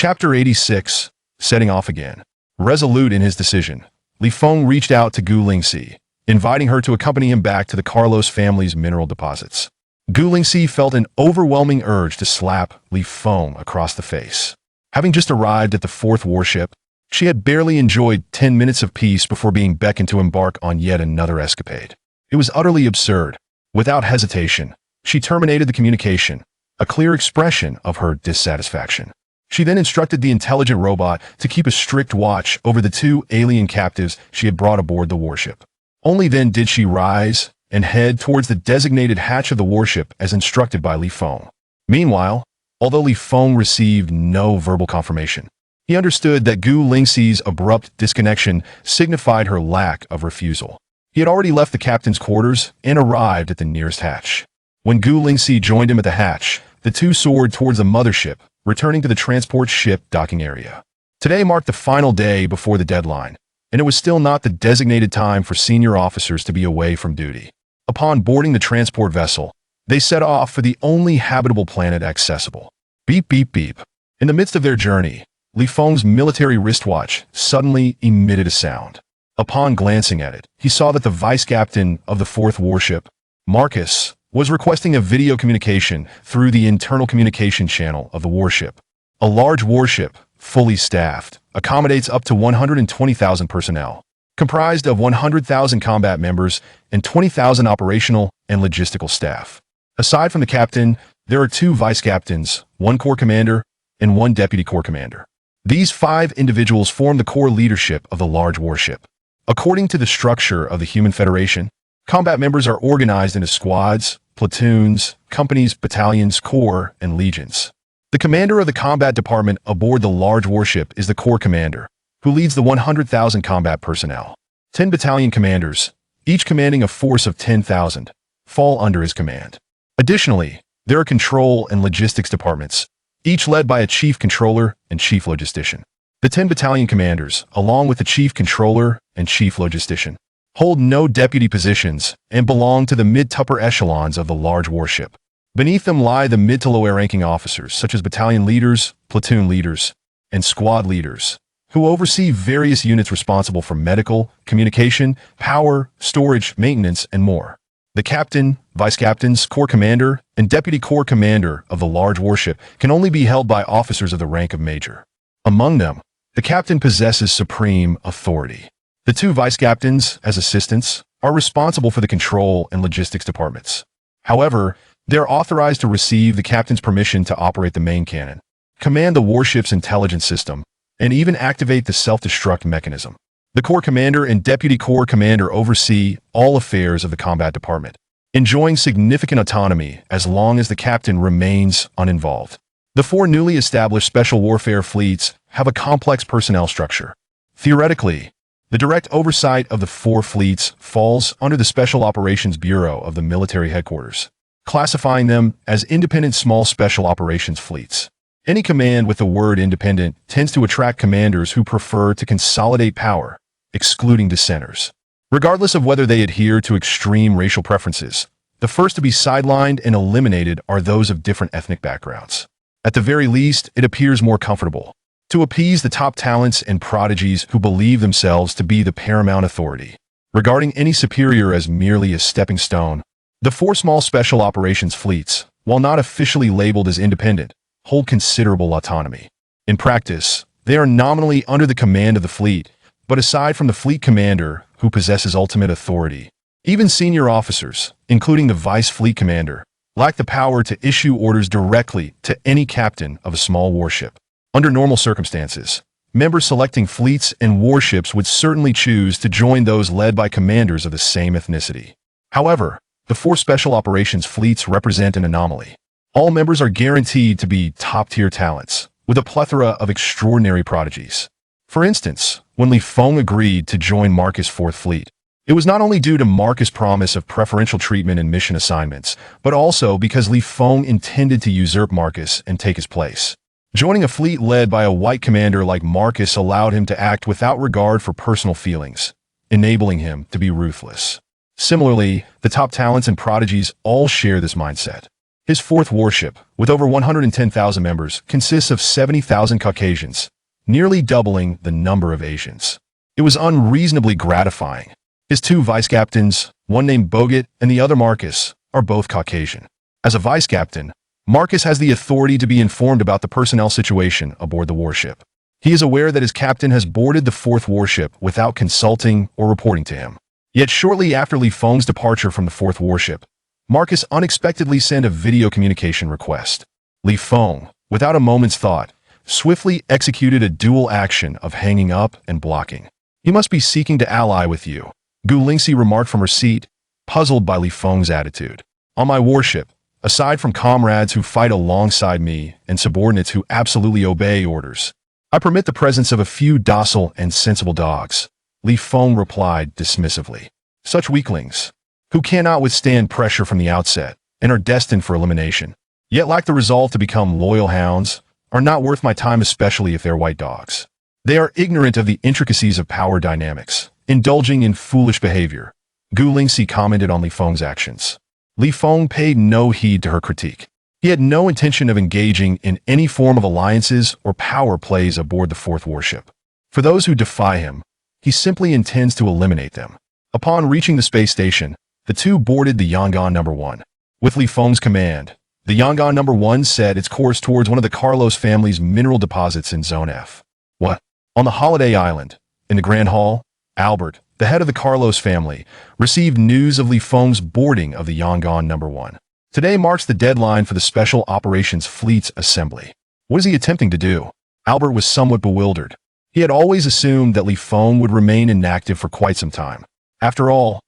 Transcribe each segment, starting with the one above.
Chapter 86, Setting Off Again. Resolute in his decision, Li Feng reached out to Gu Lingxi, inviting her to accompany him back to the Carlos family's mineral deposits. Gu Lingxi felt an overwhelming urge to slap Li Feng across the face. Having just arrived at the fourth warship, she had barely enjoyed 10 minutes of peace before being beckoned to embark on yet another escapade. It was utterly absurd. Without hesitation, she terminated the communication, a clear expression of her dissatisfaction. She then instructed the intelligent robot to keep a strict watch over the two alien captives she had brought aboard the warship. Only then did she rise and head towards the designated hatch of the warship as instructed by Li Feng. Meanwhile, although Li Feng received no verbal confirmation, he understood that Gu Lingxi's abrupt disconnection signified her lack of refusal. He had already left the captain's quarters and arrived at the nearest hatch. When Gu Lingxi joined him at the hatch, the two soared towards the mothership, returning to the transport ship docking area. Today marked the final day before the deadline, and it was still not the designated time for senior officers to be away from duty. Upon boarding the transport vessel, they set off for the only habitable planet accessible. Beep, beep, beep. In the midst of their journey, Li Feng's military wristwatch suddenly emitted a sound. Upon glancing at it, he saw that the vice captain of the fourth warship, Marcus, was requesting a video communication through the internal communication channel of the warship. A large warship, fully staffed, accommodates up to 120,000 personnel, comprised of 100,000 combat members and 20,000 operational and logistical staff. Aside from the captain, there are two vice captains, one corps commander, and one deputy corps commander. These 5 individuals form the core leadership of the large warship. According to the structure of the Human Federation, combat members are organized into squads, platoons, companies, battalions, corps, and legions. The commander of the combat department aboard the large warship is the corps commander, who leads the 100,000 combat personnel. 10 battalion commanders, each commanding a force of 10,000, fall under his command. Additionally, there are control and logistics departments, each led by a chief controller and chief logistician. The 10 battalion commanders, along with the chief controller and chief logistician, hold no deputy positions and belong to the mid to upper echelons of the large warship. Beneath them lie the mid to lower ranking officers such as battalion leaders, platoon leaders, and squad leaders, who oversee various units responsible for medical, communication, power, storage, maintenance, and more. The captain, vice captains, corps commander, and deputy corps commander of the large warship can only be held by officers of the rank of major. Among them, the captain possesses supreme authority. The 2 vice captains, as assistants, are responsible for the control and logistics departments. However, they are authorized to receive the captain's permission to operate the main cannon, command the warship's intelligence system, and even activate the self-destruct mechanism. The corps commander and deputy corps commander oversee all affairs of the combat department, enjoying significant autonomy as long as the captain remains uninvolved. The 4 newly established special warfare fleets have a complex personnel structure. Theoretically, the direct oversight of the 4 fleets falls under the Special Operations Bureau of the military headquarters, classifying them as independent small special operations fleets. Any command with the word independent tends to attract commanders who prefer to consolidate power, excluding dissenters. Regardless of whether they adhere to extreme racial preferences, the first to be sidelined and eliminated are those of different ethnic backgrounds. At the very least, it appears more comfortable to appease the top talents and prodigies who believe themselves to be the paramount authority, regarding any superior as merely a stepping stone. The 4 small special operations fleets, while not officially labeled as independent, hold considerable autonomy. In practice, they are nominally under the command of the fleet, but aside from the fleet commander, who possesses ultimate authority, even senior officers, including the vice fleet commander, lack the power to issue orders directly to any captain of a small warship. Under normal circumstances, members selecting fleets and warships would certainly choose to join those led by commanders of the same ethnicity. However, the 4 special operations fleets represent an anomaly. All members are guaranteed to be top-tier talents, with a plethora of extraordinary prodigies. For instance, when Li Feng agreed to join Marcus' 4th Fleet, it was not only due to Marcus' promise of preferential treatment in mission assignments, but also because Li Feng intended to usurp Marcus and take his place. Joining a fleet led by a white commander like Marcus allowed him to act without regard for personal feelings, enabling him to be ruthless. Similarly, the top talents and prodigies all share this mindset. His fourth warship, with over 110,000 members, consists of 70,000 Caucasians, nearly doubling the number of Asians. It was unreasonably gratifying. His two vice-captains, one named Bogut and the other Marcus, are both Caucasian. As a vice-captain, Marcus has the authority to be informed about the personnel situation aboard the warship. He is aware that his captain has boarded the fourth warship without consulting or reporting to him. Yet shortly after Li Feng's departure from the fourth warship, Marcus unexpectedly sent a video communication request. Li Feng, without a moment's thought, swiftly executed a dual action of hanging up and blocking. "He must be seeking to ally with you," Gu Lingxi remarked from her seat, puzzled by Li Feng's attitude. "On my warship, aside from comrades who fight alongside me and subordinates who absolutely obey orders, I permit the presence of a few docile and sensible dogs," Li Feng replied dismissively. "Such weaklings, who cannot withstand pressure from the outset and are destined for elimination, yet lack the resolve to become loyal hounds, are not worth my time, especially if they're white dogs. They are ignorant of the intricacies of power dynamics, indulging in foolish behavior," Gu Lingxi commented on Li Feng's actions. Li Feng paid no heed to her critique. He had no intention of engaging in any form of alliances or power plays aboard the fourth warship. For those who defy him, he simply intends to eliminate them. Upon reaching the space station, the two boarded the Yangon No. 1. With Li Feng's command, the Yangon No. 1 set its course towards one of the Carlos family's mineral deposits in Zone F. What? On the Holiday Island, in the Grand Hall, Albert, the head of the Carlos family, received news of Li Feng's boarding of the Yangon No. 1. Today marks the deadline for the Special Operations Fleet's assembly. What is he attempting to do? Albert was somewhat bewildered. He had always assumed that Li Feng would remain inactive for quite some time. After all,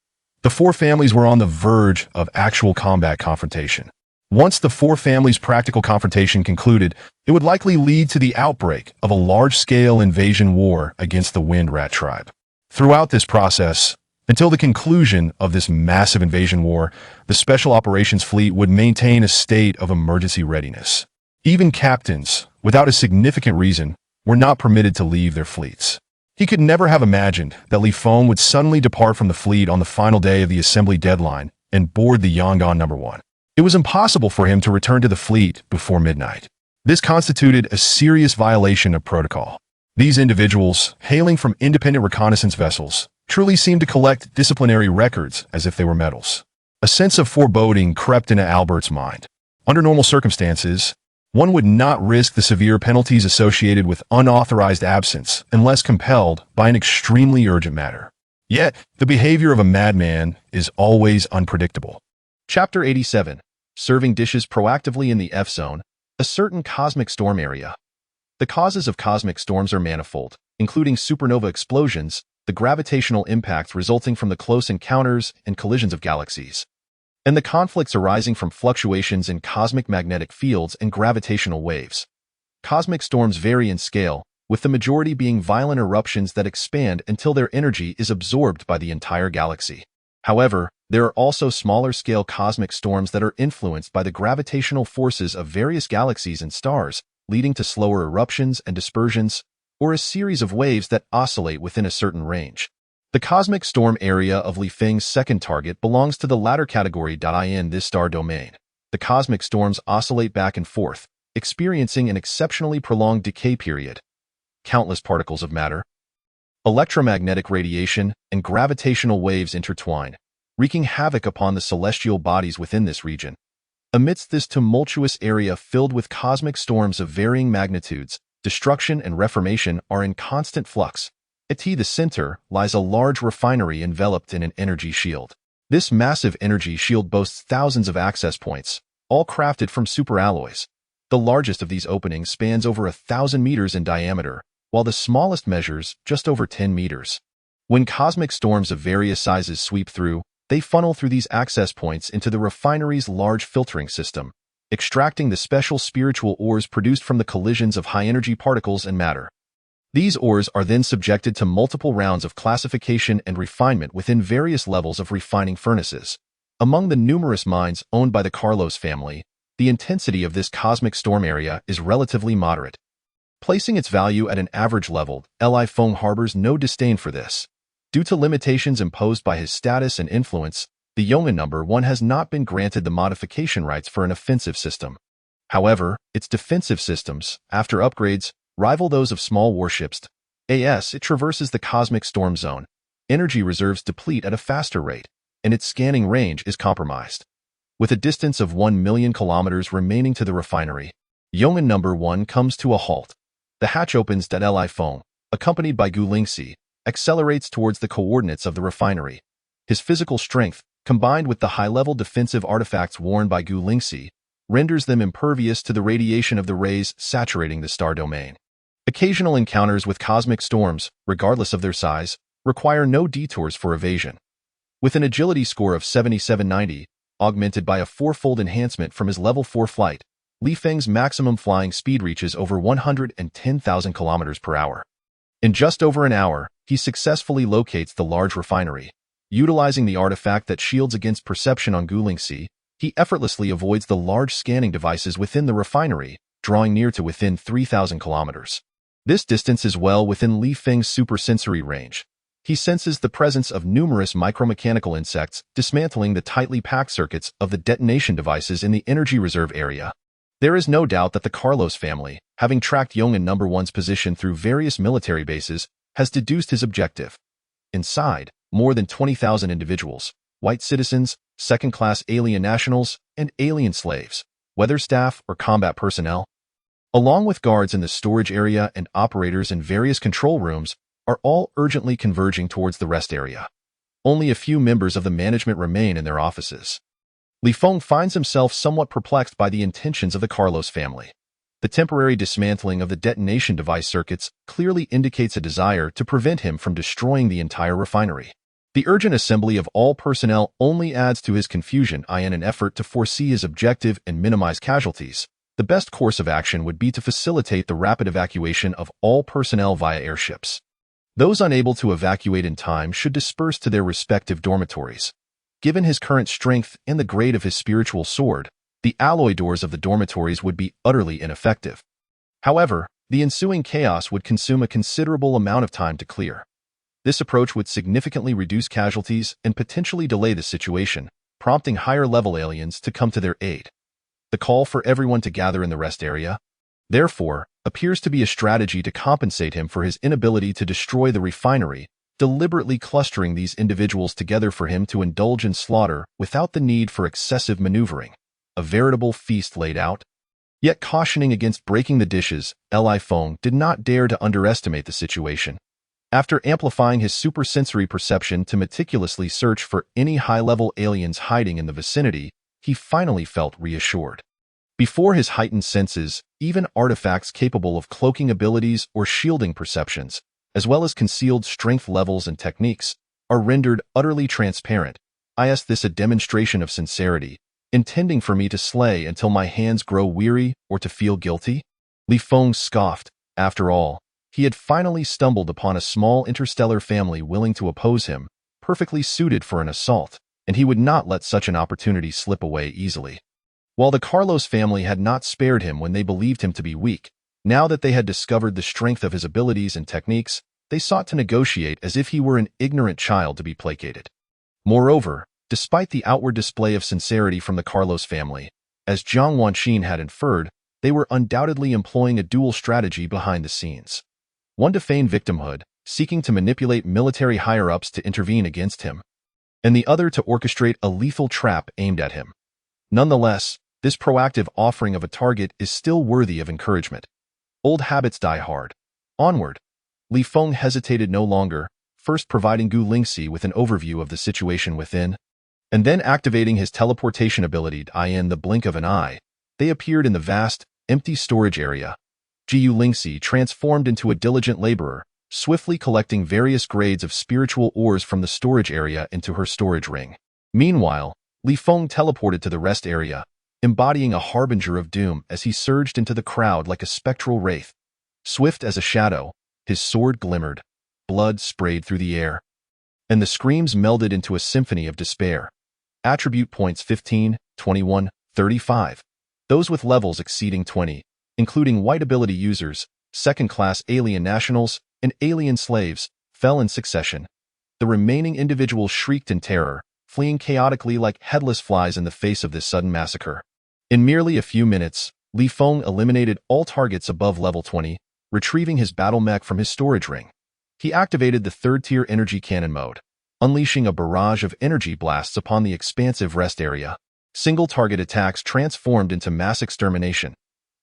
the four families were on the verge of actual combat confrontation. Once the four families' practical confrontation concluded, it would likely lead to the outbreak of a large-scale invasion war against the Wind Rat tribe. Throughout this process, until the conclusion of this massive invasion war, the Special Operations Fleet would maintain a state of emergency readiness. Even captains, without a significant reason, were not permitted to leave their fleets. He could never have imagined that Li Feng would suddenly depart from the fleet on the final day of the assembly deadline and board the Yangon No. 1. It was impossible for him to return to the fleet before midnight. This constituted a serious violation of protocol. These individuals, hailing from independent reconnaissance vessels, truly seemed to collect disciplinary records as if they were medals. A sense of foreboding crept into Albert's mind. Under normal circumstances, one would not risk the severe penalties associated with unauthorized absence unless compelled by an extremely urgent matter. Yet, the behavior of a madman is always unpredictable. Chapter 87. Serving dishes proactively in the F-zone, a certain cosmic storm area. The causes of cosmic storms are manifold, including supernova explosions, the gravitational impacts resulting from the close encounters and collisions of galaxies, and the conflicts arising from fluctuations in cosmic magnetic fields and gravitational waves. Cosmic storms vary in scale, with the majority being violent eruptions that expand until their energy is absorbed by the entire galaxy. However, there are also smaller-scale cosmic storms that are influenced by the gravitational forces of various galaxies and stars, leading to slower eruptions and dispersions, or a series of waves that oscillate within a certain range. The cosmic storm area of Li Feng's second target belongs to the latter category. In this star domain, the cosmic storms oscillate back and forth, experiencing an exceptionally prolonged decay period. Countless particles of matter, electromagnetic radiation, and gravitational waves intertwine, wreaking havoc upon the celestial bodies within this region. Amidst this tumultuous area filled with cosmic storms of varying magnitudes, destruction and reformation are in constant flux. At the center lies a large refinery enveloped in an energy shield. This massive energy shield boasts thousands of access points, all crafted from superalloys. The largest of these openings spans over 1,000 meters in diameter, while the smallest measures just over 10 meters. When cosmic storms of various sizes sweep through, they funnel through these access points into the refinery's large filtering system, extracting the special spiritual ores produced from the collisions of high-energy particles and matter. These ores are then subjected to multiple rounds of classification and refinement within various levels of refining furnaces. Among the numerous mines owned by the Carlos family, the intensity of this cosmic storm area is relatively moderate. Placing its value at an average level, Li Feng harbors no disdain for this. Due to limitations imposed by his status and influence, The Yongan number 1 has not been granted the modification rights for an offensive system. However, its defensive systems, after upgrades, rival those of small warships. It traverses the cosmic storm zone. Energy reserves deplete at a faster rate, and its scanning range is compromised. With a distance of 1 million kilometers remaining to the refinery, Yongan number 1 comes to a halt. The hatch opens that Feng, accompanied by Gu Lingxi, accelerates towards the coordinates of the refinery. His physical strength, combined with the high-level defensive artifacts worn by Gu Lingxi, renders them impervious to the radiation of the rays saturating the star domain. Occasional encounters with cosmic storms, regardless of their size, require no detours for evasion. With an agility score of 7790, augmented by a fourfold enhancement from his level 4 flight, Li Feng's maximum flying speed reaches over 110,000 kilometers per hour. In just over an hour, he successfully locates the large refinery. Utilizing the artifact that shields against perception on Gu Lingxi, he effortlessly avoids the large scanning devices within the refinery, drawing near to within 3,000 kilometers. This distance is well within Li Feng's supersensory range. He senses the presence of numerous micromechanical insects dismantling the tightly packed circuits of the detonation devices in the energy reserve area. There is no doubt that the Carlos family, having tracked Yongan number 1's position through various military bases, has deduced his objective. Inside, more than 20,000 individuals, white citizens, second-class alien nationals, and alien slaves, whether staff or combat personnel, along with guards in the storage area and operators in various control rooms, are all urgently converging towards the rest area. Only a few members of the management remain in their offices. Li Feng finds himself somewhat perplexed by the intentions of the Carlos family. The temporary dismantling of the detonation device circuits clearly indicates a desire to prevent him from destroying the entire refinery. The urgent assembly of all personnel only adds to his confusion in an effort to foresee his objective and minimize casualties. The best course of action would be to facilitate the rapid evacuation of all personnel via airships. Those unable to evacuate in time should disperse to their respective dormitories. Given his current strength and the grade of his spiritual sword, the alloy doors of the dormitories would be utterly ineffective. However, the ensuing chaos would consume a considerable amount of time to clear. This approach would significantly reduce casualties and potentially delay the situation, prompting higher-level aliens to come to their aid. The call for everyone to gather in the rest area, therefore, appears to be a strategy to compensate him for his inability to destroy the refinery, deliberately clustering these individuals together for him to indulge in slaughter without the need for excessive maneuvering. A veritable feast laid out. Yet cautioning against breaking the dishes, Feng did not dare to underestimate the situation. After amplifying his supersensory perception to meticulously search for any high-level aliens hiding in the vicinity, he finally felt reassured. Before his heightened senses, even artifacts capable of cloaking abilities or shielding perceptions, as well as concealed strength levels and techniques, are rendered utterly transparent. Is this a demonstration of sincerity, intending for me to slay until my hands grow weary or to feel guilty? Li Feng scoffed. After all, he had finally stumbled upon a small interstellar family willing to oppose him, perfectly suited for an assault, and he would not let such an opportunity slip away easily. While the Carlos family had not spared him when they believed him to be weak, now that they had discovered the strength of his abilities and techniques, they sought to negotiate as if he were an ignorant child to be placated. Moreover, despite the outward display of sincerity from the Carlos family, as Jiang Wanxin had inferred, they were undoubtedly employing a dual strategy behind the scenes. One to feign victimhood, seeking to manipulate military higher-ups to intervene against him, and the other to orchestrate a lethal trap aimed at him. Nonetheless, this proactive offering of a target is still worthy of encouragement. Old habits die hard. Onward. Li Feng hesitated no longer, first providing Gu Lingxi with an overview of the situation within, and then activating his teleportation ability in the blink of an eye. They appeared in the vast, empty storage area. Gu Lingxi transformed into a diligent laborer, swiftly collecting various grades of spiritual ores from the storage area into her storage ring. Meanwhile, Li Feng teleported to the rest area, embodying a harbinger of doom as he surged into the crowd like a spectral wraith. Swift as a shadow, his sword glimmered, blood sprayed through the air, and the screams melded into a symphony of despair. Attribute points 15, 21, 35. Those with levels exceeding 20, including white ability users, second-class alien nationals, and alien slaves, fell in succession. The remaining individuals shrieked in terror, fleeing chaotically like headless flies in the face of this sudden massacre. In merely a few minutes, Feng eliminated all targets above level 20, retrieving his battle mech from his storage ring. He activated the third-tier energy cannon mode, unleashing a barrage of energy blasts upon the expansive rest area. Single-target attacks transformed into mass extermination.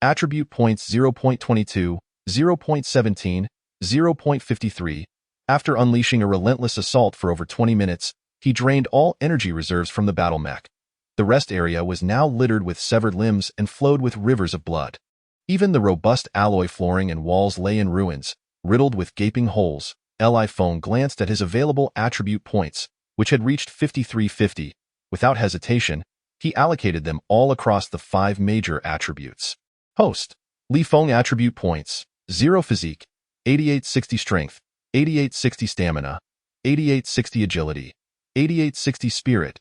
Attribute points 0.22, 0.17, 0.53. After unleashing a relentless assault for over 20 minutes, he drained all energy reserves from the battle mech. The rest area was now littered with severed limbs and flowed with rivers of blood. Even the robust alloy flooring and walls lay in ruins, riddled with gaping holes. Feng glanced at his available attribute points, which had reached 5350. Without hesitation, he allocated them all across the 5 major attributes. Host. Feng attribute points: 0 physique, 8860 strength, 8860 stamina, 8860 agility, 8860 spirit,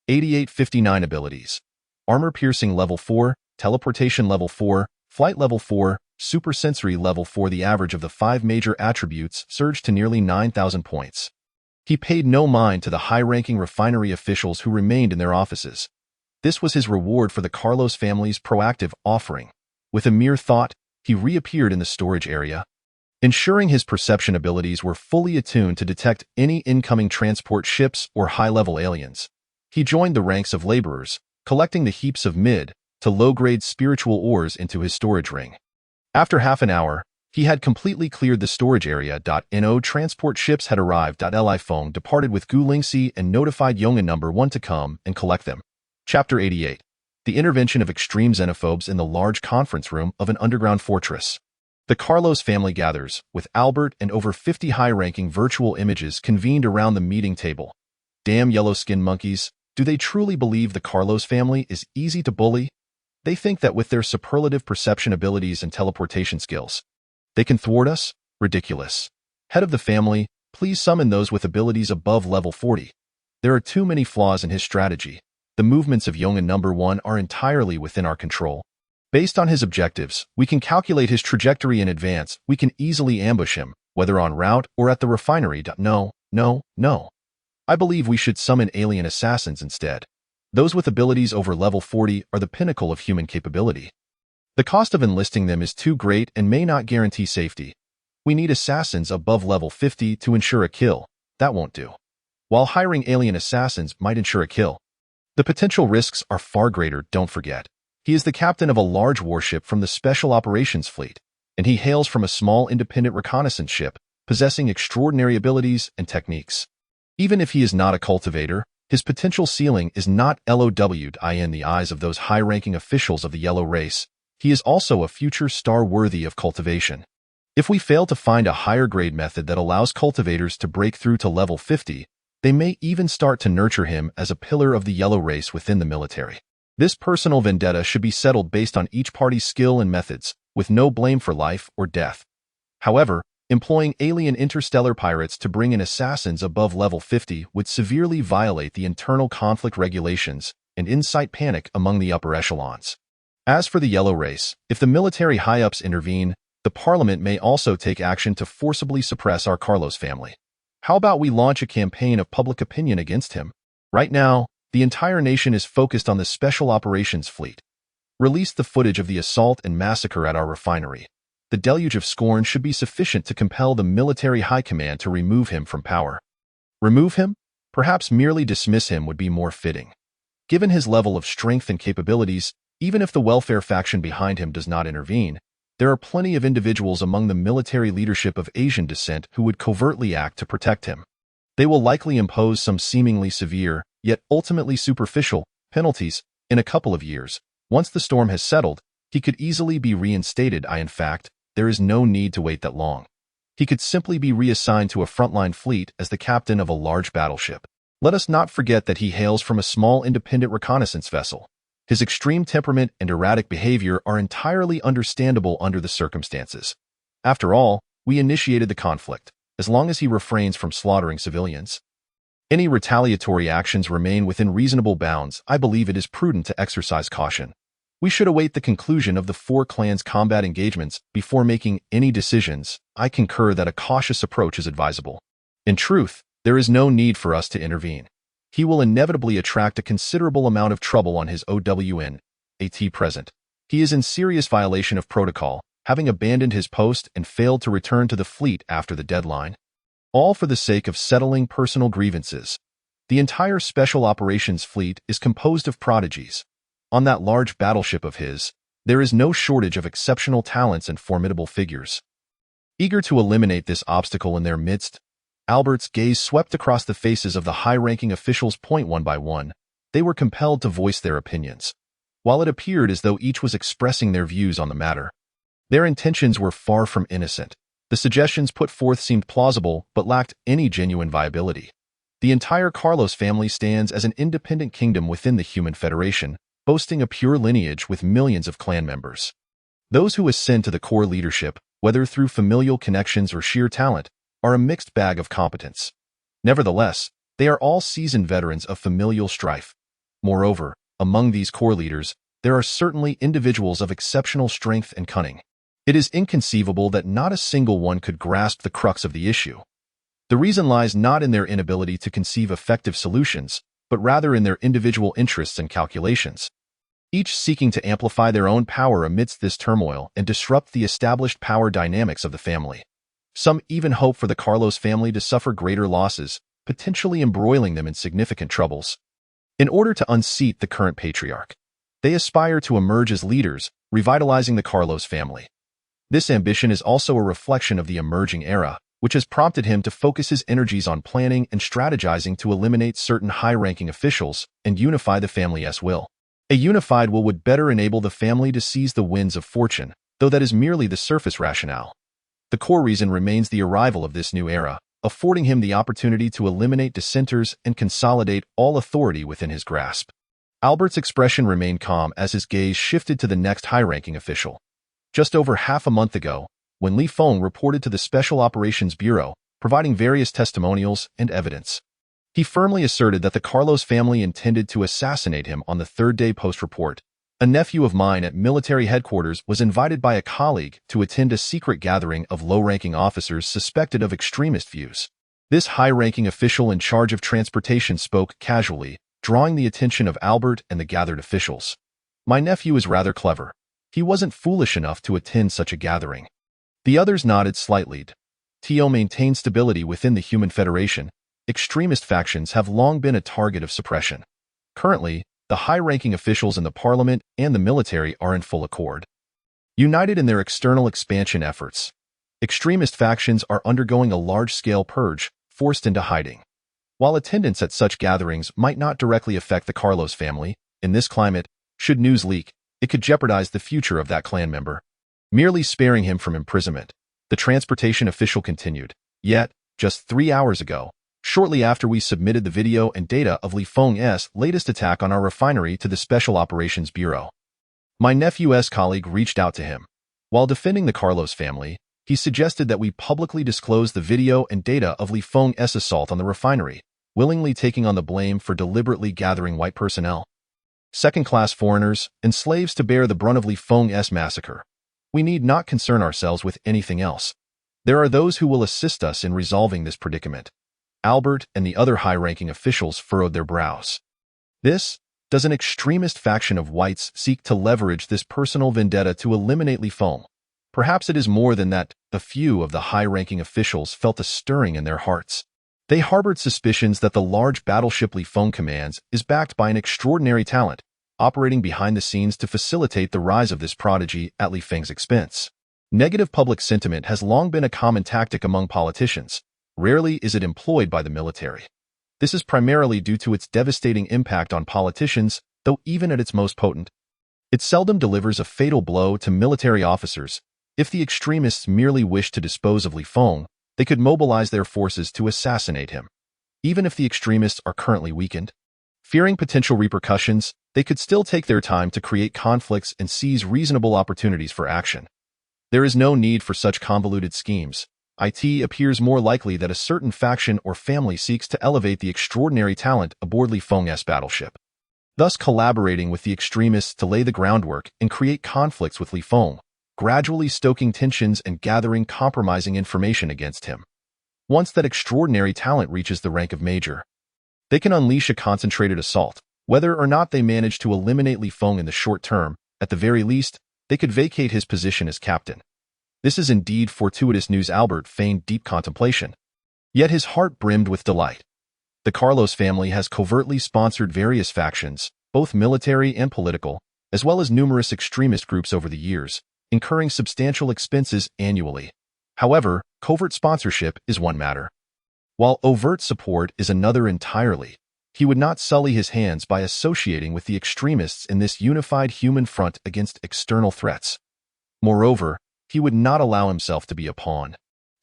8859 abilities. Armor piercing level 4, teleportation level 4, flight level 4, super sensory level 4. The average of the 5 major attributes surged to nearly 9,000 points. He paid no mind to the high-ranking refinery officials who remained in their offices. This was his reward for the Carlos family's proactive offering. With a mere thought, he reappeared in the storage area. Ensuring his perception abilities were fully attuned to detect any incoming transport ships or high-level aliens, he joined the ranks of laborers, collecting the heaps of mid- to low-grade spiritual ores into his storage ring. After half an hour, he had completely cleared the storage area. No transport ships had arrived. Feng departed with Gu Lingxi and notified Yongan No. 1 to come and collect them. Chapter 88. The intervention of extreme xenophobes in the large conference room of an underground fortress. The Carlos family gathers, with Albert and over 50 high-ranking virtual images convened around the meeting table. Damn yellow-skinned monkeys, do they truly believe the Carlos family is easy to bully? They think that with their superlative perception abilities and teleportation skills, they can thwart us? Ridiculous. Head of the family, please summon those with abilities above level 40. There are too many flaws in his strategy. The movements of Yongan No. 1 are entirely within our control. Based on his objectives, we can calculate his trajectory in advance. We can easily ambush him, whether en route or at the refinery. No. I believe we should summon alien assassins instead. Those with abilities over level 40 are the pinnacle of human capability. The cost of enlisting them is too great and may not guarantee safety. We need assassins above level 50 to ensure a kill. That won't do. While hiring alien assassins might ensure a kill, the potential risks are far greater. Don't forget, he is the captain of a large warship from the Special Operations Fleet, and he hails from a small independent reconnaissance ship, possessing extraordinary abilities and techniques. Even if he is not a cultivator, his potential ceiling is not lowed in the eyes of those high-ranking officials of the yellow race. He is also a future star worthy of cultivation. If we fail to find a higher-grade method that allows cultivators to break through to level 50, they may even start to nurture him as a pillar of the yellow race within the military. This personal vendetta should be settled based on each party's skill and methods, with no blame for life or death. However, employing alien interstellar pirates to bring in assassins above level 50 would severely violate the internal conflict regulations and incite panic among the upper echelons. As for the yellow race, if the military high-ups intervene, the parliament may also take action to forcibly suppress our Carlos family. How about we launch a campaign of public opinion against him? Right now, the entire nation is focused on the Special Operations Fleet. Release the footage of the assault and massacre at our refinery. The deluge of scorn should be sufficient to compel the military high command to remove him from power. Remove him? Perhaps merely dismiss him would be more fitting. Given his level of strength and capabilities, even if the welfare faction behind him does not intervene, there are plenty of individuals among the military leadership of Asian descent who would covertly act to protect him. They will likely impose some seemingly severe, yet ultimately superficial, penalties. In a couple of years, once the storm has settled, he could easily be reinstated. In fact, there is no need to wait that long. He could simply be reassigned to a frontline fleet as the captain of a large battleship. Let us not forget that he hails from a small independent reconnaissance vessel. His extreme temperament and erratic behavior are entirely understandable under the circumstances. After all, we initiated the conflict. As long as he refrains from slaughtering civilians, any retaliatory actions remain within reasonable bounds. I believe it is prudent to exercise caution. We should await the conclusion of the 4 clans' combat engagements before making any decisions. I concur that a cautious approach is advisable. In truth, there is no need for us to intervene. he will inevitably attract a considerable amount of trouble on his OWN at present. He is in serious violation of protocol, having abandoned his post and failed to return to the fleet after the deadline. All for the sake of settling personal grievances. The entire Special Operations Fleet is composed of prodigies. On that large battleship of his, there is no shortage of exceptional talents and formidable figures. Eager to eliminate this obstacle in their midst, Albert's gaze swept across the faces of the high-ranking officials. One by one, they were compelled to voice their opinions. While it appeared as though each was expressing their views on the matter, their intentions were far from innocent. The suggestions put forth seemed plausible but lacked any genuine viability. The entire Carlos family stands as an independent kingdom within the human Federation, boasting a pure lineage with millions of clan members. Those who ascend to the core leadership, whether through familial connections or sheer talent, are a mixed bag of competence. Nevertheless, they are all seasoned veterans of familial strife. Moreover, among these core leaders, there are certainly individuals of exceptional strength and cunning. It is inconceivable that not a single one could grasp the crux of the issue. The reason lies not in their inability to conceive effective solutions, but rather in their individual interests and calculations, each seeking to amplify their own power amidst this turmoil and disrupt the established power dynamics of the family. Some even hope for the Carlos family to suffer greater losses, potentially embroiling them in significant troubles. In order to unseat the current patriarch, they aspire to emerge as leaders, revitalizing the Carlos family. This ambition is also a reflection of the emerging era, which has prompted him to focus his energies on planning and strategizing to eliminate certain high-ranking officials and unify the family's will. A unified will would better enable the family to seize the winds of fortune, though that is merely the surface rationale. The core reason remains the arrival of this new era, affording him the opportunity to eliminate dissenters and consolidate all authority within his grasp. Albert's expression remained calm as his gaze shifted to the next high-ranking official. Just over half a month ago, when Feng reported to the Special Operations Bureau, providing various testimonials and evidence, he firmly asserted that the Carlos family intended to assassinate him on the third day post-report. A nephew of mine at military headquarters was invited by a colleague to attend a secret gathering of low-ranking officers suspected of extremist views. This high-ranking official in charge of transportation spoke casually, drawing the attention of Albert and the gathered officials. My nephew is rather clever. He wasn't foolish enough to attend such a gathering. The others nodded slightly. To maintain stability within the human Federation, extremist factions have long been a target of suppression. Currently, the high-ranking officials in the parliament and the military are in full accord. United in their external expansion efforts, extremist factions are undergoing a large-scale purge, forced into hiding. While attendance at such gatherings might not directly affect the Carlos family, in this climate, should news leak, it could jeopardize the future of that clan member, merely sparing him from imprisonment. The transportation official continued. Yet, just 3 hours ago, shortly after we submitted the video and data of Feng's latest attack on our refinery to the Special Operations Bureau, my nephew's colleague reached out to him. While defending the Carlos family, he suggested that we publicly disclose the video and data of Feng's assault on the refinery, willingly taking on the blame for deliberately gathering white personnel, second-class foreigners, and slaves to bear the brunt of Feng's massacre. We need not concern ourselves with anything else. There are those who will assist us in resolving this predicament. Albert and the other high-ranking officials furrowed their brows. Does an extremist faction of whites seek to leverage this personal vendetta to eliminate Feng? Perhaps it is more than that. A few of the high-ranking officials felt a stirring in their hearts. They harbored suspicions that the large battleship Feng commands is backed by an extraordinary talent, operating behind the scenes to facilitate the rise of this prodigy at Feng's expense. Negative public sentiment has long been a common tactic among politicians. Rarely is it employed by the military. This is primarily due to its devastating impact on politicians, though even at its most potent, it seldom delivers a fatal blow to military officers. If the extremists merely wish to dispose of Feng, they could mobilize their forces to assassinate him. Even if the extremists are currently weakened, fearing potential repercussions, they could still take their time to create conflicts and seize reasonable opportunities for action. There is no need for such convoluted schemes. It appears more likely that a certain faction or family seeks to elevate the extraordinary talent aboard Feng's battleship, thus collaborating with the extremists to lay the groundwork and create conflicts with Feng, gradually stoking tensions and gathering compromising information against him. Once that extraordinary talent reaches the rank of major, They can unleash a concentrated assault. Whether or not they manage to eliminate Li Feng in the short term, at the very least, they could vacate his position as captain. This is indeed fortuitous news. Albert feigned deep contemplation. Yet his heart brimmed with delight. The Carlos family has covertly sponsored various factions, both military and political, as well as numerous extremist groups over the years, incurring substantial expenses annually. However, covert sponsorship is one matter, while overt support is another entirely. He would not sully his hands by associating with the extremists in this unified human front against external threats. Moreover, he would not allow himself to be a pawn,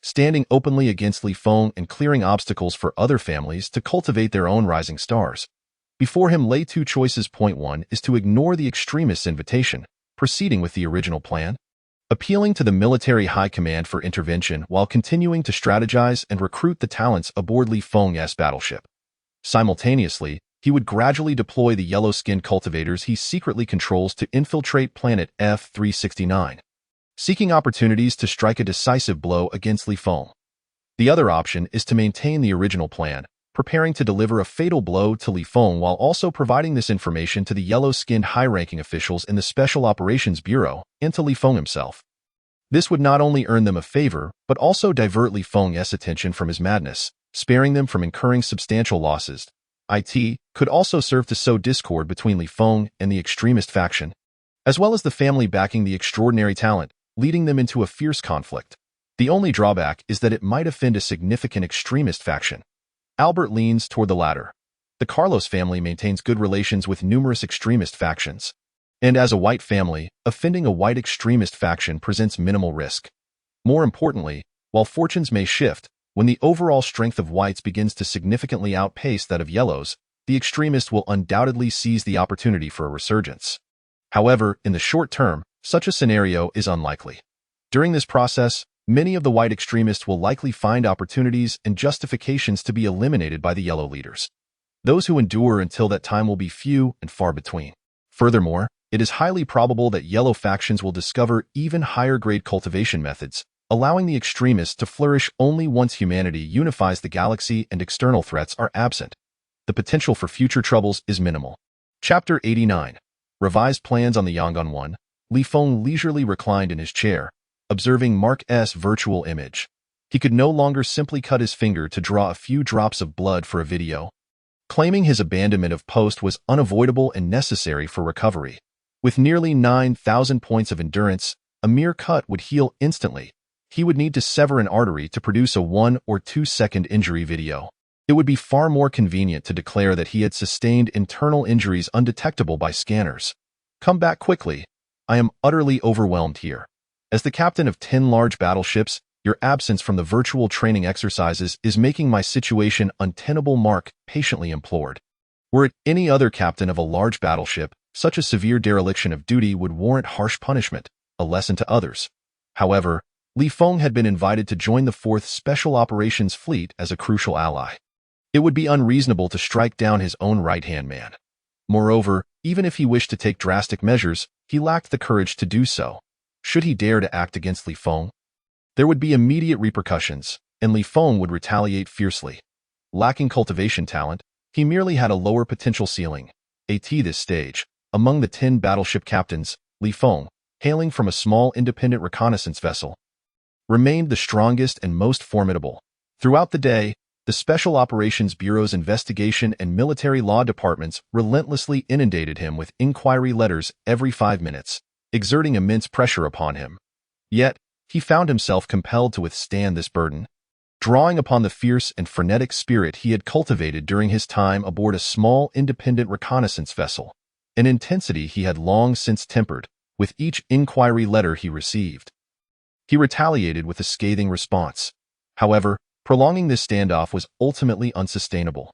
standing openly against Li Feng and clearing obstacles for other families to cultivate their own rising stars. Before him lay two choices. Point 1 is to ignore the extremists' invitation, proceeding with the original plan, appealing to the military high command for intervention while continuing to strategize and recruit the talents aboard Li Feng's battleship. Simultaneously, he would gradually deploy the yellow-skinned cultivators he secretly controls to infiltrate planet F-369, seeking opportunities to strike a decisive blow against Li Feng. The other option is to maintain the original plan, preparing to deliver a fatal blow to Li Feng while also providing this information to the yellow-skinned high-ranking officials in the Special Operations Bureau and to Li Feng himself. This would not only earn them a favor, but also divert Li Feng's attention from his madness, sparing them from incurring substantial losses. It could also serve to sow discord between Li Feng and the extremist faction, as well as the family backing the extraordinary talent, leading them into a fierce conflict. The only drawback is that it might offend a significant extremist faction. Albert leans toward the latter. The Carlos family maintains good relations with numerous extremist factions, and as a white family, offending a white extremist faction presents minimal risk. More importantly, while fortunes may shift, when the overall strength of whites begins to significantly outpace that of yellows, the extremists will undoubtedly seize the opportunity for a resurgence. However, in the short term, such a scenario is unlikely. During this process, many of the white extremists will likely find opportunities and justifications to be eliminated by the yellow leaders. Those who endure until that time will be few and far between. Furthermore, it is highly probable that yellow factions will discover even higher-grade cultivation methods, allowing the extremists to flourish only once humanity unifies the galaxy and external threats are absent. The potential for future troubles is minimal. Chapter 89. Revised plans on the Yangon 1. Li Feng leisurely reclined in his chair, observing Mark's virtual image. He could no longer simply cut his finger to draw a few drops of blood for a video. Claiming his abandonment of post was unavoidable and necessary for recovery. With nearly 9,000 points of endurance, a mere cut would heal instantly. He would need to sever an artery to produce a 1 or 2 second injury video. It would be far more convenient to declare that he had sustained internal injuries undetectable by scanners. Come back quickly. I am utterly overwhelmed here. As the captain of 10 large battleships, your absence from the virtual training exercises is making my situation untenable. Mark patiently implored. Were it any other captain of a large battleship, such a severe dereliction of duty would warrant harsh punishment, a lesson to others. However, Li Feng had been invited to join the 4th Special Operations Fleet as a crucial ally. It would be unreasonable to strike down his own right-hand man. Moreover, even if he wished to take drastic measures, he lacked the courage to do so. Should he dare to act against Li Feng, there would be immediate repercussions, and Li Feng would retaliate fiercely. Lacking cultivation talent, he merely had a lower potential ceiling. At this stage, among the 10 battleship captains, Li Feng, hailing from a small independent reconnaissance vessel, remained the strongest and most formidable. Throughout the day, the Special Operations Bureau's investigation and military law departments relentlessly inundated him with inquiry letters every 5 minutes, exerting immense pressure upon him. Yet, he found himself compelled to withstand this burden, drawing upon the fierce and frenetic spirit he had cultivated during his time aboard a small independent reconnaissance vessel, an intensity he had long since tempered with each inquiry letter he received. He retaliated with a scathing response. However, prolonging this standoff was ultimately unsustainable.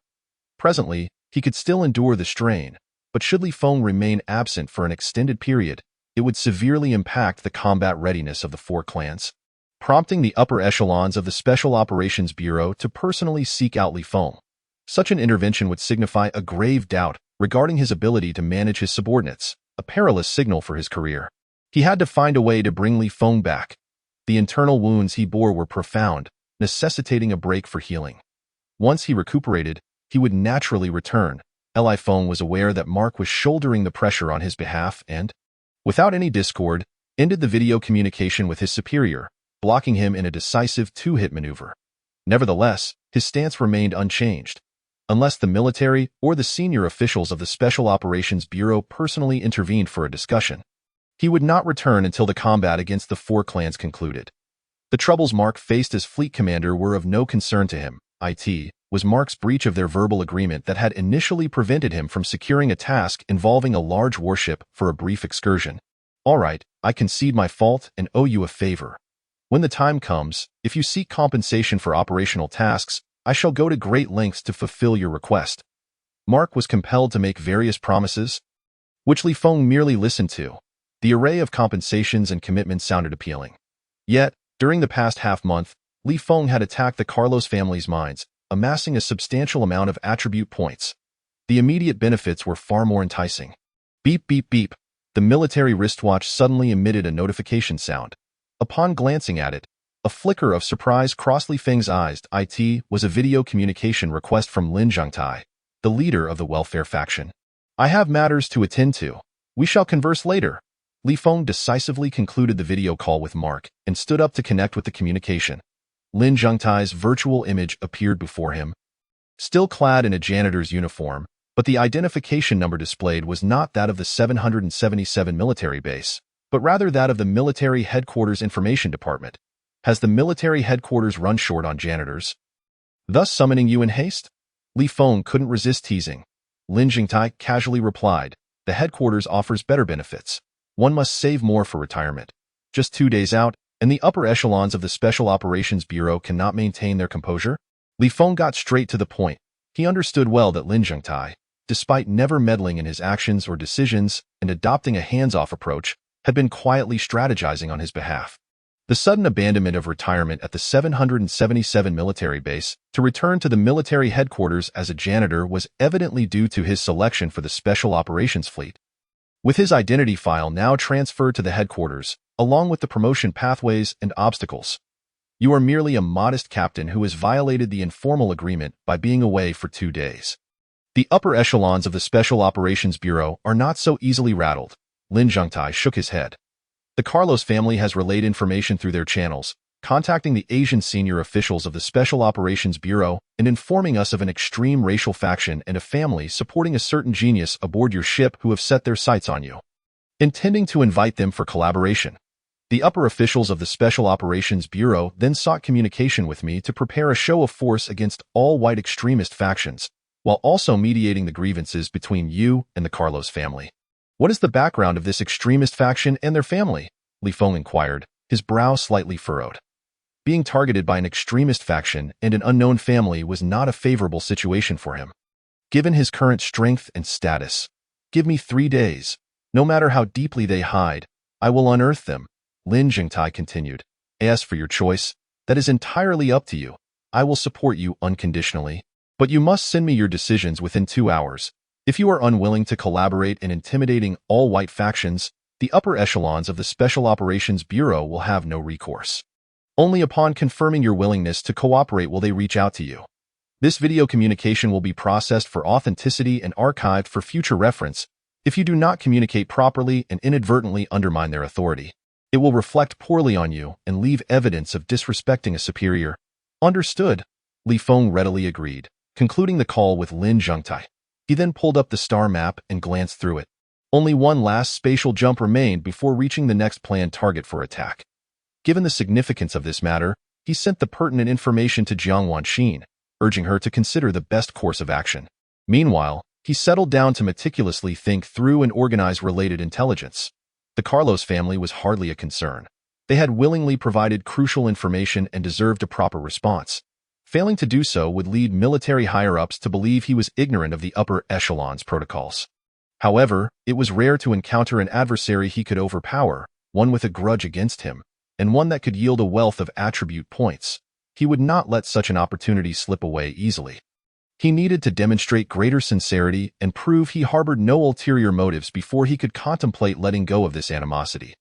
Presently, he could still endure the strain, but should Li Feng remain absent for an extended period, it would severely impact the combat readiness of the 4 clans, prompting the upper echelons of the Special Operations Bureau to personally seek out Li Feng. Such an intervention would signify a grave doubt regarding his ability to manage his subordinates, a perilous signal for his career. He had to find a way to bring Li Feng back. The internal wounds he bore were profound, necessitating a break for healing. Once he recuperated, he would naturally return. Feng was aware that Mark was shouldering the pressure on his behalf and, without any discord, ended the video communication with his superior, blocking him in a decisive two-hit maneuver. Nevertheless, his stance remained unchanged. Unless the military or the senior officials of the Special Operations Bureau personally intervened for a discussion, he would not return until the combat against the four clans concluded. The troubles Mark faced as fleet commander were of no concern to him. It was Mark's breach of their verbal agreement that had initially prevented him from securing a task involving a large warship for a brief excursion. All right, I concede my fault and owe you a favor. When the time comes, if you seek compensation for operational tasks, I shall go to great lengths to fulfill your request. Mark was compelled to make various promises, which Feng merely listened to. The array of compensations and commitments sounded appealing. Yet, during the past half-month, Feng had attacked the Carlos family's minds, amassing a substantial amount of attribute points. The immediate benefits were far more enticing. Beep, beep, beep. The military wristwatch suddenly emitted a notification sound. Upon glancing at it, a flicker of surprise crossed Feng's eyes. It was a video communication request from Lin Zhengtai, the leader of the welfare faction. I have matters to attend to. We shall converse later. Feng decisively concluded the video call with Mark and stood up to connect with the communication. Lin Zhengtai's virtual image appeared before him, still clad in a janitor's uniform, but the identification number displayed was not that of the 777 military base, but rather that of the Military Headquarters Information Department. Has the military headquarters run short on janitors, thus summoning you in haste? Feng couldn't resist teasing. Lin Zhengtai casually replied, the headquarters offers better benefits. One must save more for retirement. Just 2 days out, and the upper echelons of the Special Operations Bureau cannot maintain their composure? Feng got straight to the point. He understood well that Lin Zhengtai, despite never meddling in his actions or decisions and adopting a hands-off approach, had been quietly strategizing on his behalf. The sudden abandonment of retirement at the 777 military base to return to the military headquarters as a janitor was evidently due to his selection for the Special Operations Fleet. With his identity file now transferred to the headquarters, along with the promotion pathways and obstacles, you are merely a modest captain who has violated the informal agreement by being away for 2 days. The upper echelons of the Special Operations Bureau are not so easily rattled. Lin Zhengtai shook his head. The Carlos family has relayed information through their channels, contacting the Asian senior officials of the Special Operations Bureau and informing us of an extreme racial faction and a family supporting a certain genius aboard your ship who have set their sights on you, intending to invite them for collaboration. The upper officials of the Special Operations Bureau then sought communication with me to prepare a show of force against all white extremist factions, while also mediating the grievances between you and the Carlos family. What is the background of this extremist faction and their family? Feng inquired, his brow slightly furrowed. Being targeted by an extremist faction and an unknown family was not a favorable situation for him. Given his current strength and status, give me 3 days. No matter how deeply they hide, I will unearth them. Lin Zhengtai continued. As for your choice, that is entirely up to you. I will support you unconditionally, but you must send me your decisions within 2 hours. If you are unwilling to collaborate in intimidating all white factions, the upper echelons of the Special Operations Bureau will have no recourse. Only upon confirming your willingness to cooperate will they reach out to you. This video communication will be processed for authenticity and archived for future reference. If you do not communicate properly and inadvertently undermine their authority, it will reflect poorly on you and leave evidence of disrespecting a superior. Understood. Feng readily agreed, concluding the call with Lin Zhengtai. He then pulled up the star map and glanced through it. Only one last spatial jump remained before reaching the next planned target for attack. Given the significance of this matter, he sent the pertinent information to Jiang Wanxin, urging her to consider the best course of action. Meanwhile, he settled down to meticulously think through and organize related intelligence. The Carlos family was hardly a concern. They had willingly provided crucial information and deserved a proper response. Failing to do so would lead military higher-ups to believe he was ignorant of the upper echelons protocols. However, it was rare to encounter an adversary he could overpower, one with a grudge against him, and one that could yield a wealth of attribute points. He would not let such an opportunity slip away easily. He needed to demonstrate greater sincerity and prove he harbored no ulterior motives before he could contemplate letting go of this animosity.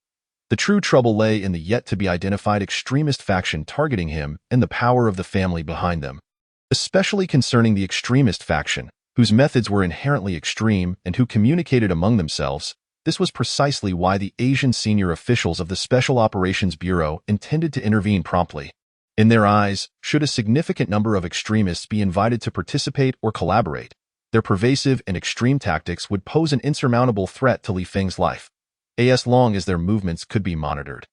The true trouble lay in the yet-to-be-identified extremist faction targeting him and the power of the family behind them. especially concerning the extremist faction, whose methods were inherently extreme and who communicated among themselves. This was precisely why the Asian senior officials of the Special Operations Bureau intended to intervene promptly. In their eyes, should a significant number of extremists be invited to participate or collaborate, their pervasive and extreme tactics would pose an insurmountable threat to Li Feng's life, as long as their movements could be monitored.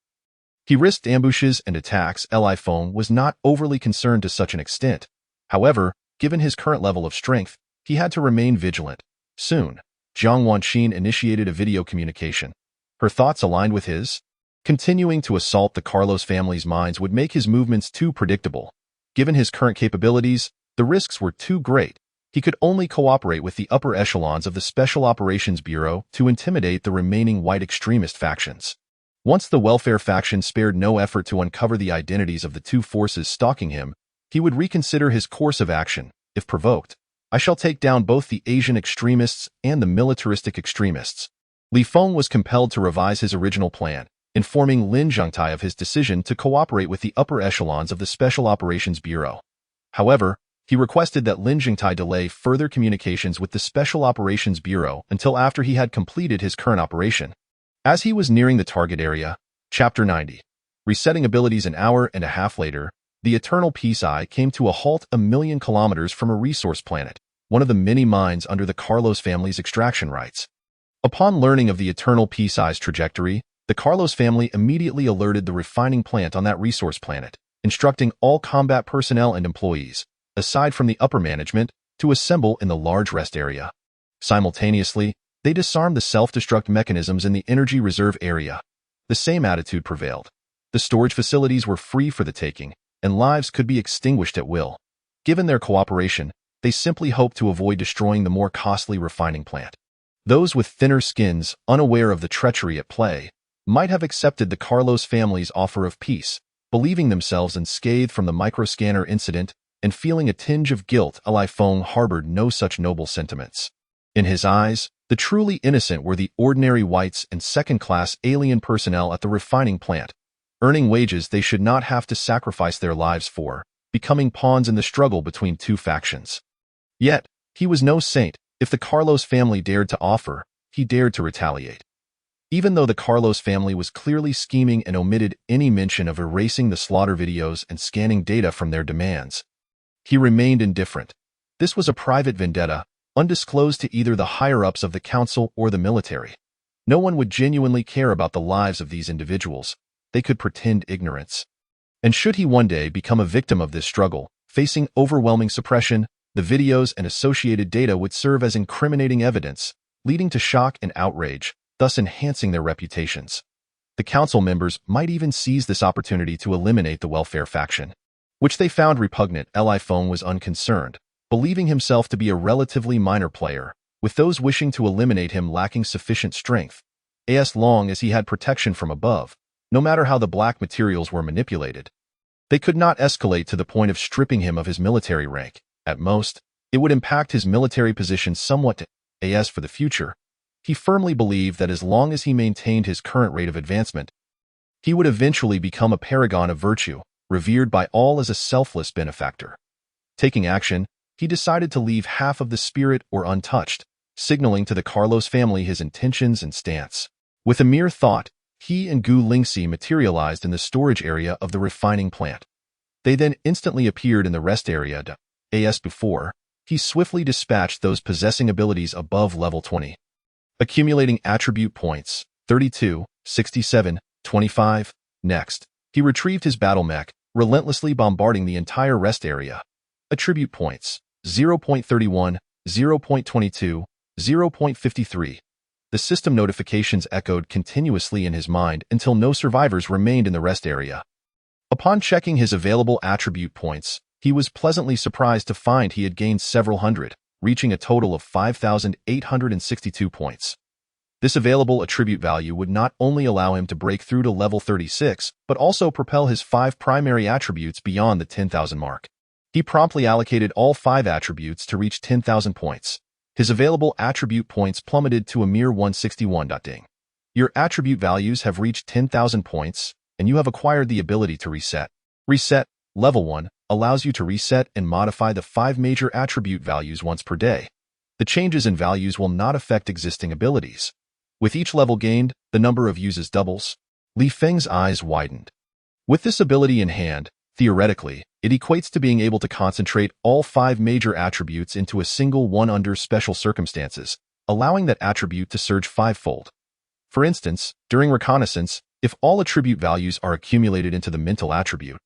He risked ambushes and attacks. Li Feng was not overly concerned to such an extent. However, given his current level of strength, he had to remain vigilant. Soon, Jiang Wanqin initiated a video communication. Her thoughts aligned with his. Continuing to assault the Carlos family's minds would make his movements too predictable. Given his current capabilities, the risks were too great. He could only cooperate with the upper echelons of the Special Operations Bureau to intimidate the remaining white extremist factions. Once the welfare faction spared no effort to uncover the identities of the two forces stalking him, he would reconsider his course of action. If provoked, I shall take down both the Asian extremists and the militaristic extremists. Li Feng was compelled to revise his original plan, informing Lin Zhengtai of his decision to cooperate with the upper echelons of the Special Operations Bureau. However, he requested that Lin Zhengtai delay further communications with the Special Operations Bureau until after he had completed his current operation. As he was nearing the target area, Chapter 90, resetting abilities an hour and a half later, the Eternal Peace Eye came to a halt 1,000,000 kilometers from a resource planet, one of the many mines under the Carlos family's extraction rights. Upon learning of the Eternal Peace Eye's trajectory, the Carlos family immediately alerted the refining plant on that resource planet, instructing all combat personnel and employees, aside from the upper management, to assemble in the large rest area. Simultaneously, they disarmed the self-destruct mechanisms in the energy reserve area. The same attitude prevailed. The storage facilities were free for the taking, and lives could be extinguished at will. Given their cooperation, they simply hoped to avoid destroying the more costly refining plant. Those with thinner skins, unaware of the treachery at play, might have accepted the Carlos family's offer of peace, believing themselves unscathed from the microscanner incident and feeling a tinge of guilt. Li Feng harbored no such noble sentiments. In his eyes, the truly innocent were the ordinary whites and second-class alien personnel at the refining plant, earning wages they should not have to sacrifice their lives for, becoming pawns in the struggle between two factions. Yet, he was no saint. If the Carlos family dared to offer, he dared to retaliate. Even though the Carlos family was clearly scheming and omitted any mention of erasing the slaughter videos and scanning data from their demands, he remained indifferent. This was a private vendetta, undisclosed to either the higher-ups of the council or the military. No one would genuinely care about the lives of these individuals. They could pretend ignorance. And should he one day become a victim of this struggle, facing overwhelming suppression, the videos and associated data would serve as incriminating evidence, leading to shock and outrage, thus enhancing their reputations. The council members might even seize this opportunity to eliminate the welfare faction, which they found repugnant. Li Feng was unconcerned, believing himself to be a relatively minor player, with those wishing to eliminate him lacking sufficient strength, as long as he had protection from above, no matter how the black materials were manipulated. They could not escalate to the point of stripping him of his military rank. At most, it would impact his military position somewhat. As for the future, he firmly believed that as long as he maintained his current rate of advancement, he would eventually become a paragon of virtue, revered by all as a selfless benefactor. Taking action, he decided to leave half of the spirit or untouched, signaling to the Carlos family his intentions and stance. With a mere thought, he and Gu Lingxi materialized in the storage area of the refining plant. They then instantly appeared in the rest area. As before, he swiftly dispatched those possessing abilities above level 20. Accumulating attribute points, 32, 67, 25. Next, he retrieved his battle mech, relentlessly bombarding the entire rest area. Attribute points, 0.31, 0.22, 0.53. The system notifications echoed continuously in his mind until no survivors remained in the rest area. Upon checking his available attribute points, he was pleasantly surprised to find he had gained several hundred, reaching a total of 5,862 points. This available attribute value would not only allow him to break through to level 36, but also propel his 5 primary attributes beyond the 10,000 mark. He promptly allocated all 5 attributes to reach 10,000 points. His available attribute points plummeted to a mere 161. Ding. Your attribute values have reached 10,000 points, and you have acquired the ability to reset. Reset, level 1, allows you to reset and modify the 5 major attribute values once per day. The changes in values will not affect existing abilities. With each level gained, the number of uses doubles. Li Feng's eyes widened. With this ability in hand, theoretically, it equates to being able to concentrate all 5 major attributes into a single one under special circumstances, allowing that attribute to surge 5-fold. For instance, during reconnaissance, if all attribute values are accumulated into the mental attribute,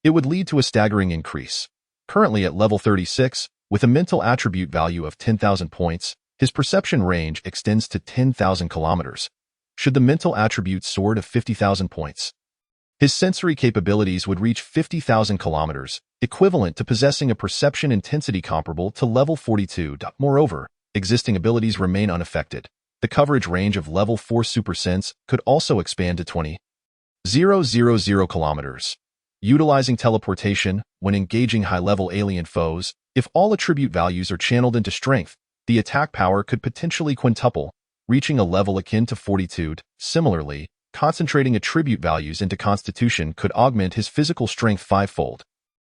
it would lead to a staggering increase. Currently at level 36, with a mental attribute value of 10,000 points, his perception range extends to 10,000 kilometers. Should the mental attribute soar to 50,000 points, his sensory capabilities would reach 50,000 kilometers, equivalent to possessing a perception intensity comparable to level 42. Moreover, existing abilities remain unaffected. The coverage range of level 4 supersense could also expand to 20,000 kilometers. Utilizing teleportation when engaging high-level alien foes, if all attribute values are channeled into strength, the attack power could potentially quintuple, reaching a level akin to 42. Similarly, concentrating attribute values into constitution could augment his physical strength 5-fold.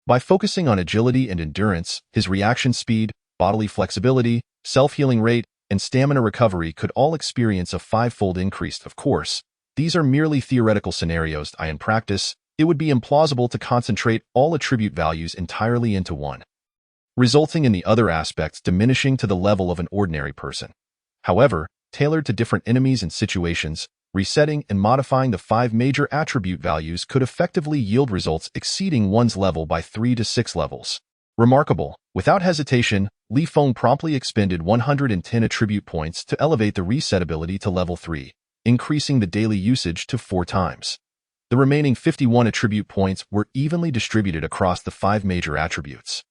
By focusing on agility and endurance, his reaction speed, bodily flexibility, self-healing rate, and stamina recovery could all experience a 5-fold increase. Of course, these are merely theoretical scenarios. In practice, it would be implausible to concentrate all attribute values entirely into one, resulting in the other aspects diminishing to the level of an ordinary person. However, tailored to different enemies and situations, resetting and modifying the 5 major attribute values could effectively yield results exceeding one's level by 3 to 6 levels. Remarkable. Without hesitation, Li Feng promptly expended 110 attribute points to elevate the reset ability to level 3, increasing the daily usage to 4 times. The remaining 51 attribute points were evenly distributed across the 5 major attributes.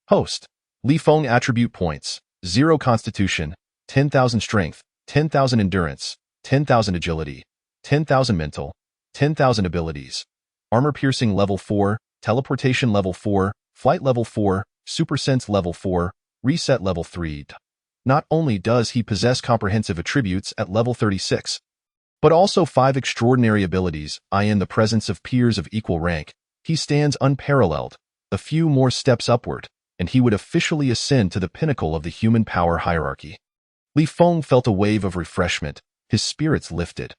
Host. Li Feng attribute points: 0 constitution, 10,000 strength, 10,000 endurance, 10,000 agility, 10,000 mental, 10,000 abilities. Armor piercing level 4, teleportation level 4, flight level 4, supersense level 4, reset level 3. Not only does he possess comprehensive attributes at level 36, but also 5 extraordinary abilities. In the presence of peers of equal rank, he stands unparalleled. A few more steps upward, and he would officially ascend to the pinnacle of the human power hierarchy. Li Feng felt a wave of refreshment, his spirits lifted.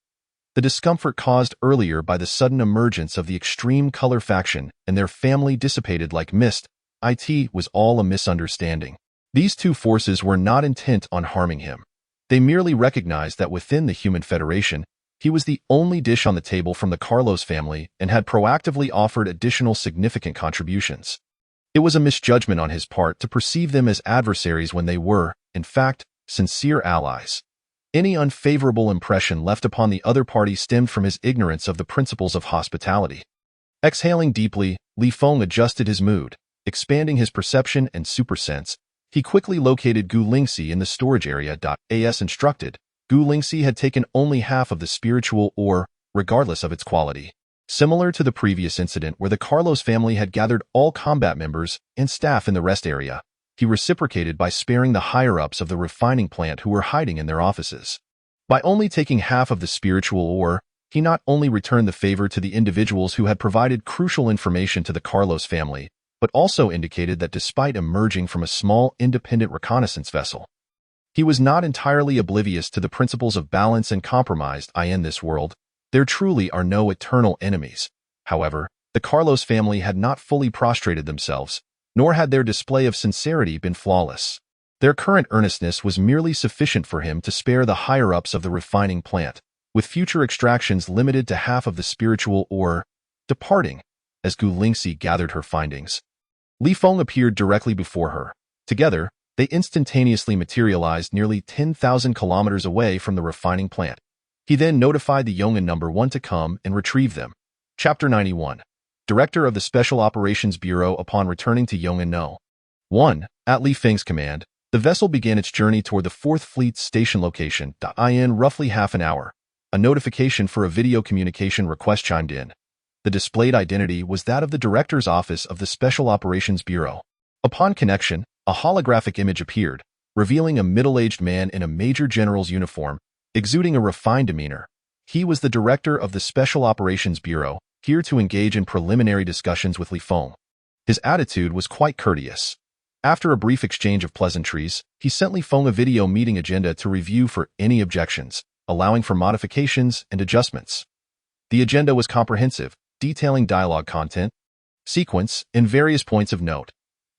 The discomfort caused earlier by the sudden emergence of the extreme color faction and their family dissipated like mist. It was all a misunderstanding. These two forces were not intent on harming him. They merely recognized that within the human Federation, he was the only dish on the table from the Carlos family and had proactively offered additional significant contributions. It was a misjudgment on his part to perceive them as adversaries when they were, in fact, sincere allies. Any unfavorable impression left upon the other party stemmed from his ignorance of the principles of hospitality. Exhaling deeply, Li Feng adjusted his mood. Expanding his perception and supersense, he quickly located Gu Lingxi in the storage area. As instructed, Gu Lingxi had taken only half of the spiritual ore, regardless of its quality. Similar to the previous incident where the Carlos family had gathered all combat members and staff in the rest area, he reciprocated by sparing the higher-ups of the refining plant who were hiding in their offices. By only taking half of the spiritual ore, he not only returned the favor to the individuals who had provided crucial information to the Carlos family, but also indicated that despite emerging from a small independent reconnaissance vessel, he was not entirely oblivious to the principles of balance and compromise. In this world, there truly are no eternal enemies. However, the Carlos family had not fully prostrated themselves, nor had their display of sincerity been flawless. Their current earnestness was merely sufficient for him to spare the higher-ups of the refining plant, with future extractions limited to half of the spiritual ore. Departing, as Gu Lingxi gathered her findings, Li Feng appeared directly before her. Together, they instantaneously materialized nearly 10,000 kilometers away from the refining plant. He then notified the Yong'an No. 1 to come and retrieve them. Chapter 91. Director of the Special Operations Bureau. Upon returning to Yong'an No. 1, at Li Feng's command, the vessel began its journey toward the 4th Fleet's station location. In roughly half an hour, a notification for a video communication request chimed in. The displayed identity was that of the Director's Office of the Special Operations Bureau. Upon connection, a holographic image appeared, revealing a middle-aged man in a Major General's uniform, exuding a refined demeanor. He was the Director of the Special Operations Bureau, here to engage in preliminary discussions with Li Feng. His attitude was quite courteous. After a brief exchange of pleasantries, he sent Li Feng a video meeting agenda to review for any objections, allowing for modifications and adjustments. The agenda was comprehensive, detailing dialogue content, sequence, and various points of note.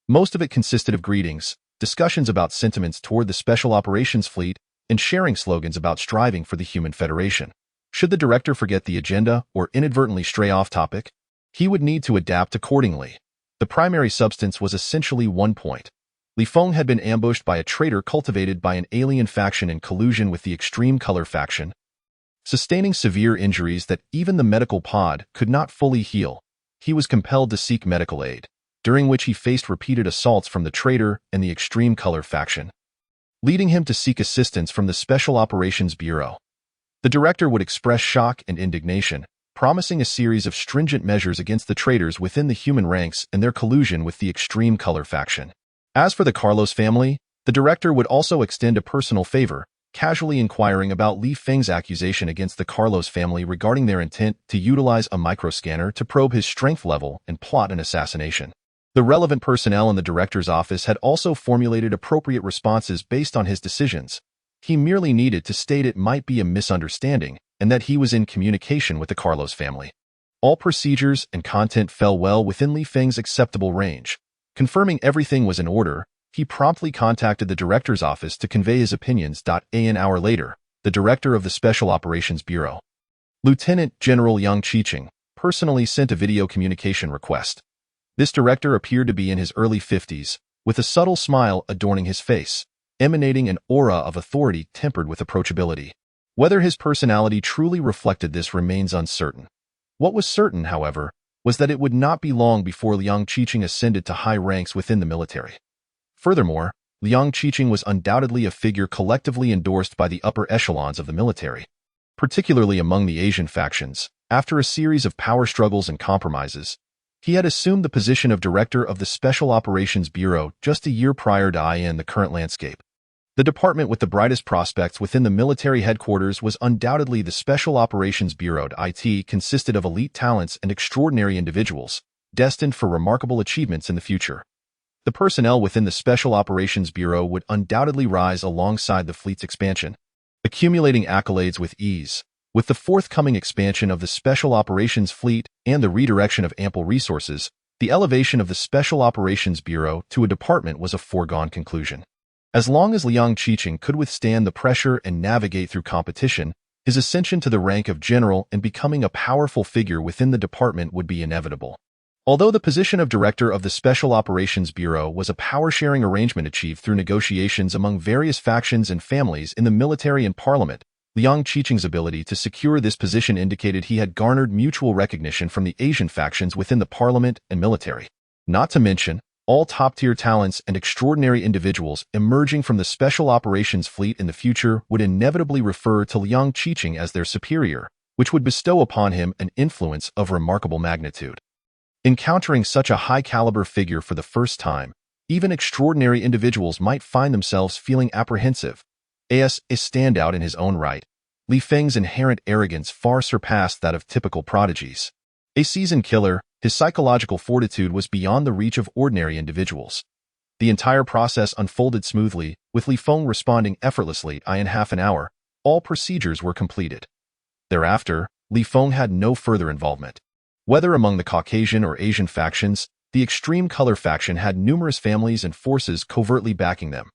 Most of it consisted of greetings, discussions about sentiments toward the Special Operations Fleet, and sharing slogans about striving for the Human Federation. Should the director forget the agenda or inadvertently stray off topic, he would need to adapt accordingly. The primary substance was essentially one point. Li Feng had been ambushed by a traitor cultivated by an alien faction in collusion with the Extreme Color faction, sustaining severe injuries that even the medical pod could not fully heal. He was compelled to seek medical aid, during which he faced repeated assaults from the traitor and the Extreme Color faction, leading him to seek assistance from the Special Operations Bureau. The director would express shock and indignation, promising a series of stringent measures against the traitors within the human ranks and their collusion with the Extreme Color faction. As for the Carlos family, the director would also extend a personal favor, casually inquiring about Li Feng's accusation against the Carlos family regarding their intent to utilize a microscanner to probe his strength level and plot an assassination. The relevant personnel in the director's office had also formulated appropriate responses based on his decisions. He merely needed to state it might be a misunderstanding and that he was in communication with the Carlos family. All procedures and content fell well within Li Feng's acceptable range. Confirming everything was in order, he promptly contacted the director's office to convey his opinions. An hour later, the director of the Special Operations Bureau, Lieutenant General Yang Qiqing, personally sent a video communication request. This director appeared to be in his early 50s, with a subtle smile adorning his face, emanating an aura of authority tempered with approachability. Whether his personality truly reflected this remains uncertain. What was certain, however, was that it would not be long before Liang Qiqing ascended to high ranks within the military. Furthermore, Liang Qiqing was undoubtedly a figure collectively endorsed by the upper echelons of the military, particularly among the Asian factions. After a series of power struggles and compromises, he had assumed the position of director of the Special Operations Bureau just a year prior to the current landscape. The department with the brightest prospects within the military headquarters was undoubtedly the Special Operations Bureau. It consisted of elite talents and extraordinary individuals, destined for remarkable achievements in the future. The personnel within the Special Operations Bureau would undoubtedly rise alongside the fleet's expansion, accumulating accolades with ease. With the forthcoming expansion of the Special Operations Fleet and the redirection of ample resources, the elevation of the Special Operations Bureau to a department was a foregone conclusion. As long as Liang Qiqing could withstand the pressure and navigate through competition, his ascension to the rank of general and becoming a powerful figure within the department would be inevitable. Although the position of director of the Special Operations Bureau was a power-sharing arrangement achieved through negotiations among various factions and families in the military and parliament, Liang Qiqing's ability to secure this position indicated he had garnered mutual recognition from the Asian factions within the parliament and military. Not to mention, all top-tier talents and extraordinary individuals emerging from the Special Operations Fleet in the future would inevitably refer to Liang Qiqing as their superior, which would bestow upon him an influence of remarkable magnitude. Encountering such a high-caliber figure for the first time, even extraordinary individuals might find themselves feeling apprehensive. As a standout in his own right, Li Feng's inherent arrogance far surpassed that of typical prodigies. A seasoned killer, his psychological fortitude was beyond the reach of ordinary individuals. The entire process unfolded smoothly, with Li Feng responding effortlessly. In half an hour, all procedures were completed. Thereafter, Li Feng had no further involvement. Whether among the Caucasian or Asian factions, the Extreme Color faction had numerous families and forces covertly backing them.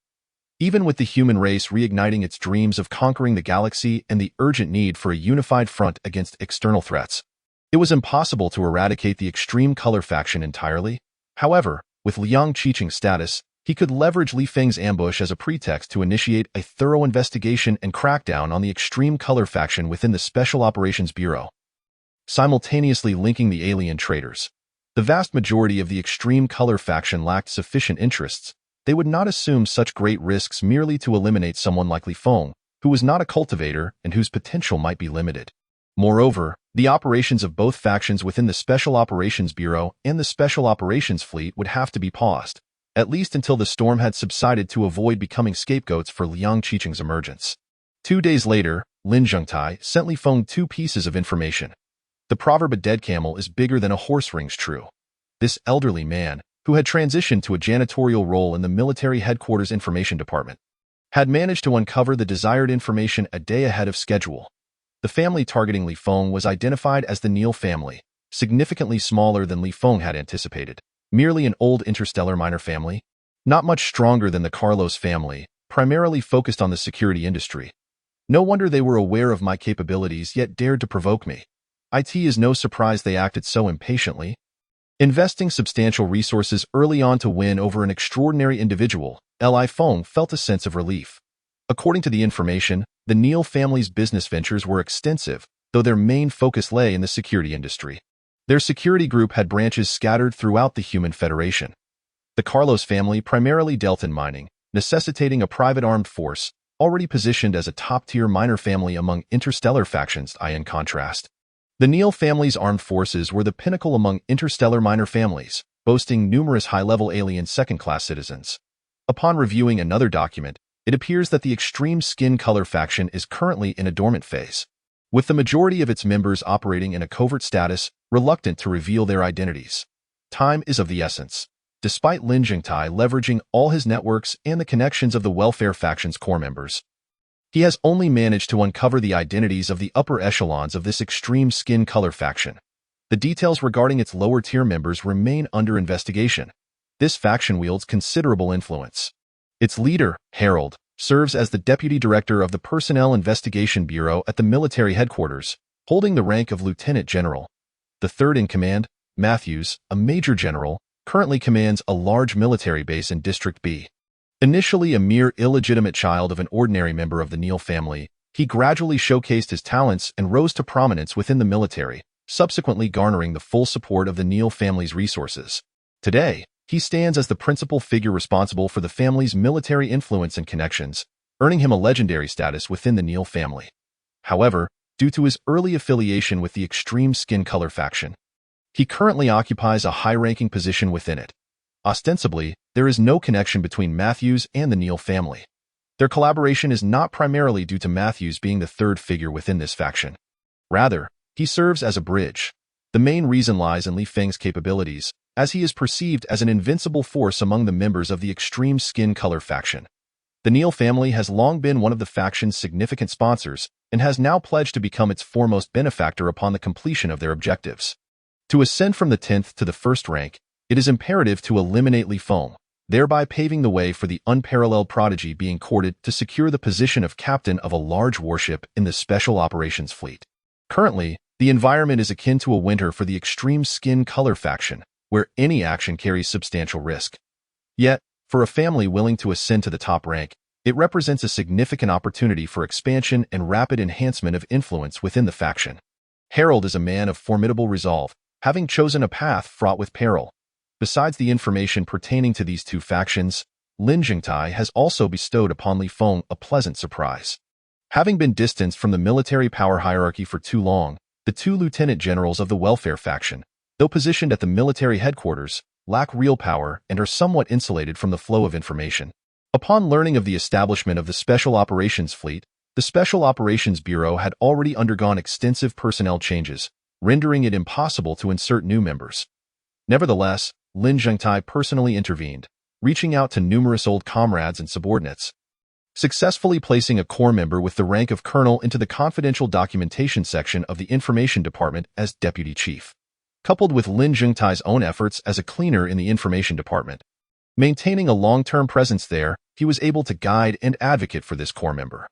Even with the human race reigniting its dreams of conquering the galaxy and the urgent need for a unified front against external threats, it was impossible to eradicate the Extreme Color faction entirely. However, with Liang Qiqing's status, he could leverage Li Feng's ambush as a pretext to initiate a thorough investigation and crackdown on the Extreme Color faction within the Special Operations Bureau, simultaneously linking the alien traitors. The vast majority of the Extreme Color faction lacked sufficient interests. They would not assume such great risks merely to eliminate someone like Li Feng, who was not a cultivator and whose potential might be limited. Moreover, the operations of both factions within the Special Operations Bureau and the Special Operations Fleet would have to be paused, at least until the storm had subsided, to avoid becoming scapegoats for Liang Qiqing's emergence. 2 days later, Lin Zhengtai sent Li Feng 2 pieces of information. The proverb "a dead camel is bigger than a horse" rings true. This elderly man, who had transitioned to a janitorial role in the military headquarters information department, had managed to uncover the desired information a day ahead of schedule. The family targeting Li Feng was identified as the Neal family, significantly smaller than Li Feng had anticipated. Merely an old interstellar miner family, not much stronger than the Carlos family, primarily focused on the security industry. No wonder they were aware of my capabilities yet dared to provoke me. It is no surprise they acted so impatiently. Investing substantial resources early on to win over an extraordinary individual, Li Feng felt a sense of relief. According to the information, the Neal family's business ventures were extensive, though their main focus lay in the security industry. Their security group had branches scattered throughout the human Federation. The Carlos family primarily dealt in mining, necessitating a private armed force, already positioned as a top-tier miner family among interstellar factions. In contrast, the Neal family's armed forces were the pinnacle among interstellar miner families, boasting numerous high-level alien second-class citizens. Upon reviewing another document, it appears that the extreme skin color faction is currently in a dormant phase, with the majority of its members operating in a covert status, reluctant to reveal their identities. Time is of the essence. Despite Lin Zhengtai leveraging all his networks and the connections of the welfare faction's core members, he has only managed to uncover the identities of the upper echelons of this extreme skin color faction. The details regarding its lower-tier members remain under investigation. This faction wields considerable influence. Its leader, Harold, serves as the deputy director of the Personnel Investigation Bureau at the military headquarters, holding the rank of lieutenant general. The third in command, Matthews, a major general, currently commands a large military base in District B. Initially a mere illegitimate child of an ordinary member of the Neal family, he gradually showcased his talents and rose to prominence within the military, subsequently garnering the full support of the Neal family's resources. Today, he stands as the principal figure responsible for the family's military influence and connections, earning him a legendary status within the Neal family. However, due to his early affiliation with the extreme skin color faction, he currently occupies a high-ranking position within it. Ostensibly, there is no connection between Matthews and the Neal family. Their collaboration is not primarily due to Matthews being the third figure within this faction. Rather, he serves as a bridge. The main reason lies in Li Feng's capabilities, as he is perceived as an invincible force among the members of the extreme skin color faction. The Neal family has long been one of the faction's significant sponsors and has now pledged to become its foremost benefactor upon the completion of their objectives. To ascend from the 10th to the 1st rank, it is imperative to eliminate Li Feng, thereby paving the way for the unparalleled prodigy being courted to secure the position of captain of a large warship in the Special Operations Fleet. Currently, the environment is akin to a winter for the extreme skin color faction, where any action carries substantial risk. Yet, for a family willing to ascend to the top rank, it represents a significant opportunity for expansion and rapid enhancement of influence within the faction. Harold is a man of formidable resolve, having chosen a path fraught with peril. Besides the information pertaining to these two factions, Lin Zhengtai has also bestowed upon Li Feng a pleasant surprise. Having been distanced from the military power hierarchy for too long, the two lieutenant generals of the welfare faction, though positioned at the military headquarters, lack real power and are somewhat insulated from the flow of information. Upon learning of the establishment of the Special Operations Fleet, the Special Operations Bureau had already undergone extensive personnel changes, rendering it impossible to insert new members. Nevertheless, Lin Zhengtai personally intervened, reaching out to numerous old comrades and subordinates, successfully placing a core member with the rank of colonel into the confidential documentation section of the information department as deputy chief. Coupled with Lin Zhengtai's own efforts as a cleaner in the information department, maintaining a long-term presence there, he was able to guide and advocate for this core member.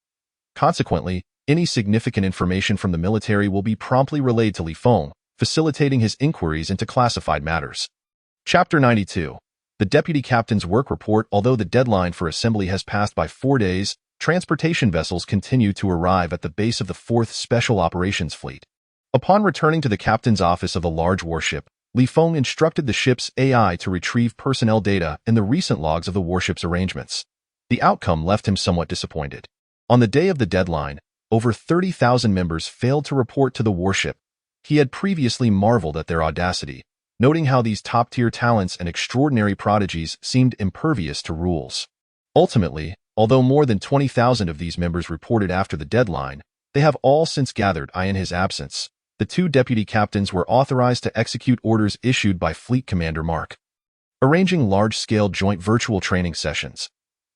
Consequently, any significant information from the military will be promptly relayed to Li Feng, facilitating his inquiries into classified matters. Chapter 92. The Deputy Captain's Work Report. Although the deadline for assembly has passed by 4 days, transportation vessels continue to arrive at the base of the 4th Special Operations Fleet. Upon returning to the captain's office of the large warship, Li Feng instructed the ship's AI to retrieve personnel data and the recent logs of the warship's arrangements. The outcome left him somewhat disappointed. On the day of the deadline, over 30,000 members failed to report to the warship. He had previously marveled at their audacity, noting how these top-tier talents and extraordinary prodigies seemed impervious to rules. Ultimately, although more than 20,000 of these members reported after the deadline, they have all since gathered in his absence. the two deputy captains were authorized to execute orders issued by Fleet Commander Mark, arranging large-scale joint virtual training sessions.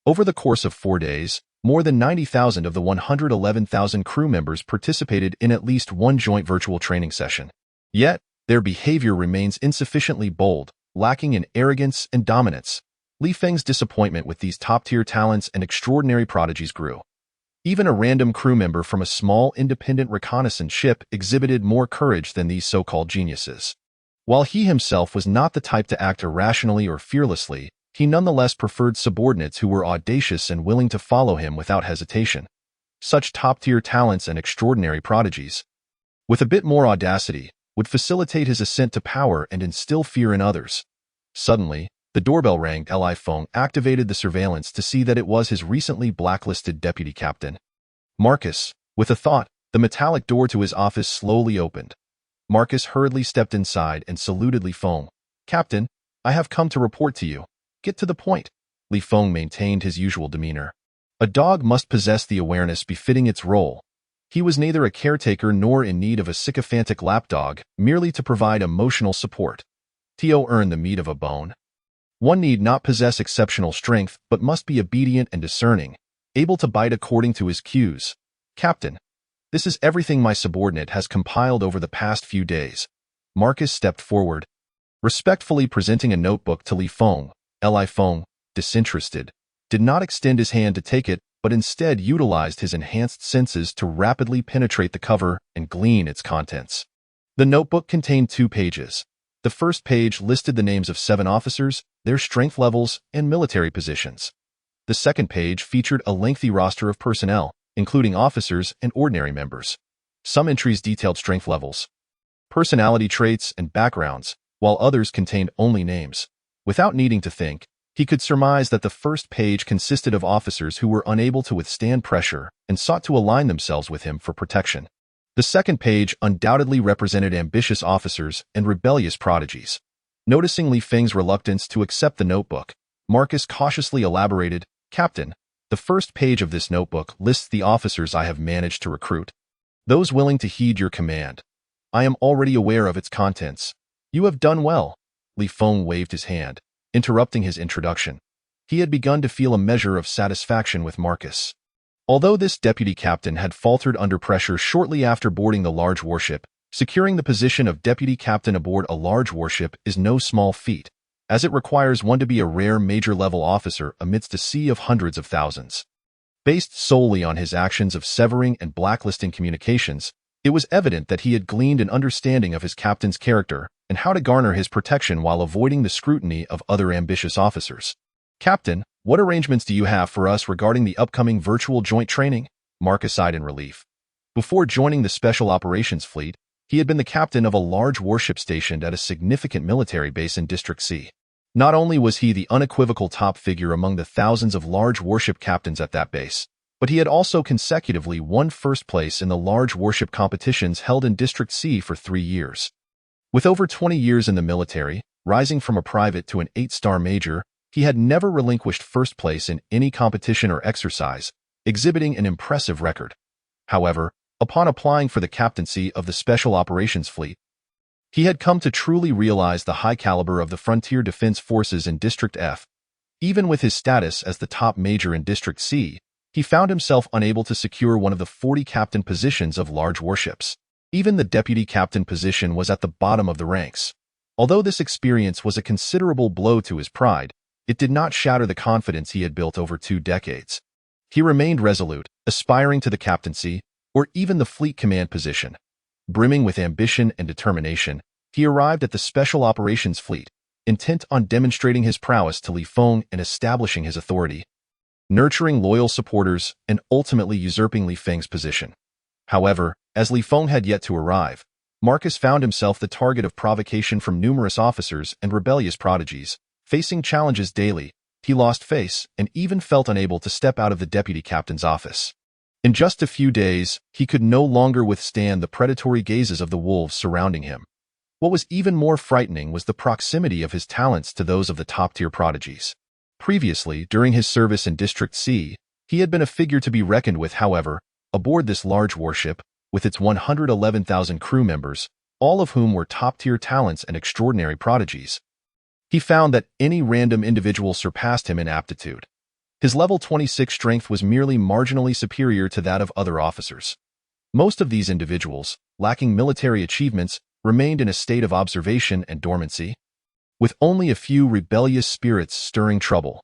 Over the course of 4 days, more than 90,000 of the 111,000 crew members participated in at least one joint virtual training session. Yet, their behavior remains insufficiently bold, lacking in arrogance and dominance. Li Feng's disappointment with these top-tier talents and extraordinary prodigies grew. Even a random crew member from a small independent reconnaissance ship exhibited more courage than these so-called geniuses. While he himself was not the type to act irrationally or fearlessly, he nonetheless preferred subordinates who were audacious and willing to follow him without hesitation. Such top-tier talents and extraordinary prodigies, with a bit more audacity, would facilitate his ascent to power and instill fear in others. Suddenly, the doorbell rang. Feng activated the surveillance to see that it was his recently blacklisted deputy captain, Marcus. With a thought, the metallic door to his office slowly opened. Marcus hurriedly stepped inside and saluted Li Feng. "Captain, I have come to report to you." "Get to the point." Li Feng maintained his usual demeanor. A dog must possess the awareness befitting its role. He was neither a caretaker nor in need of a sycophantic lapdog, merely to provide emotional support. To earn the meat of a bone, one need not possess exceptional strength but must be obedient and discerning, able to bite according to his cues. "Captain, this is everything my subordinate has compiled over the past few days." Marcus stepped forward, respectfully presenting a notebook to Li Feng. Li Feng, disinterested, did not extend his hand to take it, but instead utilized his enhanced senses to rapidly penetrate the cover and glean its contents. The notebook contained 2 pages. The first page listed the names of 7 officers, their strength levels, and military positions. The second page featured a lengthy roster of personnel, including officers and ordinary members. Some entries detailed strength levels, personality traits, and backgrounds, while others contained only names. Without needing to think, he could surmise that the first page consisted of officers who were unable to withstand pressure and sought to align themselves with him for protection. The second page undoubtedly represented ambitious officers and rebellious prodigies. Noticing Li Feng's reluctance to accept the notebook, Marcus cautiously elaborated, "Captain, the first page of this notebook lists the officers I have managed to recruit, those willing to heed your command. I am already aware of its contents. You have done well." Li Feng waved his hand, interrupting his introduction. He had begun to feel a measure of satisfaction with Marcus. Although this deputy captain had faltered under pressure shortly after boarding the large warship, securing the position of deputy captain aboard a large warship is no small feat, as it requires one to be a rare major-level officer amidst a sea of hundreds of thousands. Based solely on his actions of severing and blacklisting communications, it was evident that he had gleaned an understanding of his captain's character and how to garner his protection while avoiding the scrutiny of other ambitious officers. "Captain, what arrangements do you have for us regarding the upcoming virtual joint training?" Marcus sighed in relief. Before joining the Special Operations Fleet, he had been the captain of a large warship stationed at a significant military base in District C. Not only was he the unequivocal top figure among the thousands of large warship captains at that base, but he had also consecutively won first place in the large warship competitions held in District C for 3 years. With over 20 years in the military, rising from a private to an 8-star major, he had never relinquished first place in any competition or exercise, exhibiting an impressive record. However, upon applying for the captaincy of the Special Operations Fleet, he had come to truly realize the high caliber of the frontier defense forces in District F. Even with his status as the top major in District C, he found himself unable to secure one of the 40 captain positions of large warships. Even the deputy captain position was at the bottom of the ranks. Although this experience was a considerable blow to his pride, it did not shatter the confidence he had built over 2 decades. He remained resolute, aspiring to the captaincy, or even the fleet command position. Brimming with ambition and determination, he arrived at the Special Operations Fleet, intent on demonstrating his prowess to Li Feng and establishing his authority, nurturing loyal supporters, and ultimately usurping Li Feng's position. However, as Li Feng had yet to arrive, Marcus found himself the target of provocation from numerous officers and rebellious prodigies. Facing challenges daily, he lost face and even felt unable to step out of the deputy captain's office. In just a few days, he could no longer withstand the predatory gazes of the wolves surrounding him. What was even more frightening was the proximity of his talents to those of the top-tier prodigies. Previously, during his service in District C, he had been a figure to be reckoned with. However, aboard this large warship, with its 111,000 crew members, all of whom were top-tier talents and extraordinary prodigies. He found that any random individual surpassed him in aptitude. His level 26 strength was merely marginally superior to that of other officers. Most of these individuals, lacking military achievements, remained in a state of observation and dormancy, with only a few rebellious spirits stirring trouble.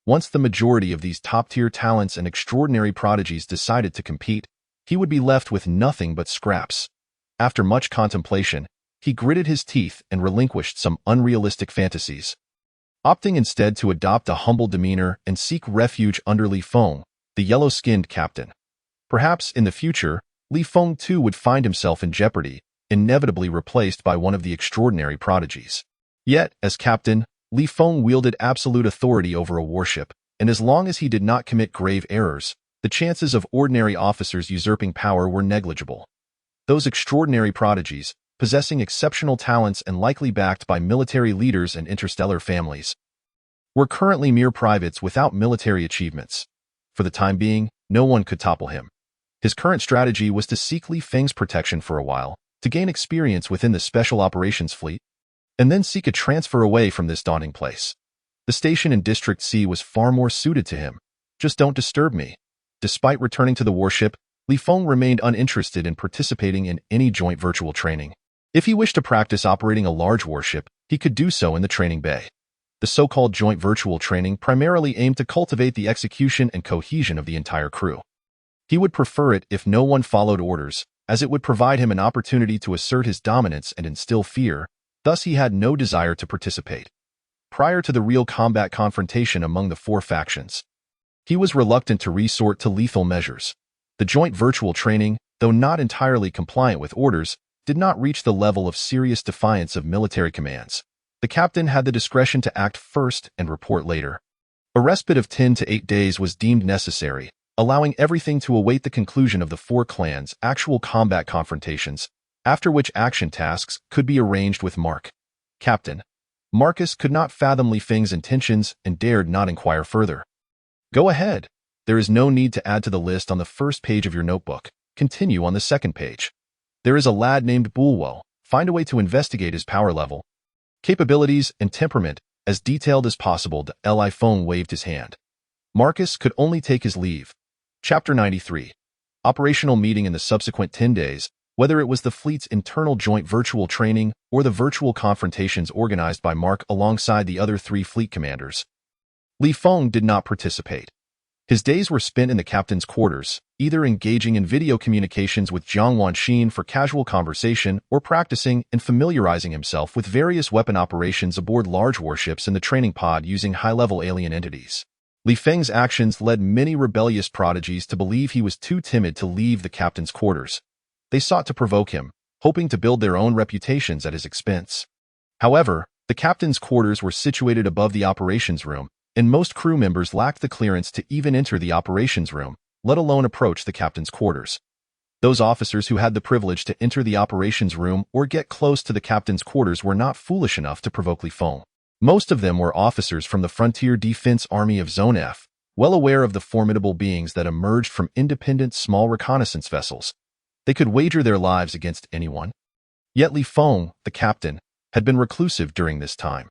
Once the majority of these top-tier talents and extraordinary prodigies decided to compete, he would be left with nothing but scraps. After much contemplation, he gritted his teeth and relinquished some unrealistic fantasies, opting instead to adopt a humble demeanor and seek refuge under Feng, the yellow-skinned captain. Perhaps in the future, Feng too would find himself in jeopardy, inevitably replaced by one of the extraordinary prodigies. Yet, as captain, Feng wielded absolute authority over a warship, and as long as he did not commit grave errors, the chances of ordinary officers usurping power were negligible. Those extraordinary prodigies, possessing exceptional talents and likely backed by military leaders and interstellar families, were currently mere privates without military achievements. For the time being, no one could topple him. His current strategy was to seek Feng's protection for a while, to gain experience within the Special Operations Fleet, and then seek a transfer away from this daunting place. The station in District C was far more suited to him. Just don't disturb me. Despite returning to the warship, Feng remained uninterested in participating in any joint virtual training. If he wished to practice operating a large warship, he could do so in the training bay. The so-called joint virtual training primarily aimed to cultivate the execution and cohesion of the entire crew. He would prefer it if no one followed orders, as it would provide him an opportunity to assert his dominance and instill fear. Thus, he had no desire to participate. Prior to the real combat confrontation among the four factions, he was reluctant to resort to lethal measures. The joint virtual training, though not entirely compliant with orders, did not reach the level of serious defiance of military commands. The captain had the discretion to act first and report later. A respite of 10 to 8 days was deemed necessary, allowing everything to await the conclusion of the four clans' actual combat confrontations, after which action tasks could be arranged with Mark. Captain Marcus could not fathom Feng's intentions and dared not inquire further. Go ahead. There is no need to add to the list on the first page of your notebook. Continue on the second page. There is a lad named Bulwell. Find a way to investigate his power level, capabilities, and temperament as detailed as possible. Feng waved his hand. Marcus could only take his leave. Chapter 93. Operational meeting in the subsequent 10 days, whether it was the fleet's internal joint virtual training or the virtual confrontations organized by Mark alongside the other 3 fleet commanders. Feng did not participate. His days were spent in the captain's quarters, either engaging in video communications with Jiang Wanxin for casual conversation or practicing and familiarizing himself with various weapon operations aboard large warships in the training pod using high-level alien entities. Feng's actions led many rebellious prodigies to believe he was too timid to leave the captain's quarters. They sought to provoke him, hoping to build their own reputations at his expense. However, the captain's quarters were situated above the operations room, and most crew members lacked the clearance to even enter the operations room, let alone approach the captain's quarters. Those officers who had the privilege to enter the operations room or get close to the captain's quarters were not foolish enough to provoke Feng. Most of them were officers from the Frontier Defense Army of Zone F, well aware of the formidable beings that emerged from independent small reconnaissance vessels. They could wager their lives against anyone. Yet Feng, the captain, had been reclusive during this time.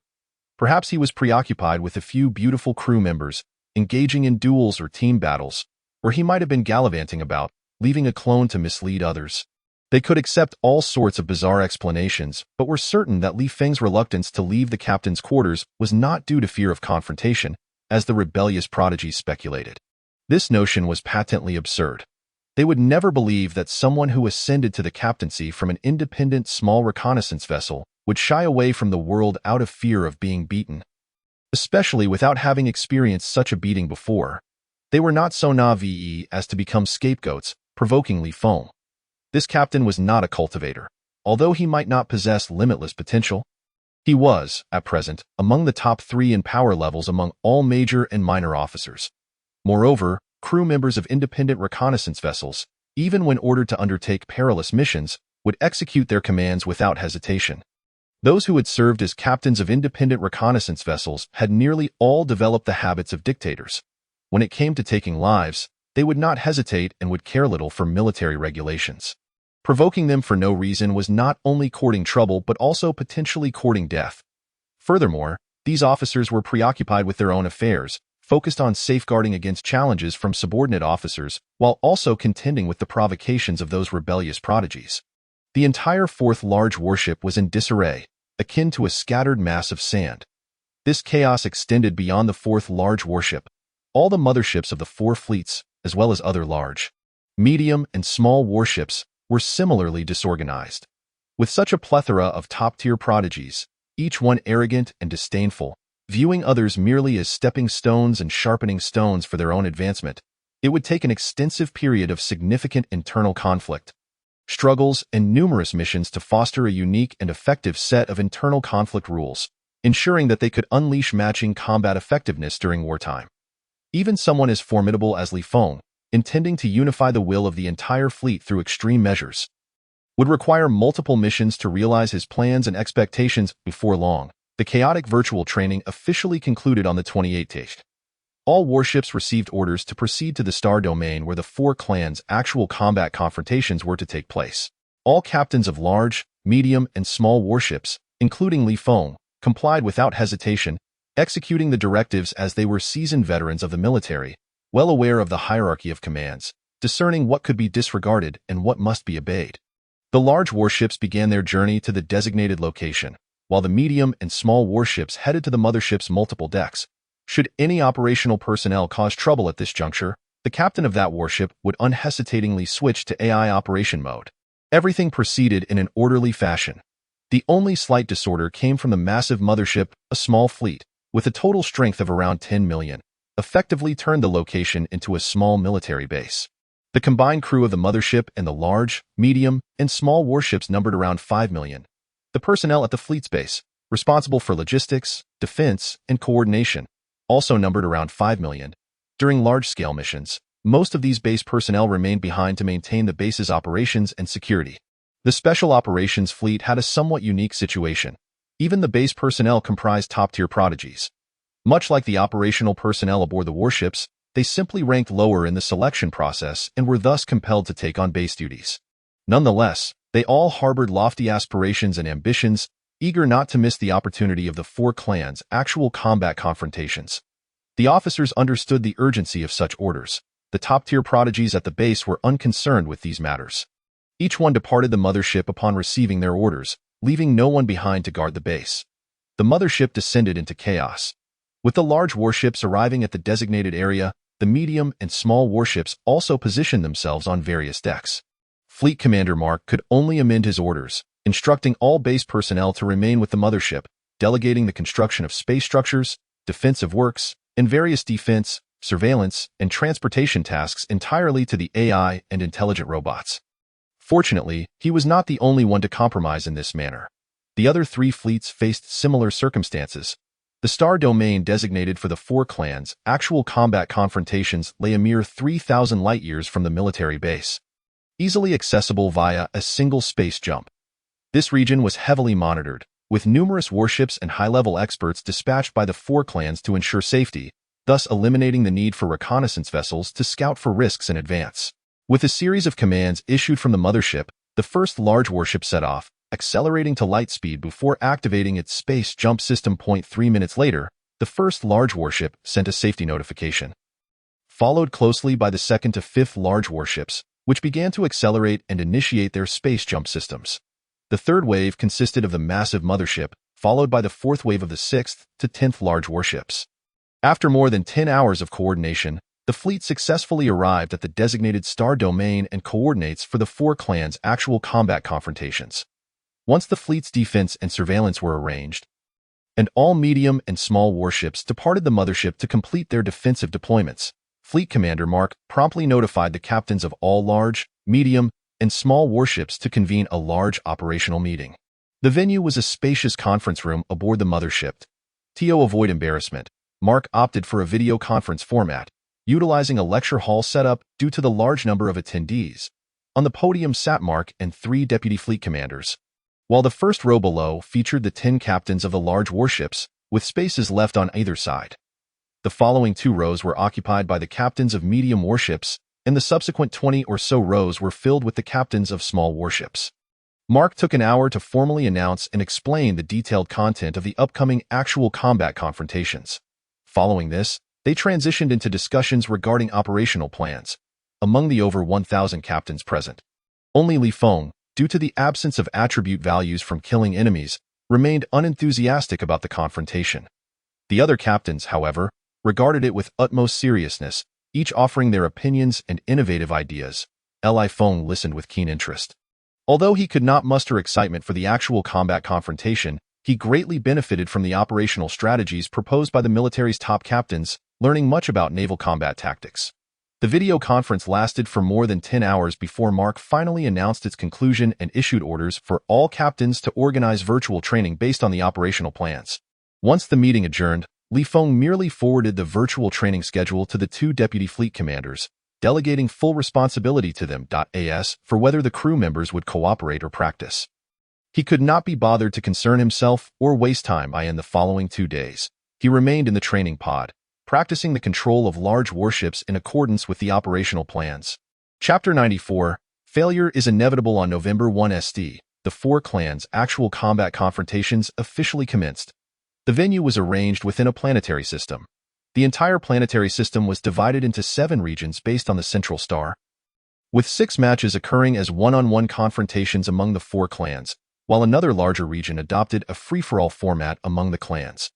Perhaps he was preoccupied with a few beautiful crew members, engaging in duels or team battles, or he might have been gallivanting about, leaving a clone to mislead others. They could accept all sorts of bizarre explanations, but were certain that Feng's reluctance to leave the captain's quarters was not due to fear of confrontation, as the rebellious prodigies speculated. This notion was patently absurd. They would never believe that someone who ascended to the captaincy from an independent small reconnaissance vessel would shy away from the world out of fear of being beaten, especially without having experienced such a beating before. They were not so naive as to become scapegoats, provoking Feng. This captain was not a cultivator. Although he might not possess limitless potential, he was, at present, among the top 3 in power levels among all major and minor officers. Moreover, crew members of independent reconnaissance vessels, even when ordered to undertake perilous missions, would execute their commands without hesitation. Those who had served as captains of independent reconnaissance vessels had nearly all developed the habits of dictators. When it came to taking lives, they would not hesitate and would care little for military regulations. Provoking them for no reason was not only courting trouble but also potentially courting death. Furthermore, these officers were preoccupied with their own affairs, focused on safeguarding against challenges from subordinate officers, while also contending with the provocations of those rebellious prodigies. The entire fourth large warship was in disarray, akin to a scattered mass of sand. This chaos extended beyond the fourth large warship. All the motherships of the four fleets, as well as other large, medium, and small warships, were similarly disorganized. With such a plethora of top-tier prodigies, each one arrogant and disdainful, viewing others merely as stepping stones and sharpening stones for their own advancement, it would take an extensive period of significant internal conflict, struggles, and numerous missions to foster a unique and effective set of internal conflict rules, ensuring that they could unleash matching combat effectiveness during wartime. Even someone as formidable as Feng, intending to unify the will of the entire fleet through extreme measures, would require multiple missions to realize his plans and expectations. Before long, the chaotic virtual training officially concluded on the 28th. All warships received orders to proceed to the star domain where the four clans' actual combat confrontations were to take place. All captains of large, medium, and small warships, including Feng, complied without hesitation, executing the directives as they were seasoned veterans of the military, well aware of the hierarchy of commands, discerning what could be disregarded and what must be obeyed. The large warships began their journey to the designated location, while the medium and small warships headed to the mothership's multiple decks. Should any operational personnel cause trouble at this juncture, the captain of that warship would unhesitatingly switch to AI operation mode. Everything proceeded in an orderly fashion. The only slight disorder came from the massive mothership, a small fleet, with a total strength of around 10 million, effectively turned the location into a small military base. The combined crew of the mothership and the large, medium, and small warships numbered around 5 million. The personnel at the fleet's base, responsible for logistics, defense, and coordination, also numbered around 5 million. During large-scale missions, most of these base personnel remained behind to maintain the base's operations and security. The Special Operations Fleet had a somewhat unique situation. Even the base personnel comprised top-tier prodigies. Much like the operational personnel aboard the warships, they simply ranked lower in the selection process and were thus compelled to take on base duties. Nonetheless, they all harbored lofty aspirations and ambitions, eager not to miss the opportunity of the four clans' actual combat confrontations. The officers understood the urgency of such orders. The top-tier prodigies at the base were unconcerned with these matters. Each one departed the mothership upon receiving their orders, leaving no one behind to guard the base. The mothership descended into chaos. With the large warships arriving at the designated area, the medium and small warships also positioned themselves on various decks. Fleet Commander Mark could only amend his orders, instructing all base personnel to remain with the mothership, delegating the construction of space structures, defensive works, and various defense, surveillance, and transportation tasks entirely to the AI and intelligent robots. Fortunately, he was not the only one to compromise in this manner. The other three fleets faced similar circumstances. The star domain designated for the four clans' actual combat confrontations lay a mere 3,000 light-years from the military base, easily accessible via a single space jump. This region was heavily monitored, with numerous warships and high-level experts dispatched by the four clans to ensure safety, thus eliminating the need for reconnaissance vessels to scout for risks in advance. With a series of commands issued from the mothership, the first large warship set off, accelerating to light speed before activating its space jump system. 3 minutes later, the first large warship sent a safety notification, followed closely by the second to fifth large warships, which began to accelerate and initiate their space jump systems. The third wave consisted of the massive mothership, followed by the fourth wave of the 6th to 10th large warships. After more than 10 hours of coordination, the fleet successfully arrived at the designated star domain and coordinates for the four clans' actual combat confrontations. Once the fleet's defense and surveillance were arranged, and all medium and small warships departed the mothership to complete their defensive deployments, Fleet Commander Mark promptly notified the captains of all large, medium, and small warships to convene a large operational meeting. The venue was a spacious conference room aboard the mothership. To avoid embarrassment, Mark opted for a video conference format, utilizing a lecture hall setup due to the large number of attendees. On the podium sat Mark and 3 deputy fleet commanders, while the first row below featured the 10 captains of the large warships, with spaces left on either side. The following 2 rows were occupied by the captains of medium warships, and the subsequent 20 or so rows were filled with the captains of small warships. Mark took an hour to formally announce and explain the detailed content of the upcoming actual combat confrontations. Following this, they transitioned into discussions regarding operational plans. Among the over 1,000 captains present, only Li Feng, due to the absence of attribute values from killing enemies, remained unenthusiastic about the confrontation. The other captains, however, regarded it with utmost seriousness, each offering their opinions and innovative ideas. Li Feng listened with keen interest. Although he could not muster excitement for the actual combat confrontation, he greatly benefited from the operational strategies proposed by the military's top captains, learning much about naval combat tactics. The video conference lasted for more than 10 hours before Mark finally announced its conclusion and issued orders for all captains to organize virtual training based on the operational plans. Once the meeting adjourned, Li Feng merely forwarded the virtual training schedule to the two deputy fleet commanders, delegating full responsibility to them as for whether the crew members would cooperate or practice. He could not be bothered to concern himself or waste time in the following 2 days. He remained in the training pod, practicing the control of large warships in accordance with the operational plans. Chapter 94, Failure is Inevitable. On November 1 ST, the four clans' actual combat confrontations officially commenced. The venue was arranged within a planetary system. The entire planetary system was divided into 7 regions based on the central star, with 6 matches occurring as one-on-one confrontations among the 4 clans, while another larger region adopted a free-for-all format among the clans.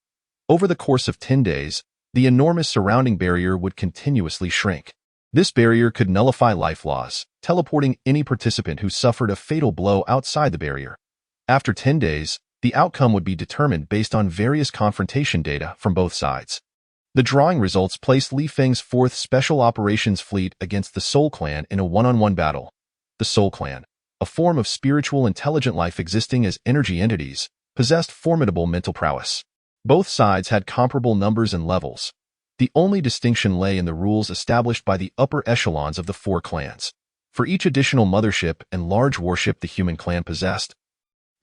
Over the course of 10 days, the enormous surrounding barrier would continuously shrink. This barrier could nullify life laws, teleporting any participant who suffered a fatal blow outside the barrier. After 10 days, the outcome would be determined based on various confrontation data from both sides. The drawing results placed Li Feng's 4th Special Operations Fleet against the Soul Clan in a one-on-one battle. The Soul Clan, a form of spiritual intelligent life existing as energy entities, possessed formidable mental prowess. Both sides had comparable numbers and levels. The only distinction lay in the rules established by the upper echelons of the 4 clans. For each additional mothership and large warship the human clan possessed,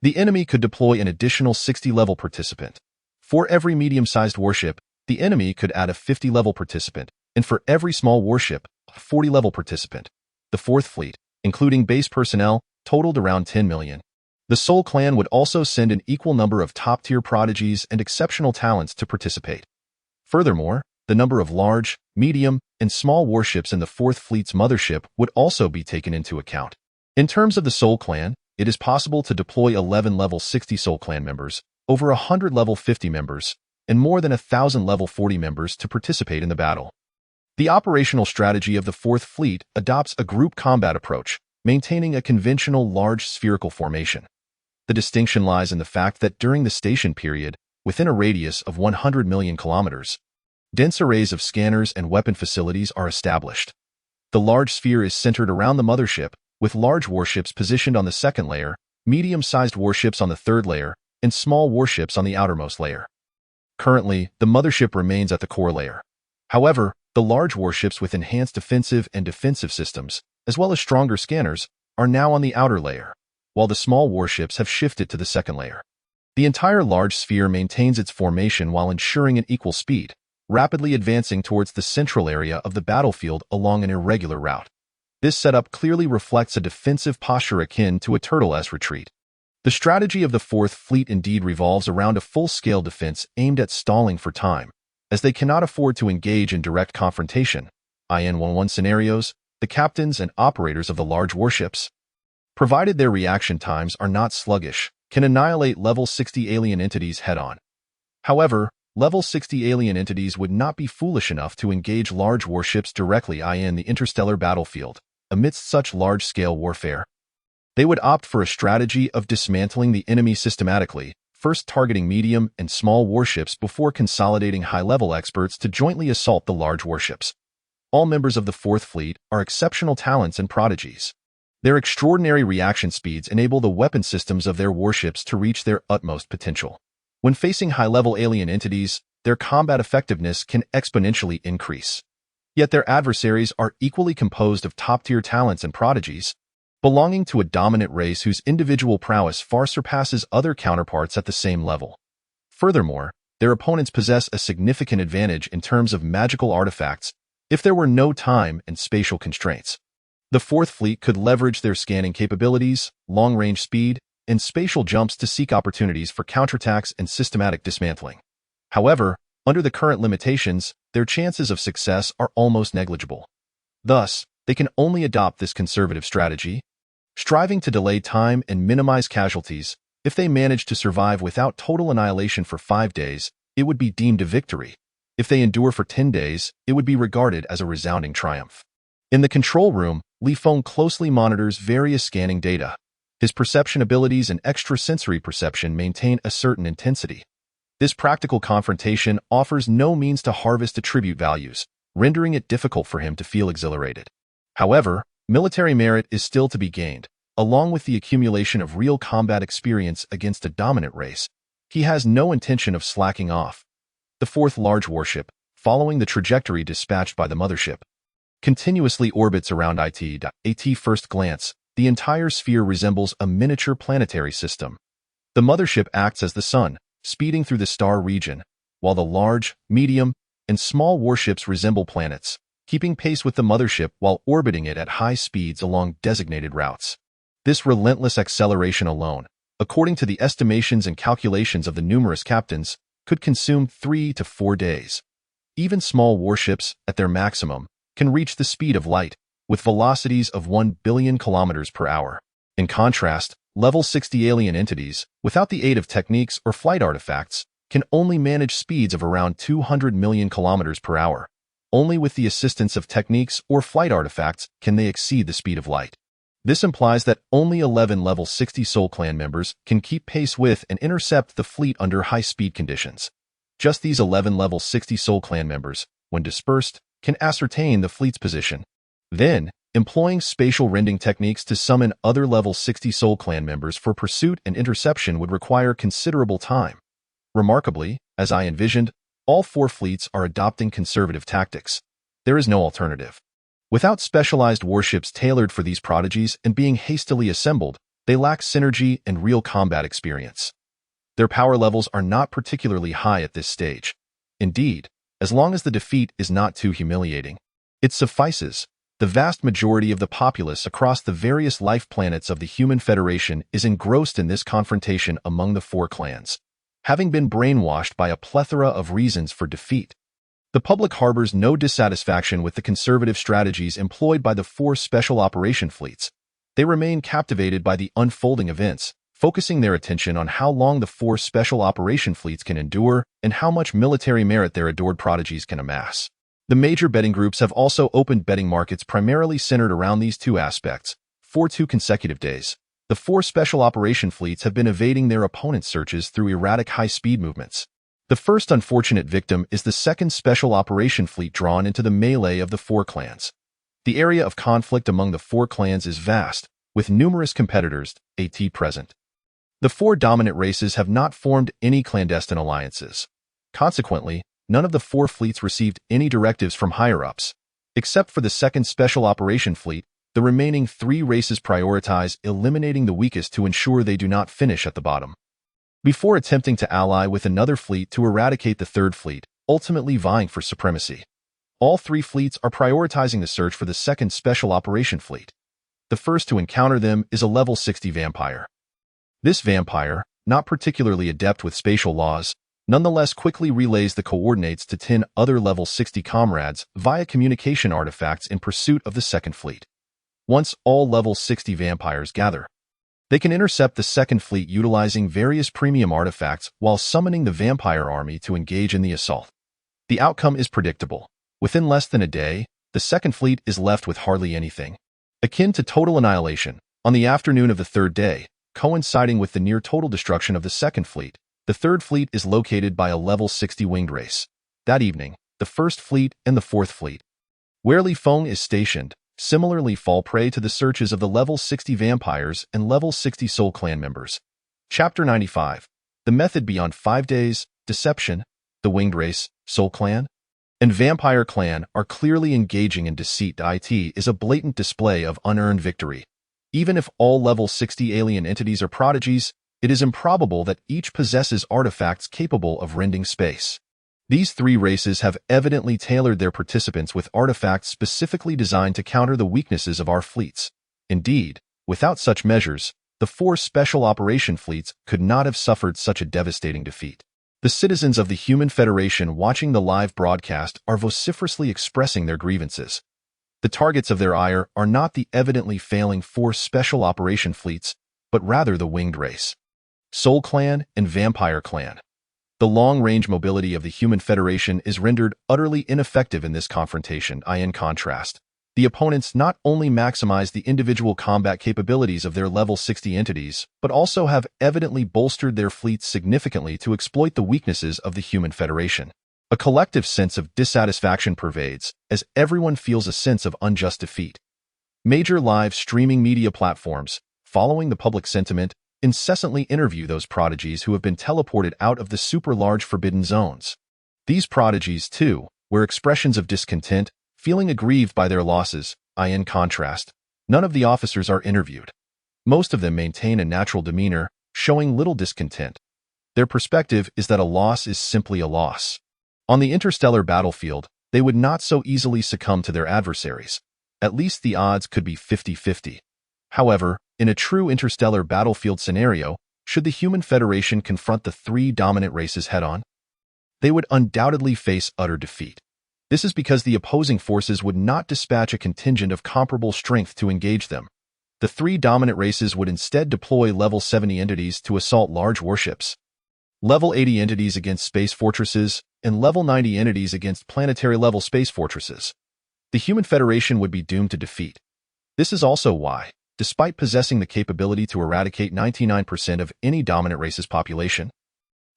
the enemy could deploy an additional 60-level participant. For every medium-sized warship, the enemy could add a 50-level participant, and for every small warship, a 40-level participant. The 4th fleet, including base personnel, totaled around 10 million. The Soul Clan would also send an equal number of top-tier prodigies and exceptional talents to participate. Furthermore, the number of large, medium, and small warships in the 4th Fleet's mothership would also be taken into account. In terms of the Soul Clan, it is possible to deploy 11 level 60 Soul Clan members, over 100 level 50 members, and more than 1,000 level 40 members to participate in the battle. The operational strategy of the 4th Fleet adopts a group combat approach, maintaining a conventional large spherical formation. The distinction lies in the fact that during the station period, within a radius of 100 million kilometers, dense arrays of scanners and weapon facilities are established. The large sphere is centered around the mothership, with large warships positioned on the 2nd layer, medium-sized warships on the 3rd layer, and small warships on the outermost layer. Currently, the mothership remains at the core layer. However, the large warships with enhanced defensive and defensive systems, as well as stronger scanners, are now on the outer layer, while the small warships have shifted to the 2nd layer. The entire large sphere maintains its formation while ensuring an equal speed, rapidly advancing towards the central area of the battlefield along an irregular route. This setup clearly reflects a defensive posture akin to a turtle's retreat. The strategy of the 4th Fleet indeed revolves around a full-scale defense aimed at stalling for time, as they cannot afford to engage in direct confrontation. In 1-1 scenarios, the captains and operators of the large warships, provided their reaction times are not sluggish, can annihilate level 60 alien entities head-on. However, level 60 alien entities would not be foolish enough to engage large warships directly in the interstellar battlefield. Amidst such large-scale warfare, they would opt for a strategy of dismantling the enemy systematically, first targeting medium and small warships before consolidating high-level experts to jointly assault the large warships. All members of the 4th Fleet are exceptional talents and prodigies. Their extraordinary reaction speeds enable the weapon systems of their warships to reach their utmost potential. When facing high-level alien entities, their combat effectiveness can exponentially increase. Yet their adversaries are equally composed of top-tier talents and prodigies, belonging to a dominant race whose individual prowess far surpasses other counterparts at the same level. Furthermore, their opponents possess a significant advantage in terms of magical artifacts, if there were no time and spatial constraints. The Fourth Fleet could leverage their scanning capabilities, long-range speed, and spatial jumps to seek opportunities for counterattacks and systematic dismantling. However, under the current limitations, their chances of success are almost negligible. Thus, they can only adopt this conservative strategy, striving to delay time and minimize casualties. If they manage to survive without total annihilation for 5 days, it would be deemed a victory. If they endure for 10 days, it would be regarded as a resounding triumph. In the control room, Feng closely monitors various scanning data. His perception abilities and extrasensory perception maintain a certain intensity. This practical confrontation offers no means to harvest attribute values, rendering it difficult for him to feel exhilarated. However, military merit is still to be gained, along with the accumulation of real combat experience against a dominant race. He has no intention of slacking off. The fourth large warship, following the trajectory dispatched by the mothership, continuously orbits around it. At first glance, the entire sphere resembles a miniature planetary system. The mothership acts as the sun, speeding through the star region, while the large, medium, and small warships resemble planets, keeping pace with the mothership while orbiting it at high speeds along designated routes. This relentless acceleration alone, according to the estimations and calculations of the numerous captains, could consume 3 to 4 days. Even small warships, at their maximum, can reach the speed of light, with velocities of 1 billion kilometers per hour. In contrast, level 60 alien entities, without the aid of techniques or flight artifacts, can only manage speeds of around 200 million kilometers per hour. Only with the assistance of techniques or flight artifacts can they exceed the speed of light. This implies that only 11 level 60 Soul Clan members can keep pace with and intercept the fleet under high-speed conditions. Just these 11 level 60 Soul Clan members, when dispersed, can ascertain the fleet's position. Then, employing spatial rending techniques to summon other level 60 Soul Clan members for pursuit and interception would require considerable time. Remarkably, as I envisioned, all 4 fleets are adopting conservative tactics. There is no alternative. Without specialized warships tailored for these prodigies and being hastily assembled, they lack synergy and real combat experience. Their power levels are not particularly high at this stage. Indeed, as long as the defeat is not too humiliating, it suffices. The vast majority of the populace across the various life planets of the human Federation is engrossed in this confrontation among the 4 clans, having been brainwashed by a plethora of reasons for defeat. The public harbors no dissatisfaction with the conservative strategies employed by the 4 special operation fleets. They remain captivated by the unfolding events, focusing their attention on how long the 4 special operation fleets can endure and how much military merit their adored prodigies can amass. The major betting groups have also opened betting markets primarily centered around these 2 aspects. For 2 consecutive days, the 4 special operation fleets have been evading their opponents' searches through erratic high-speed movements. The first unfortunate victim is the 2nd special operation fleet drawn into the melee of the 4 clans. The area of conflict among the 4 clans is vast, with numerous competitors present. The 4 dominant races have not formed any clandestine alliances. Consequently, none of the 4 fleets received any directives from higher-ups. Except for the 2nd Special Operation Fleet, the remaining 3 races prioritize eliminating the weakest to ensure they do not finish at the bottom, before attempting to ally with another fleet to eradicate the 3rd fleet, ultimately vying for supremacy. All 3 fleets are prioritizing the search for the 2nd Special Operation Fleet. The first to encounter them is a level 60 vampire. This vampire, not particularly adept with spatial laws, nonetheless quickly relays the coordinates to 10 other level 60 comrades via communication artifacts in pursuit of the 2nd fleet. Once all level 60 vampires gather, they can intercept the 2nd fleet utilizing various premium artifacts while summoning the vampire army to engage in the assault. The outcome is predictable. Within less than a day, the 2nd fleet is left with hardly anything. Akin to total annihilation, on the afternoon of the 3rd day, coinciding with the near-total destruction of the 2nd fleet, the 3rd fleet is located by a level 60 winged race. That evening, the 1st fleet and the 4th fleet, where Feng is stationed, similarly fall prey to the searches of the level 60 vampires and level 60 Soul Clan members. Chapter 95. The method beyond 5 days, deception. The winged race, Soul Clan, and Vampire Clan are clearly engaging in deceit. It is a blatant display of unearned victory. Even if all level 60 alien entities are prodigies, it is improbable that each possesses artifacts capable of rending space. These three races have evidently tailored their participants with artifacts specifically designed to counter the weaknesses of our fleets. Indeed, without such measures, the four special operation fleets could not have suffered such a devastating defeat. The citizens of the Human Federation watching the live broadcast are vociferously expressing their grievances. The targets of their ire are not the evidently failing four special operation fleets, but rather the winged race. Soul Clan and Vampire Clan. The long-range mobility of the Human Federation is rendered utterly ineffective in this confrontation. In contrast, the opponents not only maximize the individual combat capabilities of their level 60 entities, but also have evidently bolstered their fleets significantly to exploit the weaknesses of the Human Federation. A collective sense of dissatisfaction pervades, as everyone feels a sense of unjust defeat. Major live streaming media platforms, following the public sentiment, incessantly interview those prodigies who have been teleported out of the super-large forbidden zones. These prodigies, too, were expressions of discontent, feeling aggrieved by their losses. In contrast, none of the officers are interviewed. Most of them maintain a natural demeanor, showing little discontent. Their perspective is that a loss is simply a loss. On the interstellar battlefield, they would not so easily succumb to their adversaries. At least the odds could be 50-50. However, in a true interstellar battlefield scenario, should the Human Federation confront the three dominant races head-on, they would undoubtedly face utter defeat. This is because the opposing forces would not dispatch a contingent of comparable strength to engage them. The three dominant races would instead deploy level 70 entities to assault large warships, level 80 entities against space fortresses, and level 90 entities against planetary-level space fortresses. The Human Federation would be doomed to defeat. This is also why, despite possessing the capability to eradicate 99% of any dominant race's population,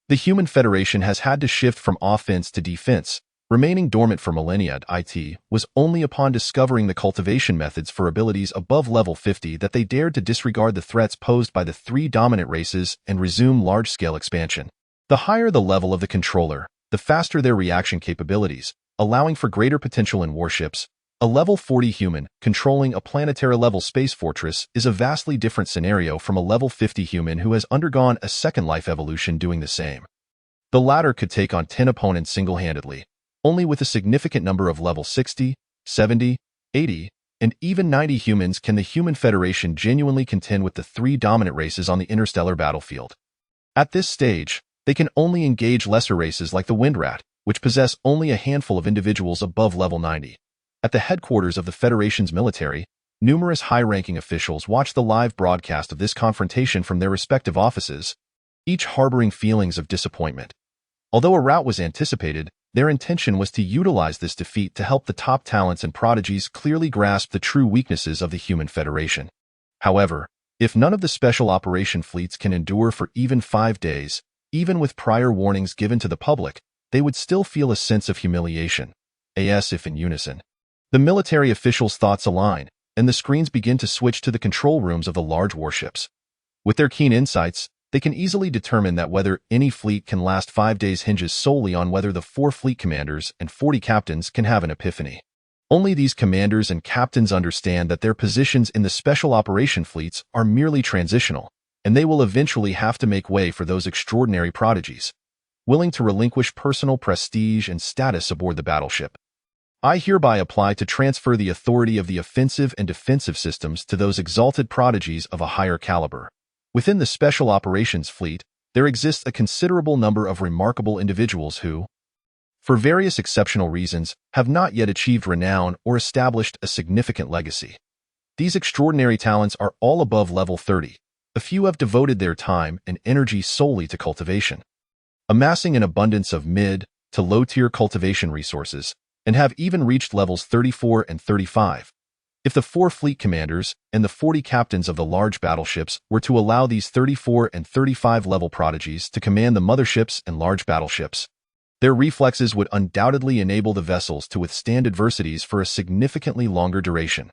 the Human Federation has had to shift from offense to defense, remaining dormant for millennia. It was only upon discovering the cultivation methods for abilities above level 50 that they dared to disregard the threats posed by the three dominant races and resume large-scale expansion. The higher the level of the controller, the faster their reaction capabilities, allowing for greater potential in warships. A level 40 human controlling a planetary-level space fortress is a vastly different scenario from a level 50 human who has undergone a second life evolution doing the same. The latter could take on 10 opponents single-handedly. Only with a significant number of level 60, 70, 80, and even 90 humans can the Human Federation genuinely contend with the three dominant races on the interstellar battlefield. At this stage, they can only engage lesser races like the Windrat, which possess only a handful of individuals above level 90. At the headquarters of the Federation's military, numerous high-ranking officials watch the live broadcast of this confrontation from their respective offices, each harboring feelings of disappointment. Although a rout was anticipated, their intention was to utilize this defeat to help the top talents and prodigies clearly grasp the true weaknesses of the Human Federation. However, if none of the special operation fleets can endure for even 5 days, even with prior warnings given to the public, they would still feel a sense of humiliation, as if in unison. The military officials' thoughts align, and the screens begin to switch to the control rooms of the large warships. With their keen insights, they can easily determine that whether any fleet can last 5 days hinges solely on whether the 4 fleet commanders and 40 captains can have an epiphany. Only these commanders and captains understand that their positions in the special operation fleets are merely transitional, and they will eventually have to make way for those extraordinary prodigies, willing to relinquish personal prestige and status aboard the battleship. I hereby apply to transfer the authority of the offensive and defensive systems to those exalted prodigies of a higher caliber. Within the Special Operations Fleet, there exists a considerable number of remarkable individuals who, for various exceptional reasons, have not yet achieved renown or established a significant legacy. These extraordinary talents are all above level 30. A few have devoted their time and energy solely to cultivation, amassing an abundance of mid to low-tier cultivation resources, and have even reached levels 34 and 35. If the 4 fleet commanders and the 40 captains of the large battleships were to allow these 34 and 35 level prodigies to command the motherships and large battleships, their reflexes would undoubtedly enable the vessels to withstand adversities for a significantly longer duration.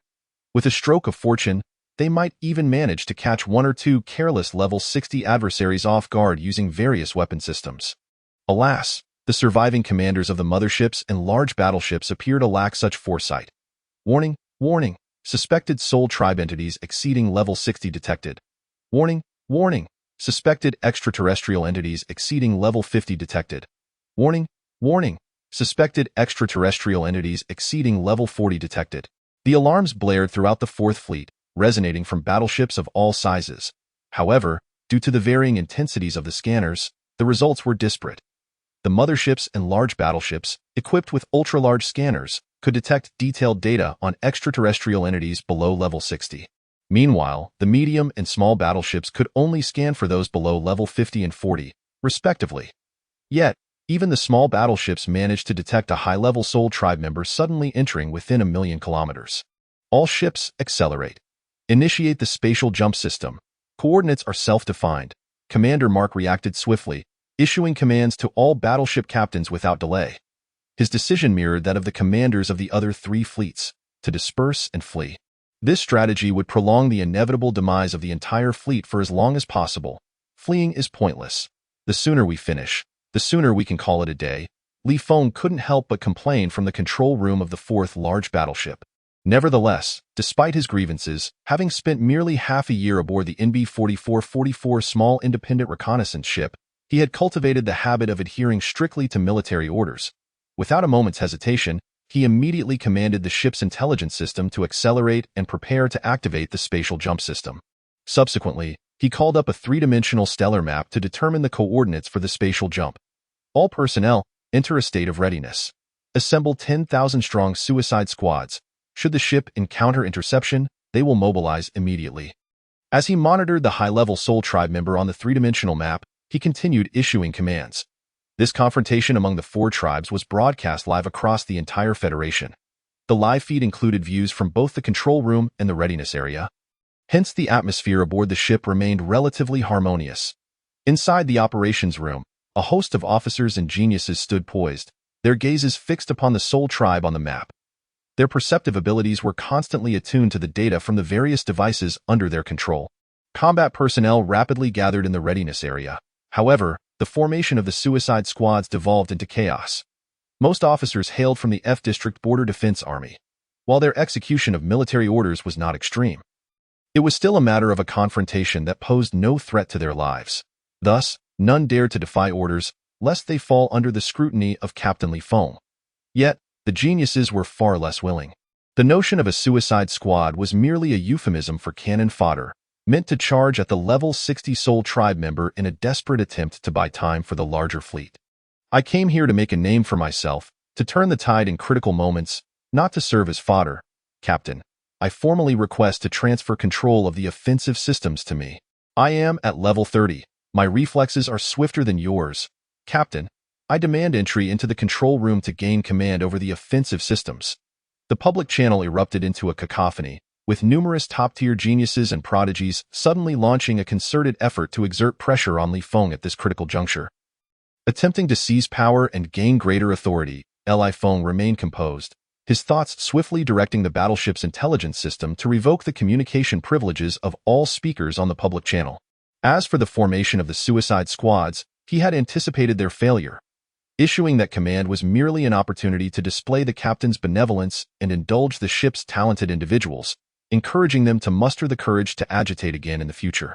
With a stroke of fortune, they might even manage to catch 1 or 2 careless level 60 adversaries off guard using various weapon systems. Alas, the surviving commanders of the motherships and large battleships appear to lack such foresight. Warning, warning, suspected Soul Tribe entities exceeding level 60 detected. Warning, warning, suspected extraterrestrial entities exceeding level 50 detected. Warning, Warning: suspected extraterrestrial entities exceeding level 40 detected. The alarms blared throughout the Fourth Fleet, resonating from battleships of all sizes. However, due to the varying intensities of the scanners, the results were disparate. The motherships and large battleships, equipped with ultra-large scanners, could detect detailed data on extraterrestrial entities below level 60. Meanwhile, the medium and small battleships could only scan for those below level 50 and 40, respectively. Yet, even the small battleships managed to detect a high-level Soul Tribe member suddenly entering within 1,000,000 kilometers. All ships accelerate. Initiate the spatial jump system. Coordinates are self-defined. Commander Mark reacted swiftly, issuing commands to all battleship captains without delay. His decision mirrored that of the commanders of the other 3 fleets, to disperse and flee. This strategy would prolong the inevitable demise of the entire fleet for as long as possible. Fleeing is pointless. The sooner we finish, the sooner we can call it a day. Feng couldn't help but complain from the control room of the 4th large battleship. Nevertheless, despite his grievances, having spent merely half a year aboard the NB-4444 small independent reconnaissance ship, he had cultivated the habit of adhering strictly to military orders. Without a moment's hesitation, he immediately commanded the ship's intelligence system to accelerate and prepare to activate the spatial jump system. Subsequently, he called up a 3-dimensional stellar map to determine the coordinates for the spatial jump. All personnel, enter a state of readiness. Assemble 10,000-strong suicide squads. Should the ship encounter interception, they will mobilize immediately. As he monitored the high-level Soul Tribe member on the 3-dimensional map, he continued issuing commands. This confrontation among the 4 tribes was broadcast live across the entire Federation. The live feed included views from both the control room and the readiness area. Hence, the atmosphere aboard the ship remained relatively harmonious. Inside the operations room, a host of officers and geniuses stood poised, their gazes fixed upon the Soul Tribe on the map. Their perceptive abilities were constantly attuned to the data from the various devices under their control. Combat personnel rapidly gathered in the readiness area. However, the formation of the suicide squads devolved into chaos. Most officers hailed from the F District Border Defense Army. While their execution of military orders was not extreme, it was still a matter of a confrontation that posed no threat to their lives. Thus, none dared to defy orders, lest they fall under the scrutiny of Captain Feng. Yet, the geniuses were far less willing. The notion of a suicide squad was merely a euphemism for cannon fodder, meant to charge at the level 60 Soul Tribe member in a desperate attempt to buy time for the larger fleet. I came here to make a name for myself, to turn the tide in critical moments, not to serve as fodder. Captain, I formally request to transfer control of the offensive systems to me. I am at level 30. My reflexes are swifter than yours. Captain, I demand entry into the control room to gain command over the offensive systems. The public channel erupted into a cacophony, with numerous top-tier geniuses and prodigies suddenly launching a concerted effort to exert pressure on Feng at this critical juncture. Attempting to seize power and gain greater authority, Feng remained composed, his thoughts swiftly directing the battleship's intelligence system to revoke the communication privileges of all speakers on the public channel. As for the formation of the suicide squads, he had anticipated their failure. Issuing that command was merely an opportunity to display the captain's benevolence and indulge the ship's talented individuals, encouraging them to muster the courage to agitate again in the future.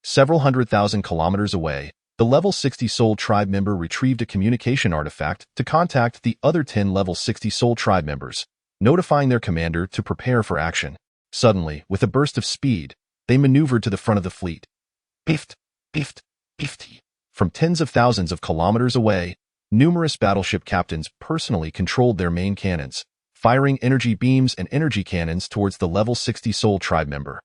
Several 100,000 kilometers away, the level 60 Soul Tribe member retrieved a communication artifact to contact the other 10 level 60 Soul Tribe members, notifying their commander to prepare for action. Suddenly, with a burst of speed, they maneuvered to the front of the fleet. Bift, bift, bift. From tens of thousands of kilometers away, numerous battleship captains personally controlled their main cannons, firing energy beams and energy cannons towards the level 60 Soul Tribe member.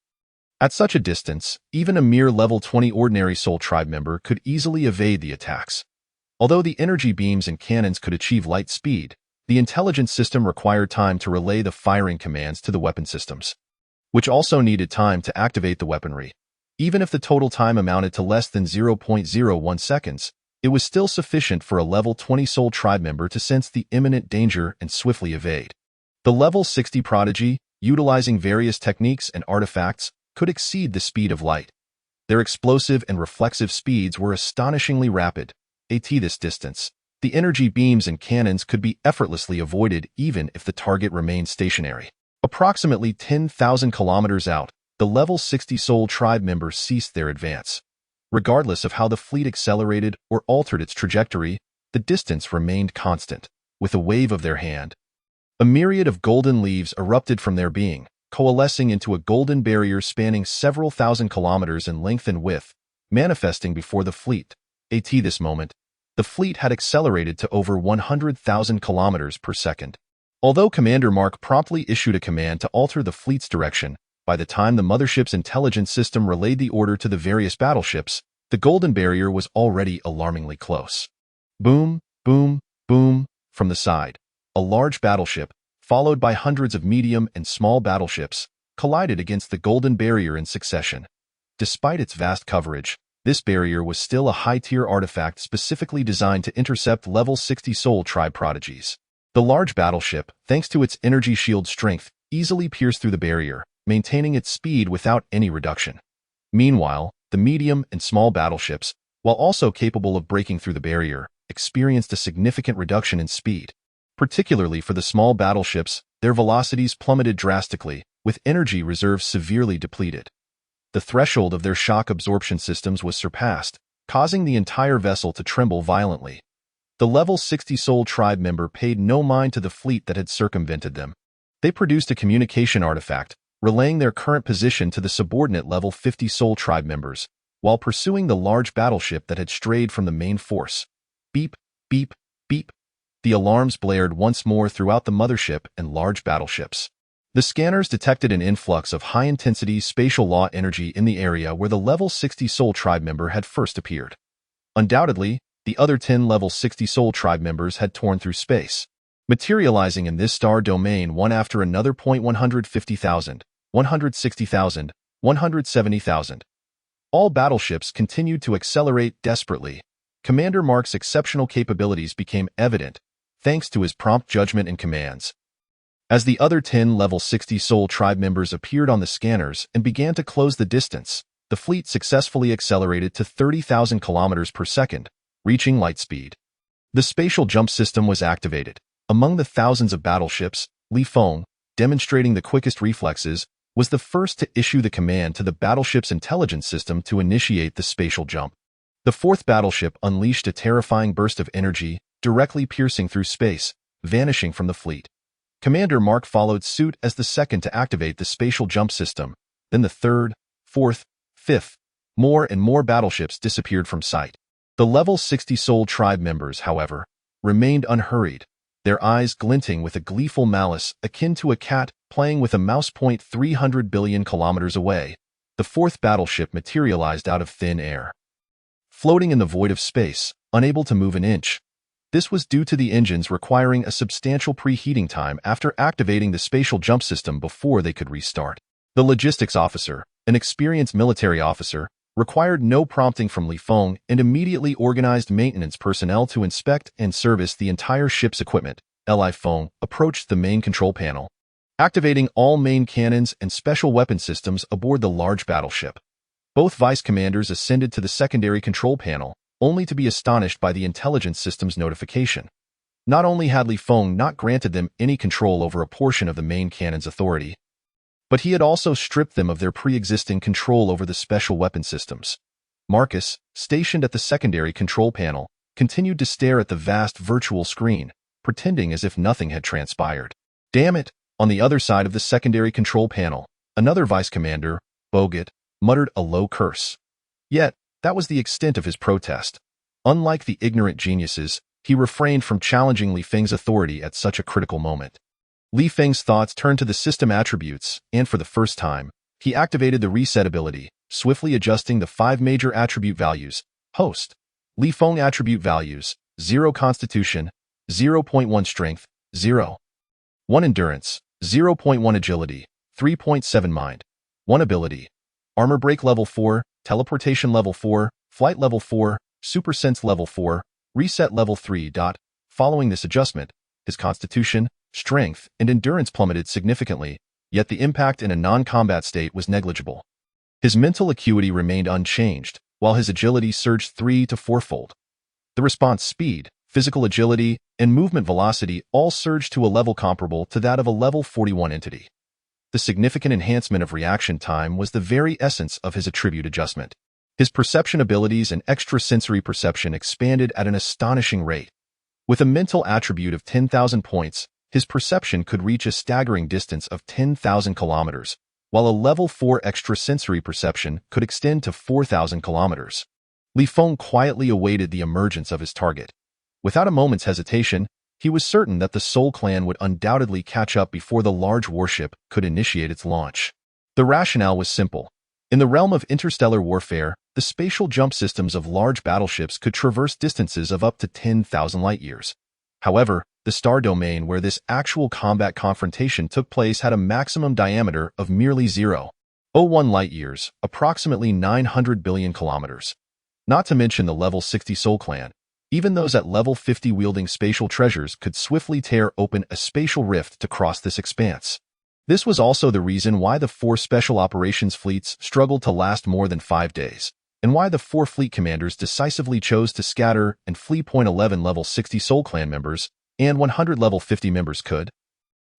At such a distance, even a mere level 20 ordinary Soul Tribe member could easily evade the attacks. Although the energy beams and cannons could achieve light speed, the intelligence system required time to relay the firing commands to the weapon systems, which also needed time to activate the weaponry. Even if the total time amounted to less than 0.01 seconds, it was still sufficient for a level 20 Soul Tribe member to sense the imminent danger and swiftly evade. The level 60 prodigy, utilizing various techniques and artifacts, could exceed the speed of light. Their explosive and reflexive speeds were astonishingly rapid. At this distance, the energy beams and cannons could be effortlessly avoided even if the target remained stationary. Approximately 10,000 kilometers out, the level 60 Soul Tribe members ceased their advance. Regardless of how the fleet accelerated or altered its trajectory, the distance remained constant. With a wave of their hand, a myriad of golden leaves erupted from their being, coalescing into a golden barrier spanning several thousand kilometers in length and width, manifesting before the fleet. At this moment, the fleet had accelerated to over 100,000 kilometers per second. Although Commander Mark promptly issued a command to alter the fleet's direction, by the time the mothership's intelligence system relayed the order to the various battleships, the golden barrier was already alarmingly close. Boom, boom, boom, from the side. A large battleship, followed by hundreds of medium and small battleships, collided against the golden barrier in succession. Despite its vast coverage, this barrier was still a high-tier artifact specifically designed to intercept level 60 Soul Tribe prodigies. The large battleship, thanks to its energy shield strength, easily pierced through the barrier, maintaining its speed without any reduction. Meanwhile, the medium and small battleships, while also capable of breaking through the barrier, experienced a significant reduction in speed. Particularly for the small battleships, their velocities plummeted drastically, with energy reserves severely depleted. The threshold of their shock absorption systems was surpassed, causing the entire vessel to tremble violently. The level 60 Soul Tribe member paid no mind to the fleet that had circumvented them. They produced a communication artifact, relaying their current position to the subordinate level 50 Soul Tribe members, while pursuing the large battleship that had strayed from the main force. Beep, beep, beep. The alarms blared once more throughout the mothership and large battleships. The scanners detected an influx of high-intensity spatial law energy in the area where the level 60 Soul Tribe member had first appeared. Undoubtedly, the other 10 level 60 Soul Tribe members had torn through space, materializing in this star domain one after another. 150,000, 160,000, 170,000. All battleships continued to accelerate desperately. Commander Mark's exceptional capabilities became evident, thanks to his prompt judgment and commands. As the other 10 level 60 Soul Tribe members appeared on the scanners and began to close the distance, the fleet successfully accelerated to 30,000 kilometers per second, reaching light speed. The spatial jump system was activated. Among the thousands of battleships, Feng, demonstrating the quickest reflexes, was the first to issue the command to the battleship's intelligence system to initiate the spatial jump. The fourth battleship unleashed a terrifying burst of energy, directly piercing through space, vanishing from the fleet. Commander Mark followed suit as the second to activate the spatial jump system, then the third, fourth, fifth. More and more battleships disappeared from sight. The level 60 Soul Tribe members, however, remained unhurried, their eyes glinting with a gleeful malice akin to a cat playing with a mouse. 300 billion kilometers away, the fourth battleship materialized out of thin air. Floating in the void of space, unable to move an inch. This was due to the engines requiring a substantial preheating time after activating the spatial jump system before they could restart. The logistics officer, an experienced military officer, required no prompting from Feng and immediately organized maintenance personnel to inspect and service the entire ship's equipment. Feng approached the main control panel, activating all main cannons and special weapon systems aboard the large battleship. Both vice commanders ascended to the secondary control panel, only to be astonished by the intelligence system's notification. Not only had Feng not granted them any control over a portion of the main cannon's authority, but he had also stripped them of their pre-existing control over the special weapon systems. Marcus, stationed at the secondary control panel, continued to stare at the vast virtual screen, pretending as if nothing had transpired. Damn it! On the other side of the secondary control panel, another vice commander, Bogut, muttered a low curse. Yet, that was the extent of his protest. Unlike the ignorant geniuses, he refrained from challenging Feng's authority at such a critical moment. Feng's thoughts turned to the system attributes, and for the first time, he activated the reset ability, swiftly adjusting the 5 major attribute values. Host. Feng attribute values: 0 Constitution, 0.1 Strength, 0.1 Endurance, 0.1 Agility, 3.7 Mind, 1 Ability, Armor Break Level 4, Teleportation Level 4, Flight Level 4, Super Sense Level 4, Reset Level 3. Following this adjustment, his Constitution, Strength, and Endurance plummeted significantly, yet the impact in a non-combat state was negligible. His mental acuity remained unchanged, while his agility surged 3 to 4-fold. The response speed, physical agility, and movement velocity all surged to a level comparable to that of a level 41 entity. The significant enhancement of reaction time was the very essence of his attribute adjustment. His perception abilities and extrasensory perception expanded at an astonishing rate, With a mental attribute of 10,000 points, his perception could reach a staggering distance of 10,000 kilometers, while a level 4 extrasensory perception could extend to 4,000 kilometers. Feng quietly awaited the emergence of his target. Without a moment's hesitation, he was certain that the Soul Clan would undoubtedly catch up before the large warship could initiate its launch. The rationale was simple. In the realm of interstellar warfare, the spatial jump systems of large battleships could traverse distances of up to 10,000 light-years. However, the star domain where this actual combat confrontation took place had a maximum diameter of merely 0.01 light-years, approximately 900 billion kilometers. Not to mention the level 60 Soul Clan. Even those at level 50 wielding spatial treasures could swiftly tear open a spatial rift to cross this expanse. This was also the reason why the 4 special operations fleets struggled to last more than 5 days, and why the 4 fleet commanders decisively chose to scatter and flee. 11 level 60 Soul Clan members and 100 level 50 members could,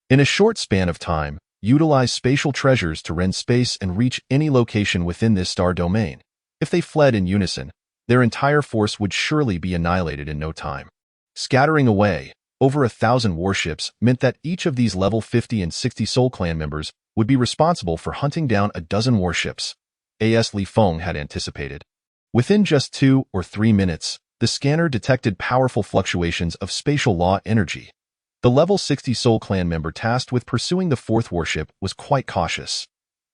in a short span of time, utilize spatial treasures to rend space and reach any location within this star domain. If they fled in unison, their entire force would surely be annihilated in no time. Scattering away over 1,000 warships meant that each of these level 50 and 60 Soul Clan members would be responsible for hunting down a dozen warships, as Feng had anticipated. Within just 2 or 3 minutes, the scanner detected powerful fluctuations of spatial law energy. The level 60 Soul Clan member tasked with pursuing the 4th warship was quite cautious.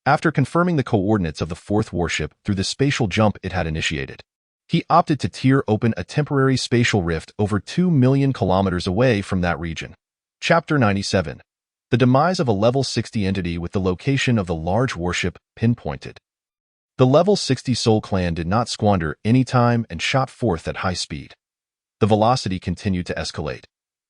After confirming the coordinates of the 4th warship through the spatial jump it had initiated, he opted to tear open a temporary spatial rift over 2 million kilometers away from that region. Chapter 97. The demise of a level 60 entity with the location of the large warship pinpointed. The level 60 Soul Clan did not squander any time and shot forth at high speed. The velocity continued to escalate.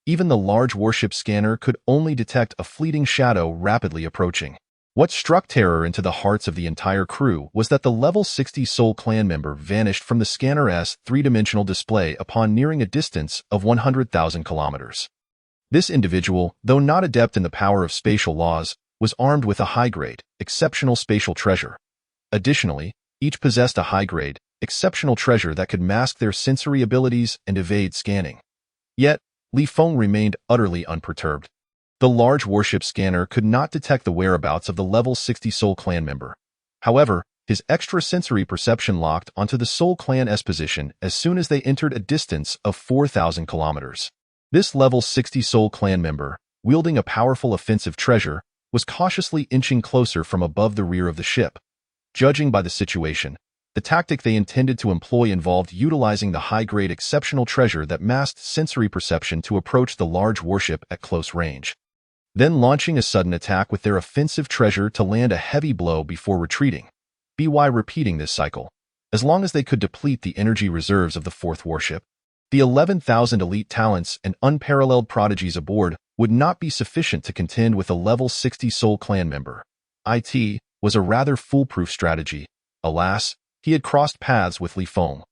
Even the large warship scanner could only detect a fleeting shadow rapidly approaching. What struck terror into the hearts of the entire crew was that the level 60 Soul Clan member vanished from the scanner's three-dimensional display upon nearing a distance of 100,000 kilometers. This individual, though not adept in the power of spatial laws, was armed with a high-grade, exceptional spatial treasure. Additionally, each possessed a high-grade, exceptional treasure that could mask their sensory abilities and evade scanning. Yet, Feng remained utterly unperturbed. The large warship scanner could not detect the whereabouts of the level 60 Soul Clan member. However, his extrasensory perception locked onto the Soul Clan's position as soon as they entered a distance of 4,000 kilometers. This level 60 Soul Clan member, wielding a powerful offensive treasure, was cautiously inching closer from above the rear of the ship. Judging by the situation, the tactic they intended to employ involved utilizing the high-grade exceptional treasure that masked sensory perception to approach the large warship at close range, then launching a sudden attack with their offensive treasure to land a heavy blow before retreating. Repeating this cycle, as long as they could deplete the energy reserves of the 4th warship. The 11,000 elite talents and unparalleled prodigies aboard would not be sufficient to contend with a level 60 Soul Clan member. It was a rather foolproof strategy. Alas, he had crossed paths with Feng.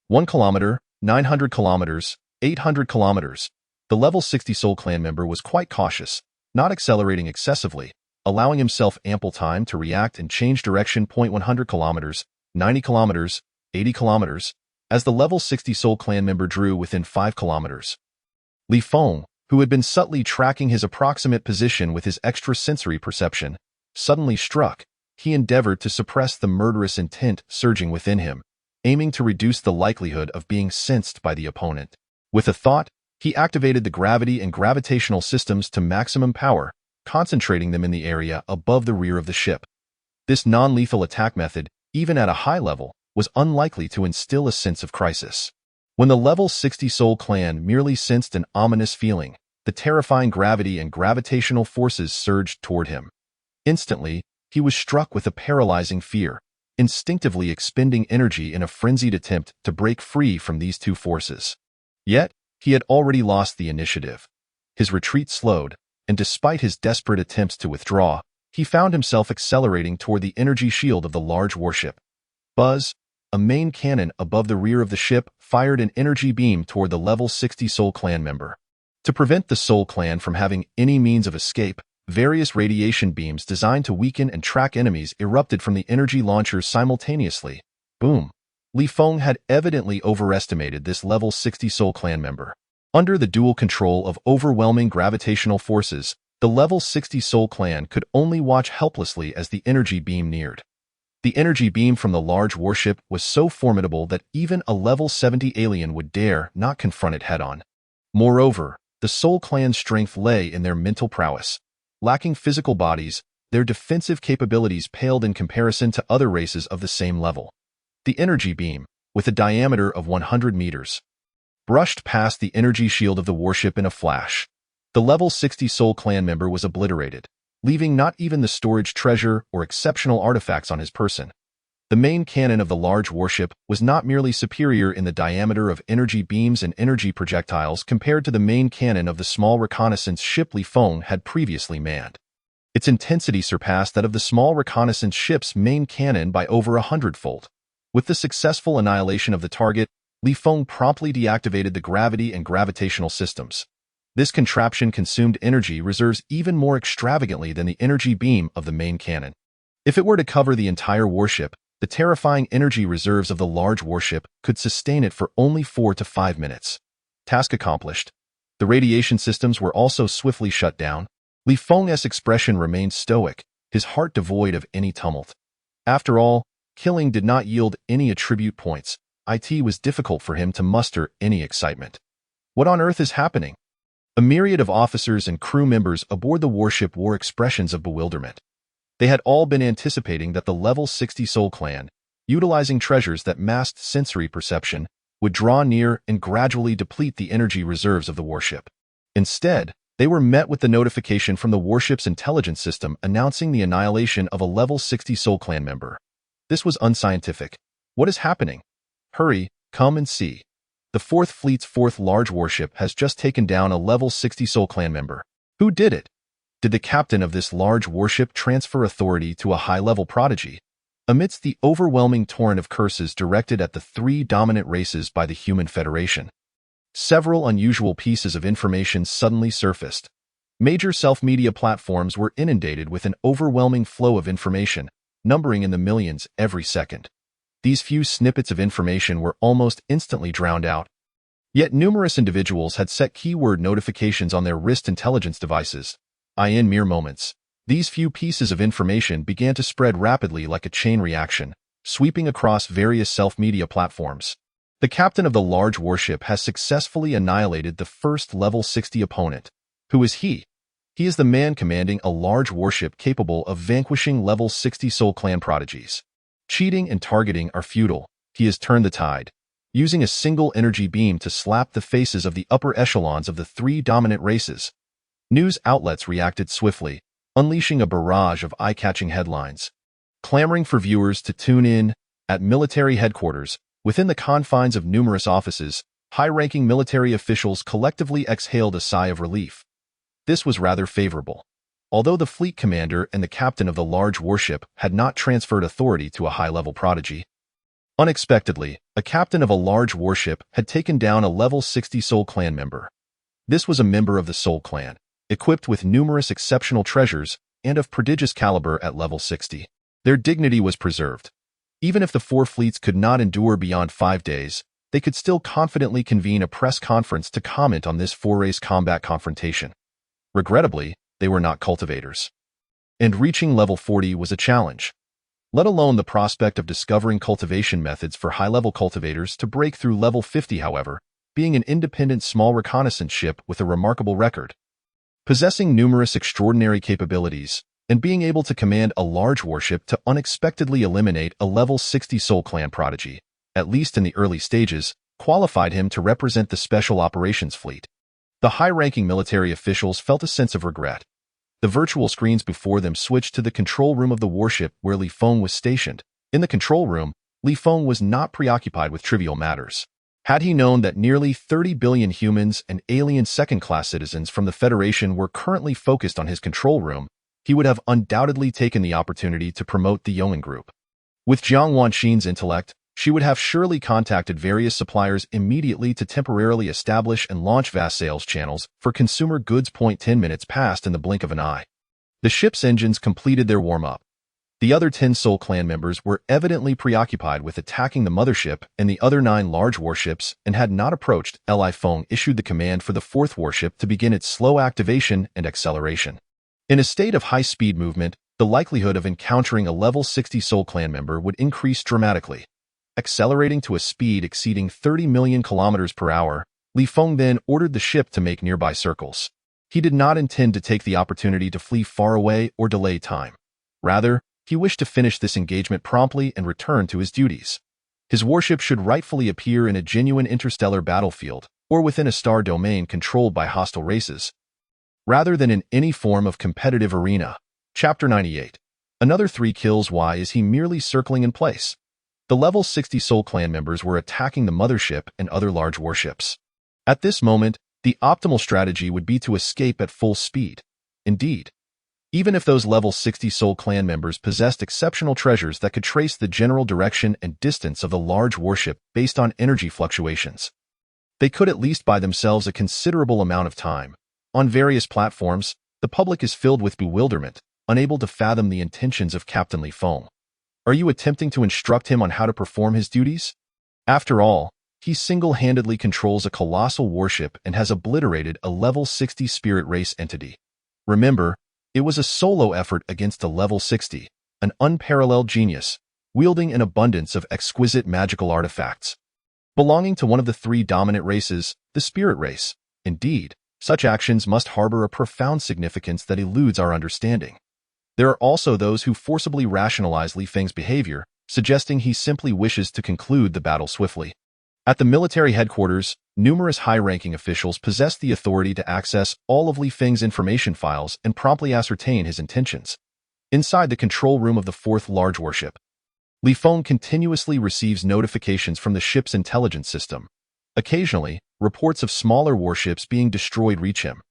1 kilometer, 900 kilometers, 800 kilometers. The level 60 Soul Clan member was quite cautious, not accelerating excessively, allowing himself ample time to react and change direction. 100 kilometers, 90 kilometers, 80 kilometers, as the level 60 Soul Clan member drew within 5 kilometers. Feng, who had been subtly tracking his approximate position with his extrasensory perception, suddenly struck. He endeavored to suppress the murderous intent surging within him, aiming to reduce the likelihood of being sensed by the opponent. With a thought, he activated the gravity and gravitational systems to maximum power, concentrating them in the area above the rear of the ship. This non-lethal attack method, even at a high level, was unlikely to instill a sense of crisis. When the level 60 Soul Clan merely sensed an ominous feeling, the terrifying gravity and gravitational forces surged toward him. Instantly, he was struck with a paralyzing fear, instinctively expending energy in a frenzied attempt to break free from these two forces. Yet, he had already lost the initiative. His retreat slowed, and despite his desperate attempts to withdraw, he found himself accelerating toward the energy shield of the large warship. Buzz, a main cannon above the rear of the ship, fired an energy beam toward the level 60 Soul Clan member. To prevent the Soul Clan from having any means of escape, various radiation beams designed to weaken and track enemies erupted from the energy launchers simultaneously. Boom! Feng had evidently overestimated this level 60 Soul Clan member. Under the dual control of overwhelming gravitational forces, the Level 60 Soul Clan could only watch helplessly as the energy beam neared. The energy beam from the large warship was so formidable that even a Level 70 alien would dare not confront it head-on. Moreover, the Soul Clan's strength lay in their mental prowess. Lacking physical bodies, their defensive capabilities paled in comparison to other races of the same level. The energy beam, with a diameter of 100 meters, brushed past the energy shield of the warship in a flash. The Level 60 Soul Clan member was obliterated, leaving not even the storage treasure or exceptional artifacts on his person. The main cannon of the large warship was not merely superior in the diameter of energy beams and energy projectiles compared to the main cannon of the small reconnaissance ship Feng had previously manned. Its intensity surpassed that of the small reconnaissance ship's main cannon by over 100-fold. With the successful annihilation of the target, Feng promptly deactivated the gravity and gravitational systems. This contraption consumed energy reserves even more extravagantly than the energy beam of the main cannon. If it were to cover the entire warship, the terrifying energy reserves of the large warship could sustain it for only 4 to 5 minutes. Task accomplished. The radiation systems were also swiftly shut down. Feng's expression remained stoic, his heart devoid of any tumult. After all, killing did not yield any attribute points. It was difficult for him to muster any excitement. What on earth is happening? A myriad of officers and crew members aboard the warship wore expressions of bewilderment. They had all been anticipating that the Level 60 Soul Clan, utilizing treasures that masked sensory perception, would draw near and gradually deplete the energy reserves of the warship. Instead, they were met with the notification from the warship's intelligence system announcing the annihilation of a Level 60 Soul Clan member. This was unscientific. What is happening? Hurry, come and see. The 4th Fleet's 4th large warship has just taken down a Level 60 Soul Clan member. Who did it? Did the captain of this large warship transfer authority to a high-level prodigy? Amidst the overwhelming torrent of curses directed at the 3 dominant races by the human Federation, several unusual pieces of information suddenly surfaced. Major self-media platforms were inundated with an overwhelming flow of information, numbering in the millions every second. These few snippets of information were almost instantly drowned out. Yet numerous individuals had set keyword notifications on their wrist intelligence devices. In mere moments, these few pieces of information began to spread rapidly like a chain reaction, sweeping across various self-media platforms. The captain of the large warship has successfully annihilated the first Level 60 opponent. Who is he? He is the man commanding a large warship capable of vanquishing Level 60 Soul Clan prodigies. Cheating and targeting are futile. He has turned the tide, using a single energy beam to slap the faces of the upper echelons of the 3 dominant races. News outlets reacted swiftly, unleashing a barrage of eye-catching headlines, clamoring for viewers to tune in. At military headquarters, within the confines of numerous offices, high-ranking military officials collectively exhaled a sigh of relief. This was rather favorable. Although the fleet commander and the captain of the large warship had not transferred authority to a high-level prodigy, unexpectedly, a captain of a large warship had taken down a Level 60 Soul Clan member. This was a member of the Soul Clan, equipped with numerous exceptional treasures and of prodigious caliber at Level 60. Their dignity was preserved. Even if the 4 fleets could not endure beyond 5 days, they could still confidently convene a press conference to comment on this 4-race combat confrontation. Regrettably, they were not cultivators. And reaching Level 40 was a challenge. Let alone the prospect of discovering cultivation methods for high-level cultivators to break through Level 50, however, being an independent small reconnaissance ship with a remarkable record, possessing numerous extraordinary capabilities, and being able to command a large warship to unexpectedly eliminate a Level 60 Soul Clan prodigy, at least in the early stages, qualified him to represent the Special Operations Fleet. The high-ranking military officials felt a sense of regret. The virtual screens before them switched to the control room of the warship where Feng was stationed. In the control room, Feng was not preoccupied with trivial matters. Had he known that nearly 30 billion humans and alien second-class citizens from the Federation were currently focused on his control room, he would have undoubtedly taken the opportunity to promote the Yeoman Group. With Jiang Wanxin's intellect, she would have surely contacted various suppliers immediately to temporarily establish and launch vast sales channels for consumer goods. 10 minutes passed in the blink of an eye. The ship's engines completed their warm-up. The other 10 Soul Clan members were evidently preoccupied with attacking the mothership and the other 9 large warships and had not approached. Feng issued the command for the 4th warship to begin its slow activation and acceleration. In a state of high-speed movement, the likelihood of encountering a level 60 Soul Clan member would increase dramatically. Accelerating to a speed exceeding 30 million kilometers per hour, Feng then ordered the ship to make nearby circles. He did not intend to take the opportunity to flee far away or delay time. Rather, he wished to finish this engagement promptly and return to his duties. His warship should rightfully appear in a genuine interstellar battlefield or within a star domain controlled by hostile races, rather than in any form of competitive arena. Chapter 98. Another 3 kills. Why is he merely circling in place? The level 60 Soul Clan members were attacking the mothership and other large warships. At this moment, the optimal strategy would be to escape at full speed. Indeed, even if those level 60 Soul Clan members possessed exceptional treasures that could trace the general direction and distance of the large warship based on energy fluctuations, they could at least buy themselves a considerable amount of time. On various platforms, the public is filled with bewilderment, unable to fathom the intentions of Captain Feng. Are you attempting to instruct him on how to perform his duties? After all, he single-handedly controls a colossal warship and has obliterated a level 60 spirit race entity. Remember, it was a solo effort against a level 60, an unparalleled genius, wielding an abundance of exquisite magical artifacts. Belonging to one of the 3 dominant races, the spirit race. Indeed, such actions must harbor a profound significance that eludes our understanding. There are also those who forcibly rationalize Feng's behavior, suggesting he simply wishes to conclude the battle swiftly. At the military headquarters, numerous high-ranking officials possess the authority to access all of Feng's information files and promptly ascertain his intentions. Inside the control room of the 4th large warship, Feng continuously receives notifications from the ship's intelligence system. Occasionally, reports of smaller warships being destroyed reach him.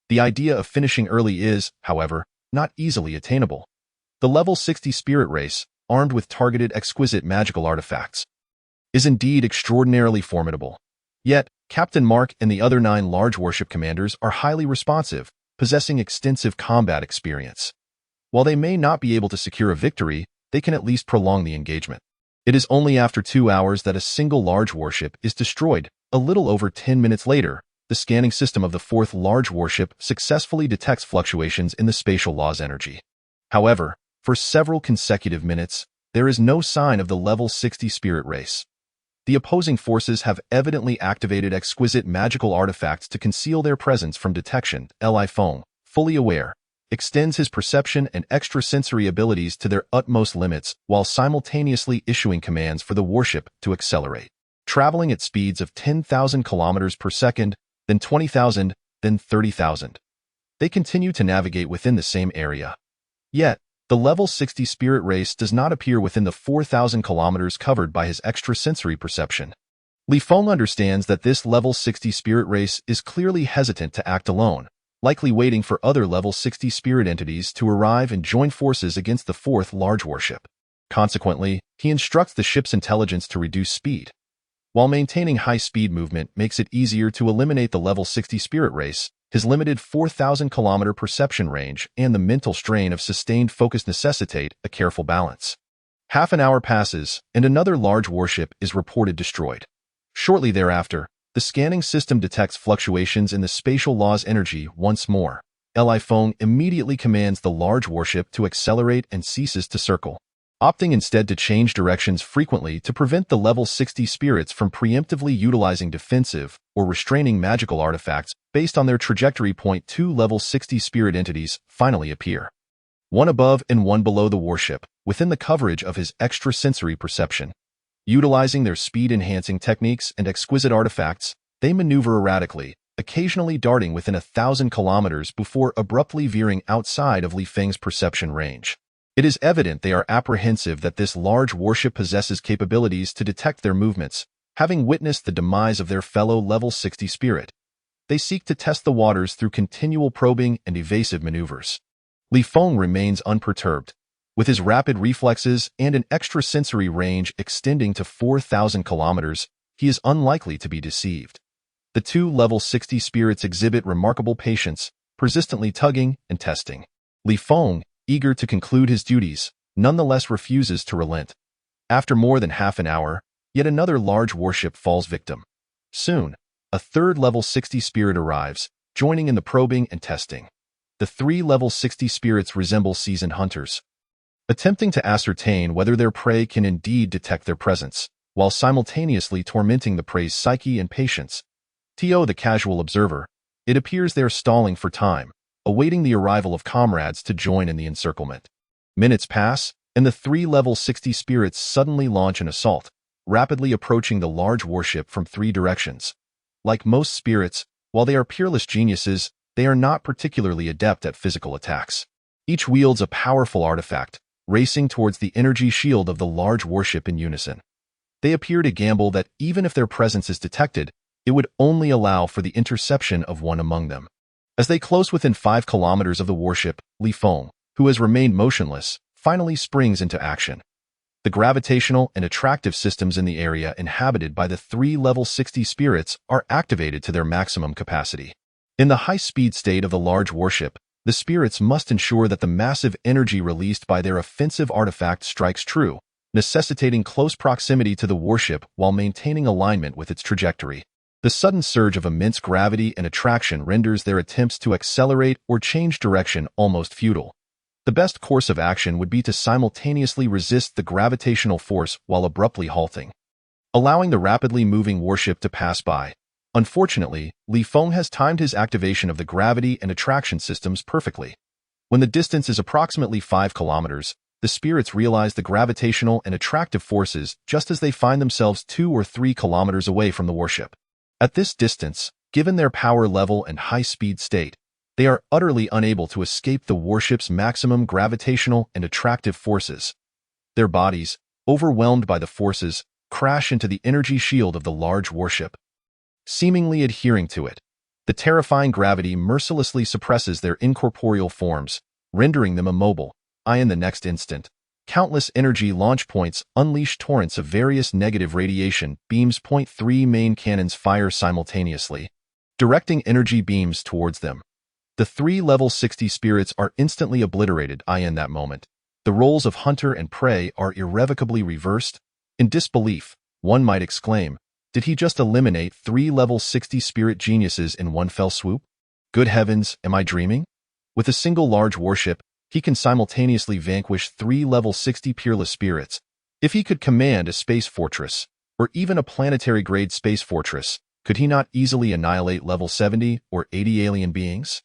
The idea of finishing early is, however, not easily attainable. The level 60 spirit race, armed with targeted exquisite magical artifacts, is indeed extraordinarily formidable. Yet, Captain Mark and the other 9 large warship commanders are highly responsive, possessing extensive combat experience. While they may not be able to secure a victory, they can at least prolong the engagement. It is only after 2 hours that a single large warship is destroyed. A little over 10 minutes later, the scanning system of the 4th large warship successfully detects fluctuations in the spatial law's energy. However, for several consecutive minutes, there is no sign of the level 60 spirit race. The opposing forces have evidently activated exquisite magical artifacts to conceal their presence from detection. Feng, fully aware, extends his perception and extrasensory abilities to their utmost limits while simultaneously issuing commands for the warship to accelerate. Traveling at speeds of 10,000 kilometers per second, then 20,000, then 30,000. They continue to navigate within the same area. Yet, the level 60 spirit race does not appear within the 4,000 kilometers covered by his extrasensory perception. Feng understands that this level 60 spirit race is clearly hesitant to act alone, likely waiting for other level 60 spirit entities to arrive and join forces against the 4th large warship. Consequently, he instructs the ship's intelligence to reduce speed. While maintaining high-speed movement makes it easier to eliminate the level 60 spirit race, his limited 4,000-kilometer perception range and the mental strain of sustained focus necessitate a careful balance. Half an hour passes, and another large warship is reported destroyed. Shortly thereafter, the scanning system detects fluctuations in the spatial law's energy once more. Feng immediately commands the large warship to accelerate and ceases to circle, opting instead to change directions frequently to prevent the level 60 spirits from preemptively utilizing defensive or restraining magical artifacts based on their trajectory. 2 level 60 spirit entities finally appear, one above and one below the warship, within the coverage of his extrasensory perception. Utilizing their speed-enhancing techniques and exquisite artifacts, they maneuver erratically, occasionally darting within 1,000 kilometers before abruptly veering outside of Feng's perception range. It is evident they are apprehensive that this large warship possesses capabilities to detect their movements, having witnessed the demise of their fellow level 60 spirit. They seek to test the waters through continual probing and evasive maneuvers. Feng remains unperturbed. With his rapid reflexes and an extrasensory range extending to 4,000 kilometers, he is unlikely to be deceived. The 2 level 60 spirits exhibit remarkable patience, persistently tugging and testing. Feng, eager to conclude his duties, nonetheless refuses to relent. After more than half an hour, yet another large warship falls victim. Soon, a third level 60 spirit arrives, joining in the probing and testing. The 3 level 60 spirits resemble seasoned hunters, attempting to ascertain whether their prey can indeed detect their presence, while simultaneously tormenting the prey's psyche and patience. To the casual observer, it appears they are stalling for time, awaiting the arrival of comrades to join in the encirclement. Minutes pass, and the 3 level 60 spirits suddenly launch an assault, rapidly approaching the large warship from 3 directions. Like most spirits, while they are peerless geniuses, they are not particularly adept at physical attacks. Each wields a powerful artifact, racing towards the energy shield of the large warship in unison. They appear to gamble that even if their presence is detected, it would only allow for the interception of one among them. As they close within 5 kilometers of the warship, Feng, who has remained motionless, finally springs into action. The gravitational and attractive systems in the area inhabited by the 3 level 60 spirits are activated to their maximum capacity. In the high-speed state of the large warship, the spirits must ensure that the massive energy released by their offensive artifact strikes true, necessitating close proximity to the warship while maintaining alignment with its trajectory. The sudden surge of immense gravity and attraction renders their attempts to accelerate or change direction almost futile. The best course of action would be to simultaneously resist the gravitational force while abruptly halting, allowing the rapidly moving warship to pass by. Unfortunately, Feng has timed his activation of the gravity and attraction systems perfectly. When the distance is approximately 5 kilometers, the spirits realize the gravitational and attractive forces just as they find themselves 2 or 3 kilometers away from the warship. At this distance, given their power level and high-speed state, they are utterly unable to escape the warship's maximum gravitational and attractive forces. Their bodies, overwhelmed by the forces, crash into the energy shield of the large warship, seemingly adhering to it. The terrifying gravity mercilessly suppresses their incorporeal forms, rendering them immobile. In the next instant, countless energy launch points unleash torrents of various negative radiation beams. 3 main cannons fire simultaneously, directing energy beams towards them. The 3 level 60 spirits are instantly obliterated. In that moment, the roles of hunter and prey are irrevocably reversed. In disbelief, one might exclaim, did he just eliminate 3 level 60 spirit geniuses in one fell swoop? Good heavens, am I dreaming? With a single large warship, he can simultaneously vanquish 3 level 60 peerless spirits. If he could command a space fortress, or even a planetary-grade space fortress, could he not easily annihilate level 70 or 80 alien beings?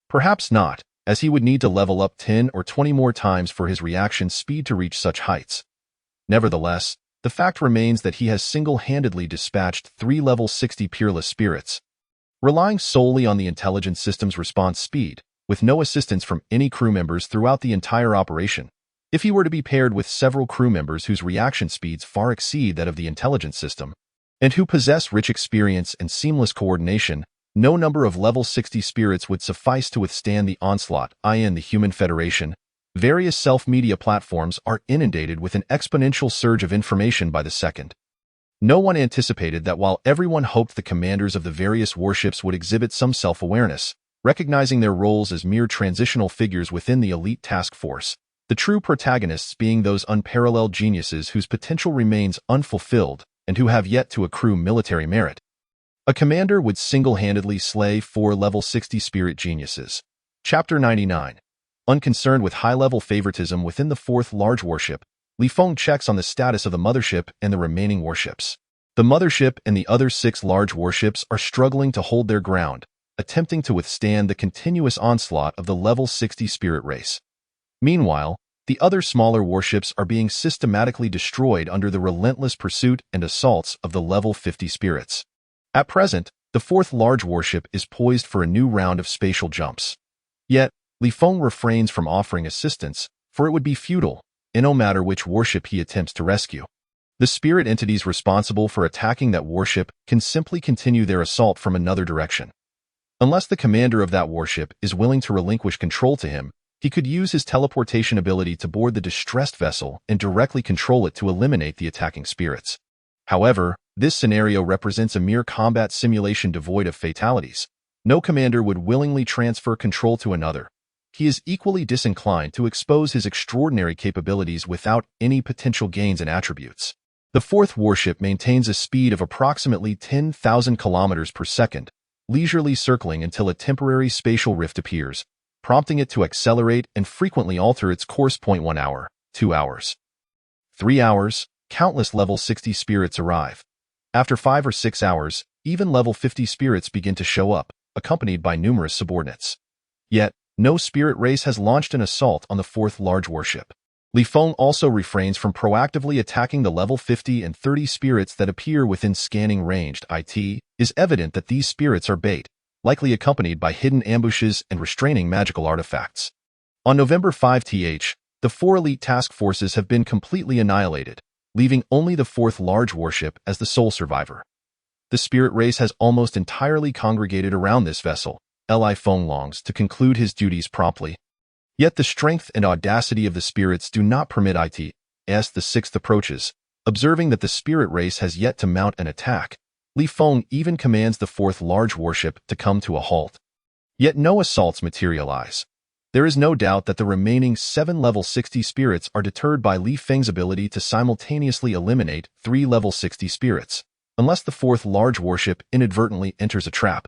Perhaps not, as he would need to level up 10 or 20 more times for his reaction speed to reach such heights. Nevertheless, the fact remains that he has single-handedly dispatched 3 level 60 peerless spirits. Relying solely on the intelligence system's response speed, with no assistance from any crew members throughout the entire operation, if he were to be paired with several crew members whose reaction speeds far exceed that of the intelligence system, and who possess rich experience and seamless coordination, no number of level 60 spirits would suffice to withstand the onslaught. In the human Federation, various self-media platforms are inundated with an exponential surge of information by the second. No one anticipated that while everyone hoped the commanders of the various warships would exhibit some self-awareness, recognizing their roles as mere transitional figures within the elite task force, the true protagonists being those unparalleled geniuses whose potential remains unfulfilled and who have yet to accrue military merit. A commander would single-handedly slay 4 level 60 spirit geniuses. Chapter 99. Unconcerned with high-level favoritism within the 4th large warship, Feng checks on the status of the mothership and the remaining warships. The mothership and the other 6 large warships are struggling to hold their ground, attempting to withstand the continuous onslaught of the level 60 spirit race. Meanwhile, the other smaller warships are being systematically destroyed under the relentless pursuit and assaults of the level 50 spirits. At present, the 4th large warship is poised for a new round of spatial jumps. Yet, Feng refrains from offering assistance, for it would be futile, no matter which warship he attempts to rescue. The spirit entities responsible for attacking that warship can simply continue their assault from another direction. Unless the commander of that warship is willing to relinquish control to him, he could use his teleportation ability to board the distressed vessel and directly control it to eliminate the attacking spirits. However, this scenario represents a mere combat simulation devoid of fatalities. No commander would willingly transfer control to another. he is equally disinclined to expose his extraordinary capabilities without any potential gains in attributes. The fourth warship maintains a speed of approximately 10,000 kilometers per second, leisurely circling until a temporary spatial rift appears, prompting it to accelerate and frequently alter its course. 1 hour, 2 hours, 3 hours, countless level 60 spirits arrive. After 5 or 6 hours, even level 50 spirits begin to show up, accompanied by numerous subordinates. Yet, no spirit race has launched an assault on the fourth large warship. Feng also refrains from proactively attacking the level 50 and 30 spirits that appear within scanning range. It is evident that these spirits are bait, likely accompanied by hidden ambushes and restraining magical artifacts. On November 5, the 4 elite task forces have been completely annihilated, leaving only the fourth large warship as the sole survivor. The spirit race has almost entirely congregated around this vessel. Feng longs to conclude his duties promptly. Yet the strength and audacity of the spirits do not permit the sixth approaches. Observing that the spirit race has yet to mount an attack, Feng even commands the fourth large warship to come to a halt. Yet no assaults materialize. There is no doubt that the remaining 7 level 60 spirits are deterred by Feng's ability to simultaneously eliminate 3 level 60 spirits, unless the fourth large warship inadvertently enters a trap.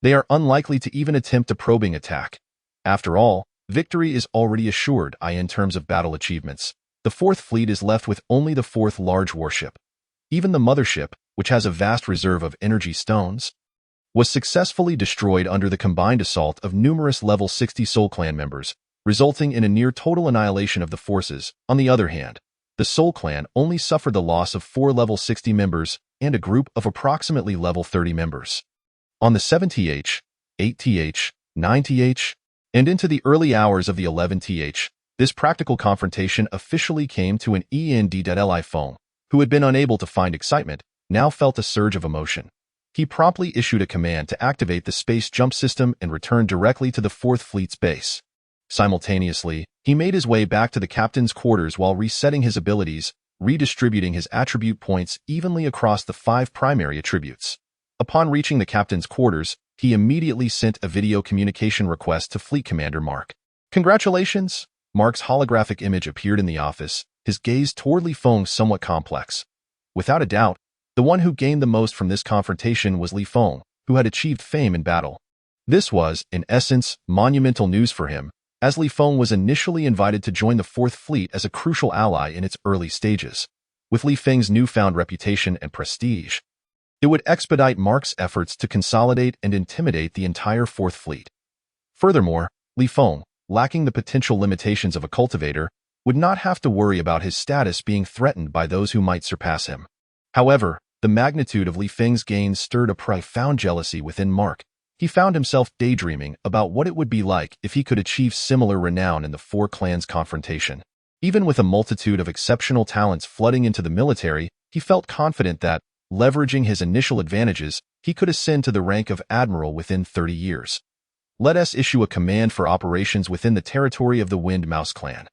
They are unlikely to even attempt a probing attack. After all, victory is already assured. In terms of battle achievements, the fourth fleet is left with only the fourth large warship. Even the mothership, which has a vast reserve of energy stones, was successfully destroyed under the combined assault of numerous level 60 Soul Clan members, resulting in a near total annihilation of the forces. On the other hand, the Soul Clan only suffered the loss of 4 level 60 members and a group of approximately level 30 members. On the 7th, 8th, 9th, and into the early hours of the 11th, this practical confrontation officially came to an end. Feng, who had been unable to find excitement, now felt a surge of emotion. He promptly issued a command to activate the space jump system and return directly to the 4th Fleet's base. Simultaneously, he made his way back to the captain's quarters while resetting his abilities, redistributing his attribute points evenly across the 5 primary attributes. Upon reaching the captain's quarters, he immediately sent a video communication request to Fleet Commander Mark. "Congratulations!" Mark's holographic image appeared in the office, his gaze toward Feng somewhat complex. Without a doubt, the one who gained the most from this confrontation was Feng, who had achieved fame in battle. This was, in essence, monumental news for him, as Feng was initially invited to join the 4th Fleet as a crucial ally in its early stages. With Feng's newfound reputation and prestige, it would expedite Mark's efforts to consolidate and intimidate the entire 4th Fleet. Furthermore, Feng, lacking the potential limitations of a cultivator, would not have to worry about his status being threatened by those who might surpass him. However, the magnitude of Feng's gains stirred a profound jealousy within Mark. He found himself daydreaming about what it would be like if he could achieve similar renown in the 4 clans' confrontation. Even with a multitude of exceptional talents flooding into the military, he felt confident that, leveraging his initial advantages, he could ascend to the rank of admiral within 30 years. "Let us issue a command for operations within the territory of the Wind Mouse clan."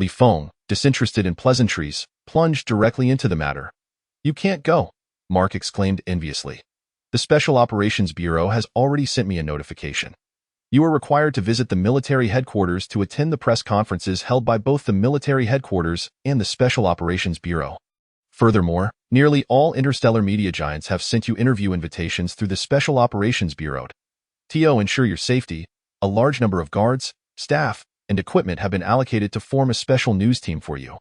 Feng, disinterested in pleasantries, plunged directly into the matter. "You can't go," Mark exclaimed enviously. "The Special Operations Bureau has already sent me a notification. You are required to visit the military headquarters to attend the press conferences held by both the military headquarters and the Special Operations Bureau. Furthermore, nearly all interstellar media giants have sent you interview invitations through the Special Operations Bureau. To ensure your safety, a large number of guards, staff, and equipment have been allocated to form a special news team for you."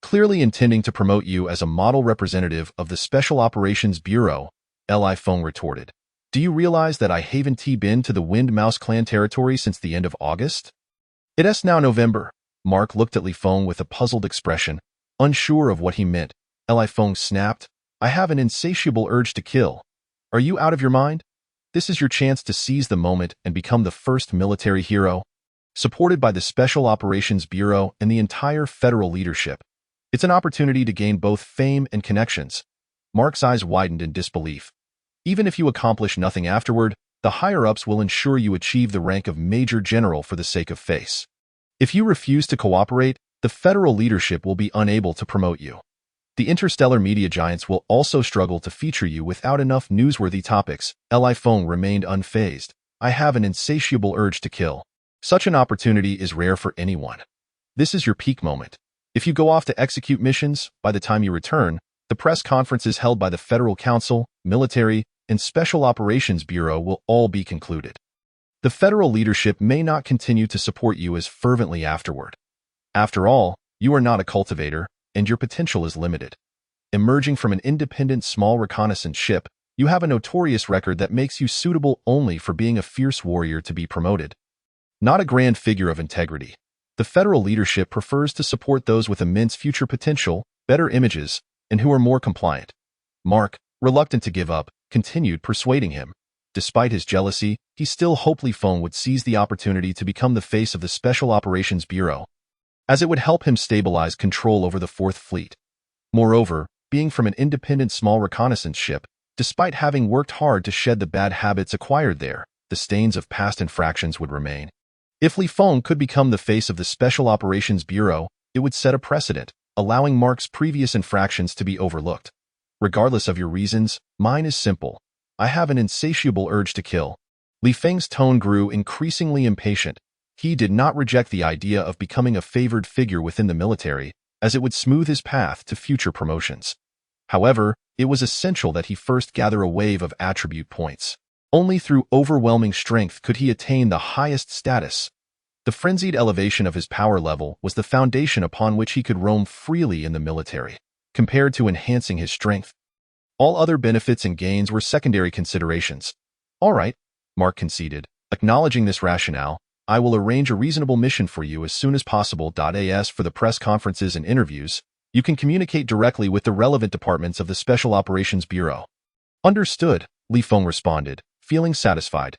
Clearly intending to promote you as a model representative of the Special Operations Bureau, Feng retorted. "Do you realize that I haven't been to the Wind Mouse clan territory since the end of August? It's now November." Mark looked at Feng with a puzzled expression, unsure of what he meant. Feng snapped, "I have an insatiable urge to kill. Are you out of your mind? This is your chance to seize the moment and become the first military hero, supported by the Special Operations Bureau and the entire federal leadership. It's an opportunity to gain both fame and connections." Mark's eyes widened in disbelief. "Even if you accomplish nothing afterward, the higher-ups will ensure you achieve the rank of Major General for the sake of face. If you refuse to cooperate, the federal leadership will be unable to promote you. The interstellar media giants will also struggle to feature you without enough newsworthy topics." Feng remained unfazed. "I have an insatiable urge to kill. Such an opportunity is rare for anyone. This is your peak moment. If you go off to execute missions, by the time you return, the press conferences held by the Federal Council, Military, and Special Operations Bureau will all be concluded. The federal leadership may not continue to support you as fervently afterward. After all, you are not a cultivator, and your potential is limited. Emerging from an independent small reconnaissance ship, you have a notorious record that makes you suitable only for being a fierce warrior to be promoted. Not a grand figure of integrity. The federal leadership prefers to support those with immense future potential, better images, and who are more compliant. Mark, reluctant to give up, continued persuading him. Despite his jealousy, he still hoped Feng would seize the opportunity to become the face of the Special Operations Bureau, as it would help him stabilize control over the Fourth Fleet. Moreover, being from an independent small reconnaissance ship, despite having worked hard to shed the bad habits acquired there, the stains of past infractions would remain. If Feng could become the face of the Special Operations Bureau, it would set a precedent, allowing Mark's previous infractions to be overlooked. Regardless of your reasons, mine is simple. I have an insatiable urge to kill. Feng's tone grew increasingly impatient. He did not reject the idea of becoming a favored figure within the military, as it would smooth his path to future promotions. However, it was essential that he first gather a wave of attribute points. Only through overwhelming strength could he attain the highest status. The frenzied elevation of his power level was the foundation upon which he could roam freely in the military, compared to enhancing his strength. All other benefits and gains were secondary considerations. All right, Mark conceded. Acknowledging this rationale, I will arrange a reasonable mission for you as soon as possible. As for the press conferences and interviews, you can communicate directly with the relevant departments of the Special Operations Bureau. Understood, Feng responded, feeling satisfied.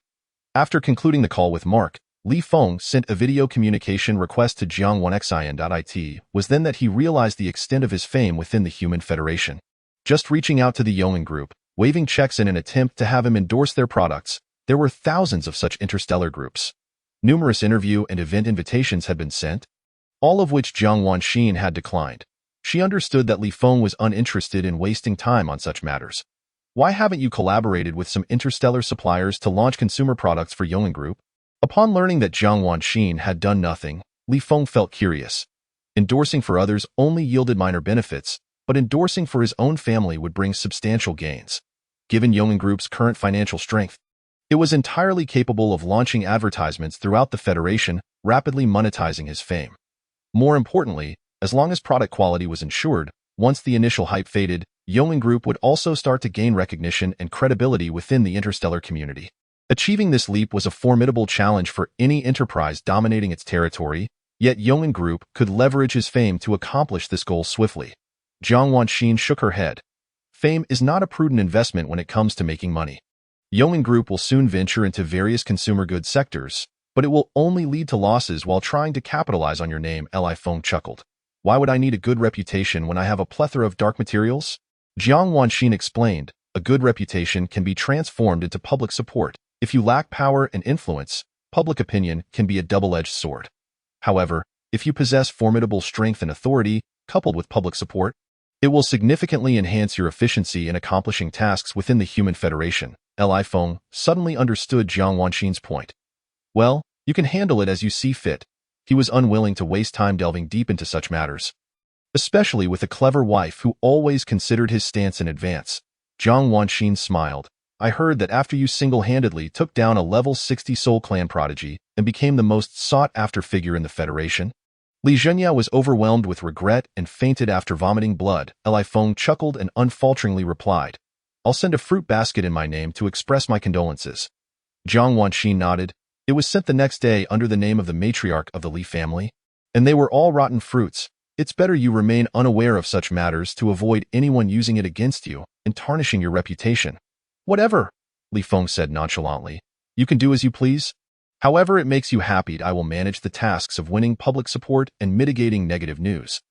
After concluding the call with Mark, Feng sent a video communication request to Jiang1xin.it. Was then that he realized the extent of his fame within the Human Federation. Just reaching out to the Yeoman Group, waving checks in an attempt to have him endorse their products, there were thousands of such interstellar groups. Numerous interview and event invitations had been sent, all of which Jiang Wanxin had declined. She understood that Feng was uninterested in wasting time on such matters. Why haven't you collaborated with some interstellar suppliers to launch consumer products for Yeoman Group? Upon learning that Jiang Wanxin had done nothing, Feng felt curious. Endorsing for others only yielded minor benefits, but endorsing for his own family would bring substantial gains. Given Yeoman Group's current financial strength, it was entirely capable of launching advertisements throughout the Federation, rapidly monetizing his fame. More importantly, as long as product quality was ensured, once the initial hype faded, Yeoman Group would also start to gain recognition and credibility within the interstellar community. Achieving this leap was a formidable challenge for any enterprise dominating its territory, yet Yeoman Group could leverage his fame to accomplish this goal swiftly. Jiang Wanxin shook her head. Fame is not a prudent investment when it comes to making money. Yeoman Group will soon venture into various consumer goods sectors, but it will only lead to losses while trying to capitalize on your name. Feng chuckled. Why would I need a good reputation when I have a plethora of dark materials? Jiang Wanxin explained, a good reputation can be transformed into public support. If you lack power and influence, public opinion can be a double-edged sword. However, if you possess formidable strength and authority, coupled with public support, it will significantly enhance your efficiency in accomplishing tasks within the Human Federation. Feng suddenly understood Jiang Wanxin's point. Well, you can handle it as you see fit. He was unwilling to waste time delving deep into such matters, especially with a clever wife who always considered his stance in advance. Jiang Wanxin smiled. I heard that after you single-handedly took down a level 60 Soul Clan prodigy and became the most sought-after figure in the Federation. Li Zhenya was overwhelmed with regret and fainted after vomiting blood. Feng chuckled and unfalteringly replied, I'll send a fruit basket in my name to express my condolences. Jiang Wanxin nodded. It was sent the next day under the name of the matriarch of the Li family, and they were all rotten fruits. It's better you remain unaware of such matters to avoid anyone using it against you and tarnishing your reputation. Whatever, Feng said nonchalantly. You can do as you please. However it makes you happy, I will manage the tasks of winning public support and mitigating negative news.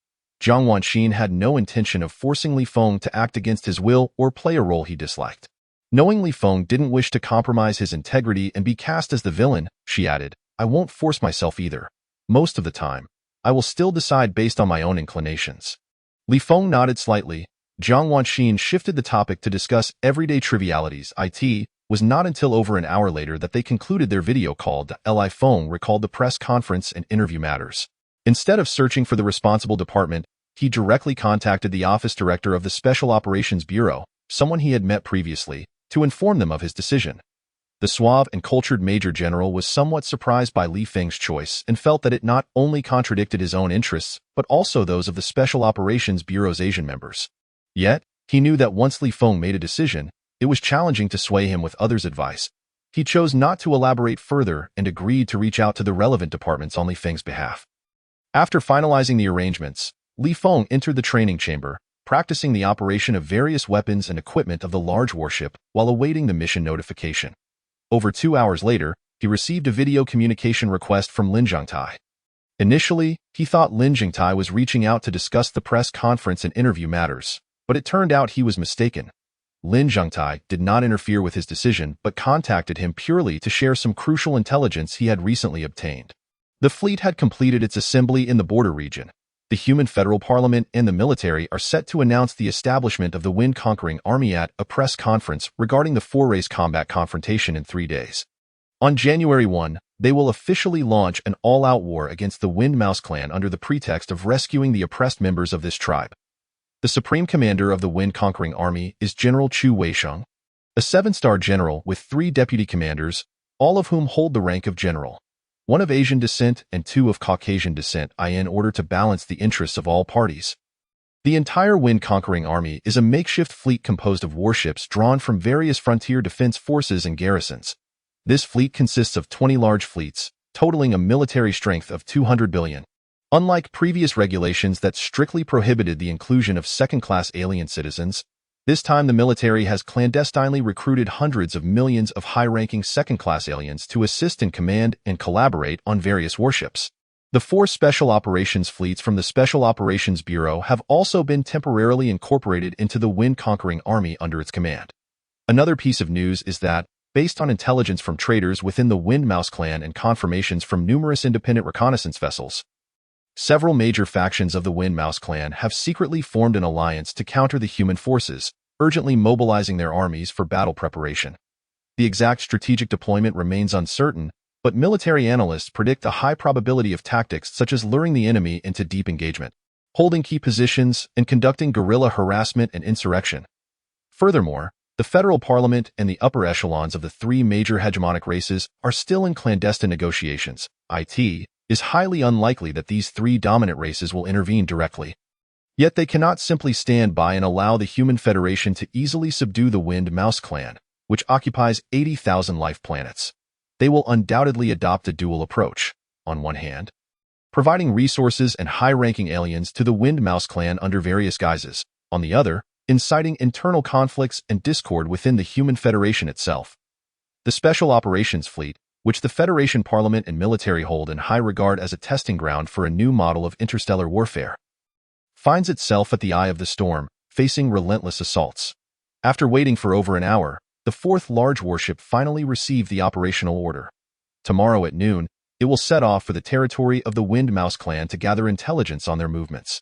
Jiang Wanxin had no intention of forcing Feng to act against his will or play a role he disliked. Knowing Feng didn't wish to compromise his integrity and be cast as the villain, she added, I won't force myself either. Most of the time, I will still decide based on my own inclinations. Feng nodded slightly. Jiang Wanxin shifted the topic to discuss everyday trivialities, was not until over an hour later that they concluded their video call. Feng recalled the press conference and interview matters. Instead of searching for the responsible department, he directly contacted the office director of the Special Operations Bureau, someone he had met previously, to inform them of his decision. The suave and cultured Major General was somewhat surprised by Li Feng's choice and felt that it not only contradicted his own interests, but also those of the Special Operations Bureau's Asian members. Yet, he knew that once Li Feng made a decision, it was challenging to sway him with others' advice. He chose not to elaborate further and agreed to reach out to the relevant departments on Li Feng's behalf. After finalizing the arrangements, Li Feng entered the training chamber, practicing the operation of various weapons and equipment of the large warship while awaiting the mission notification. Over 2 hours later, he received a video communication request from Lin Zhengtai. Initially, he thought Lin Zhengtai was reaching out to discuss the press conference and interview matters, but it turned out he was mistaken. Lin Zhengtai did not interfere with his decision but contacted him purely to share some crucial intelligence he had recently obtained. The fleet had completed its assembly in the border region. The human federal parliament and the military are set to announce the establishment of the Wind-Conquering Army at a press conference regarding the four-race combat confrontation in 3 days. On January 1, they will officially launch an all-out war against the Wind Mouse clan under the pretext of rescuing the oppressed members of this tribe. The supreme commander of the Wind-Conquering Army is General Chu Weisheng, a 7-star general with 3 deputy commanders, all of whom hold the rank of general, 1 of Asian descent and 2 of Caucasian descent, in order to balance the interests of all parties. The entire Wind-Conquering Army is a makeshift fleet composed of warships drawn from various frontier defense forces and garrisons. This fleet consists of 20 large fleets, totaling a military strength of 200 billion. Unlike previous regulations that strictly prohibited the inclusion of second-class alien citizens, this time the military has clandestinely recruited hundreds of millions of high-ranking second-class aliens to assist in command and collaborate on various warships. The 4 special operations fleets from the Special Operations Bureau have also been temporarily incorporated into the Wind-Conquering Army under its command. Another piece of news is that, based on intelligence from traders within the Wind Mouse clan and confirmations from numerous independent reconnaissance vessels, several major factions of the Wind Mouse clan have secretly formed an alliance to counter the human forces, urgently mobilizing their armies for battle preparation. The exact strategic deployment remains uncertain, but military analysts predict a high probability of tactics such as luring the enemy into deep engagement, holding key positions, and conducting guerrilla harassment and insurrection. Furthermore, the federal parliament and the upper echelons of the 3 major hegemonic races are still in clandestine negotiations. It is highly unlikely that these 3 dominant races will intervene directly. Yet they cannot simply stand by and allow the Human Federation to easily subdue the Wind Mouse clan, which occupies 80,000 life planets. They will undoubtedly adopt a dual approach. On one hand, providing resources and high-ranking aliens to the Wind Mouse clan under various guises. On the other, inciting internal conflicts and discord within the Human Federation itself. The Special Operations Fleet, which the Federation Parliament and military hold in high regard as a testing ground for a new model of interstellar warfare, finds itself at the eye of the storm, facing relentless assaults. After waiting for over an hour, the 4th large warship finally received the operational order. Tomorrow at noon, it will set off for the territory of the Wind Mouse clan to gather intelligence on their movements.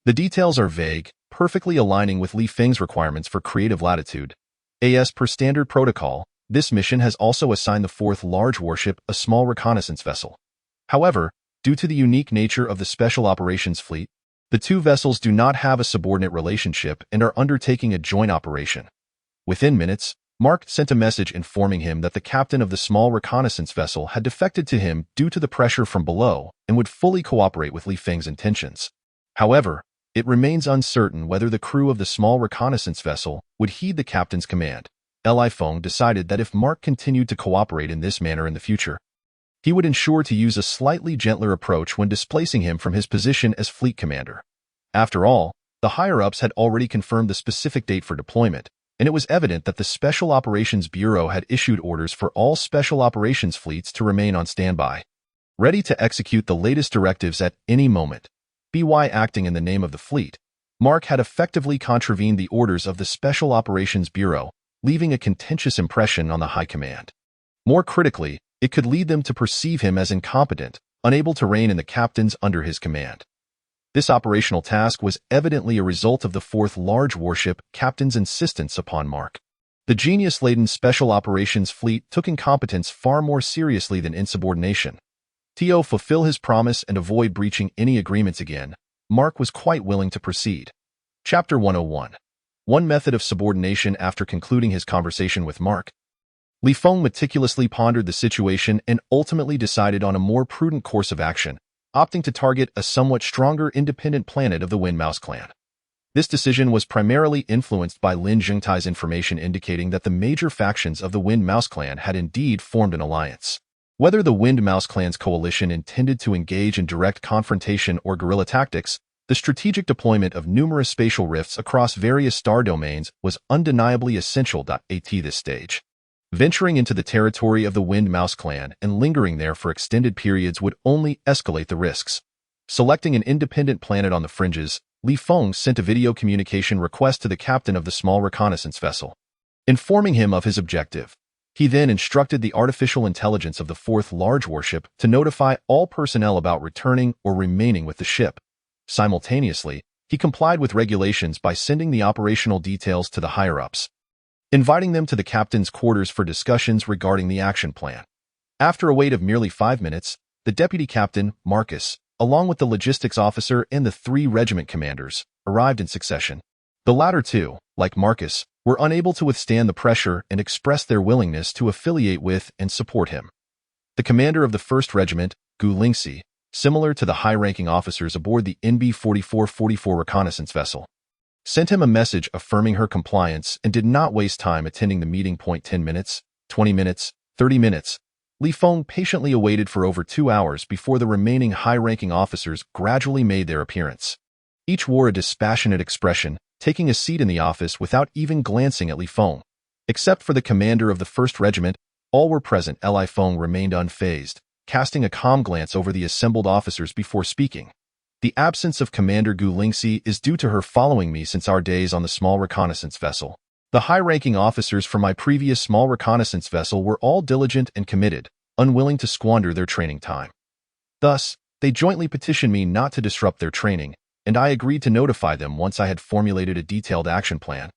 The details are vague, perfectly aligning with Li Feng's requirements for creative latitude. As per standard protocol, this mission has also assigned the 4th large warship a small reconnaissance vessel. However, due to the unique nature of the Special Operations Fleet, the 2 vessels do not have a subordinate relationship and are undertaking a joint operation. Within minutes, Mark sent a message informing him that the captain of the small reconnaissance vessel had defected to him due to the pressure from below and would fully cooperate with Li Feng's intentions. However, it remains uncertain whether the crew of the small reconnaissance vessel would heed the captain's command. Feng decided that if Mark continued to cooperate in this manner in the future, he would ensure to use a slightly gentler approach when displacing him from his position as fleet commander. After all, the higher-ups had already confirmed the specific date for deployment, and it was evident that the Special Operations Bureau had issued orders for all special operations fleets to remain on standby, ready to execute the latest directives at any moment. By acting in the name of the fleet, Mark had effectively contravened the orders of the Special Operations Bureau, leaving a contentious impression on the high command. More critically, it could lead them to perceive him as incompetent, unable to rein in the captains under his command. This operational task was evidently a result of the 4th large warship captain's insistence upon Mark. The genius-laden Special Operations Fleet took incompetence far more seriously than insubordination. To fulfill his promise and avoid breaching any agreements again, Mark was quite willing to proceed. Chapter 101. One method of subordination. After concluding his conversation with Mark, Feng meticulously pondered the situation and ultimately decided on a more prudent course of action, opting to target a somewhat stronger independent planet of the Wind Mouse clan. This decision was primarily influenced by Lin Zhengtai's information indicating that the major factions of the Wind Mouse clan had indeed formed an alliance. Whether the Wind Mouse clan's coalition intended to engage in direct confrontation or guerrilla tactics, the strategic deployment of numerous spatial rifts across various star domains was undeniably essential at this stage. Venturing into the territory of the Wind Mouse clan and lingering there for extended periods would only escalate the risks. Selecting an independent planet on the fringes, Feng sent a video communication request to the captain of the small reconnaissance vessel, informing him of his objective. He then instructed the artificial intelligence of the fourth large warship to notify all personnel about returning or remaining with the ship. Simultaneously, he complied with regulations by sending the operational details to the higher-ups, inviting them to the captain's quarters for discussions regarding the action plan. After a wait of merely 5 minutes, the deputy captain, Marcus, along with the logistics officer and the 3 regiment commanders, arrived in succession. The latter two, like Marcus, were unable to withstand the pressure and expressed their willingness to affiliate with and support him. The commander of the 1st Regiment, Gu Lingxi, similar to the high-ranking officers aboard the NB-4444 reconnaissance vessel, sent him a message affirming her compliance and did not waste time attending the meeting. 10 minutes, 20 minutes, 30 minutes. Feng patiently awaited for over 2 hours before the remaining high-ranking officers gradually made their appearance. Each wore a dispassionate expression, taking a seat in the office without even glancing at Feng. Except for the commander of the 1st Regiment, all were present. Feng remained unfazed, casting a calm glance over the assembled officers before speaking. The absence of Commander Gu Lingxi is due to her following me since our days on the small reconnaissance vessel. The high-ranking officers from my previous small reconnaissance vessel were all diligent and committed, unwilling to squander their training time. Thus, they jointly petitioned me not to disrupt their training, and I agreed to notify them once I had formulated a detailed action plan,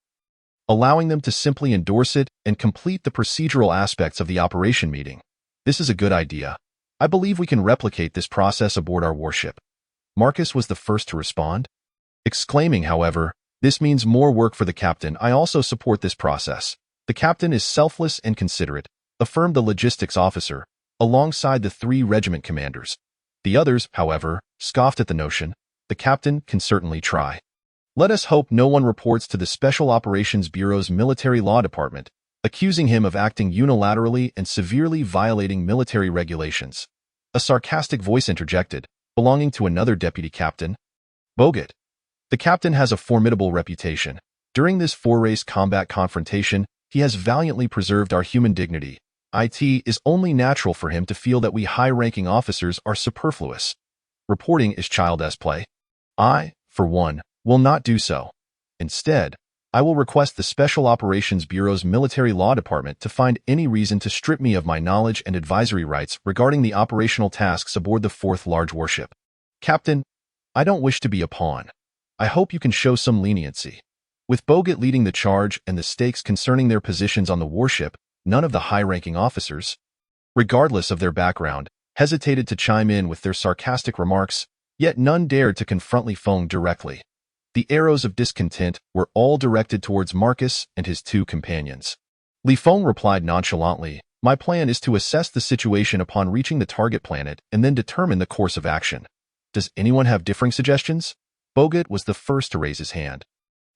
allowing them to simply endorse it and complete the procedural aspects of the operation meeting. This is a good idea. I believe we can replicate this process aboard our warship. Marcus was the first to respond, exclaiming, however, "This means more work for the captain. I also support this process. The captain is selfless and considerate," affirmed the logistics officer, alongside the 3 regiment commanders. The others, however, scoffed at the notion. "The captain can certainly try. Let us hope no one reports to the Special Operations Bureau's Military Law Department, accusing him of acting unilaterally and severely violating military regulations." A sarcastic voice interjected, belonging to another deputy captain. "Bogut. The captain has a formidable reputation. During this 4-race combat confrontation, he has valiantly preserved our human dignity. It is only natural for him to feel that we high-ranking officers are superfluous. Reporting is child's play. I, for one, will not do so. Instead, I will request the Special Operations Bureau's Military Law Department to find any reason to strip me of my knowledge and advisory rights regarding the operational tasks aboard the 4th large warship. Captain, I don't wish to be a pawn. I hope you can show some leniency." With Bogut leading the charge and the stakes concerning their positions on the warship, none of the high-ranking officers, regardless of their background, hesitated to chime in with their sarcastic remarks, yet none dared to confront Feng directly. The arrows of discontent were all directed towards Marcus and his 2 companions. Feng replied nonchalantly, "My plan is to assess the situation upon reaching the target planet and then determine the course of action. Does anyone have differing suggestions?" Bogut was the first to raise his hand.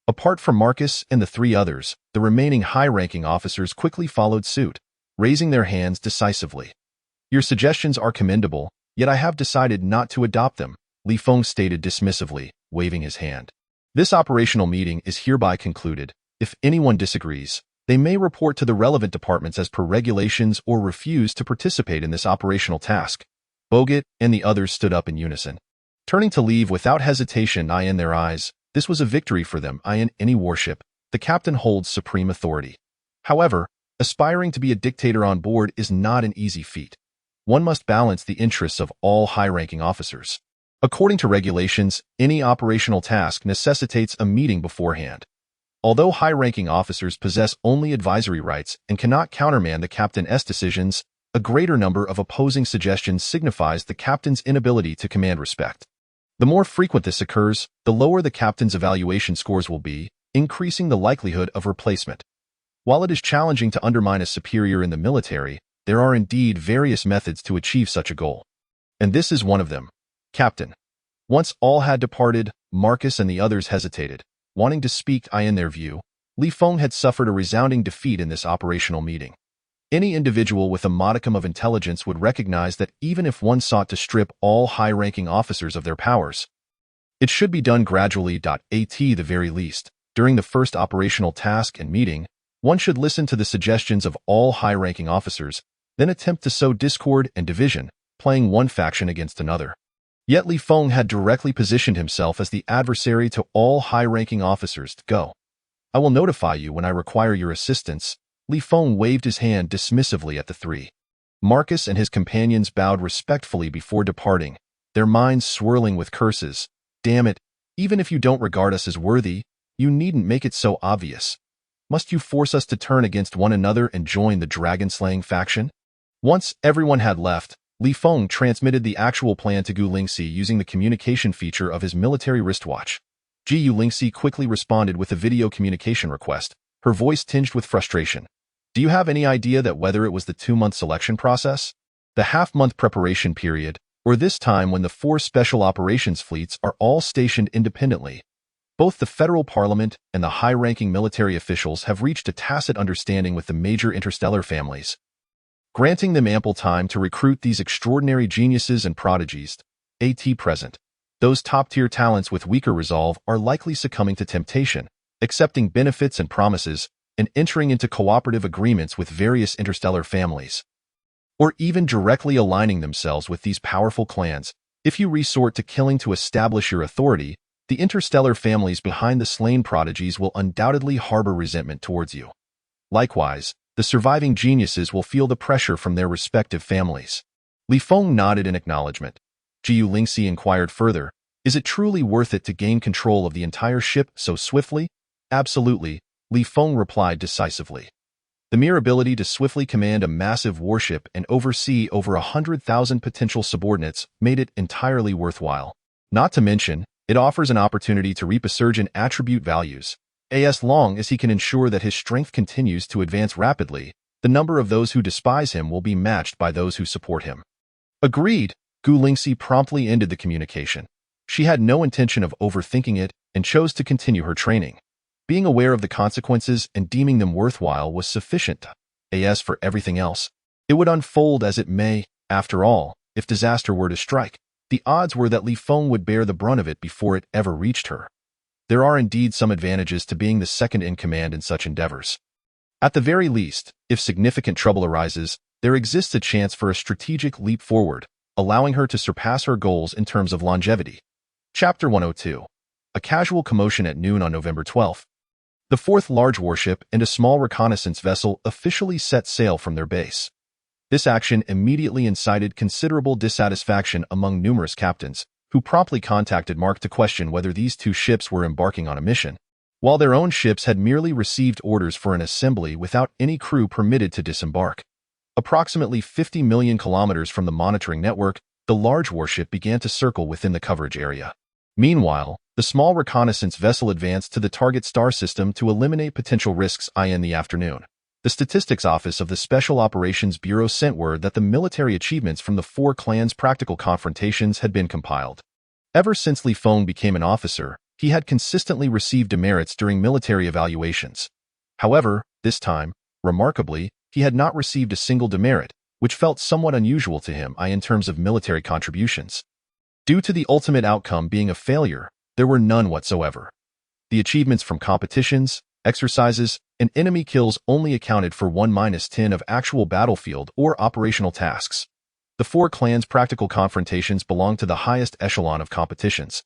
Apart from Marcus and the 3 others, the remaining high-ranking officers quickly followed suit, raising their hands decisively. "Your suggestions are commendable, yet I have decided not to adopt them," Feng stated dismissively, waving his hand. "This operational meeting is hereby concluded. If anyone disagrees, they may report to the relevant departments as per regulations or refuse to participate in this operational task." Bogut and the others stood up in unison, turning to leave without hesitation. In their eyes, this was a victory for them. In any warship, the captain holds supreme authority. However, aspiring to be a dictator on board is not an easy feat. One must balance the interests of all high-ranking officers. According to regulations, any operational task necessitates a meeting beforehand. Although high-ranking officers possess only advisory rights and cannot countermand the captain's decisions, a greater number of opposing suggestions signifies the captain's inability to command respect. The more frequent this occurs, the lower the captain's evaluation scores will be, increasing the likelihood of replacement. While it is challenging to undermine a superior in the military, there are indeed various methods to achieve such a goal. And this is one of them. Captain. Once all had departed, Marcus and the others hesitated, wanting to speak. In their view, Feng had suffered a resounding defeat in this operational meeting. Any individual with a modicum of intelligence would recognize that even if one sought to strip all high-ranking officers of their powers, it should be done gradually. At the very least, during the first operational task and meeting, one should listen to the suggestions of all high-ranking officers, then attempt to sow discord and division, playing one faction against another. Yet Feng had directly positioned himself as the adversary to all high-ranking officers. Go. I will notify you when I require your assistance. Feng waved his hand dismissively at the three. Marcus and his companions bowed respectfully before departing, their minds swirling with curses. Damn it, even if you don't regard us as worthy, you needn't make it so obvious. Must you force us to turn against one another and join the dragon-slaying faction? Once everyone had left, Feng transmitted the actual plan to Gu Lingxi using the communication feature of his military wristwatch. Gu Lingxi quickly responded with a video communication request, her voice tinged with frustration. Do you have any idea that whether it was the 2-month selection process, the half-month preparation period, or this time when the 4 special operations fleets are all stationed independently, both the federal parliament and the high-ranking military officials have reached a tacit understanding with the major interstellar families, granting them ample time to recruit these extraordinary geniuses and prodigies. At present, those top-tier talents with weaker resolve are likely succumbing to temptation, accepting benefits and promises, and entering into cooperative agreements with various interstellar families, or even directly aligning themselves with these powerful clans. If you resort to killing to establish your authority, the interstellar families behind the slain prodigies will undoubtedly harbor resentment towards you. Likewise, the surviving geniuses will feel the pressure from their respective families. Feng nodded in acknowledgement. Gu Lingxi inquired further, is it truly worth it to gain control of the entire ship so swiftly? Absolutely, Feng replied decisively. The mere ability to swiftly command a massive warship and oversee over 100,000 potential subordinates made it entirely worthwhile. Not to mention, it offers an opportunity to reap a surge in attribute values. As long as he can ensure that his strength continues to advance rapidly, the number of those who despise him will be matched by those who support him. Agreed, Gu Lingxi promptly ended the communication. She had no intention of overthinking it and chose to continue her training. Being aware of the consequences and deeming them worthwhile was sufficient. As for everything else, it would unfold as it may. After all, if disaster were to strike, the odds were that Feng would bear the brunt of it before it ever reached her. There are indeed some advantages to being the second in command in such endeavors. At the very least, if significant trouble arises, there exists a chance for a strategic leap forward, allowing her to surpass her goals in terms of longevity. Chapter 102. A casual commotion at noon on November 12th. The 4th large warship and a small reconnaissance vessel officially set sail from their base. This action immediately incited considerable dissatisfaction among numerous captains, who promptly contacted Mark to question whether these 2 ships were embarking on a mission, while their own ships had merely received orders for an assembly without any crew permitted to disembark. Approximately 50 million kilometers from the monitoring network, the large warship began to circle within the coverage area. Meanwhile, the small reconnaissance vessel advanced to the target star system to eliminate potential risks. In the afternoon, the Statistics Office of the Special Operations Bureau sent word that the military achievements from the 4 clans' practical confrontations had been compiled. Ever since Feng became an officer, he had consistently received demerits during military evaluations. However, this time, remarkably, he had not received a single demerit, which felt somewhat unusual to him in terms of military contributions. Due to the ultimate outcome being a failure, there were none whatsoever. The achievements from competitions, exercises, and enemy kills only accounted for 1-10 of actual battlefield or operational tasks. The 4 clans' practical confrontations belonged to the highest echelon of competitions,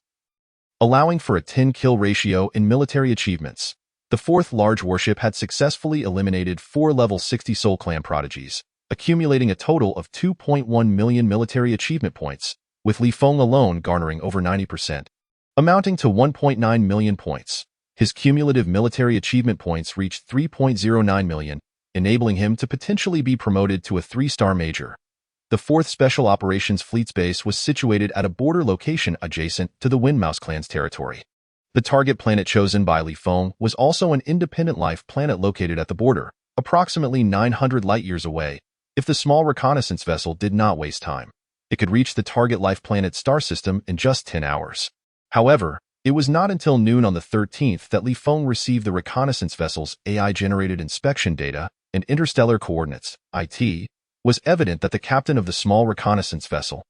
allowing for a 10-kill ratio in military achievements. The 4th large warship had successfully eliminated 4 level 60 Soul Clan prodigies, accumulating a total of 2.1 million military achievement points, with Feng alone garnering over 90%, amounting to 1.9 million points. His cumulative military achievement points reached 3.09 million, enabling him to potentially be promoted to a 3-star major. The 4th Special Operations Fleet's base was situated at a border location adjacent to the Windmouse clan's territory. The target planet chosen by Feng was also an independent life planet located at the border, approximately 900 light-years away. If the small reconnaissance vessel did not waste time, it could reach the target life planet's star system in just 10 hours. However, it was not until noon on the 13th that Feng received the reconnaissance vessel's AI-generated inspection data and interstellar coordinates, IT, was evident that the captain of the small reconnaissance vessel,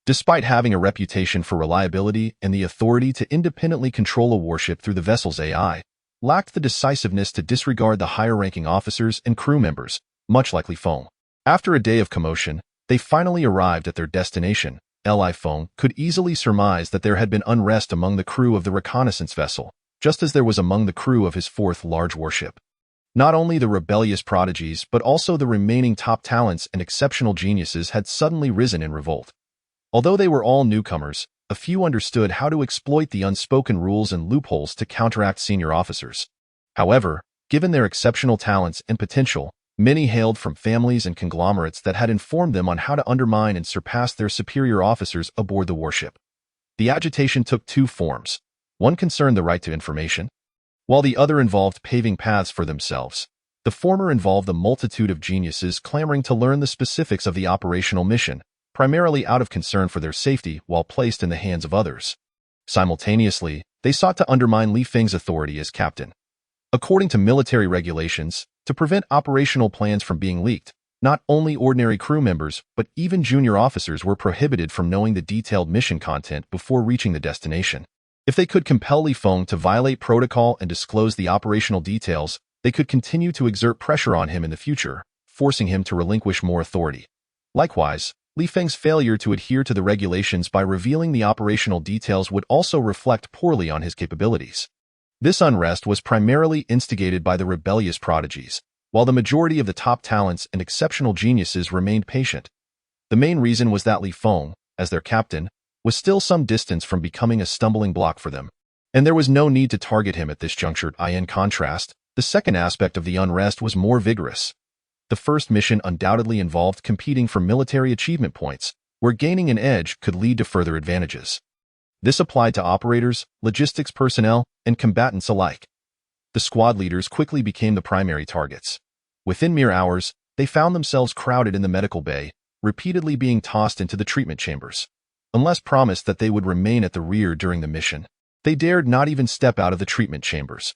despite having a reputation for reliability and the authority to independently control a warship through the vessel's AI, lacked the decisiveness to disregard the higher-ranking officers and crew members, much like Feng. After a day of commotion, they finally arrived at their destination. Feng could easily surmise that there had been unrest among the crew of the reconnaissance vessel, just as there was among the crew of his 4th large warship. Not only the rebellious prodigies but also the remaining top talents and exceptional geniuses had suddenly risen in revolt. Although they were all newcomers, a few understood how to exploit the unspoken rules and loopholes to counteract senior officers. However, given their exceptional talents and potential, many hailed from families and conglomerates that had informed them on how to undermine and surpass their superior officers aboard the warship. The agitation took 2 forms. One concerned the right to information, while the other involved paving paths for themselves. The former involved a multitude of geniuses clamoring to learn the specifics of the operational mission, primarily out of concern for their safety while placed in the hands of others. Simultaneously, they sought to undermine Feng's authority as captain. According to military regulations, to prevent operational plans from being leaked, not only ordinary crew members but even junior officers were prohibited from knowing the detailed mission content before reaching the destination. If they could compel Feng to violate protocol and disclose the operational details, they could continue to exert pressure on him in the future, forcing him to relinquish more authority. Likewise, Feng's failure to adhere to the regulations by revealing the operational details would also reflect poorly on his capabilities. This unrest was primarily instigated by the rebellious prodigies, while the majority of the top talents and exceptional geniuses remained patient. The main reason was that Feng, as their captain, was still some distance from becoming a stumbling block for them, and there was no need to target him at this juncture. In contrast, the second aspect of the unrest was more vigorous. The first mission undoubtedly involved competing for military achievement points, where gaining an edge could lead to further advantages. This applied to operators, logistics personnel, and combatants alike. The squad leaders quickly became the primary targets. Within mere hours, they found themselves crowded in the medical bay, repeatedly being tossed into the treatment chambers. Unless promised that they would remain at the rear during the mission, they dared not even step out of the treatment chambers.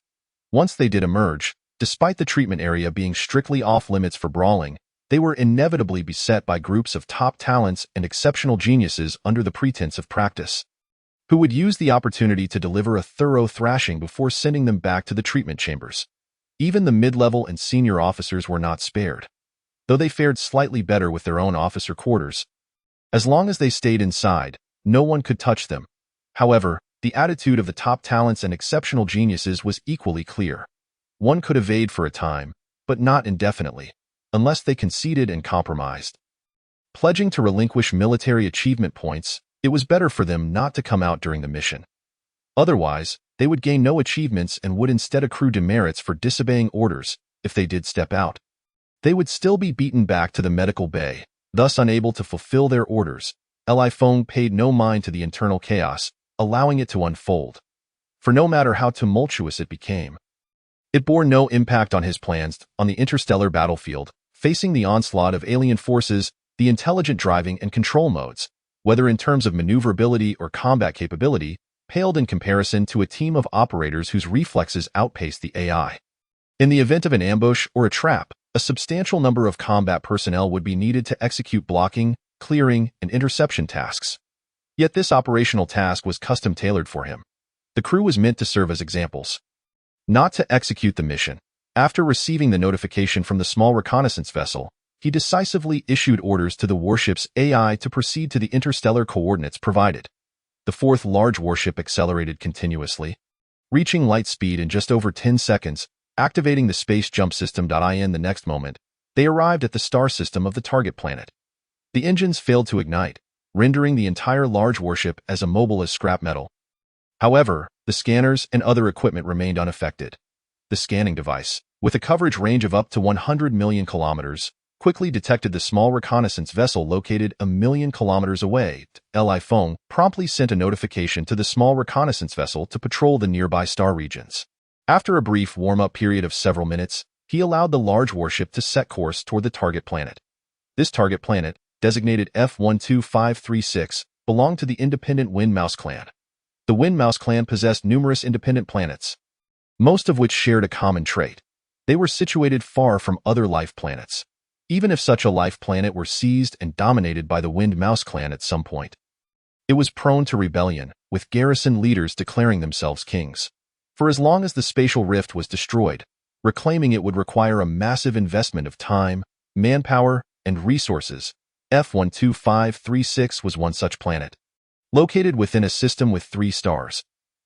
Once they did emerge, despite the treatment area being strictly off-limits for brawling, they were inevitably beset by groups of top talents and exceptional geniuses under the pretense of practice, who would use the opportunity to deliver a thorough thrashing before sending them back to the treatment chambers. Even the mid-level and senior officers were not spared, though they fared slightly better with their own officer quarters. As long as they stayed inside, no one could touch them. However, the attitude of the top talents and exceptional geniuses was equally clear. One could evade for a time, but not indefinitely, unless they conceded and compromised. Pledging to relinquish military achievement points, it was better for them not to come out during the mission. Otherwise, they would gain no achievements and would instead accrue demerits for disobeying orders. If they did step out, they would still be beaten back to the medical bay, thus unable to fulfill their orders. Feng paid no mind to the internal chaos, allowing it to unfold. For no matter how tumultuous it became, it bore no impact on his plans. On the interstellar battlefield, facing the onslaught of alien forces, the intelligent driving and control modes, whether in terms of maneuverability or combat capability, paled in comparison to a team of operators whose reflexes outpaced the AI. In the event of an ambush or a trap, a substantial number of combat personnel would be needed to execute blocking, clearing, and interception tasks. Yet this operational task was custom-tailored for him. The crew was meant to serve as examples, not to execute the mission. After receiving the notification from the small reconnaissance vessel, he decisively issued orders to the warship's AI to proceed to the interstellar coordinates provided. The 4th large warship accelerated continuously, reaching light speed in just over 10 seconds, activating the space jump system. In the next moment, they arrived at the star system of the target planet. The engines failed to ignite, rendering the entire large warship as immobile as scrap metal. However, the scanners and other equipment remained unaffected. The scanning device, with a coverage range of up to 100 million kilometers, quickly detected the small reconnaissance vessel located 1 million kilometers away. Feng promptly sent a notification to the small reconnaissance vessel to patrol the nearby star regions. After a brief warm-up period of several minutes, he allowed the large warship to set course toward the target planet. This target planet, designated F12536, belonged to the independent Wind Mouse clan. The Wind Mouse clan possessed numerous independent planets, most of which shared a common trait. They were situated far from other life planets, even if such a life planet were seized and dominated by the Wind Mouse clan at some point. It was prone to rebellion, with garrison leaders declaring themselves kings. For as long as the spatial rift was destroyed, reclaiming it would require a massive investment of time, manpower, and resources. F12536 was one such planet, located within a system with 3 stars.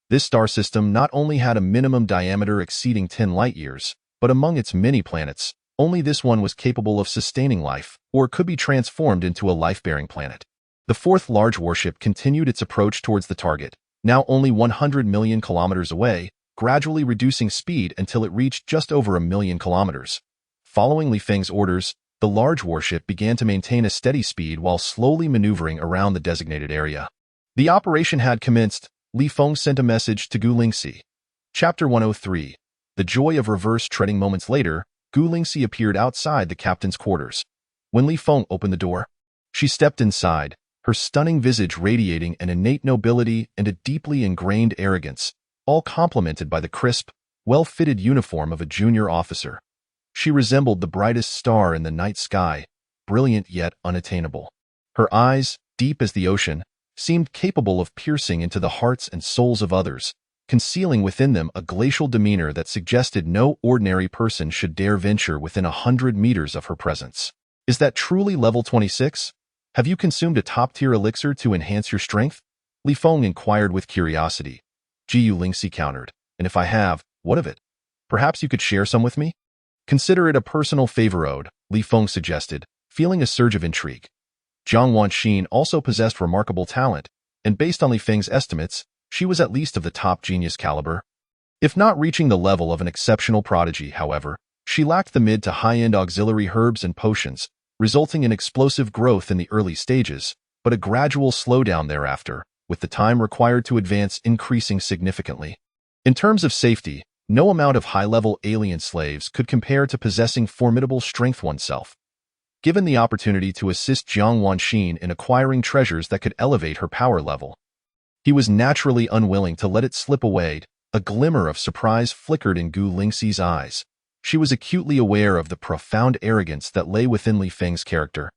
This star system not only had a minimum diameter exceeding 10 light-years, but among its many planets, only this one was capable of sustaining life, or could be transformed into a life-bearing planet. The 4th large warship continued its approach towards the target, now only 100 million kilometers away, gradually reducing speed until it reached just over 1 million kilometers. Following Li Feng's orders, the large warship began to maintain a steady speed while slowly maneuvering around the designated area. The operation had commenced. Li Feng sent a message to Gu Lingxi. Chapter 103. The joy of reverse treading. Moments later, Gu Lingxi appeared outside the captain's quarters. When Li Feng opened the door, she stepped inside, her stunning visage radiating an innate nobility and a deeply ingrained arrogance, all complemented by the crisp, well-fitted uniform of a junior officer. She resembled the brightest star in the night sky, brilliant yet unattainable. Her eyes, deep as the ocean, seemed capable of piercing into the hearts and souls of others, concealing within them a glacial demeanor that suggested no ordinary person should dare venture within 100 meters of her presence. Is that truly level 26? Have you consumed a top-tier elixir to enhance your strength? Li Feng inquired with curiosity. Gu Lingxi countered, and if I have, what of it? Perhaps you could share some with me? Consider it a personal favor owed, Li Feng suggested, feeling a surge of intrigue. Jiang Wanxin also possessed remarkable talent, and based on Li Feng's estimates, she was at least of the top genius caliber. If not reaching the level of an exceptional prodigy, however, she lacked the mid to high-end auxiliary herbs and potions, resulting in explosive growth in the early stages, but a gradual slowdown thereafter, with the time required to advance increasing significantly. In terms of safety, no amount of high-level alien slaves could compare to possessing formidable strength oneself. Given the opportunity to assist Jiang Wanxin in acquiring treasures that could elevate her power level, he was naturally unwilling to let it slip away. A glimmer of surprise flickered in Gu Lingxi's eyes. She was acutely aware of the profound arrogance that lay within Li Feng's character.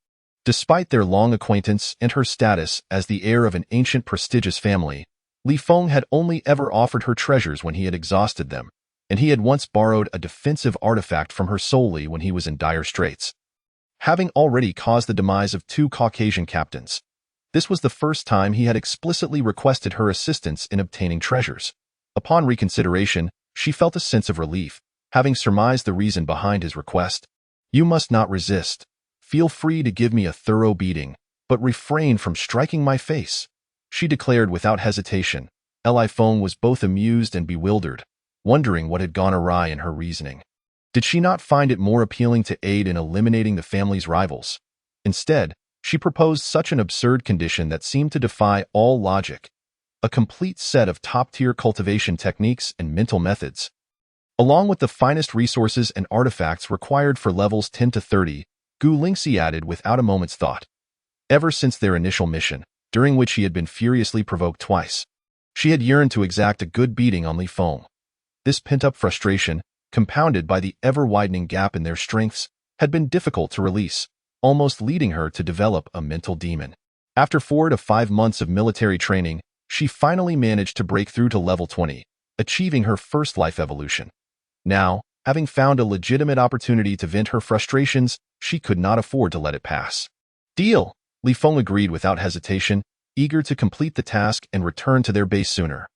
Despite their long acquaintance and her status as the heir of an ancient prestigious family, Li Feng had only ever offered her treasures when he had exhausted them, and he had once borrowed a defensive artifact from her solely when he was in dire straits. Having already caused the demise of 2 Caucasian captains, this was the first time he had explicitly requested her assistance in obtaining treasures. Upon reconsideration, she felt a sense of relief, having surmised the reason behind his request. You must not resist. Feel free to give me a thorough beating, but refrain from striking my face, she declared without hesitation. Li Feng was both amused and bewildered, wondering what had gone awry in her reasoning. Did she not find it more appealing to aid in eliminating the family's rivals? Instead, she proposed such an absurd condition that seemed to defy all logic: a complete set of top-tier cultivation techniques and mental methods, along with the finest resources and artifacts required for levels 10 to 30, Gu Lingxi added without a moment's thought. Ever since their initial mission, during which he had been furiously provoked twice, she had yearned to exact a good beating on Li Feng. This pent-up frustration, compounded by the ever-widening gap in their strengths, had been difficult to release, almost leading her to develop a mental demon. After 4 to 5 months of military training, she finally managed to break through to level 20, achieving her first life evolution. Now, having found a legitimate opportunity to vent her frustrations, she could not afford to let it pass. Deal, Li Feng agreed without hesitation, eager to complete the task and return to their base sooner.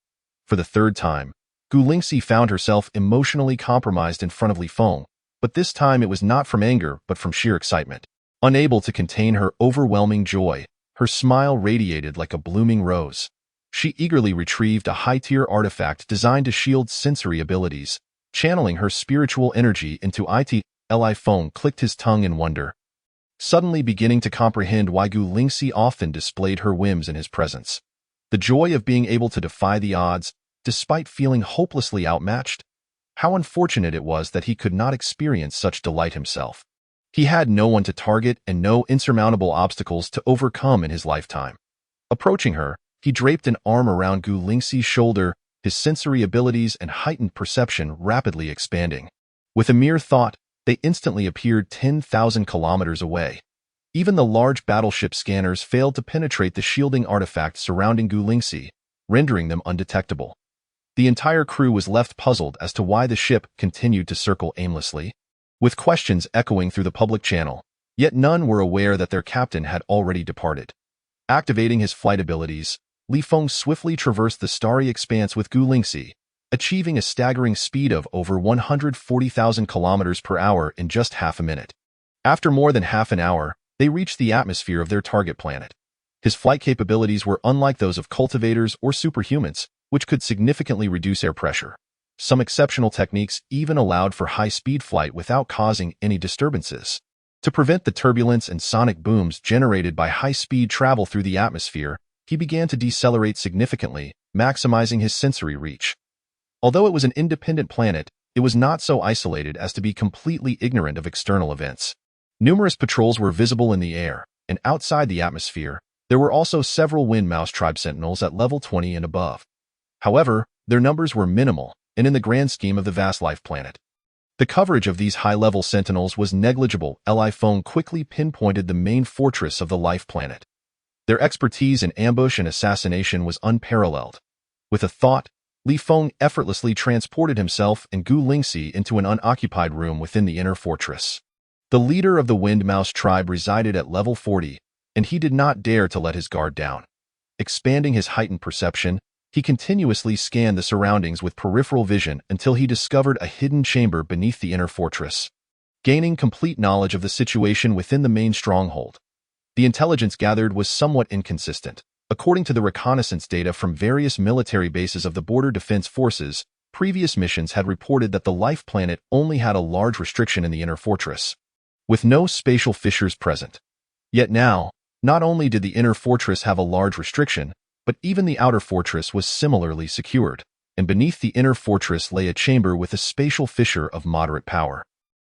For the 3rd time, Gu Lingxi found herself emotionally compromised in front of Li Feng, but this time it was not from anger but from sheer excitement. Unable to contain her overwhelming joy, her smile radiated like a blooming rose. She eagerly retrieved a high-tier artifact designed to shield sensory abilities, channeling her spiritual energy into it. Feng clicked his tongue in wonder, suddenly beginning to comprehend why Gu Lingxi often displayed her whims in his presence. The joy of being able to defy the odds, despite feeling hopelessly outmatched. How unfortunate it was that he could not experience such delight himself. He had no one to target and no insurmountable obstacles to overcome in his lifetime. Approaching her, he draped an arm around Gu Lingxi's shoulder, his sensory abilities and heightened perception rapidly expanding. With a mere thought, they instantly appeared 10,000 kilometers away. Even the large battleship scanners failed to penetrate the shielding artifact surrounding Gu Lingxi, rendering them undetectable. The entire crew was left puzzled as to why the ship continued to circle aimlessly, with questions echoing through the public channel, yet none were aware that their captain had already departed. Activating his flight abilities, Feng swiftly traversed the starry expanse with Gu Lingxi, achieving a staggering speed of over 140,000 kilometers per hour in just half a minute. After more than half an hour, they reached the atmosphere of their target planet. His flight capabilities were unlike those of cultivators or superhumans, which could significantly reduce air pressure. Some exceptional techniques even allowed for high-speed flight without causing any disturbances. To prevent the turbulence and sonic booms generated by high-speed travel through the atmosphere, he began to decelerate significantly, maximizing his sensory reach. Although it was an independent planet, it was not so isolated as to be completely ignorant of external events. Numerous patrols were visible in the air, and outside the atmosphere, there were also several Wind Mouse Tribe sentinels at level 20 and above. However, their numbers were minimal, and in the grand scheme of the vast life planet. The coverage of these high-level sentinels was negligible. Feng quickly pinpointed the main fortress of the life planet. Their expertise in ambush and assassination was unparalleled. With a thought, Feng effortlessly transported himself and Gu Lingxi into an unoccupied room within the inner fortress. The leader of the Wind Mouse tribe resided at level 40, and he did not dare to let his guard down. Expanding his heightened perception, he continuously scanned the surroundings with peripheral vision until he discovered a hidden chamber beneath the inner fortress. Gaining complete knowledge of the situation within the main stronghold, the intelligence gathered was somewhat inconsistent. According to the reconnaissance data from various military bases of the Border Defense Forces, previous missions had reported that the life planet only had a large restriction in the inner fortress, with no spatial fissures present. Yet now, not only did the inner fortress have a large restriction, but even the outer fortress was similarly secured, and beneath the inner fortress lay a chamber with a spatial fissure of moderate power.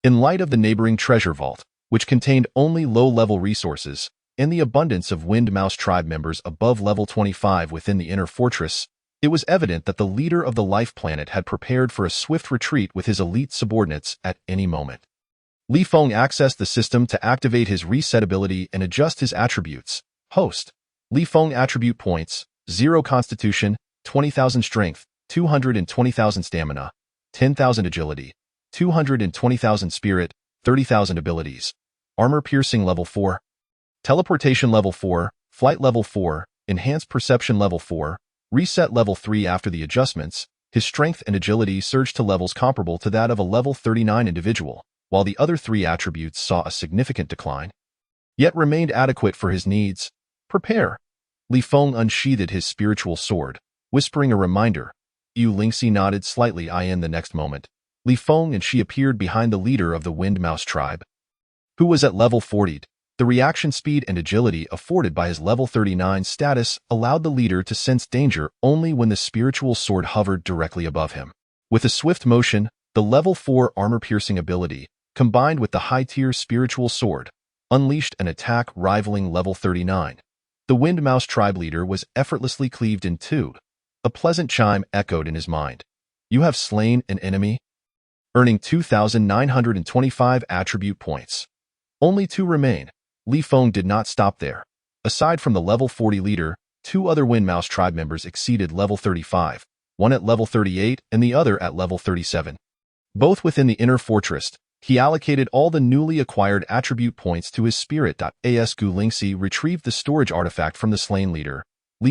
In light of the neighboring treasure vault, which contained only low-level resources, and the abundance of Wind Mouse tribe members above level 25 within the inner fortress, it was evident that the leader of the life planet had prepared for a swift retreat with his elite subordinates at any moment. Feng accessed the system to activate his reset ability and adjust his attributes. Host. Feng attribute points: 0 Constitution, 20,000 Strength, 220,000 Stamina, 10,000 Agility, 220,000 Spirit, 30,000 Abilities. Armor Piercing Level 4. Teleportation Level 4, Flight Level 4, Enhanced Perception Level 4, Reset Level 3. After the adjustments, his strength and agility surged to levels comparable to that of a level 39 individual, while the other 3 attributes saw a significant decline, yet remained adequate for his needs. Prepare. Feng unsheathed his spiritual sword, whispering a reminder. Gu Lingxi nodded slightly. In the next moment, Feng and she appeared behind the leader of the Wind Mouse tribe, who was at level 40. The reaction speed and agility afforded by his level 39 status allowed the leader to sense danger only when the spiritual sword hovered directly above him. With a swift motion, the level 4 armor-piercing ability, combined with the high-tier spiritual sword, unleashed an attack rivaling level 39. The Wind Mouse tribe leader was effortlessly cleaved in two. A pleasant chime echoed in his mind. You have slain an enemy, earning 2,925 attribute points. Only 2 remain. Feng did not stop there. Aside from the level 40 leader, 2 other Wind Mouse tribe members exceeded level 35, one at level 38 and the other at level 37. Both within the inner fortress, he allocated all the newly acquired attribute points to his spirit. As Gu Lingxi retrieved the storage artifact from the slain leader,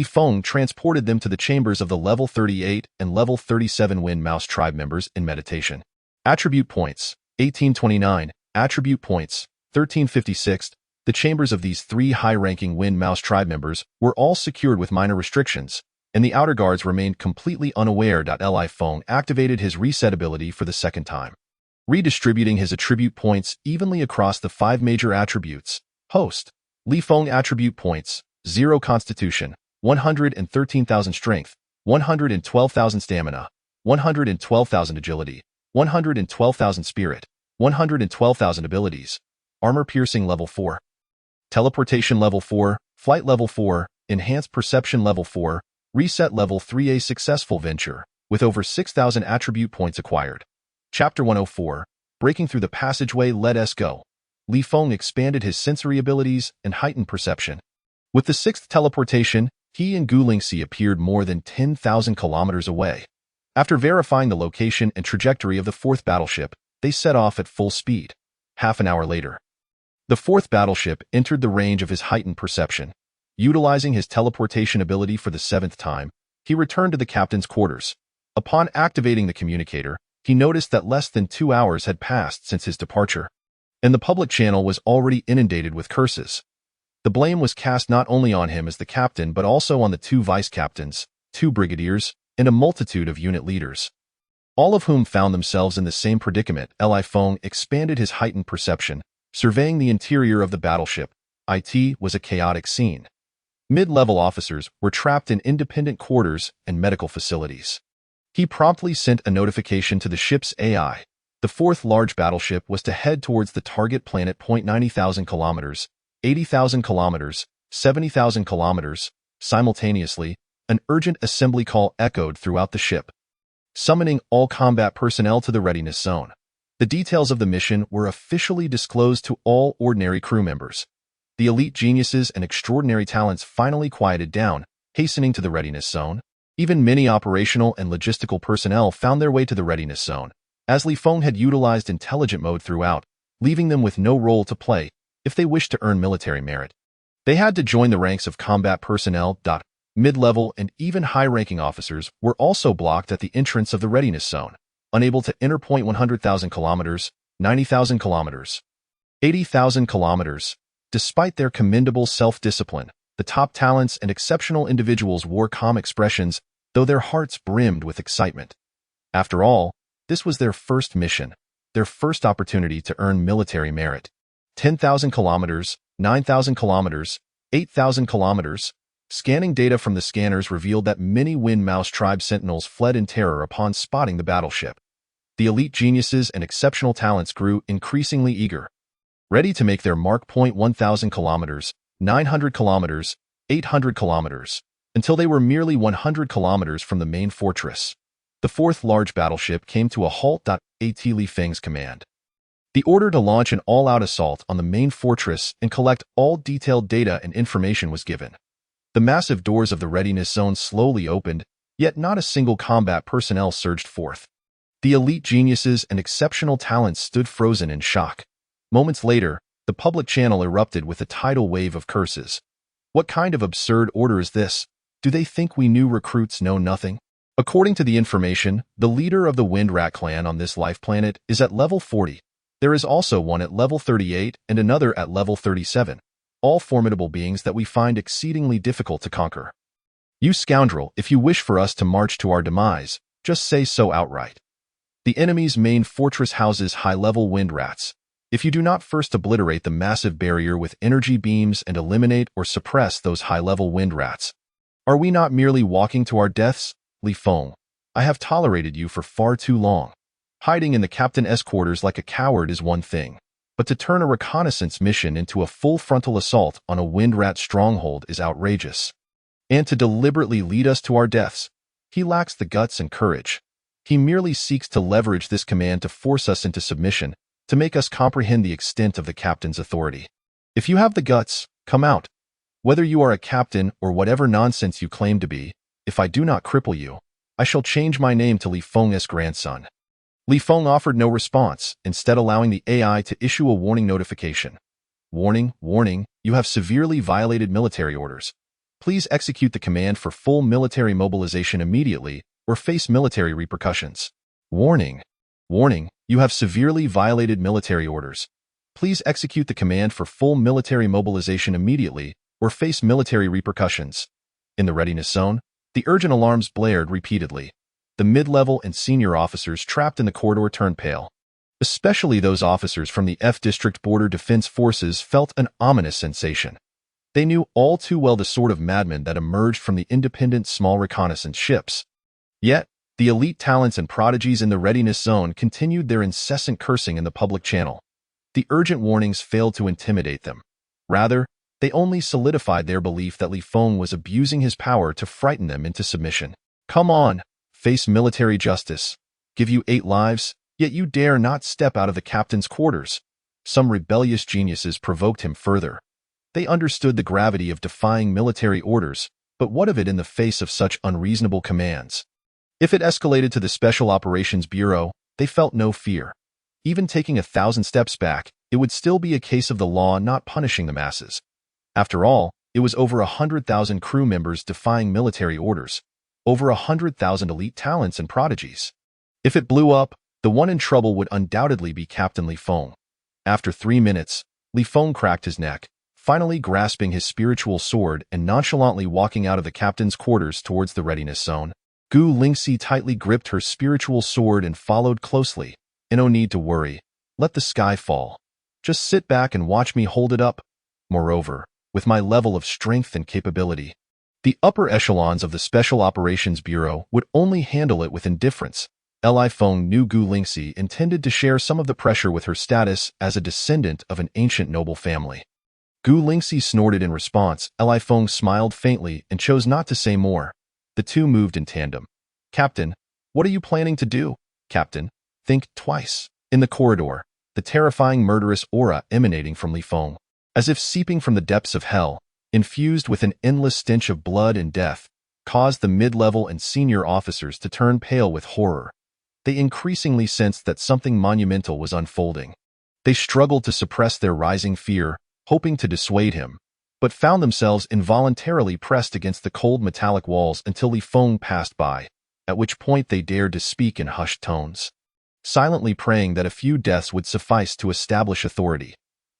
Feng transported them to the chambers of the level 38 and level 37 Wind Mouse tribe members in meditation. Attribute points: 1829. Attribute points: 1356. The chambers of these 3 high-ranking Wind Mouse tribe members were all secured with minor restrictions, and the outer guards remained completely unaware. Li Feng activated his reset ability for the second time, redistributing his attribute points evenly across the 5 major attributes. Host. Li Feng attribute points: 0 Constitution, 113,000 Strength, 112,000 Stamina, 112,000 Agility, 112,000 Spirit, 112,000 Abilities. Armor Piercing Level 4. Teleportation Level 4, Flight Level 4, Enhanced Perception Level 4, Reset Level 3. A successful venture, with over 6,000 attribute points acquired. Chapter 104, Breaking Through the Passageway. Let's go. Li Feng expanded his sensory abilities and heightened perception. With the 6th teleportation, he and Gu Lingxi appeared more than 10,000 kilometers away. After verifying the location and trajectory of the 4th battleship, they set off at full speed. Half an hour later, the 4th battleship entered the range of his heightened perception. Utilizing his teleportation ability for the 7th time, he returned to the captain's quarters. Upon activating the communicator, he noticed that less than 2 hours had passed since his departure, and the public channel was already inundated with curses. The blame was cast not only on him as the captain but also on the 2 vice-captains, 2 brigadiers, and a multitude of unit leaders, all of whom found themselves in the same predicament. Li Feng expanded his heightened perception, surveying the interior of the battleship. It was a chaotic scene. Mid-level officers were trapped in independent quarters and medical facilities. He promptly sent a notification to the ship's AI. The 4th large battleship was to head towards the target planet. 90,000 kilometers, 80,000 kilometers, 70,000 kilometers. Simultaneously, an urgent assembly call echoed throughout the ship, summoning all combat personnel to the readiness zone. The details of the mission were officially disclosed to all ordinary crew members. The elite geniuses and extraordinary talents finally quieted down, hastening to the readiness zone. Even many operational and logistical personnel found their way to the readiness zone, as Li Feng had utilized intelligent mode throughout, leaving them with no role to play if they wished to earn military merit. They had to join the ranks of combat personnel. Mid-level and even high-ranking officers were also blocked at the entrance of the readiness zone, unable to enter. 100,000 kilometers, 90,000 kilometers, 80,000 kilometers. Despite their commendable self-discipline, the top talents and exceptional individuals wore calm expressions, though their hearts brimmed with excitement. After all, this was their first mission, their first opportunity to earn military merit. 10,000 kilometers, 9,000 kilometers, 8,000 kilometers. Scanning data from the scanners revealed that many Wind Mouse tribe sentinels fled in terror upon spotting the battleship. The elite geniuses and exceptional talents grew increasingly eager, ready to make their mark. 1,000 kilometers, 900 kilometers, 800 kilometers, until they were merely 100 kilometers from the main fortress. The 4th large battleship came to a halt. At Li Feng's command, the order to launch an all-out assault on the main fortress and collect all detailed data and information was given. The massive doors of the readiness zone slowly opened, yet not a single combat personnel surged forth. The elite geniuses and exceptional talents stood frozen in shock. Moments later, the public channel erupted with a tidal wave of curses. What kind of absurd order is this? Do they think we new recruits know nothing? According to the information, the leader of the Wind Rat clan on this life planet is at level 40. There is also one at level 38 and another at level 37. All formidable beings that we find exceedingly difficult to conquer. You scoundrel, if you wish for us to march to our demise, just say so outright. The enemy's main fortress houses high-level wind rats. If you do not first obliterate the massive barrier with energy beams and eliminate or suppress those high-level wind rats, are we not merely walking to our deaths? Li Feng, I have tolerated you for far too long. Hiding in the captain's quarters like a coward is one thing, but to turn a reconnaissance mission into a full frontal assault on a wind rat stronghold is outrageous. And to deliberately lead us to our deaths, he lacks the guts and courage. He merely seeks to leverage this command to force us into submission, to make us comprehend the extent of the captain's authority. If you have the guts, come out. Whether you are a captain or whatever nonsense you claim to be, if I do not cripple you, I shall change my name to Li Feng's grandson. Li Feng offered no response, instead allowing the AI to issue a warning notification. Warning, warning, you have severely violated military orders. Please execute the command for full military mobilization immediately or face military repercussions. Warning, warning, you have severely violated military orders. Please execute the command for full military mobilization immediately or face military repercussions. In the readiness zone, The urgent alarms blared repeatedly. The mid-level and senior officers trapped in the corridor turned pale. Especially those officers from the F District Border Defense Forces felt an ominous sensation. They knew all too well the sort of madmen that emerged from the independent small reconnaissance ships. Yet, the elite talents and prodigies in the readiness zone continued their incessant cursing in the public channel. The urgent warnings failed to intimidate them. Rather, they only solidified their belief that Feng was abusing his power to frighten them into submission. Come on, face military justice. Give you 8 lives, yet you dare not step out of the captain's quarters. Some rebellious geniuses provoked him further. They understood the gravity of defying military orders, but what of it in the face of such unreasonable commands? If it escalated to the Special Operations Bureau, they felt no fear. Even taking 1,000 steps back, it would still be a case of the law not punishing the masses. After all, it was over 100,000 crew members defying military orders, over 100,000 elite talents and prodigies. If it blew up, the one in trouble would undoubtedly be Captain Feng. After 3 minutes, Feng cracked his neck, finally grasping his spiritual sword and nonchalantly walking out of the captain's quarters towards the readiness zone. Gu Lingxi tightly gripped her spiritual sword and followed closely. No need to worry. Let the sky fall. Just sit back and watch me hold it up. Moreover, with my level of strength and capability, the upper echelons of the Special Operations Bureau would only handle it with indifference. Feng knew Gu Lingxi intended to share some of the pressure with her status as a descendant of an ancient noble family. Gu Lingxi snorted in response. Feng smiled faintly and chose not to say more. The two moved in tandem. Captain, what are you planning to do? Captain, think twice. In the corridor, the terrifying murderous aura emanating from Feng, as if seeping from the depths of hell, infused with an endless stench of blood and death, caused the mid-level and senior officers to turn pale with horror. They increasingly sensed that something monumental was unfolding. They struggled to suppress their rising fear, hoping to dissuade him, but found themselves involuntarily pressed against the cold metallic walls until Feng passed by, at which point they dared to speak in hushed tones, silently praying that a few deaths would suffice to establish authority.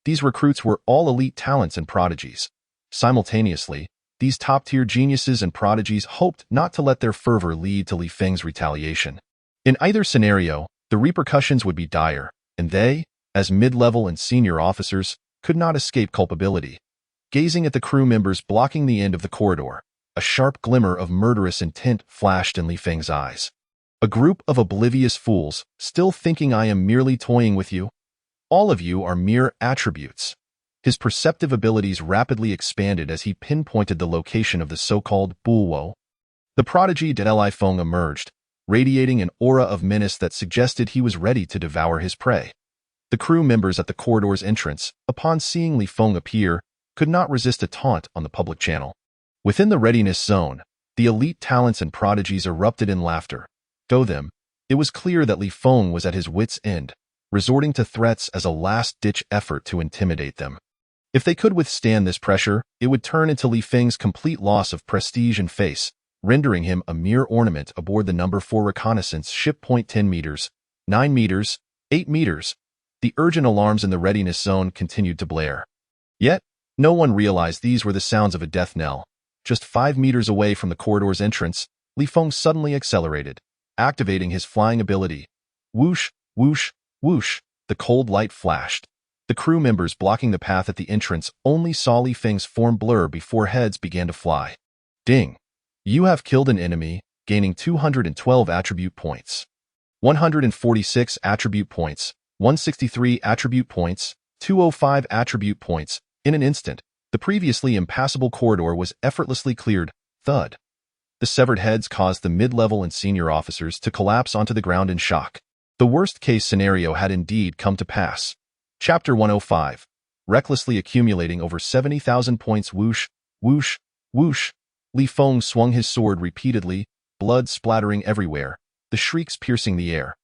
These recruits were all elite talents and prodigies. Simultaneously, these top-tier geniuses and prodigies hoped not to let their fervor lead to Feng's retaliation. In either scenario, the repercussions would be dire, and they, as mid-level and senior officers, could not escape culpability. Gazing at the crew members blocking the end of the corridor, a sharp glimmer of murderous intent flashed in Feng's eyes. A group of oblivious fools, still thinking I am merely toying with you? All of you are mere attributes. His perceptive abilities rapidly expanded as he pinpointed the location of the so-called Bulwo. The prodigy Feng emerged, radiating an aura of menace that suggested he was ready to devour his prey. The crew members at the corridor's entrance, upon seeing Feng appear, could not resist a taunt on the public channel. Within the readiness zone, the elite talents and prodigies erupted in laughter. To them, it was clear that Feng was at his wits' end, resorting to threats as a last-ditch effort to intimidate them. If they could withstand this pressure, it would turn into Feng's complete loss of prestige and face, rendering him a mere ornament aboard the No. 4 reconnaissance ship. 10 meters, 9 meters, 8 meters. The urgent alarms in the readiness zone continued to blare. Yet, no one realized these were the sounds of a death knell. Just 5 meters away from the corridor's entrance, Feng suddenly accelerated, activating his flying ability. Whoosh, whoosh, whoosh, the cold light flashed. The crew members blocking the path at the entrance only saw Feng's form blur before heads began to fly. Ding! You have killed an enemy, gaining 212 attribute points. 146 attribute points, 163 attribute points, 205 attribute points. In an instant, the previously impassable corridor was effortlessly cleared. Thud. The severed heads caused the mid-level and senior officers to collapse onto the ground in shock. The worst-case scenario had indeed come to pass. Chapter 105. Recklessly accumulating over 70,000 points. Whoosh, whoosh, whoosh. Feng swung his sword repeatedly, blood splattering everywhere, the shrieks piercing the air.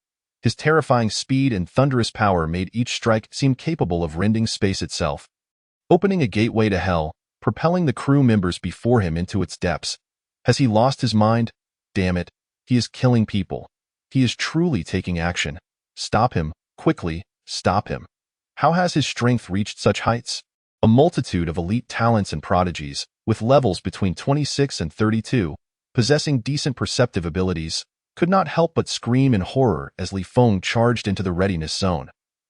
His terrifying speed and thunderous power made each strike seem capable of rending space itself, opening a gateway to hell, propelling the crew members before him into its depths. Has he lost his mind? Damn it, he is killing people. He is truly taking action. Stop him, quickly, stop him. How has his strength reached such heights? A multitude of elite talents and prodigies, with levels between 26 and 32, possessing decent perceptive abilities, could not help but scream in horror as Li Feng charged into the readiness zone.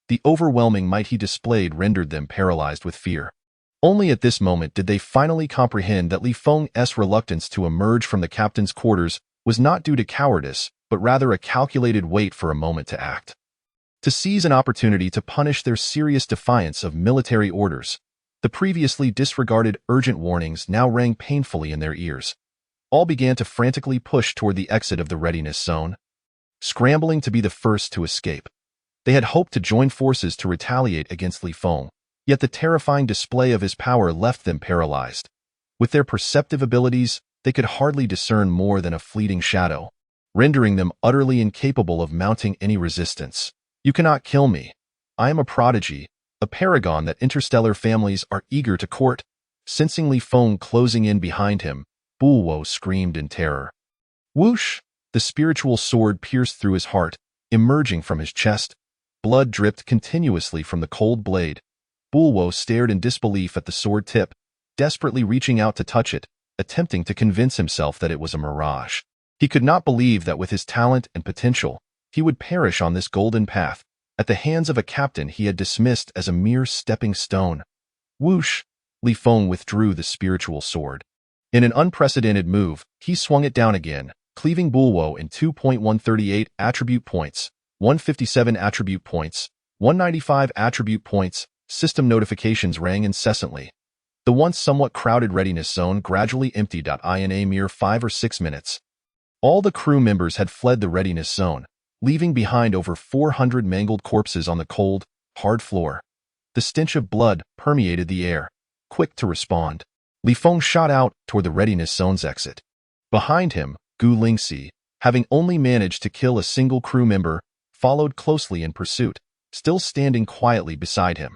The overwhelming might he displayed rendered them paralyzed with fear. Only at this moment did they finally comprehend that Li Feng's reluctance to emerge from the captain's quarters was not due to cowardice, but rather a calculated wait for a moment to act. To seize an opportunity to punish their serious defiance of military orders, the previously disregarded urgent warnings now rang painfully in their ears. All began to frantically push toward the exit of the readiness zone, scrambling to be the first to escape. They had hoped to join forces to retaliate against Li Feng, yet the terrifying display of his power left them paralyzed. With their perceptive abilities, they could hardly discern more than a fleeting shadow, rendering them utterly incapable of mounting any resistance. "You cannot kill me. I am a prodigy, a paragon that interstellar families are eager to court." Sensing Li Feng closing in behind him, Bulwo screamed in terror. Whoosh! The spiritual sword pierced through his heart, emerging from his chest. Blood dripped continuously from the cold blade. Bulwo stared in disbelief at the sword tip, desperately reaching out to touch it, attempting to convince himself that it was a mirage. He could not believe that with his talent and potential, he would perish on this golden path, at the hands of a captain he had dismissed as a mere stepping stone. Whoosh! Li Feng withdrew the spiritual sword. In an unprecedented move, he swung it down again, cleaving Bulwo in 2.138 attribute points, 157 attribute points, 195 attribute points. System notifications rang incessantly. The once somewhat crowded readiness zone gradually emptied in a mere 5 or 6 minutes. All the crew members had fled the readiness zone, leaving behind over 400 mangled corpses on the cold, hard floor. The stench of blood permeated the air. Quick to respond, Li Feng shot out toward the readiness zone's exit. Behind him, Gu Lingxi, having only managed to kill a single crew member, followed closely in pursuit, still standing quietly beside him.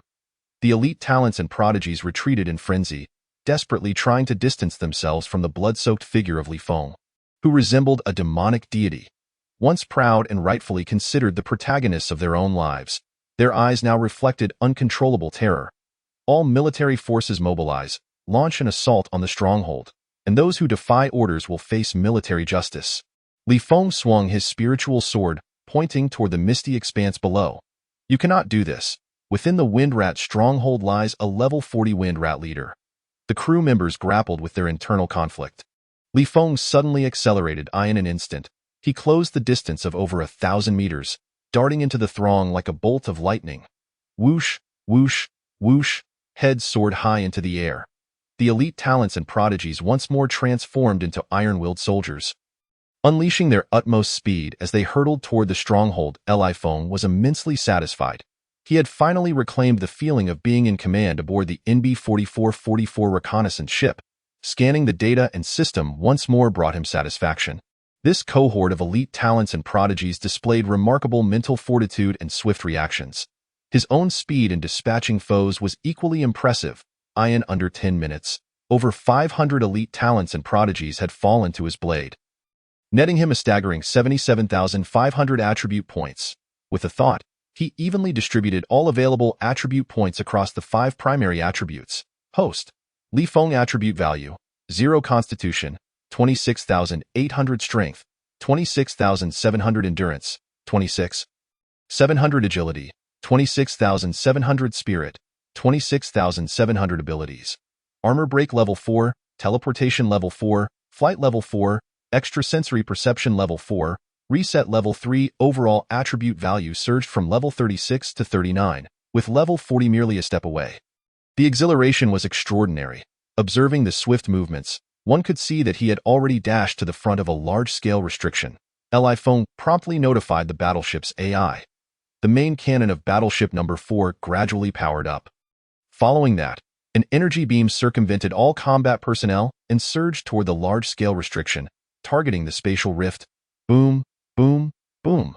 The elite talents and prodigies retreated in frenzy, desperately trying to distance themselves from the blood-soaked figure of Li Feng, who resembled a demonic deity. Once proud and rightfully considered the protagonists of their own lives, their eyes now reflected uncontrollable terror. All military forces mobilize, launch an assault on the stronghold, and those who defy orders will face military justice. Li Feng swung his spiritual sword, pointing toward the misty expanse below. "You cannot do this. Within the Windrat stronghold lies a level 40 Windrat leader." The crew members grappled with their internal conflict. Li Feng suddenly accelerated in an instant. He closed the distance of over 1,000 meters, darting into the throng like a bolt of lightning. Whoosh, whoosh, whoosh, head soared high into the air. The elite talents and prodigies once more transformed into iron-willed soldiers. Unleashing their utmost speed as they hurtled toward the stronghold, Li Feng was immensely satisfied. He had finally reclaimed the feeling of being in command aboard the NB-4444 reconnaissance ship. Scanning the data and system once more brought him satisfaction. This cohort of elite talents and prodigies displayed remarkable mental fortitude and swift reactions. His own speed in dispatching foes was equally impressive. In under 10 minutes, over 500 elite talents and prodigies had fallen to his blade, netting him a staggering 77,500 attribute points. With a thought, he evenly distributed all available attribute points across the 5 primary attributes. Host. Li Feng attribute value, 0 constitution, 26,800 strength, 26,700 endurance, 26,700 agility, 26,700 spirit, 26,700 abilities. Armor break level 4, teleportation level 4, flight level 4, extrasensory perception level 4, reset level 3. Overall attribute value surged from level 36 to 39, with level 40 merely a step away. The exhilaration was extraordinary. Observing the swift movements, one could see that he had already dashed to the front of a large-scale restriction. Li Feng promptly notified the battleship's AI. The main cannon of battleship number 4 gradually powered up. Following that, an energy beam circumvented all combat personnel and surged toward the large-scale restriction, targeting the spatial rift. Boom, boom, boom.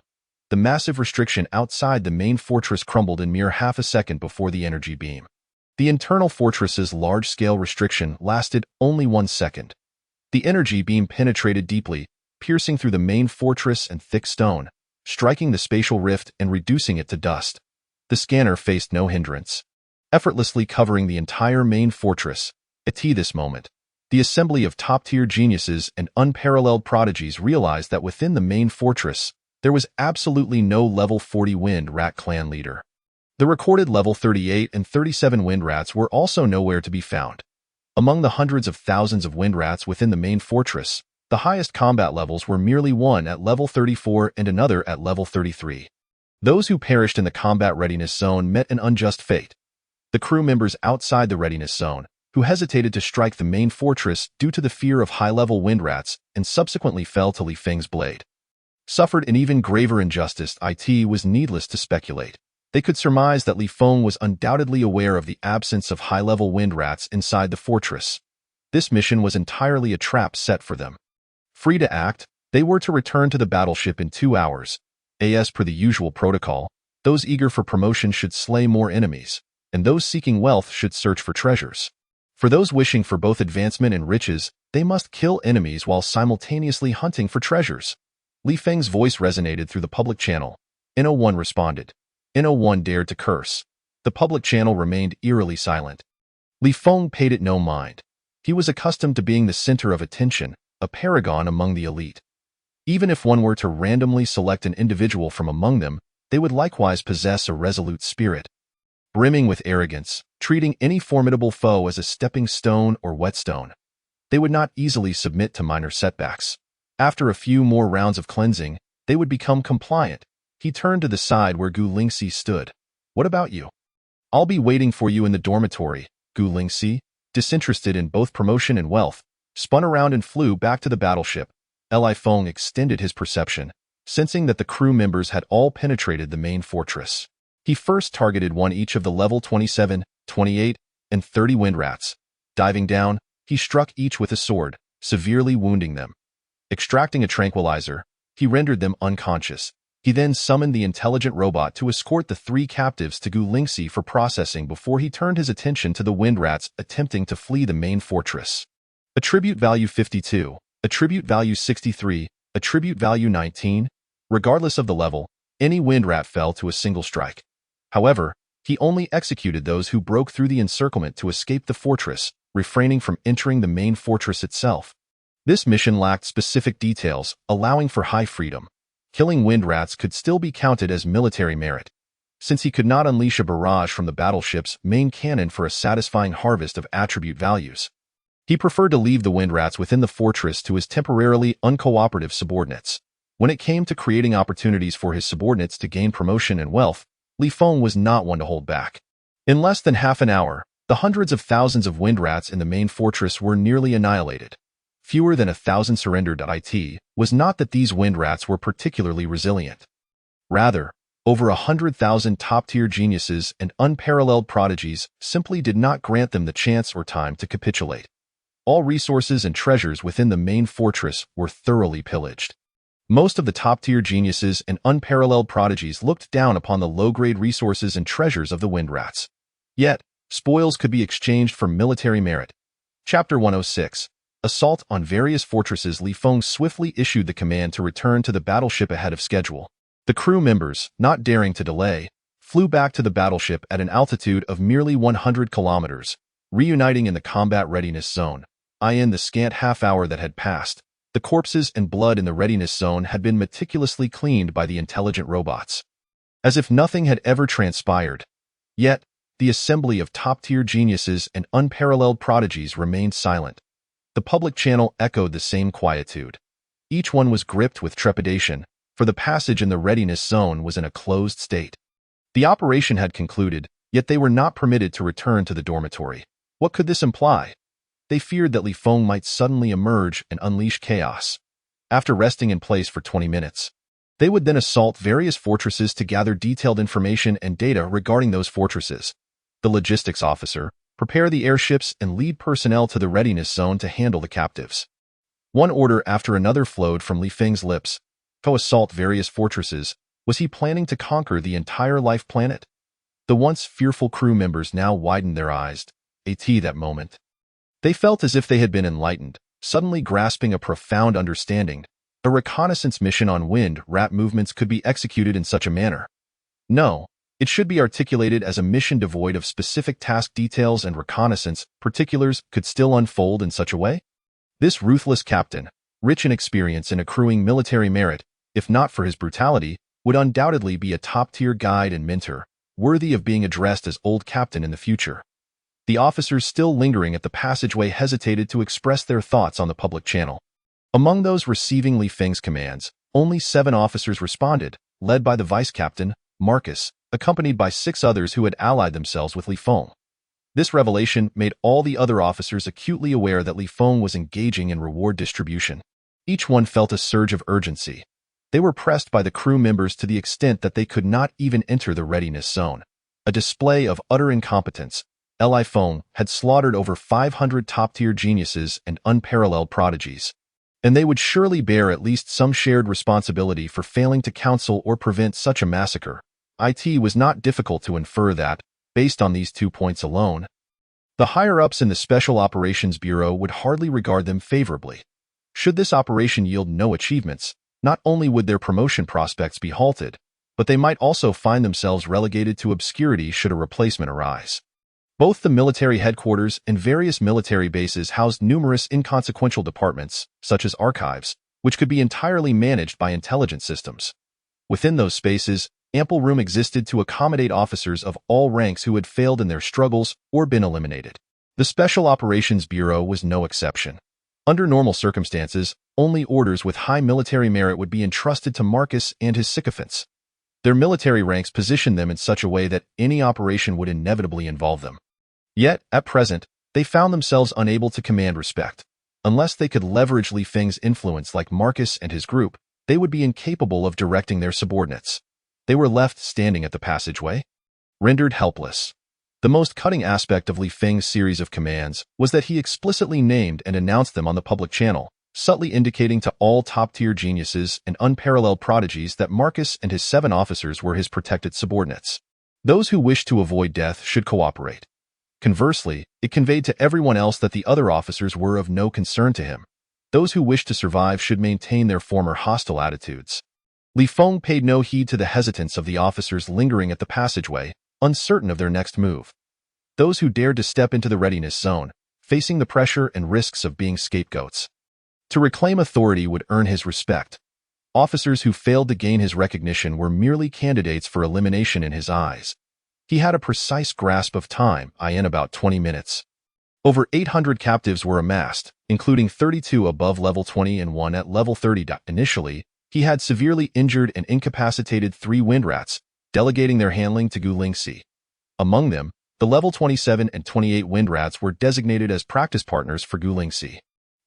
The massive restriction outside the main fortress crumbled in mere half a second before the energy beam. The internal fortress's large-scale restriction lasted only 1 second. The energy beam penetrated deeply, piercing through the main fortress and thick stone, striking the spatial rift and reducing it to dust. The scanner faced no hindrance, effortlessly covering the entire main fortress. At this moment, The assembly of top-tier geniuses and unparalleled prodigies realized that within the main fortress, there was absolutely no level 40 Wind Rat clan leader. The recorded level 38 and 37 Wind Rats were also nowhere to be found. Among the hundreds of thousands of Wind Rats within the main fortress, the highest combat levels were merely one at level 34 and another at level 33. Those who perished in the combat readiness zone met an unjust fate. The crew members outside the readiness zone, who hesitated to strike the main fortress due to the fear of high-level Wind Rats and subsequently fell to Li Feng's blade, suffered an even graver injustice. It was needless to speculate. They could surmise that Li Feng was undoubtedly aware of the absence of high-level Wind Rats inside the fortress. This mission was entirely a trap set for them. Free to act, they were to return to the battleship in 2 hours. As per the usual protocol, those eager for promotion should slay more enemies, and those seeking wealth should search for treasures. For those wishing for both advancement and riches, they must kill enemies while simultaneously hunting for treasures. Li Feng's voice resonated through the public channel. No one responded. No one dared to curse. The public channel remained eerily silent. Li Feng paid it no mind. He was accustomed to being the center of attention, a paragon among the elite. Even if one were to randomly select an individual from among them, they would likewise possess a resolute spirit, brimming with arrogance, treating any formidable foe as a stepping stone or whetstone. They would not easily submit to minor setbacks. After a few more rounds of cleansing, they would become compliant. He turned to the side where Gu Lingxi stood. What about you? I'll be waiting for you in the dormitory. Gu Lingxi, disinterested in both promotion and wealth, spun around and flew back to the battleship. Li Feng extended his perception, sensing that the crew members had all penetrated the main fortress. He first targeted one each of the level 27, 28, and 30 Wind Rats. Diving down, he struck each with a sword, severely wounding them. Extracting a tranquilizer, he rendered them unconscious. He then summoned the intelligent robot to escort the 3 captives to Gu Lingxi for processing before he turned his attention to the Wind Rats attempting to flee the main fortress. Attribute value 52, attribute value 63, attribute value 19. Regardless of the level, any Wind Rat fell to a single strike. However, he only executed those who broke through the encirclement to escape the fortress, refraining from entering the main fortress itself. This mission lacked specific details, allowing for high freedom. Killing Wind Rats could still be counted as military merit, since he could not unleash a barrage from the battleship's main cannon for a satisfying harvest of attribute values. He preferred to leave the Wind Rats within the fortress to his temporarily uncooperative subordinates. When it came to creating opportunities for his subordinates to gain promotion and wealth, Li Feng was not one to hold back. In less than half an hour, the hundreds of thousands of Wind Rats in the main fortress were nearly annihilated. Fewer than 1,000 surrendered. It was not that these Wind Rats were particularly resilient. Rather, over 100,000 top-tier geniuses and unparalleled prodigies simply did not grant them the chance or time to capitulate. All resources and treasures within the main fortress were thoroughly pillaged. Most of the top-tier geniuses and unparalleled prodigies looked down upon the low-grade resources and treasures of the Wind Rats. Yet, spoils could be exchanged for military merit. Chapter 106. Assault on various fortresses. Li Feng swiftly issued the command to return to the battleship ahead of schedule. The crew members, not daring to delay, flew back to the battleship at an altitude of merely 100 kilometers, reuniting in the combat readiness zone. In the scant half-hour that had passed, the corpses and blood in the readiness zone had been meticulously cleaned by the intelligent robots, as if nothing had ever transpired. Yet, the assembly of top-tier geniuses and unparalleled prodigies remained silent. The public channel echoed the same quietude. Each one was gripped with trepidation, for the passage in the readiness zone was in a closed state. The operation had concluded, yet they were not permitted to return to the dormitory. What could this imply? They feared that Li Feng might suddenly emerge and unleash chaos. After resting in place for 20 minutes, they would then assault various fortresses to gather detailed information and data regarding those fortresses. The logistics officer, prepare the airships and lead personnel to the readiness zone to handle the captives. One order after another flowed from Li Feng's lips. To assault various fortresses, was he planning to conquer the entire life planet? The once fearful crew members now widened their eyes. That moment, they felt as if they had been enlightened, suddenly grasping a profound understanding. A reconnaissance mission on Wind Rat movements could be executed in such a manner. No, It should be articulated as a mission devoid of specific task details and reconnaissance particulars could still unfold in such a way. This ruthless captain, rich in experience and accruing military merit, if not for his brutality, would undoubtedly be a top-tier guide and mentor, worthy of being addressed as Old Captain in the future. The officers still lingering at the passageway hesitated to express their thoughts on the public channel. Among those receiving Li Feng's commands, only 7 officers responded, led by the vice-captain, Marcus, accompanied by 6 others who had allied themselves with Li Feng. This revelation made all the other officers acutely aware that Li Feng was engaging in reward distribution. Each one felt a surge of urgency. They were pressed by the crew members to the extent that they could not even enter the readiness zone. A display of utter incompetence, Li Feng had slaughtered over 500 top-tier geniuses and unparalleled prodigies. And they would surely bear at least some shared responsibility for failing to counsel or prevent such a massacre. It was not difficult to infer that, based on these 2 points alone, the higher-ups in the Special Operations Bureau would hardly regard them favorably. Should this operation yield no achievements, not only would their promotion prospects be halted, but they might also find themselves relegated to obscurity should a replacement arise. Both the military headquarters and various military bases housed numerous inconsequential departments, such as archives, which could be entirely managed by intelligence systems. Within those spaces, ample room existed to accommodate officers of all ranks who had failed in their struggles or been eliminated. The Special Operations Bureau was no exception. Under normal circumstances, only orders with high military merit would be entrusted to Marcus and his sycophants. Their military ranks positioned them in such a way that any operation would inevitably involve them. Yet, at present, they found themselves unable to command respect. Unless they could leverage Li Feng's influence like Marcus and his group, they would be incapable of directing their subordinates. They were left standing at the passageway, rendered helpless. The most cutting aspect of Li Feng's series of commands was that he explicitly named and announced them on the public channel, subtly indicating to all top-tier geniuses and unparalleled prodigies that Marcus and his 7 officers were his protected subordinates. Those who wished to avoid death should cooperate. Conversely, it conveyed to everyone else that the other officers were of no concern to him. Those who wished to survive should maintain their former hostile attitudes. Li Feng paid no heed to the hesitance of the officers lingering at the passageway, uncertain of their next move. Those who dared to step into the readiness zone, facing the pressure and risks of being scapegoats. To reclaim authority would earn his respect. Officers who failed to gain his recognition were merely candidates for elimination in his eyes. He had a precise grasp of time, in about 20 minutes. Over 800 captives were amassed, including 32 above level 20 and 1 at level 30. Initially, he had severely injured and incapacitated 3 wind rats, delegating their handling to Gu Lingxi. Among them, the level 27 and 28 wind rats were designated as practice partners for Gu Lingxi.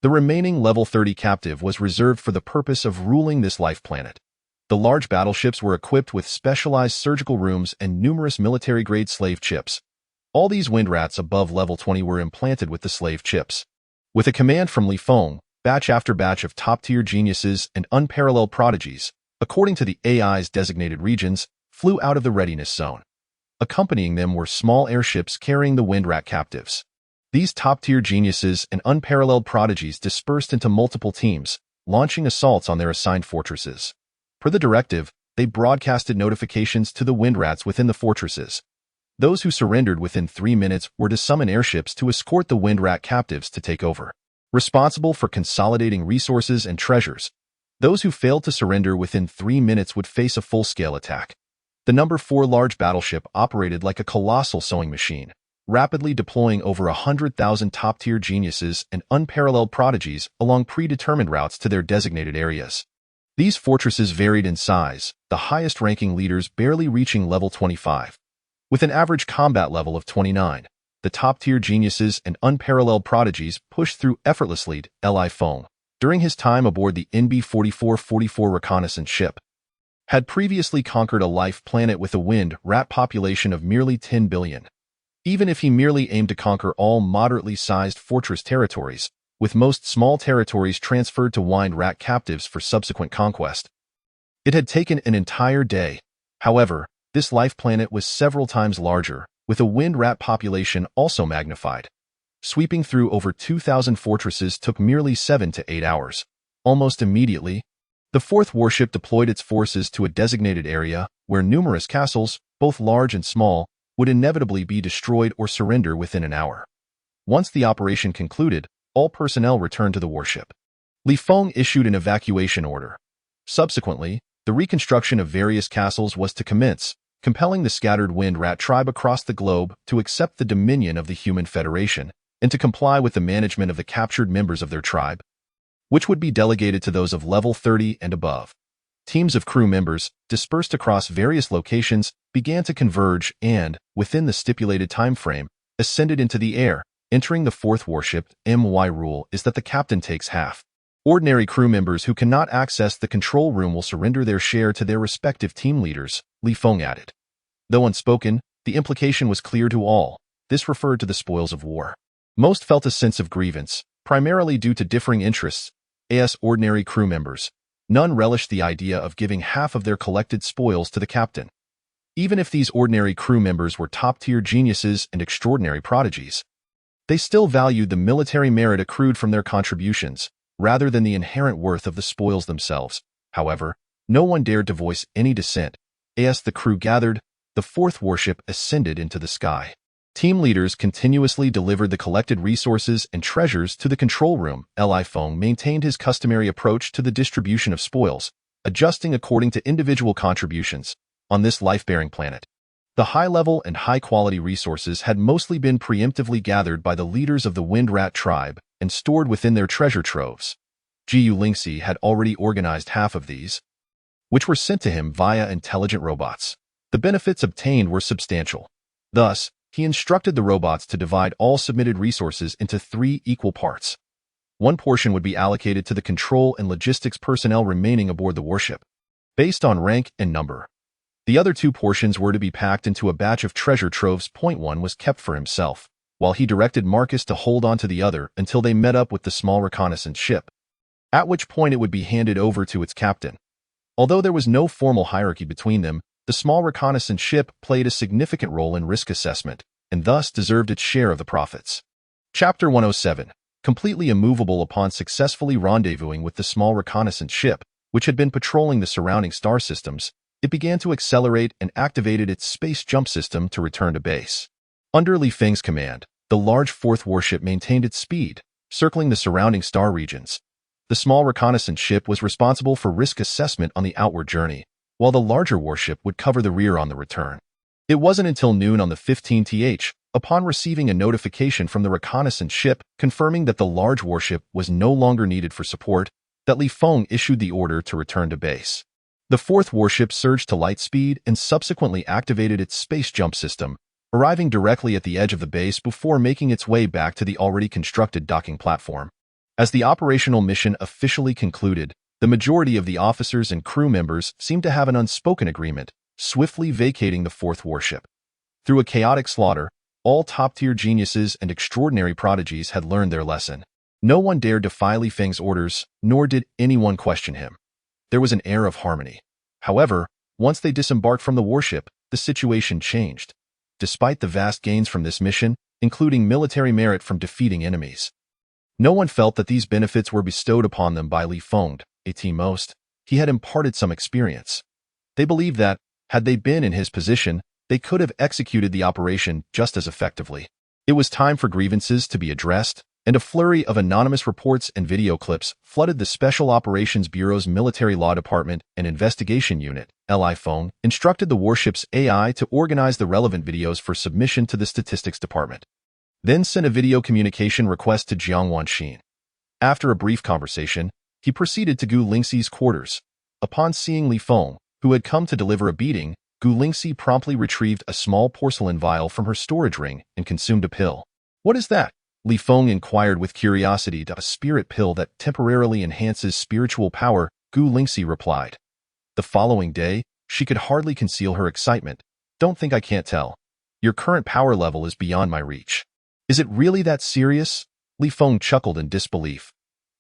The remaining level 30 captive was reserved for the purpose of ruling this life planet. The large battleships were equipped with specialized surgical rooms and numerous military-grade slave chips. All these wind rats above level 20 were implanted with the slave chips. With a command from Li Feng, batch after batch of top-tier geniuses and unparalleled prodigies, according to the AI's designated regions, flew out of the readiness zone. Accompanying them were small airships carrying the wind rat captives. These top-tier geniuses and unparalleled prodigies dispersed into multiple teams, launching assaults on their assigned fortresses. Per the directive, they broadcasted notifications to the wind rats within the fortresses. Those who surrendered within 3 minutes were to summon airships to escort the wind rat captives to take over, responsible for consolidating resources and treasures. Those who failed to surrender within 3 minutes would face a full-scale attack. The number 4 large battleship operated like a colossal sewing machine, rapidly deploying over 100,000 top-tier geniuses and unparalleled prodigies along predetermined routes to their designated areas. These fortresses varied in size, the highest-ranking leaders barely reaching level 25. With an average combat level of 29, the top-tier geniuses and unparalleled prodigies pushed through effortlessly to Li Feng during his time aboard the NB-4444 reconnaissance ship. Had previously conquered a life planet with a wind rat population of merely 10 billion. Even if he merely aimed to conquer all moderately sized fortress territories, with most small territories transferred to wind rat captives for subsequent conquest. It had taken an entire day. However, this life planet was several times larger, with a wind rat population also magnified. Sweeping through over 2,000 fortresses took merely 7 to 8 hours. Almost immediately, the 4th warship deployed its forces to a designated area where numerous castles, both large and small, would inevitably be destroyed or surrender within an hour. Once the operation concluded, all personnel returned to the warship. Feng issued an evacuation order. Subsequently, the reconstruction of various castles was to commence, compelling the scattered Wind Rat tribe across the globe to accept the dominion of the Human Federation and to comply with the management of the captured members of their tribe, which would be delegated to those of level 30 and above. Teams of crew members, dispersed across various locations, began to converge and, within the stipulated time frame, ascended into the air, entering the fourth warship. My rule is that the captain takes half. Ordinary crew members who cannot access the control room will surrender their share to their respective team leaders, Feng added. Though unspoken, the implication was clear to all. This referred to the spoils of war. Most felt a sense of grievance, primarily due to differing interests, as ordinary crew members. None relished the idea of giving half of their collected spoils to the captain. Even if these ordinary crew members were top-tier geniuses and extraordinary prodigies, they still valued the military merit accrued from their contributions, rather than the inherent worth of the spoils themselves. However, no one dared to voice any dissent. As the crew gathered, the fourth warship ascended into the sky. Team leaders continuously delivered the collected resources and treasures to the control room. Feng maintained his customary approach to the distribution of spoils, adjusting according to individual contributions. On this life-bearing planet, the high-level and high-quality resources had mostly been preemptively gathered by the leaders of the Wind Rat tribe and stored within their treasure troves. Gu Lingxi had already organized half of these, which were sent to him via intelligent robots. The benefits obtained were substantial. Thus, he instructed the robots to divide all submitted resources into 3 equal parts. One portion would be allocated to the control and logistics personnel remaining aboard the warship, based on rank and number. The other 2 portions were to be packed into a batch of treasure troves. One was kept for himself, while he directed Marcus to hold on to the other until they met up with the small reconnaissance ship, at which point it would be handed over to its captain. Although there was no formal hierarchy between them, the small reconnaissance ship played a significant role in risk assessment, and thus deserved its share of the profits. Chapter 107. Completely immovable upon successfully rendezvousing with the small reconnaissance ship, which had been patrolling the surrounding star systems, it began to accelerate and activated its space jump system to return to base. Under Feng's command, the large fourth warship maintained its speed, circling the surrounding star regions. The small reconnaissance ship was responsible for risk assessment on the outward journey, while the larger warship would cover the rear on the return. It wasn't until noon on the 15th, upon receiving a notification from the reconnaissance ship confirming that the large warship was no longer needed for support, that Feng issued the order to return to base. The fourth warship surged to light speed and subsequently activated its space jump system, arriving directly at the edge of the base before making its way back to the already constructed docking platform. As the operational mission officially concluded, the majority of the officers and crew members seemed to have an unspoken agreement, swiftly vacating the fourth warship. Through a chaotic slaughter, all top-tier geniuses and extraordinary prodigies had learned their lesson. No one dared defy Feng's orders, nor did anyone question him. There was an air of harmony. However, once they disembarked from the warship, the situation changed. Despite the vast gains from this mission, including military merit from defeating enemies, no one felt that these benefits were bestowed upon them by Feng. At most, he had imparted some experience. They believed that, had they been in his position, they could have executed the operation just as effectively. It was time for grievances to be addressed, and a flurry of anonymous reports and video clips flooded the Special Operations Bureau's Military Law Department and Investigation Unit. Feng instructed the warship's AI to organize the relevant videos for submission to the Statistics Department, then sent a video communication request to Jiang Wanxin. After a brief conversation, he proceeded to Gu Lingxi's quarters. Upon seeing Feng, who had come to deliver a beating, Gu Lingxi promptly retrieved a small porcelain vial from her storage ring and consumed a pill. "What is that?" Feng inquired with curiosity. "A spirit pill that temporarily enhances spiritual power," Gu Lingxi replied. The following day, she could hardly conceal her excitement. "Don't think I can't tell. Your current power level is beyond my reach." "Is it really that serious?" Feng chuckled in disbelief.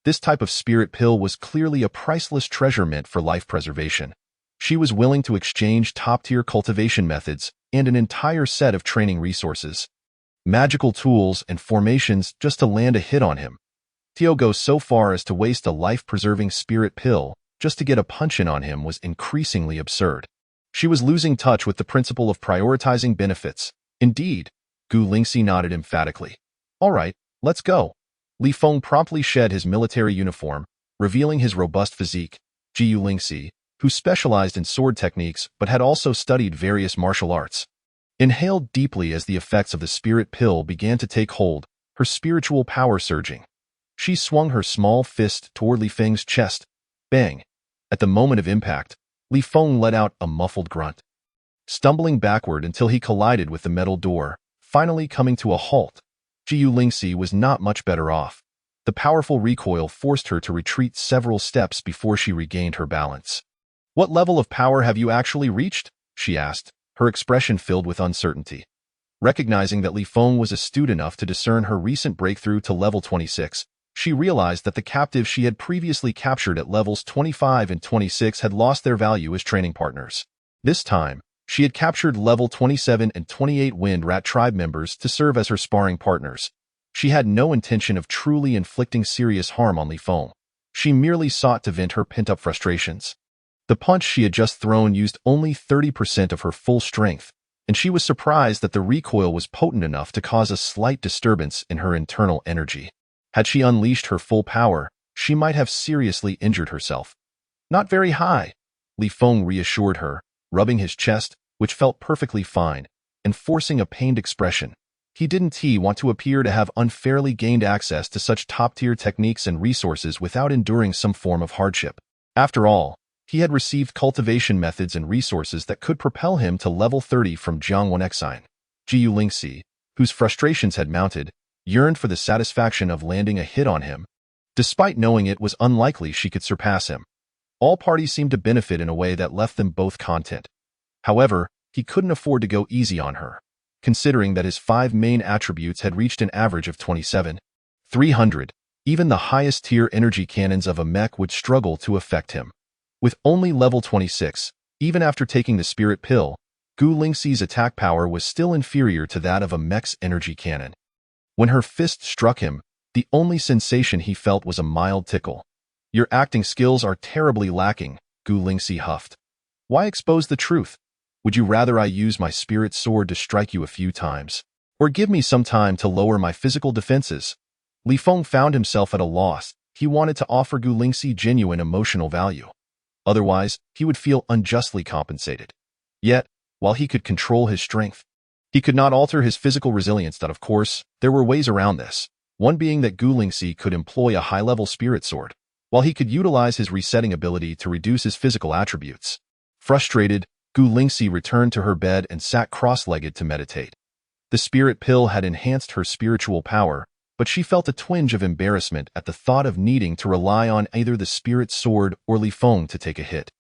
This type of spirit pill was clearly a priceless treasure meant for life preservation. She was willing to exchange top-tier cultivation methods and an entire set of training resources, magical tools, and formations just to land a hit on him. To go so far as to waste a life-preserving spirit pill just to get a punch-in on him was increasingly absurd. She was losing touch with the principle of prioritizing benefits. Indeed, Gu Lingxi nodded emphatically. All right, let's go. Li Feng promptly shed his military uniform, revealing his robust physique. Gu Lingxi, who specialized in sword techniques but had also studied various martial arts, inhaled deeply as the effects of the spirit pill began to take hold, her spiritual power surging. She swung her small fist toward Li Feng's chest. Bang! At the moment of impact, Li Feng let out a muffled grunt, stumbling backward until he collided with the metal door, finally coming to a halt. Gu Lingxi was not much better off. The powerful recoil forced her to retreat several steps before she regained her balance. What level of power have you actually reached? She asked, her expression filled with uncertainty. Recognizing that Li Feng was astute enough to discern her recent breakthrough to level 26, she realized that the captives she had previously captured at levels 25 and 26 had lost their value as training partners. This time, she had captured level 27 and 28 Wind Rat tribe members to serve as her sparring partners. She had no intention of truly inflicting serious harm on Li Feng. She merely sought to vent her pent-up frustrations. The punch she had just thrown used only 30% of her full strength, and she was surprised that the recoil was potent enough to cause a slight disturbance in her internal energy. Had she unleashed her full power, she might have seriously injured herself. Not very high, Li Feng reassured her, rubbing his chest, which felt perfectly fine, and forcing a pained expression. He didn't want to appear to have unfairly gained access to such top-tier techniques and resources without enduring some form of hardship. After all, he had received cultivation methods and resources that could propel him to level 30 from Jiangwan Exine. Gu Lingxi, whose frustrations had mounted, yearned for the satisfaction of landing a hit on him, despite knowing it was unlikely she could surpass him. All parties seemed to benefit in a way that left them both content. However, he couldn't afford to go easy on her, considering that his 5 main attributes had reached an average of 27,300. Even the highest-tier energy cannons of a mech would struggle to affect him. With only level 26, even after taking the spirit pill, Gu Lingxi's attack power was still inferior to that of a mech's energy cannon. When her fist struck him, the only sensation he felt was a mild tickle. Your acting skills are terribly lacking, Gu Lingxi huffed. Why expose the truth? Would you rather I use my spirit sword to strike you a few times? Or give me some time to lower my physical defenses? Li Feng found himself at a loss. He wanted to offer Gu Lingxi genuine emotional value. Otherwise, he would feel unjustly compensated. Yet, while he could control his strength, he could not alter his physical resilience. Of course, there were ways around this, one being that Gu Lingxi could employ a high-level spirit sword, while he could utilize his resetting ability to reduce his physical attributes. Frustrated, Gu Lingxi returned to her bed and sat cross-legged to meditate. The spirit pill had enhanced her spiritual power, but she felt a twinge of embarrassment at the thought of needing to rely on either the spirit sword or Li Feng to take a hit.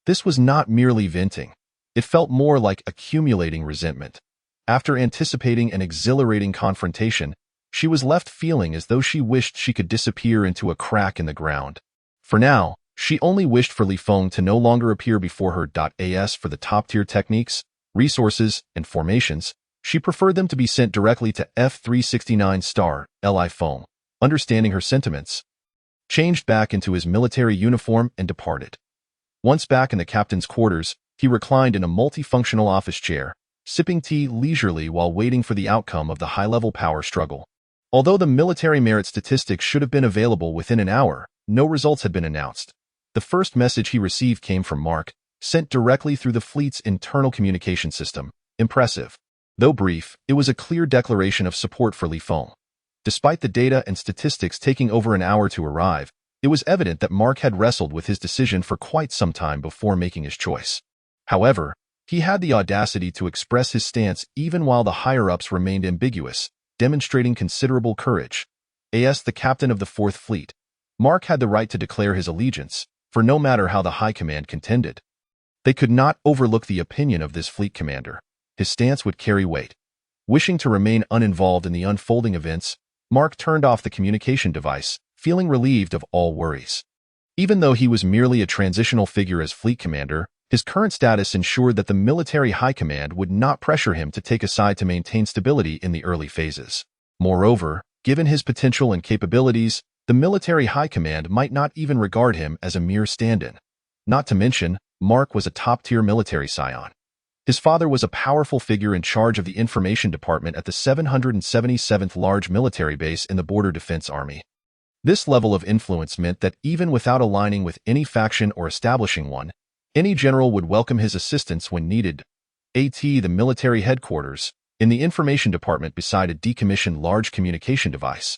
This was not merely venting. It felt more like accumulating resentment. After anticipating an exhilarating confrontation, she was left feeling as though she wished she could disappear into a crack in the ground. For now, she only wished for Li Feng to no longer appear before her. As for the top-tier techniques, resources, and formations, she preferred them to be sent directly to F369 star, Li Feng, understanding her sentiments, changed back into his military uniform and departed. Once back in the captain's quarters, he reclined in a multifunctional office chair, sipping tea leisurely while waiting for the outcome of the high-level power struggle. Although the military merit statistics should have been available within an hour, no results had been announced. The first message he received came from Mark, sent directly through the fleet's internal communication system. Impressive. Though brief, it was a clear declaration of support for Li Feng. Despite the data and statistics taking over an hour to arrive, it was evident that Mark had wrestled with his decision for quite some time before making his choice. However, he had the audacity to express his stance even while the higher-ups remained ambiguous, demonstrating considerable courage. As the captain of the Fourth Fleet, Mark had the right to declare his allegiance, for no matter how the High Command contended, they could not overlook the opinion of this fleet commander. His stance would carry weight. Wishing to remain uninvolved in the unfolding events, Mark turned off the communication device, feeling relieved of all worries. Even though he was merely a transitional figure as fleet commander, his current status ensured that the military high command would not pressure him to take a side to maintain stability in the early phases. Moreover, given his potential and capabilities, the military high command might not even regard him as a mere stand-in. Not to mention, Mark was a top-tier military scion. His father was a powerful figure in charge of the information department at the 777th Large Military Base in the Border Defense Army. This level of influence meant that even without aligning with any faction or establishing one, any general would welcome his assistance when needed. The military headquarters, in the information department beside a decommissioned large communication device.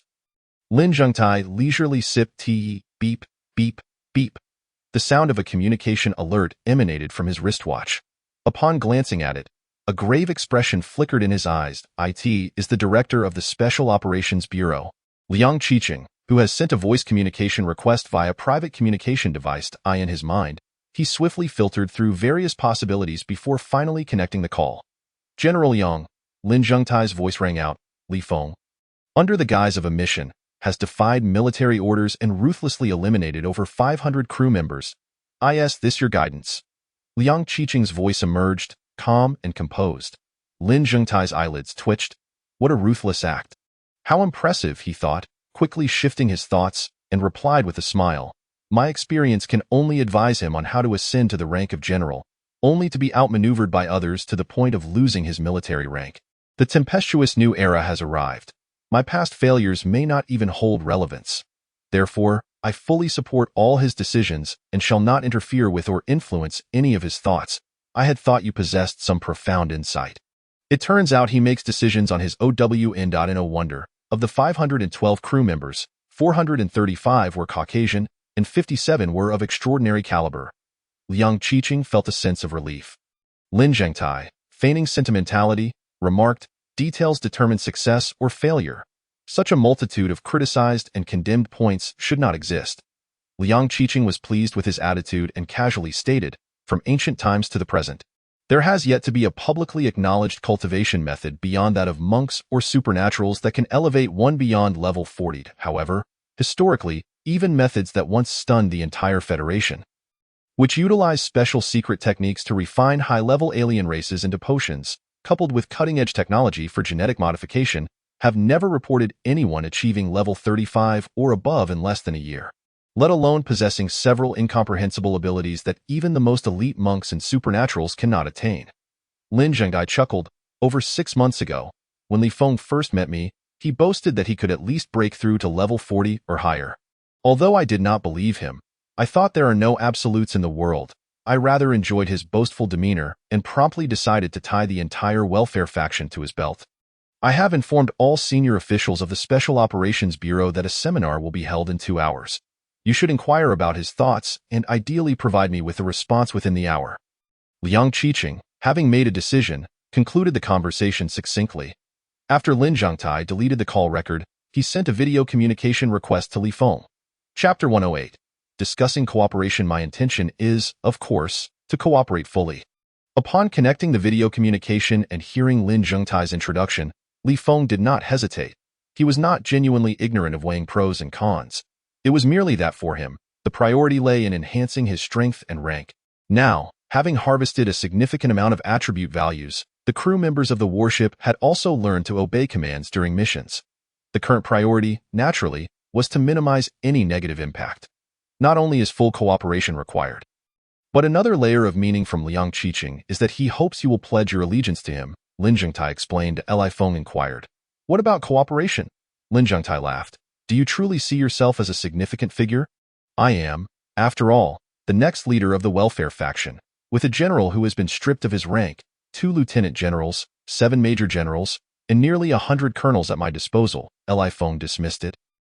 Lin Zhengtai leisurely sipped tea. Beep, beep, beep. The sound of a communication alert emanated from his wristwatch. Upon glancing at it, a grave expression flickered in his eyes. It is the director of the Special Operations Bureau, Liang Qiqing, who has sent a voice communication request via private communication device. In his mind, he swiftly filtered through various possibilities before finally connecting the call. General Yang, Lin Zhengtai's voice rang out. Li Feng, under the guise of a mission, has defied military orders and ruthlessly eliminated over 500 crew members. Is this your guidance? Liang Qiqing's voice emerged, calm and composed. Lin Zhengtai's eyelids twitched. What a ruthless act. How impressive, he thought, quickly shifting his thoughts, and replied with a smile. My experience can only advise him on how to ascend to the rank of general, only to be outmaneuvered by others to the point of losing his military rank. The tempestuous new era has arrived. My past failures may not even hold relevance. Therefore, I fully support all his decisions and shall not interfere with or influence any of his thoughts. I had thought you possessed some profound insight. It turns out he makes decisions on his own. No wonder. Of the 512 crew members, 435 were Caucasian and 57 were of extraordinary caliber. Liang Qiqing felt a sense of relief. Lin Zhengtai, feigning sentimentality, remarked, details determine success or failure. Such a multitude of criticized and condemned points should not exist. Liang Qiqing was pleased with his attitude and casually stated, from ancient times to the present, there has yet to be a publicly acknowledged cultivation method beyond that of monks or supernaturals that can elevate one beyond level 40. However, historically, even methods that once stunned the entire Federation, which utilize special secret techniques to refine high-level alien races into potions, coupled with cutting-edge technology for genetic modification, have never reported anyone achieving level 35 or above in less than a year, let alone possessing several incomprehensible abilities that even the most elite monks and supernaturals cannot attain. Lin Zhengtai chuckled. Over 6 months ago, when Li Feng first met me, he boasted that he could at least break through to level 40 or higher. Although I did not believe him, I thought there are no absolutes in the world. I rather enjoyed his boastful demeanor and promptly decided to tie the entire welfare faction to his belt. I have informed all senior officials of the Special Operations Bureau that a seminar will be held in 2 hours. You should inquire about his thoughts and ideally provide me with a response within the hour. Liang Qiqing, having made a decision, concluded the conversation succinctly. After Lin Zhengtai deleted the call record, he sent a video communication request to Li Feng. Chapter 108. Discussing cooperation. My intention is, of course, to cooperate fully. Upon connecting the video communication and hearing Lin Zhengtai's introduction, Li Feng did not hesitate. He was not genuinely ignorant of weighing pros and cons. It was merely that for him, the priority lay in enhancing his strength and rank. Now, having harvested a significant amount of attribute values, the crew members of the warship had also learned to obey commands during missions. The current priority, naturally, was to minimize any negative impact. Not only is full cooperation required, but another layer of meaning from Liang Qiqing is that he hopes you will pledge your allegiance to him, Lin Zhengtai explained. Li Feng inquired. What about cooperation? Lin Zhengtai laughed. Do you truly see yourself as a significant figure? I am, after all, the next leader of the welfare faction, with a general who has been stripped of his rank, 2 lieutenant generals, 7 major generals, and nearly 100 colonels at my disposal. Li Feng dismissed it,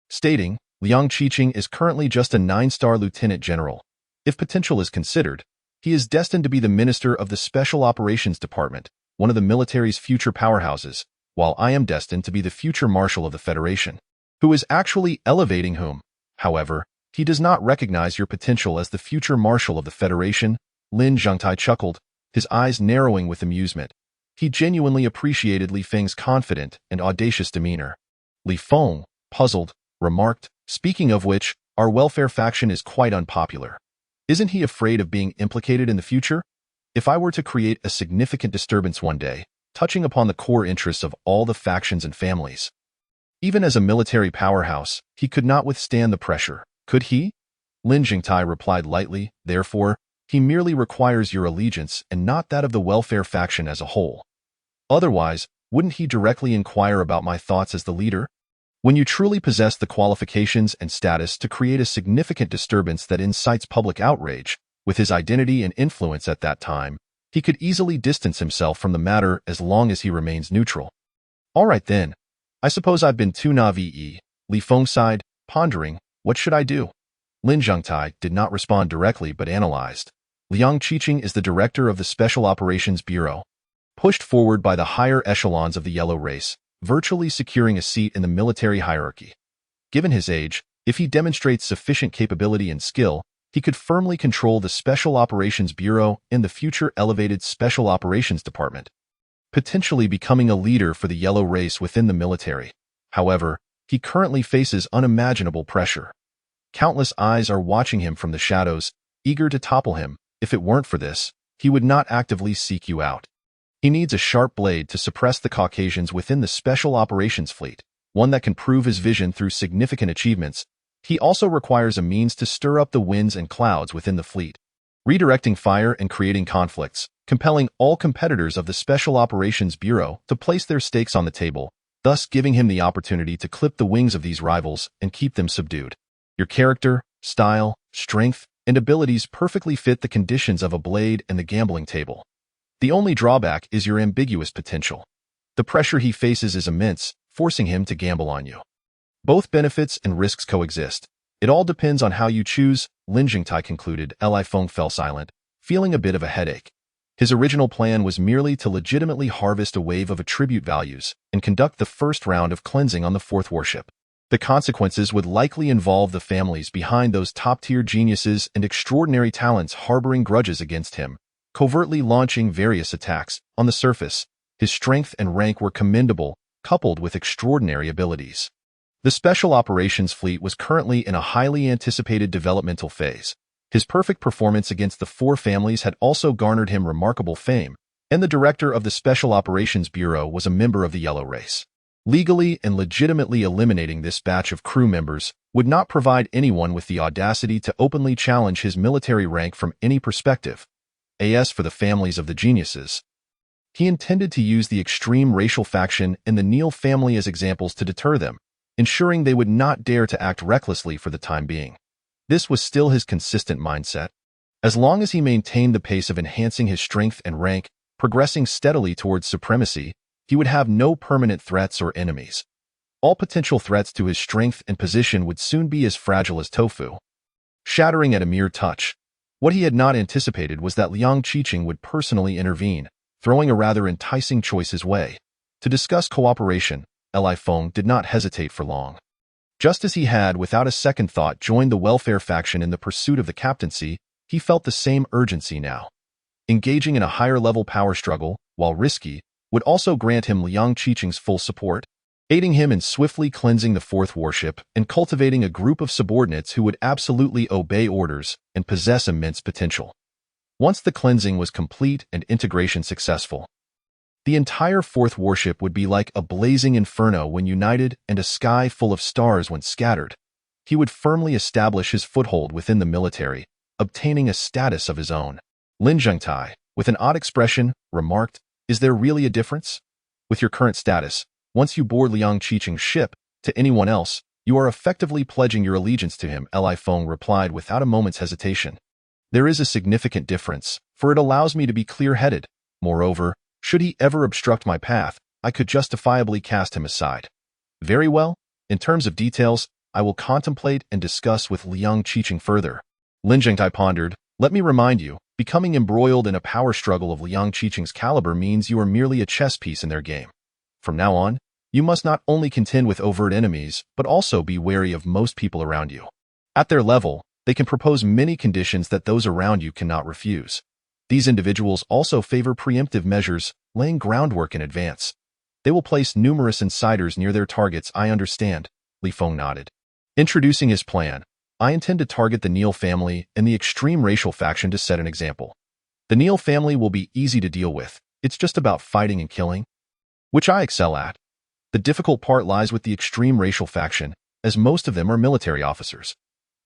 stating, Liang Qiqing is currently just a 9-star lieutenant general. If potential is considered, he is destined to be the minister of the Special Operations Department, one of the military's future powerhouses, while I am destined to be the future marshal of the Federation, who is actually elevating whom. However, he does not recognize your potential as the future marshal of the Federation. Lin Zhengtai chuckled, his eyes narrowing with amusement. He genuinely appreciated Li Feng's confident and audacious demeanor. Li Feng, puzzled, remarked, speaking of which, our welfare faction is quite unpopular. Isn't he afraid of being implicated in the future? If I were to create a significant disturbance one day, touching upon the core interests of all the factions and families. Even as a military powerhouse, he could not withstand the pressure, could he? Lin Zhengtai replied lightly, therefore, He merely requires your allegiance and not that of the welfare faction as a whole. Otherwise, wouldn't he directly inquire about my thoughts as the leader? When you truly possess the qualifications and status to create a significant disturbance that incites public outrage, with his identity and influence at that time, he could easily distance himself from the matter as long as he remains neutral. All right then. I suppose I've been too naive. Li Feng sighed, pondering, what should I do? Lin Zhengtai did not respond directly but analyzed. Liang Qiqing is the director of the Special Operations Bureau, pushed forward by the higher echelons of the yellow race, virtually securing a seat in the military hierarchy. Given his age, if he demonstrates sufficient capability and skill, he could firmly control the Special Operations Bureau and the future elevated Special Operations Department, potentially becoming a leader for the yellow race within the military. However, he currently faces unimaginable pressure. Countless eyes are watching him from the shadows, eager to topple him. If it weren't for this, he would not actively seek you out. He needs a sharp blade to suppress the Caucasians within the Special Operations Fleet, one that can prove his vision through significant achievements. He also requires a means to stir up the winds and clouds within the fleet, redirecting fire and creating conflicts, compelling all competitors of the Special Operations Bureau to place their stakes on the table, thus giving him the opportunity to clip the wings of these rivals and keep them subdued. Your character, style, strength, and abilities perfectly fit the conditions of a blade and the gambling table. The only drawback is your ambiguous potential. The pressure he faces is immense, forcing him to gamble on you. Both benefits and risks coexist. It all depends on how you choose, Lin Zhengtai concluded. Li Feng fell silent, feeling a bit of a headache. His original plan was merely to legitimately harvest a wave of attribute values and conduct the first round of cleansing on the fourth warship. The consequences would likely involve the families behind those top-tier geniuses and extraordinary talents harboring grudges against him, covertly launching various attacks. On the surface, his strength and rank were commendable, coupled with extraordinary abilities. The Special Operations Fleet was currently in a highly anticipated developmental phase. His perfect performance against the four families had also garnered him remarkable fame, and the director of the Special Operations Bureau was a member of the Yellow Race. Legally and legitimately eliminating this batch of crew members would not provide anyone with the audacity to openly challenge his military rank from any perspective. As for the families of the geniuses, he intended to use the extreme racial faction and the Neil family as examples to deter them, ensuring they would not dare to act recklessly for the time being. This was still his consistent mindset. As long as he maintained the pace of enhancing his strength and rank, progressing steadily towards supremacy, he would have no permanent threats or enemies. All potential threats to his strength and position would soon be as fragile as tofu, shattering at a mere touch. What he had not anticipated was that Liang Qiqing would personally intervene, throwing a rather enticing choice his way. To discuss cooperation, Li Feng did not hesitate for long. Just as he had, without a second thought, joined the welfare faction in the pursuit of the captaincy, he felt the same urgency now. Engaging in a higher-level power struggle, while risky, would also grant him Liang Qiqing's full support, aiding him in swiftly cleansing the fourth warship and cultivating a group of subordinates who would absolutely obey orders and possess immense potential. Once the cleansing was complete and integration successful, the entire fourth warship would be like a blazing inferno when united and a sky full of stars when scattered. He would firmly establish his foothold within the military, obtaining a status of his own. Lin Zhengtai, with an odd expression, remarked, "Is there really a difference? With your current status, once you board Liang Qiqing's ship, to anyone else, you are effectively pledging your allegiance to him," Li Feng replied without a moment's hesitation. "There is a significant difference, for it allows me to be clear-headed. Moreover, should he ever obstruct my path, I could justifiably cast him aside." "Very well. In terms of details, I will contemplate and discuss with Liang Qiqing further." Lin Zhengtai pondered. "Let me remind you, becoming embroiled in a power struggle of Liang Qiqing's caliber means you are merely a chess piece in their game. From now on, you must not only contend with overt enemies, but also be wary of most people around you. At their level, they can propose many conditions that those around you cannot refuse. These individuals also favor preemptive measures, laying groundwork in advance. They will place numerous insiders near their targets. I understand," Li Feng nodded. Introducing his plan, "I intend to target the Neil family and the extreme racial faction to set an example. The Neil family will be easy to deal with. It's just about fighting and killing, which I excel at. The difficult part lies with the extreme racial faction, as most of them are military officers.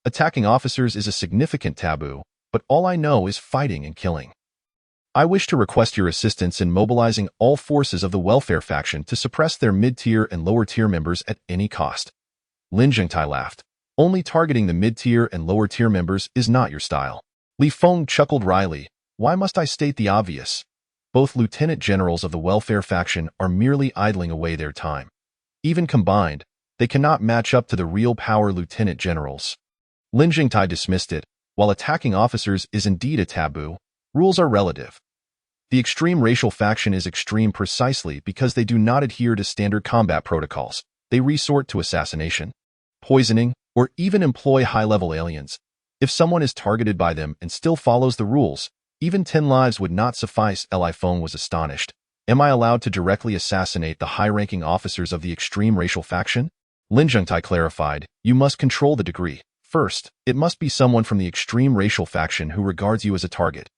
Attacking officers is a significant taboo, but all I know is fighting and killing. I wish to request your assistance in mobilizing all forces of the welfare faction to suppress their mid-tier and lower-tier members at any cost. Lin Zhengtai laughed. Only targeting the mid-tier and lower-tier members is not your style. Li Feng chuckled wryly. Why must I state the obvious? Both lieutenant generals of the welfare faction are merely idling away their time. Even combined, they cannot match up to the real power lieutenant generals. Lin Zhengtai dismissed it. While attacking officers is indeed a taboo, rules are relative. The extreme racial faction is extreme precisely because they do not adhere to standard combat protocols. They resort to assassination, poisoning, or even employ high-level aliens. If someone is targeted by them and still follows the rules, even 10 lives would not suffice. Li Feng was astonished. Am I allowed to directly assassinate the high-ranking officers of the extreme racial faction? Lin Zhengtai clarified, you must control the degree. First, it must be someone from the extreme racial faction who regards you as a target.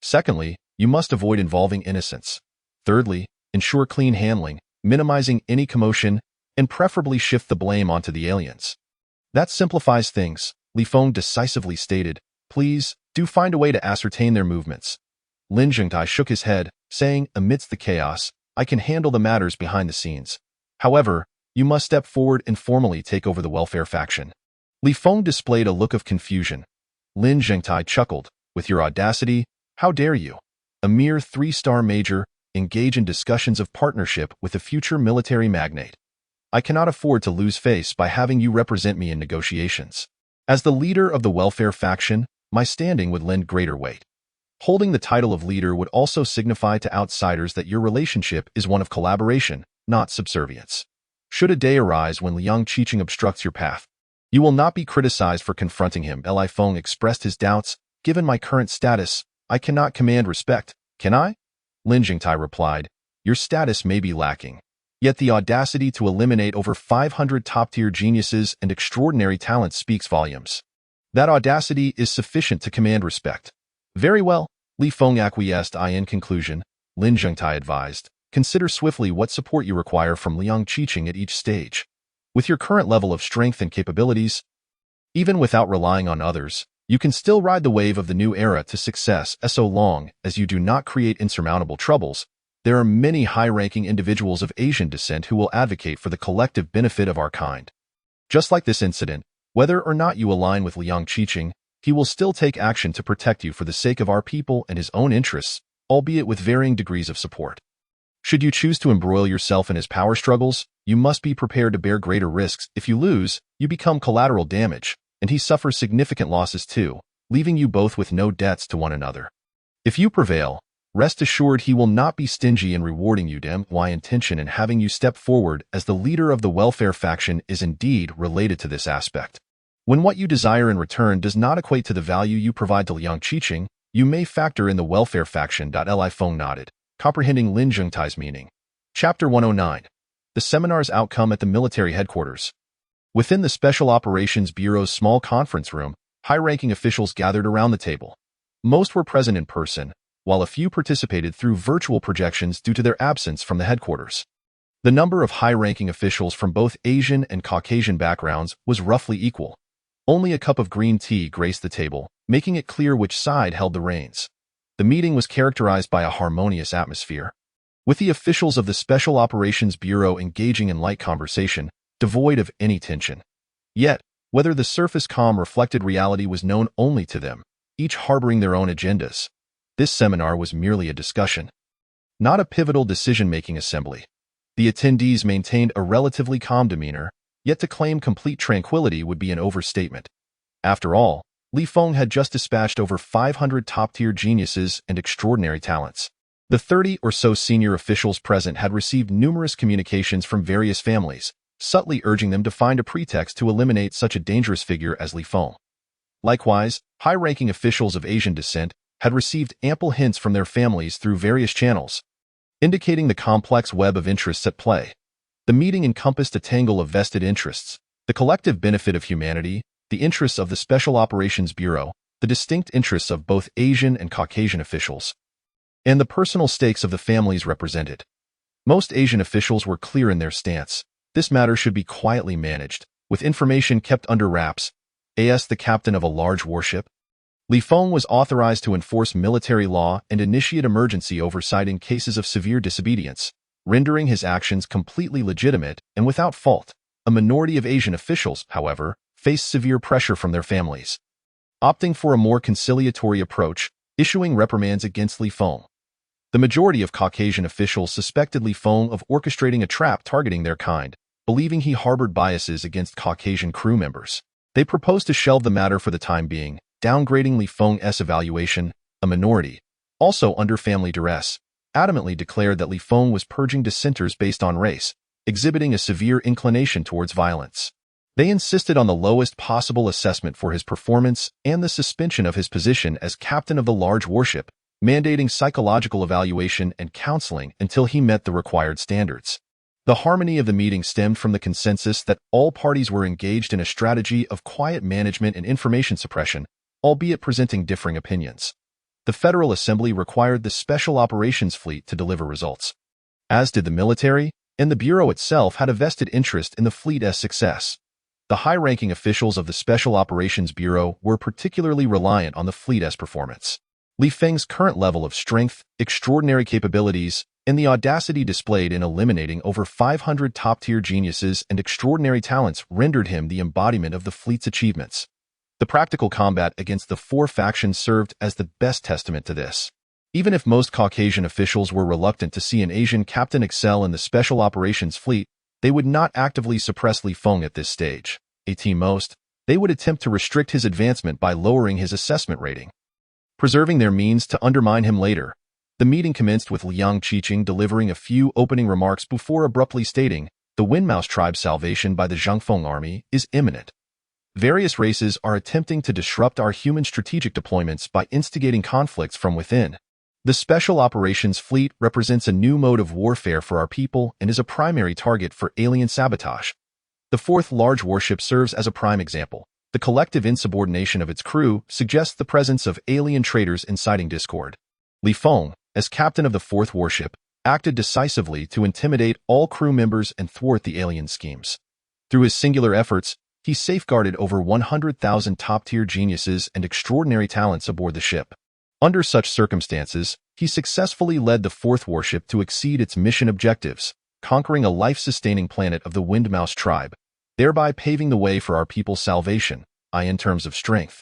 Secondly, you must avoid involving innocents. Thirdly, ensure clean handling, minimizing any commotion, and preferably shift the blame onto the aliens. That simplifies things, Li Feng decisively stated. Please, do find a way to ascertain their movements. Lin Zhengtai shook his head, saying, amidst the chaos, I can handle the matters behind the scenes. However, you must step forward and formally take over the welfare faction. Li Feng displayed a look of confusion. Lin Zhengtai chuckled. With your audacity, how dare you? A mere 3-star major, engage in discussions of partnership with a future military magnate. I cannot afford to lose face by having you represent me in negotiations. As the leader of the welfare faction, my standing would lend greater weight. Holding the title of leader would also signify to outsiders that your relationship is one of collaboration, not subservience. Should a day arise when Liang Qiqing obstructs your path, you will not be criticized for confronting him. Li Feng expressed his doubts. Given my current status, I cannot command respect, can I? Lin Zhengtai replied, your status may be lacking. Yet the audacity to eliminate over 500 top-tier geniuses and extraordinary talent speaks volumes. That audacity is sufficient to command respect. Very well, Li Feng acquiesced. In conclusion, Lin Zhengtai advised, consider swiftly what support you require from Liang Qiqing at each stage. With your current level of strength and capabilities, even without relying on others, you can still ride the wave of the new era to success. So long as you do not create insurmountable troubles, there are many high-ranking individuals of Asian descent who will advocate for the collective benefit of our kind. Just like this incident, whether or not you align with Liang Qiqing, he will still take action to protect you for the sake of our people and his own interests, albeit with varying degrees of support. Should you choose to embroil yourself in his power struggles, you must be prepared to bear greater risks. If you lose, you become collateral damage, and he suffers significant losses too, leaving you both with no debts to one another. If you prevail, rest assured he will not be stingy in rewarding you. My intention in having you step forward as the leader of the welfare faction is indeed related to this aspect. When what you desire in return does not equate to the value you provide to Liang Qiqing, you may factor in the welfare faction. Li Feng nodded, comprehending Lin Zhengtai's meaning. Chapter 109. The seminar's outcome at the military headquarters. Within the Special Operations Bureau's small conference room, high-ranking officials gathered around the table. Most were present in person, while a few participated through virtual projections due to their absence from the headquarters. The number of high-ranking officials from both Asian and Caucasian backgrounds was roughly equal. Only a cup of green tea graced the table, making it clear which side held the reins. The meeting was characterized by a harmonious atmosphere, with the officials of the Special Operations Bureau engaging in light conversation, devoid of any tension. Yet, whether the surface calm reflected reality was known only to them, each harboring their own agendas. This seminar was merely a discussion, not a pivotal decision-making assembly. The attendees maintained a relatively calm demeanor, yet to claim complete tranquility would be an overstatement. After all, Li Feng had just dispatched over 500 top-tier geniuses and extraordinary talents. The 30 or so senior officials present had received numerous communications from various families, subtly urging them to find a pretext to eliminate such a dangerous figure as Li Feng. Likewise, high-ranking officials of Asian descent had received ample hints from their families through various channels, indicating the complex web of interests at play. The meeting encompassed a tangle of vested interests, the collective benefit of humanity, the interests of the Special Operations Bureau, the distinct interests of both Asian and Caucasian officials, and the personal stakes of the families represented. Most Asian officials were clear in their stance. This matter should be quietly managed, with information kept under wraps. As the captain of a large warship, Li Feng was authorized to enforce military law and initiate emergency oversight in cases of severe disobedience, rendering his actions completely legitimate and without fault. A minority of Asian officials, however, faced severe pressure from their families, opting for a more conciliatory approach, issuing reprimands against Li Feng. The majority of Caucasian officials suspected Li Feng of orchestrating a trap targeting their kind, believing he harbored biases against Caucasian crew members. They proposed to shelve the matter for the time being, downgrading Li Feng's evaluation. A minority, also under family duress, adamantly declared that Li Feng was purging dissenters based on race, exhibiting a severe inclination towards violence. They insisted on the lowest possible assessment for his performance and the suspension of his position as captain of the large warship, mandating psychological evaluation and counseling until he met the required standards. The harmony of the meeting stemmed from the consensus that all parties were engaged in a strategy of quiet management and information suppression, albeit presenting differing opinions. The Federal Assembly required the Special Operations Fleet to deliver results, as did the military, and the Bureau itself had a vested interest in the fleet's success. The high-ranking officials of the Special Operations Bureau were particularly reliant on the fleet's performance. Li Feng's current level of strength, extraordinary capabilities, and the audacity displayed in eliminating over 500 top-tier geniuses and extraordinary talents rendered him the embodiment of the fleet's achievements. The practical combat against the four factions served as the best testament to this. Even if most Caucasian officials were reluctant to see an Asian captain excel in the Special Operations Fleet, they would not actively suppress Li Feng at this stage. At most, they would attempt to restrict his advancement by lowering his assessment rating, preserving their means to undermine him later. The meeting commenced with Liang Qiqing delivering a few opening remarks before abruptly stating, "The Windmouse tribe's salvation by the Zhangfeng army is imminent. Various races are attempting to disrupt our human strategic deployments by instigating conflicts from within. The Special Operations Fleet represents a new mode of warfare for our people and is a primary target for alien sabotage. The fourth large warship serves as a prime example. The collective insubordination of its crew suggests the presence of alien traitors inciting discord." Li Feng, as captain of the fourth warship, acted decisively to intimidate all crew members and thwart the alien schemes. Through his singular efforts, he safeguarded over 100,000 top-tier geniuses and extraordinary talents aboard the ship. Under such circumstances, he successfully led the fourth warship to exceed its mission objectives, conquering a life-sustaining planet of the Windmouse tribe, thereby paving the way for our people's salvation, in terms of strength,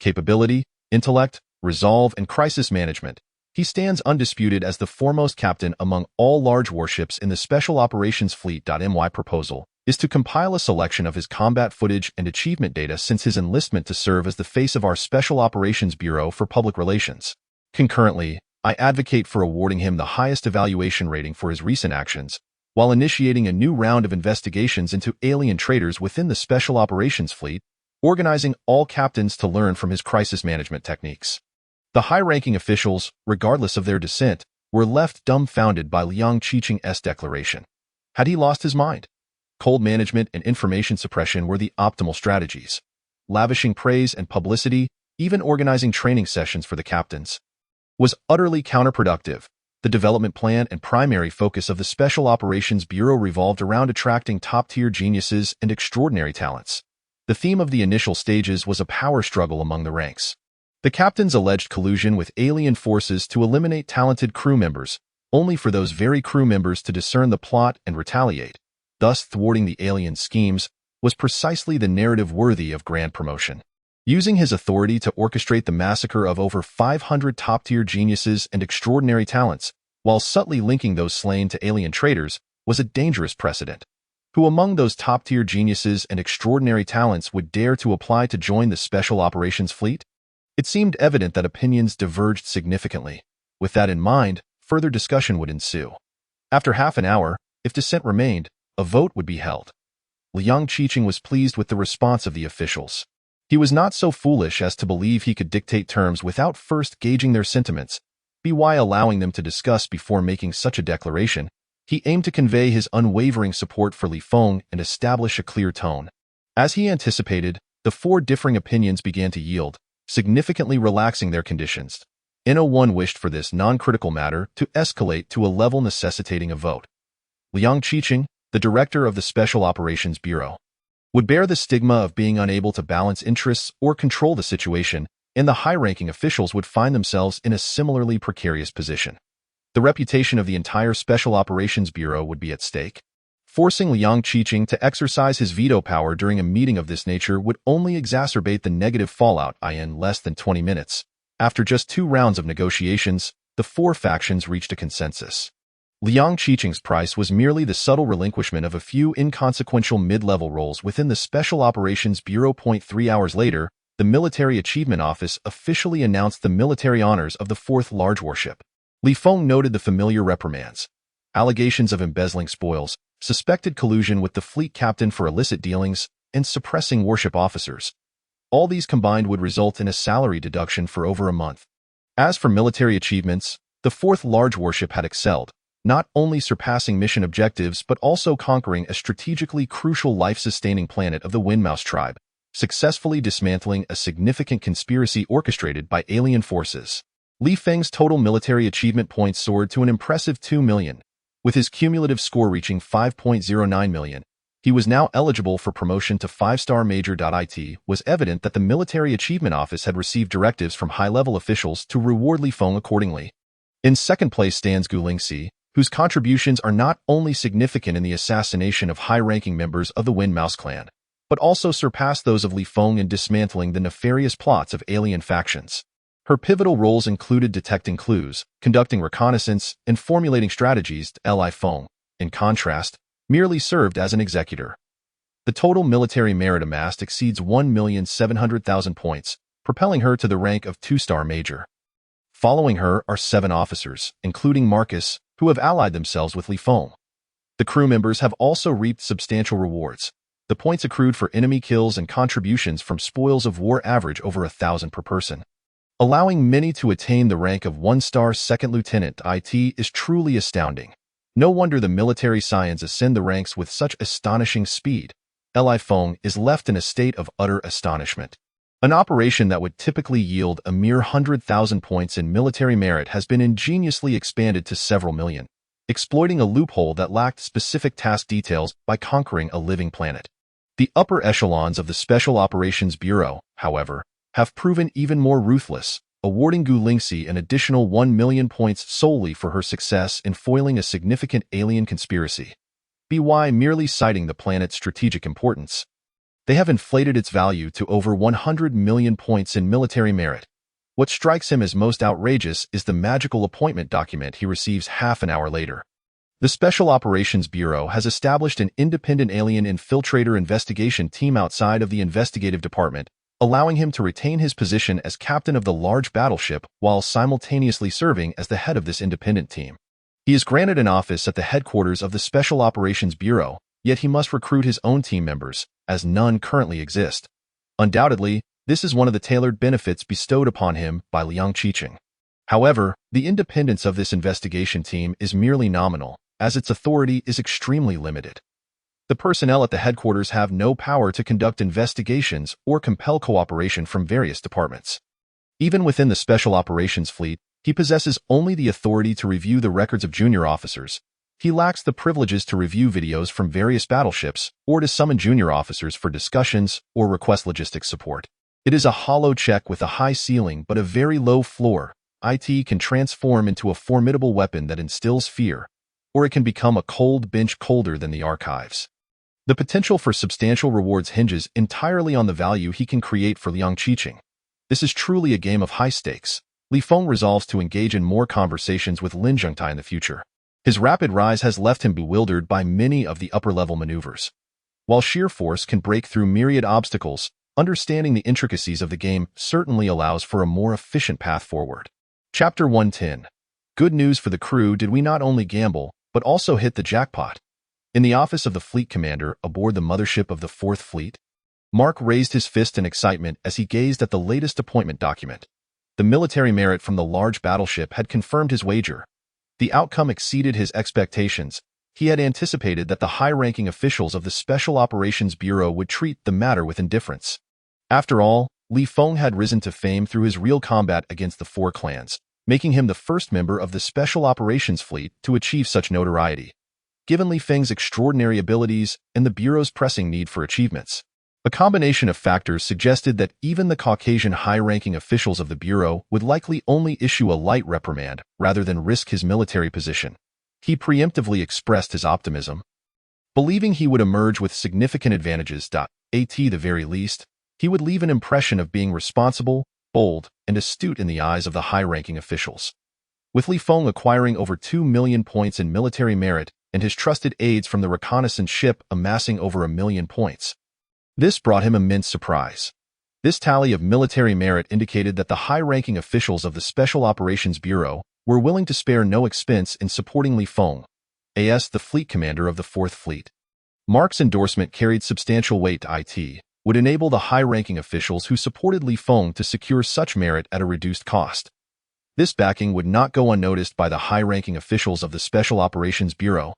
capability, intellect, resolve, and crisis management. He stands undisputed as the foremost captain among all large warships in the Special Operations Fleet. My proposal is to compile a selection of his combat footage and achievement data since his enlistment to serve as the face of our Special Operations Bureau for Public Relations. Concurrently, I advocate for awarding him the highest evaluation rating for his recent actions, while initiating a new round of investigations into alien traitors within the Special Operations Fleet, organizing all captains to learn from his crisis management techniques. The high-ranking officials, regardless of their dissent, were left dumbfounded by Liang Qiqing's declaration. Had he lost his mind? Cold management and information suppression were the optimal strategies. Lavishing praise and publicity, even organizing training sessions for the captains, was utterly counterproductive. The development plan and primary focus of the Special Operations Bureau revolved around attracting top-tier geniuses and extraordinary talents. The theme of the initial stages was a power struggle among the ranks. The captains alleged collusion with alien forces to eliminate talented crew members, only for those very crew members to discern the plot and retaliate. Thus, thwarting the alien schemes was precisely the narrative worthy of grand promotion. Using his authority to orchestrate the massacre of over 500 top-tier geniuses and extraordinary talents, while subtly linking those slain to alien traitors, was a dangerous precedent. Who among those top-tier geniuses and extraordinary talents would dare to apply to join the Special Operations Fleet? It seemed evident that opinions diverged significantly. With that in mind, further discussion would ensue. After half an hour, if dissent remained, a vote would be held. Liang Qiqing was pleased with the response of the officials. He was not so foolish as to believe he could dictate terms without first gauging their sentiments, by allowing them to discuss before making such a declaration. He aimed to convey his unwavering support for Li Feng and establish a clear tone. As he anticipated, the four differing opinions began to yield, significantly relaxing their conditions. No one wished for this non-critical matter to escalate to a level necessitating a vote. Liang Qiqing, the director of the Special Operations Bureau, would bear the stigma of being unable to balance interests or control the situation, and the high-ranking officials would find themselves in a similarly precarious position. The reputation of the entire Special Operations Bureau would be at stake. Forcing Liang Qiqing to exercise his veto power during a meeting of this nature would only exacerbate the negative fallout in less than 20 minutes. After just 2 rounds of negotiations, the 4 factions reached a consensus. Liang Qiqing's price was merely the subtle relinquishment of a few inconsequential mid-level roles within the Special Operations Bureau. 3 hours later, the Military Achievement Office officially announced the military honors of the 4th large warship. Li Feng noted the familiar reprimands, allegations of embezzling spoils, suspected collusion with the fleet captain for illicit dealings, and suppressing warship officers. All these combined would result in a salary deduction for over a month. As for military achievements, the 4th large warship had excelled, not only surpassing mission objectives but also conquering a strategically crucial life-sustaining planet of the Windmouse tribe, successfully dismantling a significant conspiracy orchestrated by alien forces. Li Feng's total military achievement points soared to an impressive 2 million, with his cumulative score reaching 5.09 million. He was now eligible for promotion to 5-star major. It was evident that the Military Achievement Office had received directives from high-level officials to reward Li Feng accordingly. In second place stands Gu Lingxi, whose contributions are not only significant in the assassination of high-ranking members of the Windmouse clan, but also surpass those of Li Feng in dismantling the nefarious plots of alien factions. Her pivotal roles included detecting clues, conducting reconnaissance, and formulating strategies. Li Feng, in contrast, merely served as an executor. The total military merit amassed exceeds 1,700,000 points, propelling her to the rank of 2-star major. Following her are 7 officers, including Marcus, who have allied themselves with Li Feng. The crew members have also reaped substantial rewards. The points accrued for enemy kills and contributions from spoils of war average over 1,000 per person, allowing many to attain the rank of 1-star second lieutenant. It is truly astounding. No wonder the military scions ascend the ranks with such astonishing speed. Li Feng is left in a state of utter astonishment. An operation that would typically yield a mere 100,000 points in military merit has been ingeniously expanded to several million, exploiting a loophole that lacked specific task details by conquering a living planet. The upper echelons of the Special Operations Bureau, however, have proven even more ruthless, awarding Gu Lingxi an additional 1 million points solely for her success in foiling a significant alien conspiracy. By merely citing the planet's strategic importance, they have inflated its value to over 100 million points in military merit. What strikes him as most outrageous is the magical appointment document he receives half an hour later. The Special Operations Bureau has established an independent alien infiltrator investigation team outside of the investigative department, allowing him to retain his position as captain of the large battleship while simultaneously serving as the head of this independent team. He is granted an office at the headquarters of the Special Operations Bureau, yet he must recruit his own team members, as none currently exist. Undoubtedly, this is one of the tailored benefits bestowed upon him by Liang Qiqing. However, the independence of this investigation team is merely nominal, as its authority is extremely limited. The personnel at the headquarters have no power to conduct investigations or compel cooperation from various departments. Even within the Special Operations Fleet, he possesses only the authority to review the records of junior officers. He lacks the privileges to review videos from various battleships or to summon junior officers for discussions or request logistics support. It is a hollow check with a high ceiling but a very low floor. It can transform into a formidable weapon that instills fear, or it can become a cold bench colder than the archives. The potential for substantial rewards hinges entirely on the value he can create for Liang Qiqing. This is truly a game of high stakes. Li Feng resolves to engage in more conversations with Lin Zhengtai in the future. His rapid rise has left him bewildered by many of the upper-level maneuvers. While sheer force can break through myriad obstacles, understanding the intricacies of the game certainly allows for a more efficient path forward. Chapter 110. Good news for the crew. Did we not only gamble, but also hit the jackpot? In the office of the fleet commander aboard the mothership of the 4th Fleet, Mark raised his fist in excitement as he gazed at the latest appointment document. The military merit from the large battleship had confirmed his wager. The outcome exceeded his expectations. He had anticipated that the high-ranking officials of the Special Operations Bureau would treat the matter with indifference. After all, Li Feng had risen to fame through his real combat against the 4 clans, making him the first member of the Special Operations Fleet to achieve such notoriety. Given Li Feng's extraordinary abilities and the Bureau's pressing need for achievements, A combination of factors suggested that even the Caucasian high-ranking officials of the Bureau would likely only issue a light reprimand rather than risk his military position. He preemptively expressed his optimism, believing he would emerge with significant advantages. At the very least, he would leave an impression of being responsible, bold, and astute in the eyes of the high-ranking officials. With Li Feng acquiring over 2 million points in military merit and his trusted aides from the reconnaissance ship amassing over 1 million points, this brought him immense surprise. This tally of military merit indicated that the high-ranking officials of the Special Operations Bureau were willing to spare no expense in supporting Li Feng, as the fleet commander of the 4th Fleet. Mark's endorsement carried substantial weight. It would enable the high-ranking officials who supported Li Feng to secure such merit at a reduced cost. This backing would not go unnoticed by the high-ranking officials of the Special Operations Bureau,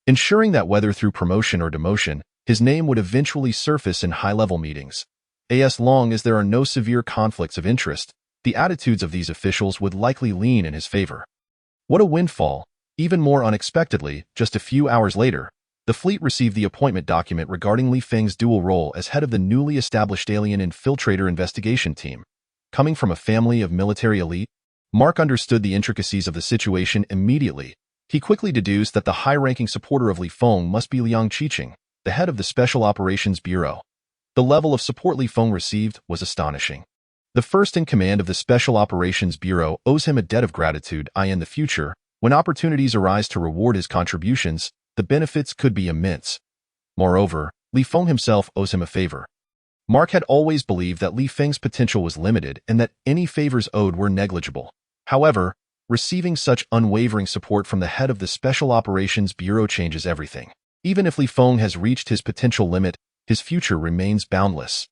ensuring that whether through promotion or demotion, his name would eventually surface in high-level meetings. As long as there are no severe conflicts of interest, the attitudes of these officials would likely lean in his favor. What a windfall! Even more unexpectedly, just a few hours later, the fleet received the appointment document regarding Li Feng's dual role as head of the newly established alien infiltrator investigation team. Coming from a family of military elite, Mark understood the intricacies of the situation immediately. He quickly deduced that the high-ranking supporter of Li Feng must be Liang Qiqing, the head of the Special Operations Bureau. The level of support Li Feng received was astonishing. The first-in-command of the Special Operations Bureau owes him a debt of gratitude. In the future, when opportunities arise to reward his contributions, the benefits could be immense. Moreover, Li Feng himself owes him a favor. Mark had always believed that Li Feng's potential was limited and that any favors owed were negligible. However, receiving such unwavering support from the head of the Special Operations Bureau changes everything. Even if Li Feng has reached his potential limit, his future remains boundless.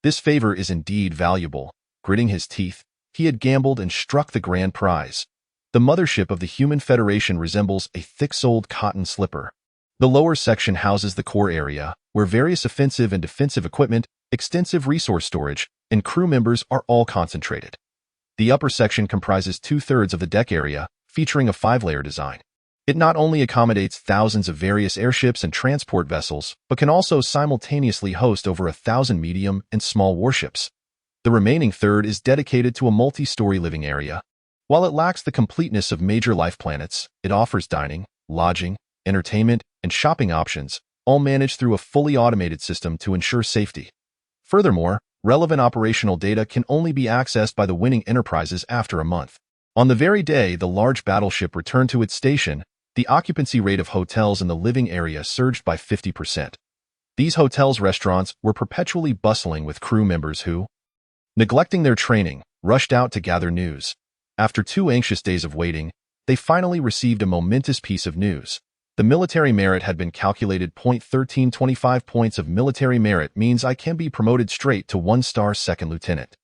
This favor is indeed valuable. Gritting his teeth, he had gambled and struck the grand prize. The mothership of the human Federation resembles a thick-soled cotton slipper. The lower section houses the core area, where various offensive and defensive equipment, extensive resource storage, and crew members are all concentrated. The upper section comprises 2/3 of the deck area, featuring a 5-layer design. It not only accommodates thousands of various airships and transport vessels, but can also simultaneously host over 1,000 medium and small warships. The remaining third is dedicated to a multi-story living area. While it lacks the completeness of major life planets, it offers dining, lodging, entertainment, and shopping options, all managed through a fully automated system to ensure safety. Furthermore, relevant operational data can only be accessed by the winning enterprises after a month. On the very day the large battleship returned to its station, the occupancy rate of hotels in the living area surged by 50%. These hotels' restaurants were perpetually bustling with crew members who, neglecting their training, rushed out to gather news. After 2 anxious days of waiting, they finally received a momentous piece of news. The military merit had been calculated. 1325 points of military merit means I can be promoted straight to 1-star second lieutenant.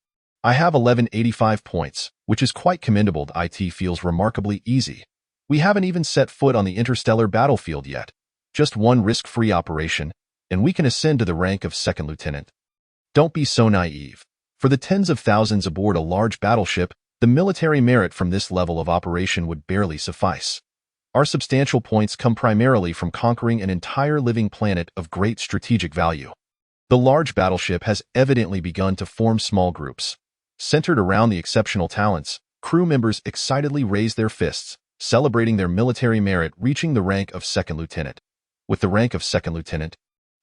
I have 1185 points, which is quite commendable. It feels remarkably easy. We haven't even set foot on the interstellar battlefield yet. Just one risk-free operation, and we can ascend to the rank of second lieutenant. Don't be so naive. For the tens of thousands aboard a large battleship, the military merit from this level of operation would barely suffice. Our substantial points come primarily from conquering an entire living planet of great strategic value. The large battleship has evidently begun to form small groups. Centered around the exceptional talents, crew members excitedly raise their fists, celebrating their military merit reaching the rank of second lieutenant. With the rank of second lieutenant,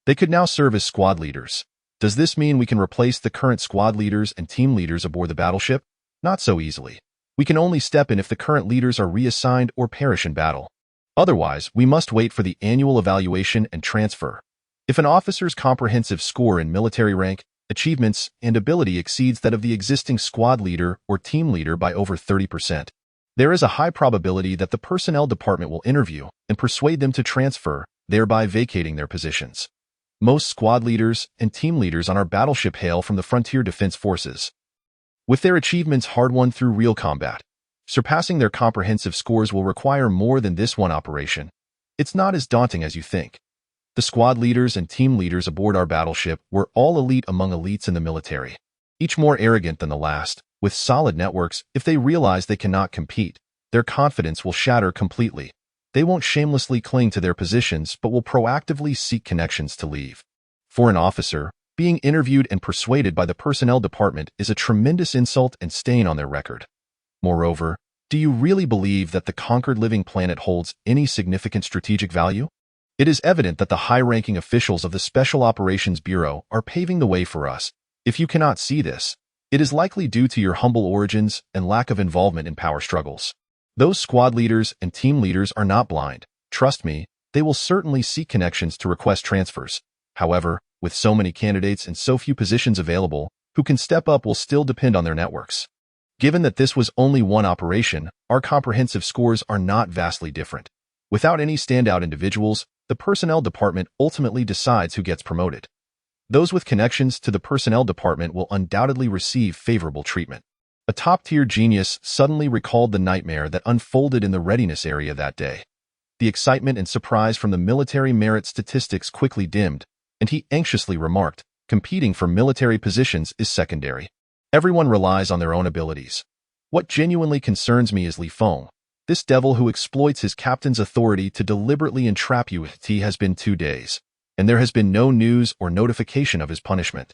they could now serve as squad leaders. Does this mean we can replace the current squad leaders and team leaders aboard the battleship? Not so easily. We can only step in if the current leaders are reassigned or perish in battle. Otherwise, we must wait for the annual evaluation and transfer. If an officer's comprehensive score in military rank, achievements, and ability exceeds that of the existing squad leader or team leader by over 30%, there is a high probability that the personnel department will interview and persuade them to transfer, thereby vacating their positions. Most squad leaders and team leaders on our battleship hail from the Frontier Defense Forces, with their achievements hard-won through real combat. Surpassing their comprehensive scores will require more than this one operation. It's not as daunting as you think. The squad leaders and team leaders aboard our battleship were all elite among elites in the military, each more arrogant than the last. With solid networks, if they realize they cannot compete, their confidence will shatter completely. They won't shamelessly cling to their positions but will proactively seek connections to leave. For an officer, Being interviewed and persuaded by the personnel department is a tremendous insult and stain on their record. Moreover, do you really believe that the conquered living planet holds any significant strategic value? It is evident that the high-ranking officials of the Special Operations Bureau are paving the way for us. If you cannot see this, it is likely due to your humble origins and lack of involvement in power struggles. Those squad leaders and team leaders are not blind. Trust me, they will certainly seek connections to request transfers. However, with so many candidates and so few positions available, who can step up will still depend on their networks. Given that this was only one operation, our comprehensive scores are not vastly different. Without any standout individuals, the personnel department ultimately decides who gets promoted. Those with connections to the personnel department will undoubtedly receive favorable treatment. A top-tier genius suddenly recalled the nightmare that unfolded in the readiness area that day. The excitement and surprise from the military merit statistics quickly dimmed, and he anxiously remarked, competing for military positions is secondary. Everyone relies on their own abilities. What genuinely concerns me is Feng, this devil who exploits his captain's authority to deliberately entrap you. It has been 2 days, and there has been no news or notification of his punishment.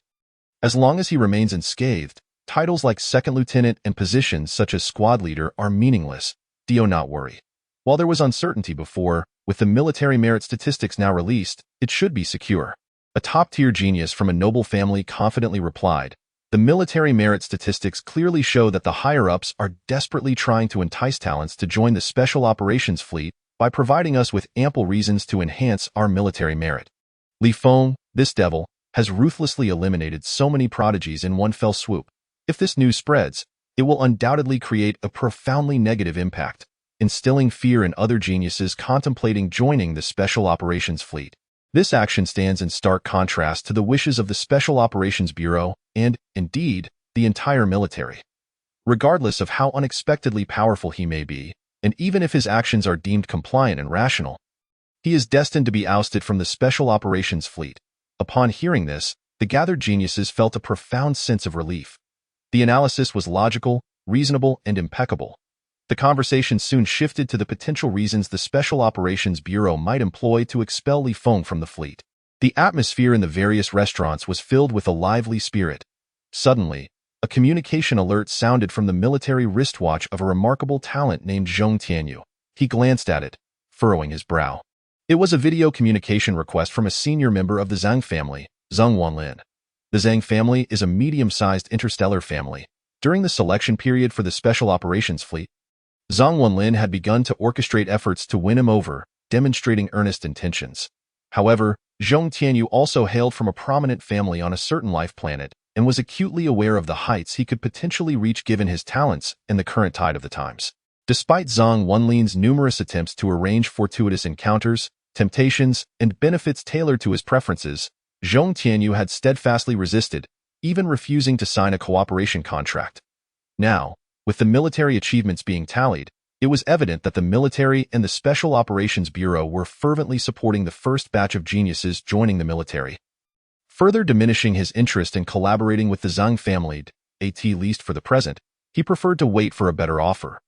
As long as he remains unscathed, titles like second lieutenant and positions such as squad leader are meaningless. Do not worry. While there was uncertainty before, with the military merit statistics now released, it should be secure. A top-tier genius from a noble family confidently replied, the military merit statistics clearly show that the higher-ups are desperately trying to entice talents to join the Special Operations Fleet by providing us with ample reasons to enhance our military merit. Feng, this devil, has ruthlessly eliminated so many prodigies in one fell swoop. If this news spreads, it will undoubtedly create a profoundly negative impact, instilling fear in other geniuses contemplating joining the Special Operations Fleet. This action stands in stark contrast to the wishes of the Special Operations Bureau and, indeed, the entire military. Regardless of how unexpectedly powerful he may be, and even if his actions are deemed compliant and rational, he is destined to be ousted from the Special Operations Fleet. Upon hearing this, the gathered geniuses felt a profound sense of relief. The analysis was logical, reasonable, and impeccable. The conversation soon shifted to the potential reasons the Special Operations Bureau might employ to expel Feng from the fleet. The atmosphere in the various restaurants was filled with a lively spirit. Suddenly, a communication alert sounded from the military wristwatch of a remarkable talent named Zhong Tianyu. He glanced at it, furrowing his brow. It was a video communication request from a senior member of the Zhang family, Zhang Wanlin. The Zhang family is a medium-sized interstellar family. During the selection period for the Special Operations Fleet, Zhang Wanlin had begun to orchestrate efforts to win him over, demonstrating earnest intentions. However, Zhong Tianyu also hailed from a prominent family on a certain life planet and was acutely aware of the heights he could potentially reach given his talents and the current tide of the times. Despite Zhang Wanlin's numerous attempts to arrange fortuitous encounters, temptations, and benefits tailored to his preferences, Zhong Tianyu had steadfastly resisted, even refusing to sign a cooperation contract. Now, with the military achievements being tallied, it was evident that the military and the Special Operations Bureau were fervently supporting the first batch of geniuses joining the military. Further diminishing his interest in collaborating with the Zhang family, at least for the present, he preferred to wait for a better offer.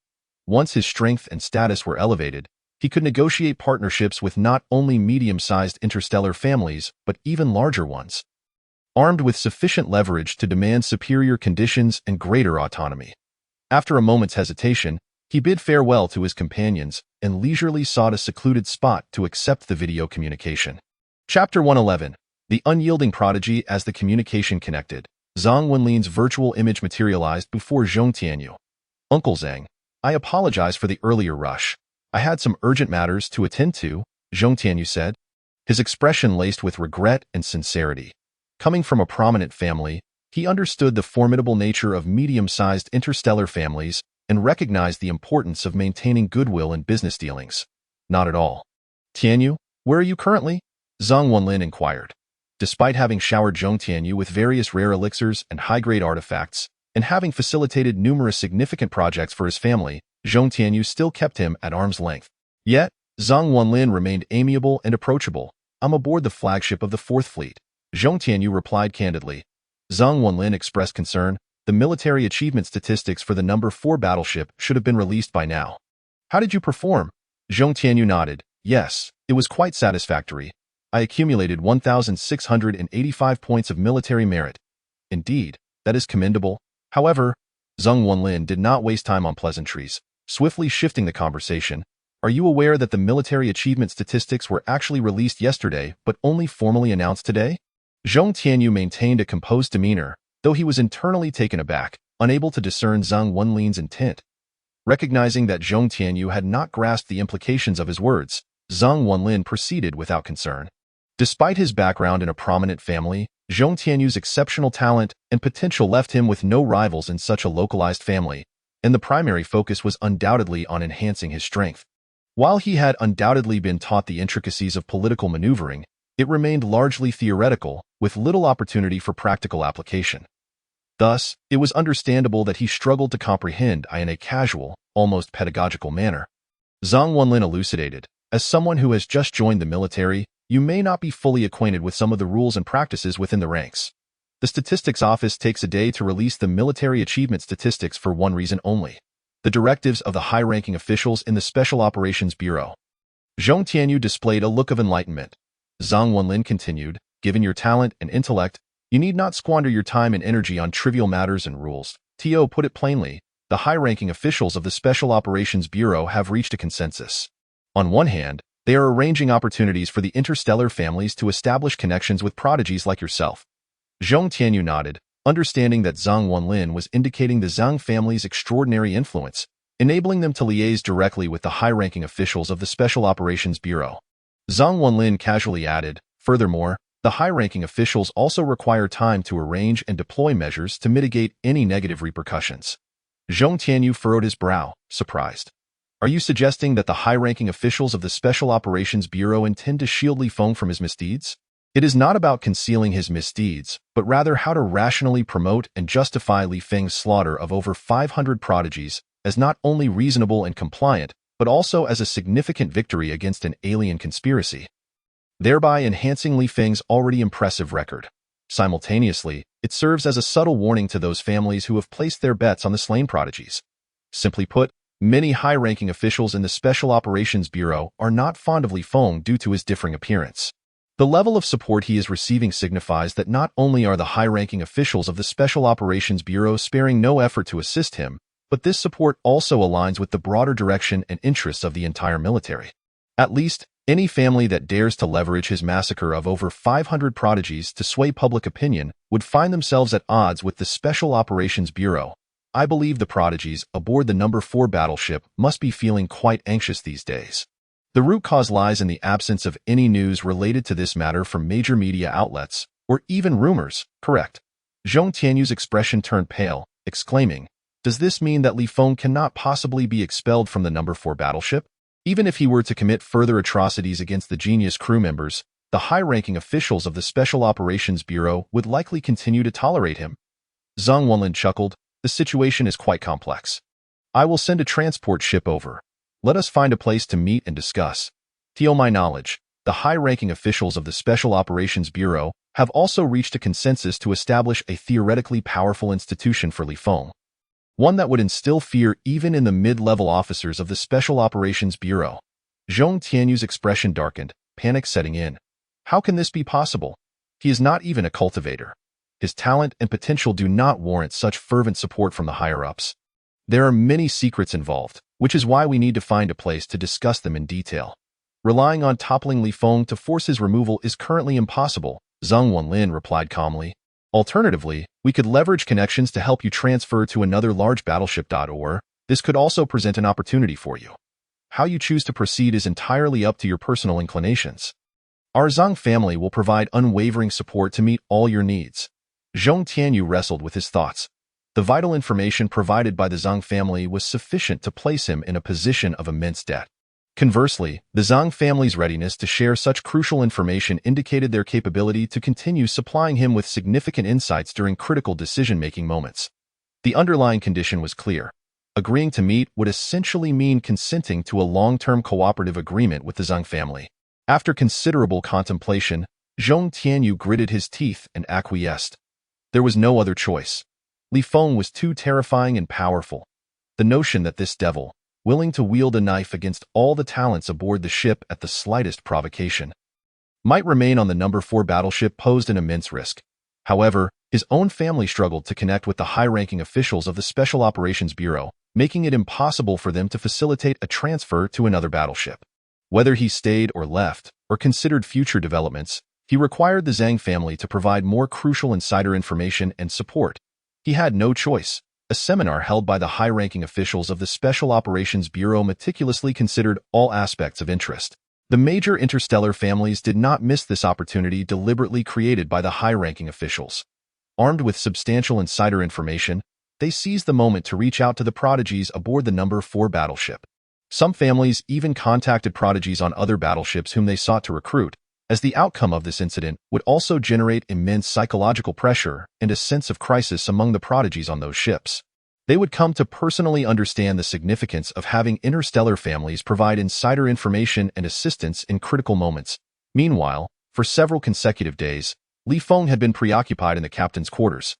Once his strength and status were elevated, he could negotiate partnerships with not only medium-sized interstellar families, but even larger ones. Armed with sufficient leverage to demand superior conditions and greater autonomy. After a moment's hesitation, he bid farewell to his companions and leisurely sought a secluded spot to accept the video communication. Chapter 111. The Unyielding Prodigy. As the communication connected, Zhang Wenlin's virtual image materialized before Zhong Tianyu. Uncle Zhang, I apologize for the earlier rush. I had some urgent matters to attend to, Zhong Tianyu said, his expression laced with regret and sincerity. Coming from a prominent family, he understood the formidable nature of medium-sized interstellar families and recognized the importance of maintaining goodwill in business dealings. Not at all. Tianyu, where are you currently? Zhang Wanlin inquired. Despite having showered Zhong Tianyu with various rare elixirs and high-grade artifacts, and having facilitated numerous significant projects for his family, Zhong Tianyu still kept him at arm's length. Yet, Zhang Wanlin remained amiable and approachable. I'm aboard the flagship of the 4th Fleet. Zhong Tianyu replied candidly. Zhang Wanlin expressed concern. The military achievement statistics for the number 4 battleship should have been released by now. How did you perform? Zhong Tianyu nodded. Yes, it was quite satisfactory. I accumulated 1,685 points of military merit. Indeed, that is commendable. However, Zhang Wenlin did not waste time on pleasantries, swiftly shifting the conversation. Are you aware that the military achievement statistics were actually released yesterday but only formally announced today? Zhong Tianyu maintained a composed demeanor, though he was internally taken aback, unable to discern Zhang Wenlin's intent. Recognizing that Zhong Tianyu had not grasped the implications of his words, Zhang Wenlin proceeded without concern. Despite his background in a prominent family, Zhong Tianyu's exceptional talent and potential left him with no rivals in such a localized family, and the primary focus was undoubtedly on enhancing his strength. While he had undoubtedly been taught the intricacies of political maneuvering, it remained largely theoretical, with little opportunity for practical application. Thus, it was understandable that he struggled to comprehend in a casual, almost pedagogical manner. Zhang Wenlin elucidated, as someone who has just joined the military, you may not be fully acquainted with some of the rules and practices within the ranks. The Statistics Office takes a day to release the military achievement statistics for one reason only: the directives of the high-ranking officials in the Special Operations Bureau. Zhong Tianyu displayed a look of enlightenment. Zhang Wenlin continued, given your talent and intellect, you need not squander your time and energy on trivial matters and rules. To put it plainly, the high-ranking officials of the Special Operations Bureau have reached a consensus. On one hand, they are arranging opportunities for the interstellar families to establish connections with prodigies like yourself. Zhong Tianyu nodded, understanding that Zhang Wenlin was indicating the Zhang family's extraordinary influence, enabling them to liaise directly with the high-ranking officials of the Special Operations Bureau. Zhang Wenlin casually added, furthermore, the high-ranking officials also require time to arrange and deploy measures to mitigate any negative repercussions. Zhong Tianyu furrowed his brow, surprised. Are you suggesting that the high-ranking officials of the Special Operations Bureau intend to shield Li Feng from his misdeeds? It is not about concealing his misdeeds, but rather how to rationally promote and justify Li Feng's slaughter of over 500 prodigies as not only reasonable and compliant, but also as a significant victory against an alien conspiracy, thereby enhancing Li Feng's already impressive record. Simultaneously, it serves as a subtle warning to those families who have placed their bets on the slain prodigies. Simply put, many high-ranking officials in the Special Operations Bureau are not fond of Li Feng due to his differing appearance. The level of support he is receiving signifies that not only are the high-ranking officials of the Special Operations Bureau sparing no effort to assist him, but this support also aligns with the broader direction and interests of the entire military. At least, any family that dares to leverage his massacre of over 500 prodigies to sway public opinion would find themselves at odds with the Special Operations Bureau. I believe the prodigies aboard the No. 4 battleship must be feeling quite anxious these days. The root cause lies in the absence of any news related to this matter from major media outlets, or even rumors, correct? Zhong Tianyu's expression turned pale, exclaiming, does this mean that Li Feng cannot possibly be expelled from the No. 4 battleship? Even if he were to commit further atrocities against the Genius crew members, the high-ranking officials of the Special Operations Bureau would likely continue to tolerate him. Zhang Wenlin chuckled, the situation is quite complex. I will send a transport ship over. Let us find a place to meet and discuss. To my knowledge, the high-ranking officials of the Special Operations Bureau have also reached a consensus to establish a theoretically powerful institution for Li Feng, one that would instill fear even in the mid-level officers of the Special Operations Bureau. Zhong Tianyu's expression darkened, panic setting in. How can this be possible? He is not even a cultivator. His talent and potential do not warrant such fervent support from the higher-ups. There are many secrets involved, which is why we need to find a place to discuss them in detail. Relying on toppling Li Feng to force his removal is currently impossible, Zhang Wenlin replied calmly. Alternatively, we could leverage connections to help you transfer to another large battleship. Or, this could also present an opportunity for you. How you choose to proceed is entirely up to your personal inclinations. Our Zhang family will provide unwavering support to meet all your needs. Zhong Tianyu wrestled with his thoughts. The vital information provided by the Zhang family was sufficient to place him in a position of immense debt. Conversely, the Zhang family's readiness to share such crucial information indicated their capability to continue supplying him with significant insights during critical decision-making moments. The underlying condition was clear. Agreeing to meet would essentially mean consenting to a long-term cooperative agreement with the Zhang family. After considerable contemplation, Zhong Tianyu gritted his teeth and acquiesced. There was no other choice. Li Feng was too terrifying and powerful. The notion that this devil, willing to wield a knife against all the talents aboard the ship at the slightest provocation, might remain on the number 4 battleship posed an immense risk. However, his own family struggled to connect with the high-ranking officials of the Special Operations Bureau, making it impossible for them to facilitate a transfer to another battleship. Whether he stayed or left, or considered future developments, he required the Zhang family to provide more crucial insider information and support. He had no choice. A seminar held by the high-ranking officials of the Special Operations Bureau meticulously considered all aspects of interest. The major interstellar families did not miss this opportunity deliberately created by the high-ranking officials. Armed with substantial insider information, they seized the moment to reach out to the prodigies aboard the number 4 battleship. Some families even contacted prodigies on other battleships whom they sought to recruit, as the outcome of this incident would also generate immense psychological pressure and a sense of crisis among the prodigies on those ships. They would come to personally understand the significance of having interstellar families provide insider information and assistance in critical moments. Meanwhile, for several consecutive days, Li Feng had been preoccupied in the captain's quarters.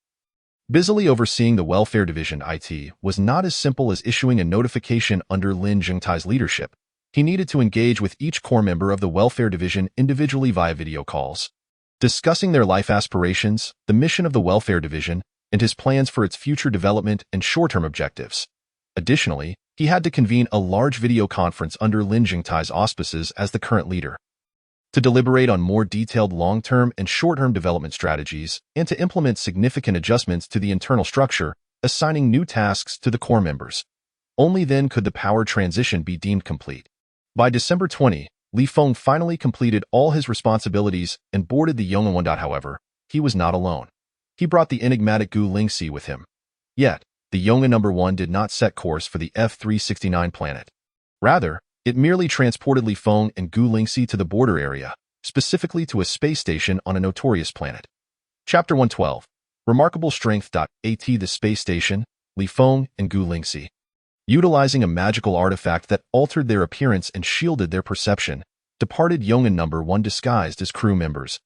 Busily overseeing the welfare division, IT was not as simple as issuing a notification under Lin Zhengtai's leadership. He needed to engage with each core member of the welfare division individually via video calls, discussing their life aspirations, the mission of the welfare division, and his plans for its future development and short-term objectives. Additionally, he had to convene a large video conference under Lin Zhengtai's auspices as the current leader, to deliberate on more detailed long-term and short-term development strategies, and to implement significant adjustments to the internal structure, assigning new tasks to the core members. Only then could the power transition be deemed complete. By December 20, Li Feng finally completed all his responsibilities and boarded the Yong'an 1. However, he was not alone. He brought the enigmatic Gu Lingxi with him. Yet, the Yong'an No. 1 did not set course for the F-369 planet. Rather, it merely transported Li Feng and Gu Lingxi to the border area, specifically to a space station on a notorious planet. Chapter 112. Remarkable Strength. At the space station, Li Feng and Gu Lingxi, utilizing a magical artifact that altered their appearance and shielded their perception, departed Yong'an No. 1 disguised as crew members.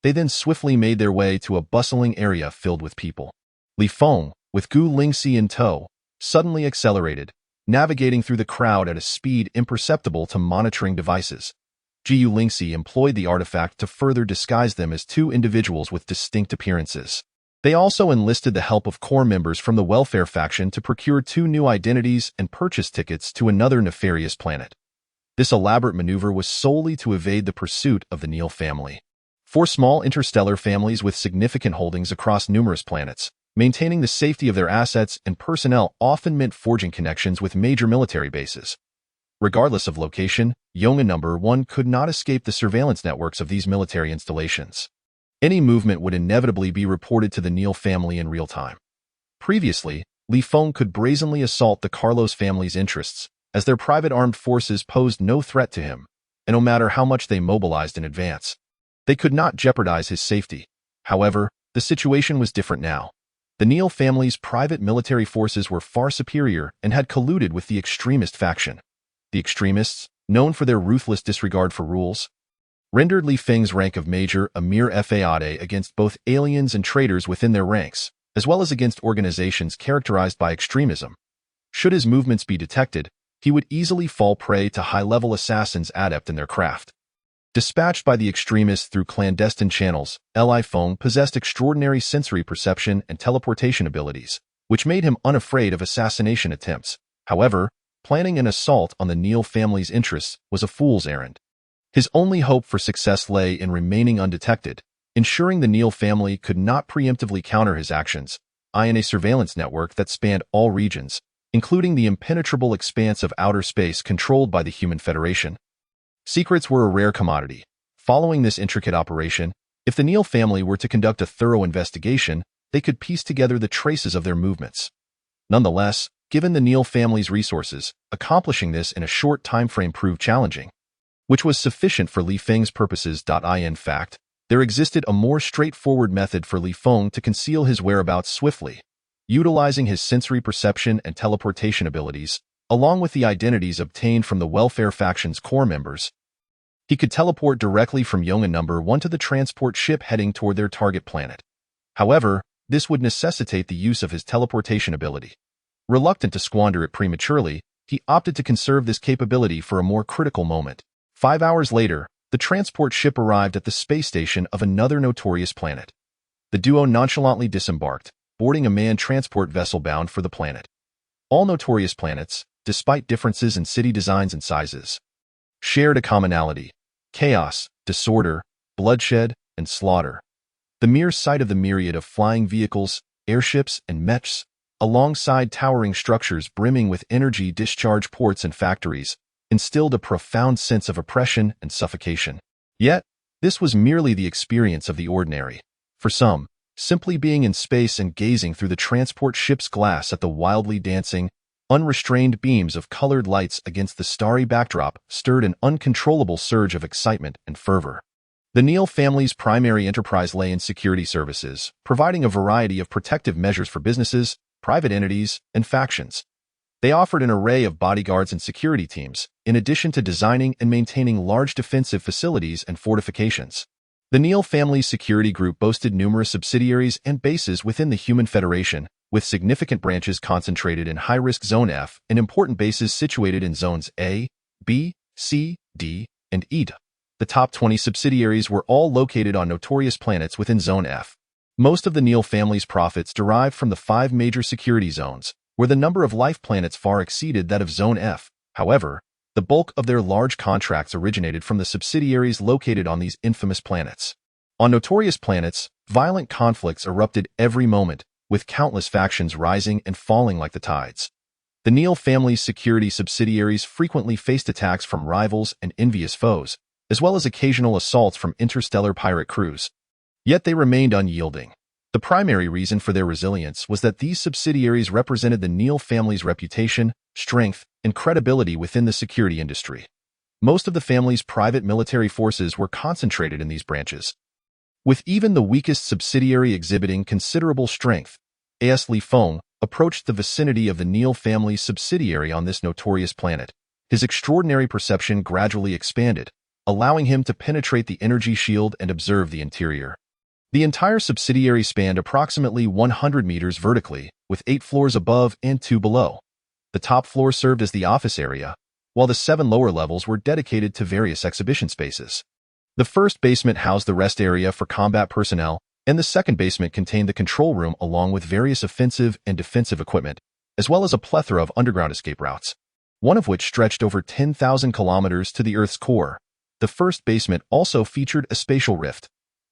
They then swiftly made their way to a bustling area filled with people. Li Feng, with Gu Lingxi in tow, suddenly accelerated, navigating through the crowd at a speed imperceptible to monitoring devices. Gu Lingxi employed the artifact to further disguise them as two individuals with distinct appearances. They also enlisted the help of core members from the welfare faction to procure 2 new identities and purchase tickets to another nefarious planet. This elaborate maneuver was solely to evade the pursuit of the Neil family. 4 small interstellar families with significant holdings across numerous planets, maintaining the safety of their assets and personnel often meant forging connections with major military bases. Regardless of location, Yong'an No. 1 could not escape the surveillance networks of these military installations. Any movement would inevitably be reported to the Neil family in real time. Previously, Li Feng could brazenly assault the Carlos family's interests, as their private armed forces posed no threat to him, and no matter how much they mobilized in advance, they could not jeopardize his safety. However, the situation was different now. The Neil family's private military forces were far superior and had colluded with the extremist faction. The extremists, known for their ruthless disregard for rules, rendered Li Feng's rank of major a mere fade against both aliens and traitors within their ranks, as well as against organizations characterized by extremism. Should his movements be detected, he would easily fall prey to high-level assassins adept in their craft. Dispatched by the extremists through clandestine channels, Li Feng possessed extraordinary sensory perception and teleportation abilities, which made him unafraid of assassination attempts. However, planning an assault on the Neil family's interests was a fool's errand. His only hope for success lay in remaining undetected, ensuring the Neil family could not preemptively counter his actions, in a surveillance network that spanned all regions, including the impenetrable expanse of outer space controlled by the human Federation. Secrets were a rare commodity. Following this intricate operation, if the Neil family were to conduct a thorough investigation, they could piece together the traces of their movements. Nonetheless, given the Neil family's resources, accomplishing this in a short time frame proved challenging, which was sufficient for Li Feng's purposes. In fact, there existed a more straightforward method for Li Feng to conceal his whereabouts swiftly. Utilizing his sensory perception and teleportation abilities, along with the identities obtained from the welfare faction's core members, he could teleport directly from Yong'an No. 1 to the transport ship heading toward their target planet. However, this would necessitate the use of his teleportation ability. Reluctant to squander it prematurely, he opted to conserve this capability for a more critical moment. 5 hours later, the transport ship arrived at the space station of another notorious planet. The duo nonchalantly disembarked, boarding a manned transport vessel bound for the planet. All notorious planets, despite differences in city designs and sizes, shared a commonality: chaos, disorder, bloodshed, and slaughter. The mere sight of the myriad of flying vehicles, airships, and mechs, alongside towering structures brimming with energy discharge ports and factories, instilled a profound sense of oppression and suffocation. Yet, this was merely the experience of the ordinary. For some, simply being in space and gazing through the transport ship's glass at the wildly dancing, unrestrained beams of colored lights against the starry backdrop stirred an uncontrollable surge of excitement and fervor. The Neal family's primary enterprise lay in security services, providing a variety of protective measures for businesses, private entities, and factions. They offered an array of bodyguards and security teams, in addition to designing and maintaining large defensive facilities and fortifications. The Neal family's security group boasted numerous subsidiaries and bases within the Human Federation, with significant branches concentrated in high-risk Zone F and important bases situated in Zones A, B, C, D, and E. The top 20 subsidiaries were all located on notorious planets within Zone F. Most of the Neal family's profits derived from the 5 major security zones, where the number of life planets far exceeded that of Zone F. However, the bulk of their large contracts originated from the subsidiaries located on these infamous planets. On notorious planets, violent conflicts erupted every moment, with countless factions rising and falling like the tides. The Neal family's security subsidiaries frequently faced attacks from rivals and envious foes, as well as occasional assaults from interstellar pirate crews. Yet they remained unyielding. The primary reason for their resilience was that these subsidiaries represented the Neal family's reputation, strength, and credibility within the security industry. Most of the family's private military forces were concentrated in these branches, with even the weakest subsidiary exhibiting considerable strength. A.S. Feng approached the vicinity of the Neal family's subsidiary on this notorious planet. His extraordinary perception gradually expanded, allowing him to penetrate the energy shield and observe the interior. The entire subsidiary spanned approximately 100 meters vertically, with 8 floors above and 2 below. The top floor served as the office area, while the 7 lower levels were dedicated to various exhibition spaces. The first basement housed the rest area for combat personnel, and the second basement contained the control room along with various offensive and defensive equipment, as well as a plethora of underground escape routes, one of which stretched over 10,000 kilometers to the Earth's core. The first basement also featured a spatial rift.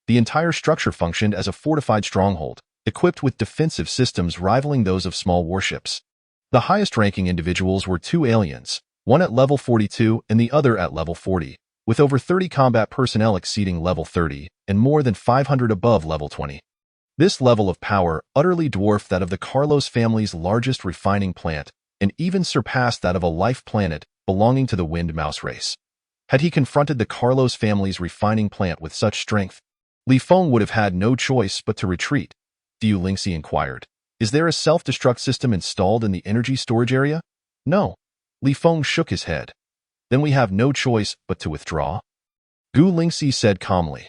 The entire structure functioned as a fortified stronghold, equipped with defensive systems rivaling those of small warships. The highest-ranking individuals were 2 aliens, one at level 42 and the other at level 40, with over 30 combat personnel exceeding level 30 and more than 500 above level 20. This level of power utterly dwarfed that of the Carlos family's largest refining plant and even surpassed that of a life planet belonging to the Wind Mouse race. Had he confronted the Carlos family's refining plant with such strength, Feng would have had no choice but to retreat. Diu Lingxi inquired. Is there a self-destruct system installed in the energy storage area? No. Feng shook his head. Then we have no choice but to withdraw. Gu Lingxi said calmly.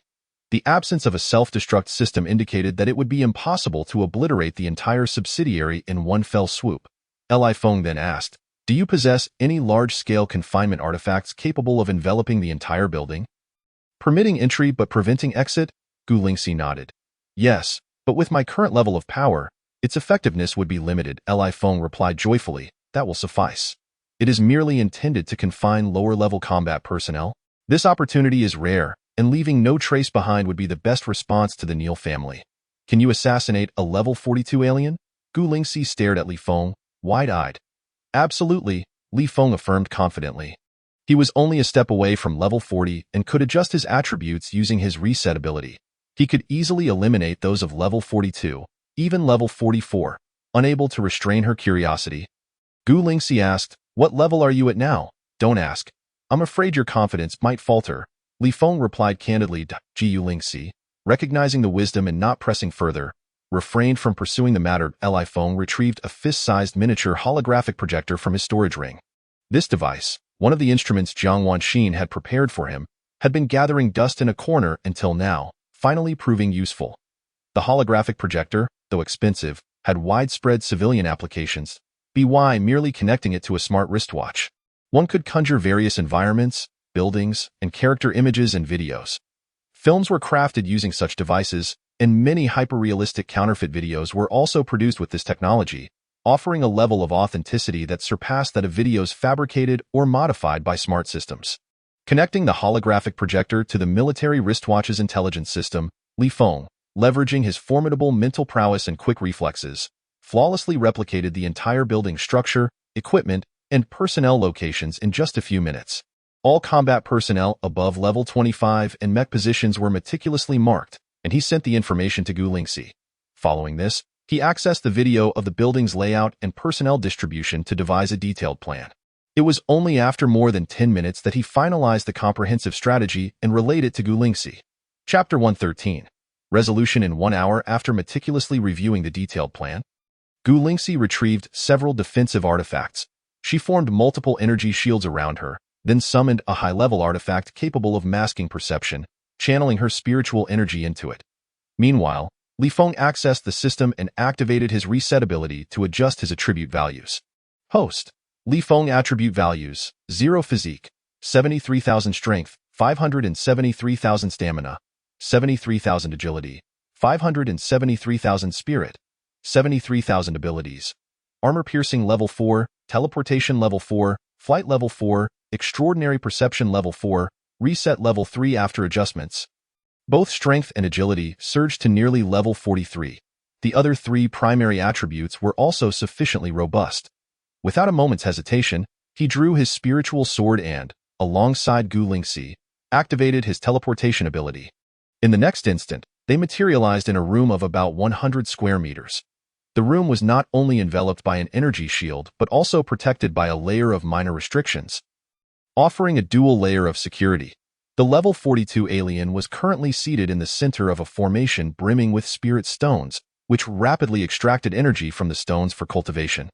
The absence of a self-destruct system indicated that it would be impossible to obliterate the entire subsidiary in one fell swoop. Feng then asked, do you possess any large-scale confinement artifacts capable of enveloping the entire building? Permitting entry but preventing exit? Gu Lingxi nodded. Yes, but with my current level of power, its effectiveness would be limited. Feng replied joyfully. That will suffice. It is merely intended to confine lower-level combat personnel. This opportunity is rare, and leaving no trace behind would be the best response to the Neal family. Can you assassinate a level 42 alien? Gu Lingxi stared at Feng, wide-eyed. Absolutely, Feng affirmed confidently. He was only a step away from level 40 and could adjust his attributes using his reset ability. He could easily eliminate those of level 42, even level 44. Unable to restrain her curiosity, Gu Lingxi asked, what level are you at now? Don't ask. I'm afraid your confidence might falter. Feng replied candidly. Gu Lingxi, recognizing the wisdom and not pressing further, refrained from pursuing the matter. Feng retrieved a fist-sized miniature holographic projector from his storage ring. This device, one of the instruments Jiang Wanxin had prepared for him, had been gathering dust in a corner until now, finally proving useful. The holographic projector, though expensive, had widespread civilian applications, by merely connecting it to a smart wristwatch. One could conjure various environments, buildings, and character images and videos. Films were crafted using such devices, and many hyper-realistic counterfeit videos were also produced with this technology, offering a level of authenticity that surpassed that of videos fabricated or modified by smart systems. Connecting the holographic projector to the military wristwatch's intelligence system, Feng, leveraging his formidable mental prowess and quick reflexes, flawlessly replicated the entire building's structure, equipment, and personnel locations in just a few minutes. All combat personnel above level 25 and mech positions were meticulously marked, and he sent the information to Gu Lingxi. Following this, he accessed the video of the building's layout and personnel distribution to devise a detailed plan. It was only after more than 10 minutes that he finalized the comprehensive strategy and relayed it to Gu Lingxi. Chapter 113. Resolution in 1 hour. After meticulously reviewing the detailed plan, Gu Lingxi retrieved several defensive artifacts. She formed multiple energy shields around her, then summoned a high-level artifact capable of masking perception, channeling her spiritual energy into it. Meanwhile, Feng accessed the system and activated his reset ability to adjust his attribute values. Host. Feng attribute values: 0 physique, 73,000 strength, 573,000 stamina, 73,000 agility, 573,000 spirit, 73,000 abilities. Armor piercing level 4, teleportation level 4, flight level 4, extraordinary perception level 4, reset level 3 after adjustments. Both strength and agility surged to nearly level 43. The other 3 primary attributes were also sufficiently robust. Without a moment's hesitation, he drew his spiritual sword and, alongside Gu Lingxi, activated his teleportation ability. In the next instant, they materialized in a room of about 100 square meters. The room was not only enveloped by an energy shield but also protected by a layer of minor restrictions, offering a dual layer of security. The level 42 alien was currently seated in the center of a formation brimming with spirit stones, which rapidly extracted energy from the stones for cultivation.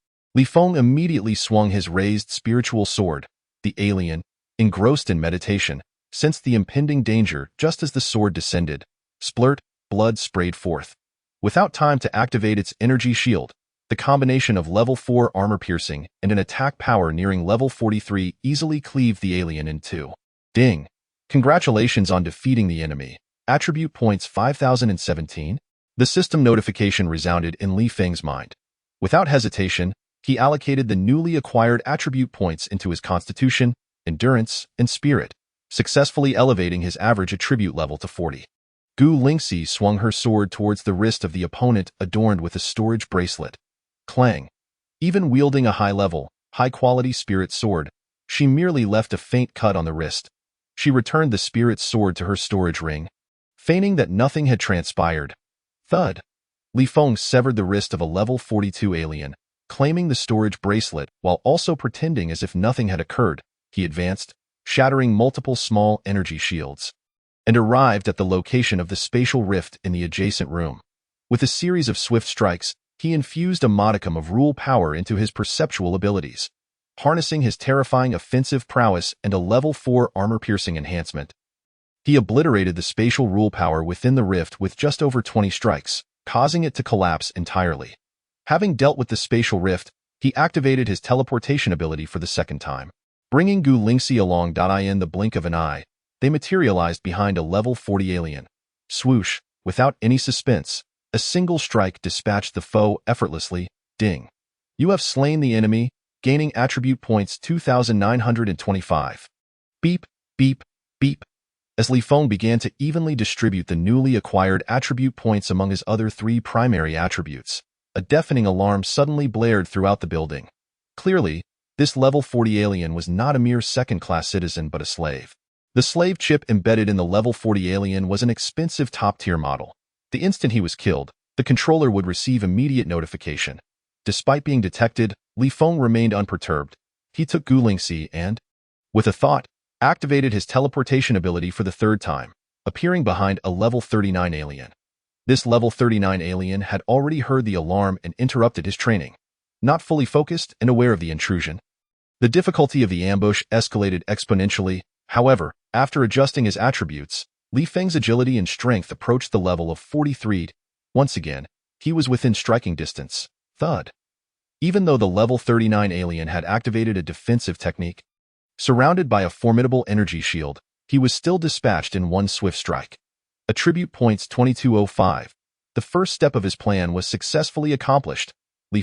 Feng immediately swung his raised spiritual sword. The alien, engrossed in meditation, sensed the impending danger just as the sword descended. Splurt, blood sprayed forth. Without time to activate its energy shield, the combination of level 4 armor piercing and an attack power nearing level 43 easily cleaved the alien in two. Ding! Congratulations on defeating the enemy. Attribute points 5017. The system notification resounded in Feng's mind. Without hesitation, he allocated the newly acquired attribute points into his constitution, endurance, and spirit, successfully elevating his average attribute level to 40. Gu Lingxi swung her sword towards the wrist of the opponent adorned with a storage bracelet. Clang! Even wielding a high-level, high-quality spirit sword, she merely left a faint cut on the wrist. She returned the spirit sword to her storage ring, feigning that nothing had transpired. Thud! Feng severed the wrist of a level 42 alien, claiming the storage bracelet while also pretending as if nothing had occurred. He advanced, shattering multiple small energy shields, and arrived at the location of the spatial rift in the adjacent room. With a series of swift strikes, he infused a modicum of rule power into his perceptual abilities. Harnessing his terrifying offensive prowess and a level 4 armor-piercing enhancement, he obliterated the spatial rule power within the rift with just over 20 strikes, causing it to collapse entirely. Having dealt with the spatial rift, he activated his teleportation ability for the second time. Bringing Gu Lingxi along. In the blink of an eye, they materialized behind a level 40 alien. Swoosh! Without any suspense, a single strike dispatched the foe effortlessly. Ding! You have slain the enemy, gaining attribute points 2,925. Beep, beep, beep. As Feng began to evenly distribute the newly acquired attribute points among his other 3 primary attributes, a deafening alarm suddenly blared throughout the building. Clearly, this level 40 alien was not a mere second-class citizen but a slave. The slave chip embedded in the level 40 alien was an expensive top-tier model. The instant he was killed, the controller would receive immediate notification. Despite being detected, Feng remained unperturbed. He took Gu Lingxi and, with a thought, activated his teleportation ability for the third time, appearing behind a level 39 alien. This level 39 alien had already heard the alarm and interrupted his training. Not fully focused and aware of the intrusion, the difficulty of the ambush escalated exponentially. However, after adjusting his attributes, Feng's agility and strength approached the level of 43. Once again, he was within striking distance. Thud! Even though the level 39 alien had activated a defensive technique, Surrounded by a formidable energy shield, he was still dispatched in one swift strike. Attribute points 2205. The first step of his plan was successfully accomplished.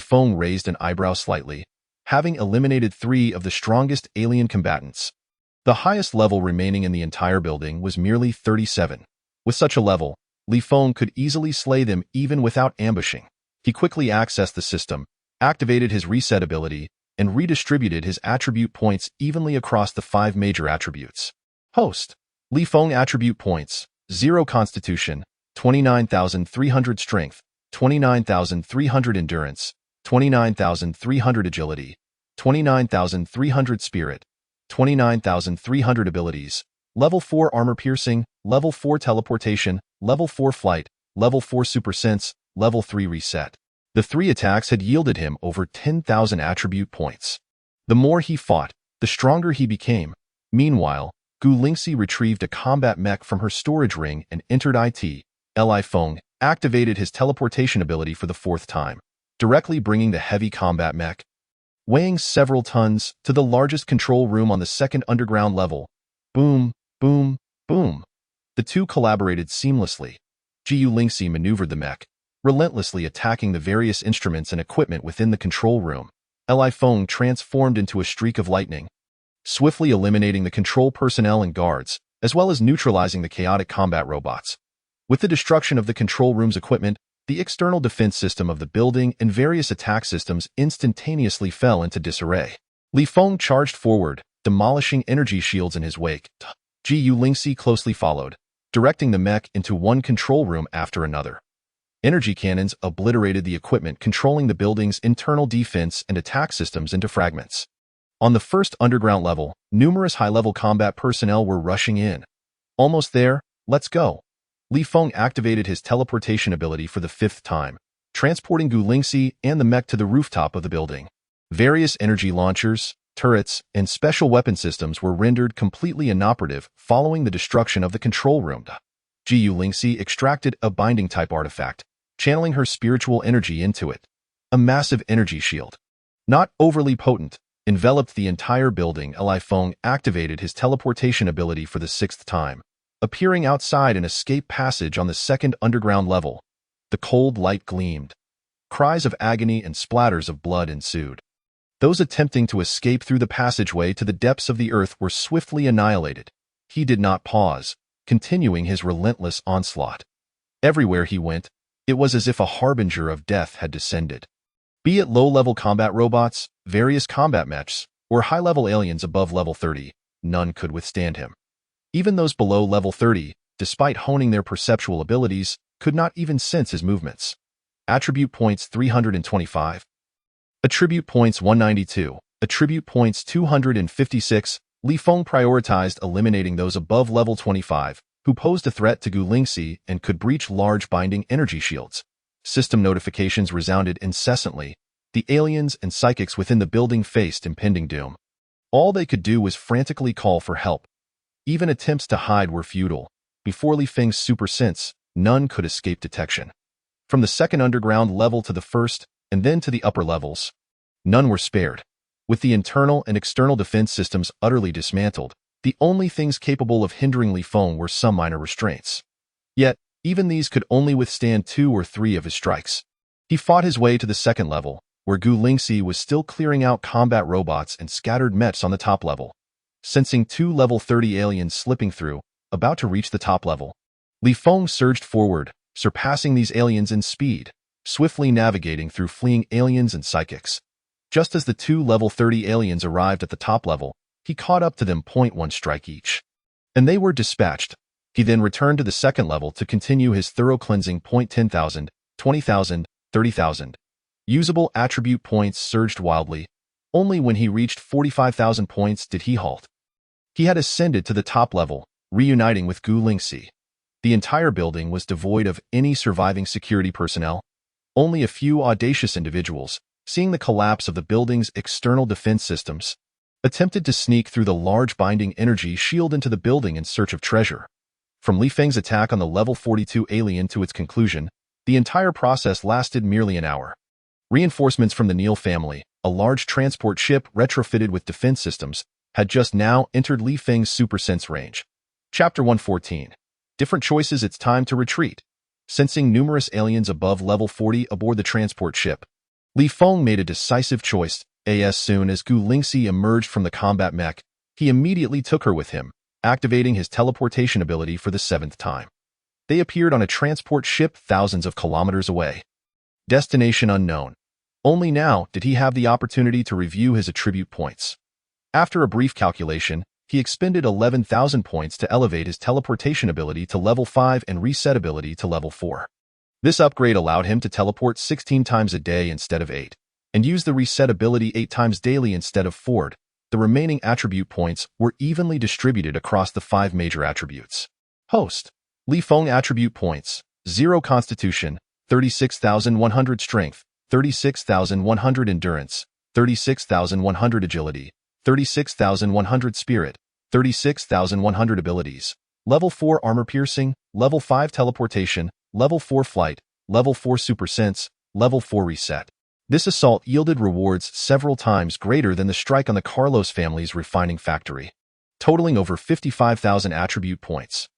Feng raised an eyebrow slightly, having eliminated 3 of the strongest alien combatants. The highest level remaining in the entire building was merely 37. With such a level, Feng could easily slay them even without ambushing. He quickly accessed the system, activated his reset ability, and redistributed his attribute points evenly across the 5 major attributes. Host. Feng attribute points: 0 Constitution, 29,300 Strength, 29,300 Endurance, 29,300 Agility, 29,300 Spirit, 29,300 Abilities, Level 4 Armor Piercing, Level 4 Teleportation, Level 4 Flight, Level 4 Super Sense, Level 3 Reset. The 3 attacks had yielded him over 10,000 attribute points. The more he fought, the stronger he became. Meanwhile, Lingxi retrieved a combat mech from her storage ring and entered it. Feng activated his teleportation ability for the 4th time, directly bringing the heavy combat mech, weighing several tons, to the largest control room on the 2nd underground level. Boom, boom, boom. The 2 collaborated seamlessly. Lingxi maneuvered the mech, relentlessly attacking the various instruments and equipment within the control room. Feng transformed into a streak of lightning, swiftly eliminating the control personnel and guards, as well as neutralizing the chaotic combat robots. With the destruction of the control room's equipment, the external defense system of the building and various attack systems instantaneously fell into disarray. Feng charged forward, demolishing energy shields in his wake. Lingxi closely followed, directing the mech into one control room after another. Energy cannons obliterated the equipment controlling the building's internal defense and attack systems into fragments. On the 1st underground level, numerous high-level combat personnel were rushing in. Almost there, let's go. Feng activated his teleportation ability for the 5th time, transporting Lingxi and the mech to the rooftop of the building. Various energy launchers, turrets, and special weapon systems were rendered completely inoperative following the destruction of the control room. Lingxi extracted a binding-type artifact, channeling her spiritual energy into it. A massive energy shield, not overly potent, enveloped the entire building. Feng activated his teleportation ability for the 6th time, appearing outside an escape passage on the 2nd underground level. The cold light gleamed. Cries of agony and splatters of blood ensued. Those attempting to escape through the passageway to the depths of the earth were swiftly annihilated. He did not pause, continuing his relentless onslaught. Everywhere he went, it was as if a harbinger of death had descended. Be it low-level combat robots, various combat mechs, or high-level aliens above level 30, none could withstand him. Even those below level 30, despite honing their perceptual abilities, could not even sense his movements. Attribute points 325. Attribute points 192. Attribute points 256. Feng prioritized eliminating those above level 25, who posed a threat to Lingxi and could breach large binding energy shields. System notifications resounded incessantly. The aliens and psychics within the building faced impending doom. All they could do was frantically call for help. Even attempts to hide were futile. Before Feng's super sense, none could escape detection. From the 2nd underground level to the 1st, and then to the upper levels, none were spared. With the internal and external defense systems utterly dismantled, the only things capable of hindering Feng were some minor restraints. Yet, even these could only withstand 2 or 3 of his strikes. He fought his way to the 2nd level, where Lingxi was still clearing out combat robots and scattered mechs on the top level. Sensing 2 level 30 aliens slipping through, about to reach the top level, Feng surged forward, surpassing these aliens in speed, swiftly navigating through fleeing aliens and psychics. Just as the 2 level 30 aliens arrived at the top level, he caught up to them. 1 strike each, and they were dispatched. He then returned to the 2nd level to continue his thorough cleansing. 10,000, 20,000, 30,000. Usable attribute points surged wildly. Only when he reached 45,000 points did he halt. He had ascended to the top level, reuniting with Lingxi. The entire building was devoid of any surviving security personnel. Only a few audacious individuals, seeing the collapse of the building's external defense systems, attempted to sneak through the large binding energy shield into the building in search of treasure. From Feng's attack on the level 42 alien to its conclusion, the entire process lasted merely an hour. Reinforcements from the Neil family, a large transport ship retrofitted with defense systems, had just now entered Li Feng's super sense range. Chapter 114. Different choices. It's time to retreat. Sensing numerous aliens above level 40 aboard the transport ship, Li Feng made a decisive choice. As soon as Gu Lingxi emerged from the combat mech, he immediately took her with him, activating his teleportation ability for the 7th time. They appeared on a transport ship thousands of kilometers away. Destination unknown. Only now did he have the opportunity to review his attribute points. After a brief calculation, he expended 11,000 points to elevate his teleportation ability to level 5 and reset ability to level 4. This upgrade allowed him to teleport 16 times a day instead of 8, and use the reset ability 8 times daily instead of 4. The remaining attribute points were evenly distributed across the 5 major attributes. Host. Li Feng attribute points: 0 Constitution, 36,100 Strength, 36,100 Endurance, 36,100 Agility, 36,100 Spirit, 36,100 Abilities. Level 4 Armor Piercing, Level 5 Teleportation, Level 4 Flight, Level 4 Super Sense, Level 4 Reset. This assault yielded rewards several times greater than the strike on the Carlos family's refining factory, totaling over 55,000 attribute points.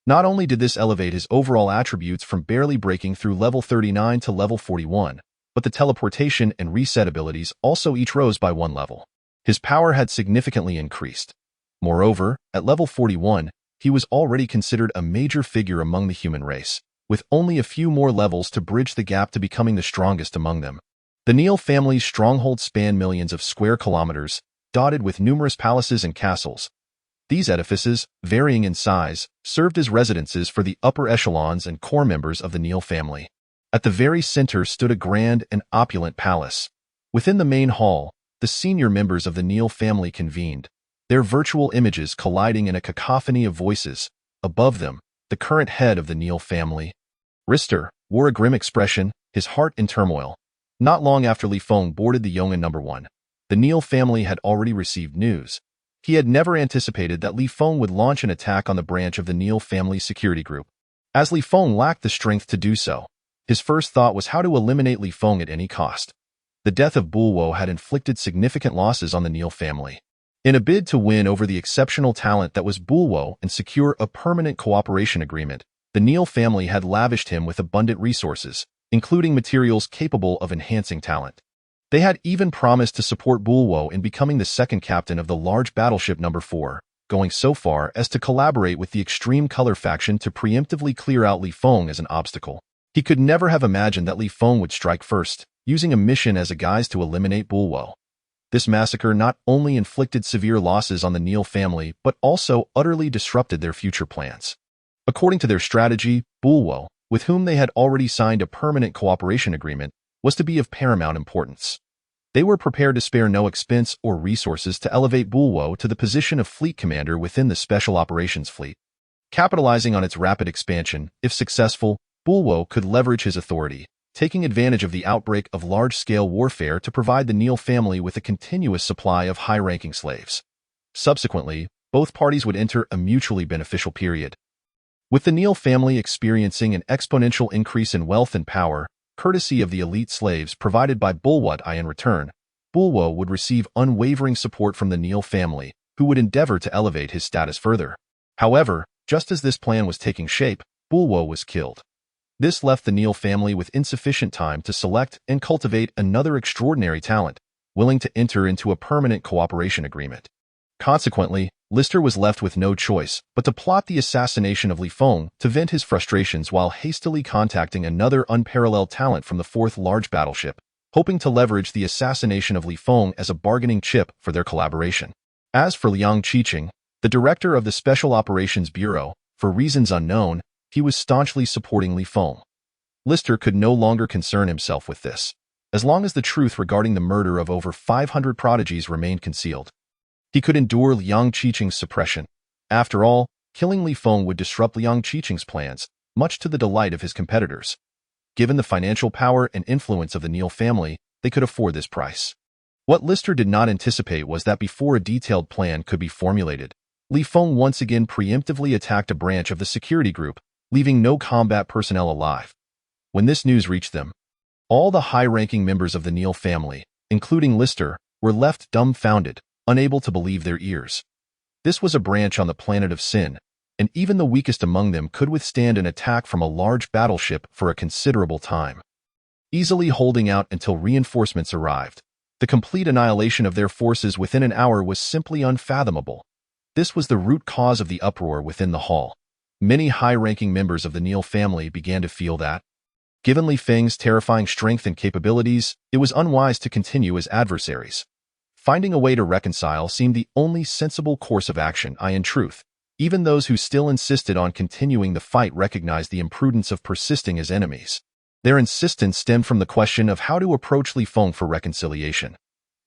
Not only did this elevate his overall attributes from barely breaking through level 39 to level 41, but the teleportation and reset abilities also each rose by 1 level. His power had significantly increased. Moreover, at level 41, he was already considered a major figure among the human race, with only a few more levels to bridge the gap to becoming the strongest among them. The Neil family's stronghold spanned millions of square kilometers, dotted with numerous palaces and castles. These edifices, varying in size, served as residences for the upper echelons and core members of the Neil family. At the very center stood a grand and opulent palace. Within the main hall, the senior members of the Neil family convened, their virtual images colliding in a cacophony of voices. Above them, the current head of the Neil family, Rister, wore a grim expression, his heart in turmoil. Not long after Li Feng boarded the Yong'an No. 1, the Neil family had already received news. He had never anticipated that Li Feng would launch an attack on the branch of the Neil family security group. As Li Feng lacked the strength to do so, his first thought was how to eliminate Li Feng at any cost. The death of Bulwo had inflicted significant losses on the Neil family. In a bid to win over the exceptional talent that was Bulwo and secure a permanent cooperation agreement, the Neil family had lavished him with abundant resources, including materials capable of enhancing talent. They had even promised to support Bulwo in becoming the second captain of the large battleship No. 4, going so far as to collaborate with the Extreme Color faction to preemptively clear out Li Feng as an obstacle. He could never have imagined that Li Feng would strike first, using a mission as a guise to eliminate Bulwo. This massacre not only inflicted severe losses on the Neil family, but also utterly disrupted their future plans. According to their strategy, Bulwo, with whom they had already signed a permanent cooperation agreement, was to be of paramount importance. They were prepared to spare no expense or resources to elevate Bulwo to the position of fleet commander within the Special Operations Fleet. Capitalizing on its rapid expansion, if successful, Bulwo could leverage his authority, taking advantage of the outbreak of large-scale warfare to provide the Neil family with a continuous supply of high-ranking slaves. Subsequently, both parties would enter a mutually beneficial period. With the Neil family experiencing an exponential increase in wealth and power, courtesy of the elite slaves provided by Bulwo in return, Bulwo would receive unwavering support from the Neil family, who would endeavor to elevate his status further. However, just as this plan was taking shape, Bulwo was killed. This left the Neil family with insufficient time to select and cultivate another extraordinary talent, willing to enter into a permanent cooperation agreement. Consequently, Lister was left with no choice but to plot the assassination of Li Feng to vent his frustrations while hastily contacting another unparalleled talent from the 4th large battleship, hoping to leverage the assassination of Li Feng as a bargaining chip for their collaboration. As for Liang Qiqing, the director of the Special Operations Bureau, for reasons unknown, he was staunchly supporting Li Feng. Lister could no longer concern himself with this, as long as the truth regarding the murder of over 500 prodigies remained concealed. He could endure Liang Qiqing's suppression. After all, killing Li Feng would disrupt Liang Qiqing's plans, much to the delight of his competitors. Given the financial power and influence of the Neil family, they could afford this price. What Lister did not anticipate was that before a detailed plan could be formulated, Li Feng once again preemptively attacked a branch of the security group, leaving no combat personnel alive. When this news reached them, all the high-ranking members of the Neil family, including Lister, were left dumbfounded. unable to believe their ears. This was a branch on the planet of sin, and even the weakest among them could withstand an attack from a large battleship for a considerable time, easily holding out until reinforcements arrived. The complete annihilation of their forces within an hour was simply unfathomable. This was the root cause of the uproar within the hall. Many high-ranking members of the Neil family began to feel that, given Li Feng's terrifying strength and capabilities, it was unwise to continue as adversaries. Finding a way to reconcile seemed the only sensible course of action. In truth, even those who still insisted on continuing the fight recognized the imprudence of persisting as enemies. Their insistence stemmed from the question of how to approach Li Feng for reconciliation.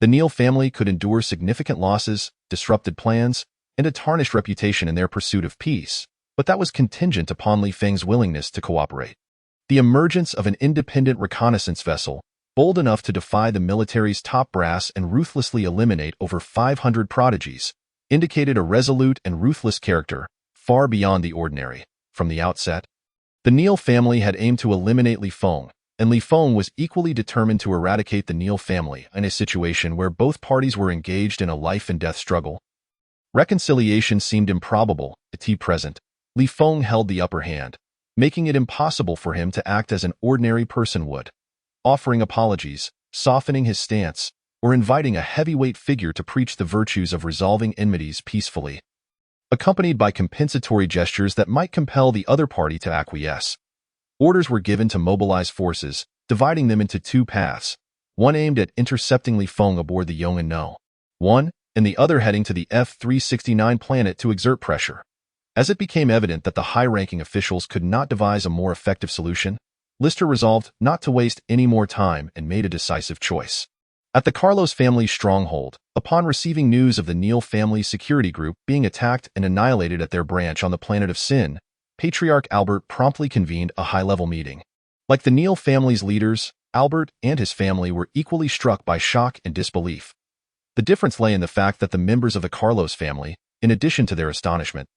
The Neil family could endure significant losses, disrupted plans, and a tarnished reputation in their pursuit of peace, but that was contingent upon Li Feng's willingness to cooperate. The emergence of an independent reconnaissance vessel, bold enough to defy the military's top brass and ruthlessly eliminate over 500 prodigies, indicated a resolute and ruthless character, far beyond the ordinary. From the outset, the Neil family had aimed to eliminate Li Feng, and Li Feng was equally determined to eradicate the Neil family in a situation where both parties were engaged in a life-and-death struggle. Reconciliation seemed improbable. At present, Li Feng held the upper hand, making it impossible for him to act as an ordinary person would, offering apologies, softening his stance, or inviting a heavyweight figure to preach the virtues of resolving enmities peacefully, accompanied by compensatory gestures that might compel the other party to acquiesce. Orders were given to mobilize forces, dividing them into two paths, one aimed at intercepting Li Feng aboard the Yong'an No. 1, and the other heading to the F-369 planet to exert pressure. As it became evident that the high-ranking officials could not devise a more effective solution, Lister resolved not to waste any more time and made a decisive choice. At the Carlos family's stronghold, upon receiving news of the Neil family security group being attacked and annihilated at their branch on the planet of Sin, Patriarch Albert promptly convened a high-level meeting. Like the Neil family's leaders, Albert and his family were equally struck by shock and disbelief. The difference lay in the fact that the members of the Carlos family, in addition to their astonishment,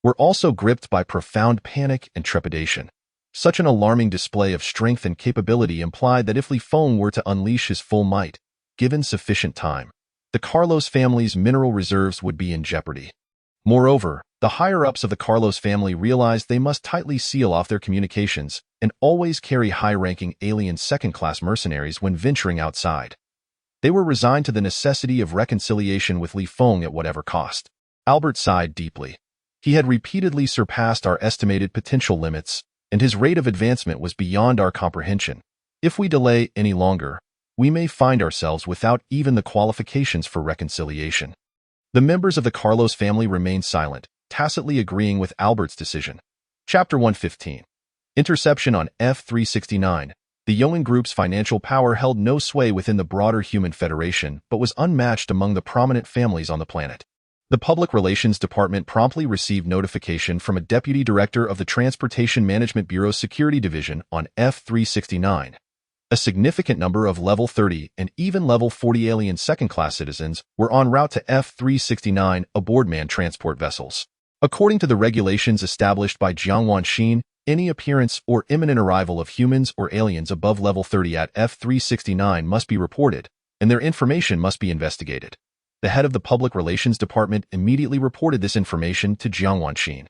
were also gripped by profound panic and trepidation. Such an alarming display of strength and capability implied that if Li Feng were to unleash his full might, given sufficient time, the Carlos family's mineral reserves would be in jeopardy. Moreover, the higher-ups of the Carlos family realized they must tightly seal off their communications and always carry high-ranking alien second-class mercenaries when venturing outside. They were resigned to the necessity of reconciliation with Li Feng at whatever cost. Albert sighed deeply. He had repeatedly surpassed our estimated potential limits, and his rate of advancement was beyond our comprehension. If we delay any longer, we may find ourselves without even the qualifications for reconciliation. The members of the Carlos family remained silent, tacitly agreeing with Albert's decision. Chapter 115. Interception on F-369. The Yong'an Group's financial power held no sway within the broader human federation but was unmatched among the prominent families on the planet. The Public Relations Department promptly received notification from a deputy director of the Transportation Management Bureau's Security Division on F-369. A significant number of Level 30 and even Level 40 alien second-class citizens were en route to F-369 aboard manned transport vessels. According to the regulations established by Jiang Wanxin, any appearance or imminent arrival of humans or aliens above Level 30 at F-369 must be reported, and their information must be investigated. The head of the Public Relations Department immediately reported this information to Jiang Wanxin.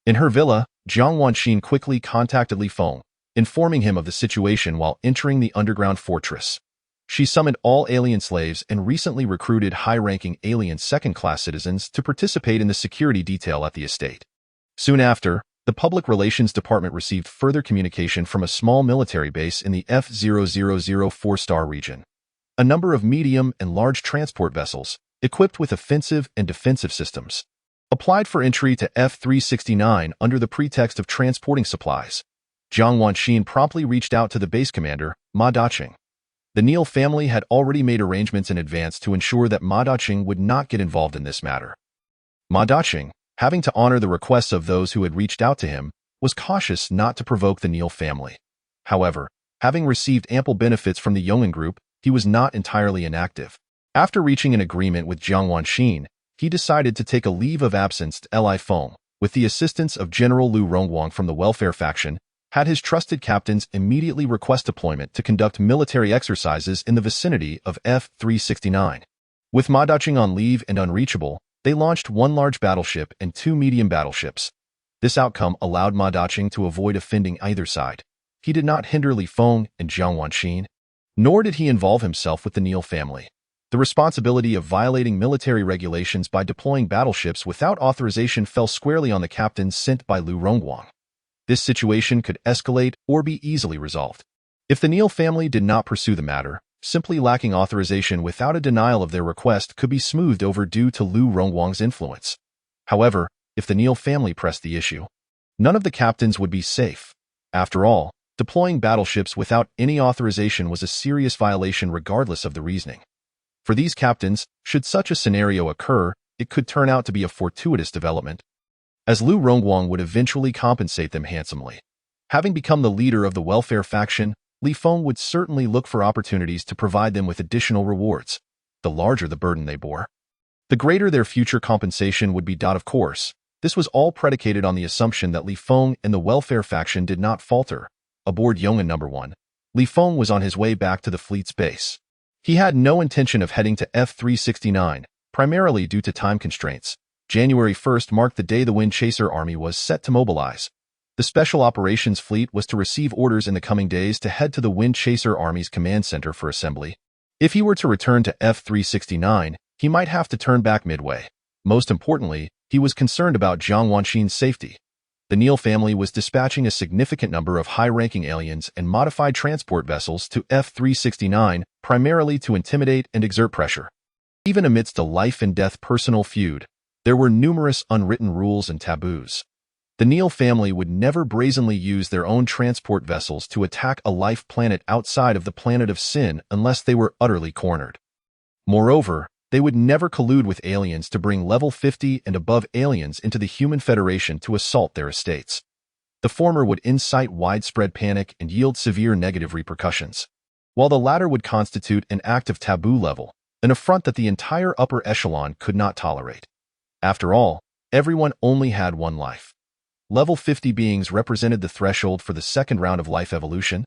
In her villa, Jiang Wanxin quickly contacted Li Feng, informing him of the situation while entering the underground fortress. She summoned all alien slaves and recently recruited high-ranking alien second-class citizens to participate in the security detail at the estate. Soon after, the Public Relations Department received further communication from a small military base in the F-0004-star region. A number of medium and large transport vessels, equipped with offensive and defensive systems, applied for entry to F-369 under the pretext of transporting supplies. Jiang Wanxin promptly reached out to the base commander, Ma Daqing. The Neil family had already made arrangements in advance to ensure that Ma Daqing would not get involved in this matter. Ma Daqing, having to honor the requests of those who had reached out to him, was cautious not to provoke the Neil family. However, having received ample benefits from the Yong'an Group, he was not entirely inactive. After reaching an agreement with Jiang Wanxin, he decided to take a leave of absence to Li Feng, with the assistance of General Lu Rongguang from the Welfare faction, had his trusted captains immediately request deployment to conduct military exercises in the vicinity of F-369. With Ma Daqing on leave and unreachable, they launched one large battleship and two medium battleships. This outcome allowed Ma Daqing to avoid offending either side. He did not hinder Li Feng and Jiang Wanqin, nor did he involve himself with the Neil family. The responsibility of violating military regulations by deploying battleships without authorization fell squarely on the captains sent by Lu Rongguang. This situation could escalate or be easily resolved. If the Neil family did not pursue the matter, simply lacking authorization without a denial of their request could be smoothed over due to Lu Rongguang's influence. However, if the Neil family pressed the issue, none of the captains would be safe. After all, deploying battleships without any authorization was a serious violation regardless of the reasoning. For these captains, should such a scenario occur, it could turn out to be a fortuitous development, as Lu Rongguang would eventually compensate them handsomely. Having become the leader of the welfare faction, Li Feng would certainly look for opportunities to provide them with additional rewards. The larger the burden they bore, the greater their future compensation would be. Of course, this was all predicated on the assumption that Li Feng and the welfare faction did not falter. Aboard Yong'an No. 1, Li Feng was on his way back to the fleet's base. He had no intention of heading to F-369, primarily due to time constraints. January 1st marked the day the Wind Chaser Army was set to mobilize. The Special Operations Fleet was to receive orders in the coming days to head to the Wind Chaser Army's command center for assembly. If he were to return to F-369, he might have to turn back midway. Most importantly, he was concerned about Jiang Wanqin's safety. The Neil family was dispatching a significant number of high-ranking aliens and modified transport vessels to F-369, primarily to intimidate and exert pressure. Even amidst a life-and-death personal feud, there were numerous unwritten rules and taboos. The Neil family would never brazenly use their own transport vessels to attack a life planet outside of the planet of sin unless they were utterly cornered. Moreover, they would never collude with aliens to bring level 50 and above aliens into the human Federation to assault their estates. The former would incite widespread panic and yield severe negative repercussions, while the latter would constitute an act of taboo level, an affront that the entire upper echelon could not tolerate. After all, everyone only had one life. Level 50 beings represented the threshold for the second round of life evolution,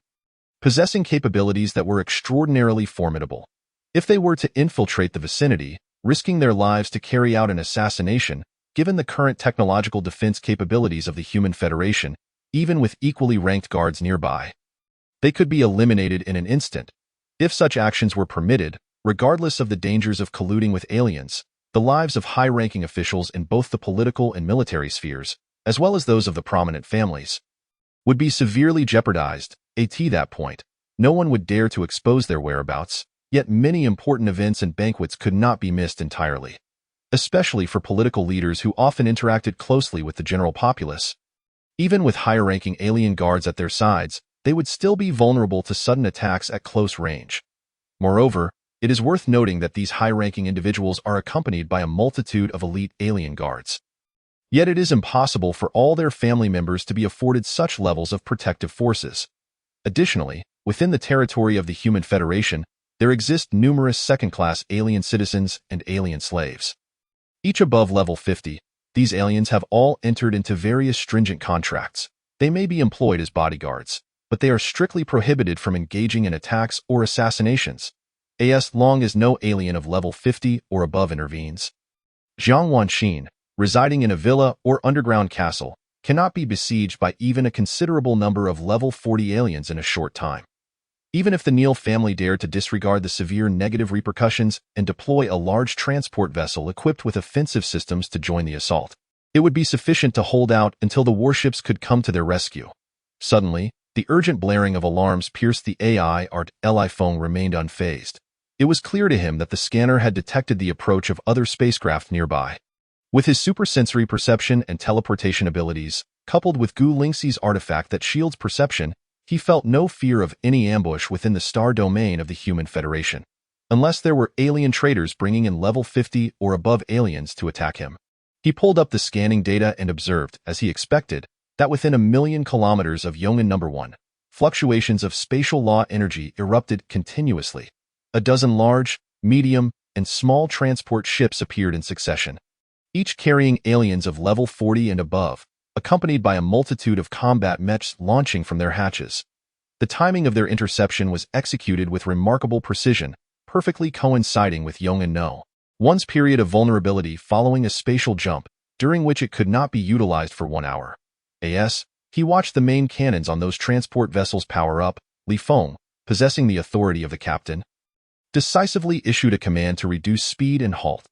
possessing capabilities that were extraordinarily formidable. If they were to infiltrate the vicinity, risking their lives to carry out an assassination, given the current technological defense capabilities of the Human Federation, even with equally ranked guards nearby, they could be eliminated in an instant. If such actions were permitted, regardless of the dangers of colluding with aliens, the lives of high-ranking officials in both the political and military spheres, as well as those of the prominent families, would be severely jeopardized. At that point, no one would dare to expose their whereabouts. Yet many important events and banquets could not be missed entirely, especially for political leaders who often interacted closely with the general populace. Even with higher-ranking alien guards at their sides, they would still be vulnerable to sudden attacks at close range. Moreover, it is worth noting that these high-ranking individuals are accompanied by a multitude of elite alien guards. Yet it is impossible for all their family members to be afforded such levels of protective forces. Additionally, within the territory of the Human Federation, there exist numerous second-class alien citizens and alien slaves. Each above level 50, these aliens have all entered into various stringent contracts. They may be employed as bodyguards, but they are strictly prohibited from engaging in attacks or assassinations, as long as no alien of level 50 or above intervenes. Jiang Wanqin, residing in a villa or underground castle, cannot be besieged by even a considerable number of level 40 aliens in a short time. Even if the Neil family dared to disregard the severe negative repercussions and deploy a large transport vessel equipped with offensive systems to join the assault, it would be sufficient to hold out until the warships could come to their rescue. Suddenly, the urgent blaring of alarms pierced the AI. Li Feng remained unfazed. It was clear to him that the scanner had detected the approach of other spacecraft nearby. With his supersensory perception and teleportation abilities, coupled with Gu Lingxi's artifact that shields perception, he felt no fear of any ambush within the star domain of the Human Federation, unless there were alien traders bringing in level 50 or above aliens to attack him. He pulled up the scanning data and observed, as he expected, that within 1,000,000 kilometers of Yong'an No. 1, fluctuations of spatial law energy erupted continuously. A dozen large, medium, and small transport ships appeared in succession, each carrying aliens of level 40 and above, accompanied by a multitude of combat mechs launching from their hatches. The timing of their interception was executed with remarkable precision, perfectly coinciding with Yong'an No. One's period of vulnerability following a spatial jump, during which it could not be utilized for 1 hour. He watched the main cannons on those transport vessels power up. Feng, possessing the authority of the captain, decisively issued a command to reduce speed and halt.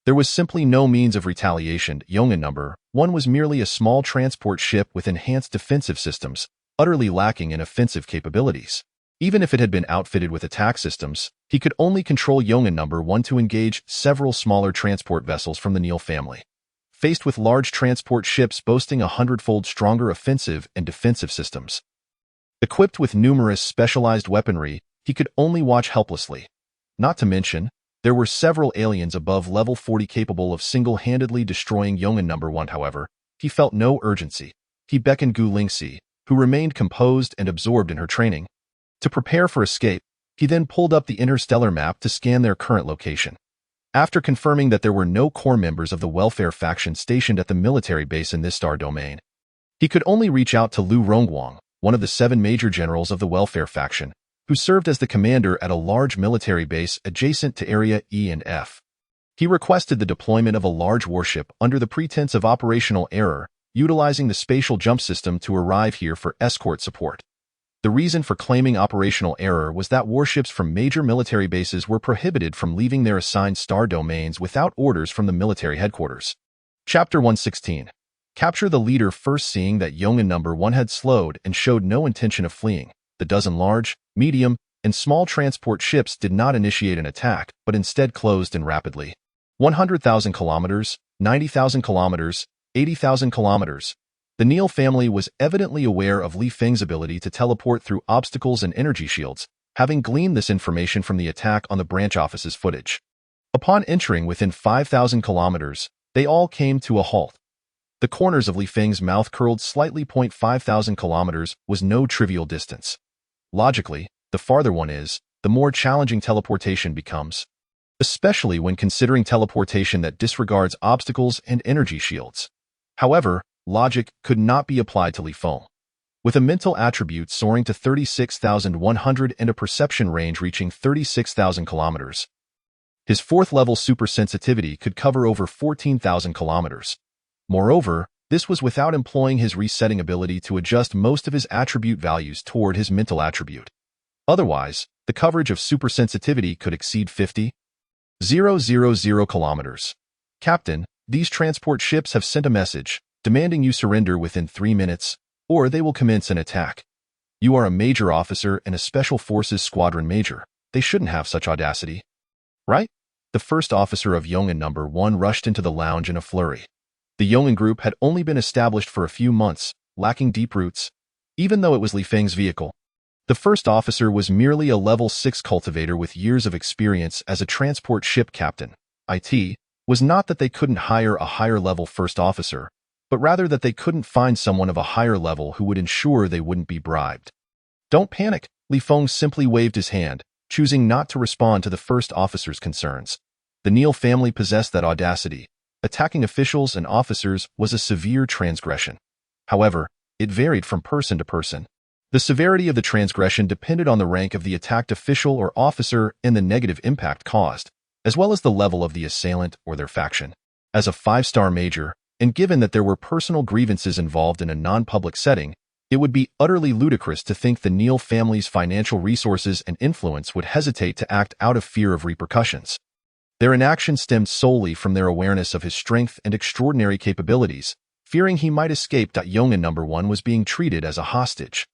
There was simply no means of retaliation. Yongan No. 1 was merely a small transport ship with enhanced defensive systems, utterly lacking in offensive capabilities. Even if it had been outfitted with attack systems, he could only control Yongan No. 1 to engage several smaller transport vessels from the Neil family. Faced with large transport ships boasting 100-fold stronger offensive and defensive systems, equipped with numerous specialized weaponry, he could only watch helplessly. Not to mention, there were several aliens above level 40 capable of single-handedly destroying Yongan No. 1. However, he felt no urgency. He beckoned Gu Lingxi, who remained composed and absorbed in her training, to prepare for escape. He then pulled up the Interstellar map to scan their current location. After confirming that there were no core members of the welfare faction stationed at the military base in this star domain, he could only reach out to Lu Rongguang, one of the 7 major generals of the welfare faction, who served as the commander at a large military base adjacent to Area E and F. He requested the deployment of a large warship under the pretense of operational error, utilizing the spatial jump system to arrive here for escort support. The reason for claiming operational error was that warships from major military bases were prohibited from leaving their assigned star domains without orders from the military headquarters. Chapter 116. Capture the leader. First, seeing that Yongan No. 1 had slowed and showed no intention of fleeing, the dozen large, medium, and small transport ships did not initiate an attack, but instead closed in rapidly. 100,000 kilometers, 90,000 kilometers, 80,000 kilometers. The Neil family was evidently aware of Li Feng's ability to teleport through obstacles and energy shields, having gleaned this information from the attack on the branch office's footage. Upon entering within 5,000 kilometers, they all came to a halt. The corners of Li Feng's mouth curled slightly. 5,000 kilometers was no trivial distance. Logically, the farther one is, the more challenging teleportation becomes, especially when considering teleportation that disregards obstacles and energy shields. However, logic could not be applied to Li Feng. With a mental attribute soaring to 36,100 and a perception range reaching 36,000 kilometers, his 4th-level supersensitivity could cover over 14,000 kilometers. Moreover, this was without employing his resetting ability to adjust most of his attribute values toward his mental attribute. Otherwise, the coverage of supersensitivity could exceed 50,000 kilometers. Captain, these transport ships have sent a message, demanding you surrender within 3 minutes, or they will commence an attack. You are a major officer and a Special Forces squadron major. They shouldn't have such audacity, right? The first officer of Yongan No. 1 rushed into the lounge in a flurry. The Yongan group had only been established for a few months, lacking deep roots, even though it was Li Feng's vehicle. The first officer was merely a level 6 cultivator with years of experience as a transport ship captain. It was not that they couldn't hire a higher-level first officer, but rather that they couldn't find someone of a higher level who would ensure they wouldn't be bribed. Don't panic, Li Feng simply waved his hand, choosing not to respond to the first officer's concerns. The Neil family possessed that audacity. Attacking officials and officers was a severe transgression. However, it varied from person to person. The severity of the transgression depended on the rank of the attacked official or officer and the negative impact caused, as well as the level of the assailant or their faction. As a 5-star major, and given that there were personal grievances involved in a non-public setting, it would be utterly ludicrous to think the Neil family's financial resources and influence would hesitate to act out of fear of repercussions. Their inaction stemmed solely from their awareness of his strength and extraordinary capabilities, fearing he might escape. Yongan No. 1 was being treated as a hostage.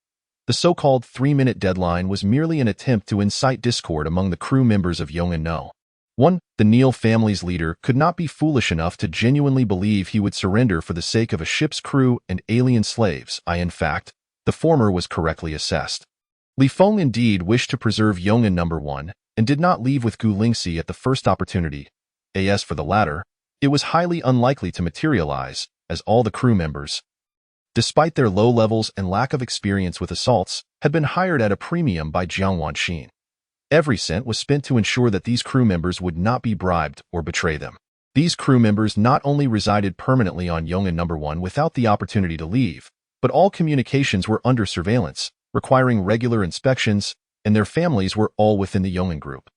The so-called 3-minute deadline was merely an attempt to incite discord among the crew members of Yongan No. 1. The Neil family's leader could not be foolish enough to genuinely believe he would surrender for the sake of a ship's crew and alien slaves. In fact, the former was correctly assessed. Li Feng indeed wished to preserve Yongan No. 1, and did not leave with Gu Lingxi at the first opportunity. As for the latter, it was highly unlikely to materialize, as all the crew members, despite their low levels and lack of experience with assaults, had been hired at a premium by Jiang Wanxin. Every cent was spent to ensure that these crew members would not be bribed or betray them. These crew members not only resided permanently on Yongan No. 1 without the opportunity to leave, but all communications were under surveillance, requiring regular inspections, and their families were all within the Yongan group.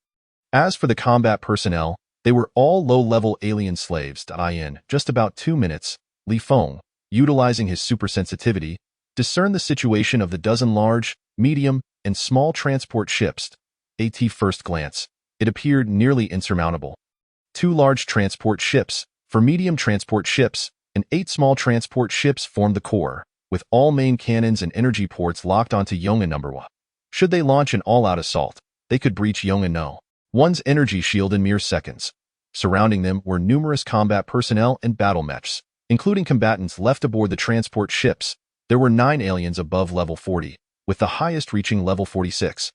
As for the combat personnel, They were all low-level alien slaves. In just about 2 minutes, Li Feng, utilizing his supersensitivity, discerned the situation of the dozen large, medium, and small transport ships. At first glance, it appeared nearly insurmountable. 2 large transport ships, 4 medium transport ships, and 8 small transport ships formed the core, with all main cannons and energy ports locked onto Yongan No. 1. Should they launch an all-out assault, they could breach Yongan No. 1's energy shield in mere seconds. Surrounding them were numerous combat personnel and battle mechs, including combatants left aboard the transport ships. There were 9 aliens above level 40, with the highest reaching level 46.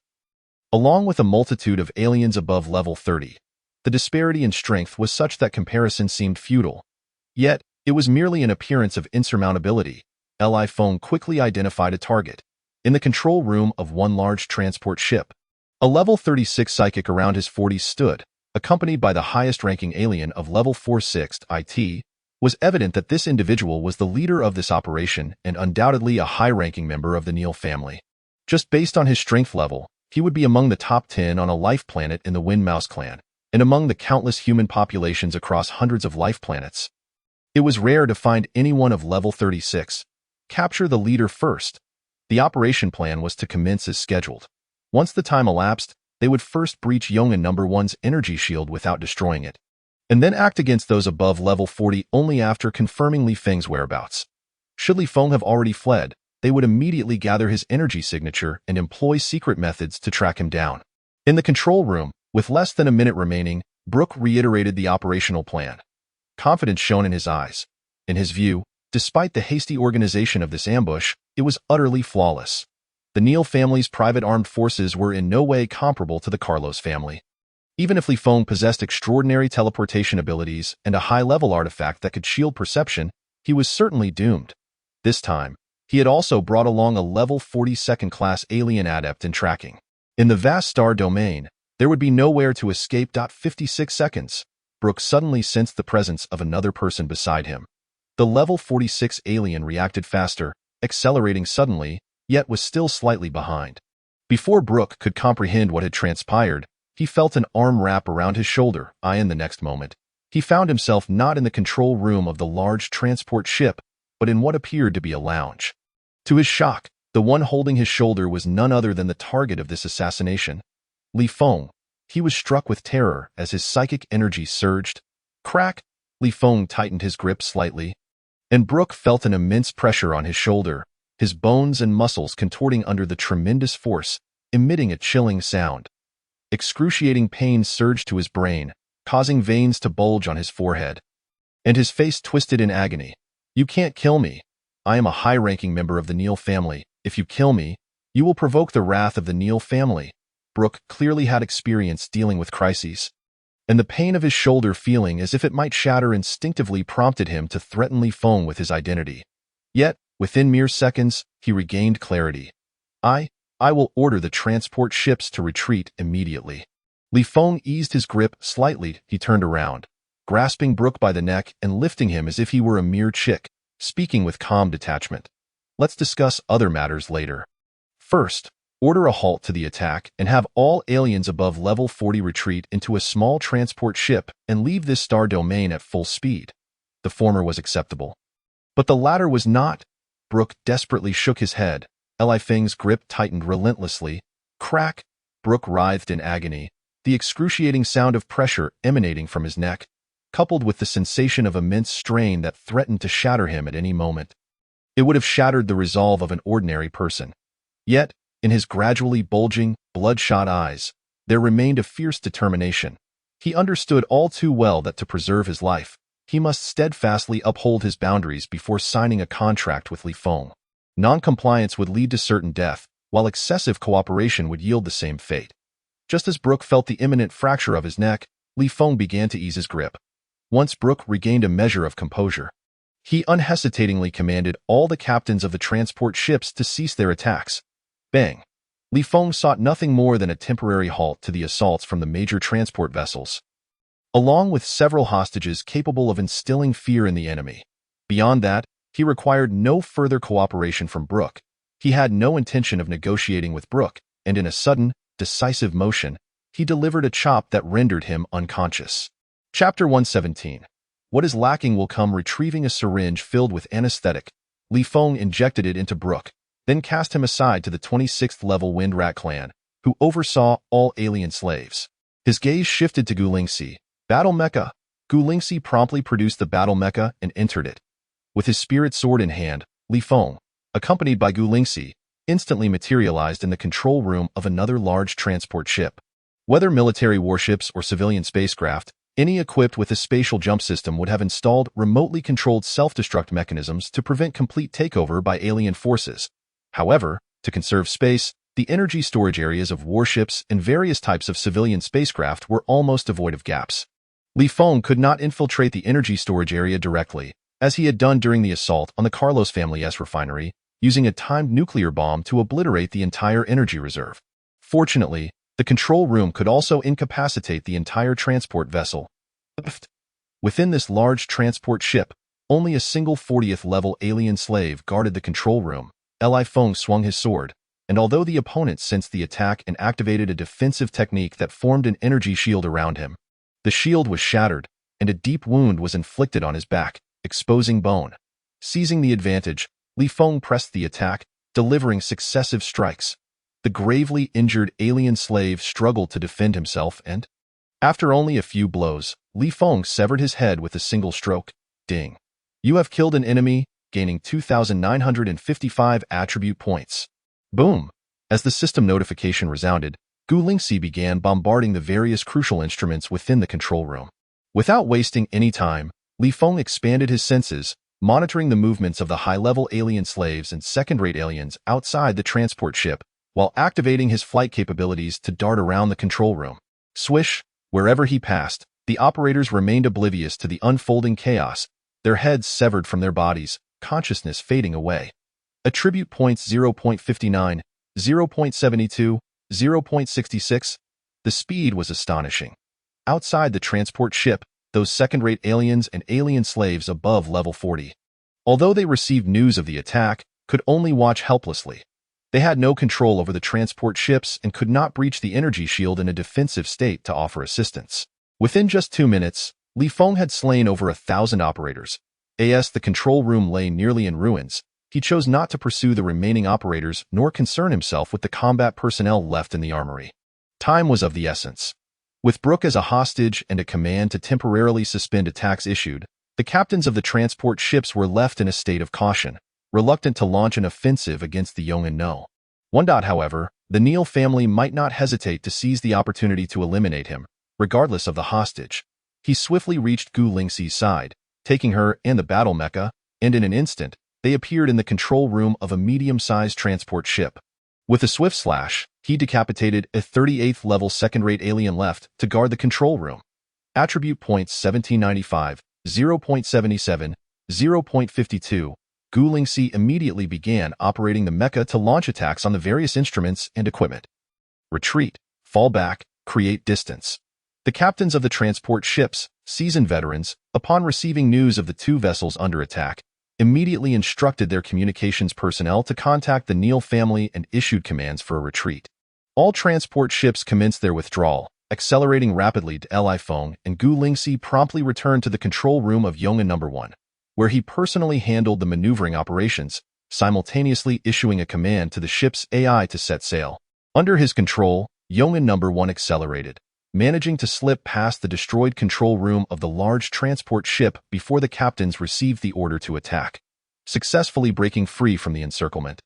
Along with a multitude of aliens above level 30, the disparity in strength was such that comparison seemed futile. Yet, it was merely an appearance of insurmountability. Li Feng quickly identified a target. In the control room of one large transport ship, a level 36 psychic around his 40s stood, accompanied by the highest-ranking alien of level 46. It was evident that this individual was the leader of this operation and undoubtedly a high-ranking member of the Neil family. Just based on his strength level, he would be among the top 10 on a life planet in the Wind Mouse clan, and among the countless human populations across hundreds of life planets. It was rare to find anyone of level 36. Capture the leader first. The operation plan was to commence as scheduled. Once the time elapsed, they would first breach Yongan No. 1's energy shield without destroying it, and then act against those above level 40 only after confirming Li Feng's whereabouts. Should Li Feng have already fled, they would immediately gather his energy signature and employ secret methods to track him down. In the control room, with less than a minute remaining, Brooke reiterated the operational plan. Confidence shone in his eyes. In his view, despite the hasty organization of this ambush, it was utterly flawless. The Neil family's private armed forces were in no way comparable to the Carlos family. Even if Li Feng possessed extraordinary teleportation abilities and a high-level artifact that could shield perception, he was certainly doomed. This time, he had also brought along a level 42nd-class alien adept in tracking. In the vast star domain, there would be nowhere to escape. 56 seconds. Brooke suddenly sensed the presence of another person beside him. The level 46 alien reacted faster, accelerating suddenly, yet was still slightly behind. Before Brooke could comprehend what had transpired, he felt an arm wrap around his shoulder. In the next moment, he found himself not in the control room of the large transport ship, but in what appeared to be a lounge. To his shock, the one holding his shoulder was none other than the target of this assassination. Li Feng. He was struck with terror as his psychic energy surged. Crack! Li Feng tightened his grip slightly, and Brooke felt an immense pressure on his shoulder, his bones and muscles contorting under the tremendous force, emitting a chilling sound. Excruciating pain surged to his brain, causing veins to bulge on his forehead, and his face twisted in agony. You can't kill me. I am a high-ranking member of the Neil family. If you kill me, you will provoke the wrath of the Neil family. Brooke clearly had experience dealing with crises, and the pain of his shoulder feeling as if it might shatter instinctively prompted him to threaten Li Feng with his identity. Yet, within mere seconds, he regained clarity. I will order the transport ships to retreat immediately. Li Feng eased his grip slightly. He turned around, grasping Brooke by the neck and lifting him as if he were a mere chick, speaking with calm detachment. Let's discuss other matters later. First, order a halt to the attack and have all aliens above level 40 retreat into a small transport ship and leave this star domain at full speed. The former was acceptable, but the latter was not. Brooke desperately shook his head. Li Feng's grip tightened relentlessly. Crack! Brooke writhed in agony, the excruciating sound of pressure emanating from his neck, coupled with the sensation of immense strain that threatened to shatter him at any moment. It would have shattered the resolve of an ordinary person. Yet, in his gradually bulging, bloodshot eyes, there remained a fierce determination. He understood all too well that to preserve his life, he must steadfastly uphold his boundaries before signing a contract with Li Feng. Non-compliance would lead to certain death, while excessive cooperation would yield the same fate. Just as Brooke felt the imminent fracture of his neck, Li Feng began to ease his grip. Once Brooke regained a measure of composure, he unhesitatingly commanded all the captains of the transport ships to cease their attacks. Bang! Li Feng sought nothing more than a temporary halt to the assaults from the major transport vessels, along with several hostages capable of instilling fear in the enemy. Beyond that, he required no further cooperation from Brooke. He had no intention of negotiating with Brooke, and in a sudden, decisive motion, he delivered a chop that rendered him unconscious. Chapter 117. What is lacking will come. Retrieving a syringe filled with anesthetic, Li Feng injected it into Brook, then cast him aside to the 26th level Windrat clan, who oversaw all alien slaves. His gaze shifted to Gu Lingxi. Battle mecha. Gu Lingxi promptly produced the battle mecha and entered it. With his spirit sword in hand, Li Feng, accompanied by Gu Lingxi, instantly materialized in the control room of another large transport ship. Whether military warships or civilian spacecraft, any equipped with a spatial jump system would have installed remotely controlled self-destruct mechanisms to prevent complete takeover by alien forces. However, to conserve space, the energy storage areas of warships and various types of civilian spacecraft were almost devoid of gaps. Li Feng could not infiltrate the energy storage area directly, as he had done during the assault on the Carlos family's refinery, using a timed nuclear bomb to obliterate the entire energy reserve. Fortunately, the control room could also incapacitate the entire transport vessel. Within this large transport ship, only a single 40th level alien slave guarded the control room. Li Feng swung his sword, and although the opponent sensed the attack and activated a defensive technique that formed an energy shield around him, the shield was shattered, and a deep wound was inflicted on his back, exposing bone. Seizing the advantage, Li Feng pressed the attack, delivering successive strikes. The gravely injured alien slave struggled to defend himself and, after only a few blows, Li Feng severed his head with a single stroke. Ding. You have killed an enemy, gaining 2,955 attribute points. Boom. As the system notification resounded, Gu Lingxi began bombarding the various crucial instruments within the control room. Without wasting any time, Li Feng expanded his senses, monitoring the movements of the high-level alien slaves and second-rate aliens outside the transport ship, while activating his flight capabilities to dart around the control room. Swish, wherever he passed, the operators remained oblivious to the unfolding chaos, their heads severed from their bodies, consciousness fading away. Attribute points 0.59, 0.72, 0.66. The speed was astonishing. Outside the transport ship, those second-rate aliens and alien slaves above level 40, although they received news of the attack, could only watch helplessly. They had no control over the transport ships and could not breach the energy shield in a defensive state to offer assistance. Within just 2 minutes, Li Feng had slain over 1,000 operators. As the control room lay nearly in ruins, he chose not to pursue the remaining operators nor concern himself with the combat personnel left in the armory. Time was of the essence. With Brook as a hostage and a command to temporarily suspend attacks issued, the captains of the transport ships were left in a state of caution, reluctant to launch an offensive against the Yong and No. However, the Neal family might not hesitate to seize the opportunity to eliminate him, regardless of the hostage. He swiftly reached Gu Lingxi's side, taking her and the battle mecha, and in an instant, they appeared in the control room of a medium-sized transport ship. With a swift slash, he decapitated a 38th level second-rate alien left to guard the control room. Attribute points 1795, 0.77, 0.52. Gu Lingxi immediately began operating the mecha to launch attacks on the various instruments and equipment. Retreat, fall back, create distance. The captains of the transport ships, seasoned veterans, upon receiving news of the 2 vessels under attack, immediately instructed their communications personnel to contact the Neal family and issued commands for a retreat. All transport ships commenced their withdrawal, accelerating rapidly to Li Feng, and Gu Lingxi promptly returned to the control room of Yongan No. 1. Where he personally handled the maneuvering operations, simultaneously issuing a command to the ship's AI to set sail. Under his control, Yongan No. 1 accelerated, managing to slip past the destroyed control room of the large transport ship before the captains received the order to attack, successfully breaking free from the encirclement.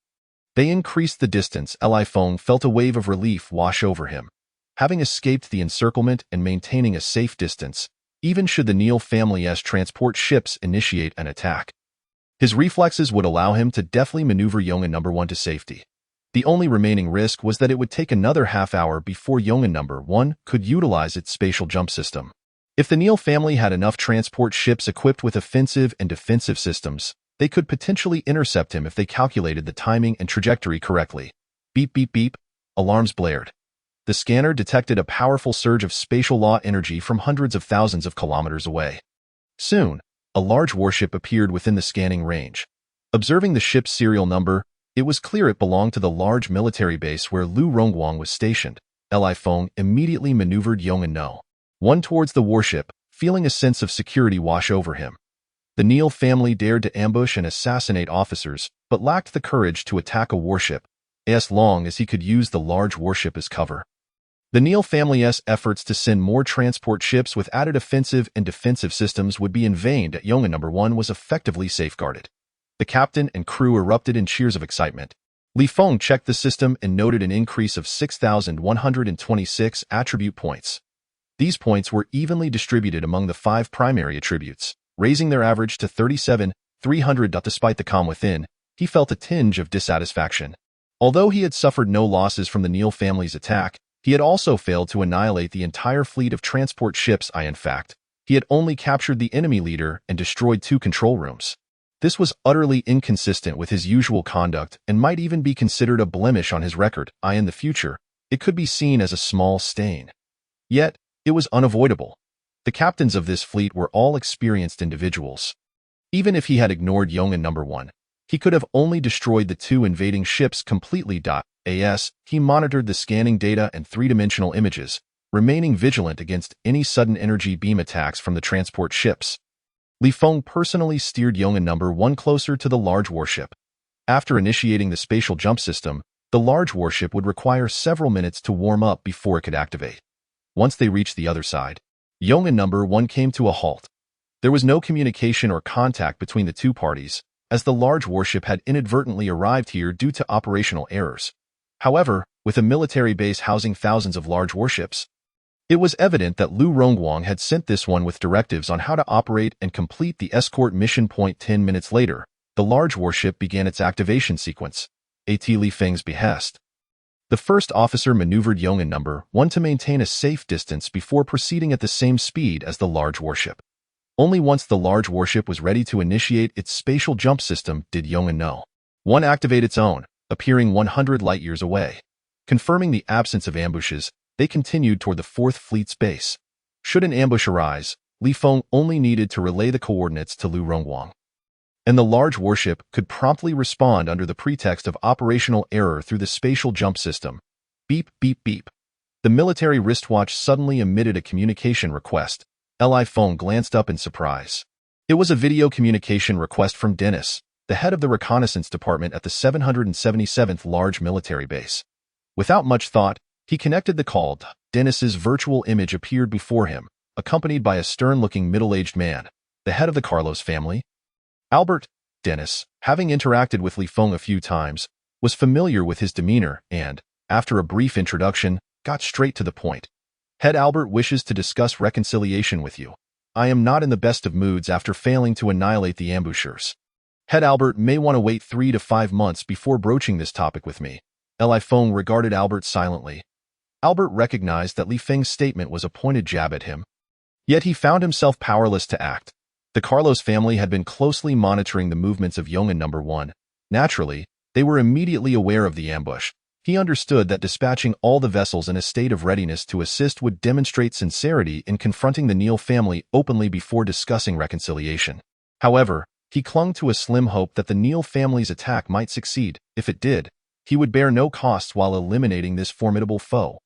They increased the distance. Li Feng felt a wave of relief wash over him. Having escaped the encirclement and maintaining a safe distance, even should the Neal family's transport ships initiate an attack, his reflexes would allow him to deftly maneuver Yongan No. 1 to safety. The only remaining risk was that it would take another half-hour before Yongan No. 1 could utilize its spatial jump system. If the Neal family had enough transport ships equipped with offensive and defensive systems, they could potentially intercept him if they calculated the timing and trajectory correctly. Beep beep beep, alarms blared. The scanner detected a powerful surge of spatial law energy from hundreds of thousands of kilometers away. Soon, a large warship appeared within the scanning range. Observing the ship's serial number, it was clear it belonged to the large military base where Lu Rongguang was stationed. Li Feng immediately maneuvered Yongan No. 1 towards the warship, feeling a sense of security wash over him. The Neal family dared to ambush and assassinate officers, but lacked the courage to attack a warship, as long as he could use the large warship as cover. The Neal family's efforts to send more transport ships with added offensive and defensive systems would be in vain as Yongan No. 1 was effectively safeguarded. The captain and crew erupted in cheers of excitement. Feng checked the system and noted an increase of 6,126 attribute points. These points were evenly distributed among the 5 primary attributes, raising their average to 37,300. Despite the calm within, he felt a tinge of dissatisfaction. Although he had suffered no losses from the Neal family's attack, he had also failed to annihilate the entire fleet of transport ships. In fact, he had only captured the enemy leader and destroyed 2 control rooms. This was utterly inconsistent with his usual conduct and might even be considered a blemish on his record. In the future, it could be seen as a small stain. Yet, it was unavoidable. The captains of this fleet were all experienced individuals. Even if he had ignored Yongan No. 1, he could have only destroyed the 2 invading ships completely. As he monitored the scanning data and 3-dimensional images, remaining vigilant against any sudden energy beam attacks from the transport ships. Feng personally steered Yongan No. 1 closer to the large warship. After initiating the spatial jump system, the large warship would require several minutes to warm up before it could activate. Once they reached the other side, Yongan No. 1 came to a halt. There was no communication or contact between the 2 parties, as the large warship had inadvertently arrived here due to operational errors. However, with a military base housing thousands of large warships, it was evident that Lu Rongguang had sent this one with directives on how to operate and complete the escort mission. 10 minutes later, the large warship began its activation sequence, at Li Feng's behest. The first officer maneuvered Yongan No. 1 to maintain a safe distance before proceeding at the same speed as the large warship. Only once the large warship was ready to initiate its spatial jump system did Yongan No. 1 activate its own, appearing 100 light-years away. Confirming the absence of ambushes, they continued toward the 4th Fleet's base. Should an ambush arise, Feng only needed to relay the coordinates to Lu Rongguang, and the large warship could promptly respond under the pretext of operational error through the spatial jump system. Beep, beep, beep. The military wristwatch suddenly emitted a communication request. Feng glanced up in surprise. It was a video communication request from Dennis, the head of the reconnaissance department at the 777th Large Military Base. Without much thought, he connected the call. Dennis's virtual image appeared before him, accompanied by a stern-looking middle-aged man, the head of the Carlos family. Albert. Dennis, having interacted with Feng a few times, was familiar with his demeanor and, after a brief introduction, got straight to the point. Head Albert wishes to discuss reconciliation with you. I am not in the best of moods after failing to annihilate the ambushers. Head Albert may want to wait 3 to 5 months before broaching this topic with me. Feng regarded Albert silently. Albert recognized that Li Feng's statement was a pointed jab at him. Yet he found himself powerless to act. The Carlos family had been closely monitoring the movements of Yongan No. 1. Naturally, they were immediately aware of the ambush. He understood that dispatching all the vessels in a state of readiness to assist would demonstrate sincerity in confronting the Neal family openly before discussing reconciliation. However, he clung to a slim hope that the Neal family's attack might succeed. If it did, he would bear no costs while eliminating this formidable foe.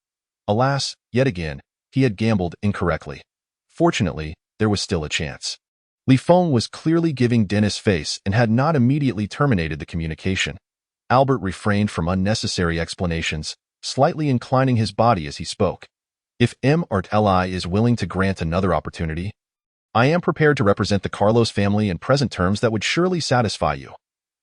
Alas, yet again, he had gambled incorrectly. Fortunately, there was still a chance. Feng was clearly giving Dennis face and had not immediately terminated the communication. Albert refrained from unnecessary explanations, slightly inclining his body as he spoke. If MRTLI is willing to grant another opportunity, I am prepared to represent the Carlos family in present terms that would surely satisfy you.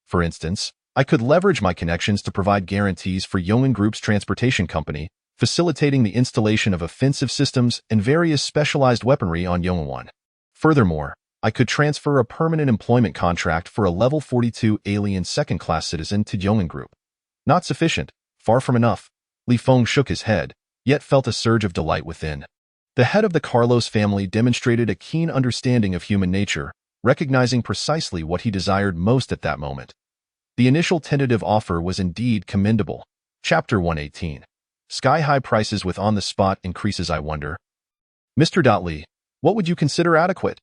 For instance, I could leverage my connections to provide guarantees for Yongan Group's transportation company, facilitating the installation of offensive systems and various specialized weaponry on Yongan 1. Furthermore, I could transfer a permanent employment contract for a level 42 alien second-class citizen to Yongan Group. Not sufficient, far from enough. Feng shook his head, yet felt a surge of delight within. The head of the Carlos family demonstrated a keen understanding of human nature, recognizing precisely what he desired most at that moment. The initial tentative offer was indeed commendable. Chapter 118. Sky-high prices with on-the-spot increases. I wonder. Mr. Li, what would you consider adequate?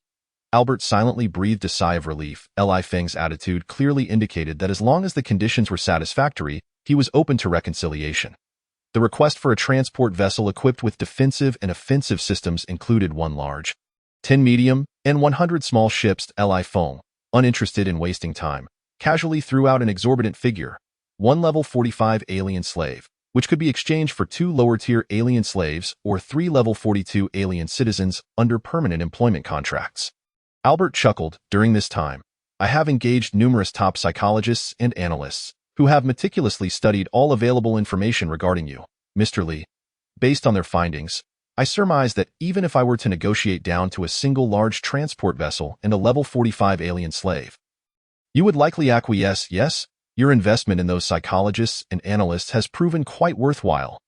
Albert silently breathed a sigh of relief. Li Feng's attitude clearly indicated that as long as the conditions were satisfactory, he was open to reconciliation. The request for a transport vessel equipped with defensive and offensive systems included one large 10 medium and 100 small ships. Li Feng, uninterested in wasting time, casually threw out an exorbitant figure, 1 level 45 alien slave, which could be exchanged for 2 lower-tier alien slaves or 3 level 42 alien citizens under permanent employment contracts. Albert chuckled. During this time, I have engaged numerous top psychologists and analysts who have meticulously studied all available information regarding you, Mr. Lee. Based on their findings, I surmise that even if I were to negotiate down to a single large transport vessel and a level 45 alien slave, you would likely acquiesce. Yes, your investment in those psychologists and analysts has proven quite worthwhile.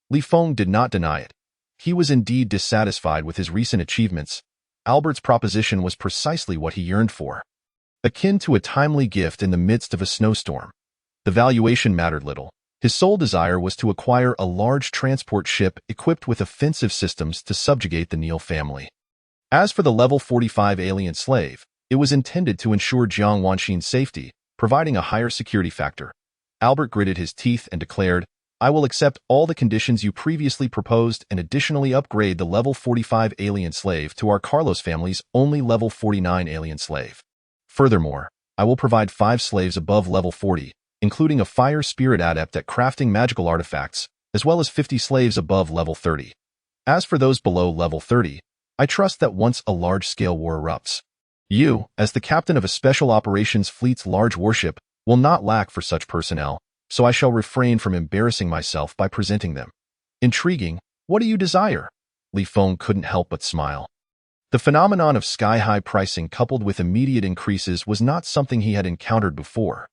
Li Feng did not deny it. He was indeed dissatisfied with his recent achievements. Albert's proposition was precisely what he yearned for. Akin to a timely gift in the midst of a snowstorm. The valuation mattered little. His sole desire was to acquire a large transport ship equipped with offensive systems to subjugate the Neil family. As for the level 45 alien slave, it was intended to ensure Jiang Wanxin's safety, providing a higher security factor. Albert gritted his teeth and declared, I will accept all the conditions you previously proposed and additionally upgrade the level 45 alien slave to our Carlos family's only level 49 alien slave. Furthermore, I will provide 5 slaves above level 40, including a fire spirit adept at crafting magical artifacts, as well as 50 slaves above level 30. As for those below level 30, I trust that once a large-scale war erupts, you, as the captain of a special operations fleet's large warship, will not lack for such personnel, so I shall refrain from embarrassing myself by presenting them. Intriguing, what do you desire? Li Feng couldn't help but smile. The phenomenon of sky-high pricing coupled with immediate increases was not something he had encountered before.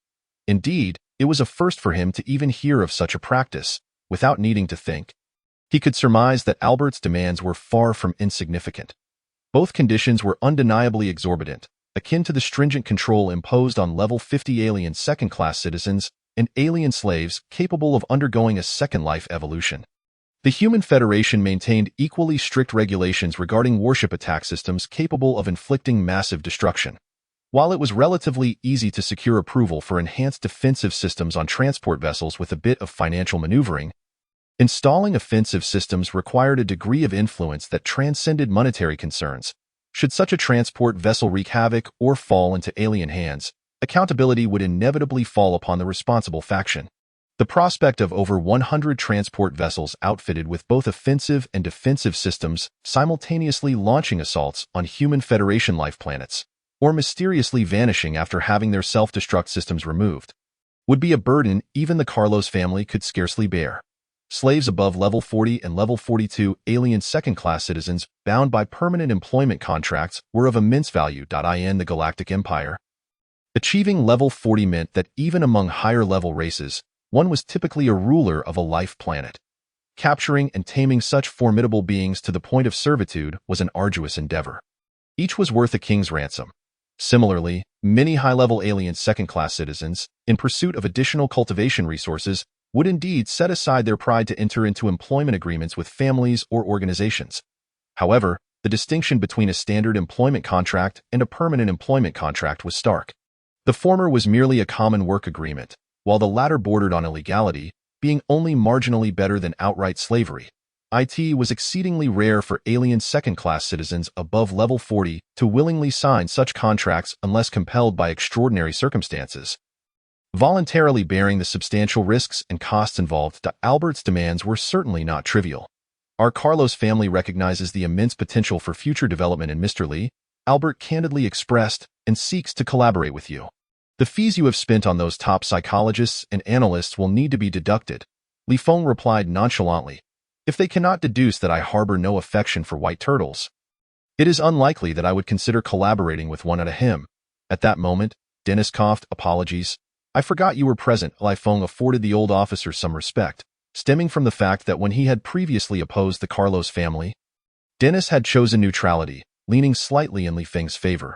Indeed, it was a first for him to even hear of such a practice, without needing to think. He could surmise that Albert's demands were far from insignificant. Both conditions were undeniably exorbitant, akin to the stringent control imposed on level 50 alien second-class citizens and alien slaves capable of undergoing a second life evolution. The Human Federation maintained equally strict regulations regarding warship attack systems capable of inflicting massive destruction. While it was relatively easy to secure approval for enhanced defensive systems on transport vessels with a bit of financial maneuvering, installing offensive systems required a degree of influence that transcended monetary concerns. Should such a transport vessel wreak havoc or fall into alien hands, accountability would inevitably fall upon the responsible faction. The prospect of over 100 transport vessels outfitted with both offensive and defensive systems simultaneously launching assaults on Human Federation life planets, or mysteriously vanishing after having their self-destruct systems removed, would be a burden even the Carlos family could scarcely bear. Slaves above level 40 and level 42 alien second-class citizens bound by permanent employment contracts were of immense value. In the Galactic Empire, achieving level 40 meant that even among higher-level races, one was typically a ruler of a life planet. Capturing and taming such formidable beings to the point of servitude was an arduous endeavor. Each was worth a king's ransom. Similarly, many high-level alien second-class citizens, in pursuit of additional cultivation resources, would indeed set aside their pride to enter into employment agreements with families or organizations. However, the distinction between a standard employment contract and a permanent employment contract was stark. The former was merely a common work agreement, while the latter bordered on illegality, being only marginally better than outright slavery. It was exceedingly rare for alien second-class citizens above level 40 to willingly sign such contracts unless compelled by extraordinary circumstances. Voluntarily bearing the substantial risks and costs involved, Albert's demands were certainly not trivial. Our Carlos family recognizes the immense potential for future development in Mr. Lee, Albert candidly expressed, and seeks to collaborate with you. The fees you have spent on those top psychologists and analysts will need to be deducted. Li Feng replied nonchalantly, if they cannot deduce that I harbor no affection for white turtles, it is unlikely that I would consider collaborating with one at a him. At that moment, Dennis coughed, apologies. I forgot you were present. Li Feng afforded the old officer some respect, stemming from the fact that when he had previously opposed the Carlos family, Dennis had chosen neutrality, leaning slightly in Li Feng's favor.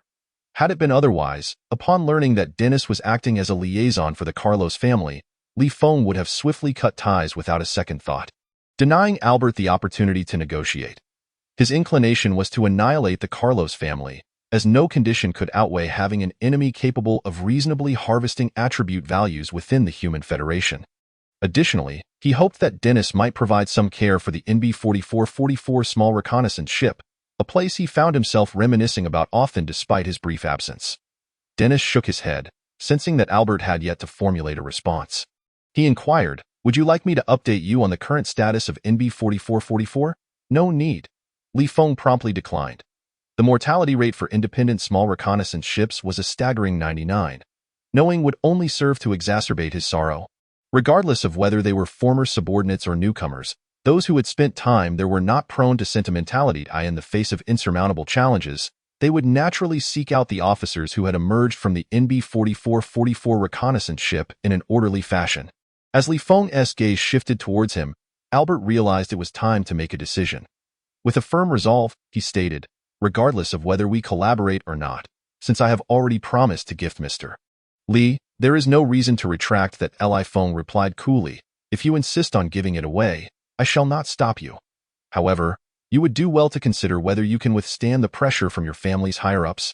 Had it been otherwise, upon learning that Dennis was acting as a liaison for the Carlos family, Li Feng would have swiftly cut ties without a second thought, denying Albert the opportunity to negotiate. His inclination was to annihilate the Carlos family, as no condition could outweigh having an enemy capable of reasonably harvesting attribute values within the Human Federation. Additionally, he hoped that Dennis might provide some care for the NB-4444 small reconnaissance ship, a place he found himself reminiscing about often despite his brief absence. Dennis shook his head, sensing that Albert had yet to formulate a response. He inquired, "Would you like me to update you on the current status of NB-4444? No need." Li Feng promptly declined. The mortality rate for independent small reconnaissance ships was a staggering 99. Knowing would only serve to exacerbate his sorrow. Regardless of whether they were former subordinates or newcomers, those who had spent time there were not prone to sentimentality in the face of insurmountable challenges. They would naturally seek out the officers who had emerged from the NB-4444 reconnaissance ship in an orderly fashion. As Li Feng's gaze shifted towards him, Albert realized it was time to make a decision. With a firm resolve, he stated, "Regardless of whether we collaborate or not, since I have already promised to gift Mr. Li, there is no reason to retract that." Li Feng replied coolly, "If you insist on giving it away, I shall not stop you. However, you would do well to consider whether you can withstand the pressure from your family's higher-ups,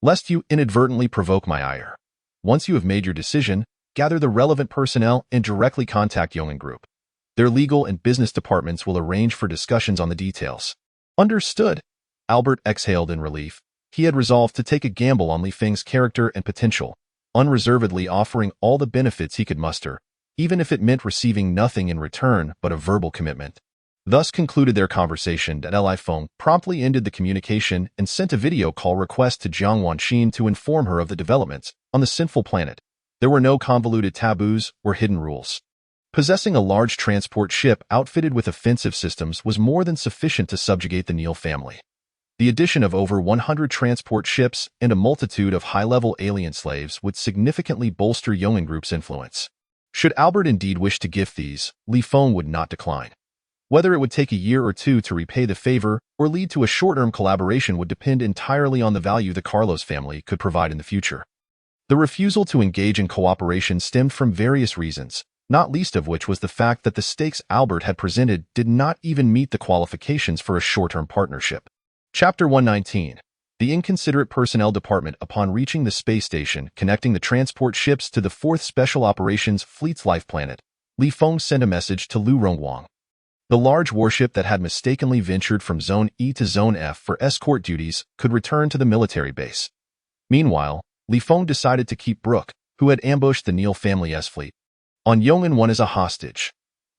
lest you inadvertently provoke my ire. Once you have made your decision, gather the relevant personnel and directly contact Yong'an Group. Their legal and business departments will arrange for discussions on the details." "Understood." Albert exhaled in relief. He had resolved to take a gamble on Li Feng's character and potential, unreservedly offering all the benefits he could muster, even if it meant receiving nothing in return but a verbal commitment. Thus concluded their conversation. Li Feng promptly ended the communication and sent a video call request to Jiang Wanxin to inform her of the developments on the sinful planet. There were no convoluted taboos or hidden rules. Possessing a large transport ship outfitted with offensive systems was more than sufficient to subjugate the Neal family. The addition of over 100 transport ships and a multitude of high-level alien slaves would significantly bolster Yong'an Group's influence. Should Albert indeed wish to gift these, Li Feng would not decline. Whether it would take a year or two to repay the favor or lead to a short-term collaboration would depend entirely on the value the Carlos family could provide in the future. The refusal to engage in cooperation stemmed from various reasons, not least of which was the fact that the stakes Albert had presented did not even meet the qualifications for a short-term partnership. Chapter 119. The Inconsiderate Personnel Department. Upon reaching the space station connecting the transport ships to the 4th Special Operations Fleet's life planet, Li Feng sent a message to Lu Rongwang. The large warship that had mistakenly ventured from Zone E to Zone F for escort duties could return to the military base. Meanwhile, Li Feng decided to keep Brooke, who had ambushed the Neal family's fleet, on Yong'an 1 as a hostage.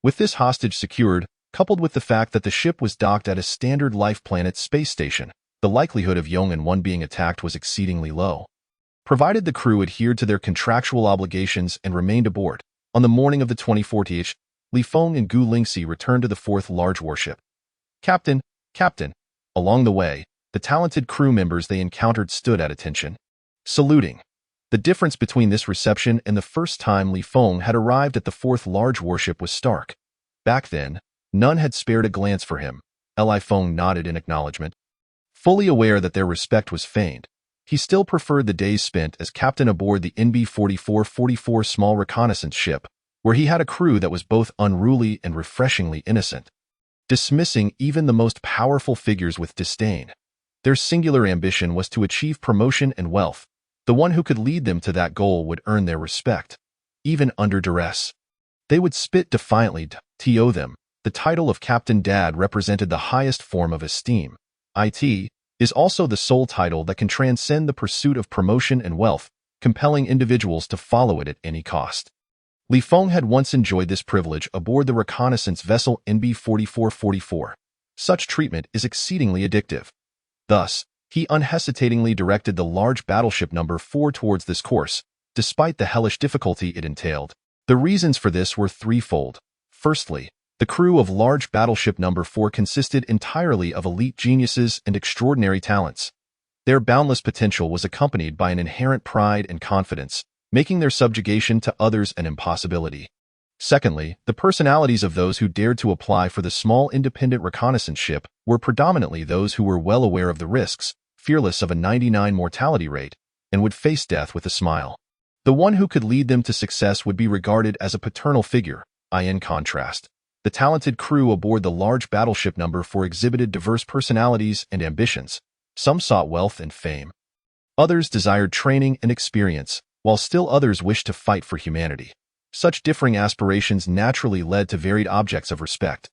With this hostage secured, coupled with the fact that the ship was docked at a standard life planet space station, the likelihood of Yong'an 1 being attacked was exceedingly low. Provided the crew adhered to their contractual obligations and remained aboard, on the morning of the 24th, Li Feng and Gu Lingxi returned to the 4th large warship. Captain. Along the way, the talented crew members they encountered stood at attention, saluting. The difference between this reception and the first time Li Feng had arrived at the 4th large warship was stark. Back then, none had spared a glance for him. Li Feng nodded in acknowledgement. Fully aware that their respect was feigned, he still preferred the days spent as captain aboard the NB-4444 small reconnaissance ship, where he had a crew that was both unruly and refreshingly innocent. Dismissing even the most powerful figures with disdain, their singular ambition was to achieve promotion and wealth. The one who could lead them to that goal would earn their respect, even under duress. They would spit defiantly to them. The title of Captain Dad represented the highest form of esteem. It is also the sole title that can transcend the pursuit of promotion and wealth, compelling individuals to follow it at any cost. Li Feng had once enjoyed this privilege aboard the reconnaissance vessel NB-4444. Such treatment is exceedingly addictive. Thus, he unhesitatingly directed the large battleship number 4 towards this course, despite the hellish difficulty it entailed. The reasons for this were threefold. Firstly, the crew of large battleship number 4 consisted entirely of elite geniuses and extraordinary talents. Their boundless potential was accompanied by an inherent pride and confidence, making their subjugation to others an impossibility. Secondly, the personalities of those who dared to apply for the small independent reconnaissance ship were predominantly those who were well aware of the risks, fearless of a 99 mortality rate, and would face death with a smile. The one who could lead them to success would be regarded as a paternal figure. In contrast, the talented crew aboard the large battleship number 4 exhibited diverse personalities and ambitions. Some sought wealth and fame. Others desired training and experience, while still others wished to fight for humanity. Such differing aspirations naturally led to varied objects of respect.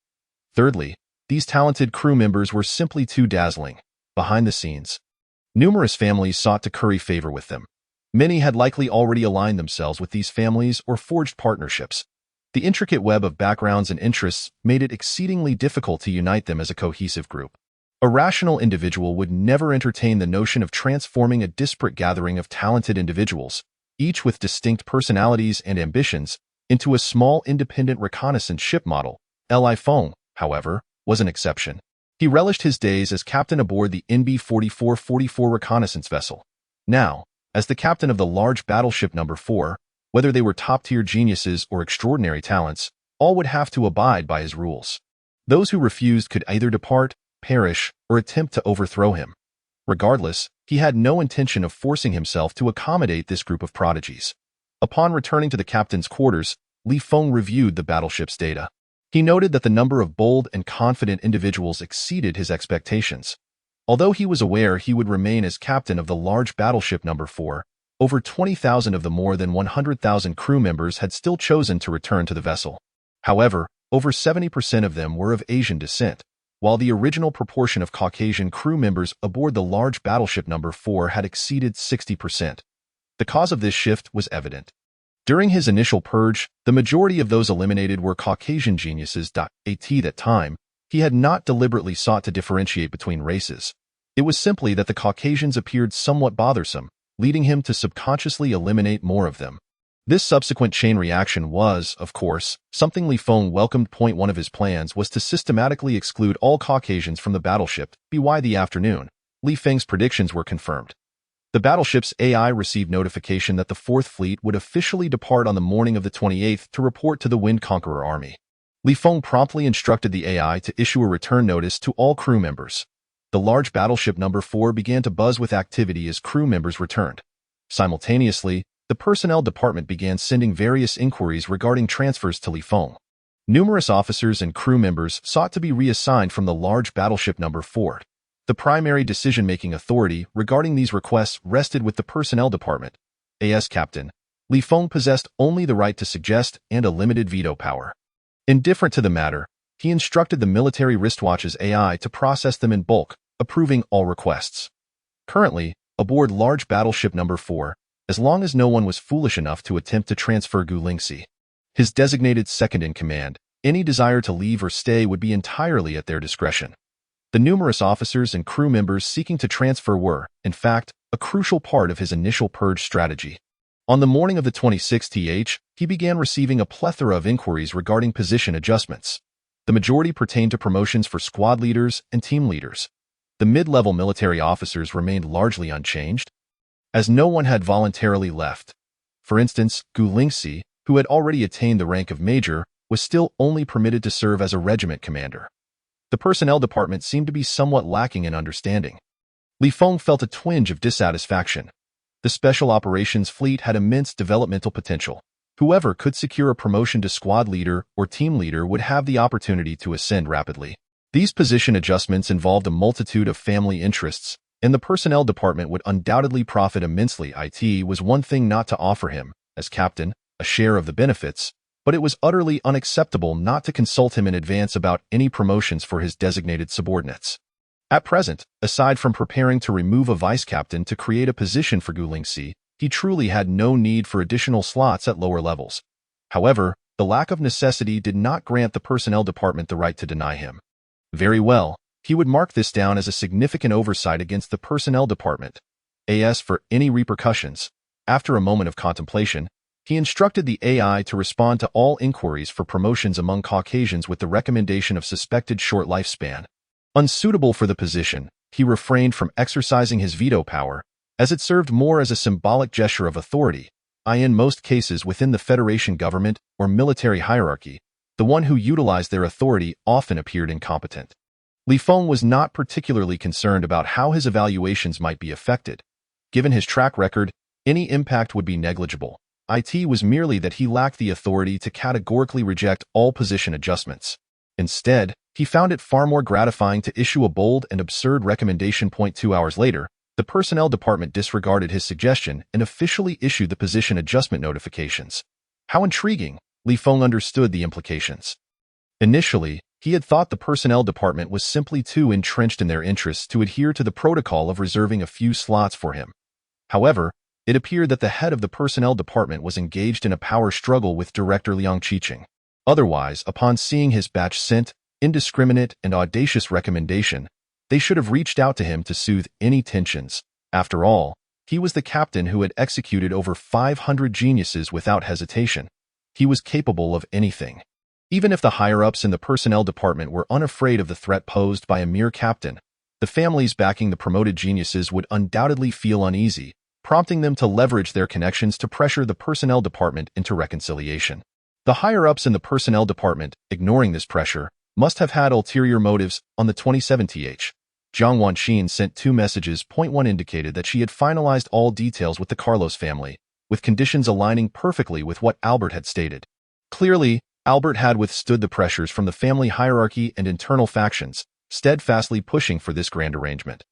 Thirdly, these talented crew members were simply too dazzling. Behind the scenes, numerous families sought to curry favor with them. Many had likely already aligned themselves with these families or forged partnerships. The intricate web of backgrounds and interests made it exceedingly difficult to unite them as a cohesive group. A rational individual would never entertain the notion of transforming a disparate gathering of talented individuals, each with distinct personalities and ambitions, into a small independent reconnaissance ship model. Feng, however, was an exception. He relished his days as captain aboard the NB-4444 reconnaissance vessel. Now, as the captain of the large battleship No. 4, whether they were top-tier geniuses or extraordinary talents, all would have to abide by his rules. Those who refused could either depart, perish, or attempt to overthrow him. Regardless, he had no intention of forcing himself to accommodate this group of prodigies. Upon returning to the captain's quarters, Feng reviewed the battleship's data. He noted that the number of bold and confident individuals exceeded his expectations. Although he was aware he would remain as captain of the large battleship No. 4, over 20,000 of the more than 100,000 crew members had still chosen to return to the vessel. However, over 70% of them were of Asian descent, while the original proportion of Caucasian crew members aboard the large battleship No. 4 had exceeded 60%. The cause of this shift was evident. During his initial purge, the majority of those eliminated were Caucasian geniuses. At that time, he had not deliberately sought to differentiate between races. It was simply that the Caucasians appeared somewhat bothersome, leading him to subconsciously eliminate more of them. This subsequent chain reaction was, of course, something Feng welcomed. Point one of his plans was to systematically exclude all Caucasians from the battleship. By the afternoon, Feng's predictions were confirmed. The battleship's AI received notification that the Fourth Fleet would officially depart on the morning of the 28th to report to the Wind Conqueror Army. Feng promptly instructed the AI to issue a return notice to all crew members. The large battleship No. 4 began to buzz with activity as crew members returned. Simultaneously, the personnel department began sending various inquiries regarding transfers to Feng. Numerous officers and crew members sought to be reassigned from the large battleship No. 4. The primary decision-making authority regarding these requests rested with the personnel department. As captain, Feng possessed only the right to suggest and a limited veto power. Indifferent to the matter, he instructed the military wristwatches AI to process them in bulk, approving all requests. Currently, aboard large battleship No. 4, as long as no one was foolish enough to attempt to transfer Gulingxi, his designated second-in-command, any desire to leave or stay would be entirely at their discretion. The numerous officers and crew members seeking to transfer were, in fact, a crucial part of his initial purge strategy. On the morning of the 26th, he began receiving a plethora of inquiries regarding position adjustments. The majority pertained to promotions for squad leaders and team leaders. The mid-level military officers remained largely unchanged, as no one had voluntarily left. For instance, Gulingxi, who had already attained the rank of major, was still only permitted to serve as a regiment commander. The personnel department seemed to be somewhat lacking in understanding. Feng felt a twinge of dissatisfaction. The Special Operations Fleet had immense developmental potential. Whoever could secure a promotion to squad leader or team leader would have the opportunity to ascend rapidly. These position adjustments involved a multitude of family interests, and the personnel department would undoubtedly profit immensely. It was one thing not to offer him, as captain, a share of the benefits, but it was utterly unacceptable not to consult him in advance about any promotions for his designated subordinates. At present, aside from preparing to remove a vice-captain to create a position for Gulingxi, he truly had no need for additional slots at lower levels. However, the lack of necessity did not grant the personnel department the right to deny him. Very well, he would mark this down as a significant oversight against the personnel department. As for any repercussions, after a moment of contemplation, he instructed the AI to respond to all inquiries for promotions among Caucasians with the recommendation of suspected short lifespan. Unsuitable for the position, he refrained from exercising his veto power, as it served more as a symbolic gesture of authority. In most cases within the Federation government or military hierarchy, the one who utilized their authority often appeared incompetent. Feng was not particularly concerned about how his evaluations might be affected. Given his track record, any impact would be negligible. It was merely that he lacked the authority to categorically reject all position adjustments. Instead, he found it far more gratifying to issue a bold and absurd recommendation. 2 hours later, the personnel department disregarded his suggestion and officially issued the position adjustment notifications. How intriguing! Feng understood the implications. Initially, He had thought the personnel department was simply too entrenched in their interests to adhere to the protocol of reserving a few slots for him. However, it appeared that the head of the personnel department was engaged in a power struggle with Director Liang Qiqing. Otherwise, upon seeing his batch sent, indiscriminate and audacious recommendation, they should have reached out to him to soothe any tensions. After all, he was the captain who had executed over 500 geniuses without hesitation. He was capable of anything. Even if the higher-ups in the personnel department were unafraid of the threat posed by a mere captain, the families backing the promoted geniuses would undoubtedly feel uneasy, prompting them to leverage their connections to pressure the personnel department into reconciliation. The higher-ups in the personnel department, ignoring this pressure, must have had ulterior motives. On the 27th, Jiang Wanxin sent 2 messages. Point 1 indicated that she had finalized all details with the Carlos family, with conditions aligning perfectly with what Albert had stated. Clearly, Albert had withstood the pressures from the family hierarchy and internal factions, steadfastly pushing for this grand arrangement.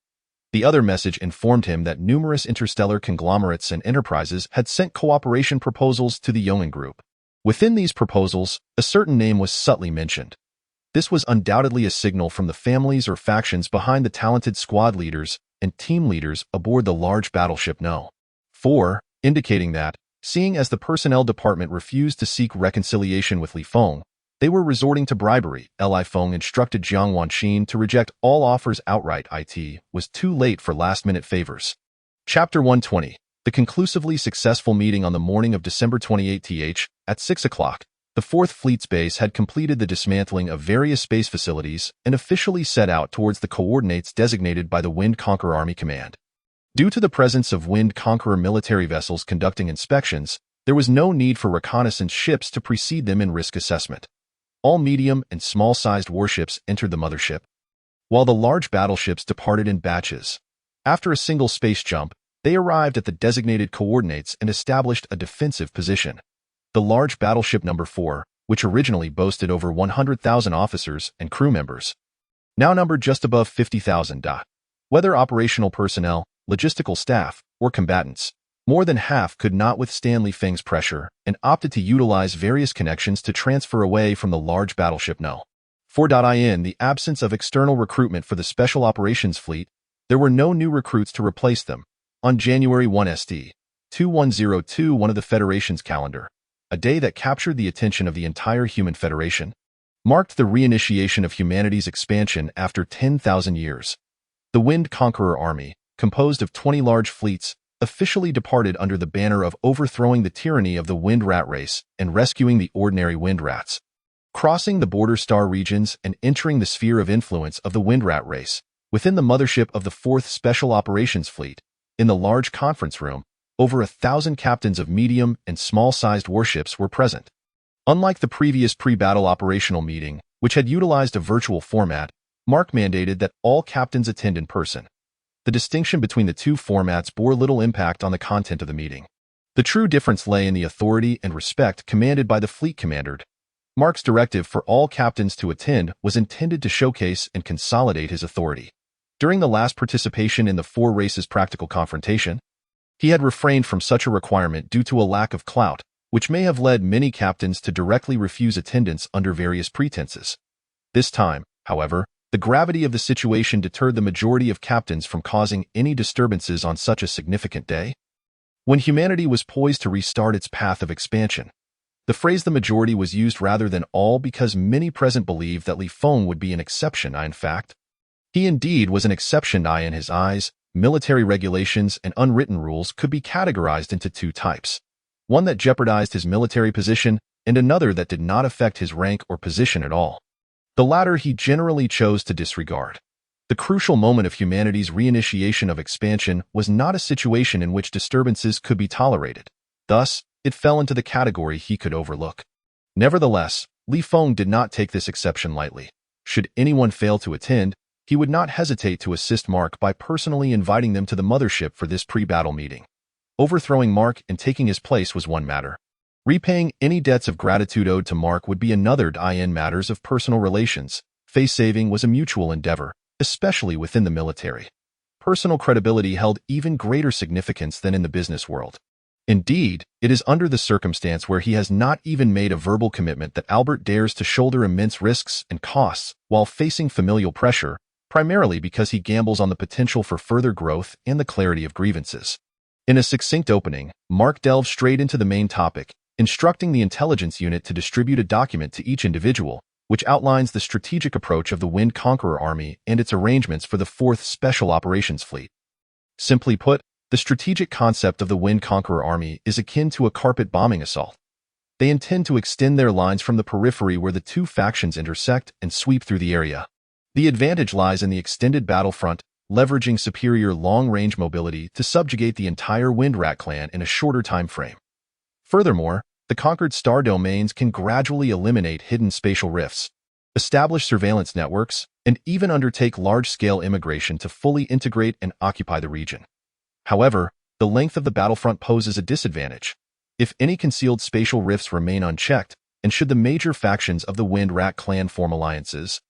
The other message informed him that numerous interstellar conglomerates and enterprises had sent cooperation proposals to the Yeoman Group. Within these proposals, a certain name was subtly mentioned. This was undoubtedly a signal from the families or factions behind the talented squad leaders and team leaders aboard the large battleship No. 4, indicating that, seeing as the personnel department refused to seek reconciliation with Li Feng, they were resorting to bribery. Li Feng instructed Jiang Wanxin to reject all offers outright. It was too late for last-minute favors. Chapter 120. The conclusively successful meeting on the morning of December 28th at 6 o'clock. The 4th Fleet's base had completed the dismantling of various space facilities and officially set out towards the coordinates designated by the Wind Conqueror Army Command. Due to the presence of Wind Conqueror military vessels conducting inspections, there was no need for reconnaissance ships to precede them in risk assessment. All medium and small-sized warships entered the mothership, while the large battleships departed in batches. After a single space jump, they arrived at the designated coordinates and established a defensive position. The large battleship No. 4, which originally boasted over 100,000 officers and crew members, now numbered just above 50,000. Whether operational personnel, logistical staff, or combatants, more than half could not withstand Li Feng's pressure and opted to utilize various connections to transfer away from the large battleship No. 4. In the absence of external recruitment for the Special Operations Fleet, there were no new recruits to replace them. On January 1 St. 2102, of the Federation's calendar, a day that captured the attention of the entire human Federation, marked the reinitiation of humanity's expansion after 10,000 years. The Wind Conqueror Army, composed of 20 large fleets, officially departed under the banner of overthrowing the tyranny of the Wind Rat race and rescuing the ordinary Wind Rats. Crossing the border star regions and entering the sphere of influence of the Wind Rat race, within the mothership of the 4th Special Operations Fleet, in the large conference room, over 1,000 captains of medium and small-sized warships were present. Unlike the previous pre-battle operational meeting, which had utilized a virtual format, Mark mandated that all captains attend in person. The distinction between the two formats bore little impact on the content of the meeting. The true difference lay in the authority and respect commanded by the fleet commander. Mark's directive for all captains to attend was intended to showcase and consolidate his authority. During the last participation in the 4 races practical confrontation, he had refrained from such a requirement due to a lack of clout, which may have led many captains to directly refuse attendance under various pretenses. This time, however, the gravity of the situation deterred the majority of captains from causing any disturbances on such a significant day. When humanity was poised to restart its path of expansion, the phrase "the majority" was used rather than "all" because many present believed that Li Feng would be an exception. In fact, he indeed was an exception. In his eyes, military regulations and unwritten rules could be categorized into 2 types. One that jeopardized his military position and another that did not affect his rank or position at all. The latter he generally chose to disregard. The crucial moment of humanity's reinitiation of expansion was not a situation in which disturbances could be tolerated. Thus, it fell into the category he could overlook. Nevertheless, Li Feng did not take this exception lightly. Should anyone fail to attend, he would not hesitate to assist Mark by personally inviting them to the mothership for this pre-battle meeting. Overthrowing Mark and taking his place was one matter. Repaying any debts of gratitude owed to Mark would be another. In matters of personal relations, face-saving was a mutual endeavor, especially within the military. Personal credibility held even greater significance than in the business world. Indeed, it is under the circumstance where he has not even made a verbal commitment that Albert dares to shoulder immense risks and costs while facing familial pressure, primarily because he gambles on the potential for further growth and the clarity of grievances. In a succinct opening, Mark delves straight into the main topic, instructing the intelligence unit to distribute a document to each individual, which outlines the strategic approach of the Wind Conqueror Army and its arrangements for the 4th Special Operations Fleet. Simply put, the strategic concept of the Wind Conqueror Army is akin to a carpet bombing assault. They intend to extend their lines from the periphery where the two factions intersect and sweep through the area. The advantage lies in the extended battlefront, leveraging superior long-range mobility to subjugate the entire Windrat clan in a shorter time frame. Furthermore, the conquered star domains can gradually eliminate hidden spatial rifts, establish surveillance networks, and even undertake large-scale immigration to fully integrate and occupy the region. However, the length of the battlefront poses a disadvantage. If any concealed spatial rifts remain unchecked, and should the major factions of the Windrat clan form alliances,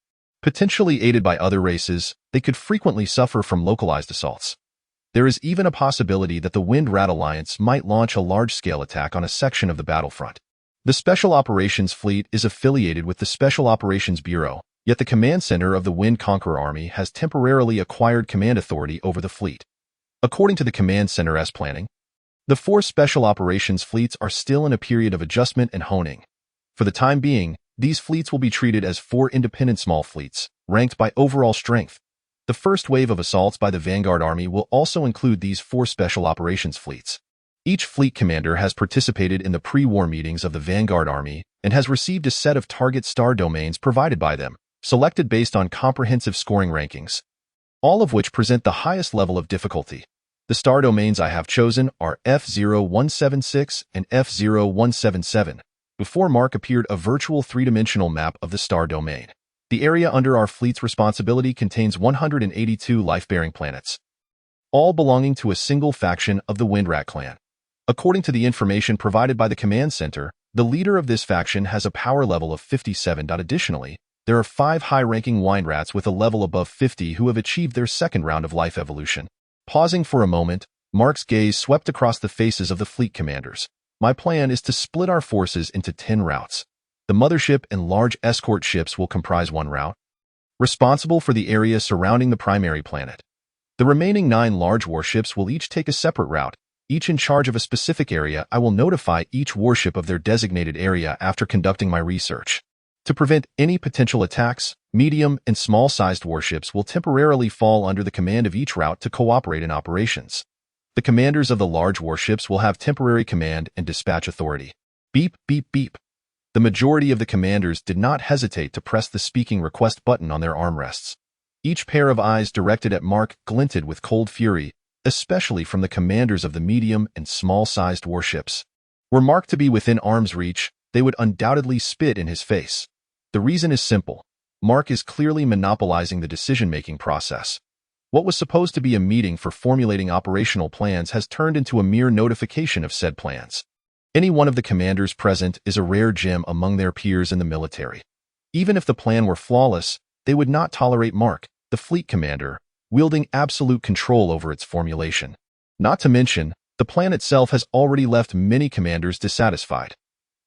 potentially aided by other races, they could frequently suffer from localized assaults. There is even a possibility that the Windrat Alliance might launch a large-scale attack on a section of the battlefront. The Special Operations Fleet is affiliated with the Special Operations Bureau, yet the command center of the Wind Conqueror Army has temporarily acquired command authority over the fleet. According to the command center's planning, the 4 Special Operations Fleets are still in a period of adjustment and honing. For the time being, these fleets will be treated as 4 independent small fleets, ranked by overall strength. The first wave of assaults by the Vanguard Army will also include these 4 Special Operations Fleets. Each fleet commander has participated in the pre-war meetings of the Vanguard Army and has received a set of target star domains provided by them, selected based on comprehensive scoring rankings, all of which present the highest level of difficulty. The star domains I have chosen are F0176 and F0177. Before Mark appeared a virtual 3-dimensional map of the star domain. The area under our fleet's responsibility contains 182 life-bearing planets, all belonging to a single faction of the Windrat clan. According to the information provided by the command center, the leader of this faction has a power level of 57. Additionally, there are 5 high-ranking Windrats with a level above 50 who have achieved their second round of life evolution. Pausing for a moment, Mark's gaze swept across the faces of the fleet commanders. My plan is to split our forces into 10 routes. The mothership and large escort ships will comprise one route, responsible for the area surrounding the primary planet. The remaining 9 large warships will each take a separate route, each in charge of a specific area. I will notify each warship of their designated area after conducting my research. To prevent any potential attacks, medium and small-sized warships will temporarily fall under the command of each route to cooperate in operations. The commanders of the large warships will have temporary command and dispatch authority. Beep, beep, beep. The majority of the commanders did not hesitate to press the speaking request button on their armrests. Each pair of eyes directed at Mark glinted with cold fury, especially from the commanders of the medium and small-sized warships. Were Mark to be within arm's reach, they would undoubtedly spit in his face. The reason is simple. Mark is clearly monopolizing the decision-making process. What was supposed to be a meeting for formulating operational plans has turned into a mere notification of said plans. Any one of the commanders present is a rare gem among their peers in the military. Even if the plan were flawless, they would not tolerate Mark, the fleet commander, wielding absolute control over its formulation. Not to mention, the plan itself has already left many commanders dissatisfied.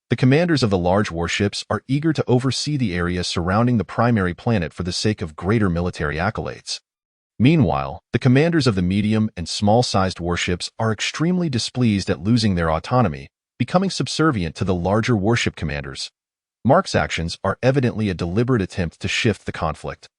The commanders of the large warships are eager to oversee the area surrounding the primary planet for the sake of greater military accolades. Meanwhile, the commanders of the medium and small-sized warships are extremely displeased at losing their autonomy, becoming subservient to the larger warship commanders. Mark's actions are evidently a deliberate attempt to shift the conflict,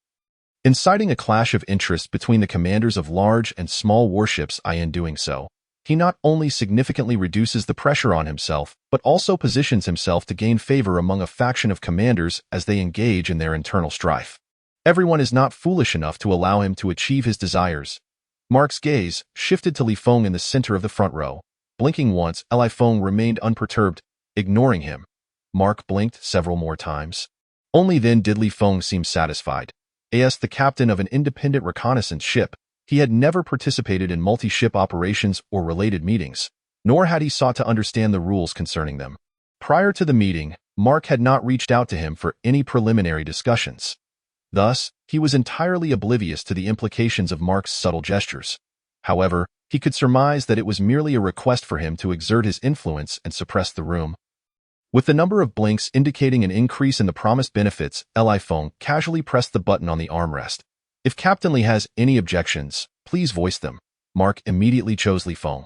inciting a clash of interest between the commanders of large and small warships. In doing so, he not only significantly reduces the pressure on himself, but also positions himself to gain favor among a faction of commanders as they engage in their internal strife. Everyone is not foolish enough to allow him to achieve his desires. Mark's gaze shifted to Feng in the center of the front row. Blinking once, Feng remained unperturbed, ignoring him. Mark blinked several more times. Only then did Feng seem satisfied. As the captain of an independent reconnaissance ship, he had never participated in multi-ship operations or related meetings, nor had he sought to understand the rules concerning them. Prior to the meeting, Mark had not reached out to him for any preliminary discussions. Thus, he was entirely oblivious to the implications of Mark's subtle gestures. However, He could surmise that it was merely a request for him to exert his influence and suppress the room. With the number of blinks indicating an increase in the promised benefits, Feng casually pressed the button on the armrest. If Captain Li has any objections, please voice them. Mark immediately chose Feng.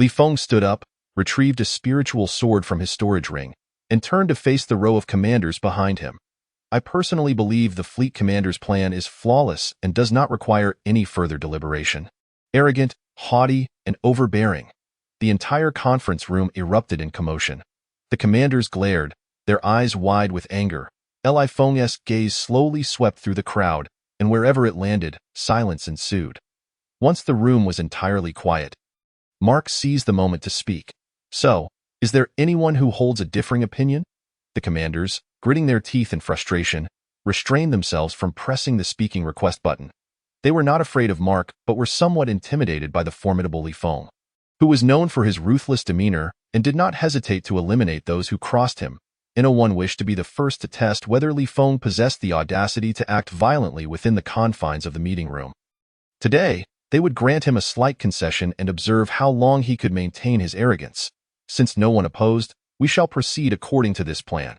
Feng stood up, retrieved a spiritual sword from his storage ring, and turned to face the row of commanders behind him. I personally believe the fleet commander's plan is flawless and does not require any further deliberation. Arrogant, haughty, and overbearing, the entire conference room erupted in commotion. The commanders glared, their eyes wide with anger. Feng's gaze slowly swept through the crowd, and wherever it landed, silence ensued. Once the room was entirely quiet, Mark seized the moment to speak. So, is there anyone who holds a differing opinion? The commanders, gritting their teeth in frustration, restrained themselves from pressing the speaking request button. They were not afraid of Mark, but were somewhat intimidated by the formidable Feng, who was known for his ruthless demeanor and did not hesitate to eliminate those who crossed him. One wished to be the first to test whether Feng possessed the audacity to act violently within the confines of the meeting room. Today, they would grant him a slight concession and observe how long he could maintain his arrogance. Since no one opposed, we shall proceed according to this plan.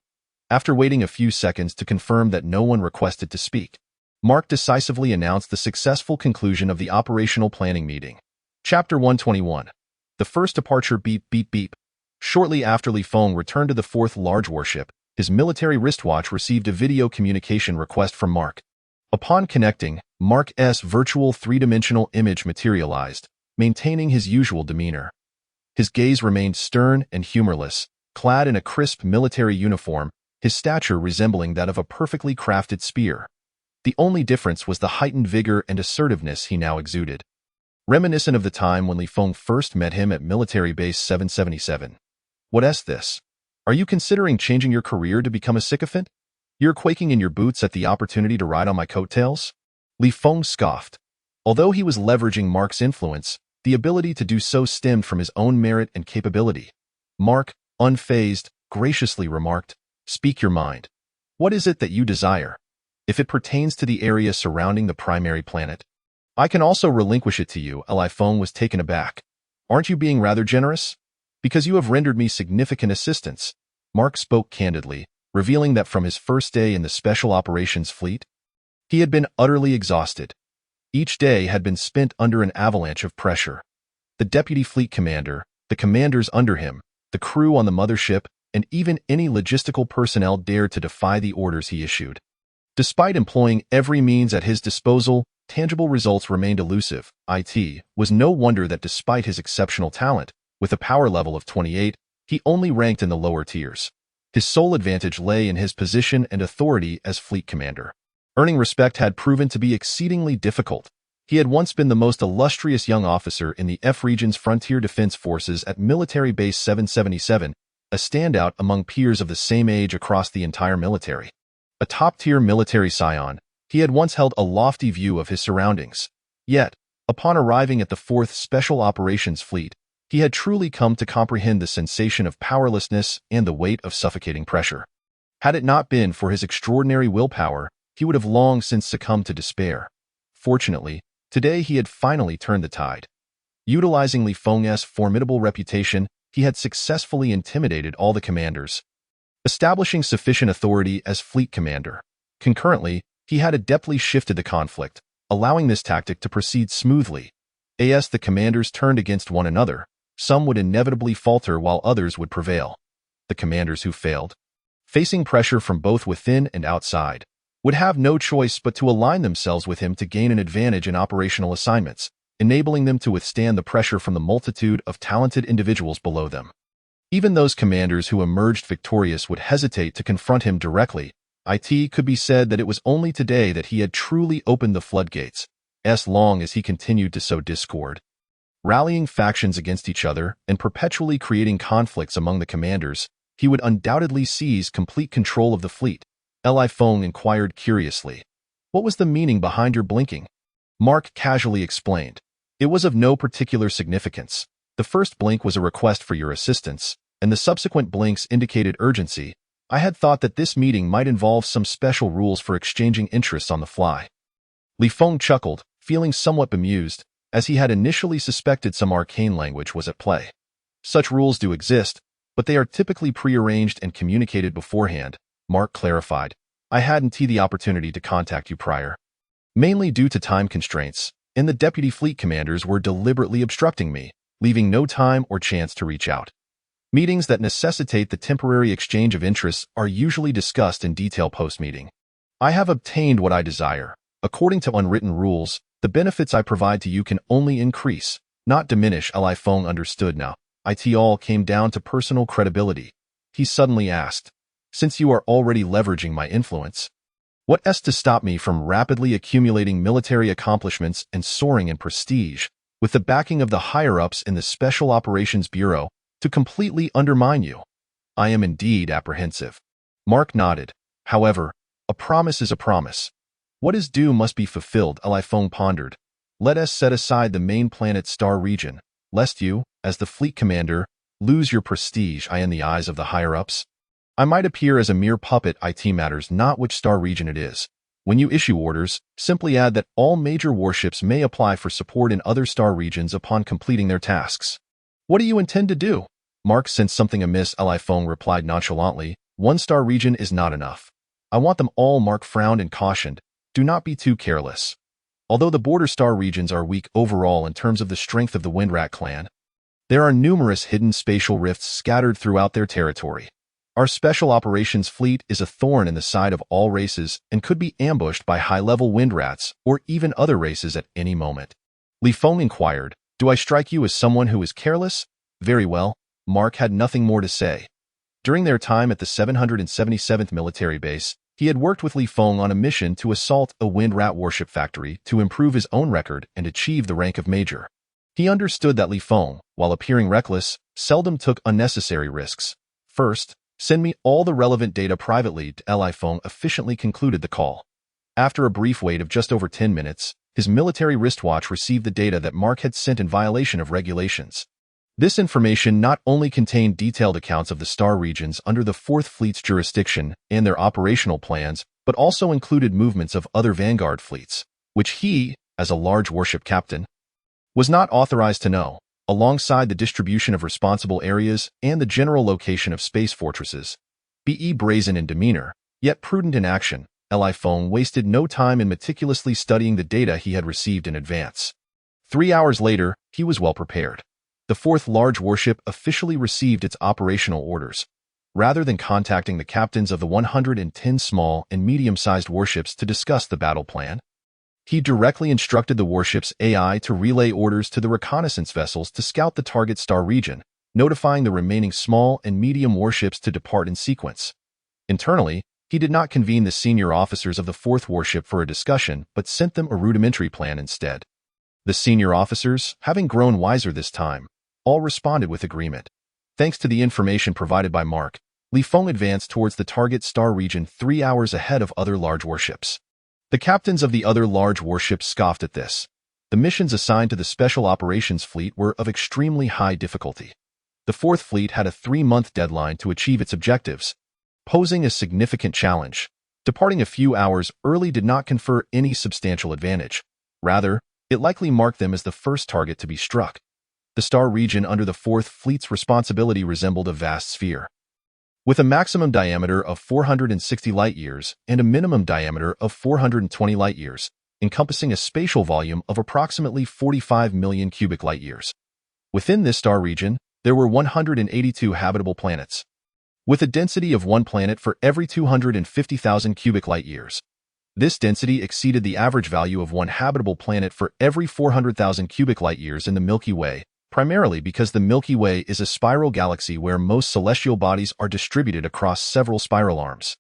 After waiting a few seconds to confirm that no one requested to speak, Mark decisively announced the successful conclusion of the operational planning meeting. Chapter 121. The first departure. Beep, beep, beep. Shortly after Feng returned to the fourth large warship, his military wristwatch received a video communication request from Mark. Upon connecting, Mark's virtual three-dimensional image materialized, maintaining his usual demeanor. His gaze remained stern and humorless, clad in a crisp military uniform, his stature resembling that of a perfectly crafted spear. The only difference was the heightened vigor and assertiveness he now exuded. Reminiscent of the time when Feng first met him at Military Base 777. What's this? Are you considering changing your career to become a sycophant? You're quaking in your boots at the opportunity to ride on my coattails? Feng scoffed. Although he was leveraging Mark's influence, the ability to do so stemmed from his own merit and capability. Mark, unfazed, graciously remarked, "Speak your mind. What is it that you desire? If it pertains to the area surrounding the primary planet, I can also relinquish it to you." Feng was taken aback. "Aren't you being rather generous? Because you have rendered me significant assistance." Mark spoke candidly, revealing that from his first day in the Special Operations Fleet, he had been utterly exhausted. Each day had been spent under an avalanche of pressure. The deputy fleet commander, the commanders under him, the crew on the mothership, and even any logistical personnel dared to defy the orders he issued. Despite employing every means at his disposal, tangible results remained elusive. It was no wonder that despite his exceptional talent, with a power level of 28, he only ranked in the lower tiers. His sole advantage lay in his position and authority as fleet commander. Earning respect had proven to be exceedingly difficult. He had once been the most illustrious young officer in the F Region's Frontier Defense Forces at Military Base 777, a standout among peers of the same age across the entire military. A top-tier military scion, he had once held a lofty view of his surroundings. Yet, upon arriving at the 4th Special Operations Fleet, he had truly come to comprehend the sensation of powerlessness and the weight of suffocating pressure. Had it not been for his extraordinary willpower, he would have long since succumbed to despair. Fortunately, today he had finally turned the tide. Utilizing Feng's formidable reputation, he had successfully intimidated all the commanders, establishing sufficient authority as fleet commander. Concurrently, he had adeptly shifted the conflict, allowing this tactic to proceed smoothly. As the commanders turned against one another, some would inevitably falter while others would prevail. The commanders who failed, facing pressure from both within and outside, would have no choice but to align themselves with him to gain an advantage in operational assignments, enabling them to withstand the pressure from the multitude of talented individuals below them. Even those commanders who emerged victorious would hesitate to confront him directly. It could be said that it was only today that he had truly opened the floodgates, as long as he continued to sow discord, rallying factions against each other and perpetually creating conflicts among the commanders. He would undoubtedly seize complete control of the fleet. Feng inquired curiously. "What was the meaning behind your blinking?" Mark casually explained. "It was of no particular significance. The first blink was a request for your assistance, and the subsequent blinks indicated urgency. I had thought that this meeting might involve some special rules for exchanging interests on the fly." Feng chuckled, feeling somewhat bemused. as he had initially suspected some arcane language was at play. Such rules do exist, but they are typically prearranged and communicated beforehand, Mark clarified. I hadn't the opportunity to contact you prior, mainly due to time constraints, and the deputy fleet commanders were deliberately obstructing me, leaving no time or chance to reach out. Meetings that necessitate the temporary exchange of interests are usually discussed in detail post-meeting. I have obtained what I desire. According to unwritten rules, the benefits I provide to you can only increase, not diminish. Feng understood now. It all came down to personal credibility. He suddenly asked, since you are already leveraging my influence, what's to stop me from rapidly accumulating military accomplishments and soaring in prestige, with the backing of the higher-ups in the Special Operations Bureau, to completely undermine you? I am indeed apprehensive. Mark nodded. However, a promise is a promise. What is due must be fulfilled. Feng pondered. Let us set aside the main planet star region, lest you, as the fleet commander, lose your prestige in the eyes of the higher-ups. I might appear as a mere puppet. It matters not which star region it is. When you issue orders, simply add that all major warships may apply for support in other star regions upon completing their tasks. What do you intend to do? Mark sensed something amiss. Feng replied nonchalantly. One star region is not enough. I want them all. Mark frowned and cautioned. Do not be too careless. Although the border star regions are weak overall in terms of the strength of the Windrat clan, there are numerous hidden spatial rifts scattered throughout their territory. Our Special Operations Fleet is a thorn in the side of all races and could be ambushed by high-level Windrats or even other races at any moment. Feng inquired, do I strike you as someone who is careless? Very well. Mark had nothing more to say. During their time at the 777th Military Base, he had worked with Feng on a mission to assault a Windrat warship factory to improve his own record and achieve the rank of Major. He understood that Feng, while appearing reckless, seldom took unnecessary risks. First, send me all the relevant data privately. Feng efficiently concluded the call. After a brief wait of just over 10 minutes, his military wristwatch received the data that Mark had sent in violation of regulations. This information not only contained detailed accounts of the star regions under the 4th Fleet's jurisdiction and their operational plans, but also included movements of other Vanguard fleets, which he, as a large warship captain, was not authorized to know, alongside the distribution of responsible areas and the general location of space fortresses. Be brazen in demeanor, yet prudent in action, Feng wasted no time in meticulously studying the data he had received in advance. 3 hours later, he was well prepared. The 4th large warship officially received its operational orders. Rather than contacting the captains of the 110 small and medium-sized warships to discuss the battle plan, he directly instructed the warship's AI to relay orders to the reconnaissance vessels to scout the target star region, notifying the remaining small and medium warships to depart in sequence. Internally, he did not convene the senior officers of the 4th warship for a discussion, but sent them a rudimentary plan instead. The senior officers, having grown wiser this time, all responded with agreement. Thanks to the information provided by Mark, Feng advanced towards the target star region 3 hours ahead of other large warships. The captains of the other large warships scoffed at this. The missions assigned to the Special Operations Fleet were of extremely high difficulty. The 4th Fleet had a 3-month deadline to achieve its objectives, posing a significant challenge. Departing a few hours early did not confer any substantial advantage. Rather, it likely marked them as the first target to be struck. The star region under the 4th Fleet's responsibility resembled a vast sphere, with a maximum diameter of 460 light-years and a minimum diameter of 420 light-years, encompassing a spatial volume of approximately 45 million cubic light-years. Within this star region, there were 182 habitable planets, with a density of 1 planet for every 250,000 cubic light-years. This density exceeded the average value of 1 habitable planet for every 400,000 cubic light-years in the Milky Way, primarily because the Milky Way is a spiral galaxy where most celestial bodies are distributed across several spiral arms.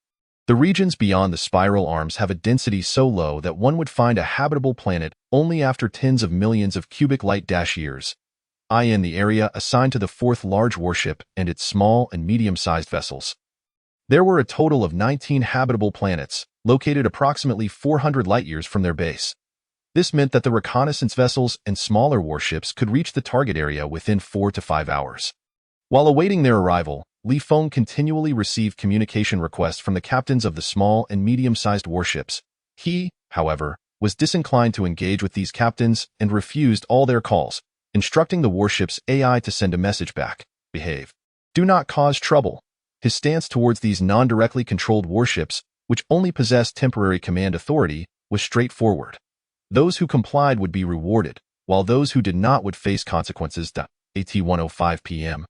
The regions beyond the spiral arms have a density so low that one would find a habitable planet only after tens of millions of cubic light-years. In the area assigned to the 4th large warship and its small and medium-sized vessels, there were a total of 19 habitable planets, located approximately 400 light-years from their base. This meant that the reconnaissance vessels and smaller warships could reach the target area within 4 to 5 hours. While awaiting their arrival, Feng continually received communication requests from the captains of the small and medium-sized warships. He, however, was disinclined to engage with these captains and refused all their calls, instructing the warship's AI to send a message back. Behave. Do not cause trouble. His stance towards these non-directly controlled warships, which only possessed temporary command authority, was straightforward. Those who complied would be rewarded, while those who did not would face consequences. At 1:05 p.m.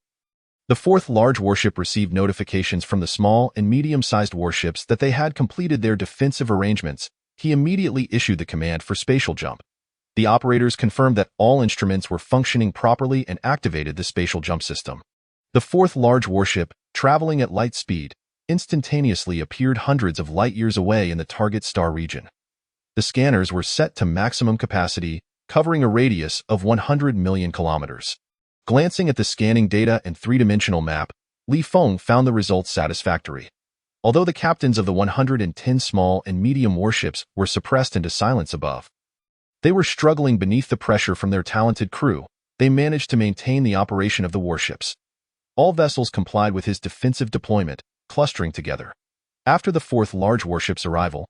The fourth large warship received notifications from the small and medium-sized warships that they had completed their defensive arrangements. He immediately issued the command for spatial jump. The operators confirmed that all instruments were functioning properly and activated the spatial jump system. The fourth large warship, traveling at light speed, instantaneously appeared hundreds of light-years away in the target star region. The scanners were set to maximum capacity, covering a radius of 100 million kilometers. Glancing at the scanning data and three-dimensional map, Feng found the results satisfactory. Although the captains of the 110 small and medium warships were suppressed into silence above, they were struggling beneath the pressure from their talented crew. They managed to maintain the operation of the warships. All vessels complied with his defensive deployment, clustering together. After the fourth large warship's arrival,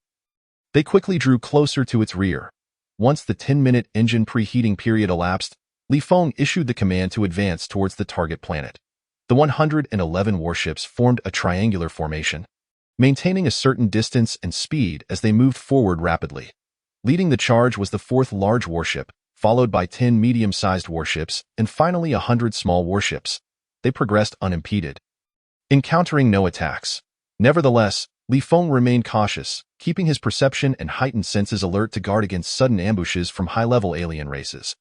they quickly drew closer to its rear. Once the 10-minute engine preheating period elapsed, Feng issued the command to advance towards the target planet. The 111 warships formed a triangular formation, maintaining a certain distance and speed as they moved forward rapidly. Leading the charge was the fourth large warship, followed by 10 medium-sized warships, and finally 100 small warships. They progressed unimpeded, encountering no attacks. Nevertheless, Feng remained cautious, keeping his perception and heightened senses alert to guard against sudden ambushes from high-level alien races.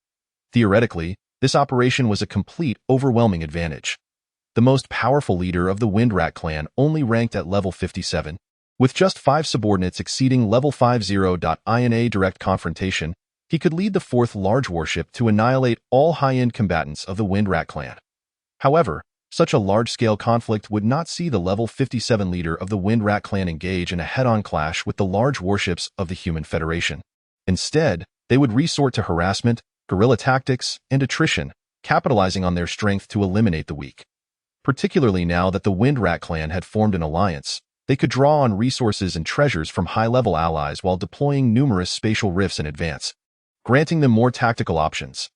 Theoretically, this operation was a complete, overwhelming advantage. The most powerful leader of the Windrat clan only ranked at level 57. With just 5 subordinates exceeding level 50. In a direct confrontation, he could lead the fourth large warship to annihilate all high-end combatants of the Windrat clan. However, such a large-scale conflict would not see the level 57 leader of the Windrat clan engage in a head-on clash with the large warships of the Human Federation. Instead, they would resort to harassment, guerrilla tactics, and attrition, capitalizing on their strength to eliminate the weak. Particularly now that the Windrat clan had formed an alliance, they could draw on resources and treasures from high-level allies while deploying numerous spatial rifts in advance, granting them more tactical options.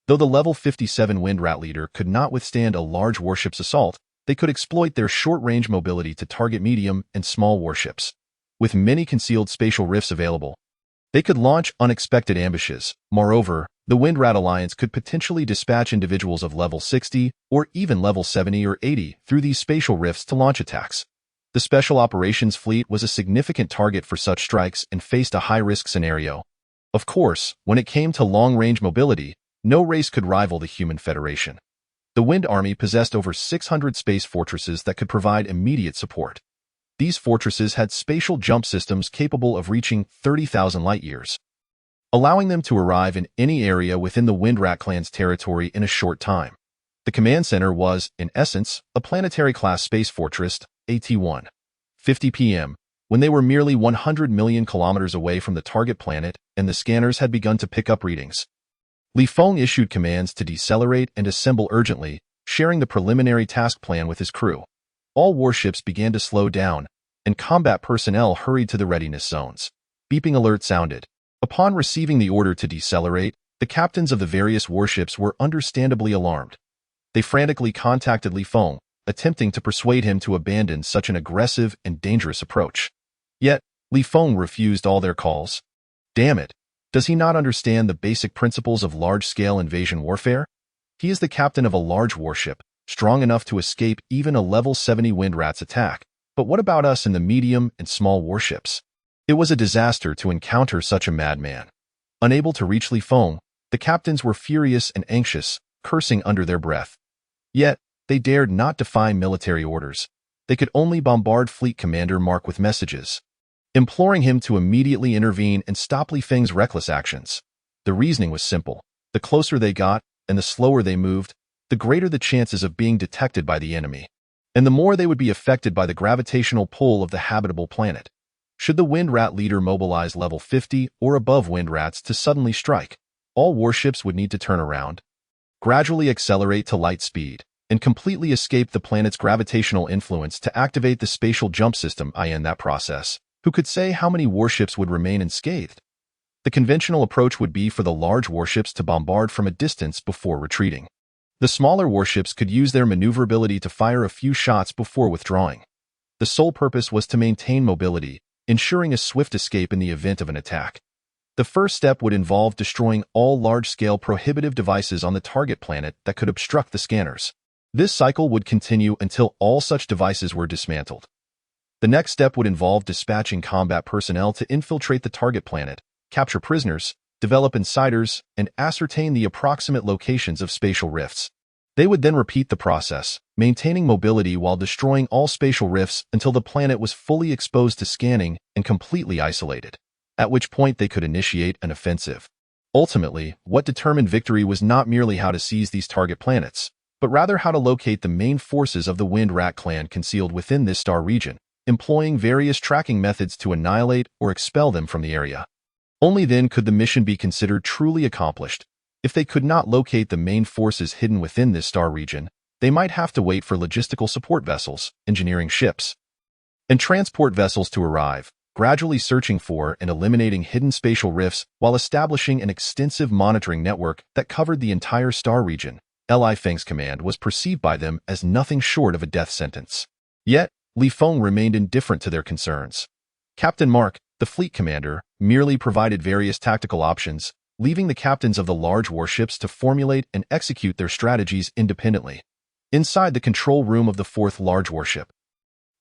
Though the level 57 Windrat leader could not withstand a large warship's assault, they could exploit their short-range mobility to target medium and small warships. With many concealed spatial rifts available, they could launch unexpected ambushes. Moreover, the Windrat Alliance could potentially dispatch individuals of level 60 or even level 70 or 80 through these spatial rifts to launch attacks. The Special Operations Fleet was a significant target for such strikes and faced a high-risk scenario. Of course, when it came to long-range mobility, no race could rival the Human Federation. The Wind Army possessed over 600 space fortresses that could provide immediate support. These fortresses had spatial jump systems capable of reaching 30,000 light-years, allowing them to arrive in any area within the Windrat clan's territory in a short time. The command center was, in essence, a planetary-class space fortress. At 1:50 p.m., when they were merely 100 million kilometers away from the target planet and the scanners had begun to pick up readings, Feng issued commands to decelerate and assemble urgently, sharing the preliminary task plan with his crew. All warships began to slow down, and combat personnel hurried to the readiness zones. Beeping alert sounded. Upon receiving the order to decelerate, the captains of the various warships were understandably alarmed. They frantically contacted Feng, attempting to persuade him to abandon such an aggressive and dangerous approach. Yet, Feng refused all their calls. Damn it! Does he not understand the basic principles of large-scale invasion warfare? He is the captain of a large warship, strong enough to escape even a level 70 Windrat's attack. But what about us in the medium and small warships? It was a disaster to encounter such a madman. Unable to reach Feng, the captains were furious and anxious, cursing under their breath. Yet, they dared not defy military orders. They could only bombard Fleet Commander Mark with messages, imploring him to immediately intervene and stop Feng's reckless actions. The reasoning was simple. The closer they got, and the slower they moved, the greater the chances of being detected by the enemy, and the more they would be affected by the gravitational pull of the habitable planet. Should the Windrat leader mobilize level 50 or above Windrats to suddenly strike, all warships would need to turn around, gradually accelerate to light speed, and completely escape the planet's gravitational influence to activate the spatial jump system. In that process, who could say how many warships would remain unscathed? The conventional approach would be for the large warships to bombard from a distance before retreating. The smaller warships could use their maneuverability to fire a few shots before withdrawing. The sole purpose was to maintain mobility, ensuring a swift escape in the event of an attack. The first step would involve destroying all large-scale prohibitive devices on the target planet that could obstruct the scanners. This cycle would continue until all such devices were dismantled. The next step would involve dispatching combat personnel to infiltrate the target planet, capture prisoners, develop insiders, and ascertain the approximate locations of spatial rifts. They would then repeat the process, maintaining mobility while destroying all spatial rifts until the planet was fully exposed to scanning and completely isolated, at which point they could initiate an offensive. Ultimately, what determined victory was not merely how to seize these target planets, but rather how to locate the main forces of the Wind Rat clan concealed within this star region, employing various tracking methods to annihilate or expel them from the area. Only then could the mission be considered truly accomplished. If they could not locate the main forces hidden within this star region, they might have to wait for logistical support vessels, engineering ships, and transport vessels to arrive, gradually searching for and eliminating hidden spatial rifts while establishing an extensive monitoring network that covered the entire star region. Feng's command was perceived by them as nothing short of a death sentence. Yet, Feng remained indifferent to their concerns. Captain Mark, the fleet commander, merely provided various tactical options, leaving the captains of the large warships to formulate and execute their strategies independently. Inside the control room of the fourth large warship,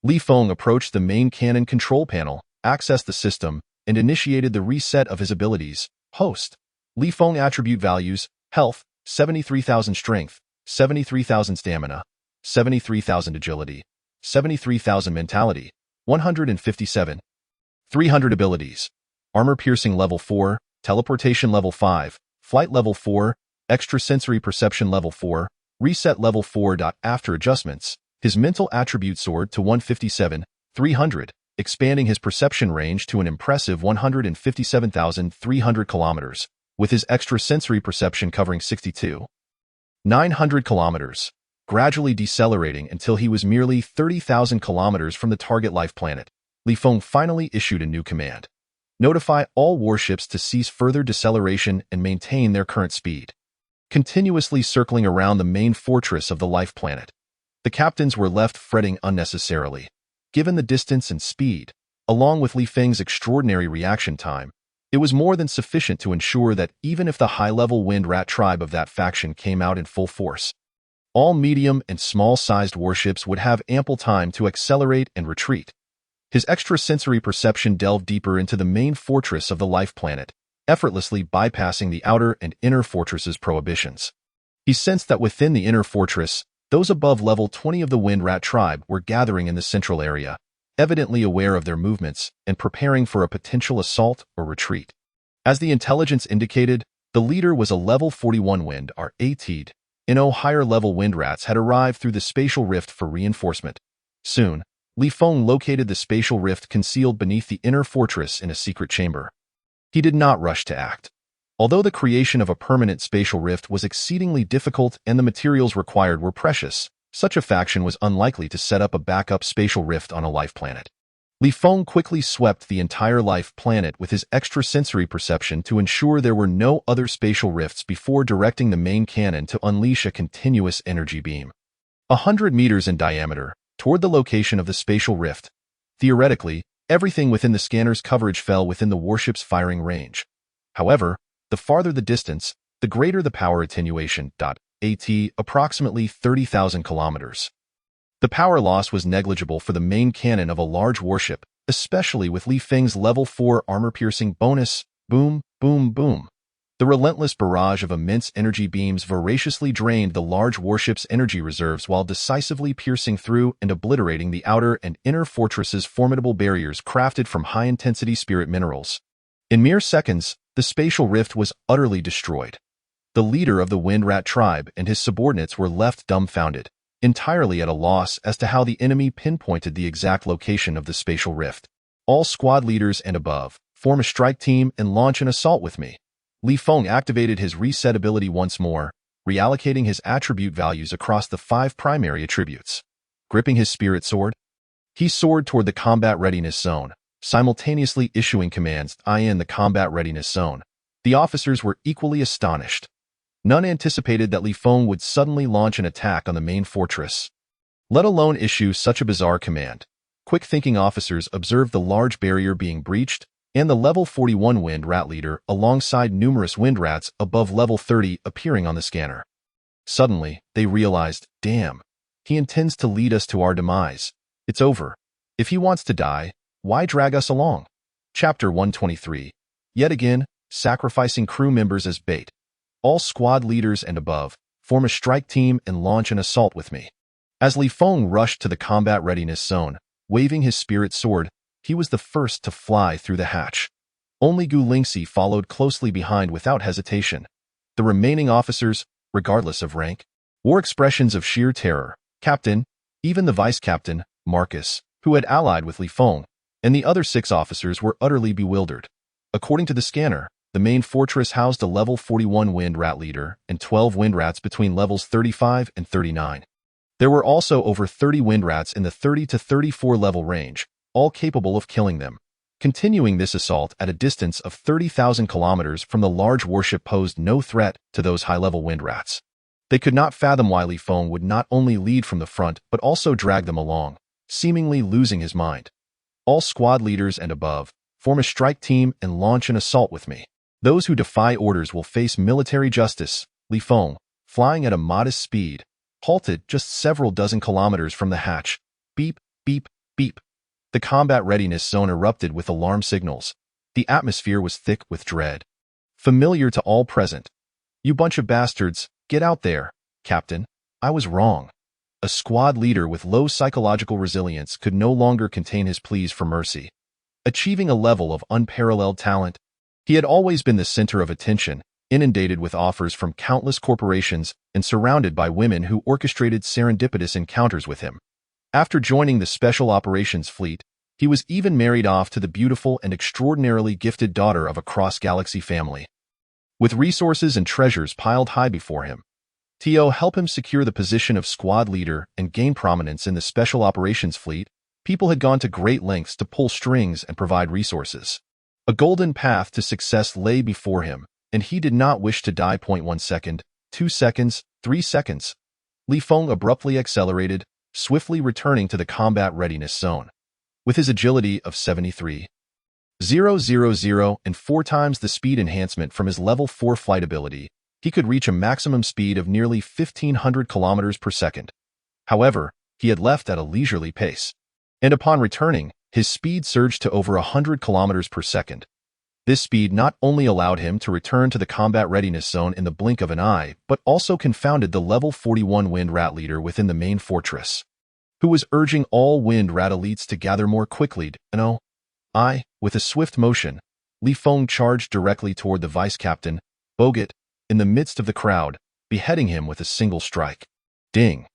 Feng approached the main cannon control panel, accessed the system, and initiated the reset of his abilities. Host. Feng attribute values: health, 73,000 strength, 73,000 stamina, 73,000 agility, 73,000 mentality, 157. 300 abilities: armor-piercing level 4, teleportation level 5, flight level 4, extrasensory perception level 4, reset level 4. After adjustments, his mental attribute soared to 157, 300, expanding his perception range to an impressive 157,300 kilometers, with his extrasensory perception covering 62,900 kilometers, gradually decelerating until he was merely 30,000 kilometers from the target life planet. Feng finally issued a new command. Notify all warships to cease further deceleration and maintain their current speed, continuously circling around the main fortress of the life planet. The captains were left fretting unnecessarily. Given the distance and speed, along with Feng's extraordinary reaction time, it was more than sufficient to ensure that even if the high-level Wind Rat tribe of that faction came out in full force, all medium and small-sized warships would have ample time to accelerate and retreat. His extrasensory perception delved deeper into the main fortress of the life planet, effortlessly bypassing the outer and inner fortress's prohibitions. He sensed that within the inner fortress, those above level 20 of the Wind Rat tribe were gathering in the central area, evidently aware of their movements and preparing for a potential assault or retreat. As the intelligence indicated, the leader was a level 41 Wind Rat. Higher-level Wind Rats had arrived through the spatial rift for reinforcement. Soon, Feng located the spatial rift concealed beneath the inner fortress in a secret chamber. He did not rush to act. Although the creation of a permanent spatial rift was exceedingly difficult and the materials required were precious, such a faction was unlikely to set up a backup spatial rift on a life planet. Feng quickly swept the entire life planet with his extrasensory perception to ensure there were no other spatial rifts before directing the main cannon to unleash a continuous energy beam, 100 meters in diameter, toward the location of the spatial rift. Theoretically, everything within the scanner's coverage fell within the warship's firing range. However, the farther the distance, the greater the power attenuation. Approximately 30,000 kilometers. The power loss was negligible for the main cannon of a large warship, especially with Feng's level 4 armor-piercing bonus. Boom, boom, boom. The relentless barrage of immense energy beams voraciously drained the large warship's energy reserves while decisively piercing through and obliterating the outer and inner fortress's formidable barriers crafted from high-intensity spirit minerals. In mere seconds, the spatial rift was utterly destroyed. The leader of the Wind Rat tribe and his subordinates were left dumbfounded, entirely at a loss as to how the enemy pinpointed the exact location of the spatial rift. All squad leaders and above, form a strike team and launch an assault with me. Feng activated his reset ability once more, reallocating his attribute values across the 5 primary attributes. Gripping his spirit sword, he soared toward the combat readiness zone, simultaneously issuing commands in the combat readiness zone. The officers were equally astonished. None anticipated that Li Feng would suddenly launch an attack on the main fortress, let alone issue such a bizarre command. Quick-thinking officers observed the large barrier being breached and the level 41 wind rat leader alongside numerous wind rats above level 30 appearing on the scanner. Suddenly, they realized, damn, he intends to lead us to our demise. It's over. If he wants to die, why drag us along? Chapter 123. Yet again, sacrificing crew members as bait. All squad leaders and above, form a strike team and launch an assault with me. As Li Feng rushed to the combat readiness zone, waving his spirit sword, he was the first to fly through the hatch. Only Gu Lingxi followed closely behind without hesitation. The remaining officers, regardless of rank, wore expressions of sheer terror. Captain, even the vice-captain, Marcus, who had allied with Li Feng, and the other 6 officers were utterly bewildered. According to the scanner, the main fortress housed a level 41 wind rat leader and 12 wind rats between levels 35 and 39. There were also over 30 wind rats in the 30 to 34 level range, all capable of killing them. Continuing this assault at a distance of 30,000 kilometers from the large warship posed no threat to those high-level wind rats. They could not fathom why Li Feng would not only lead from the front but also drag them along, seemingly losing his mind. All squad leaders and above, form a strike team and launch an assault with me. Those who defy orders will face military justice. Li Feng, flying at a modest speed, halted just several dozen kilometers from the hatch. Beep, beep, beep. The combat readiness zone erupted with alarm signals. The atmosphere was thick with dread. Familiar to all present. You bunch of bastards, get out there, Captain. I was wrong. A squad leader with low psychological resilience could no longer contain his pleas for mercy. Achieving a level of unparalleled talent, he had always been the center of attention, inundated with offers from countless corporations and surrounded by women who orchestrated serendipitous encounters with him. After joining the Special Operations Fleet, he was even married off to the beautiful and extraordinarily gifted daughter of a cross-galaxy family. With resources and treasures piled high before him, Tio helped him secure the position of squad leader and gain prominence in the Special Operations Fleet. People had gone to great lengths to pull strings and provide resources. A golden path to success lay before him, and he did not wish to die. 1 second, 2 seconds, 3 seconds. Li Feng abruptly accelerated, swiftly returning to the combat readiness zone. With his agility of 73,000 and 4 times the speed enhancement from his level 4 flight ability, he could reach a maximum speed of nearly 1,500 kilometers per second. However, he had left at a leisurely pace, and upon returning, his speed surged to over 100 kilometers per second. This speed not only allowed him to return to the combat readiness zone in the blink of an eye, but also confounded the level 41 wind rat leader within the main fortress, who was urging all wind rat elites to gather more quickly. With a swift motion, Li Feng charged directly toward the vice-captain, Bogut, in the midst of the crowd, beheading him with a single strike. Ding!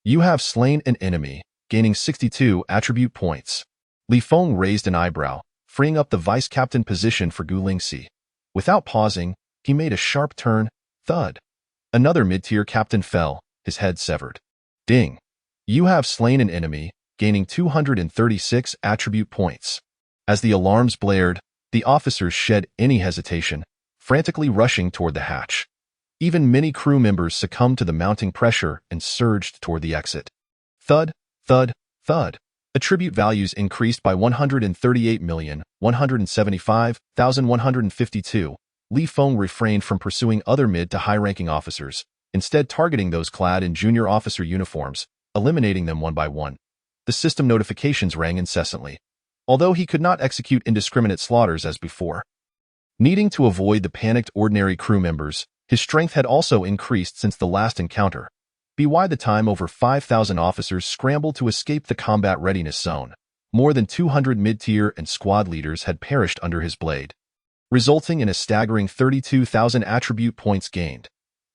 You have slain an enemy, gaining 62 attribute points. Li Feng raised an eyebrow, freeing up the vice-captain position for Gu Lingxi. Without pausing, he made a sharp turn. Thud! Another mid-tier captain fell, his head severed. Ding! You have slain an enemy, gaining 236 attribute points. As the alarms blared, the officers shed any hesitation, frantically rushing toward the hatch. Even many crew members succumbed to the mounting pressure and surged toward the exit. Thud, thud, thud. Attribute values increased by 138,175,152. Li Feng refrained from pursuing other mid to high-ranking officers, instead targeting those clad in junior officer uniforms, eliminating them one by one. The system notifications rang incessantly, although he could not execute indiscriminate slaughters as before. Needing to avoid the panicked ordinary crew members, his strength had also increased since the last encounter. By the time over 5,000 officers scrambled to escape the combat readiness zone, more than 200 mid-tier and squad leaders had perished under his blade, resulting in a staggering 32,000 attribute points gained.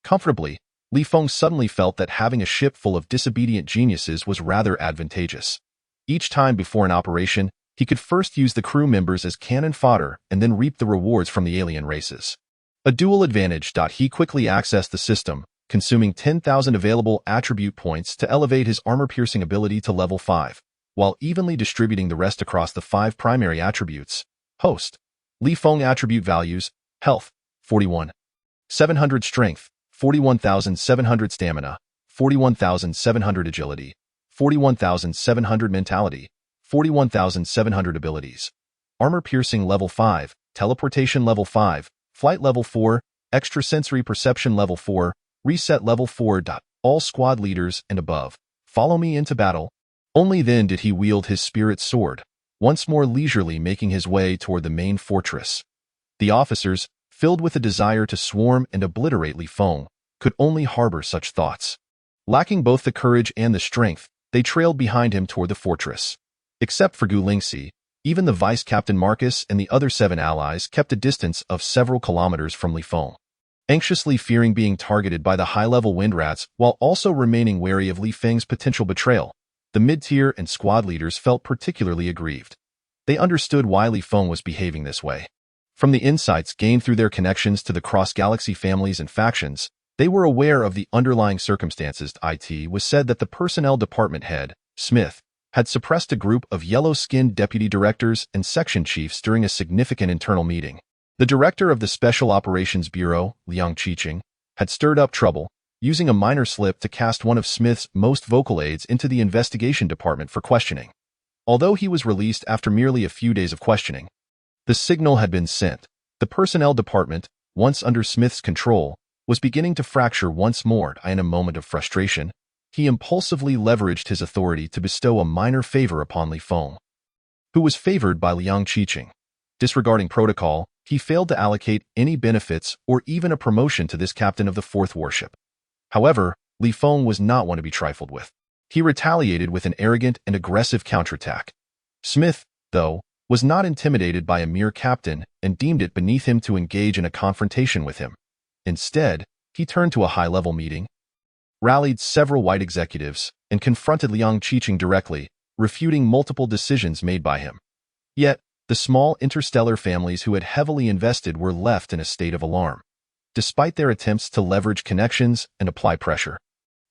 Comfortably, Li Feng suddenly felt that having a ship full of disobedient geniuses was rather advantageous. Each time before an operation, he could first use the crew members as cannon fodder and then reap the rewards from the alien races. A dual advantage. He quickly accessed the system, consuming 10,000 available attribute points to elevate his armor-piercing ability to level 5. while evenly distributing the rest across the 5 primary attributes. Host. Li Feng attribute values: Health, 41,700 Strength, 41,700 Stamina, 41,700 Agility, 41,700 Mentality, 41,700 Abilities. Armor Piercing Level 5, Teleportation Level 5, Flight Level 4, Extrasensory Perception Level 4, Reset Level 4. All squad leaders and above, follow me into battle. Only then did he wield his spirit sword, once more leisurely making his way toward the main fortress. The officers, filled with a desire to swarm and obliterate Li Feng, could only harbor such thoughts. Lacking both the courage and the strength, they trailed behind him toward the fortress. Except for Gu Lingxi, even the Vice Captain Marcus and the other 7 allies kept a distance of several kilometers from Li Feng, anxiously fearing being targeted by the high-level wind rats while also remaining wary of Li Feng's potential betrayal. The mid-tier and squad leaders felt particularly aggrieved. They understood why Li Feng was behaving this way. From the insights gained through their connections to the cross-galaxy families and factions, they were aware of the underlying circumstances. It was said that the personnel department head, Smith, had suppressed a group of yellow-skinned deputy directors and section chiefs during a significant internal meeting. The director of the Special Operations Bureau, Liang Qiqing, had stirred up trouble, using a minor slip to cast one of Smith's most vocal aides into the investigation department for questioning. Although he was released after merely a few days of questioning, the signal had been sent. The personnel department, once under Smith's control, was beginning to fracture once more. In a moment of frustration, he impulsively leveraged his authority to bestow a minor favor upon Li Feng, who was favored by Liang Qiqing. Disregarding protocol, he failed to allocate any benefits or even a promotion to this captain of the 4th Warship. However, Li Feng was not one to be trifled with. He retaliated with an arrogant and aggressive counterattack. Smith, though, was not intimidated by a mere captain and deemed it beneath him to engage in a confrontation with him. Instead, he turned to a high-level meeting, rallied several white executives, and confronted Liang Qiqing directly, refuting multiple decisions made by him. Yet, the small interstellar families who had heavily invested were left in a state of alarm. Despite their attempts to leverage connections and apply pressure,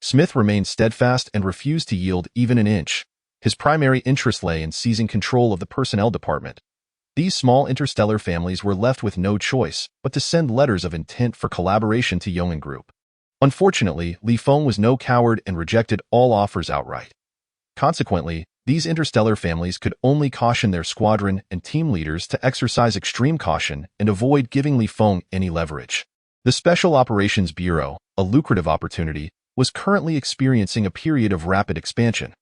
Smith remained steadfast and refused to yield even an inch. His primary interest lay in seizing control of the personnel department. These small interstellar families were left with no choice but to send letters of intent for collaboration to Yong'an Group. Unfortunately, Li Feng was no coward and rejected all offers outright. Consequently, these interstellar families could only caution their squadron and team leaders to exercise extreme caution and avoid giving Li Feng any leverage. The Special Operations Bureau, a lucrative opportunity, was currently experiencing a period of rapid expansion.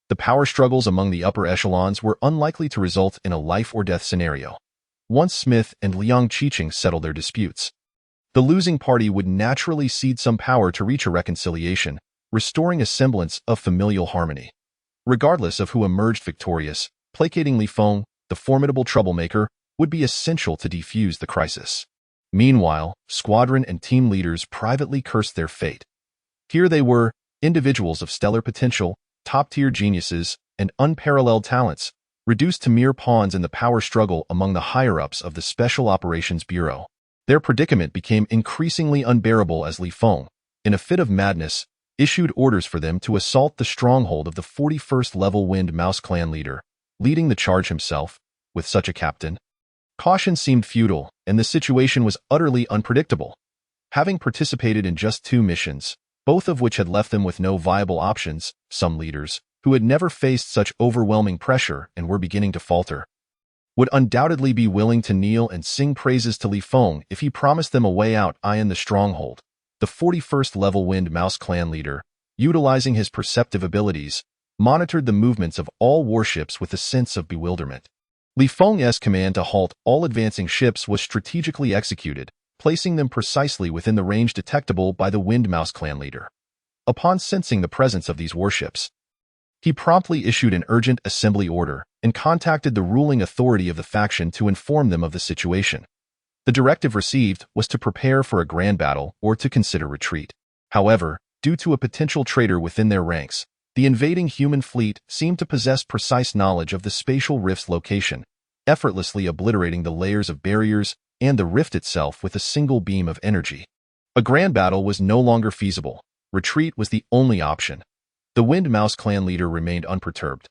The power struggles among the upper echelons were unlikely to result in a life-or-death scenario. Once Smith and Liang Qiqing settled their disputes, the losing party would naturally cede some power to reach a reconciliation, restoring a semblance of familial harmony. Regardless of who emerged victorious, placating Li Feng, the formidable troublemaker, would be essential to defuse the crisis. Meanwhile, squadron and team leaders privately cursed their fate. Here they were, individuals of stellar potential, top-tier geniuses, and unparalleled talents, reduced to mere pawns in the power struggle among the higher-ups of the Special Operations Bureau. Their predicament became increasingly unbearable as Li Feng, in a fit of madness, issued orders for them to assault the stronghold of the 41st level Wind Mouse clan leader, leading the charge himself. With such a captain, caution seemed futile, and the situation was utterly unpredictable. Having participated in just 2 missions, both of which had left them with no viable options, some leaders, who had never faced such overwhelming pressure and were beginning to falter, would undoubtedly be willing to kneel and sing praises to Li Feng if he promised them a way out in the stronghold. The 41st level Wind Mouse clan leader, utilizing his perceptive abilities, monitored the movements of all warships with a sense of bewilderment. Li Feng's command to halt all advancing ships was strategically executed, placing them precisely within the range detectable by the Wind Mouse clan leader. Upon sensing the presence of these warships, he promptly issued an urgent assembly order and contacted the ruling authority of the faction to inform them of the situation. The directive received was to prepare for a grand battle or to consider retreat. However, due to a potential traitor within their ranks, the invading human fleet seemed to possess precise knowledge of the spatial rift's location, effortlessly obliterating the layers of barriers and the rift itself with a single beam of energy. A grand battle was no longer feasible. Retreat was the only option. The Wind Mouse clan leader remained unperturbed.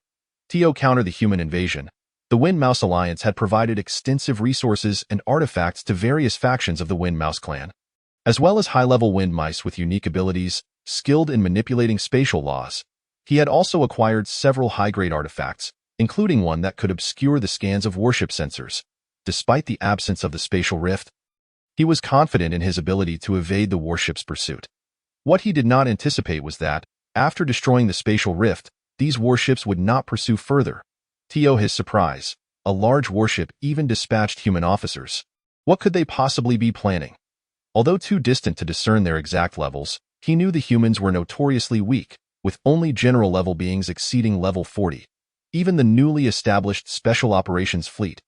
To counter the human invasion, the Wind Mouse Alliance had provided extensive resources and artifacts to various factions of the Wind Mouse clan, as well as high-level wind mice with unique abilities, skilled in manipulating spatial laws. He had also acquired several high-grade artifacts, including one that could obscure the scans of warship sensors. Despite the absence of the spatial rift, he was confident in his ability to evade the warship's pursuit. What he did not anticipate was that, after destroying the spatial rift, these warships would not pursue further. To his surprise, a large warship even dispatched human officers. What could they possibly be planning? Although too distant to discern their exact levels, he knew the humans were notoriously weak, with only general-level beings exceeding level 40. Even the newly established Special Operations Fleet,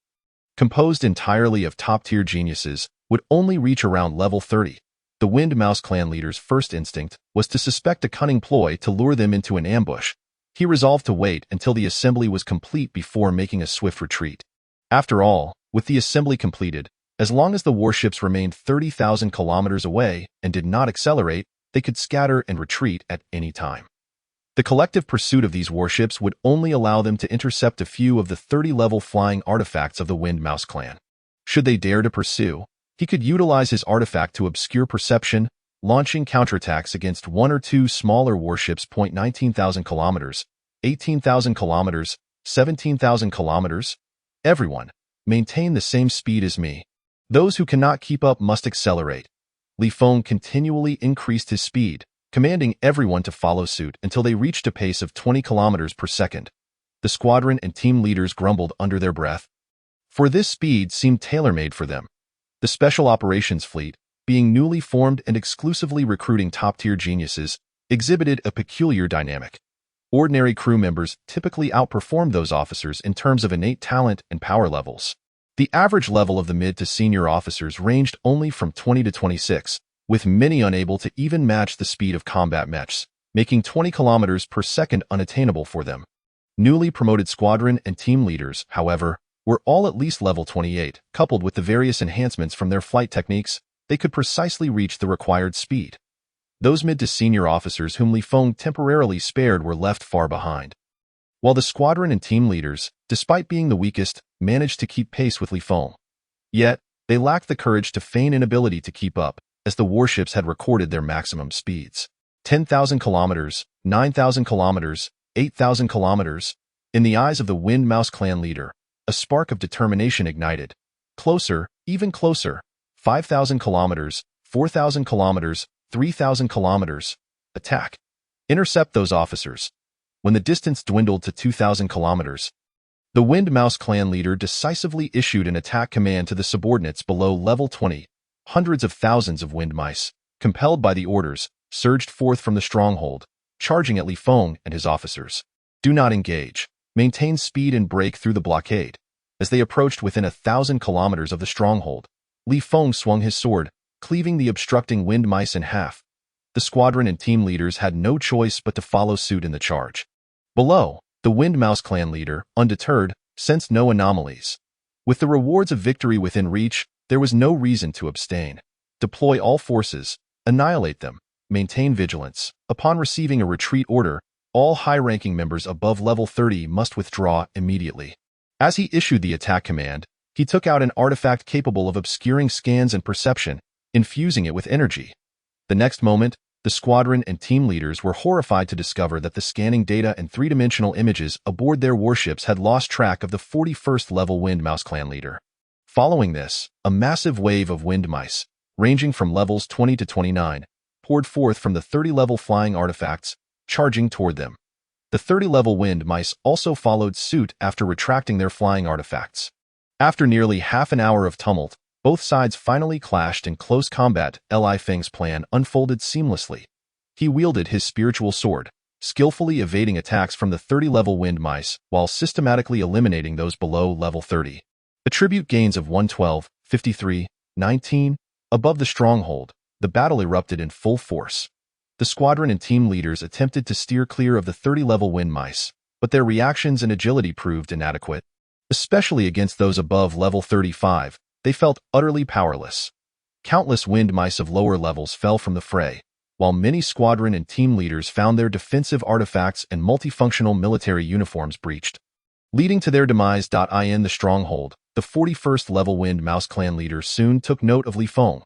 composed entirely of top-tier geniuses, would only reach around level 30. The Wind Mouse clan leader's first instinct was to suspect a cunning ploy to lure them into an ambush. He resolved to wait until the assembly was complete before making a swift retreat. After all, with the assembly completed, as long as the warships remained 30,000 kilometers away and did not accelerate, they could scatter and retreat at any time. The collective pursuit of these warships would only allow them to intercept a few of the 30-level flying artifacts of the Wind Mouse clan. Should they dare to pursue, he could utilize his artifact to obscure perception, launching counterattacks against one or two smaller warships. 19,000 kilometers, 18,000 kilometers, 17,000 kilometers. Everyone, maintain the same speed as me. Those who cannot keep up must accelerate. Feng continually increased his speed, commanding everyone to follow suit until they reached a pace of 20 kilometers per second. The squadron and team leaders grumbled under their breath, for this speed seemed tailor-made for them. The Special Operations Fleet, being newly formed and exclusively recruiting top-tier geniuses, exhibited a peculiar dynamic. Ordinary crew members typically outperformed those officers in terms of innate talent and power levels. The average level of the mid to senior officers ranged only from 20 to 26, with many unable to even match the speed of combat mechs, making 20 kilometers per second unattainable for them. Newly promoted squadron and team leaders, however, were all at least level 28. Coupled with the various enhancements from their flight techniques, they could precisely reach the required speed. Those mid to senior officers whom Feng temporarily spared were left far behind. While the squadron and team leaders, despite being the weakest, managed to keep pace with Feng. Yet, they lacked the courage to feign inability to keep up, as the warships had recorded their maximum speeds. 10,000 kilometers, 9,000 kilometers, 8,000 kilometers. In the eyes of the Wind Mouse clan leader, a spark of determination ignited. Closer, even closer. 5,000 kilometers, 4,000 kilometers, 3,000 kilometers. Attack. Intercept those officers. When the distance dwindled to 2,000 kilometers, the Wind Mouse clan leader decisively issued an attack command to the subordinates below level 20. Hundreds of thousands of wind mice, compelled by the orders, surged forth from the stronghold, charging at Feng and his officers. Do not engage. Maintain speed and break through the blockade. As they approached within 1,000 kilometers of the stronghold, Feng swung his sword, cleaving the obstructing wind mice in half. The squadron and team leaders had no choice but to follow suit in the charge. Below, the Wind Mouse clan leader, undeterred, sensed no anomalies. With the rewards of victory within reach, there was no reason to abstain. Deploy all forces, annihilate them, maintain vigilance. Upon receiving a retreat order, all high-ranking members above level 30 must withdraw immediately. As he issued the attack command, he took out an artifact capable of obscuring scans and perception, infusing it with energy. The next moment, the squadron and team leaders were horrified to discover that the scanning data and three-dimensional images aboard their warships had lost track of the 41st level Wind Mouse clan leader. Following this, a massive wave of wind mice, ranging from levels 20 to 29, poured forth from the 30-level flying artifacts, charging toward them. The 30-level wind mice also followed suit after retracting their flying artifacts. After nearly half an hour of tumult, both sides finally clashed in close combat. Feng's plan unfolded seamlessly. He wielded his spiritual sword, skillfully evading attacks from the 30-level wind mice while systematically eliminating those below level 30. Attribute gains of 112, 53, 19. Above the stronghold, the battle erupted in full force. The squadron and team leaders attempted to steer clear of the 30-level wind mice, but their reactions and agility proved inadequate. Especially against those above level 35, they felt utterly powerless. Countless wind mice of lower levels fell from the fray, while many squadron and team leaders found their defensive artifacts and multifunctional military uniforms breached. leading to their demise. In the stronghold, the 41st level Wind Mouse clan leader soon took note of Li Feng.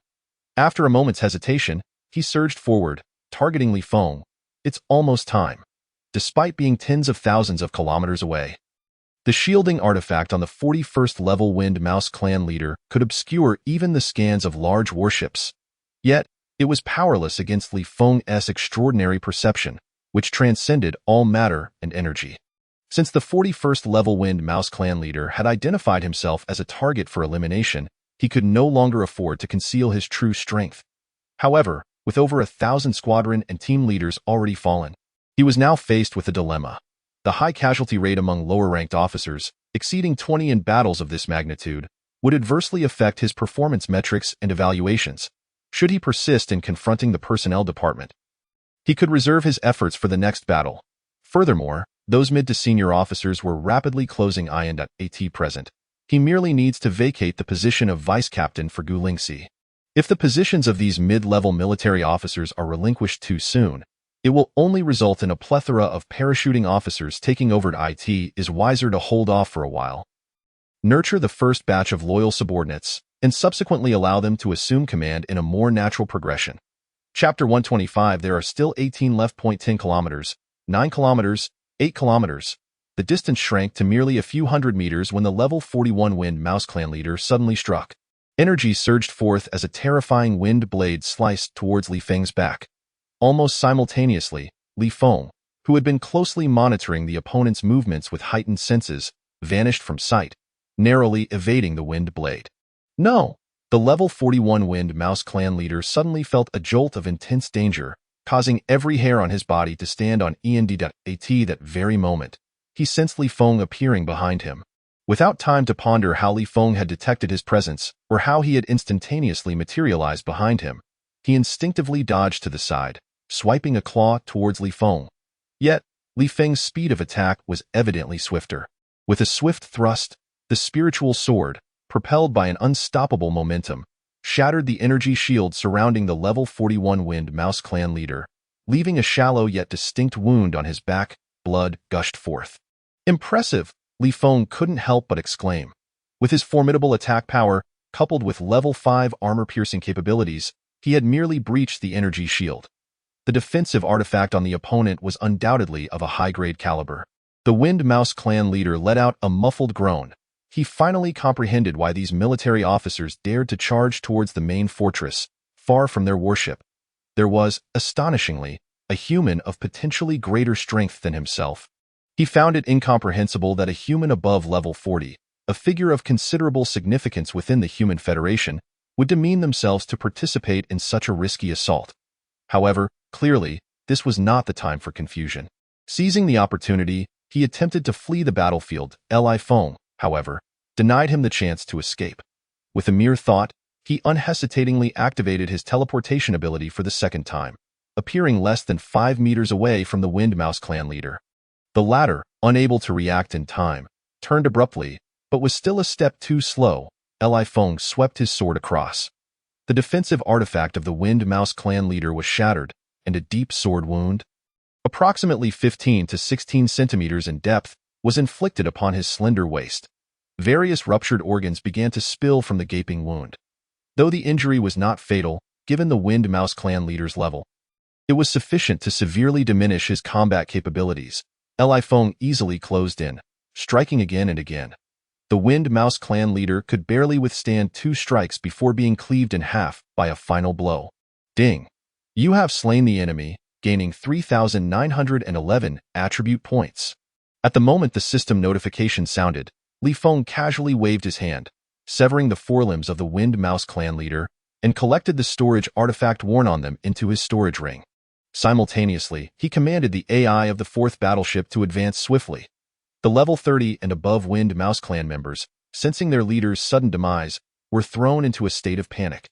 After a moment's hesitation, he surged forward, targeting Li Feng. It's almost time. Despite being tens of thousands of kilometers away, the shielding artifact on the 41st level Wind Mouse clan leader could obscure even the scans of large warships. Yet, it was powerless against Li Feng's extraordinary perception, which transcended all matter and energy. Since the 41st level Wind Mouse clan leader had identified himself as a target for elimination, he could no longer afford to conceal his true strength. However, with over 1,000 squadron and team leaders already fallen, he was now faced with a dilemma. The high casualty rate among lower-ranked officers, exceeding 20 in battles of this magnitude, would adversely affect his performance metrics and evaluations. Should he persist in confronting the personnel department, he could reserve his efforts for the next battle. Furthermore, those mid to senior officers were rapidly closing in. At present, he merely needs to vacate the position of vice captain for Gu Lingxi. If the positions of these mid-level military officers are relinquished too soon, it will only result in a plethora of parachuting officers taking over. It is wiser to hold off for a while, nurture the first batch of loyal subordinates, and subsequently allow them to assume command in a more natural progression. Chapter 125. There are still 18 left. 10 kilometers, 9 kilometers, 8 kilometers. The distance shrank to merely a few hundred meters when the level 41 Wind Mouse clan leader suddenly struck. Energy surged forth as a terrifying wind blade sliced towards Li Feng's back. Almost simultaneously, Li Feng, who had been closely monitoring the opponent's movements with heightened senses, vanished from sight, narrowly evading the wind blade. No! The level 41 Wind Mouse clan leader suddenly felt a jolt of intense danger, causing every hair on his body to stand on end. At that very moment, he sensed Li Feng appearing behind him. Without time to ponder how Li Feng had detected his presence or how he had instantaneously materialized behind him, he instinctively dodged to the side, swiping a claw towards Li Feng. Yet, Li Feng's speed of attack was evidently swifter. With a swift thrust, the spiritual sword, propelled by an unstoppable momentum, shattered the energy shield surrounding the level 41 Wind Mouse clan leader, leaving a shallow yet distinct wound on his back. Blood gushed forth. Impressive! Li Feng couldn't help but exclaim. With his formidable attack power, coupled with level 5 armor-piercing capabilities, he had merely breached the energy shield. The defensive artifact on the opponent was undoubtedly of a high-grade caliber. The Wind Mouse clan leader let out a muffled groan. He finally comprehended why these military officers dared to charge towards the main fortress, far from their warship. There was, astonishingly, a human of potentially greater strength than himself. He found it incomprehensible that a human above level 40, a figure of considerable significance within the human Federation, would demean themselves to participate in such a risky assault. However, clearly, this was not the time for confusion. Seizing the opportunity, he attempted to flee the battlefield. Li Feng, however, denied him the chance to escape. With a mere thought, he unhesitatingly activated his teleportation ability for the second time, appearing less than 5 meters away from the Wind Mouse clan leader. The latter, unable to react in time, turned abruptly, but was still a step too slow. Li Feng swept his sword across. The defensive artifact of the Wind Mouse clan leader was shattered, and a deep sword wound, approximately 15 to 16 centimeters in depth, was inflicted upon his slender waist. Various ruptured organs began to spill from the gaping wound. Though the injury was not fatal, given the Wind Mouse clan leader's level, it was sufficient to severely diminish his combat capabilities. Li Feng easily closed in, striking again and again. The Wind Mouse clan leader could barely withstand 2 strikes before being cleaved in half by a final blow. Ding! You have slain the enemy, gaining 3,911 attribute points. At the moment the system notification sounded, Li Feng casually waved his hand, severing the forelimbs of the Wind Mouse clan leader, and collected the storage artifact worn on them into his storage ring. Simultaneously, he commanded the AI of the 4th battleship to advance swiftly. The level 30 and above Wind Mouse clan members, sensing their leader's sudden demise, were thrown into a state of panic.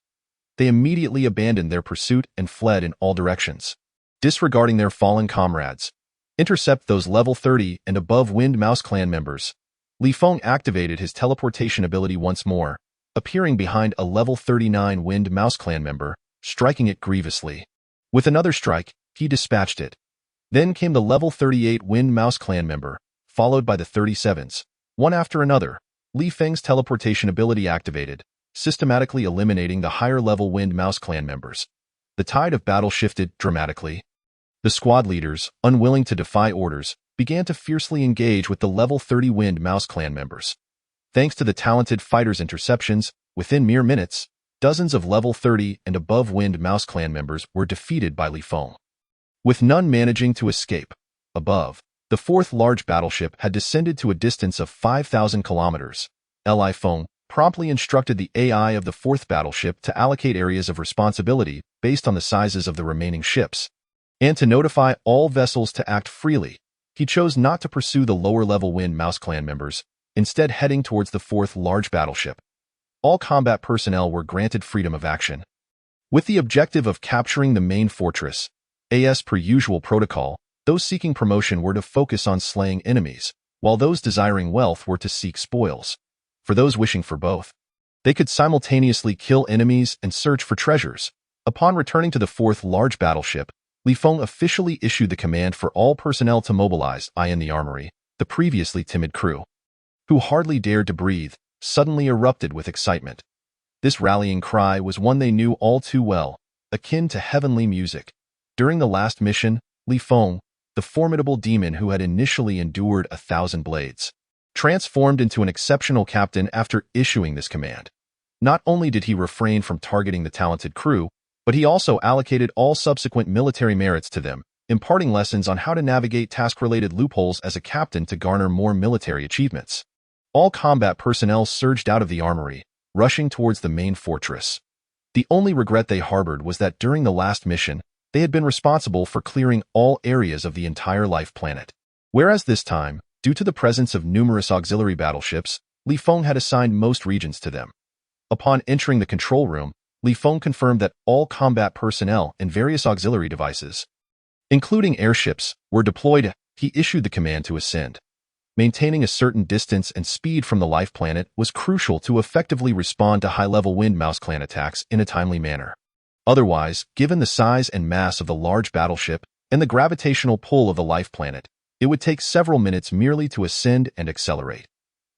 They immediately abandoned their pursuit and fled in all directions. Disregarding their fallen comrades, intercept those level 30 and above Wind Mouse clan members. Li Feng activated his teleportation ability once more, appearing behind a level 39 Wind Mouse clan member, striking it grievously. With another strike, he dispatched it. Then came the level 38 Wind Mouse clan member, followed by the 37s. One after another, Li Feng's teleportation ability activated, systematically eliminating the higher-level Wind Mouse clan members. The tide of battle shifted dramatically. The squad leaders, unwilling to defy orders, began to fiercely engage with the level 30 Wind Mouse clan members. Thanks to the talented fighters' interceptions, within mere minutes, dozens of level 30 and above Wind Mouse clan members were defeated by Li Feng, with none managing to escape. Above, the fourth large battleship had descended to a distance of 5,000 kilometers. Li Feng promptly instructed the AI of the fourth battleship to allocate areas of responsibility based on the sizes of the remaining ships, and to notify all vessels to act freely. He chose not to pursue the lower-level Wind Mouse clan members, instead heading towards the fourth large battleship. All combat personnel were granted freedom of action, with the objective of capturing the main fortress. As per usual protocol, those seeking promotion were to focus on slaying enemies, while those desiring wealth were to seek spoils. For those wishing for both, they could simultaneously kill enemies and search for treasures. Upon returning to the fourth large battleship, Li Feng officially issued the command for all personnel to mobilize. In the armory, the previously timid crew, who hardly dared to breathe, suddenly erupted with excitement. This rallying cry was one they knew all too well, akin to heavenly music. During the last mission, Li Feng, the formidable demon who had initially endured 1,000 blades, transformed into an exceptional captain after issuing this command. Not only did he refrain from targeting the talented crew, but he also allocated all subsequent military merits to them, imparting lessons on how to navigate task-related loopholes as a captain to garner more military achievements. All combat personnel surged out of the armory, rushing towards the main fortress. The only regret they harbored was that during the last mission, they had been responsible for clearing all areas of the entire life planet. Whereas this time, due to the presence of numerous auxiliary battleships, Li Feng had assigned most regions to them. Upon entering the control room, Li Feng confirmed that all combat personnel and various auxiliary devices, including airships, were deployed. He issued the command to ascend. Maintaining a certain distance and speed from the life planet was crucial to effectively respond to high-level Wind Mouse clan attacks in a timely manner. Otherwise, given the size and mass of the large battleship and the gravitational pull of the life planet, it would take several minutes merely to ascend and accelerate.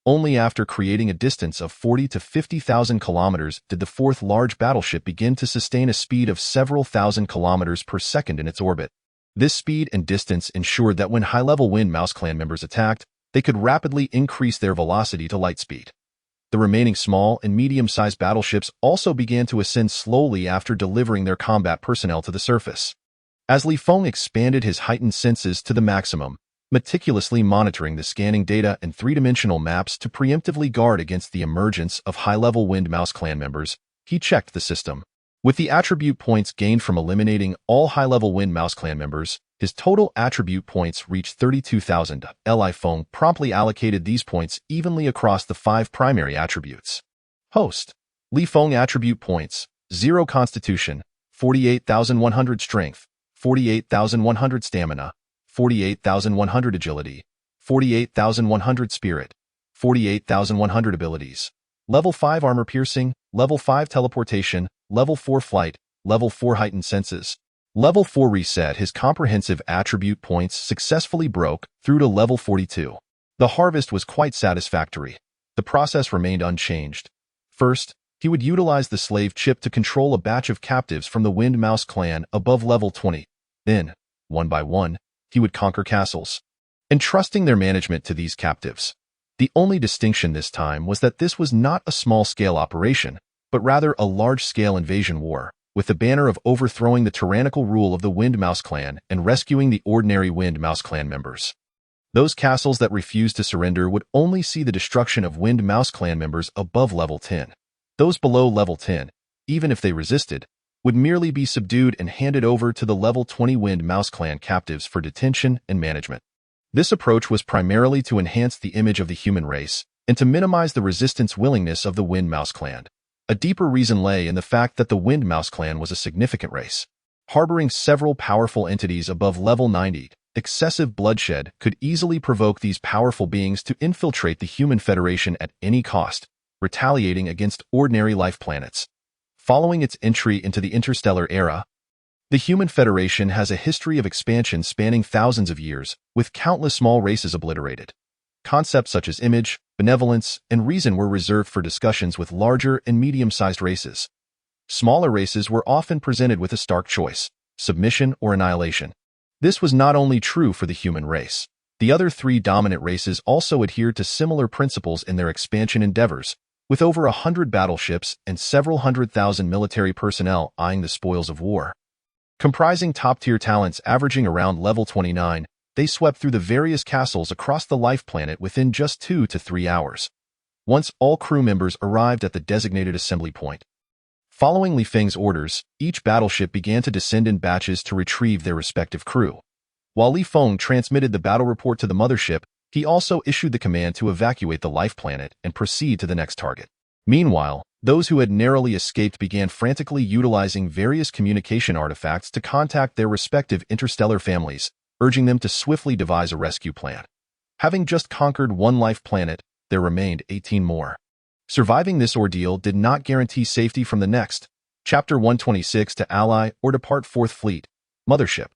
Only after creating a distance of 40 to 50,000 kilometers did the fourth large battleship begin to sustain a speed of several thousand kilometers per second in its orbit. This speed and distance ensured that when high-level Wind Mouse clan members attacked, they could rapidly increase their velocity to light speed. The remaining small and medium-sized battleships also began to ascend slowly after delivering their combat personnel to the surface. As Li Feng expanded his heightened senses to the maximum, meticulously monitoring the scanning data and three-dimensional maps to preemptively guard against the emergence of high-level Wind Mouse clan members, he checked the system. With the attribute points gained from eliminating all high-level Wind Mouse clan members, his total attribute points reached 32,000. Li Feng promptly allocated these points evenly across the 5 primary attributes. Host. Li Feng attribute points: 0 Constitution, 48,100 Strength, 48,100 Stamina, 48,100 Agility, 48,100 Spirit, 48,100 Abilities. Level 5 Armor Piercing, Level 5 Teleportation, Level 4 Flight, Level 4 Heightened Senses. Level 4 Reset. His comprehensive attribute points successfully broke through to level 42. The harvest was quite satisfactory. The process remained unchanged. First, he would utilize the slave chip to control a batch of captives from the Wind Mouse clan above level 20. Then, one by one, he would conquer castles, entrusting their management to these captives. The only distinction this time was that this was not a small-scale operation, but rather a large-scale invasion war, with the banner of overthrowing the tyrannical rule of the Wind Mouse clan and rescuing the ordinary Wind Mouse clan members. Those castles that refused to surrender would only see the destruction of Wind Mouse clan members above level 10. Those below level 10, even if they resisted, would merely be subdued and handed over to the level 20 Wind Mouse clan captives for detention and management. This approach was primarily to enhance the image of the human race and to minimize the resistance willingness of the Wind Mouse clan. A deeper reason lay in the fact that the Wind Mouse clan was a significant race, harboring several powerful entities above level 90. Excessive bloodshed could easily provoke these powerful beings to infiltrate the human Federation at any cost, retaliating against ordinary life planets. Following its entry into the Interstellar era, the human Federation has a history of expansion spanning thousands of years, with countless small races obliterated. Concepts such as image, benevolence, and reason were reserved for discussions with larger and medium-sized races. Smaller races were often presented with a stark choice: submission or annihilation. This was not only true for the human race. The other three dominant races also adhered to similar principles in their expansion endeavors, with over 100 battleships and several 100,000 military personnel eyeing the spoils of war. Comprising top-tier talents averaging around level 29, they swept through the various castles across the life planet within just 2 to 3 hours. Once all crew members arrived at the designated assembly point. Following Li Feng's orders, each battleship began to descend in batches to retrieve their respective crew. While Li Feng transmitted the battle report to the mothership, he also issued the command to evacuate the life planet and proceed to the next target. Meanwhile, those who had narrowly escaped began frantically utilizing various communication artifacts to contact their respective interstellar families, urging them to swiftly devise a rescue plan. Having just conquered one life planet, there remained 18 more. Surviving this ordeal did not guarantee safety from the next. Chapter 126 to ally or depart Fourth Fleet. Mothership.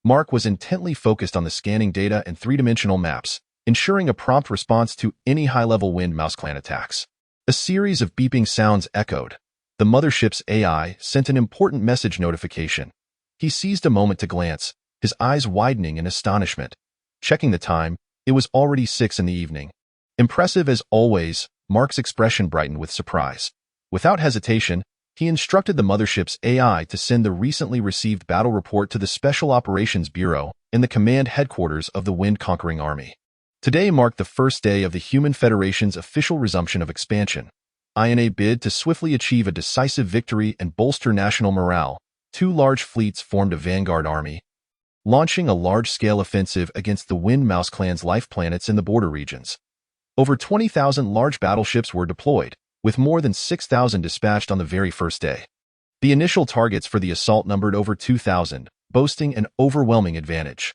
Mark was intently focused on the scanning data and three-dimensional maps, ensuring a prompt response to any high-level Wind Mouse clan attacks. A series of beeping sounds echoed. The mothership's AI sent an important message notification. He seized a moment to glance, his eyes widening in astonishment. Checking the time, it was already 6 in the evening. Impressive as always, Mark's expression brightened with surprise. Without hesitation, he instructed the mothership's AI to send the recently received battle report to the Special Operations Bureau in the command headquarters of the Wind-Conquering Army. Today marked the first day of the Human Federation's official resumption of expansion. In a bid to swiftly achieve a decisive victory and bolster national morale, 2 large fleets formed a vanguard army, launching a large-scale offensive against the Wind Mouse clan's life planets in the border regions. Over 20,000 large battleships were deployed, with more than 6,000 dispatched on the very first day. The initial targets for the assault numbered over 2,000, boasting an overwhelming advantage.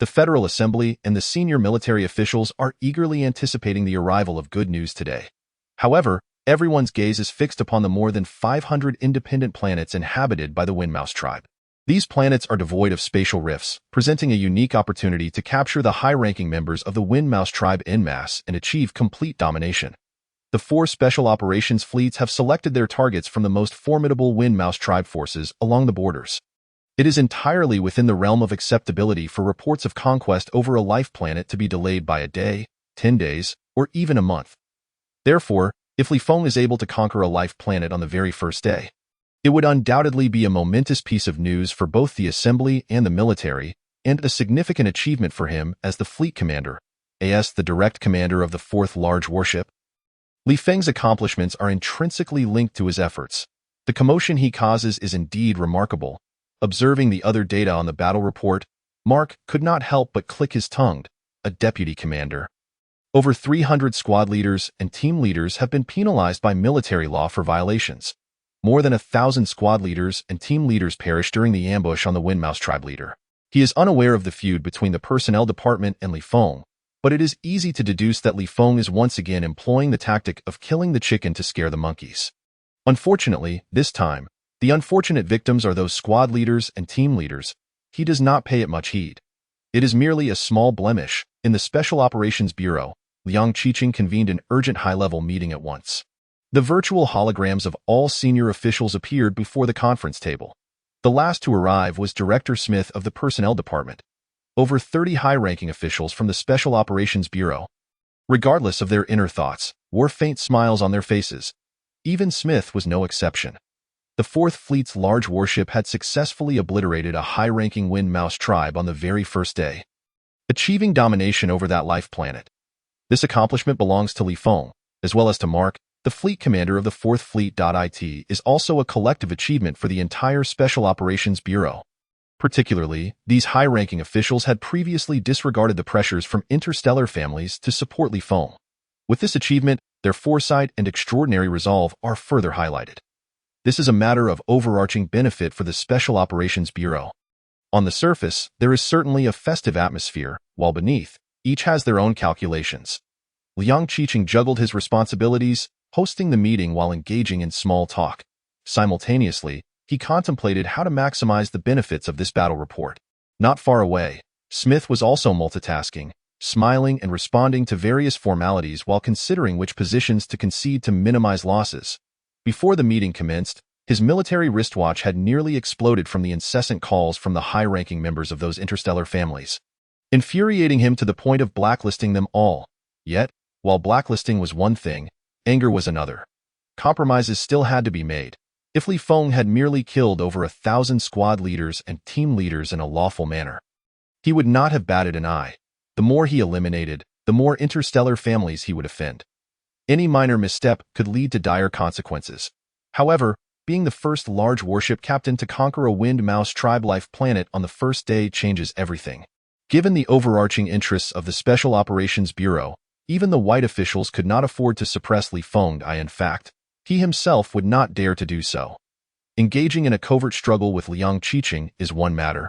The Federal Assembly and the senior military officials are eagerly anticipating the arrival of good news today. However, everyone's gaze is fixed upon the more than 500 independent planets inhabited by the Wind Mouse tribe. These planets are devoid of spatial rifts, presenting a unique opportunity to capture the high-ranking members of the Wind Mouse tribe en masse and achieve complete domination. The 4 special operations fleets have selected their targets from the most formidable Wind Mouse tribe forces along the borders. It is entirely within the realm of acceptability for reports of conquest over a life planet to be delayed by a day, 10 days, or even a month. Therefore, if Li Feng is able to conquer a life planet on the very first day, it would undoubtedly be a momentous piece of news for both the Assembly and the military, and a significant achievement for him as the fleet commander, as the direct commander of the 4th large warship. Li Feng's accomplishments are intrinsically linked to his efforts. The commotion he causes is indeed remarkable. Observing the other data on the battle report, Mark could not help but click his tongue. A deputy commander. Over 300 squad leaders and team leaders have been penalized by military law for violations. More than 1,000 squad leaders and team leaders perished during the ambush on the Wind Mouse tribe leader. He is unaware of the feud between the personnel department and Li Feng, but it is easy to deduce that Li Feng is once again employing the tactic of killing the chicken to scare the monkeys. Unfortunately, this time, the unfortunate victims are those squad leaders and team leaders. He does not pay it much heed. It is merely a small blemish. In the Special Operations Bureau, Liang Qiqing convened an urgent high-level meeting at once. The virtual holograms of all senior officials appeared before the conference table. The last to arrive was Director Smith of the Personnel Department. Over 30 high-ranking officials from the Special Operations Bureau. Regardless of their inner thoughts, wore faint smiles on their faces. Even Smith was no exception. The 4th Fleet's large warship had successfully obliterated a high-ranking Wind Mouse tribe on the very first day, achieving domination over that life planet. This accomplishment belongs to Li Feng, as well as to Mark, the fleet commander of the 4th Fleet. It is also a collective achievement for the entire Special Operations Bureau. Particularly, these high-ranking officials had previously disregarded the pressures from interstellar families to support Li Feng. With this achievement, their foresight and extraordinary resolve are further highlighted. This is a matter of overarching benefit for the Special Operations Bureau. On the surface, there is certainly a festive atmosphere, while beneath, each has their own calculations. Liang Qiqing juggled his responsibilities, hosting the meeting while engaging in small talk. Simultaneously, he contemplated how to maximize the benefits of this battle report. Not far away, Smith was also multitasking, smiling and responding to various formalities while considering which positions to concede to minimize losses. Before the meeting commenced, his military wristwatch had nearly exploded from the incessant calls from the high-ranking members of those interstellar families, infuriating him to the point of blacklisting them all. Yet, while blacklisting was one thing, anger was another. Compromises still had to be made. If Li Feng had merely killed over 1,000 squad leaders and team leaders in a lawful manner, he would not have batted an eye. The more he eliminated, the more interstellar families he would offend. Any minor misstep could lead to dire consequences. However, being the first large warship captain to conquer a wind mouse tribe-life planet on the first day changes everything. Given the overarching interests of the Special Operations Bureau, even the white officials could not afford to suppress Li Feng. In fact, he himself would not dare to do so. Engaging in a covert struggle with Liang Qiqing is one matter,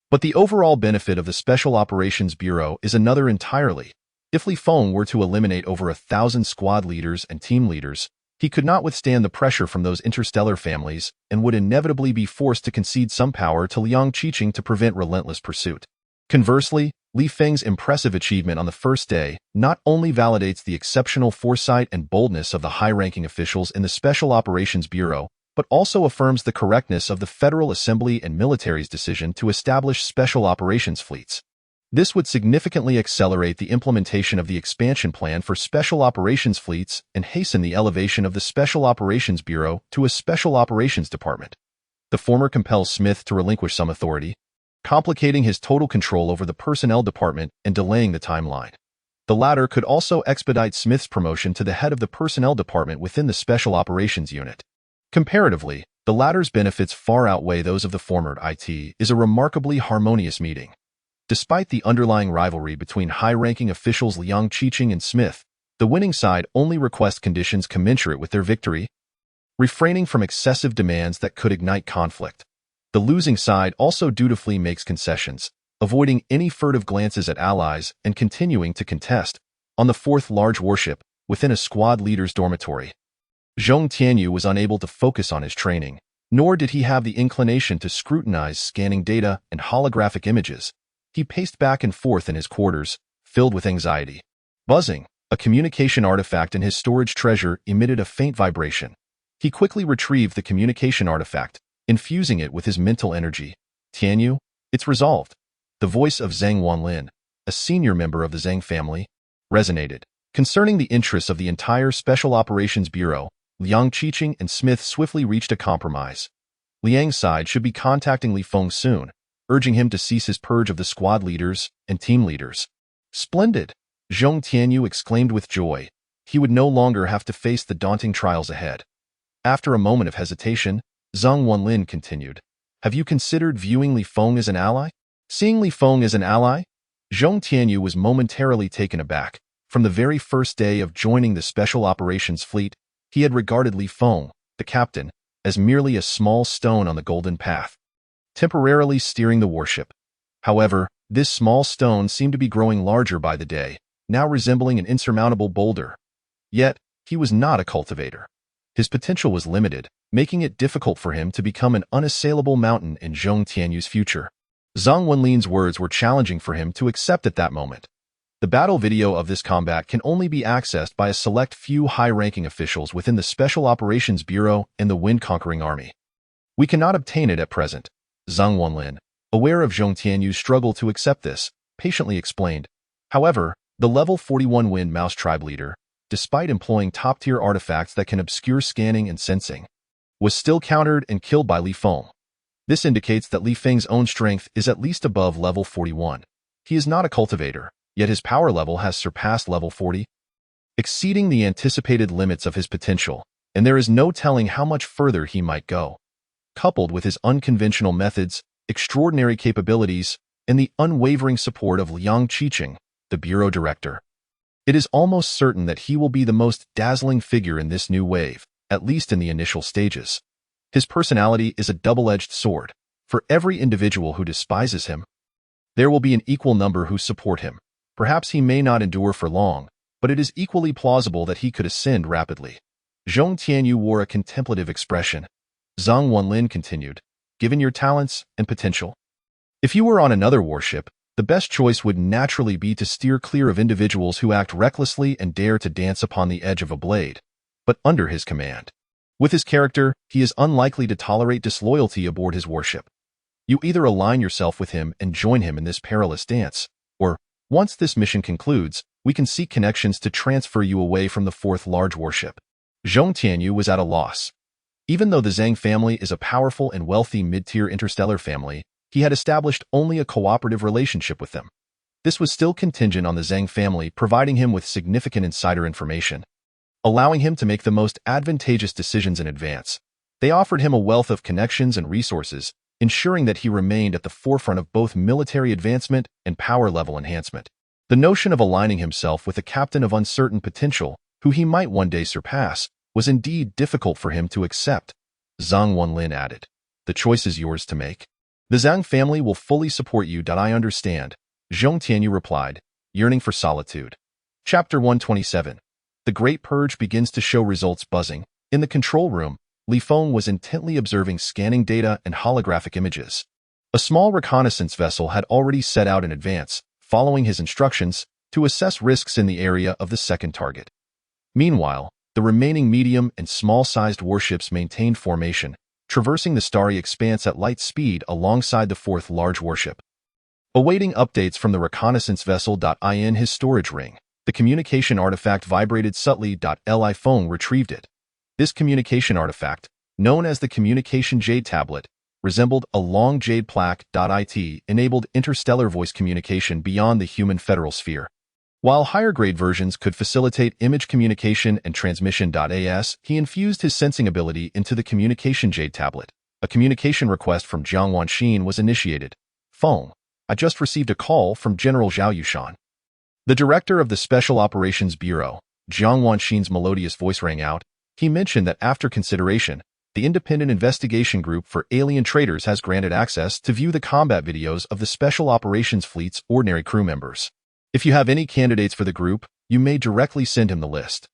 but the overall benefit of the Special Operations Bureau is another entirely. If Li Feng were to eliminate over 1,000 squad leaders and team leaders, he could not withstand the pressure from those interstellar families and would inevitably be forced to concede some power to Liang Qiqing to prevent relentless pursuit. Conversely, Li Feng's impressive achievement on the first day not only validates the exceptional foresight and boldness of the high-ranking officials in the Special Operations Bureau, but also affirms the correctness of the Federal Assembly and military's decision to establish special operations fleets. This would significantly accelerate the implementation of the expansion plan for special operations fleets and hasten the elevation of the Special Operations Bureau to a Special Operations Department. The former compels Smith to relinquish some authority, complicating his total control over the personnel department and delaying the timeline. The latter could also expedite Smith's promotion to the head of the personnel department within the Special Operations Unit. Comparatively, the latter's benefits far outweigh those of the former. It is a remarkably harmonious meeting. Despite the underlying rivalry between high-ranking officials Liang Qiqing and Smith, the winning side only requests conditions commensurate with their victory, refraining from excessive demands that could ignite conflict. The losing side also dutifully makes concessions, avoiding any furtive glances at allies and continuing to contest, on the fourth large warship, within a squad leader's dormitory. Zhong Tianyu was unable to focus on his training, nor did he have the inclination to scrutinize scanning data and holographic images. He paced back and forth in his quarters, filled with anxiety. Buzzing, a communication artifact in his storage treasure, emitted a faint vibration. He quickly retrieved the communication artifact, infusing it with his mental energy. Tianyu, it's resolved. The voice of Zhang Wanlin, a senior member of the Zhang family, resonated. Concerning the interests of the entire Special Operations Bureau, Liang Qiqing and Smith swiftly reached a compromise. Liang's side should be contacting Li Feng soon, urging him to cease his purge of the squad leaders and team leaders. Splendid! Zhong Tianyu exclaimed with joy. He would no longer have to face the daunting trials ahead. After a moment of hesitation, Zhang Wanlin continued, "Have you considered viewing Li Feng as an ally?" Seeing Li Feng as an ally? Zhong Tianyu was momentarily taken aback. From the very first day of joining the Special Operations Fleet, he had regarded Li Feng, the captain, as merely a small stone on the golden path, temporarily steering the warship. However, this small stone seemed to be growing larger by the day, now resembling an insurmountable boulder. Yet, he was not a cultivator. His potential was limited, making it difficult for him to become an unassailable mountain in Zhong Tianyu's future. Zhang Wenlin's words were challenging for him to accept at that moment. The battle video of this combat can only be accessed by a select few high-ranking officials within the Special Operations Bureau and the Wind-Conquering Army. We cannot obtain it at present, Zhang Wanlin, aware of Zhong Tianyu's struggle to accept this, patiently explained. However, the Level 41 Wind Mouse tribe leader, despite employing top-tier artifacts that can obscure scanning and sensing, was still countered and killed by Li Feng. This indicates that Li Feng's own strength is at least above level 41. He is not a cultivator, yet his power level has surpassed level 40, exceeding the anticipated limits of his potential, and there is no telling how much further he might go. Coupled with his unconventional methods, extraordinary capabilities, and the unwavering support of Liang Qiqing, the bureau director, it is almost certain that he will be the most dazzling figure in this new wave, at least in the initial stages. His personality is a double-edged sword. For every individual who despises him, there will be an equal number who support him. Perhaps he may not endure for long, but it is equally plausible that he could ascend rapidly. Zhong Tianyu wore a contemplative expression. Zhang Wanlin continued, "Given your talents and potential, if you were on another warship, The best choice would naturally be to steer clear of individuals who act recklessly and dare to dance upon the edge of a blade, but under his command. With his character, he is unlikely to tolerate disloyalty aboard his warship. You either align yourself with him and join him in this perilous dance, or, once this mission concludes, we can seek connections to transfer you away from the fourth large warship. Zhong Tianyu was at a loss. Even though the Zhang family is a powerful and wealthy mid-tier interstellar family, he had established only a cooperative relationship with them. This was still contingent on the Zhang family providing him with significant insider information, allowing him to make the most advantageous decisions in advance. They offered him a wealth of connections and resources, ensuring that he remained at the forefront of both military advancement and power level enhancement. The notion of aligning himself with a captain of uncertain potential, who he might one day surpass, was indeed difficult for him to accept. Zhang Wenlin added, "The choice is yours to make. The Zhang family will fully support you. I understand," Zhong Tianyu replied, yearning for solitude. Chapter 127. The Great Purge begins to show results. Buzzing. In the control room, Feng was intently observing scanning data and holographic images. A small reconnaissance vessel had already set out in advance, following his instructions, to assess risks in the area of the second target. Meanwhile, the remaining medium and small-sized warships maintained formation, traversing the starry expanse at light speed alongside the fourth large warship. Awaiting updates from the reconnaissance vessel. In his storage ring, the communication artifact vibrated subtly. Feng retrieved it. This communication artifact, known as the Communication Jade Tablet, resembled a long jade plaque. It enabled interstellar voice communication beyond the human federal sphere. While higher-grade versions could facilitate image communication and transmission. He infused his sensing ability into the Communication Jade Tablet. A communication request from Jiang Wanxin was initiated. "Feng, I just received a call from General Zhao Yushan." The director of the Special Operations Bureau, Jiang Wanxin's melodious voice rang out. He mentioned that after consideration, the Independent Investigation Group for Alien Traders has granted access to view the combat videos of the Special Operations Fleet's ordinary crew members. If you have any candidates for the group, you may directly send him the list.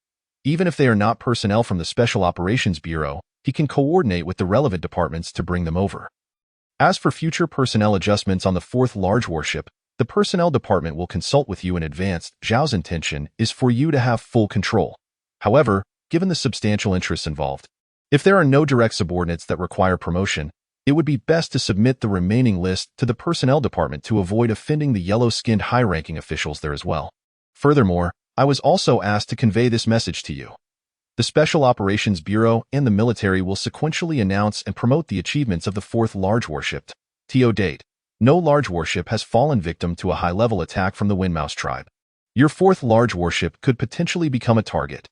Even if they are not personnel from the Special Operations Bureau, he can coordinate with the relevant departments to bring them over. As for future personnel adjustments on the fourth large warship, the personnel department will consult with you in advance. Zhao's intention is for you to have full control. However, given the substantial interests involved, if there are no direct subordinates that require promotion, it would be best to submit the remaining list to the personnel department to avoid offending the yellow-skinned high-ranking officials there as well. Furthermore, I was also asked to convey this message to you. The Special Operations Bureau and the military will sequentially announce and promote the achievements of the fourth large warship. To date, no large warship has fallen victim to a high-level attack from the Windmouse tribe. Your fourth large warship could potentially become a target.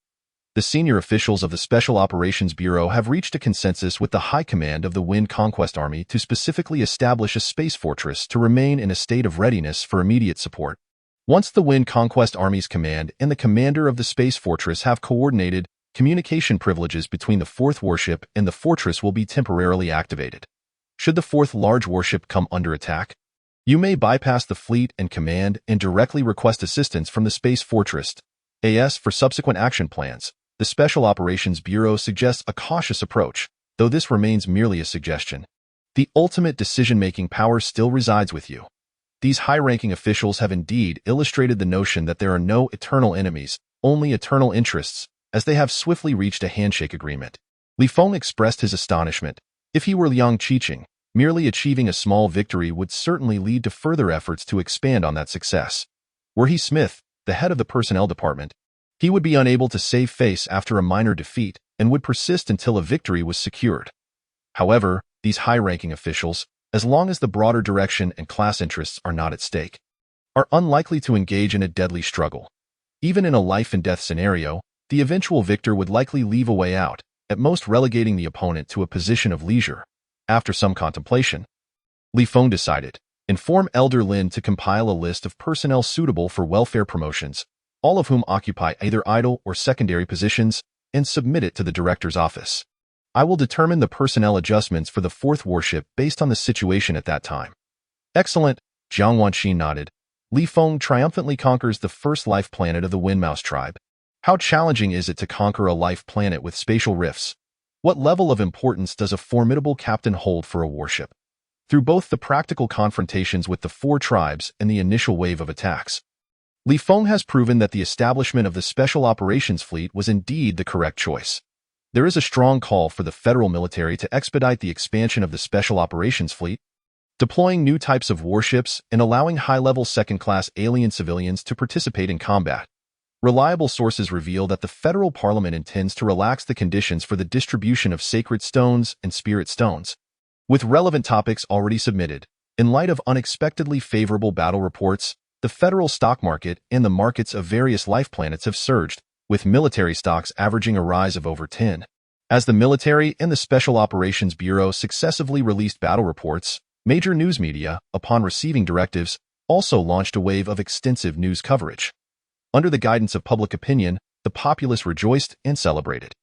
The senior officials of the Special Operations Bureau have reached a consensus with the High Command of the Wind Conquest Army to specifically establish a space fortress to remain in a state of readiness for immediate support. Once the Wind Conquest Army's command and the commander of the space fortress have coordinated, communication privileges between the fourth warship and the fortress will be temporarily activated. Should the fourth large warship come under attack, you may bypass the fleet and command and directly request assistance from the space fortress. For subsequent action plans, the Special Operations Bureau suggests a cautious approach, though this remains merely a suggestion. The ultimate decision-making power still resides with you. These high-ranking officials have indeed illustrated the notion that there are no eternal enemies, only eternal interests, as they have swiftly reached a handshake agreement. Feng expressed his astonishment. If he were Liang Qiqing, merely achieving a small victory would certainly lead to further efforts to expand on that success. Were he Smith, the head of the personnel department, he would be unable to save face after a minor defeat and would persist until a victory was secured. However, these high-ranking officials, as long as the broader direction and class interests are not at stake, are unlikely to engage in a deadly struggle. Even in a life-and-death scenario, the eventual victor would likely leave a way out, at most relegating the opponent to a position of leisure. After some contemplation, Feng decided, inform Elder Lin to compile a list of personnel suitable for welfare promotions, all of whom occupy either idle or secondary positions, and submit it to the director's office. I will determine the personnel adjustments for the fourth warship based on the situation at that time. Excellent, Jiang Wanxin nodded. Feng triumphantly conquers the first life planet of the Windmouse tribe. How challenging is it to conquer a life planet with spatial rifts? What level of importance does a formidable captain hold for a warship? through both the practical confrontations with the four tribes and the initial wave of attacks. Feng has proven that the establishment of the Special Operations Fleet was indeed the correct choice. There is a strong call for the federal military to expedite the expansion of the Special Operations Fleet, deploying new types of warships and allowing high-level second-class alien civilians to participate in combat. Reliable sources reveal that the federal parliament intends to relax the conditions for the distribution of sacred stones and spirit stones, with relevant topics already submitted. In light of unexpectedly favorable battle reports, the federal stock market and the markets of various life planets have surged, with military stocks averaging a rise of over 10. As the military and the Special Operations Bureau successively released battle reports, major news media, upon receiving directives, also launched a wave of extensive news coverage. Under the guidance of public opinion, the populace rejoiced and celebrated.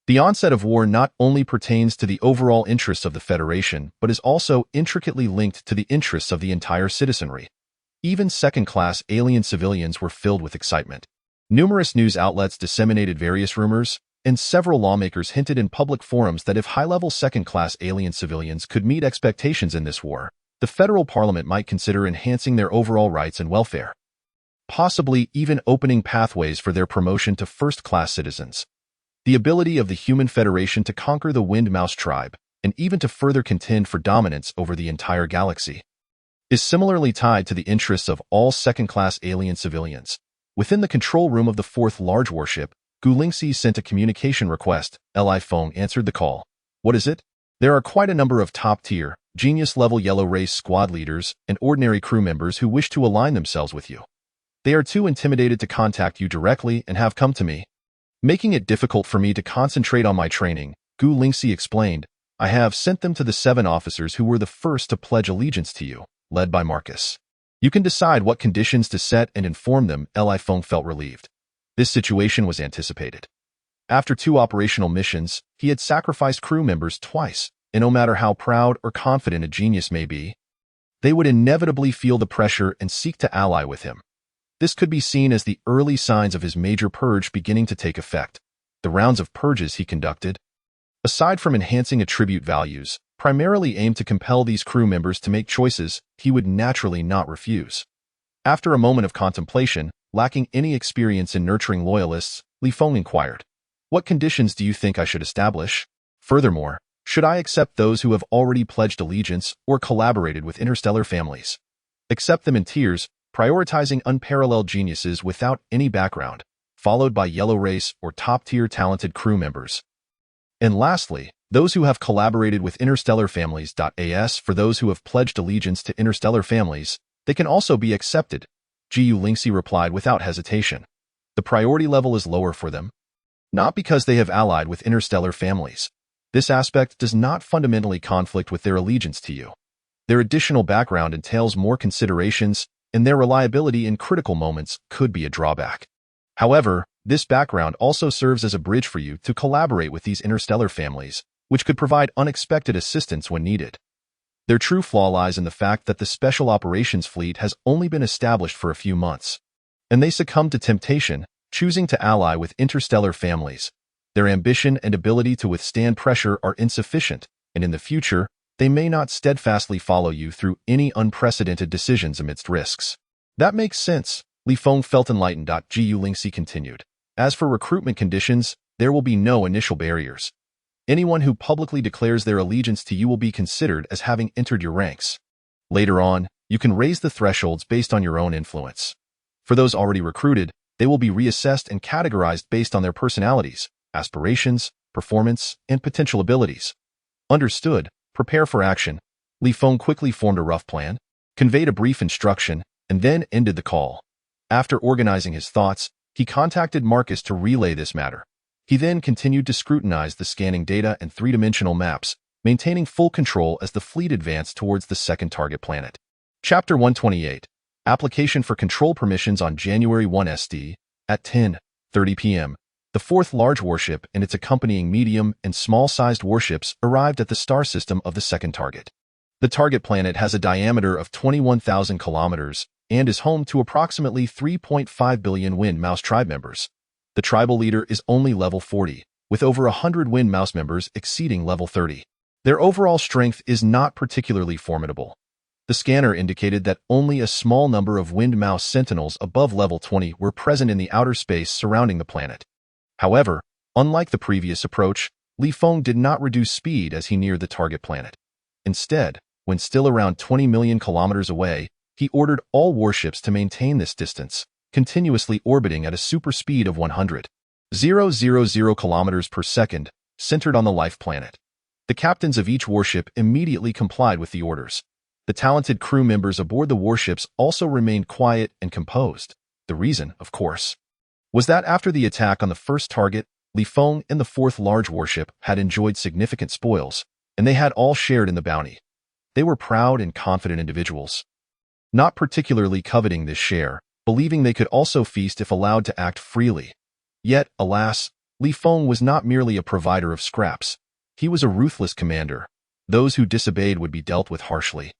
The onset of war not only pertains to the overall interests of the Federation, but is also intricately linked to the interests of the entire citizenry. Even second-class alien civilians were filled with excitement. Numerous news outlets disseminated various rumors, and several lawmakers hinted in public forums that if high-level second-class alien civilians could meet expectations in this war, the federal parliament might consider enhancing their overall rights and welfare, possibly even opening pathways for their promotion to first-class citizens. The ability of the human Federation to conquer the Wind Mouse tribe, and even to further contend for dominance over the entire galaxy, is similarly tied to the interests of all second-class alien civilians. Within the control room of the fourth large warship, Gulingxi sent a communication request. Feng answered the call. What is it? There are quite a number of top-tier, genius-level yellow race squad leaders and ordinary crew members who wish to align themselves with you. They are too intimidated to contact you directly and have come to me, making it difficult for me to concentrate on my training. Gulingxi explained. I have sent them to the 7 officers who were the first to pledge allegiance to you, led by Marcus. You can decide what conditions to set and inform them. Feng felt relieved. This situation was anticipated. After 2 operational missions, he had sacrificed crew members twice, and no matter how proud or confident a genius may be, they would inevitably feel the pressure and seek to ally with him. This could be seen as the early signs of his major purge beginning to take effect. The rounds of purges he conducted, aside from enhancing attribute values, primarily aimed to compel these crew members to make choices he would naturally not refuse. After a moment of contemplation, lacking any experience in nurturing loyalists, Feng inquired, what conditions do you think I should establish? Furthermore, should I accept those who have already pledged allegiance or collaborated with interstellar families? Accept them in tiers, prioritizing unparalleled geniuses without any background, followed by yellow race or top-tier talented crew members. And lastly, those who have collaborated with interstellar families. As for those who have pledged allegiance to interstellar families, they can also be accepted. Gulingxi replied without hesitation. The priority level is lower for them, not because they have allied with interstellar families. This aspect does not fundamentally conflict with their allegiance to you. Their additional background entails more considerations, and their reliability in critical moments could be a drawback. However, this background also serves as a bridge for you to collaborate with these interstellar families, which could provide unexpected assistance when needed. Their true flaw lies in the fact that the Special Operations Fleet has only been established for a few months, and they succumb to temptation, choosing to ally with interstellar families. Their ambition and ability to withstand pressure are insufficient, and in the future, they may not steadfastly follow you through any unprecedented decisions amidst risks. That makes sense. Feng felt enlightened. Gulingxi continued. As for recruitment conditions, there will be no initial barriers. Anyone who publicly declares their allegiance to you will be considered as having entered your ranks. Later on, you can raise the thresholds based on your own influence. For those already recruited, they will be reassessed and categorized based on their personalities, aspirations, performance, and potential abilities. Understood. Prepare for action. Feng quickly formed a rough plan, conveyed a brief instruction, and then ended the call. After organizing his thoughts, he contacted Marcus to relay this matter. He then continued to scrutinize the scanning data and 3-dimensional maps, maintaining full control as the fleet advanced towards the second target planet. Chapter 128. Application for control permissions on January 1 SD, at 10:30 p.m. The fourth large warship and its accompanying medium and small-sized warships arrived at the star system of the second target. The target planet has a diameter of 21,000 kilometers and is home to approximately 3.5 billion Wind Mouse tribe members. The tribal leader is only level 40, with over 100 Wind Mouse members exceeding level 30. Their overall strength is not particularly formidable. The scanner indicated that only a small number of Wind Mouse sentinels above level 20 were present in the outer space surrounding the planet. However, unlike the previous approach, Feng did not reduce speed as he neared the target planet. Instead, when still around 20 million kilometers away, he ordered all warships to maintain this distance, continuously orbiting at a super speed of 100,000 kilometers per second, centered on the life planet. The captains of each warship immediately complied with the orders. The talented crew members aboard the warships also remained quiet and composed. The reason, of course, was that after the attack on the first target, Feng and the fourth large warship had enjoyed significant spoils, and they had all shared in the bounty. They were proud and confident individuals, not particularly coveting this share, believing they could also feast if allowed to act freely. Yet, alas, Feng was not merely a provider of scraps. He was a ruthless commander. Those who disobeyed would be dealt with harshly.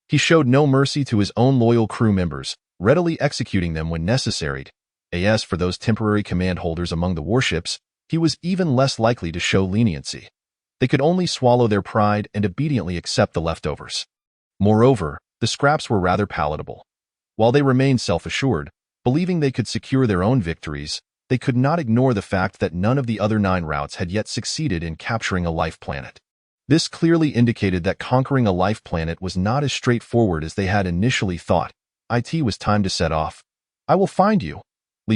He showed no mercy to his own loyal crew members, readily executing them when necessary. As for those temporary command holders among the warships, he was even less likely to show leniency. They could only swallow their pride and obediently accept the leftovers. Moreover, the scraps were rather palatable. While they remained self-assured, believing they could secure their own victories, they could not ignore the fact that none of the other 9 routes had yet succeeded in capturing a life planet. This clearly indicated that conquering a life planet was not as straightforward as they had initially thought. It was time to set off. "I will find you,"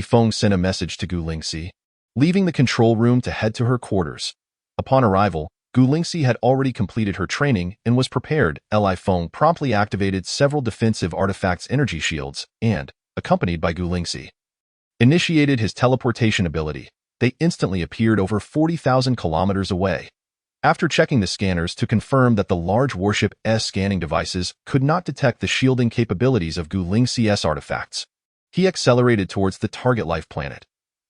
Feng sent a message to Gulingxi, leaving the control room to head to her quarters. Upon arrival, Gulingxi had already completed her training and was prepared. Feng promptly activated several defensive artifacts' energy shields and, accompanied by Gulingxi, initiated his teleportation ability. They instantly appeared over 40,000 kilometers away. After checking the scanners to confirm that the large warship's scanning devices could not detect the shielding capabilities of Gulingxi's artifacts, he accelerated towards the target life planet.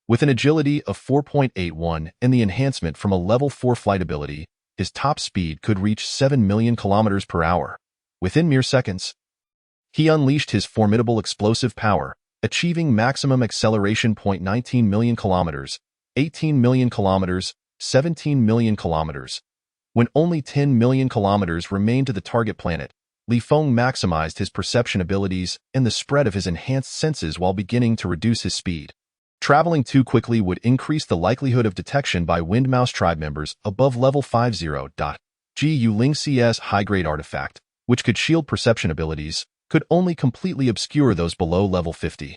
With an agility of 4.81 and the enhancement from a level 4 flight ability, his top speed could reach 7 million kilometers per hour. Within mere seconds, he unleashed his formidable explosive power, achieving maximum acceleration 19 million kilometers, 18 million kilometers, 17 million kilometers. When only 10 million kilometers remained to the target planet, Feng maximized his perception abilities and the spread of his enhanced senses while beginning to reduce his speed. Traveling too quickly would increase the likelihood of detection by Wind Mouse tribe members above level 50. Gulingxi's high-grade artifact, which could shield perception abilities, could only completely obscure those below level 50.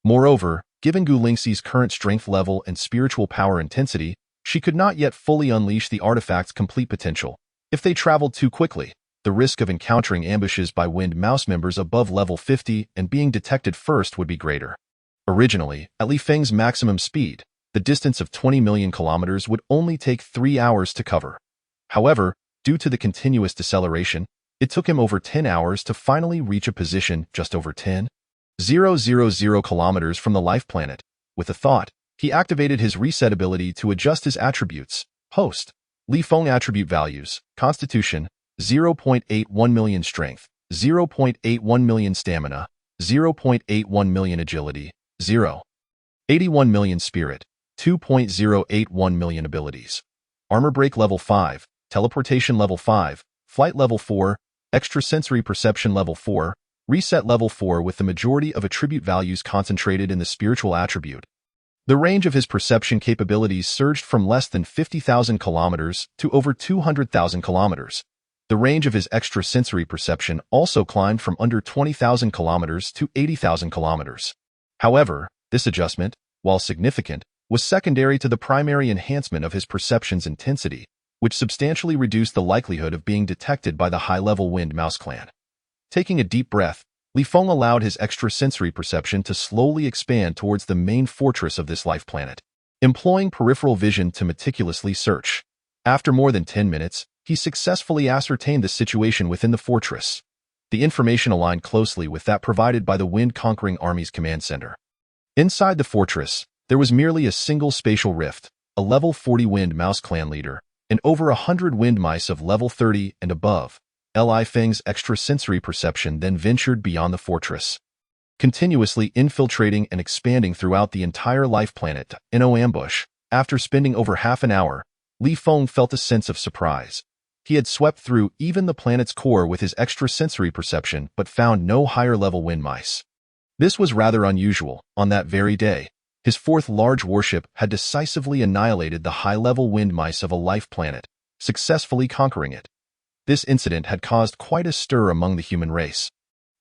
Moreover, given Gulingxi's current strength level and spiritual power intensity, she could not yet fully unleash the artifact's complete potential. If they traveled too quickly, the risk of encountering ambushes by Wind Mouse members above level 50 and being detected first would be greater. Originally, at Feng's maximum speed, the distance of 20 million kilometers would only take 3 hours to cover. However, due to the continuous deceleration, it took him over 10 hours to finally reach a position just over 10,000 kilometers from the life planet. With a thought, he activated his reset ability to adjust his attributes. Host. Feng attribute values. Constitution, 0.81 million strength, 0.81 million stamina, 0.81 million agility, 0.81 million spirit, 2.081 million abilities. Armor break level 5, teleportation level 5, flight level 4, extrasensory perception level 4, reset level 4 with the majority of attribute values concentrated in the spiritual attribute. The range of his perception capabilities surged from less than 50,000 kilometers to over 200,000 kilometers. The range of his extrasensory perception also climbed from under 20,000 kilometers to 80,000 kilometers. However, this adjustment, while significant, was secondary to the primary enhancement of his perception's intensity, which substantially reduced the likelihood of being detected by the high-level Wind Mouse clan. Taking a deep breath, Feng allowed his extrasensory perception to slowly expand towards the main fortress of this life planet, employing peripheral vision to meticulously search. After more than 10 minutes, he successfully ascertained the situation within the fortress. The information aligned closely with that provided by the Wind-Conquering Army's command center. Inside the fortress, there was merely a single spatial rift, a level 40 Wind Mouse clan leader, and over 100 Wind Mice of level 30 and above. Feng's extrasensory perception then ventured beyond the fortress, continuously infiltrating and expanding throughout the entire life planet. In an ambush, after spending over half an hour, Feng felt a sense of surprise. He had swept through even the planet's core with his extrasensory perception but found no higher-level wind mice. This was rather unusual. On that very day, his fourth large warship had decisively annihilated the high-level wind mice of a life planet, successfully conquering it. This incident had caused quite a stir among the human race.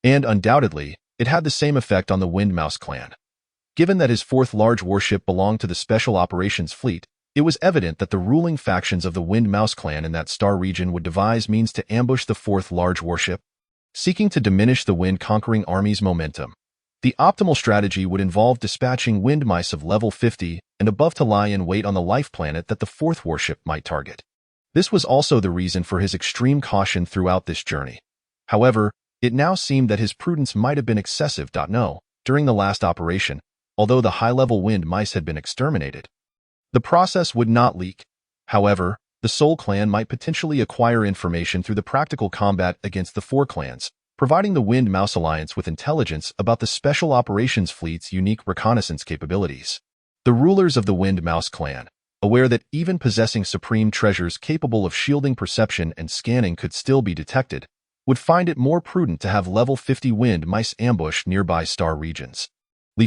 And undoubtedly, it had the same effect on the Wind Mouse clan. Given that his fourth large warship belonged to the Special Operations Fleet, it was evident that the ruling factions of the Wind Mouse clan in that star region would devise means to ambush the fourth large warship, seeking to diminish the wind-conquering army's momentum. The optimal strategy would involve dispatching wind mice of level 50 and above to lie in wait on the life planet that the fourth warship might target. This was also the reason for his extreme caution throughout this journey. However, it now seemed that his prudence might have been excessive. No, during the last operation, although the high-level wind mice had been exterminated, the process would not leak. However, the Soul Clan might potentially acquire information through the practical combat against the four clans, providing the Wind Mouse Alliance with intelligence about the Special Operations Fleet's unique reconnaissance capabilities. The rulers of the Wind Mouse clan, aware that even possessing supreme treasures capable of shielding perception and scanning could still be detected, would find it more prudent to have level 50 wind mice ambush nearby star regions.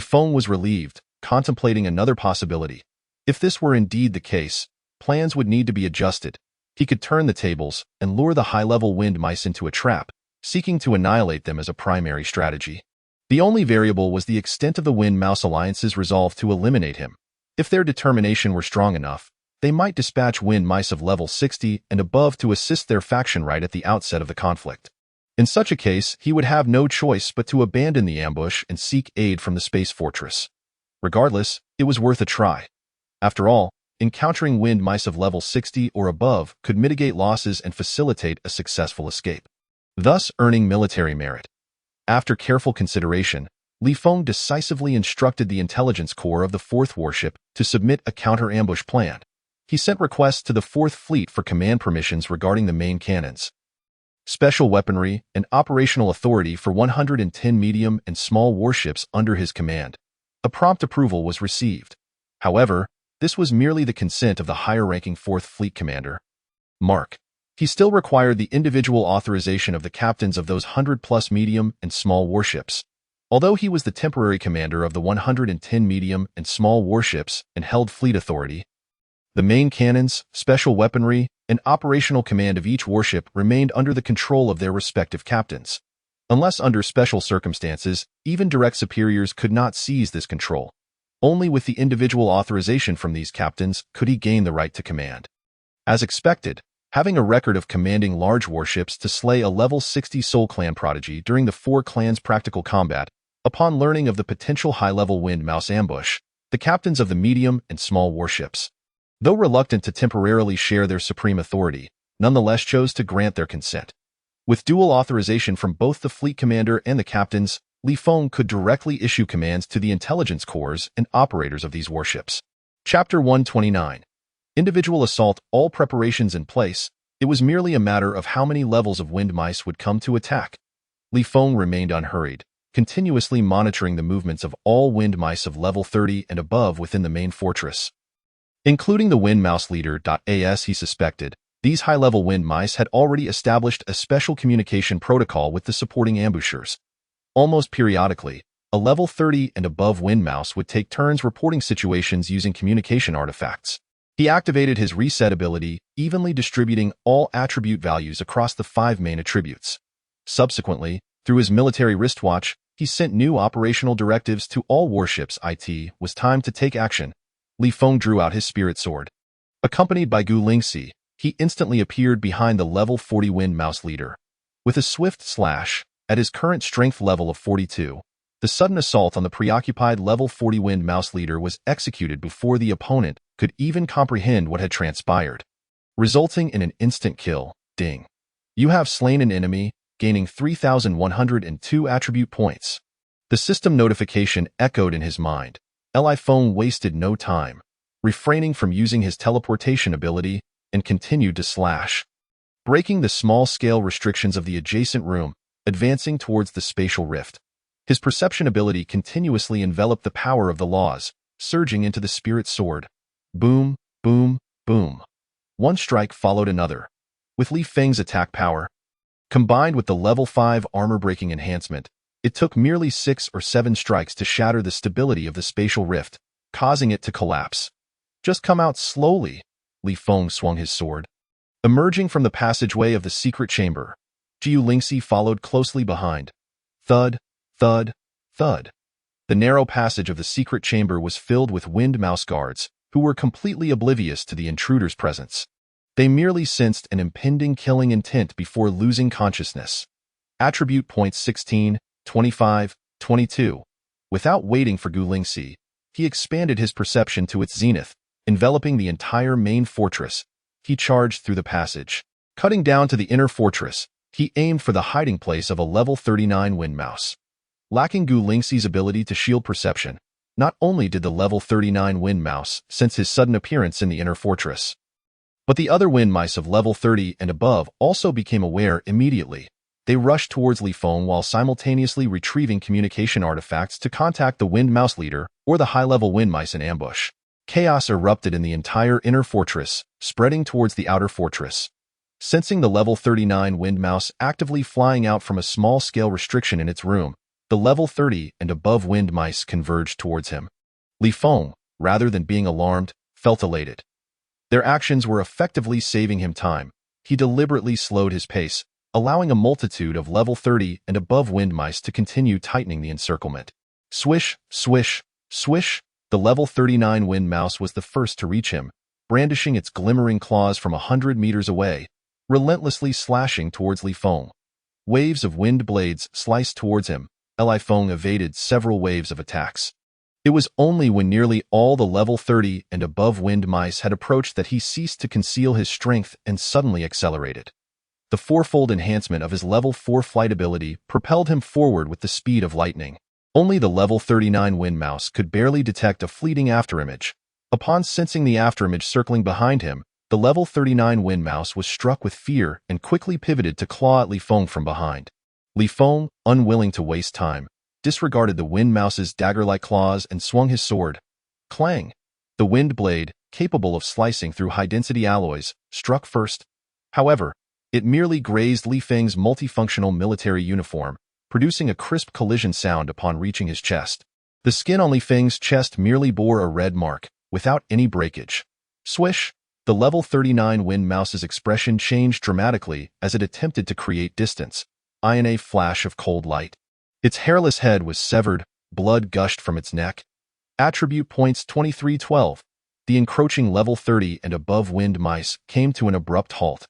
Feng was relieved, contemplating another possibility. If this were indeed the case, plans would need to be adjusted. He could turn the tables and lure the high-level wind mice into a trap, seeking to annihilate them as a primary strategy. The only variable was the extent of the Wind Mouse Alliance's resolve to eliminate him. If their determination were strong enough, they might dispatch wind mice of level 60 and above to assist their faction right at the outset of the conflict. In such a case, he would have no choice but to abandon the ambush and seek aid from the space fortress. Regardless, it was worth a try. After all, encountering wind mice of level 60 or above could mitigate losses and facilitate a successful escape, thus earning military merit. After careful consideration, Feng decisively instructed the intelligence corps of the fourth warship to submit a counter-ambush plan. He sent requests to the Fourth Fleet for command permissions regarding the main cannons, special weaponry, and operational authority for 110 medium and small warships under his command. A prompt approval was received. However, this was merely the consent of the higher-ranking Fourth Fleet commander, Mark. He still required the individual authorization of the captains of those 100-plus medium and small warships. Although he was the temporary commander of the 110 medium and small warships and held fleet authority, the main cannons, special weaponry, and operational command of each warship remained under the control of their respective captains. Unless under special circumstances, even direct superiors could not seize this control. Only with the individual authorization from these captains could he gain the right to command. As expected, having a record of commanding large warships to slay a level 60 Soul Clan prodigy during the four clans' practical combat, upon learning of the potential high-level wind mouse ambush, the captains of the medium and small warships, though reluctant to temporarily share their supreme authority, nonetheless chose to grant their consent. With dual authorization from both the fleet commander and the captains, Feng could directly issue commands to the intelligence corps and operators of these warships. Chapter 129. Individual assault. All preparations in place, it was merely a matter of how many levels of wind mice would come to attack. Feng remained unhurried, continuously monitoring the movements of all wind mice of level 30 and above within the main fortress, including the Wind Mouse leader. As he suspected, these high-level wind mice had already established a special communication protocol with the supporting ambushers. Almost periodically, a level 30 and above wind mouse would take turns reporting situations using communication artifacts. He activated his reset ability, evenly distributing all attribute values across the 5 main attributes. Subsequently, through his military wristwatch, he sent new operational directives to all warships. It was time to take action. Feng drew out his spirit sword. Accompanied by Gu Lingxi, he instantly appeared behind the level 40 wind mouse leader. With a swift slash, at his current strength level of 42, the sudden assault on the preoccupied level 40 wind mouse leader was executed before the opponent could even comprehend what had transpired, resulting in an instant kill. Ding. You have slain an enemy, gaining 3,102 attribute points. The system notification echoed in his mind. Feng wasted no time, refraining from using his teleportation ability, and continued to slash, breaking the small-scale restrictions of the adjacent room, advancing towards the spatial rift. His perception ability continuously enveloped the power of the laws, surging into the spirit sword. Boom, boom, boom. One strike followed another. With Li Feng's attack power, combined with the level 5 armor-breaking enhancement, it took merely 6 or 7 strikes to shatter the stability of the spatial rift, causing it to collapse. Just come out slowly, Li Feng swung his sword. Emerging from the passageway of the secret chamber, Jiu Lingxi followed closely behind. Thud, thud, thud. The narrow passage of the secret chamber was filled with winged mouse guards, who were completely oblivious to the intruder's presence. They merely sensed an impending killing intent before losing consciousness. Attribute points 16, 25, 22. Without waiting for Gu Lingxi, he expanded his perception to its zenith, enveloping the entire main fortress. He charged through the passage. Cutting down to the inner fortress, he aimed for the hiding place of a level 39 wind mouse. Lacking Gu Lingxi's ability to shield perception, not only did the level 39 wind mouse sense his sudden appearance in the inner fortress, but the other wind mice of level 30 and above also became aware immediately. They rushed towards Li Feng while simultaneously retrieving communication artifacts to contact the wind mouse leader or the high-level wind mice in ambush. Chaos erupted in the entire inner fortress, spreading towards the outer fortress. Sensing the level 39 wind mouse actively flying out from a small-scale restriction in its room, the level 30 and above wind mice converged towards him. Li Feng, rather than being alarmed, felt elated. Their actions were effectively saving him time. He deliberately slowed his pace, allowing a multitude of level 30 and above wind mice to continue tightening the encirclement. Swish, swish, swish. The level 39 wind mouse was the first to reach him, brandishing its glimmering claws from 100 meters away, relentlessly slashing towards Li Feng. Waves of wind blades sliced towards him. Li Feng evaded several waves of attacks. It was only when nearly all the level 30 and above wind mice had approached that he ceased to conceal his strength and suddenly accelerated. The fourfold enhancement of his level 4 flight ability propelled him forward with the speed of lightning. Only the level 39 wind mouse could barely detect a fleeting afterimage. Upon sensing the afterimage circling behind him, the level 39 wind mouse was struck with fear and quickly pivoted to claw at Li Feng from behind. Li Feng, unwilling to waste time, disregarded the wind mouse's dagger-like claws and swung his sword. Clang! The wind blade, capable of slicing through high-density alloys, struck first. However, it merely grazed Li Feng's multifunctional military uniform, producing a crisp collision sound upon reaching his chest. The skin on Li Feng's chest merely bore a red mark, without any breakage. Swish! The level 39 wind mouse's expression changed dramatically as it attempted to create distance. In a flash of cold light, its hairless head was severed, blood gushed from its neck. Attribute points 2312. The encroaching level 30 and above wind mice came to an abrupt halt.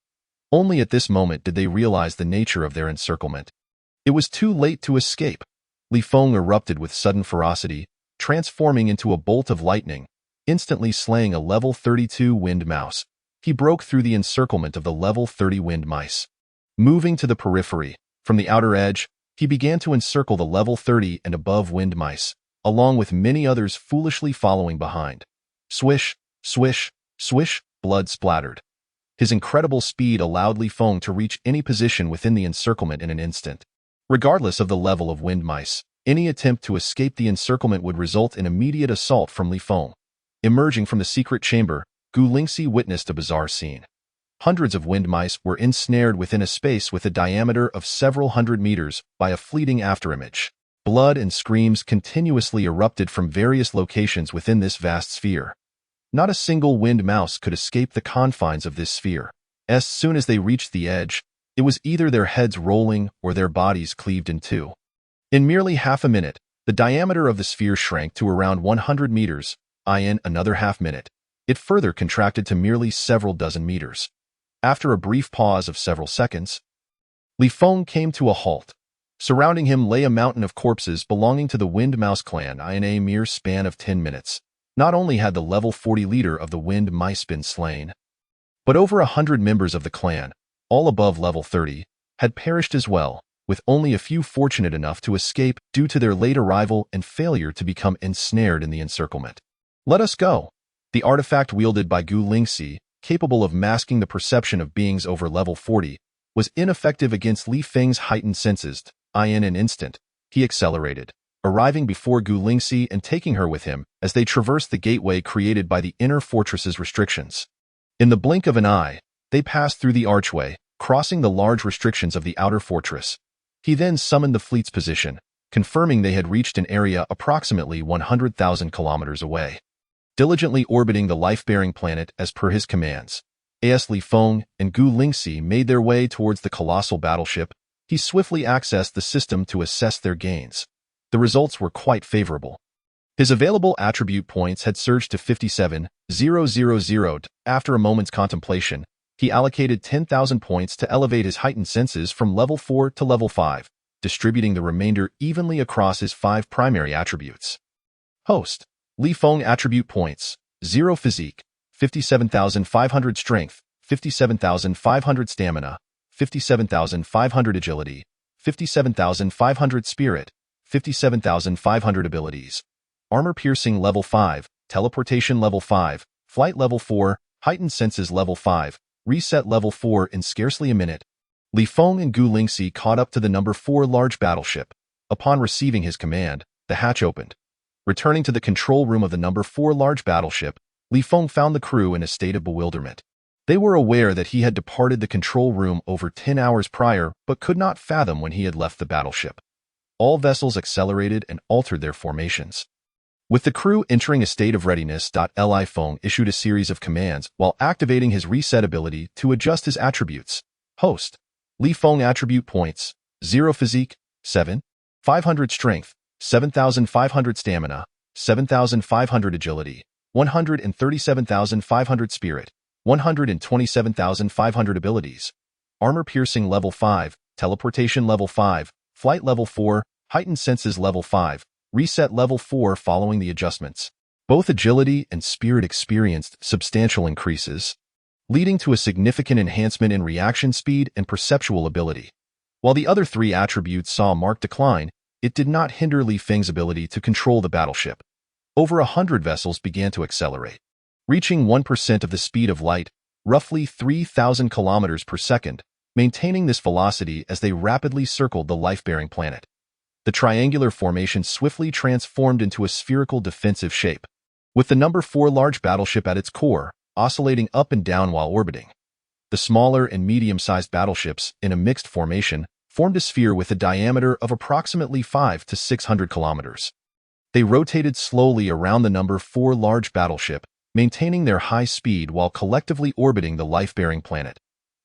Only at this moment did they realize the nature of their encirclement. It was too late to escape. Li Feng erupted with sudden ferocity, transforming into a bolt of lightning, instantly slaying a level 32 wind mouse. He broke through the encirclement of the level 30 wind mice. Moving to the periphery, from the outer edge, he began to encircle the level 30 and above wind mice, along with many others foolishly following behind. Swish, swish, swish, blood splattered. His incredible speed allowed Li Feng to reach any position within the encirclement in an instant. Regardless of the level of wind mice, any attempt to escape the encirclement would result in immediate assault from Li Feng. Emerging from the secret chamber, Gu Lingxi witnessed a bizarre scene. Hundreds of wind mice were ensnared within a space with a diameter of several hundred meters by a fleeting afterimage. Blood and screams continuously erupted from various locations within this vast sphere. Not a single wind mouse could escape the confines of this sphere. As soon as they reached the edge, it was either their heads rolling or their bodies cleaved in two. In merely half a minute, the diameter of the sphere shrank to around 100 meters. In another half minute, it further contracted to merely several dozen meters. After a brief pause of several seconds, Li Feng came to a halt. Surrounding him lay a mountain of corpses belonging to the Wind Mouse clan. In a mere span of 10 minutes, not only had the level 40 leader of the Wind Mice been slain, but over 100 members of the clan, all above level 30, had perished as well, with only a few fortunate enough to escape due to their late arrival and failure to become ensnared in the encirclement. Let us go. The artifact wielded by Gu Lingxi, capable of masking the perception of beings over level 40, was ineffective against Li Feng's heightened senses. In an instant, he accelerated, arriving before Gu Lingxi and taking her with him as they traversed the gateway created by the inner fortress's restrictions. In the blink of an eye, They passed through the archway, crossing the large restrictions of the outer fortress. He then summoned the fleet's position, confirming they had reached an area approximately 100,000 kilometers away. Diligently orbiting the life-bearing planet as per his commands, as Li Feng and Gu Lingxi made their way towards the colossal battleship, he swiftly accessed the system to assess their gains. The results were quite favorable. His available attribute points had surged to 57,000. After a moment's contemplation, he allocated 10,000 points to elevate his heightened senses from level 4 to level 5, distributing the remainder evenly across his 5 primary attributes. Host. Li Feng attribute points, 0 physique, 57,500 strength, 57,500 stamina, 57,500 agility, 57,500 spirit, 57,500 abilities. Armor piercing level 5, teleportation level 5, flight level 4, heightened senses level 5, reset level 4 in scarcely a minute. Li Feng and Gu Lingxi caught up to the number 4 large battleship. Upon receiving his command, the hatch opened. Returning to the control room of the number 4 large battleship, Li Feng found the crew in a state of bewilderment. They were aware that he had departed the control room over 10 hours prior, but could not fathom when he had left the battleship. All vessels accelerated and altered their formations. With the crew entering a state of readiness, Li Feng issued a series of commands while activating his reset ability to adjust his attributes. Host. Li Feng attribute points, 0 physique, 7, 500 strength, 7,500 stamina, 7,500 agility, 137,500 spirit, 127,500 abilities. Armor piercing level 5, teleportation level 5, flight level 4, heightened senses level 5, reset level 4 following the adjustments. Both agility and spirit experienced substantial increases, leading to a significant enhancement in reaction speed and perceptual ability. While the other 3 attributes saw a marked decline, it did not hinder Li Feng's ability to control the battleship. Over 100 vessels began to accelerate, reaching 1% of the speed of light, roughly 3,000 kilometers per second, maintaining this velocity as they rapidly circled the life-bearing planet. The triangular formation swiftly transformed into a spherical defensive shape, with the number 4 large battleship at its core, oscillating up and down while orbiting. The smaller and medium-sized battleships, in a mixed formation, formed a sphere with a diameter of approximately 500 to 600 kilometers. They rotated slowly around the number 4 large battleship, maintaining their high speed while collectively orbiting the life-bearing planet.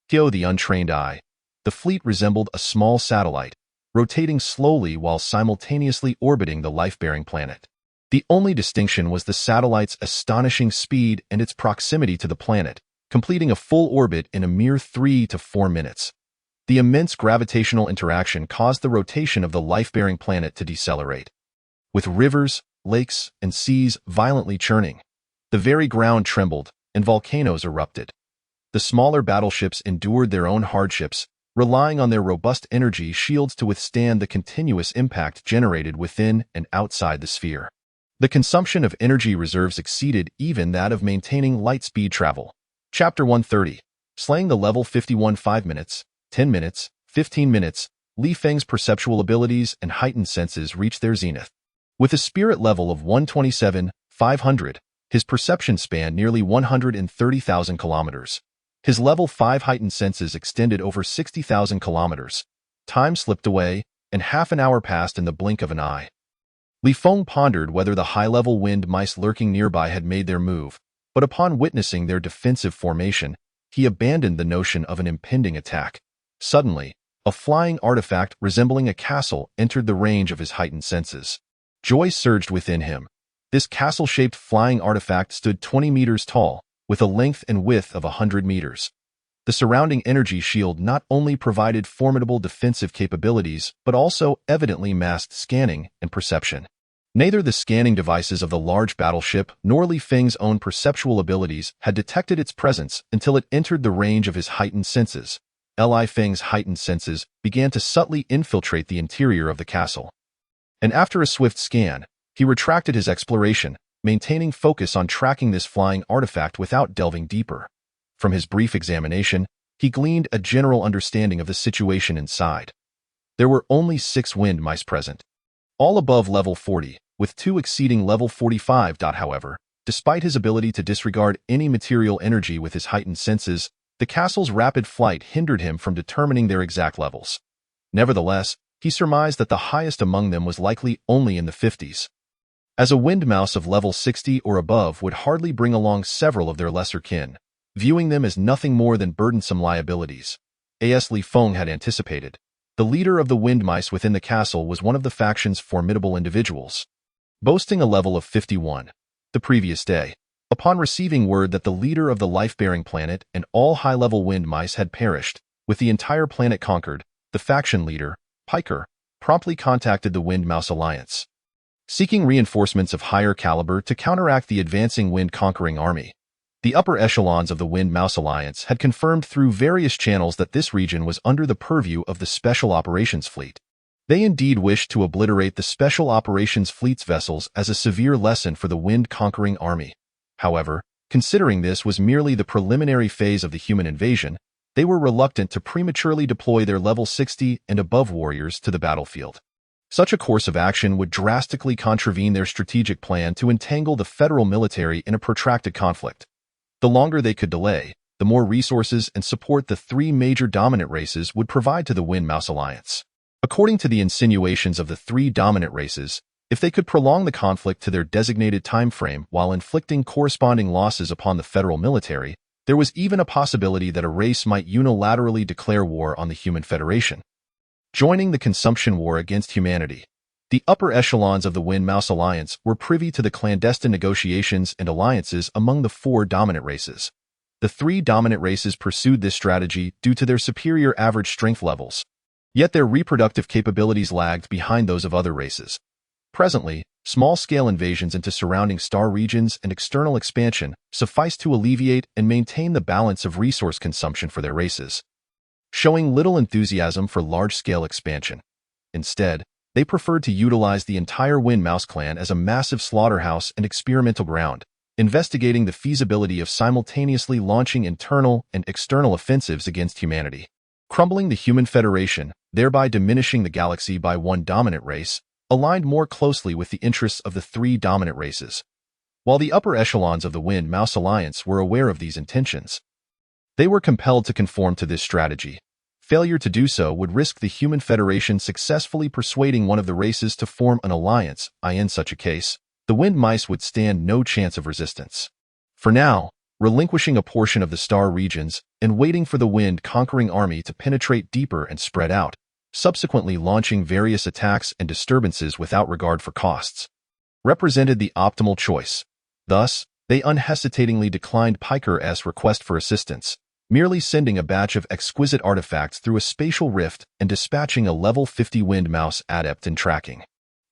To the untrained eye, the fleet resembled a small satellite, rotating slowly while simultaneously orbiting the life-bearing planet. The only distinction was the satellite's astonishing speed and its proximity to the planet, completing a full orbit in a mere 3 to 4 minutes. The immense gravitational interaction caused the rotation of the life-bearing planet to decelerate. With rivers, lakes, and seas violently churning, the very ground trembled and volcanoes erupted. The smaller battleships endured their own hardships, relying on their robust energy shields to withstand the continuous impact generated within and outside the sphere. The consumption of energy reserves exceeded even that of maintaining light-speed travel. Chapter 130. Slaying the level 51 5 minutes, 10 minutes, 15 minutes, Li Feng's perceptual abilities and heightened senses reached their zenith. With a spirit level of 127,500, his perception spanned nearly 130,000 kilometers. His level 5 heightened senses extended over 60,000 kilometers. Time slipped away, and half an hour passed in the blink of an eye. Li Feng pondered whether the high-level wind mice lurking nearby had made their move, but upon witnessing their defensive formation, he abandoned the notion of an impending attack. Suddenly, a flying artifact resembling a castle entered the range of his heightened senses. Joy surged within him. This castle-shaped flying artifact stood 20 meters tall, with a length and width of 100 meters. The surrounding energy shield not only provided formidable defensive capabilities, but also evidently masked scanning and perception. Neither the scanning devices of the large battleship nor Li Feng's own perceptual abilities had detected its presence until it entered the range of his heightened senses. Li Feng's heightened senses began to subtly infiltrate the interior of the castle. And after a swift scan, he retracted his exploration, maintaining focus on tracking this flying artifact without delving deeper. From his brief examination, he gleaned a general understanding of the situation inside. There were only 6 wind mice present, all above level 40, with 2 exceeding level 45. However, despite his ability to disregard any material energy with his heightened senses, The castle's rapid flight hindered him from determining their exact levels. Nevertheless, he surmised that the highest among them was likely only in the 50s. As a wind mouse of level 60 or above would hardly bring along several of their lesser kin, viewing them as nothing more than burdensome liabilities. As Feng had anticipated, the leader of the wind mice within the castle was one of the faction's formidable individuals. Boasting a level of 51, the previous day, upon receiving word that the leader of the life-bearing planet and all high-level wind mice had perished, with the entire planet conquered, the faction leader, Piker, promptly contacted the Wind Mouse Alliance, seeking reinforcements of higher caliber to counteract the advancing wind-conquering army. The upper echelons of the Wind Mouse Alliance had confirmed through various channels that this region was under the purview of the Special Operations Fleet. They indeed wished to obliterate the Special Operations Fleet's vessels as a severe lesson for the wind-conquering army. However, considering this was merely the preliminary phase of the human invasion, they were reluctant to prematurely deploy their level 60 and above warriors to the battlefield. Such a course of action would drastically contravene their strategic plan to entangle the federal military in a protracted conflict. The longer they could delay, the more resources and support the three major dominant races would provide to the Wind Mouse Alliance. According to the insinuations of the three dominant races, if they could prolong the conflict to their designated time frame while inflicting corresponding losses upon the federal military, there was even a possibility that a race might unilaterally declare war on the human Federation, joining the consumption war against humanity. The upper echelons of the Wind Mouse Alliance were privy to the clandestine negotiations and alliances among the four dominant races. The three dominant races pursued this strategy due to their superior average strength levels, yet their reproductive capabilities lagged behind those of other races. Presently, small-scale invasions into surrounding star regions and external expansion sufficed to alleviate and maintain the balance of resource consumption for their races, showing little enthusiasm for large-scale expansion. Instead, they preferred to utilize the entire Wind Mouse clan as a massive slaughterhouse and experimental ground, investigating the feasibility of simultaneously launching internal and external offensives against humanity, crumbling the human Federation, thereby diminishing the galaxy by one dominant race, aligned more closely with the interests of the three dominant races. While the upper echelons of the Wind Mouse Alliance were aware of these intentions, they were compelled to conform to this strategy. Failure to do so would risk the human Federation successfully persuading one of the races to form an alliance. In such a case, the Wind Mice would stand no chance of resistance. For now, relinquishing a portion of the star regions and waiting for the wind-conquering army to penetrate deeper and spread out, subsequently launching various attacks and disturbances without regard for costs, represented the optimal choice. Thus, they unhesitatingly declined Piker's request for assistance, merely sending a batch of exquisite artifacts through a spatial rift and dispatching a level 50 Wind Mouse adept in tracking.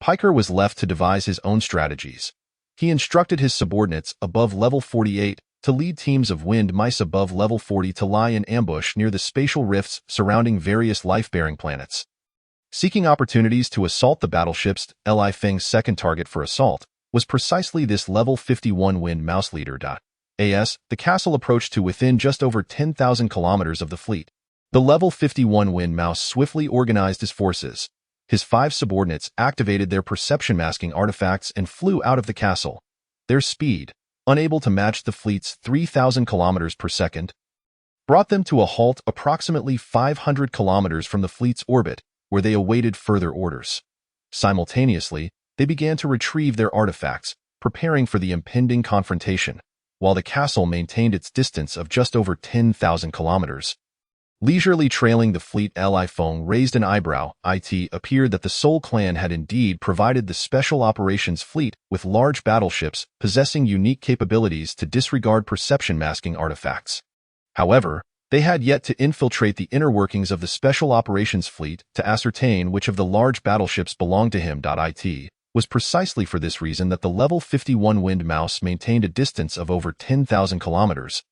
Piker was left to devise his own strategies. He instructed his subordinates above level 48 to lead teams of Wind Mice above level 40 to lie in ambush near the spatial rifts surrounding various life-bearing planets, seeking opportunities to assault the battleships. Feng's second target for assault was precisely this level 51 Wind Mouse leader. As the castle approached to within just over 10,000 kilometers of the fleet, the level 51 Wind Mouse swiftly organized his forces. His 5 subordinates activated their perception masking artifacts and flew out of the castle. Their speed, unable to match the fleet's 3,000 kilometers per second, brought them to a halt approximately 500 kilometers from the fleet's orbit, where they awaited further orders. Simultaneously, they began to retrieve their artifacts, preparing for the impending confrontation, while the castle maintained its distance of just over 10,000 kilometers. Leisurely trailing the fleet, Feng raised an eyebrow. It appeared that the Soul Clan had indeed provided the Special Operations Fleet with large battleships possessing unique capabilities to disregard perception masking artifacts. However, they had yet to infiltrate the inner workings of the Special Operations Fleet to ascertain which of the large battleships belonged to him. It was precisely for this reason that the level 51 Wind Mouse maintained a distance of over 10,000 kilometers,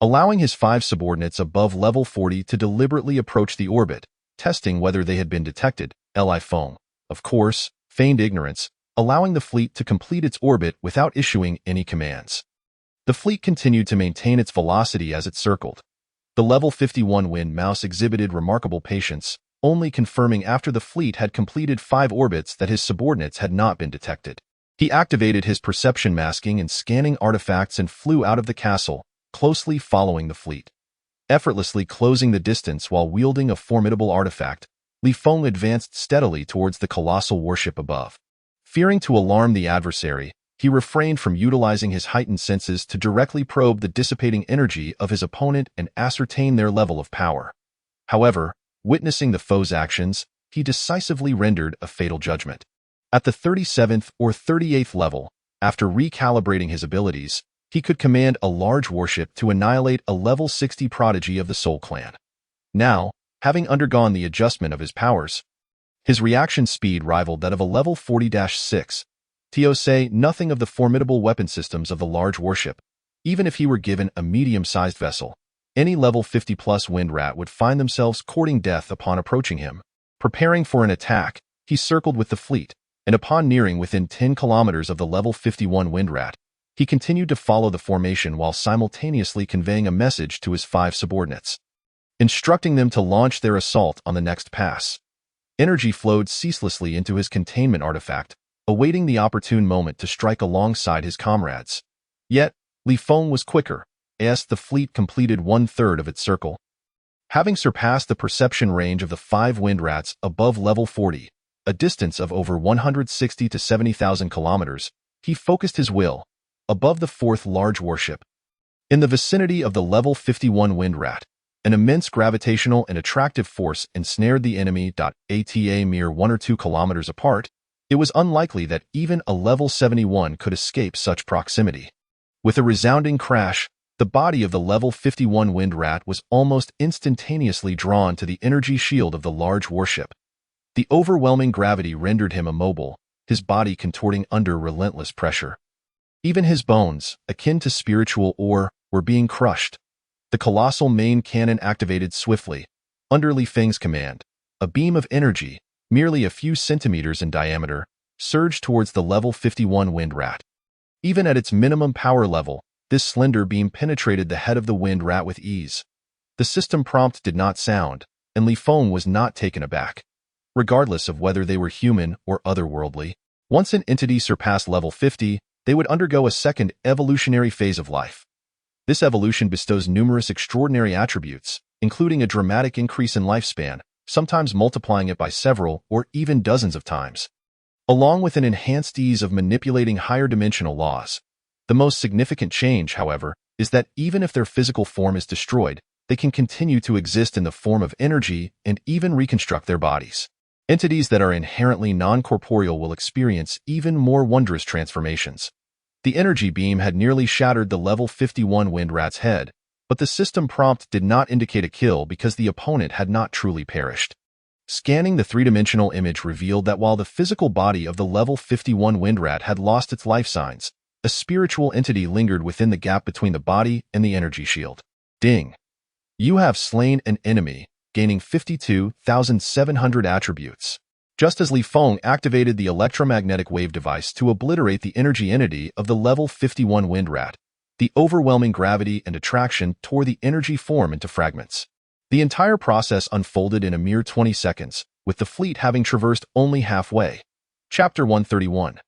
allowing his 5 subordinates above level 40 to deliberately approach the orbit, testing whether they had been detected. Feng, of course, feigned ignorance, allowing the fleet to complete its orbit without issuing any commands. The fleet continued to maintain its velocity as it circled. The level 51 Wind Mouse exhibited remarkable patience, only confirming after the fleet had completed 5 orbits that his subordinates had not been detected. He activated his perception masking and scanning artifacts and flew out of the castle, closely following the fleet. Effortlessly closing the distance while wielding a formidable artifact, Feng advanced steadily towards the colossal warship above. Fearing to alarm the adversary, he refrained from utilizing his heightened senses to directly probe the dissipating energy of his opponent and ascertain their level of power. However, witnessing the foe's actions, he decisively rendered a fatal judgment. At the 37th or 38th level, after recalibrating his abilities, he could command a large warship to annihilate a level 60 prodigy of the Soul Clan. Now, having undergone the adjustment of his powers, his reaction speed rivaled that of a level 40-6. To say nothing of the formidable weapon systems of the large warship. Even if he were given a medium-sized vessel, any level 50-plus wind rat would find themselves courting death upon approaching him. Preparing for an attack, he circled with the fleet, and upon nearing within 10 kilometers of the level 51 wind rat, he continued to follow the formation while simultaneously conveying a message to his 5 subordinates, instructing them to launch their assault on the next pass. Energy flowed ceaselessly into his containment artifact, awaiting the opportune moment to strike alongside his comrades. Yet, Feng was quicker, as the fleet completed 1/3 of its circle. Having surpassed the perception range of the 5 wind rats above level 40, a distance of over 160 to 70,000 kilometers, he focused his will above the 4th large warship. In the vicinity of the level 51 wind rat, an immense gravitational and attractive force ensnared the enemy. At a mere 1 or 2 kilometers apart, it was unlikely that even a level 71 could escape such proximity. With a resounding crash, the body of the level 51 wind rat was almost instantaneously drawn to the energy shield of the large warship. The overwhelming gravity rendered him immobile, his body contorting under relentless pressure. Even his bones, akin to spiritual ore, were being crushed. The colossal main cannon activated swiftly, under Feng's command. A beam of energy, merely a few centimeters in diameter, surged towards the level 51 wind rat. Even at its minimum power level, this slender beam penetrated the head of the wind rat with ease. The system prompt did not sound, and Feng was not taken aback. Regardless of whether they were human or otherworldly, once an entity surpassed level 50, they would undergo a second evolutionary phase of life. This evolution bestows numerous extraordinary attributes, including a dramatic increase in lifespan, sometimes multiplying it by several or even dozens of times, along with an enhanced ease of manipulating higher dimensional laws. The most significant change, however, is that even if their physical form is destroyed, they can continue to exist in the form of energy and even reconstruct their bodies. Entities that are inherently non-corporeal will experience even more wondrous transformations. The energy beam had nearly shattered the level 51 wind rat's head, but the system prompt did not indicate a kill because the opponent had not truly perished. Scanning the three-dimensional image revealed that while the physical body of the level 51 wind rat had lost its life signs, a spiritual entity lingered within the gap between the body and the energy shield. Ding! You have slain an enemy, gaining 52,700 attributes. Just as Feng activated the electromagnetic wave device to obliterate the energy entity of the level 51 wind rat, the overwhelming gravity and attraction tore the energy form into fragments. The entire process unfolded in a mere 20 seconds, with the fleet having traversed only halfway. Chapter 131.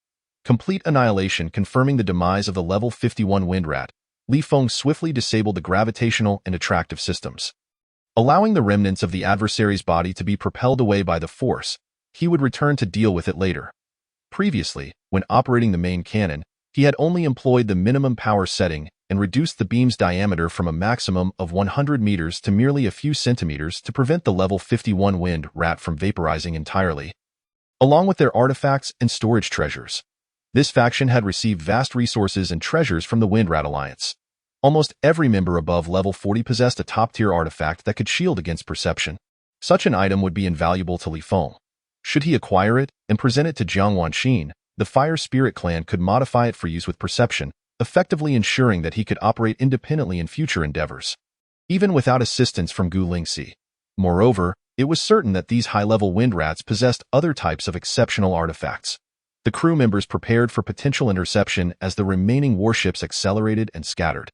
Complete annihilation confirming the demise of the level 51 wind rat, Feng swiftly disabled the gravitational and attractive systems. Allowing the remnants of the adversary's body to be propelled away by the force, he would return to deal with it later. Previously, when operating the main cannon, he had only employed the minimum power setting and reduced the beam's diameter from a maximum of 100 meters to merely a few centimeters to prevent the level 51 wind rat from vaporizing entirely. Along with their artifacts and storage treasures, this faction had received vast resources and treasures from the Wind Rat Alliance. Almost every member above level 40 possessed a top-tier artifact that could shield against perception. Such an item would be invaluable to Feng. Should he acquire it and present it to Jiang Wanxin, the Fire Spirit clan could modify it for use with perception, effectively ensuring that he could operate independently in future endeavors, even without assistance from Gu Lingxi. Moreover, it was certain that these high-level wind rats possessed other types of exceptional artifacts. The crew members prepared for potential interception as the remaining warships accelerated and scattered.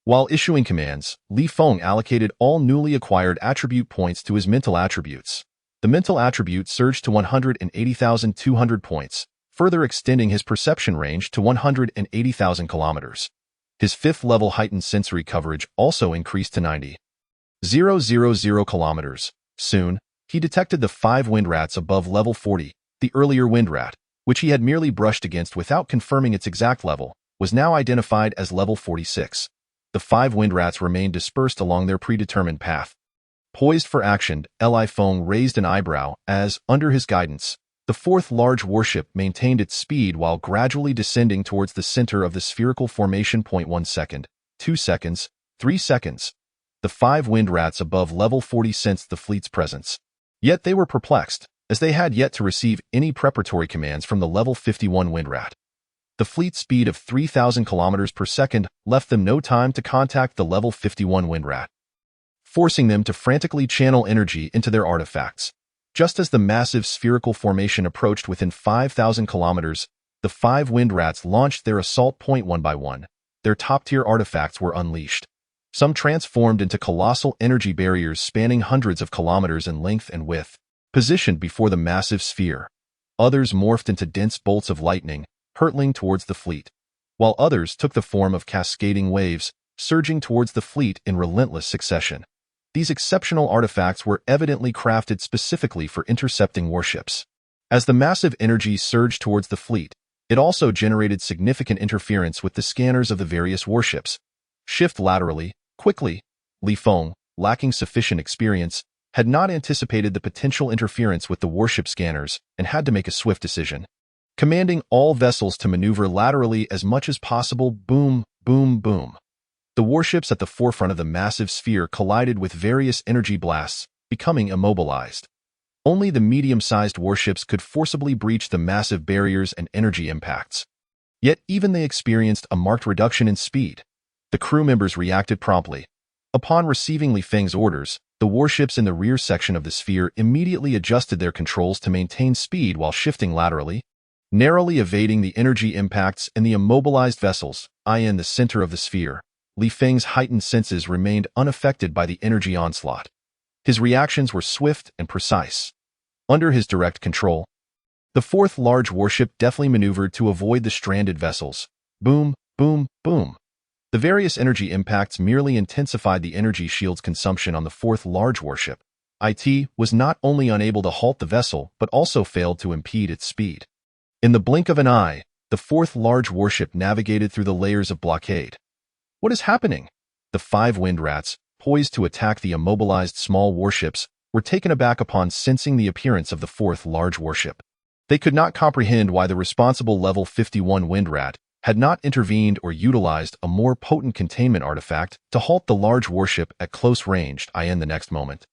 While issuing commands, Feng allocated all newly acquired attribute points to his mental attributes. The mental attribute surged to 180,200 points, further extending his perception range to 180,000 kilometers. His 5th level heightened sensory coverage also increased to 90. 000 kilometers. Soon, he detected the 5 wind rats above level 40. The earlier wind rat, which he had merely brushed against without confirming its exact level, was now identified as level 46. The 5 wind rats remained dispersed along their predetermined path. Poised for action, Feng raised an eyebrow as, under his guidance, the fourth large warship maintained its speed while gradually descending towards the center of the spherical formation. 1 second, 2 seconds, 3 seconds. The 5 wind rats above level 40 sensed the fleet's presence. Yet they were perplexed, as they had yet to receive any preparatory commands from the level 51 wind rat. The fleet speed of 3,000 kilometers per second left them no time to contact the level 51 wind rat, forcing them to frantically channel energy into their artifacts. Just as the massive spherical formation approached within 5,000 kilometers, the 5 wind rats launched their assault. One by one, their top-tier artifacts were unleashed. Some transformed into colossal energy barriers spanning hundreds of kilometers in length and width, positioned before the massive sphere. Others morphed into dense bolts of lightning, hurtling towards the fleet, while others took the form of cascading waves, surging towards the fleet in relentless succession. These exceptional artifacts were evidently crafted specifically for intercepting warships. As the massive energy surged towards the fleet, it also generated significant interference with the scanners of the various warships. Shift laterally, quickly. Feng, lacking sufficient experience, had not anticipated the potential interference with the warship scanners and had to make a swift decision. Commanding all vessels to maneuver laterally as much as possible. Boom, boom, boom. The warships at the forefront of the massive sphere collided with various energy blasts, becoming immobilized. Only the medium-sized warships could forcibly breach the massive barriers and energy impacts. Yet even they experienced a marked reduction in speed. The crew members reacted promptly. Upon receiving Feng's orders, the warships in the rear section of the sphere immediately adjusted their controls to maintain speed while shifting laterally, narrowly evading the energy impacts and the immobilized vessels. In the center of the sphere, Feng's heightened senses remained unaffected by the energy onslaught. His reactions were swift and precise. Under his direct control, the fourth large warship deftly maneuvered to avoid the stranded vessels. Boom, boom, boom. The various energy impacts merely intensified the energy shield's consumption on the fourth large warship. It was not only unable to halt the vessel, but also failed to impede its speed. In the blink of an eye, the fourth large warship navigated through the layers of blockade. What is happening? The 5 wind rats, poised to attack the immobilized small warships, were taken aback upon sensing the appearance of the fourth large warship. They could not comprehend why the responsible level 51 wind rat had not intervened or utilized a more potent containment artifact to halt the large warship at close range. In the next moment,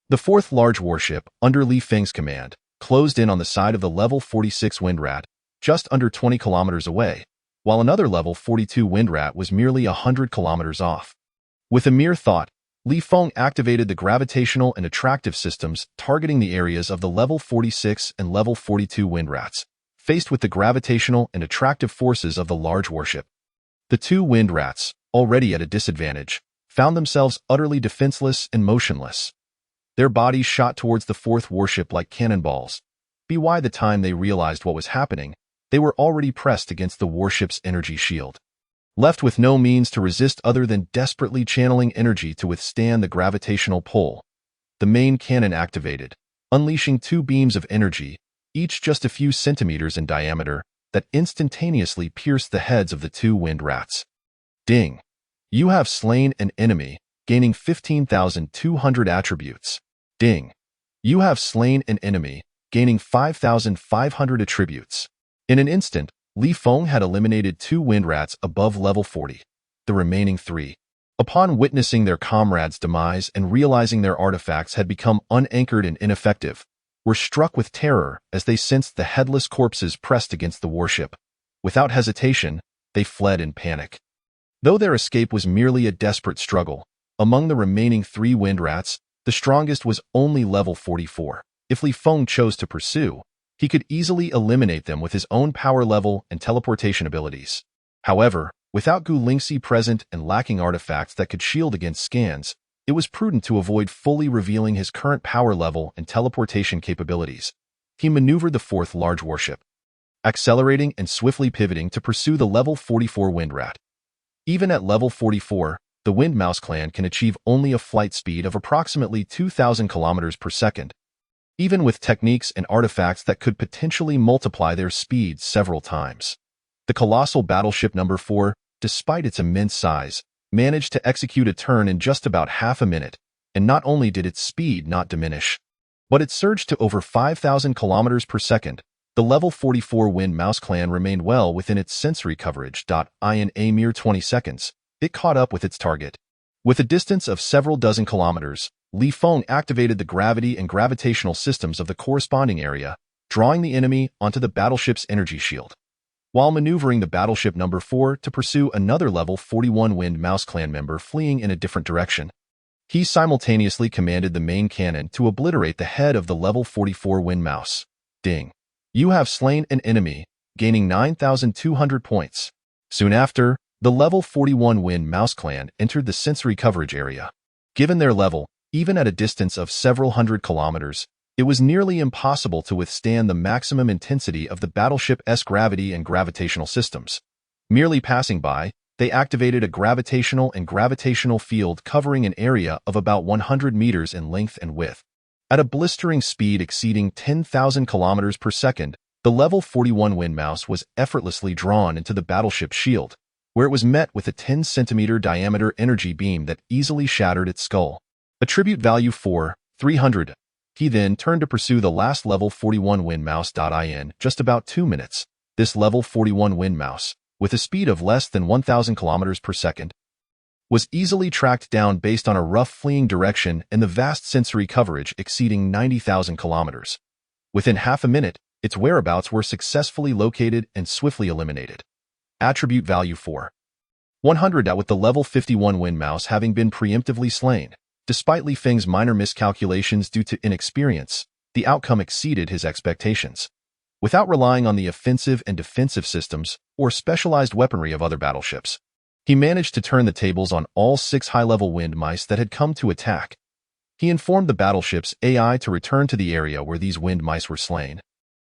the fourth large warship, under Feng's command, closed in on the side of the level 46 wind rat, just under 20 kilometers away, while another level 42 wind rat was merely 100 kilometers off. With a mere thought, Feng activated the gravitational and attractive systems targeting the areas of the level 46 and level 42 wind rats, faced with the gravitational and attractive forces of the large warship. The 2 wind rats, already at a disadvantage, found themselves utterly defenseless and motionless. Their bodies shot towards the fourth warship like cannonballs. By the time they realized what was happening, they were already pressed against the warship's energy shield. Left with no means to resist other than desperately channeling energy to withstand the gravitational pull, the main cannon activated, unleashing 2 beams of energy, each just a few centimeters in diameter, that instantaneously pierced the heads of the 2 wind rats. Ding! You have slain an enemy, gaining 15,200 attributes. Ding! You have slain an enemy, gaining 5,500 attributes. In an instant, Feng had eliminated 2 wind rats above level 40. The remaining 3, upon witnessing their comrades' demise and realizing their artifacts had become unanchored and ineffective, were struck with terror as they sensed the headless corpses pressed against the warship. Without hesitation, they fled in panic. Though their escape was merely a desperate struggle, among the remaining 3 wind rats, the strongest was only level 44. If Feng chose to pursue, he could easily eliminate them with his own power level and teleportation abilities. However, without Lingxi present and lacking artifacts that could shield against scans, it was prudent to avoid fully revealing his current power level and teleportation capabilities. He maneuvered the fourth large warship, accelerating and swiftly pivoting to pursue the level 44 wind rat. Even at level 44, the Wind Mouse clan can achieve only a flight speed of approximately 2,000 kilometers per second, even with techniques and artifacts that could potentially multiply their speed several times. The colossal battleship number 4, despite its immense size, managed to execute a turn in just about half a minute, and not only did its speed not diminish, but it surged to over 5,000 kilometers per second. The level 44 Wind Mouse clan remained well within its sensory coverage. In a mere 20 seconds, it caught up with its target. With a distance of several dozen kilometers, Feng activated the gravity and gravitational systems of the corresponding area, drawing the enemy onto the battleship's energy shield. While maneuvering the battleship number 4 to pursue another level 41 Wind Mouse clan member fleeing in a different direction, he simultaneously commanded the main cannon to obliterate the head of the level 44 Wind Mouse. Ding. You have slain an enemy, gaining 9,200 points. Soon after, the level 41 Wind Mouse clan entered the sensory coverage area. Given their level, even at a distance of several hundred kilometers, it was nearly impossible to withstand the maximum intensity of the battleship's gravity and gravitational systems. Merely passing by, they activated a gravitational and gravitational field covering an area of about 100 meters in length and width. At a blistering speed exceeding 10,000 kilometers per second, the level 41 Wind Mouse was effortlessly drawn into the battleship's shield, where it was met with a 10-centimeter diameter energy beam that easily shattered its skull. Attribute value 4, 300. He then turned to pursue the last level 41 Wind Mouse. In just about 2 minutes, this level 41 Wind Mouse, with a speed of less than 1,000 kilometers per second, was easily tracked down based on a rough fleeing direction and the vast sensory coverage exceeding 90,000 kilometers. Within half a minute, its whereabouts were successfully located and swiftly eliminated. Attribute value 4. 100. With the level 51 Wind Mouse having been preemptively slain, despite Feng's minor miscalculations due to inexperience, the outcome exceeded his expectations. Without relying on the offensive and defensive systems or specialized weaponry of other battleships, he managed to turn the tables on all 6 high-level wind mice that had come to attack. He informed the battleship's AI to return to the area where these wind mice were slain,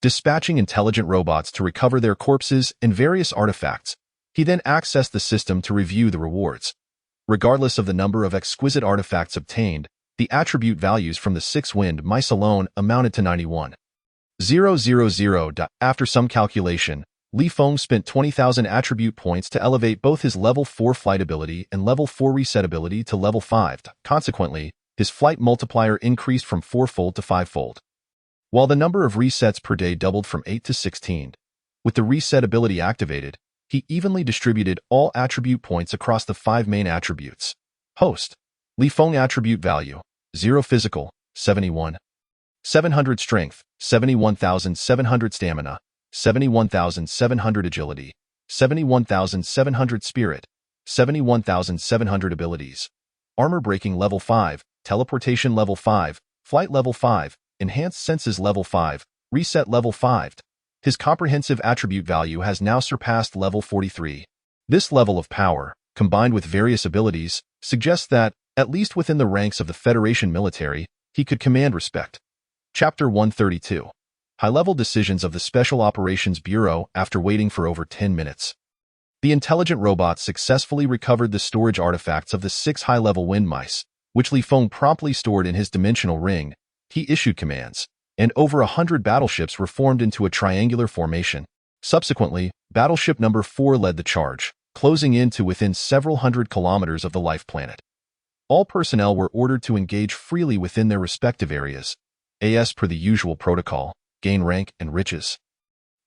dispatching intelligent robots to recover their corpses and various artifacts. He then accessed the system to review the rewards. Regardless of the number of exquisite artifacts obtained, the attribute values from the 6 wind mice alone amounted to 91,000. After some calculation, Feng spent 20,000 attribute points to elevate both his level 4 flight ability and level 4 reset ability to level 5. Consequently, his flight multiplier increased from 4-fold to 5-fold, while the number of resets per day doubled from 8 to 16. With the reset ability activated, he evenly distributed all attribute points across the 5 main attributes. Host. Feng attribute value, 0 physical, 71,700 strength, 71,700 stamina, 71,700 agility, 71,700 spirit, 71,700 abilities. Armor breaking level 5, teleportation level 5, flight level 5, enhanced senses level 5, reset level 5. His comprehensive attribute value has now surpassed level 43. This level of power, combined with various abilities, suggests that, at least within the ranks of the Federation military, he could command respect. Chapter 132. High-level decisions of the Special Operations Bureau after waiting for over 10 minutes. The intelligent robots successfully recovered the storage artifacts of the 6 high-level wind mice, which Feng promptly stored in his dimensional ring. He issued commands, and over 100 battleships were formed into a triangular formation. Subsequently, Battleship Number 4 led the charge, closing in to within several hundred kilometers of the life planet. All personnel were ordered to engage freely within their respective areas, as per the usual protocol, gain rank and riches.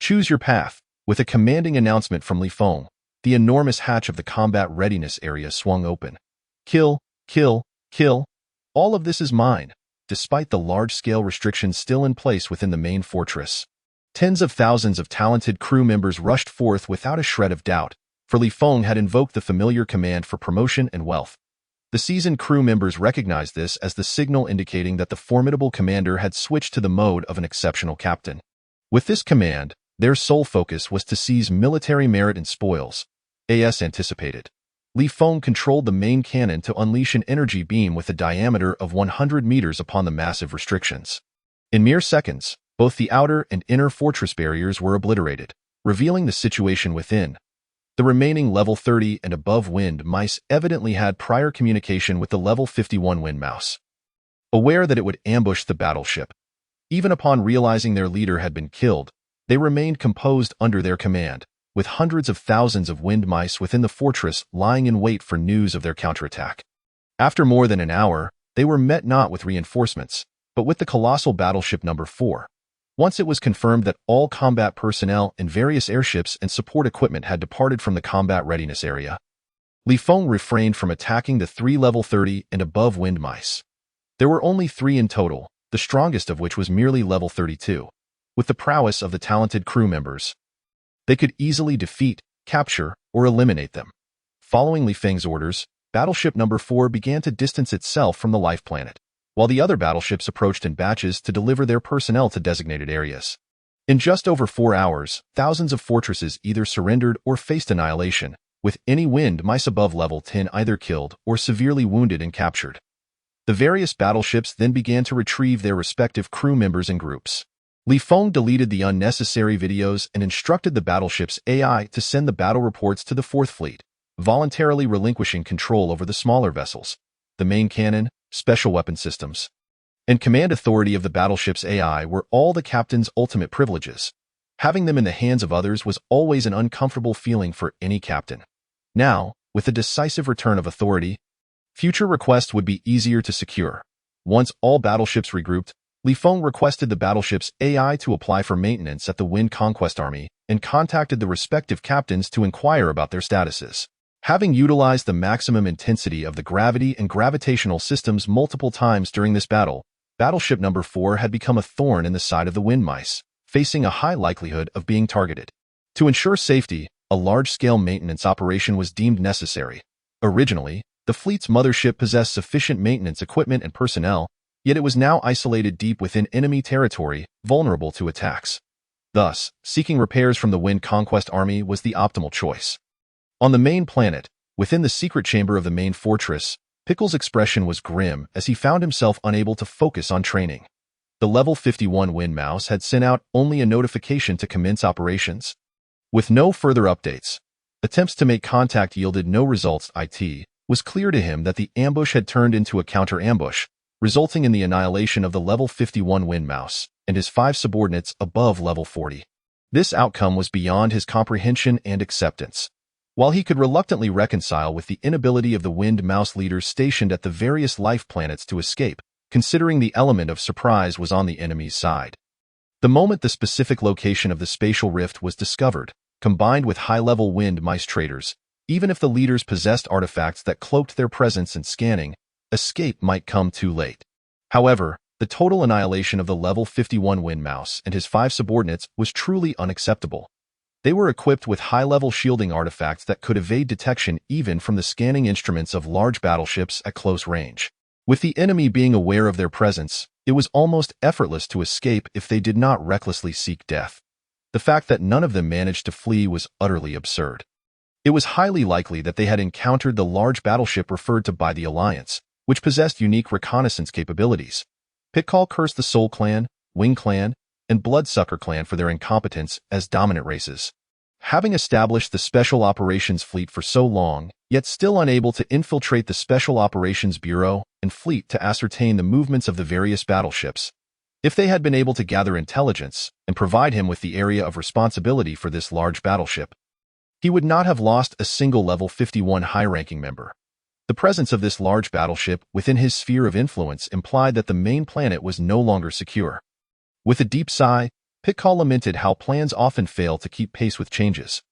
Choose your path. With a commanding announcement from Feng, the enormous hatch of the combat readiness area swung open. Kill, kill, kill. All of this is mine, despite the large-scale restrictions still in place within the main fortress. Tens of thousands of talented crew members rushed forth without a shred of doubt, for Feng had invoked the familiar command for promotion and wealth. The seasoned crew members recognized this as the signal indicating that the formidable commander had switched to the mode of an exceptional captain. With this command, their sole focus was to seize military merit and spoils. As anticipated, Feng controlled the main cannon to unleash an energy beam with a diameter of 100 meters upon the massive restrictions. In mere seconds, both the outer and inner fortress barriers were obliterated, revealing the situation within. The remaining level 30 and above wind mice evidently had prior communication with the level 51 wind mouse. Aware that it would ambush the battleship, even upon realizing their leader had been killed, they remained composed under their command, with hundreds of thousands of wind mice within the fortress lying in wait for news of their counterattack. After more than an hour, they were met not with reinforcements, but with the colossal battleship number 4. Once it was confirmed that all combat personnel and various airships and support equipment had departed from the combat readiness area, Feng refrained from attacking the 3 level 30 and above wind mice. There were only 3 in total, the strongest of which was merely level 32. With the prowess of the talented crew members, they could easily defeat, capture, or eliminate them. Following Feng's orders, Battleship number 4 began to distance itself from the life planet, while the other battleships approached in batches to deliver their personnel to designated areas. In just over 4 hours, thousands of fortresses either surrendered or faced annihilation, with any wind mice above level 10 either killed or severely wounded and captured. The various battleships then began to retrieve their respective crew members in groups. Feng deleted the unnecessary videos and instructed the battleship's AI to send the battle reports to the 4th Fleet, voluntarily relinquishing control over the smaller vessels, the main cannon, special weapon systems, and command authority of the battleship's AI were all the captain's ultimate privileges. Having them in the hands of others was always an uncomfortable feeling for any captain. Now, with the decisive return of authority, future requests would be easier to secure. Once all battleships regrouped, Feng requested the battleship's AI to apply for maintenance at the Wind Conquest Army and contacted the respective captains to inquire about their statuses. Having utilized the maximum intensity of the gravity and gravitational systems multiple times during this battle, Battleship number 4 had become a thorn in the side of the wind mice, facing a high likelihood of being targeted. To ensure safety, a large-scale maintenance operation was deemed necessary. Originally, the fleet's mothership possessed sufficient maintenance equipment and personnel, yet it was now isolated deep within enemy territory, vulnerable to attacks. Thus, seeking repairs from the Wind Conquest Army was the optimal choice. On the main planet, within the secret chamber of the main fortress, Pickle's expression was grim as he found himself unable to focus on training. The level 51 Wind Mouse had sent out only a notification to commence operations. With no further updates, attempts to make contact yielded no results. It was clear to him that the ambush had turned into a counter-ambush, resulting in the annihilation of the level 51 Wind Mouse and his 5 subordinates above level 40. This outcome was beyond his comprehension and acceptance. While he could reluctantly reconcile with the inability of the Wind Mouse leaders stationed at the various life planets to escape, considering the element of surprise was on the enemy's side. The moment the specific location of the spatial rift was discovered, combined with high-level wind mice traders, even if the leaders possessed artifacts that cloaked their presence in scanning, escape might come too late. However, the total annihilation of the level 51 Wind Mouse and his 5 subordinates was truly unacceptable. They were equipped with high-level shielding artifacts that could evade detection even from the scanning instruments of large battleships at close range. With the enemy being aware of their presence, it was almost effortless to escape if they did not recklessly seek death. The fact that none of them managed to flee was utterly absurd. It was highly likely that they had encountered the large battleship referred to by the Alliance, which possessed unique reconnaissance capabilities. Pitcall cursed the Soul Clan, Wing Clan, and Bloodsucker Clan for their incompetence as dominant races. Having established the Special Operations Fleet for so long, yet still unable to infiltrate the Special Operations Bureau and Fleet to ascertain the movements of the various battleships, if they had been able to gather intelligence and provide him with the area of responsibility for this large battleship, he would not have lost a single level 51 high-ranking member. The presence of this large battleship within his sphere of influence implied that the main planet was no longer secure. With a deep sigh, Pitcall lamented how plans often fail to keep pace with changes.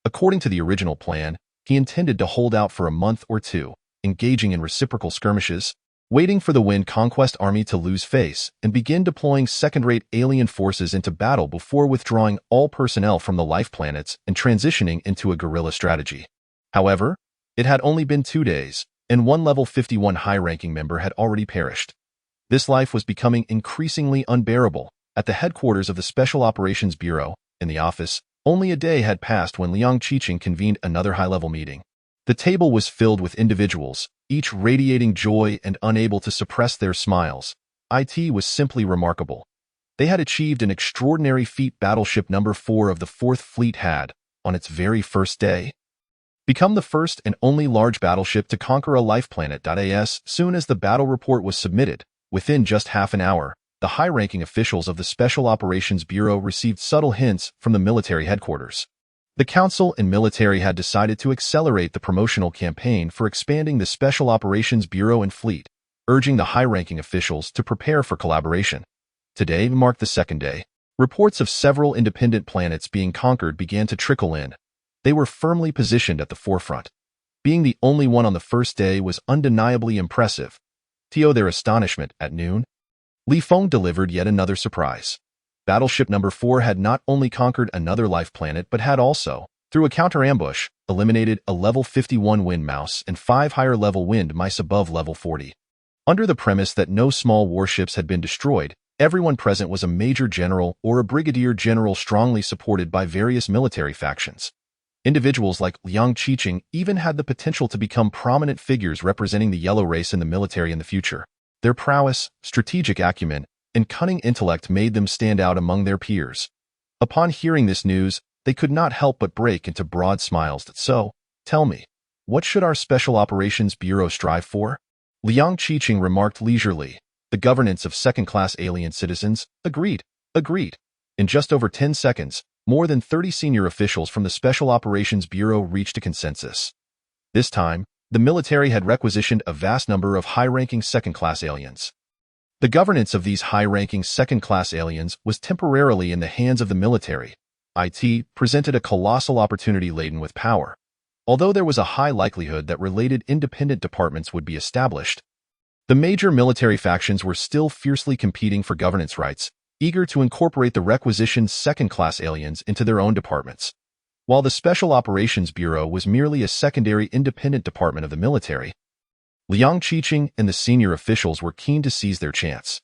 According to the original plan, he intended to hold out for a month or two, engaging in reciprocal skirmishes, waiting for the Wind Conquest Army to lose face and begin deploying second-rate alien forces into battle before withdrawing all personnel from the life planets and transitioning into a guerrilla strategy. However, it had only been 2 days, and one level 51 high-ranking member had already perished. This life was becoming increasingly unbearable. At the headquarters of the Special Operations Bureau, in the office, only a day had passed when Liang Qiqing convened another high-level meeting. The table was filled with individuals, each radiating joy and unable to suppress their smiles. It was simply remarkable. They had achieved an extraordinary feat. Battleship number 4 of the 4th Fleet had, on its very first day, Become the first and only large battleship to conquer a life planet. As soon as the battle report was submitted, within just half an hour, the high-ranking officials of the Special Operations Bureau received subtle hints from the military headquarters. The Council and military had decided to accelerate the promotional campaign for expanding the Special Operations Bureau and fleet, urging the high-ranking officials to prepare for collaboration. Today marked the second day. Reports of several independent planets being conquered began to trickle in. They were firmly positioned at the forefront. Being the only one on the first day was undeniably impressive. To their astonishment, at noon, Feng delivered yet another surprise. Battleship number 4 had not only conquered another life planet but had also, through a counter-ambush, eliminated a level 51 wind mouse and 5 higher-level wind mice above level 40. Under the premise that no small warships had been destroyed, everyone present was a major general or a brigadier general strongly supported by various military factions. Individuals like Liang Qiqing even had the potential to become prominent figures representing the yellow race in the military in the future. Their prowess, strategic acumen, and cunning intellect made them stand out among their peers. Upon hearing this news, they could not help but break into broad smiles. So, tell me, what should our Special Operations Bureau strive for? Liang Qiqing remarked leisurely. The governance of second-class alien citizens. Agreed. In just over 10 seconds, more than 30 senior officials from the Special Operations Bureau reached a consensus. This time, the military had requisitioned a vast number of high-ranking second-class aliens. The governance of these high-ranking second-class aliens was temporarily in the hands of the military. It presented a colossal opportunity laden with power. Although there was a high likelihood that related independent departments would be established, the major military factions were still fiercely competing for governance rights, eager to incorporate the requisitioned second-class aliens into their own departments. While the Special Operations Bureau was merely a secondary independent department of the military, Liang Qiqing and the senior officials were keen to seize their chance.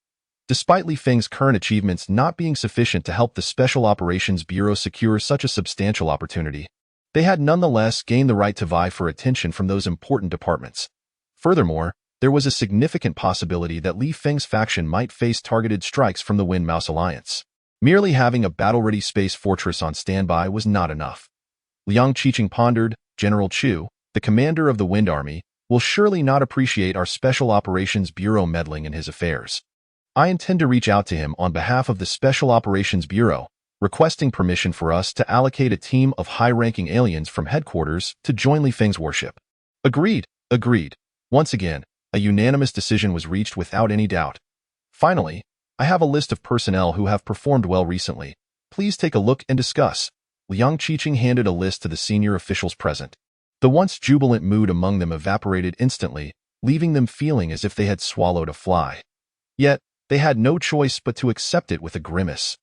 Despite Li Feng's current achievements not being sufficient to help the Special Operations Bureau secure such a substantial opportunity, they had nonetheless gained the right to vie for attention from those important departments. Furthermore, there was a significant possibility that Li Feng's faction might face targeted strikes from the Wind Mouse Alliance. Merely having a battle-ready space fortress on standby was not enough. Liang Qiqing pondered. General Chu, the commander of the Wind Army, will surely not appreciate our Special Operations Bureau meddling in his affairs. I intend to reach out to him on behalf of the Special Operations Bureau, requesting permission for us to allocate a team of high-ranking aliens from headquarters to join Li Feng's warship. Agreed. Once again, a unanimous decision was reached without any doubt. Finally, I have a list of personnel who have performed well recently. Please take a look and discuss. Liang Qiqing handed a list to the senior officials present. The once jubilant mood among them evaporated instantly, leaving them feeling as if they had swallowed a fly. Yet, they had no choice but to accept it with a grimace.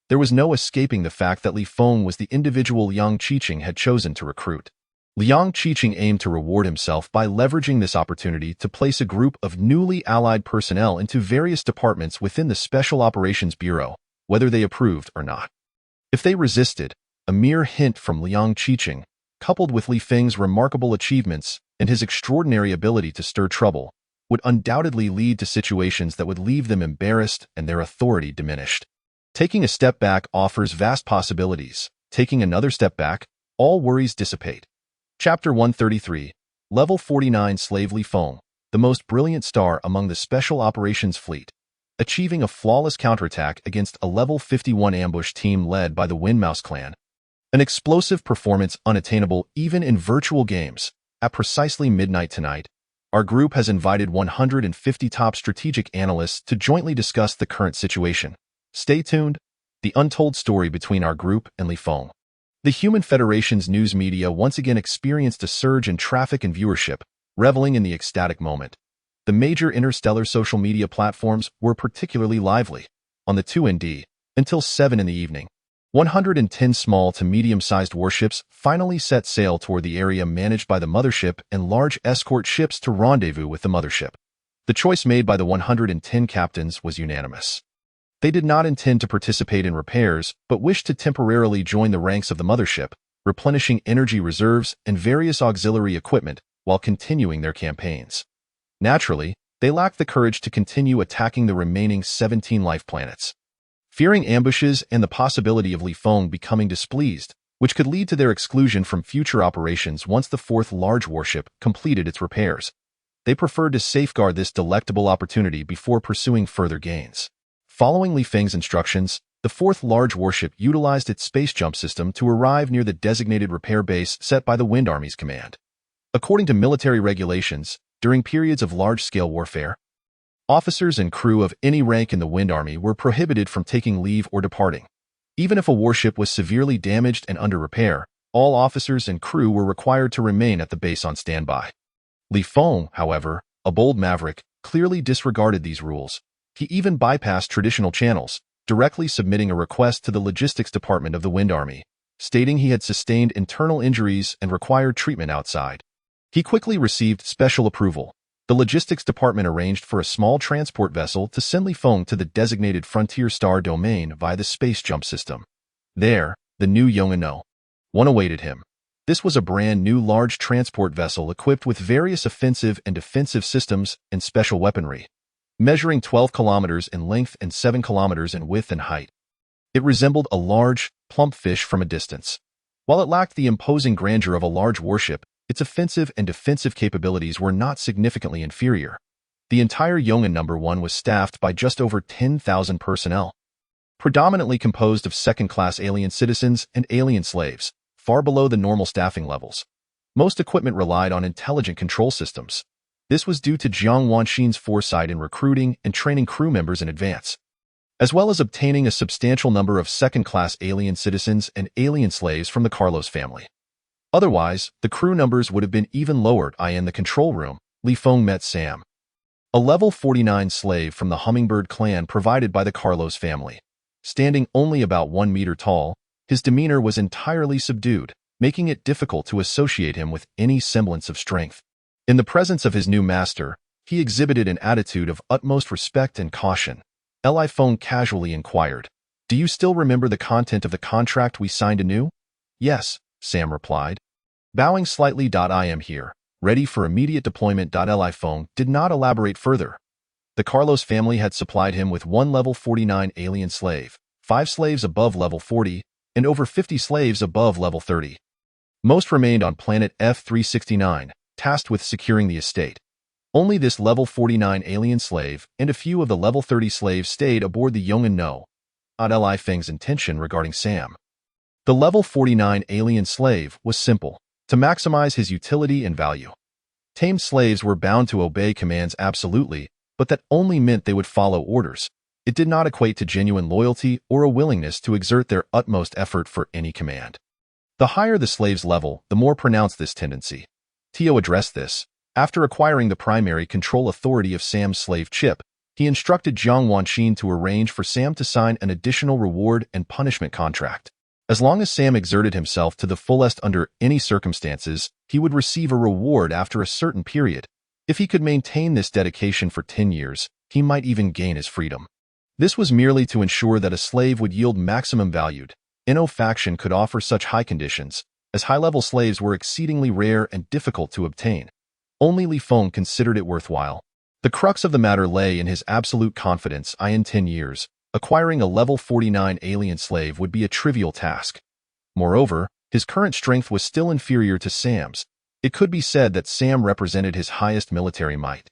There was no escaping the fact that Li Feng was the individual Liang Qiqing had chosen to recruit. Liang Qiqing aimed to reward himself by leveraging this opportunity to place a group of newly allied personnel into various departments within the Special Operations Bureau, whether they approved or not. If they resisted, a mere hint from Liang Qiqing, coupled with Li Feng's remarkable achievements and his extraordinary ability to stir trouble, would undoubtedly lead to situations that would leave them embarrassed and their authority diminished. Taking a step back offers vast possibilities. Taking another step back, all worries dissipate. Chapter 133, Level 49 Slave Li Feng, the most brilliant star among the Special Operations Fleet, achieving a flawless counterattack against a Level 51 ambush team led by the Windmouse clan. An explosive performance unattainable even in virtual games. At precisely midnight tonight, our group has invited 150 top strategic analysts to jointly discuss the current situation. Stay tuned. The untold story between our group and Li Feng. The Human Federation's news media once again experienced a surge in traffic and viewership, reveling in the ecstatic moment. The major interstellar social media platforms were particularly lively. On the 2ND, until 7 in the evening, 110 small to medium-sized warships finally set sail toward the area managed by the mothership and large escort ships to rendezvous with the mothership. The choice made by the 110 captains was unanimous. They did not intend to participate in repairs, but wished to temporarily join the ranks of the mothership, replenishing energy reserves and various auxiliary equipment while continuing their campaigns. Naturally, they lacked the courage to continue attacking the remaining 17 life planets. Fearing ambushes and the possibility of Li Feng becoming displeased, which could lead to their exclusion from future operations once the fourth large warship completed its repairs. They preferred to safeguard this delectable opportunity before pursuing further gains. Following Li Feng's instructions, the fourth large warship utilized its space jump system to arrive near the designated repair base set by the Wind Army's command. According to military regulations, during periods of large-scale warfare, officers and crew of any rank in the Wind Army were prohibited from taking leave or departing. Even if a warship was severely damaged and under repair, all officers and crew were required to remain at the base on standby. Li Feng, however, a bold maverick, clearly disregarded these rules. He even bypassed traditional channels, directly submitting a request to the logistics department of the Wind Army, stating he had sustained internal injuries and required treatment outside. He quickly received special approval. The logistics department arranged for a small transport vessel to send Li Feng to the designated Frontier Star domain via the space jump system. There, the new Yongano one awaited him. This was a brand new large transport vessel equipped with various offensive and defensive systems and special weaponry, measuring 12 kilometers in length and 7 kilometers in width and height. It resembled a large, plump fish from a distance. While it lacked the imposing grandeur of a large warship, its offensive and defensive capabilities were not significantly inferior. The entire Yongan No. 1 was staffed by just over 10,000 personnel, predominantly composed of second-class alien citizens and alien slaves, far below the normal staffing levels. Most equipment relied on intelligent control systems. This was due to Jiang Wanxin's foresight in recruiting and training crew members in advance, as well as obtaining a substantial number of second-class alien citizens and alien slaves from the Carlos family. Otherwise, the crew numbers would have been even lower. In the control room, Li Feng met Sam, a level 49 slave from the Hummingbird clan provided by the Carlos family. Standing only about 1 meter tall, his demeanor was entirely subdued, making it difficult to associate him with any semblance of strength. In the presence of his new master, he exhibited an attitude of utmost respect and caution. Li Feng casually inquired, "Do you still remember the content of the contract we signed anew?" "Yes," Sam replied, bowing slightly. "I am here, ready for immediate deployment." Li Feng did not elaborate further. The Carlos family had supplied him with 1 level 49 alien slave, 5 slaves above level 40, and over 50 slaves above level 30. Most remained on planet F-369, tasked with securing the estate. Only this level 49 alien slave and a few of the level 30 slaves stayed aboard the Yongan No. Li Feng's intention regarding Sam, the level 49 alien slave, was simple: to maximize his utility and value. Tamed slaves were bound to obey commands absolutely, but that only meant they would follow orders. It did not equate to genuine loyalty or a willingness to exert their utmost effort for any command. The higher the slave's level, the more pronounced this tendency. Tio addressed this. After acquiring the primary control authority of Sam's slave chip, he instructed Jiang Wanxin to arrange for Sam to sign an additional reward and punishment contract. As long as Sam exerted himself to the fullest under any circumstances, he would receive a reward after a certain period. If he could maintain this dedication for 10 years, he might even gain his freedom. This was merely to ensure that a slave would yield maximum value. No faction could offer such high conditions, as high-level slaves were exceedingly rare and difficult to obtain. Only Li Feng considered it worthwhile. The crux of the matter lay in his absolute confidence. In 10 years, acquiring a level 49 alien slave would be a trivial task. Moreover, his current strength was still inferior to Sam's. It could be said that Sam represented his highest military might.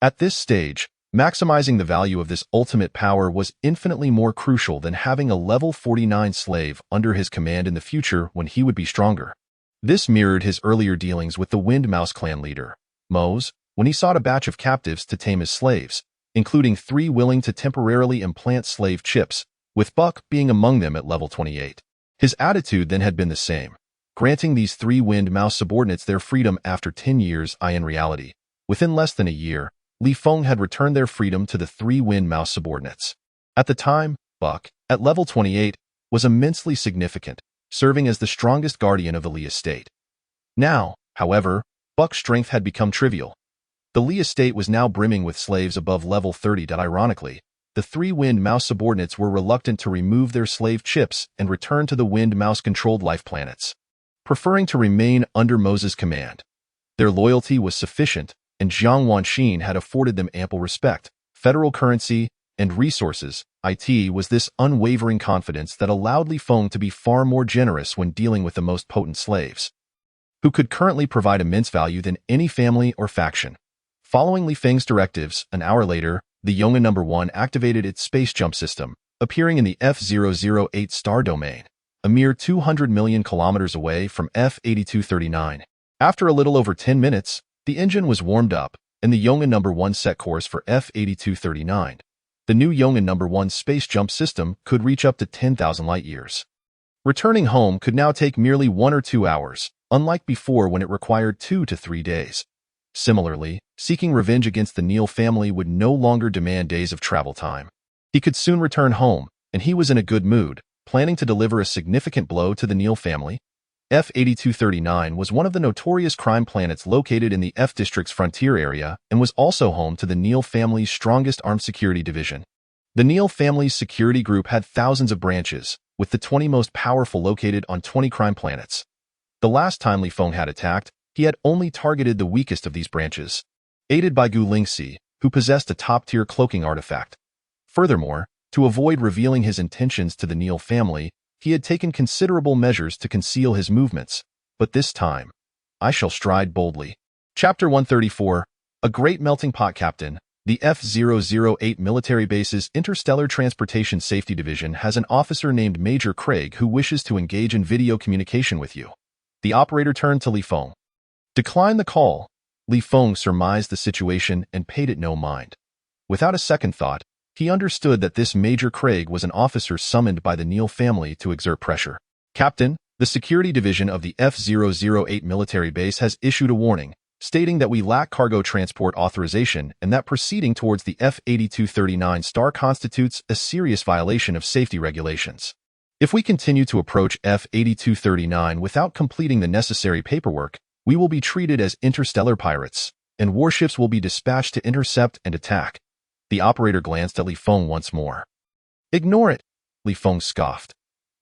At this stage, maximizing the value of this ultimate power was infinitely more crucial than having a level 49 slave under his command in the future when he would be stronger. This mirrored his earlier dealings with the Wind Mouse clan leader, Mose, when he sought a batch of captives to tame as slaves, including 3 willing to temporarily implant slave chips, with Buck being among them at level 28. His attitude then had been the same, granting these 3 Wind Mouse subordinates their freedom after 10 years. In reality, within less than a year, Li Feng had returned their freedom to the 3 Wind Mouse subordinates. At the time, Buck, at level 28, was immensely significant, serving as the strongest guardian of the Li estate. Now, however, Buck's strength had become trivial. The Li estate was now brimming with slaves above level 30. Ironically, the 3 Wind Mouse subordinates were reluctant to remove their slave chips and return to the Wind Mouse-controlled life planets, preferring to remain under Mose's command. Their loyalty was sufficient, and Jiang Wanxin had afforded them ample respect, federal currency, and resources, it was this unwavering confidence that allowed Li Feng to be far more generous when dealing with the most potent slaves, who could currently provide immense value than any family or faction. Following Li Feng's directives, an hour later, the Yongan No. 1 activated its space jump system, appearing in the F008 star domain, a mere 200 million kilometers away from F8239. After a little over 10 minutes, the engine was warmed up, and the Yongan No. 1 set course for F8239. The new Yongan No. 1 space jump system could reach up to 10,000 light-years. Returning home could now take merely 1 or 2 hours, unlike before when it required 2 to 3 days. Similarly, seeking revenge against the Neal family would no longer demand days of travel time. He could soon return home, and he was in a good mood, planning to deliver a significant blow to the Neal family. F8239 was one of the notorious crime planets located in the F District's frontier area and was also home to the Neal family's strongest armed security division. The Neal family's security group had thousands of branches, with the 20 most powerful located on 20 crime planets. The last time Li Feng had attacked, he had only targeted the weakest of these branches, aided by Gu Lingxi, who possessed a top-tier cloaking artifact. Furthermore, to avoid revealing his intentions to the Neal family, he had taken considerable measures to conceal his movements. But this time, I shall stride boldly. Chapter 134, A Great Melting Pot Captain. The F008 military base's Interstellar Transportation Safety Division has an officer named Major Craig who wishes to engage in video communication with you. The operator turned to Li Feng. Decline the call. Li Feng surmised the situation and paid it no mind. Without a second thought, he understood that this Major Craig was an officer summoned by the Neal family to exert pressure. Captain, the security division of the F008 military base has issued a warning, stating that we lack cargo transport authorization and that proceeding towards the F8239 star constitutes a serious violation of safety regulations. If we continue to approach F8239 without completing the necessary paperwork, we will be treated as interstellar pirates, and warships will be dispatched to intercept and attack. The operator glanced at Li Feng once more. Ignore it, Li Feng scoffed.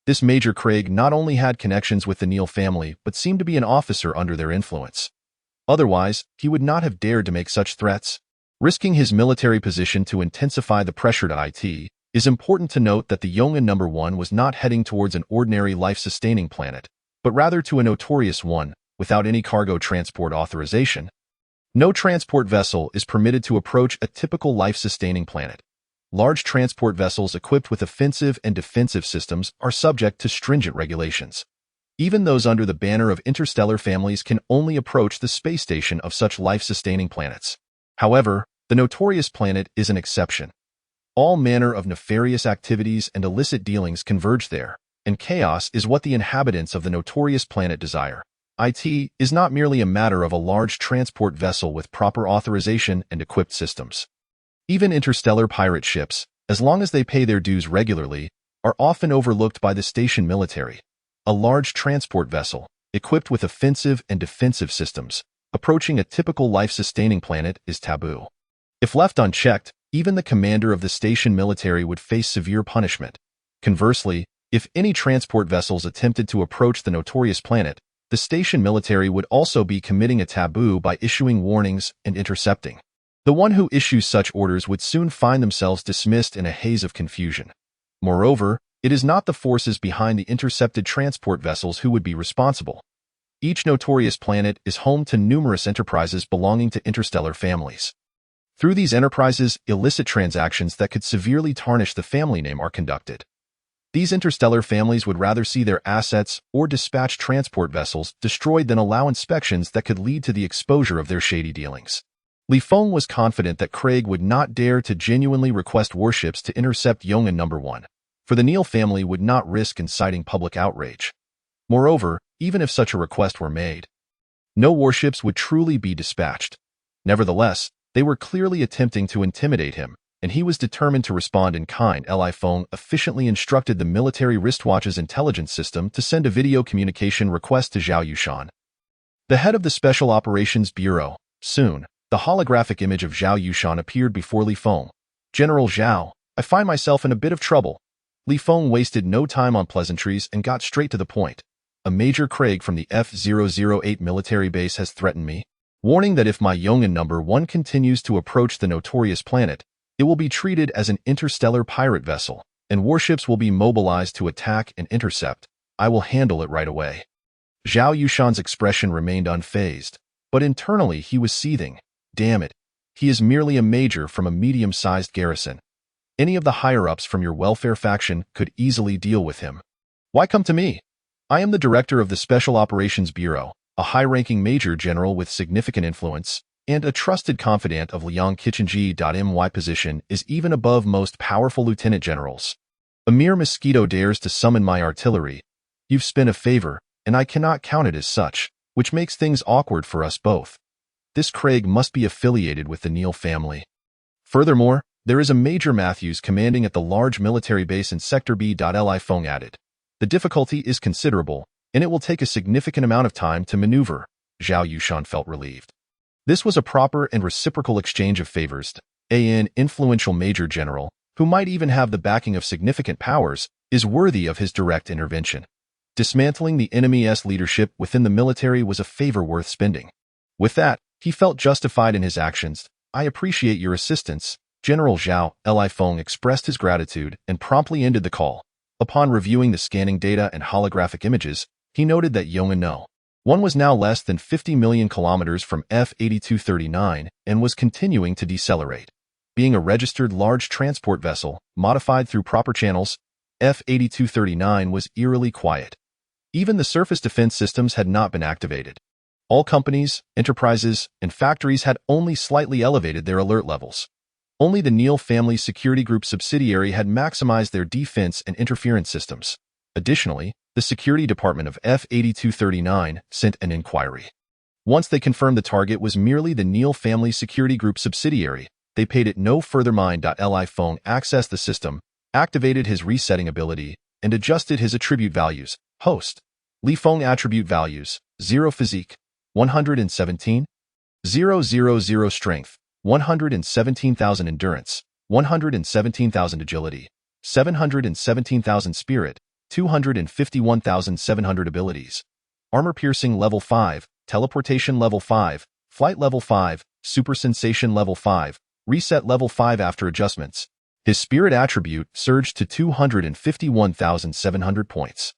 This Major Craig not only had connections with the Neal family, but seemed to be an officer under their influence. Otherwise, he would not have dared to make such threats. Risking his military position to intensify the pressure to it, is important to note that the Yongan No. 1 was not heading towards an ordinary life-sustaining planet, but rather to a notorious one, without any cargo transport authorization. No transport vessel is permitted to approach a typical life-sustaining planet. Large transport vessels equipped with offensive and defensive systems are subject to stringent regulations. Even those under the banner of interstellar families can only approach the space station of such life-sustaining planets. However, the notorious planet is an exception. All manner of nefarious activities and illicit dealings converge there, and chaos is what the inhabitants of the notorious planet desire. It is not merely a matter of a large transport vessel with proper authorization and equipped systems. Even interstellar pirate ships, as long as they pay their dues regularly, are often overlooked by the station military. A large transport vessel, equipped with offensive and defensive systems, approaching a typical life-sustaining planet is taboo. If left unchecked, even the commander of the station military would face severe punishment. Conversely, if any transport vessels attempted to approach the notorious planet, the station military would also be committing a taboo by issuing warnings and intercepting. The one who issues such orders would soon find themselves dismissed in a haze of confusion. Moreover, it is not the forces behind the intercepted transport vessels who would be responsible. Each notorious planet is home to numerous enterprises belonging to interstellar families. Through these enterprises, illicit transactions that could severely tarnish the family name are conducted. These interstellar families would rather see their assets or dispatch transport vessels destroyed than allow inspections that could lead to the exposure of their shady dealings. Li Feng was confident that Craig would not dare to genuinely request warships to intercept Yongan No. 1, for the Neal family would not risk inciting public outrage. Moreover, even if such a request were made, no warships would truly be dispatched. Nevertheless, they were clearly attempting to intimidate him, and he was determined to respond in kind. Li Feng efficiently instructed the military wristwatch's intelligence system to send a video communication request to Zhao Yushan, the head of the Special Operations Bureau. Soon, the holographic image of Zhao Yushan appeared before Li Feng. General Zhao, I find myself in a bit of trouble. Li Feng wasted no time on pleasantries and got straight to the point. A Major Craig from the F008 military base has threatened me, warning that if my Yongan No. 1 continues to approach the notorious planet, It will be treated as an interstellar pirate vessel, and warships will be mobilized to attack and intercept. I will handle it right away. Zhao Yushan's expression remained unfazed, but internally he was seething. Damn it. He is merely a major from a medium-sized garrison. Any of the higher-ups from your welfare faction could easily deal with him. Why come to me? I am the director of the Special Operations Bureau, a high-ranking major general with significant influence, and a trusted confidant of Liang Qichenji. My position is even above most powerful lieutenant generals. A mere mosquito dares to summon my artillery. You've spent a favor, and I cannot count it as such, which makes things awkward for us both. This Craig must be affiliated with the Neal family. Furthermore, there is a Major Matthews commanding at the large military base in Sector B. Feng added. The difficulty is considerable, and it will take a significant amount of time to maneuver. Zhao Yushan felt relieved. This was a proper and reciprocal exchange of favors. An influential major general, who might even have the backing of significant powers, is worthy of his direct intervention. Dismantling the enemy's leadership within the military was a favor worth spending. With that, he felt justified in his actions. I appreciate your assistance. General Zhao Feng expressed his gratitude and promptly ended the call. Upon reviewing the scanning data and holographic images, he noted that Yong'an one was now less than 50 million kilometers from F-8239 and was continuing to decelerate. Being a registered large transport vessel, modified through proper channels, F-8239 was eerily quiet. Even the surface defense systems had not been activated. All companies, enterprises, and factories had only slightly elevated their alert levels. Only the Neal family security group subsidiary had maximized their defense and interference systems. Additionally, the security department of F-8239 sent an inquiry. Once they confirmed the target was merely the Neal family security group subsidiary, they paid it no further mind. Feng accessed the system, activated his resetting ability, and adjusted his attribute values. Host. Li Feng attribute values, 0 physique, 117, 000 strength, 117,000 endurance, 117,000 agility, 717,000 spirit, 251,700 abilities. Armor piercing level 5, teleportation level 5, flight level 5, super sensation level 5, reset level 5 after adjustments. His spirit attribute surged to 251,700 points.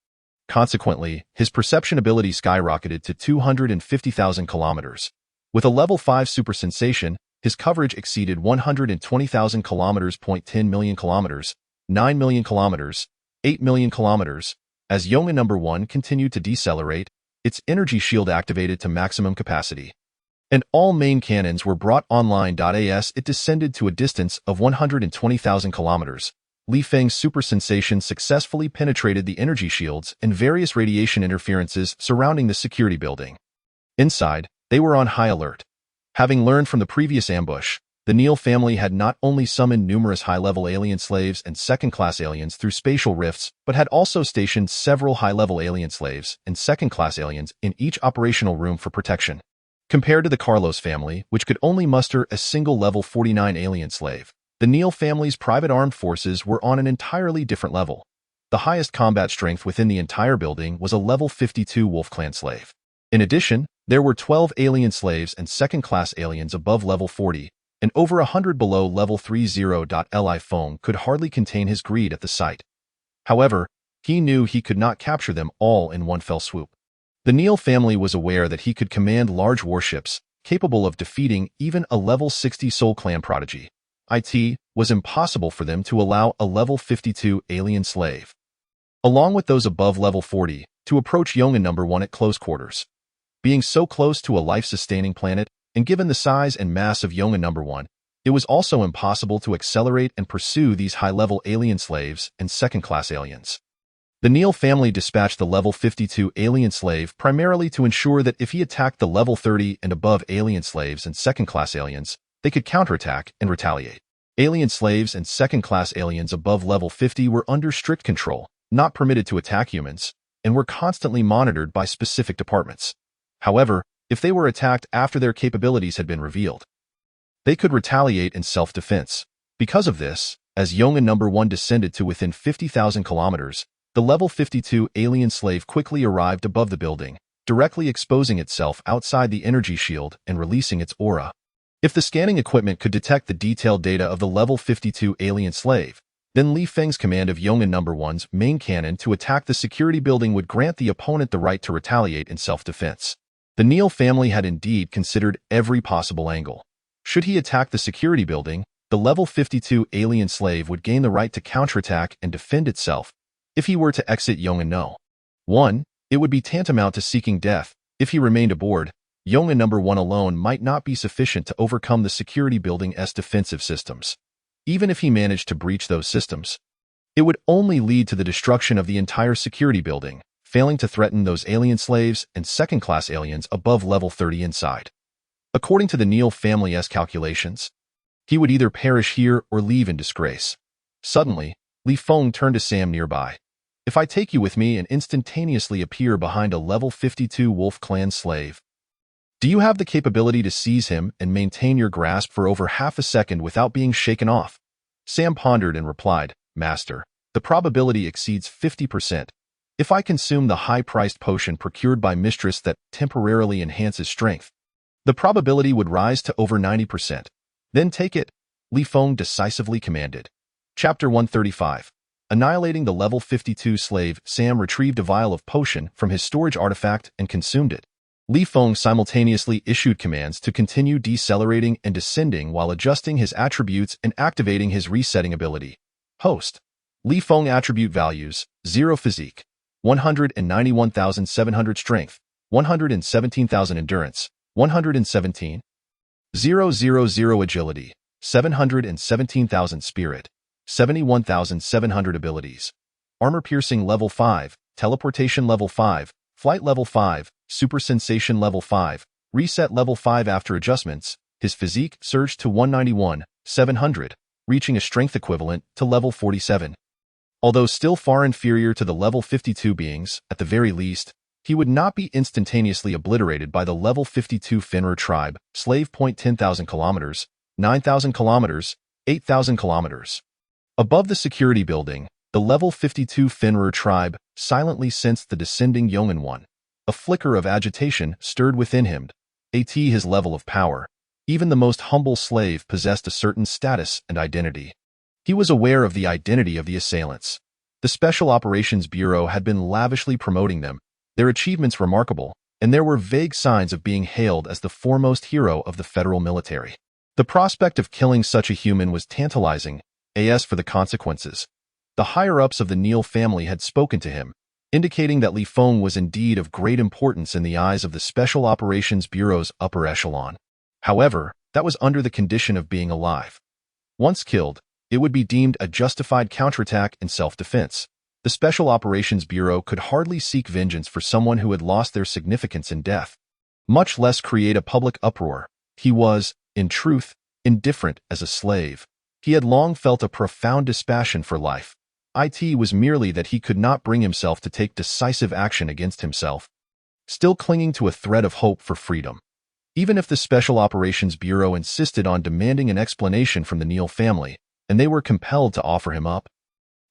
Consequently, his perception ability skyrocketed to 250,000 kilometers. With a level 5 super sensation, his coverage exceeded 120,000 kilometers. 10 million kilometers, 9 million kilometers, 8 million kilometers. As Yong'an number 1 continued to decelerate, its energy shield activated to maximum capacity, and all main cannons were brought online. As it descended to a distance of 120,000 kilometers, Li Feng's super sensation successfully penetrated the energy shields and various radiation interferences surrounding the security building. Inside, they were on high alert. Having learned from the previous ambush, the Neal family had not only summoned numerous high-level alien slaves and second-class aliens through spatial rifts, but had also stationed several high-level alien slaves and second-class aliens in each operational room for protection. Compared to the Carlos family, which could only muster a single level 49 alien slave, the Neal family's private armed forces were on an entirely different level. The highest combat strength within the entire building was a level 52 Wolf Clan slave. In addition, there were 12 alien slaves and second-class aliens above level 40, and over 100 below level 30. Li Feng could hardly contain his greed at the sight. However, he knew he could not capture them all in one fell swoop. The Neal family was aware that he could command large warships, capable of defeating even a level 60 Soul Clan prodigy. It was impossible for them to allow a level 52 alien slave, along with those above level 40, to approach Yong'an number 1 at close quarters. Being so close to a life-sustaining planet, and given the size and mass of Yong'an number 1, it was also impossible to accelerate and pursue these high-level alien slaves and second-class aliens. The Neal family dispatched the level 52 alien slave primarily to ensure that if he attacked the level 30 and above alien slaves and second-class aliens, they could counterattack and retaliate. Alien slaves and second-class aliens above level 50 were under strict control, not permitted to attack humans, and were constantly monitored by specific departments. However, if they were attacked after their capabilities had been revealed, they could retaliate in self-defense. Because of this, as Yong'an number 1 descended to within 50,000 kilometers, the level 52 alien slave quickly arrived above the building, directly exposing itself outside the energy shield and releasing its aura. If the scanning equipment could detect the detailed data of the level 52 alien slave, then Li Feng's command of Yong'an No. 1's main cannon to attack the security building would grant the opponent the right to retaliate in self-defense. The Neal family had indeed considered every possible angle. Should he attack the security building, the level 52 alien slave would gain the right to counterattack and defend itself. If he were to exit Yong'an No. 1, it would be tantamount to seeking death. If he remained aboard, Yong'an No. 1 alone might not be sufficient to overcome the security building's defensive systems. Even if he managed to breach those systems, it would only lead to the destruction of the entire security building, failing to threaten those alien slaves and second-class aliens above level 30 inside. According to the Neal family's calculations, he would either perish here or leave in disgrace. Suddenly, Li Feng turned to Sam nearby. If I take you with me and instantaneously appear behind a level 52 Wolf Clan slave, do you have the capability to seize him and maintain your grasp for over half a second without being shaken off? Sam pondered and replied, Master, the probability exceeds 50%. If I consume the high-priced potion procured by Mistress that temporarily enhances strength, the probability would rise to over 90%. Then take it, Li Feng decisively commanded. Chapter 135. Annihilating the level 52 slave, Sam retrieved a vial of potion from his storage artifact and consumed it. Li Feng simultaneously issued commands to continue decelerating and descending while adjusting his attributes and activating his resetting ability. Host. Li Feng attribute values: 0 physique, 191,700 strength, 117,000 endurance, 117. 000 agility, 717,000 spirit, 71,700 abilities. Armor piercing level 5, teleportation level 5, flight level 5, super sensation level 5, reset level 5 after adjustments. His physique surged to 191,700, reaching a strength equivalent to level 47. Although still far inferior to the level 52 beings, at the very least, he would not be instantaneously obliterated by the level 52 Fenrir tribe, slave point 10,000 kilometers, 9,000 kilometers, 8,000 kilometers. Above the security building, the level 52 Fenrir tribe silently sensed the descending Yong'an 1. A flicker of agitation stirred within him. His level of power. Even the most humble slave possessed a certain status and identity. He was aware of the identity of the assailants. The Special Operations Bureau had been lavishly promoting them, their achievements remarkable, and there were vague signs of being hailed as the foremost hero of the federal military. The prospect of killing such a human was tantalizing, as for the consequences. The higher-ups of the Neal family had spoken to him, indicating that Li Feng was indeed of great importance in the eyes of the Special Operations Bureau's upper echelon. However, that was under the condition of being alive. Once killed, it would be deemed a justified counterattack in self-defense. The Special Operations Bureau could hardly seek vengeance for someone who had lost their significance in death, much less create a public uproar. He was, in truth, indifferent as a slave. He had long felt a profound dispassion for life. It was merely that he could not bring himself to take decisive action against himself, still clinging to a thread of hope for freedom. Even if the Special Operations Bureau insisted on demanding an explanation from the Neal family, and they were compelled to offer him up,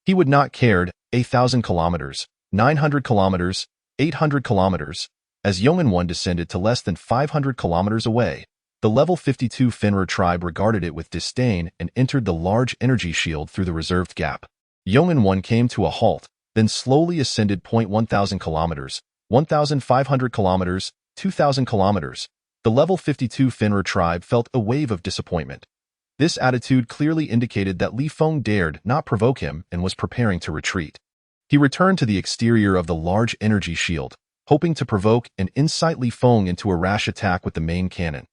he would not cared. 1,000 kilometers, 900 kilometers, 800 kilometers. As Yong'an 1 descended to less than 500 kilometers away, the level 52 Fenrir tribe regarded it with disdain and entered the large energy shield through the reserved gap. Yong'an 1 came to a halt, then slowly ascended 1,000 kilometers, 1,500 kilometers, 2,000 kilometers. The level 52 Fenrir tribe felt a wave of disappointment. This attitude clearly indicated that Li Feng dared not provoke him and was preparing to retreat. He returned to the exterior of the large energy shield, hoping to provoke and incite Li Feng into a rash attack with the main cannon.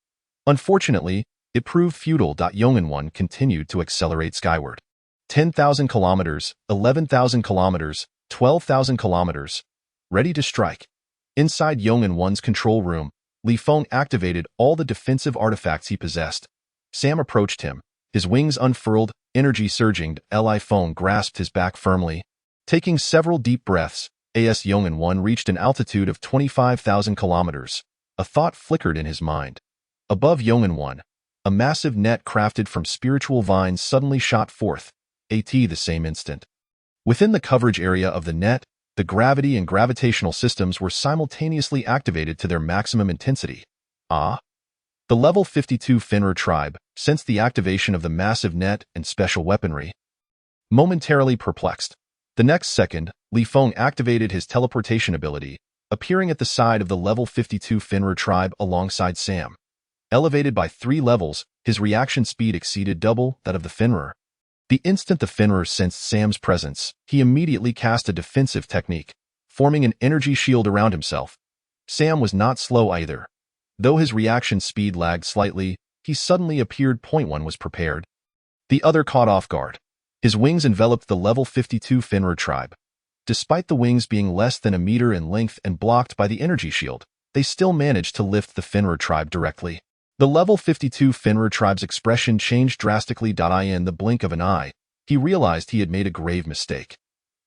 Unfortunately, it proved futile. Yong'an 1 continued to accelerate skyward. 10,000 kilometers, 11,000 kilometers, 12,000 kilometers. Ready to strike. Inside Yong'an 1's control room, Li Feng activated all the defensive artifacts he possessed. Sam approached him, his wings unfurled, energy surging. Li Feng grasped his back firmly. Taking several deep breaths, Yong'an 1 reached an altitude of 25,000 kilometers. A thought flickered in his mind. Above Yong'an 1, a massive net crafted from spiritual vines suddenly shot forth, the same instant. Within the coverage area of the net, the gravity and gravitational systems were simultaneously activated to their maximum intensity. The level 52 Fenrir tribe sensed the activation of the massive net and special weaponry. Momentarily perplexed, the next second, Feng activated his teleportation ability, appearing at the side of the level 52 Fenrir tribe alongside Sam. Elevated by 3 levels, his reaction speed exceeded double that of the Fenrir. The instant the Fenrir sensed Sam's presence, he immediately cast a defensive technique, forming an energy shield around himself. Sam was not slow either. Though his reaction speed lagged slightly, he suddenly appeared. One was prepared. The other caught off guard. His wings enveloped the level 52 Fenrir tribe. Despite the wings being less than a meter in length and blocked by the energy shield, they still managed to lift the Fenrir tribe directly. The level 52 Fenrir tribe's expression changed drastically. In the blink of an eye, he realized he had made a grave mistake.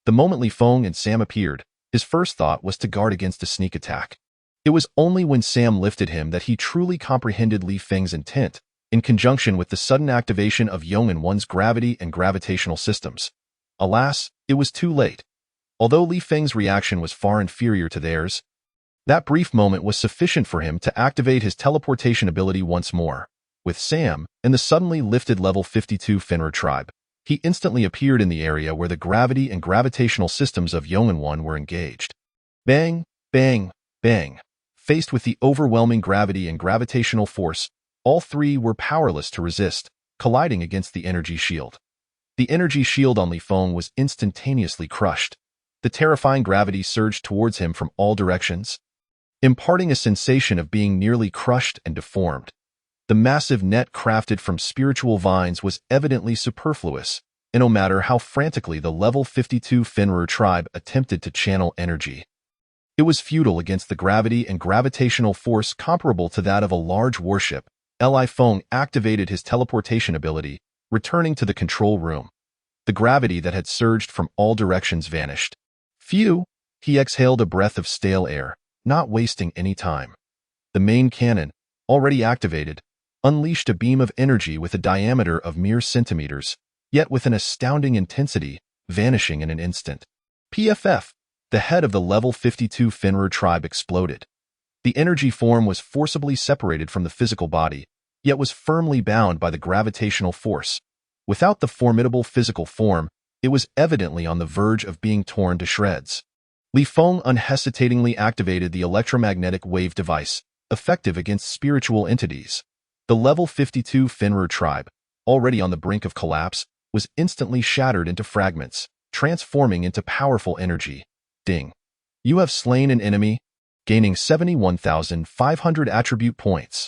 The moment Feng and Sam appeared, his first thought was to guard against a sneak attack. It was only when Sam lifted him that he truly comprehended Feng's intent, in conjunction with the sudden activation of Yong'an-1's gravity and gravitational systems. Alas, it was too late. Although Feng's reaction was far inferior to theirs, that brief moment was sufficient for him to activate his teleportation ability once more. With Sam and the suddenly lifted level 52 Fenrir tribe, he instantly appeared in the area where the gravity and gravitational systems of Yong'an-1 were engaged. Bang, bang, bang. Faced with the overwhelming gravity and gravitational force, all three were powerless to resist, colliding against the energy shield. The energy shield on Feng was instantaneously crushed. The terrifying gravity surged towards him from all directions, imparting a sensation of being nearly crushed and deformed. The massive net crafted from spiritual vines was evidently superfluous, and no matter how frantically the level 52 Fenrir tribe attempted to channel energy, it was futile against the gravity and gravitational force comparable to that of a large warship. Feng activated his teleportation ability, returning to the control room. The gravity that had surged from all directions vanished. Phew! He exhaled a breath of stale air, not wasting any time. The main cannon, already activated, unleashed a beam of energy with a diameter of mere centimeters, yet with an astounding intensity, vanishing in an instant. PFF! The head of the level 52 Fenrir tribe exploded. The energy form was forcibly separated from the physical body, yet was firmly bound by the gravitational force. Without the formidable physical form, it was evidently on the verge of being torn to shreds. Feng unhesitatingly activated the electromagnetic wave device, effective against spiritual entities. The level 52 Fenrir tribe, already on the brink of collapse, was instantly shattered into fragments, transforming into powerful energy. Ding. You have slain an enemy, gaining 71,500 attribute points.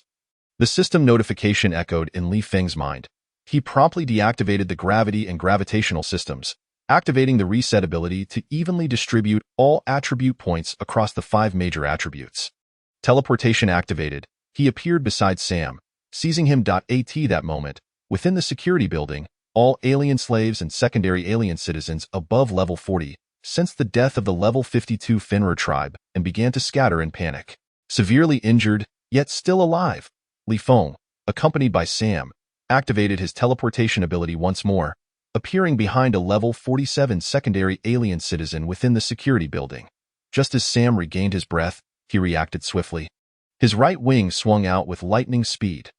The system notification echoed in Feng's mind. He promptly deactivated the gravity and gravitational systems, activating the reset ability to evenly distribute all attribute points across the 5 major attributes. Teleportation activated, he appeared beside Sam, seizing him. At that moment, within the security building, all alien slaves and secondary alien citizens above level 40 sensed the death of the level 52 Fenrir tribe and began to scatter in panic. Severely injured, yet still alive, Feng, accompanied by Sam, activated his teleportation ability once more, appearing behind a level 47 secondary alien citizen within the security building. Just as Sam regained his breath, he reacted swiftly. His right wing swung out with lightning speed.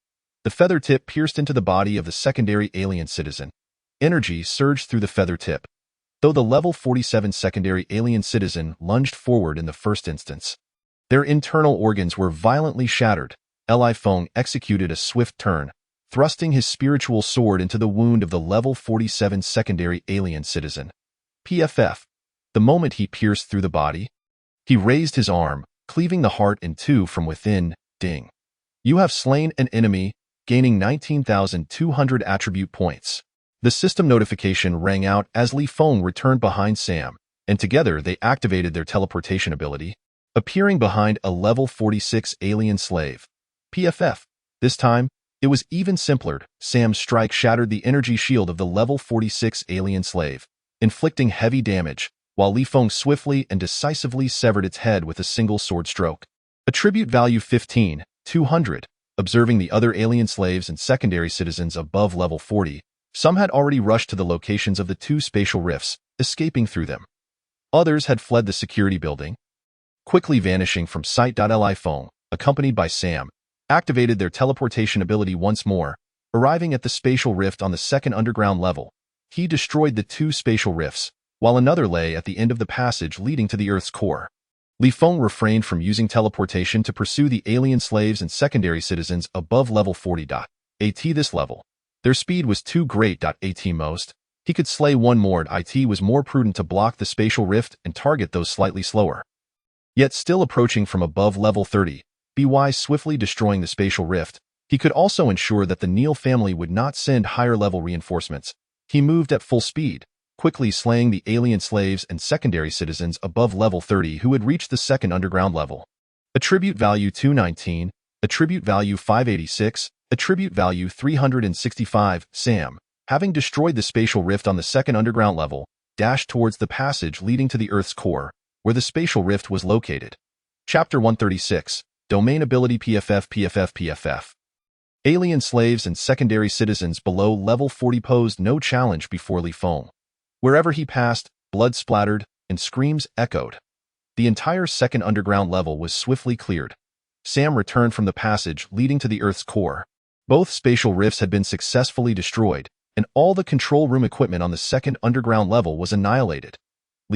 The feather tip pierced into the body of the secondary alien citizen. Energy surged through the feather tip. Though the level 47 secondary alien citizen lunged forward in the first instance, their internal organs were violently shattered. Feng executed a swift turn, thrusting his spiritual sword into the wound of the level 47 secondary alien citizen. PFF. The moment he pierced through the body, he raised his arm, cleaving the heart in two from within. Ding. You have slain an enemy, gaining 19,200 attribute points. The system notification rang out as Feng returned behind Sam, and together they activated their teleportation ability, appearing behind a level 46 alien slave. PFF. This time, it was even simpler. Sam's strike shattered the energy shield of the level 46 alien slave, inflicting heavy damage, while Feng swiftly and decisively severed its head with a single sword stroke. Attribute value 15, 200. Observing the other alien slaves and secondary citizens above level 40, some had already rushed to the locations of the 2 spatial rifts, escaping through them. Others had fled the security building, quickly vanishing from sight. Feng, accompanied by Sam, activated their teleportation ability once more, arriving at the spatial rift on the second underground level. He destroyed the two spatial rifts, while another lay at the end of the passage leading to the Earth's core. Feng refrained from using teleportation to pursue the alien slaves and secondary citizens above level 40. At this level, their speed was too great. At most, he could slay one more. It was more prudent to block the spatial rift and target those slightly slower. Yet still approaching from above level 30, by swiftly destroying the spatial rift, he could also ensure that the Neil family would not send higher-level reinforcements. He moved at full speed, quickly slaying the alien slaves and secondary citizens above level 30 who had reached the second underground level. Attribute value 219, attribute value 586, attribute value 365. Sam, having destroyed the spatial rift on the second underground level, dashed towards the passage leading to the Earth's core, where the spatial rift was located. Chapter 136, Domain Ability PFF. Alien slaves and secondary citizens below level 40 posed no challenge before Feng. Wherever he passed, blood splattered, and screams echoed. The entire second underground level was swiftly cleared. Sam returned from the passage leading to the Earth's core. Both spatial rifts had been successfully destroyed, and all the control room equipment on the second underground level was annihilated.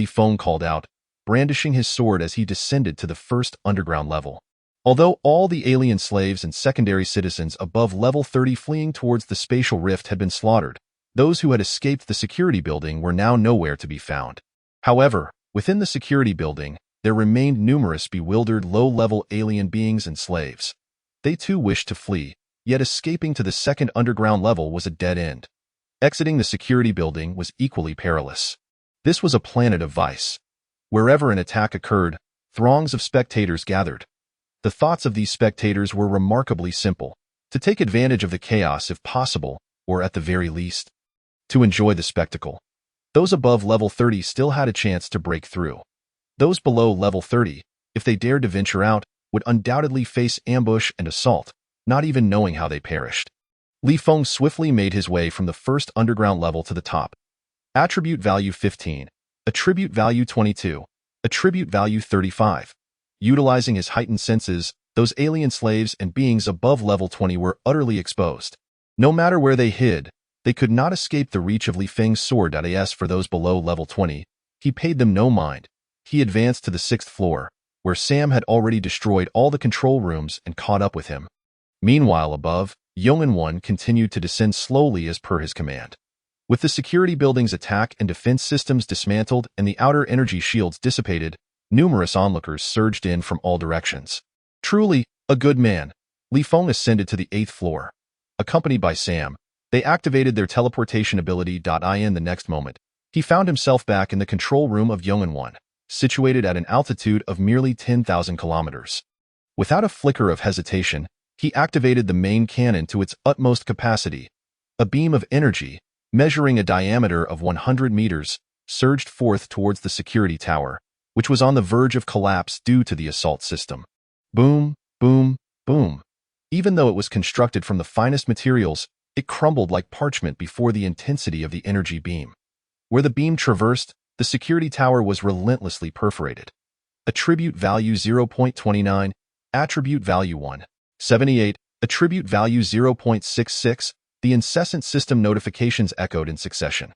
Feng called out, brandishing his sword as he descended to the first underground level. Although all the alien slaves and secondary citizens above level 30 fleeing towards the spatial rift had been slaughtered, those who had escaped the security building were now nowhere to be found. However, within the security building, there remained numerous bewildered low-level alien beings and slaves. They too wished to flee, yet escaping to the second underground level was a dead end. Exiting the security building was equally perilous. This was a planet of vice. Wherever an attack occurred, throngs of spectators gathered. The thoughts of these spectators were remarkably simple: to take advantage of the chaos if possible, or at the very least, to enjoy the spectacle. Those above level 30 still had a chance to break through. Those below level 30, if they dared to venture out, would undoubtedly face ambush and assault, not even knowing how they perished. Feng swiftly made his way from the first underground level to the top. Attribute value 15, attribute value 22, attribute value 35. Utilizing his heightened senses, those alien slaves and beings above level 20 were utterly exposed. No matter where they hid, they could not escape the reach of Feng's sword. As for those below level 20, he paid them no mind. He advanced to the 6th floor, where Sam had already destroyed all the control rooms and caught up with him. Meanwhile above, Yong'an continued to descend slowly as per his command. With the security building's attack and defense systems dismantled and the outer energy shields dissipated, numerous onlookers surged in from all directions. Truly, a good man. Feng ascended to the 8th floor. Accompanied by Sam, they activated their teleportation ability. In the next moment, he found himself back in the control room of Yong'an, situated at an altitude of merely 10,000 kilometers. Without a flicker of hesitation, he activated the main cannon to its utmost capacity. A beam of energy, measuring a diameter of 100 meters, surged forth towards the security tower, which was on the verge of collapse due to the assault system. Boom, boom, boom. Even though it was constructed from the finest materials, it crumbled like parchment before the intensity of the energy beam. Where the beam traversed, the security tower was relentlessly perforated. Attribute value 0.29, attribute value 1.78, attribute value 0.66, the incessant system notifications echoed in succession.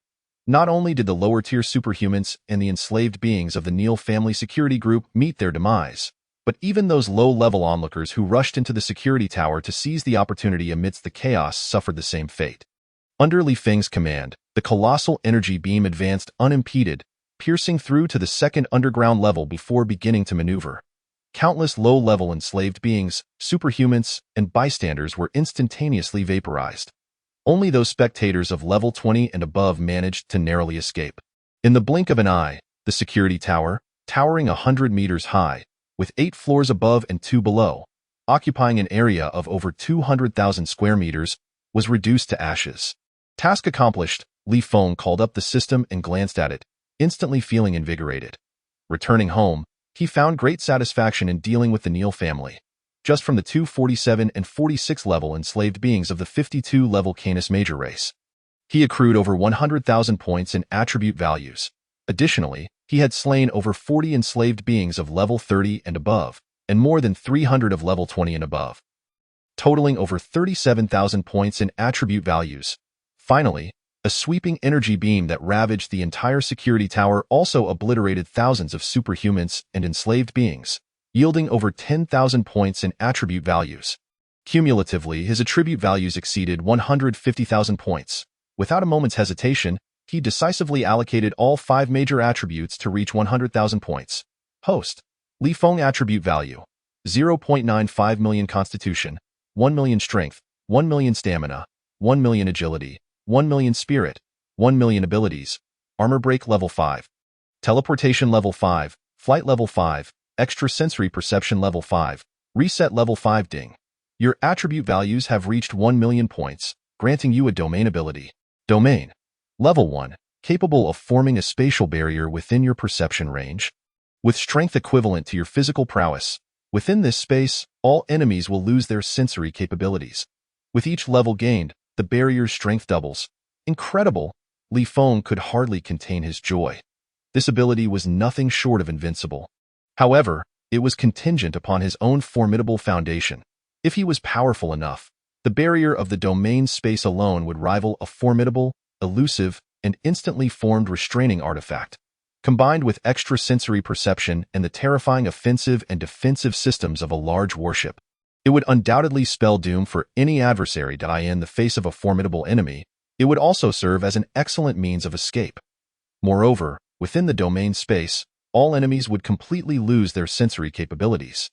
Not only did the lower-tier superhumans and the enslaved beings of the Neil family security group meet their demise, but even those low-level onlookers who rushed into the security tower to seize the opportunity amidst the chaos suffered the same fate. Under Feng's command, the colossal energy beam advanced unimpeded, piercing through to the second underground level before beginning to maneuver. Countless low-level enslaved beings, superhumans, and bystanders were instantaneously vaporized. Only those spectators of level 20 and above managed to narrowly escape. In the blink of an eye, the security tower, towering 100 meters high, with 8 floors above and 2 below, occupying an area of over 200,000 square meters, was reduced to ashes. Task accomplished, Feng called up the system and glanced at it, instantly feeling invigorated. Returning home, he found great satisfaction in dealing with the Neil family. Just from the 247 and 46 level enslaved beings of the 52 level Canis Major race, he accrued over 100,000 points in attribute values. Additionally, he had slain over 40 enslaved beings of level 30 and above, and more than 300 of level 20 and above. totaling over 37,000 points in attribute values. Finally, a sweeping energy beam that ravaged the entire security tower also obliterated thousands of superhumans and enslaved beings, yielding over 10,000 points in attribute values. Cumulatively, his attribute values exceeded 150,000 points. Without a moment's hesitation, he decisively allocated all 5 major attributes to reach 100,000 points. Host. Li Feng attribute value. 0.95 million constitution, 1 million strength, 1 million stamina, 1 million agility, 1 million spirit, 1 million abilities, armor break level 5, teleportation level 5, flight level 5, extrasensory perception level 5, reset level 5 ding. Your attribute values have reached 1 million points, granting you a domain ability. Domain. Level 1, capable of forming a spatial barrier within your perception range. With strength equivalent to your physical prowess, within this space, all enemies will lose their sensory capabilities. With each level gained, the barrier's strength doubles. Incredible! Li Feng could hardly contain his joy. This ability was nothing short of invincible. However, it was contingent upon his own formidable foundation. If he was powerful enough, the barrier of the domain space alone would rival a formidable, elusive, and instantly formed restraining artifact. Combined with extrasensory perception and the terrifying offensive and defensive systems of a large warship, it would undoubtedly spell doom for any adversary. In the face of a formidable enemy, it would also serve as an excellent means of escape. Moreover, within the domain space, all enemies would completely lose their sensory capabilities.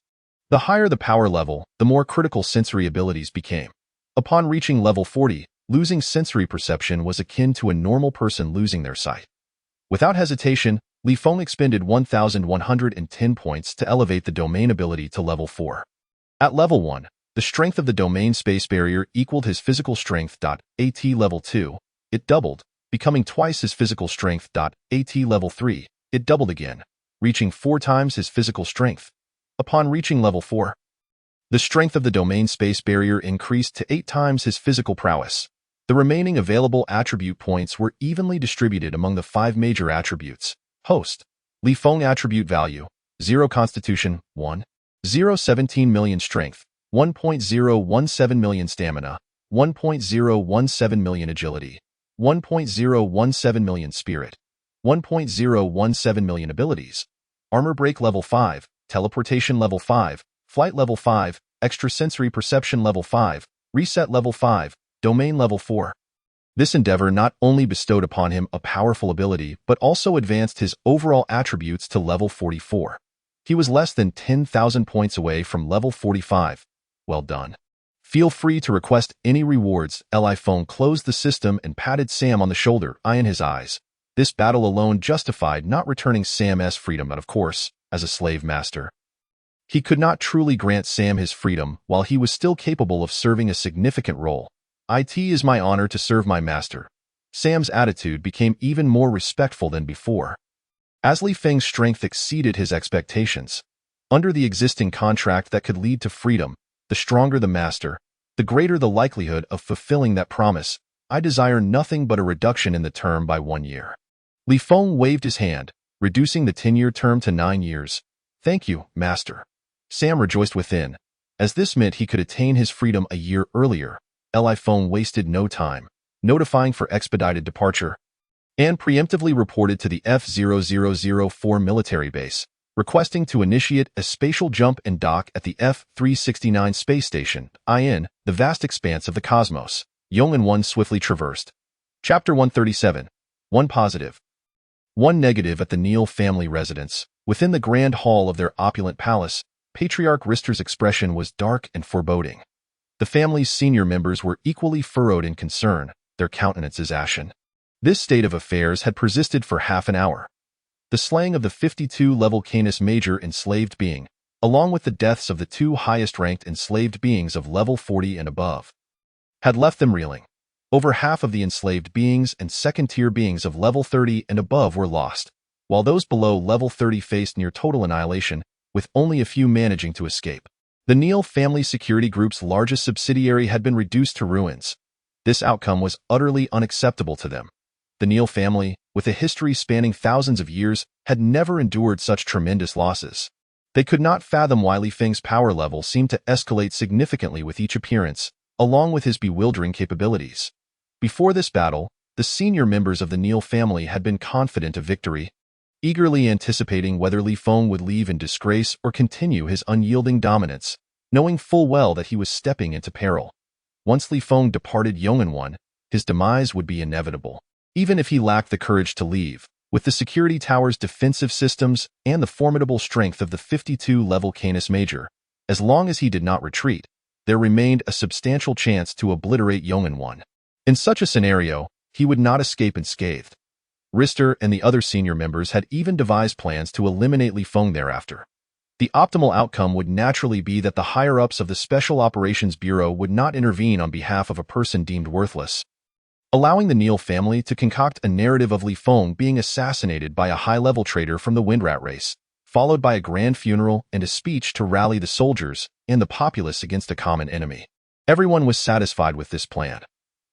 The higher the power level, the more critical sensory abilities became. Upon reaching level 40, losing sensory perception was akin to a normal person losing their sight. Without hesitation, Li Feng expended 1,110 points to elevate the domain ability to level 4. At level 1, the strength of the domain space barrier equaled his physical strength. At level 2, it doubled, becoming twice his physical strength. At level 3, it doubled again, reaching 4 times his physical strength. Upon reaching level 4, the strength of the domain space barrier increased to 8 times his physical prowess. The remaining available attribute points were evenly distributed among the 5 major attributes. Host. Li Feng attribute value. 0 constitution, 1. 0.17 million strength, 1.017 million stamina, 1.017 million agility, 1.017 million spirit, 1.017 million abilities, armor break level 5, teleportation level 5, flight level 5, extrasensory perception level 5, reset level 5, domain level 4. This endeavor not only bestowed upon him a powerful ability, but also advanced his overall attributes to level 44. He was less than 10,000 points away from level 45. Well done. Feel free to request any rewards. Li Feng closed the system and patted Sam on the shoulder, eye in his eyes. This battle alone justified not returning Sam's freedom, but of course, as a slave master. He could not truly grant Sam his freedom while he was still capable of serving a significant role. It is my honor to serve my master. Sam's attitude became even more respectful than before. As Li Feng's strength exceeded his expectations, under the existing contract that could lead to freedom, the stronger the master, the greater the likelihood of fulfilling that promise. I desire nothing but a reduction in the term by 1 year. Li Feng waved his hand, reducing the 10-year term to 9 years. Thank you, master. Sam rejoiced within, as this meant he could attain his freedom a year earlier. Li Feng wasted no time, notifying for expedited departure, and preemptively reported to the F-0004 military base, requesting to initiate a spatial jump and dock at the F-369 space station, in the vast expanse of the cosmos. Yong'an 1 swiftly traversed. Chapter 137. 1 positive. 1 negative. At the Neal family residence, within the grand hall of their opulent palace, Patriarch Rister's expression was dark and foreboding. The family's senior members were equally furrowed in concern, their countenances ashen. This state of affairs had persisted for half an hour. The slaying of the 52-level Canis Major enslaved being, along with the deaths of the 2 highest-ranked enslaved beings of level 40 and above, had left them reeling. Over half of the enslaved beings and second-tier beings of level 30 and above were lost, while those below level 30 faced near total annihilation, with only a few managing to escape. The Neal family security group's largest subsidiary had been reduced to ruins. This outcome was utterly unacceptable to them. The Neal family, with a history spanning thousands of years, had never endured such tremendous losses. They could not fathom why Li Feng's power level seemed to escalate significantly with each appearance, along with his bewildering capabilities. Before this battle, the senior members of the Neil family had been confident of victory, eagerly anticipating whether Li Feng would leave in disgrace or continue his unyielding dominance, knowing full well that he was stepping into peril. Once Li Feng departed Yong'an, his demise would be inevitable. Even if he lacked the courage to leave, with the security tower's defensive systems and the formidable strength of the 52-level Canis Major, as long as he did not retreat, there remained a substantial chance to obliterate Yong'an. In such a scenario, he would not escape unscathed. Rister and the other senior members had even devised plans to eliminate Li Feng thereafter. The optimal outcome would naturally be that the higher-ups of the Special Operations Bureau would not intervene on behalf of a person deemed worthless, allowing the Neil family to concoct a narrative of Li Feng being assassinated by a high-level traitor from the Windrat race, followed by a grand funeral and a speech to rally the soldiers and the populace against a common enemy. Everyone was satisfied with this plan.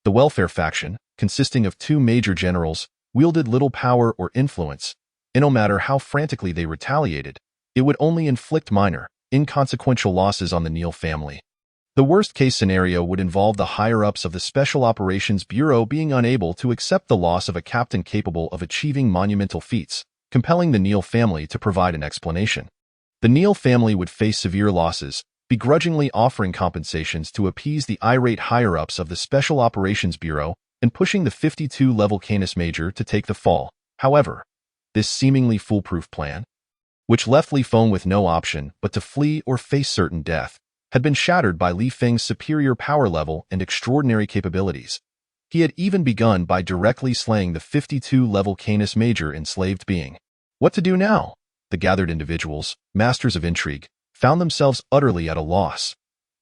The welfare faction, consisting of 2 major generals, wielded little power or influence, and no matter how frantically they retaliated, it would only inflict minor, inconsequential losses on the Neil family. The worst-case scenario would involve the higher-ups of the Special Operations Bureau being unable to accept the loss of a captain capable of achieving monumental feats, compelling the Neil family to provide an explanation. The Neil family would face severe losses, begrudgingly offering compensations to appease the irate higher-ups of the Special Operations Bureau and pushing the 52-level Canis Major to take the fall. However, this seemingly foolproof plan, which left Li Feng with no option but to flee or face certain death, had been shattered by Li Feng's superior power level and extraordinary capabilities. He had even begun by directly slaying the 52-level Canis Major enslaved being. What to do now? The gathered individuals, masters of intrigue, found themselves utterly at a loss.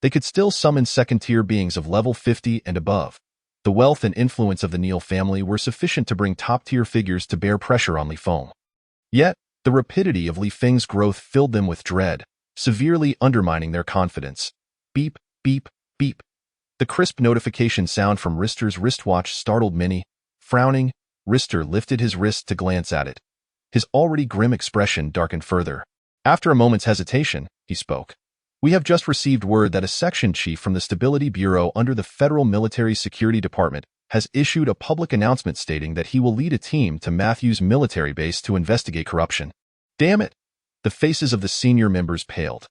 They could still summon second-tier beings of level 50 and above. The wealth and influence of the Neil family were sufficient to bring top-tier figures to bear pressure on Li Feng. Yet, the rapidity of Li Feng's growth filled them with dread, severely undermining their confidence. Beep, beep, beep. The crisp notification sound from Rister's wristwatch startled many. Frowning, Rister lifted his wrist to glance at it. His already grim expression darkened further. After a moment's hesitation, he spoke. We have just received word that a section chief from the Stability Bureau under the Federal Military Security Department has issued a public announcement stating that he will lead a team to Matthew's military base to investigate corruption. Damn it! The faces of the senior members paled.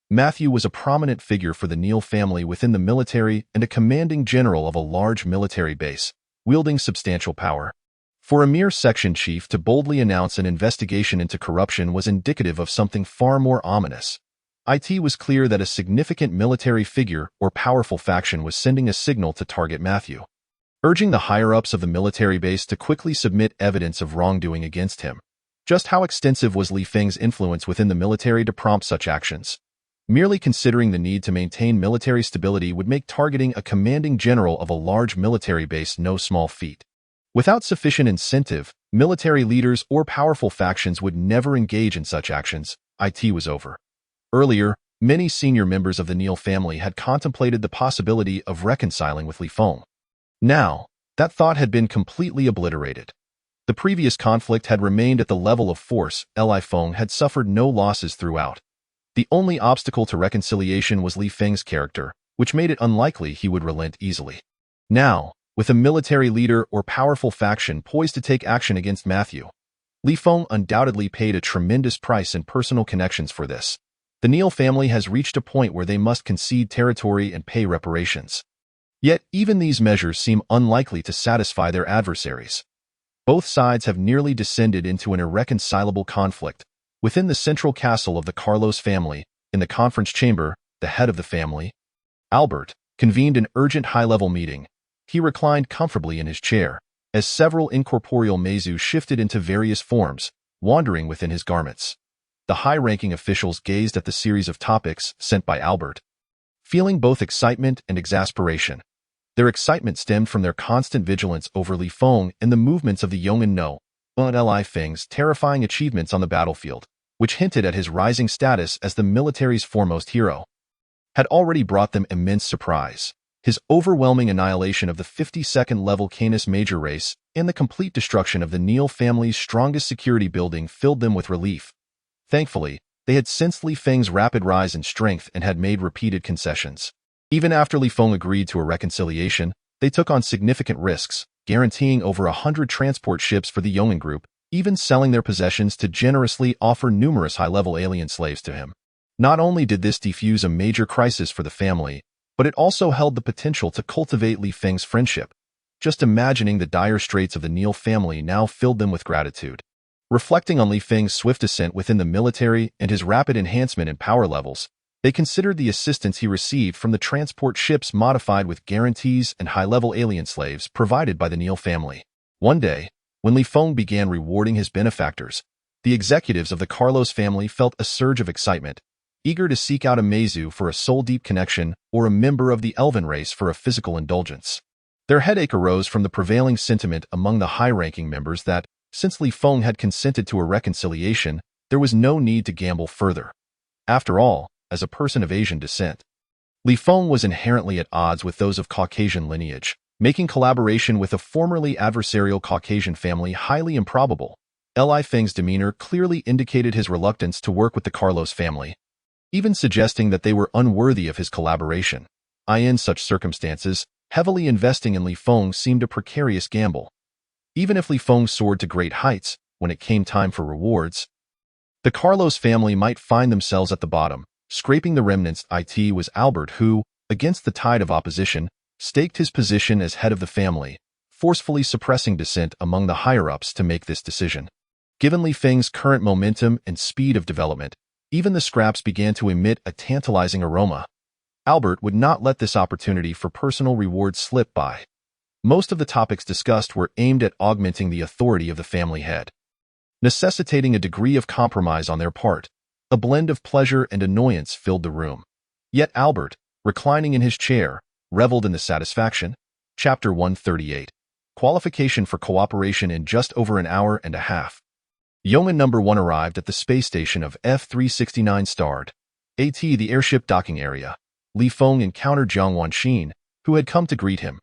Matthew was a prominent figure for the Neil family within the military and a commanding general of a large military base, wielding substantial power. For a mere section chief to boldly announce an investigation into corruption was indicative of something far more ominous. It was clear that a significant military figure or powerful faction was sending a signal to target Matthew, urging the higher-ups of the military base to quickly submit evidence of wrongdoing against him. Just how extensive was Li Feng's influence within the military to prompt such actions? Merely considering the need to maintain military stability would make targeting a commanding general of a large military base no small feat. Without sufficient incentive, military leaders or powerful factions would never engage in such actions. It was over. Earlier, many senior members of the Neil family had contemplated the possibility of reconciling with Li Feng. Now, that thought had been completely obliterated. The previous conflict had remained at the level of force. Li Feng had suffered no losses throughout. The only obstacle to reconciliation was Li Feng's character, which made it unlikely he would relent easily. Now, with a military leader or powerful faction poised to take action against Matthew, Li Feng undoubtedly paid a tremendous price in personal connections for this. The Neil family has reached a point where they must concede territory and pay reparations. Yet, even these measures seem unlikely to satisfy their adversaries. Both sides have nearly descended into an irreconcilable conflict. Within the central castle of the Carlos family, in the conference chamber, the head of the family, Albert, convened an urgent high-level meeting. He reclined comfortably in his chair, as several incorporeal Mezu shifted into various forms, wandering within his garments. The high-ranking officials gazed at the series of topics sent by Albert, feeling both excitement and exasperation. Their excitement stemmed from their constant vigilance over Li Feng and the movements of the Yong'an and Li Feng's terrifying achievements on the battlefield, which hinted at his rising status as the military's foremost hero, had already brought them immense surprise. His overwhelming annihilation of the 52nd level Canis Major race and the complete destruction of the Neil family's strongest security building filled them with relief. Thankfully, They had sensed Li Feng's rapid rise in strength and had made repeated concessions. Even after Li Feng agreed to a reconciliation, they took on significant risks, guaranteeing over 100 transport ships for the Yongin group, even selling their possessions to generously offer numerous high-level alien slaves to him. Not only did this defuse a major crisis for the family, but it also held the potential to cultivate Li Feng's friendship. Just imagining the dire straits of the Neil family now filled them with gratitude. Reflecting on Li Feng's swift ascent within the military and his rapid enhancement in power levels, they considered the assistance he received from the transport ships modified with guarantees and high-level alien slaves provided by the Neil family. One day, when Li Feng began rewarding his benefactors, the executives of the Carlos family felt a surge of excitement, eager to seek out a Meizu for a soul-deep connection or a member of the Elven race for a physical indulgence. Their headache arose from the prevailing sentiment among the high-ranking members that, since Li Feng had consented to a reconciliation, there was no need to gamble further. After all, as a person of Asian descent, Li Feng was inherently at odds with those of Caucasian lineage, making collaboration with a formerly adversarial Caucasian family highly improbable. Li Feng's demeanor clearly indicated his reluctance to work with the Carlos family, even suggesting that they were unworthy of his collaboration. In such circumstances, heavily investing in Li Feng seemed a precarious gamble. Even if Li Feng soared to great heights, when it came time for rewards, the Carlos family might find themselves at the bottom, scraping the remnants. It was Albert who, against the tide of opposition, staked his position as head of the family, forcefully suppressing dissent among the higher-ups to make this decision. Given Li Feng's current momentum and speed of development, even the scraps began to emit a tantalizing aroma. Albert would not let this opportunity for personal reward slip by. Most of the topics discussed were aimed at augmenting the authority of the family head, necessitating a degree of compromise on their part. A blend of pleasure and annoyance filled the room. Yet Albert, reclining in his chair, reveled in the satisfaction. Chapter 138. Qualification for cooperation in just over an hour and a half. Yeoman number 1 arrived at the space station of F-369 starred. The airship docking area. Li Feng encountered Jiang Wanxin, who had come to greet him.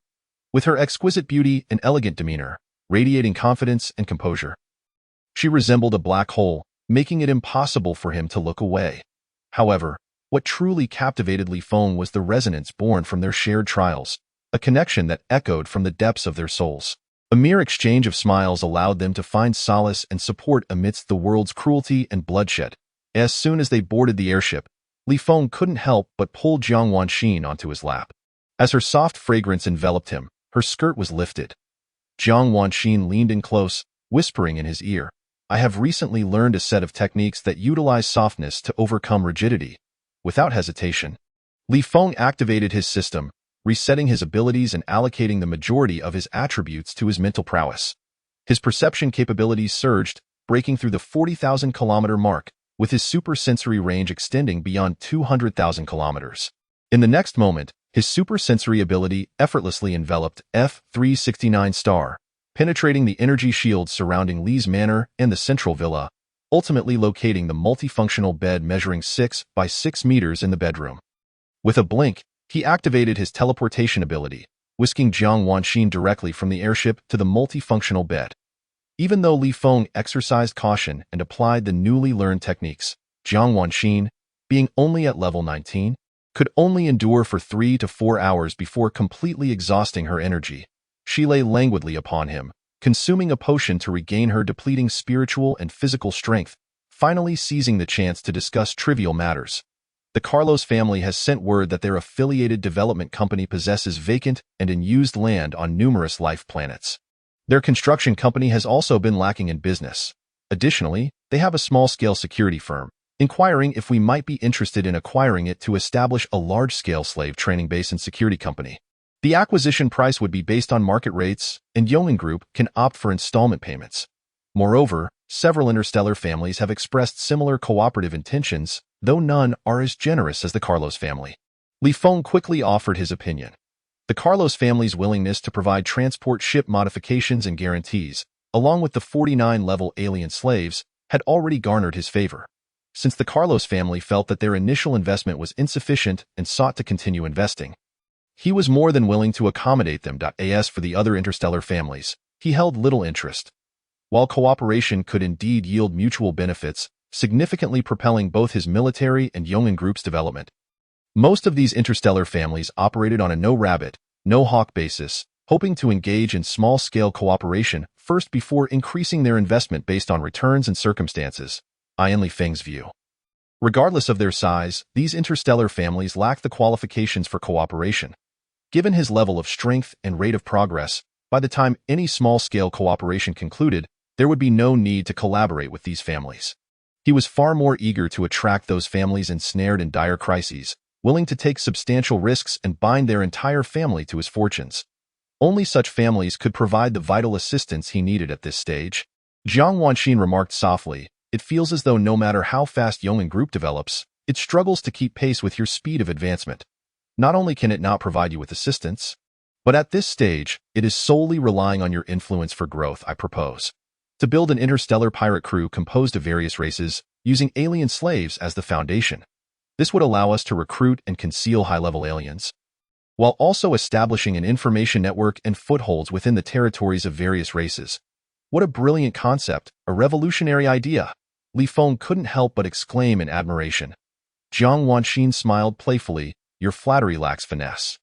With her exquisite beauty and elegant demeanor, radiating confidence and composure, she resembled a black hole, making it impossible for him to look away. However, what truly captivated Li Feng was the resonance born from their shared trials, a connection that echoed from the depths of their souls. A mere exchange of smiles allowed them to find solace and support amidst the world's cruelty and bloodshed. As soon as they boarded the airship, Li Feng couldn't help but pull Jiang Wanxin onto his lap. As her soft fragrance enveloped him, her skirt was lifted. Jiang Wanxin leaned in close, whispering in his ear, "I have recently learned a set of techniques that utilize softness to overcome rigidity." Without hesitation, Li Feng activated his system, resetting his abilities and allocating the majority of his attributes to his mental prowess. His perception capabilities surged, breaking through the 40,000-kilometer mark, with his supersensory range extending beyond 200,000 kilometers. In the next moment, his supersensory ability effortlessly enveloped F-369 star, penetrating the energy shields surrounding Li's manor and the central villa, ultimately locating the multifunctional bed measuring 6 by 6 meters in the bedroom. With a blink, he activated his teleportation ability, whisking Jiang Wanxin directly from the airship to the multifunctional bed. Even though Li Feng exercised caution and applied the newly learned techniques, Jiang Wanxin, being only at level 19, could only endure for 3 to 4 hours before completely exhausting her energy. She lay languidly upon him, consuming a potion to regain her depleting spiritual and physical strength, finally seizing the chance to discuss trivial matters. The Carlos family has sent word that their affiliated development company possesses vacant and unused land on numerous life planets. Their construction company has also been lacking in business. Additionally, they have a small-scale security firm, inquiring if we might be interested in acquiring it to establish a large-scale slave training base and security company. The acquisition price would be based on market rates, and Yeoman Group can opt for installment payments. Moreover, several interstellar families have expressed similar cooperative intentions, though none are as generous as the Carlos family. Li Feng quickly offered his opinion. The Carlos family's willingness to provide transport ship modifications and guarantees, along with the 49-level alien slaves, had already garnered his favor. Since the Carlos family felt that their initial investment was insufficient and sought to continue investing, he was more than willing to accommodate them. As for the other interstellar families, he held little interest. While cooperation could indeed yield mutual benefits, significantly propelling both his military and Yeoman Group's development. Most of these interstellar families operated on a no-rabbit, no-hawk basis, hoping to engage in small-scale cooperation first before increasing their investment based on returns and circumstances, in Li Feng's view. Regardless of their size, these interstellar families lack the qualifications for cooperation. Given his level of strength and rate of progress, by the time any small-scale cooperation concluded, there would be no need to collaborate with these families. He was far more eager to attract those families ensnared in dire crises, willing to take substantial risks and bind their entire family to his fortunes. Only such families could provide the vital assistance he needed at this stage. Jiang Wanxin remarked softly, "It feels as though no matter how fast Yeoman Group develops, it struggles to keep pace with your speed of advancement. Not only can it not provide you with assistance, but at this stage, it is solely relying on your influence for growth. I propose to build an interstellar pirate crew composed of various races, using alien slaves as the foundation. This would allow us to recruit and conceal high-level aliens, while also establishing an information network and footholds within the territories of various races. What a brilliant concept, a revolutionary idea!" Li Feng couldn't help but exclaim in admiration. Jiang Wanxin smiled playfully, "Your flattery lacks finesse."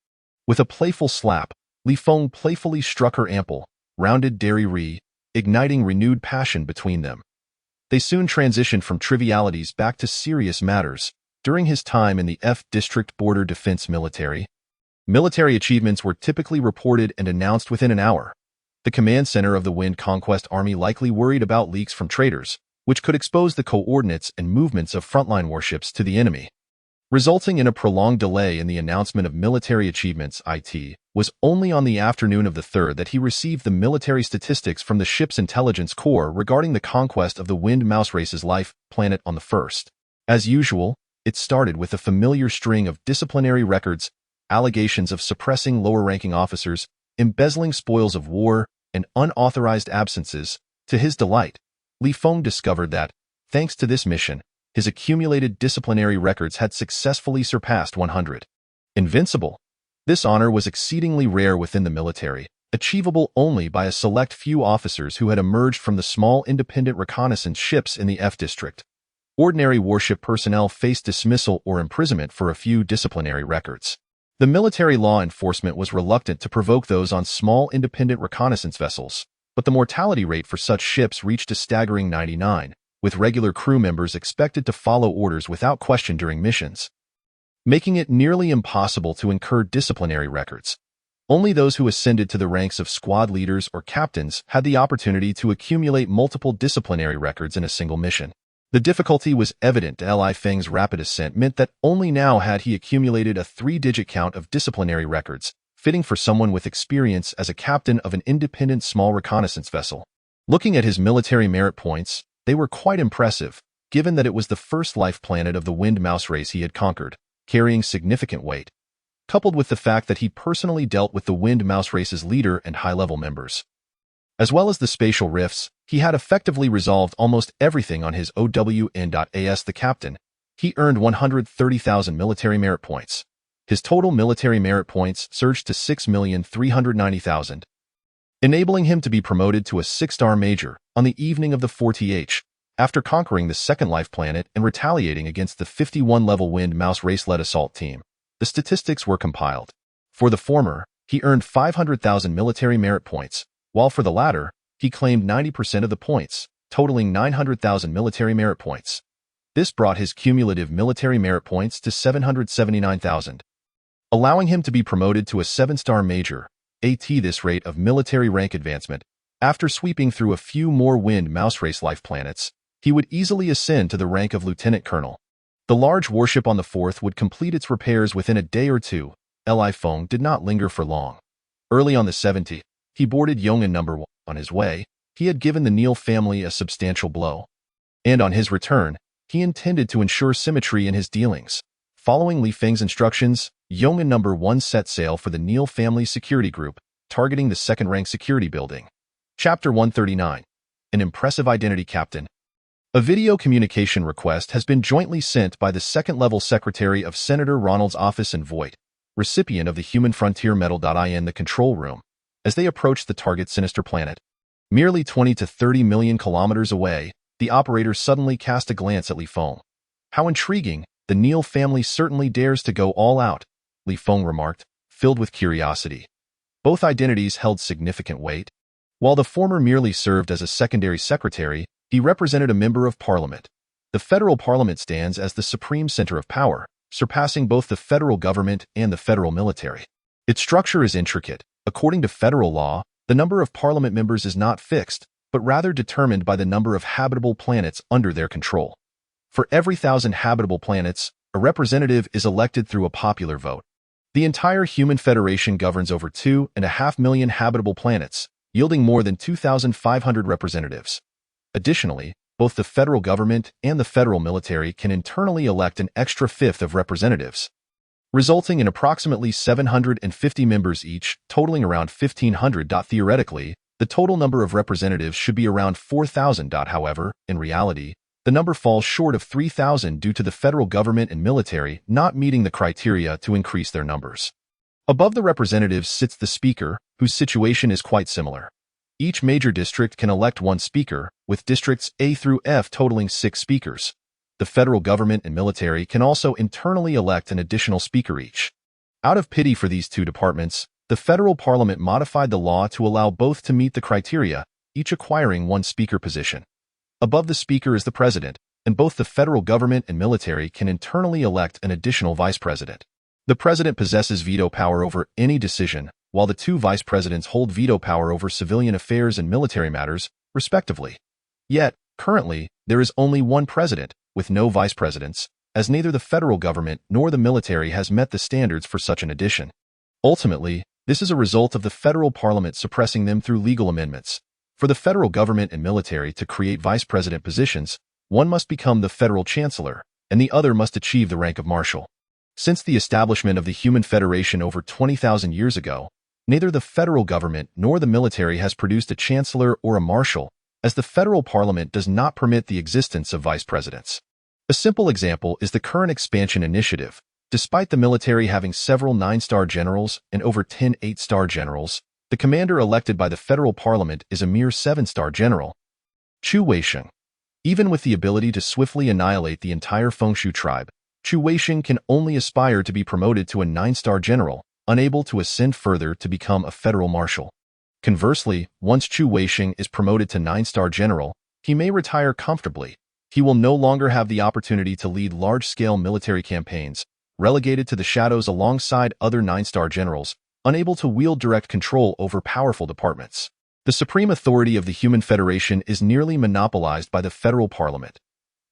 With a playful slap, Li Feng playfully struck her ample, rounded dairy, igniting renewed passion between them. They soon transitioned from trivialities back to serious matters. During his time in the F District Border Defense Military achievements were typically reported and announced within an hour. The command center of the Wind Conquest Army likely worried about leaks from traitors, which could expose the coordinates and movements of frontline warships to the enemy, resulting in a prolonged delay in the announcement of military achievements. It was only on the afternoon of the 3rd that he received the military statistics from the ship's intelligence corps regarding the conquest of the Wind Mouse Race's life planet on the 1st. As usual, it started with a familiar string of disciplinary records, allegations of suppressing lower-ranking officers, embezzling spoils of war, and unauthorized absences. To his delight, Li Feng discovered that, thanks to this mission, his accumulated disciplinary records had successfully surpassed 100. Invincible. This honor was exceedingly rare within the military, achievable only by a select few officers who had emerged from the small independent reconnaissance ships in the F District. Ordinary warship personnel faced dismissal or imprisonment for a few disciplinary records. The military law enforcement was reluctant to provoke those on small independent reconnaissance vessels, but the mortality rate for such ships reached a staggering 99, with regular crew members expected to follow orders without question during missions, making it nearly impossible to incur disciplinary records. Only those who ascended to the ranks of squad leaders or captains had the opportunity to accumulate multiple disciplinary records in a single mission. The difficulty was evident. Li Feng's rapid ascent meant that only now had he accumulated a 3-digit count of disciplinary records, fitting for someone with experience as a captain of an independent small reconnaissance vessel. Looking at his military merit points, they were quite impressive, given that it was the first life planet of the Wind Mouse race he had conquered, carrying significant weight, coupled with the fact that he personally dealt with the Wind Mouse race's leader and high-level members. As well as the spatial rifts, he had effectively resolved almost everything on his OWN.AS. The captain, he earned 130,000 military merit points. His total military merit points surged to 6,390,000, enabling him to be promoted to a 6-star major on the evening of the 4th, after conquering the second life planet and retaliating against the 51-level Wind Mouse race-led assault team. The statistics were compiled. For the former, he earned 500,000 military merit points, while for the latter, he claimed 90% of the points, totaling 900,000 military merit points. This brought his cumulative military merit points to 779,000, allowing him to be promoted to a 7-star major. This rate of military rank advancement, after sweeping through a few more Wind Mouse race life planets, he would easily ascend to the rank of lieutenant colonel. The large warship on the 4th would complete its repairs within a day or two. Li Feng did not linger for long. Early on the 17th, he boarded Yeoman No. 1. On his way, he had given the Neal family a substantial blow. And on his return, he intended to ensure symmetry in his dealings. Following Li Feng's instructions, Yeoman No. 1 set sail for the Neal family security group, targeting the second-rank security building. Chapter 139. An impressive identity captain. A video communication request has been jointly sent by the second-level secretary of Senator Ronald's office and Voight, recipient of the Human Frontier Medal. In the control room, as they approached the target sinister planet, merely 20 to 30 million kilometers away, The operator suddenly cast a glance at Li Feng. How intriguing, the Neil family certainly dares to go all out, Li Feng remarked, filled with curiosity. Both identities held significant weight. While the former merely served as a secondary secretary, he represented a member of parliament. The federal parliament stands as the supreme center of power, surpassing both the federal government and the federal military. Its structure is intricate. According to federal law, the number of parliament members is not fixed, but rather determined by the number of habitable planets under their control. For every 1,000 habitable planets, a representative is elected through a popular vote. The entire human federation governs over 2.5 million habitable planets, yielding more than 2,500 representatives. Additionally, both the federal government and the federal military can internally elect an extra fifth of representatives, resulting in approximately 750 members each, totaling around 1,500. Theoretically, the total number of representatives should be around 4,000. However, in reality, the number falls short of 3,000 due to the federal government and military not meeting the criteria to increase their numbers. Above the representatives sits the speaker, whose situation is quite similar. Each major district can elect one speaker, with districts A through F totaling 6 speakers. The federal government and military can also internally elect an additional speaker each. Out of pity for these two departments, the federal parliament modified the law to allow both to meet the criteria, each acquiring one speaker position. Above the speaker is the president, and both the federal government and military can internally elect an additional vice president. The president possesses veto power over any decision, while the two vice presidents hold veto power over civilian affairs and military matters, respectively. Yet, currently, there is only one president, with no vice presidents, as neither the federal government nor the military has met the standards for such an addition. Ultimately, this is a result of the federal parliament suppressing them through legal amendments. For the federal government and military to create vice president positions, one must become the federal chancellor, and the other must achieve the rank of marshal. Since the establishment of the Human Federation over 20,000 years ago, neither the federal government nor the military has produced a chancellor or a marshal, as the federal parliament does not permit the existence of vice presidents. A simple example is the current expansion initiative. Despite the military having several 9-star generals and over 10 8-star generals, the commander elected by the federal parliament is a mere 7-star general, Chu Weisheng. Even with the ability to swiftly annihilate the entire Fengshu tribe, Chu Weisheng can only aspire to be promoted to a 9-star general, unable to ascend further to become a federal marshal. Conversely, once Chu Weisheng is promoted to 9-star general, he may retire comfortably. He will no longer have the opportunity to lead large-scale military campaigns, relegated to the shadows alongside other 9-star generals, unable to wield direct control over powerful departments. The supreme authority of the Human Federation is nearly monopolized by the federal parliament.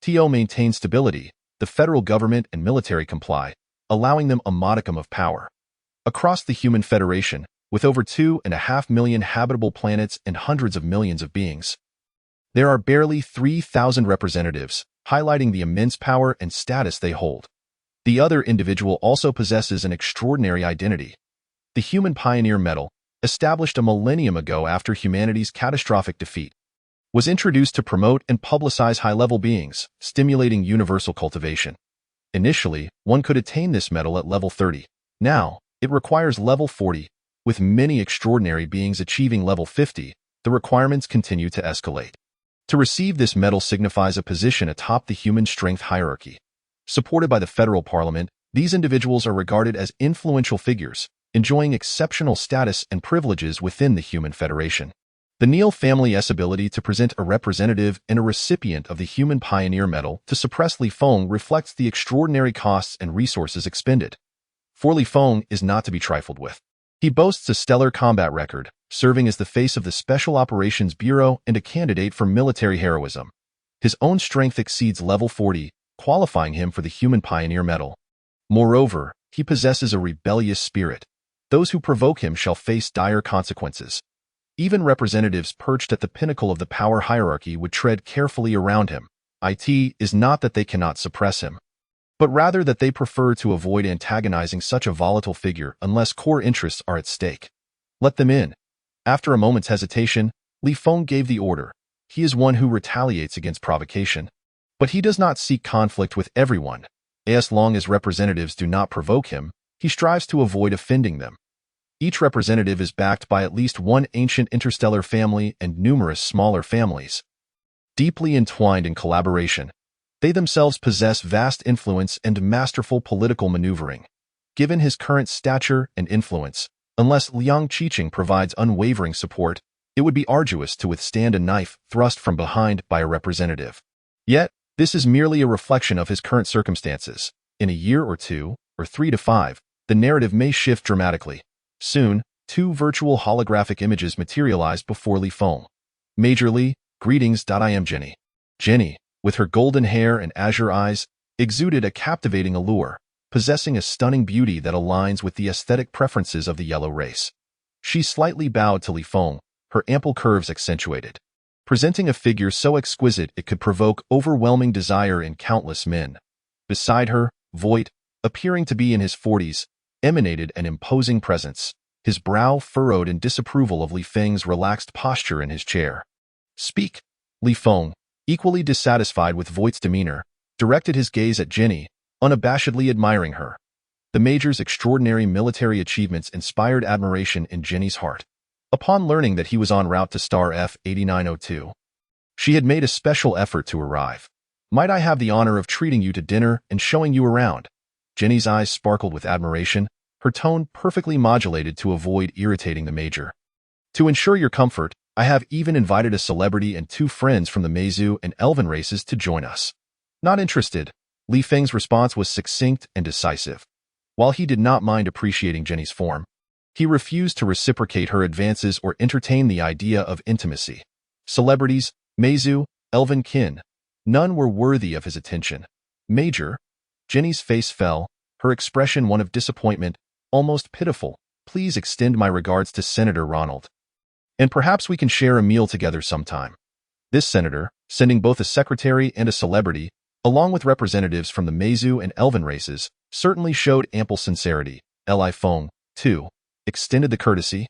TO maintains stability, the federal government and military comply, allowing them a modicum of power. Across the Human Federation, with over 2.5 million habitable planets and hundreds of millions of beings, there are barely 3,000 representatives, highlighting the immense power and status they hold. The other individual also possesses an extraordinary identity. The Human Pioneer Medal, established a millennium ago after humanity's catastrophic defeat, was introduced to promote and publicize high-level beings, stimulating universal cultivation. Initially, one could attain this medal at level 30. Now, it requires level 40. With many extraordinary beings achieving level 50, the requirements continue to escalate. To receive this medal signifies a position atop the human strength hierarchy. Supported by the federal parliament, these individuals are regarded as influential figures, enjoying exceptional status and privileges within the Human Federation. The Neil family's ability to present a representative and a recipient of the Human Pioneer Medal to suppress Li Feng reflects the extraordinary costs and resources expended. For Li Feng is not to be trifled with. He boasts a stellar combat record, serving as the face of the Special Operations Bureau and a candidate for military heroism. His own strength exceeds level 40, qualifying him for the Human Pioneer Medal. Moreover, he possesses a rebellious spirit. Those who provoke him shall face dire consequences. Even representatives perched at the pinnacle of the power hierarchy would tread carefully around him. It is not that they cannot suppress him, but rather that they prefer to avoid antagonizing such a volatile figure unless core interests are at stake. Let them in. After a moment's hesitation, Li Feng gave the order. He is one who retaliates against provocation. But he does not seek conflict with everyone. As long as representatives do not provoke him, he strives to avoid offending them. Each representative is backed by at least one ancient interstellar family and numerous smaller families. deeply entwined in collaboration. They themselves possess vast influence and masterful political maneuvering. Given his current stature and influence, unless Liang Qiqing provides unwavering support, it would be arduous to withstand a knife thrust from behind by a representative. Yet, this is merely a reflection of his current circumstances. In a year or two, or 3 to 5, the narrative may shift dramatically. Soon, 2 virtual holographic images materialized before Li Feng. Major Li, greetings. I am Jenny. Jenny, with her golden hair and azure eyes, exuded a captivating allure, possessing a stunning beauty that aligns with the aesthetic preferences of the yellow race. She slightly bowed to Li Feng, her ample curves accentuated, presenting a figure so exquisite it could provoke overwhelming desire in countless men. Beside her, Voight, appearing to be in his 40s, emanated an imposing presence, his brow furrowed in disapproval of Li Feng's relaxed posture in his chair. Speak. Li Feng, equally dissatisfied with Voight's demeanor, directed his gaze at Jenny, unabashedly admiring her. The Major's extraordinary military achievements inspired admiration in Jenny's heart. Upon learning that he was en route to star F-8902, she had made a special effort to arrive. Might I have the honor of treating you to dinner and showing you around? Jenny's eyes sparkled with admiration, her tone perfectly modulated to avoid irritating the Major. To ensure your comfort, I have even invited a celebrity and 2 friends from the Meizu and Elven races to join us. Not interested. Li Feng's response was succinct and decisive. While he did not mind appreciating Jenny's form, he refused to reciprocate her advances or entertain the idea of intimacy. Celebrities, Meizu, Elven kin, none were worthy of his attention. Major, Jenny's face fell, her expression one of disappointment, almost pitiful. Please extend my regards to Senator Ronald. And perhaps we can share a meal together sometime. This senator, sending both a secretary and a celebrity, along with representatives from the Meizu and Elven races, certainly showed ample sincerity. Li Feng, too, extended the courtesy,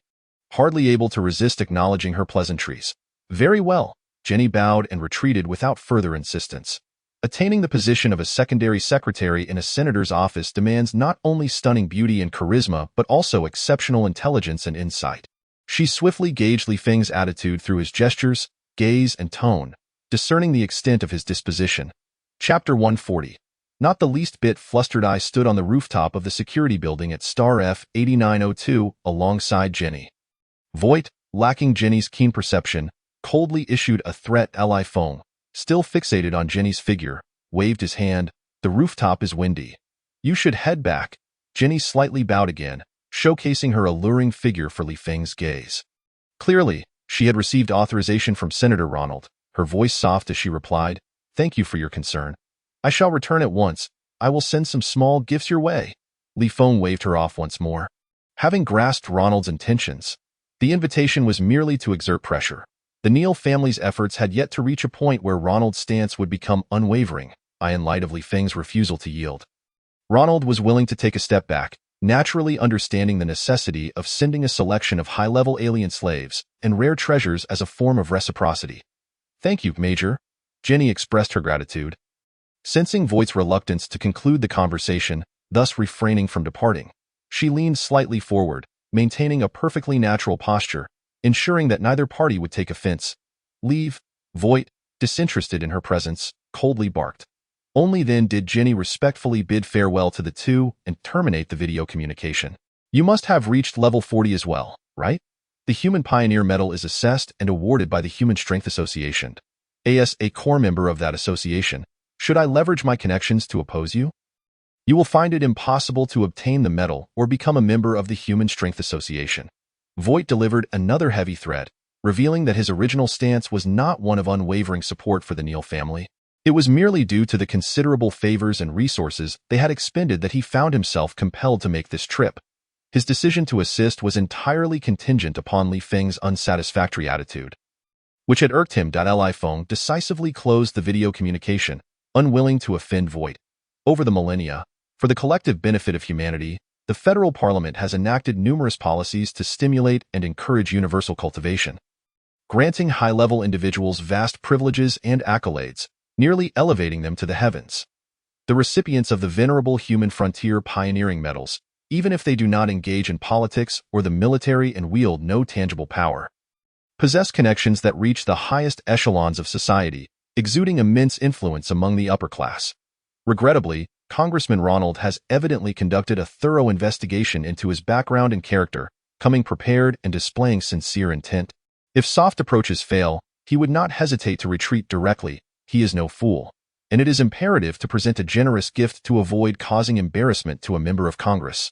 hardly able to resist acknowledging her pleasantries. Very well. Jenny bowed and retreated without further insistence. Attaining the position of a secondary secretary in a senator's office demands not only stunning beauty and charisma but also exceptional intelligence and insight. She swiftly gauged Li Feng's attitude through his gestures, gaze, and tone, discerning the extent of his disposition. Chapter 140. Not the least bit flustered, I stood on the rooftop of the security building at star F-8902 alongside Jenny. Voight, lacking Jenny's keen perception, coldly issued a threat. Li Feng, still fixated on Jenny's figure, waved his hand. The rooftop is windy. You should head back. Jenny slightly bowed again, showcasing her alluring figure for Li Feng's gaze. Clearly, she had received authorization from Senator Ronald, her voice soft as she replied, "Thank you for your concern. I shall return at once. I will send some small gifts your way." Li Feng waved her off once more. Having grasped Ronald's intentions, the invitation was merely to exert pressure. The Neal family's efforts had yet to reach a point where Ronald's stance would become unwavering, in light of Li Feng's refusal to yield. Ronald was willing to take a step back, naturally understanding the necessity of sending a selection of high-level alien slaves and rare treasures as a form of reciprocity. "Thank you, Major." Jenny expressed her gratitude. Sensing Voight's reluctance to conclude the conversation, thus refraining from departing, she leaned slightly forward, maintaining a perfectly natural posture, ensuring that neither party would take offense. "Leave." Voight, disinterested in her presence, coldly barked. Only then did Jenny respectfully bid farewell to the two and terminate the video communication. "You must have reached level 40 as well, right? The Human Pioneer Medal is assessed and awarded by the Human Strength Association. As a core member of that association, should I leverage my connections to oppose you? You will find it impossible to obtain the medal or become a member of the Human Strength Association." Voight delivered another heavy threat, revealing that his original stance was not one of unwavering support for the Neal family. It was merely due to the considerable favors and resources they had expended that he found himself compelled to make this trip. His decision to assist was entirely contingent upon Li Feng's unsatisfactory attitude, which had irked him. Li Feng decisively closed the video communication, unwilling to offend Voight. Over the millennia, for the collective benefit of humanity, the federal parliament has enacted numerous policies to stimulate and encourage universal cultivation, granting high-level individuals vast privileges and accolades, nearly elevating them to the heavens. The recipients of the venerable Human Frontier Pioneering Medals, even if they do not engage in politics or the military and wield no tangible power, possess connections that reach the highest echelons of society, exuding immense influence among the upper class. Regrettably, Congressman Ronald has evidently conducted a thorough investigation into his background and character, coming prepared and displaying sincere intent. If soft approaches fail, he would not hesitate to retreat directly. He is no fool, and it is imperative to present a generous gift to avoid causing embarrassment to a member of Congress.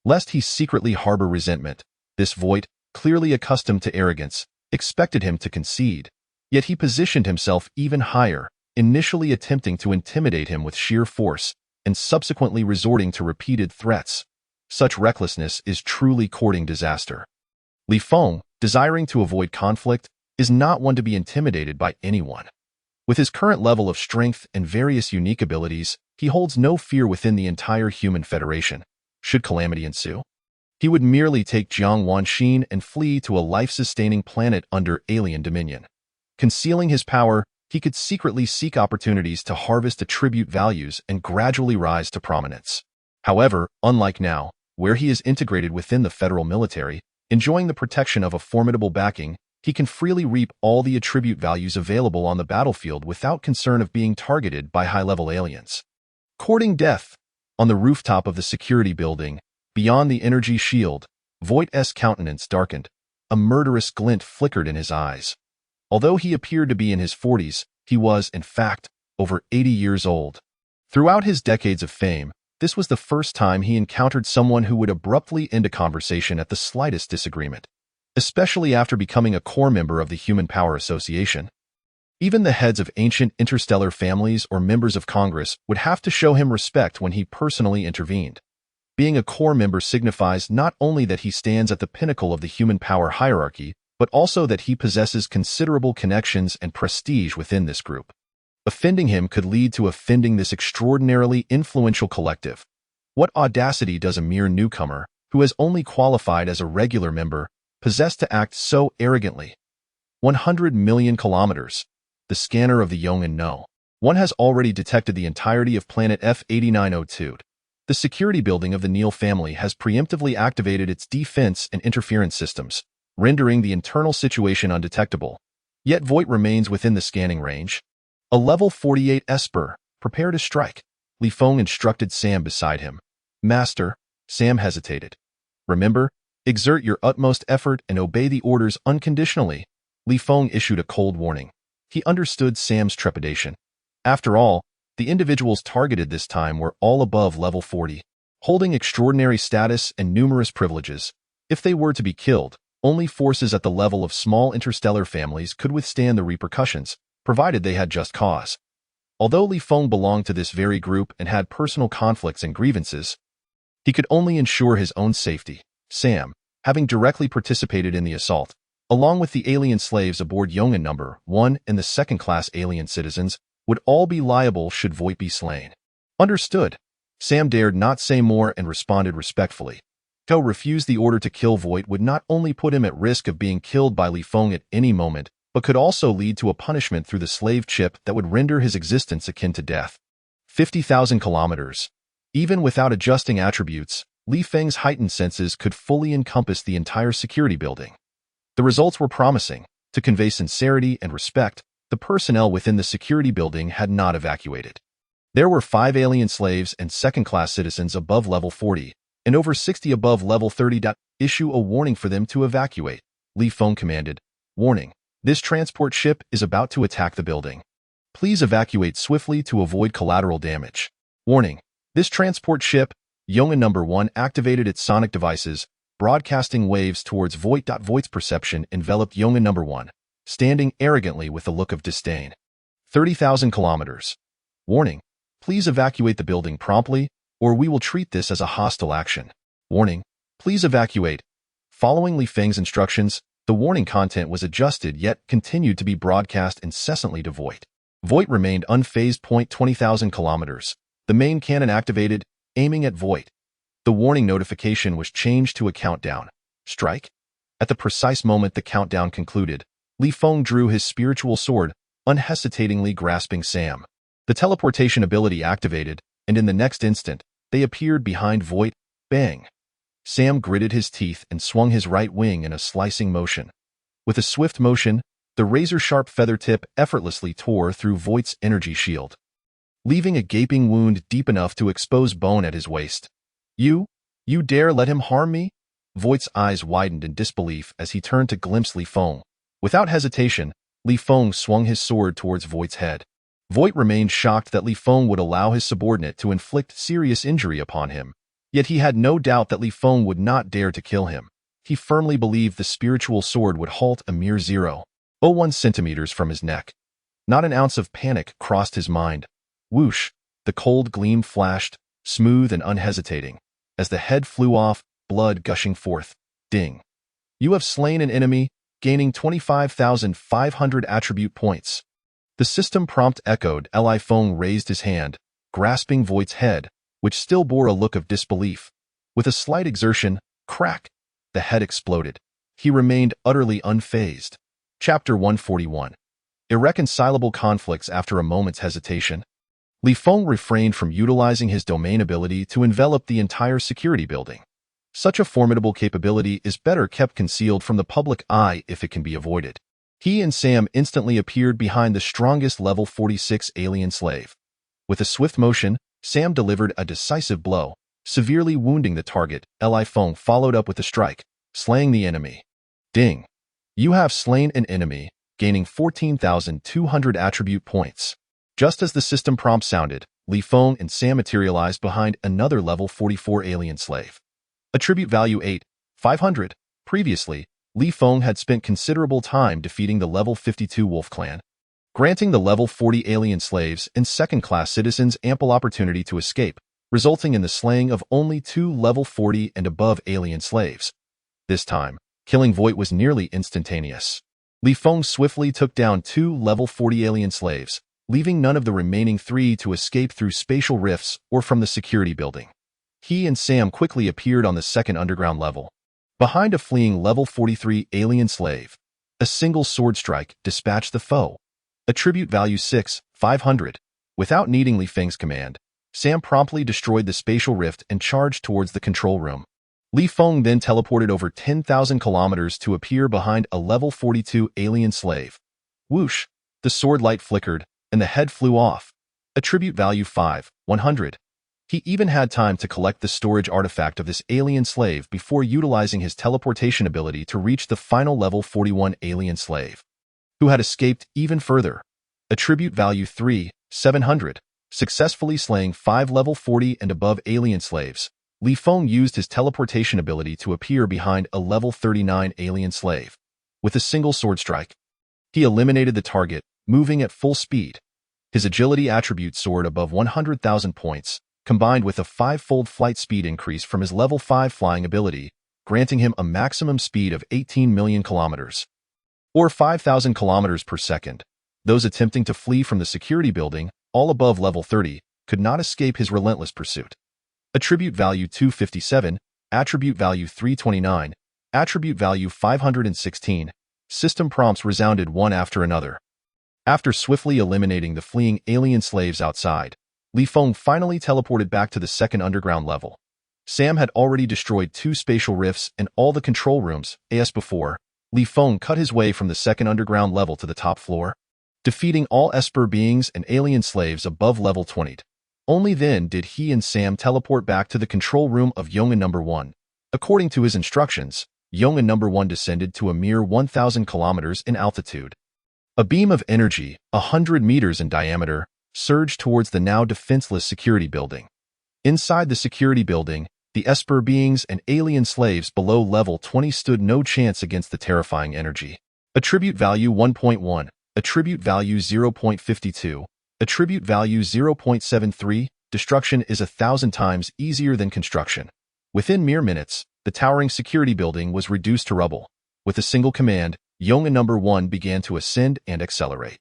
Lest he secretly harbor resentment, this Voight, clearly accustomed to arrogance, expected him to concede. Yet he positioned himself even higher, initially attempting to intimidate him with sheer force, and subsequently resorting to repeated threats. Such recklessness is truly courting disaster. Feng, desiring to avoid conflict, is not one to be intimidated by anyone. With his current level of strength and various unique abilities, he holds no fear within the entire human federation. Should calamity ensue, he would merely take Jiang Wanxin and flee to a life-sustaining planet under alien dominion. Concealing his power, he could secretly seek opportunities to harvest attribute values and gradually rise to prominence. However, unlike now, where he is integrated within the federal military, enjoying the protection of a formidable backing, he can freely reap all the attribute values available on the battlefield without concern of being targeted by high-level aliens. Courting death. On the rooftop of the security building, beyond the energy shield, Voight's countenance darkened. A murderous glint flickered in his eyes. Although he appeared to be in his 40s, he was, in fact, over 80 years old. Throughout his decades of fame, this was the first time he encountered someone who would abruptly end a conversation at the slightest disagreement, especially after becoming a core member of the Human Power Association. Even the heads of ancient interstellar families or members of Congress would have to show him respect when he personally intervened. Being a core member signifies not only that he stands at the pinnacle of the human power hierarchy, but also that he possesses considerable connections and prestige within this group. Offending him could lead to offending this extraordinarily influential collective. What audacity does a mere newcomer, who has only qualified as a regular member, possess to act so arrogantly? 100 million kilometers. The scanner of the Yong'an No. One has already detected the entirety of planet F8902. The security building of the Neil family has preemptively activated its defense and interference systems, rendering the internal situation undetectable. Yet Voight remains within the scanning range. A level 48 Esper, prepare to strike. Feng instructed Sam beside him. Master, Sam hesitated. Remember, exert your utmost effort and obey the orders unconditionally. Feng issued a cold warning. He understood Sam's trepidation. After all, the individuals targeted this time were all above level 40, holding extraordinary status and numerous privileges. If they were to be killed, only forces at the level of small interstellar families could withstand the repercussions, provided they had just cause. Although Feng belonged to this very group and had personal conflicts and grievances, he could only ensure his own safety. Sam, having directly participated in the assault, along with the alien slaves aboard Yong'an No. 1 and the second-class alien citizens, would all be liable should Voight be slain. Understood. Sam dared not say more and responded respectfully. To refuse the order to kill Voight would not only put him at risk of being killed by Feng at any moment, but could also lead to a punishment through the slave chip that would render his existence akin to death. 50,000 kilometers. Even without adjusting attributes, Feng's heightened senses could fully encompass the entire security building. The results were promising. To convey sincerity and respect, the personnel within the security building had not evacuated. There were 5 alien slaves and second-class citizens above level 40, and over 60 above level 30. Issue a warning for them to evacuate. Feng commanded. Warning. This transport ship is about to attack the building. Please evacuate swiftly to avoid collateral damage. Warning. This transport ship, Yong'an No. 1, activated its sonic devices, broadcasting waves towards Voight. Voight's perception enveloped Yong'an No. 1, standing arrogantly with a look of disdain. 30,000 kilometers. Warning. Please evacuate the building promptly, or we will treat this as a hostile action. Warning. Please evacuate. Following Feng's instructions, the warning content was adjusted yet continued to be broadcast incessantly to Voight. Voight remained unfazed. 20,000 kilometers. The main cannon activated, aiming at Voight. The warning notification was changed to a countdown. Strike? At the precise moment the countdown concluded, Feng drew his spiritual sword, unhesitatingly grasping Sam. The teleportation ability activated, and in the next instant, they appeared behind Voight. Bang! Sam gritted his teeth and swung his right wing in a slicing motion. With a swift motion, The razor-sharp feather tip effortlessly tore through Voight's energy shield, leaving a gaping wound deep enough to expose bone at his waist. You dare let him harm me? Voight's eyes widened in disbelief as he turned to glimpse Li Feng. Without hesitation, Li Feng swung his sword towards Voight's head. Voight remained shocked that Li Feng would allow his subordinate to inflict serious injury upon him, yet he had no doubt that Li Feng would not dare to kill him. He firmly believed the spiritual sword would halt a mere 0.01 centimeters from his neck. Not an ounce of panic crossed his mind. Whoosh! The cold gleam flashed, smooth and unhesitating, as the head flew off, blood gushing forth. Ding! You have slain an enemy, gaining 25,500 attribute points. The system prompt echoed. Li Feng raised his hand, grasping Voight's head, which still bore a look of disbelief. With a slight exertion, crack! The head exploded. He remained utterly unfazed. Chapter 141. Irreconcilable conflicts. After a moment's hesitation, Li Feng refrained from utilizing his domain ability to envelop the entire security building. Such a formidable capability is better kept concealed from the public eye if it can be avoided. He and Sam instantly appeared behind the strongest level 46 alien slave. With a swift motion, Sam delivered a decisive blow, severely wounding the target. Li Feng followed up with a strike, slaying the enemy. Ding! You have slain an enemy, gaining 14,200 attribute points. Just as the system prompt sounded, Li Feng and Sam materialized behind another level 44 alien slave. Attribute value 8,500. Previously, Li Feng had spent considerable time defeating the level 52 Wolf Clan, granting the level 40 alien slaves and second-class citizens ample opportunity to escape, resulting in the slaying of only 2 level 40 and above alien slaves. This time, killing Voight was nearly instantaneous. Li Feng swiftly took down 2 level 40 alien slaves, leaving none of the remaining 3 to escape through spatial rifts or from the security building. He and Sam quickly appeared on the second underground level, behind a fleeing level 43 alien slave. A single sword strike dispatched the foe. Attribute value 6,500. Without needing Li Feng's command, Sam promptly destroyed the spatial rift and charged towards the control room. Li Feng then teleported over 10,000 kilometers to appear behind a level 42 alien slave. Whoosh! The sword light flickered, and the head flew off. Attribute value 5,100. He even had time to collect the storage artifact of this alien slave before utilizing his teleportation ability to reach the final level 41 alien slave, who had escaped even further. Attribute value 3,700. Successfully slaying 5 level 40 and above alien slaves, Li Feng used his teleportation ability to appear behind a level 39 alien slave. With a single sword strike, he eliminated the target, moving at full speed. His agility attribute soared above 100,000 points, combined with a 5-fold flight speed increase from his level 5 flying ability, granting him a maximum speed of 18 million kilometers, or 5,000 kilometers per second. Those attempting to flee from the security building, all above level 30, could not escape his relentless pursuit. Attribute value 257, attribute value 329, attribute value 516. System prompts resounded one after another. After swiftly eliminating the fleeing alien slaves outside, Li Feng finally teleported back to the second underground level. Sam had already destroyed 2 spatial rifts and all the control rooms. As before, Li Feng cut his way from the second underground level to the top floor, defeating all Esper beings and alien slaves above level 20. Only then did he and Sam teleport back to the control room of Yongan No. 1. According to his instructions, Yongan No. 1 descended to a mere 1,000 kilometers in altitude. A beam of energy, 100 meters in diameter, surged towards the now defenseless security building. Inside the security building, the Esper beings and alien slaves below level 20 stood no chance against the terrifying energy. Attribute value 1.1, attribute value 0.52, attribute value 0.73. Destruction is 1,000 times easier than construction. Within mere minutes, the towering security building was reduced to rubble. With a single command, Yongan No. 1 began to ascend and accelerate.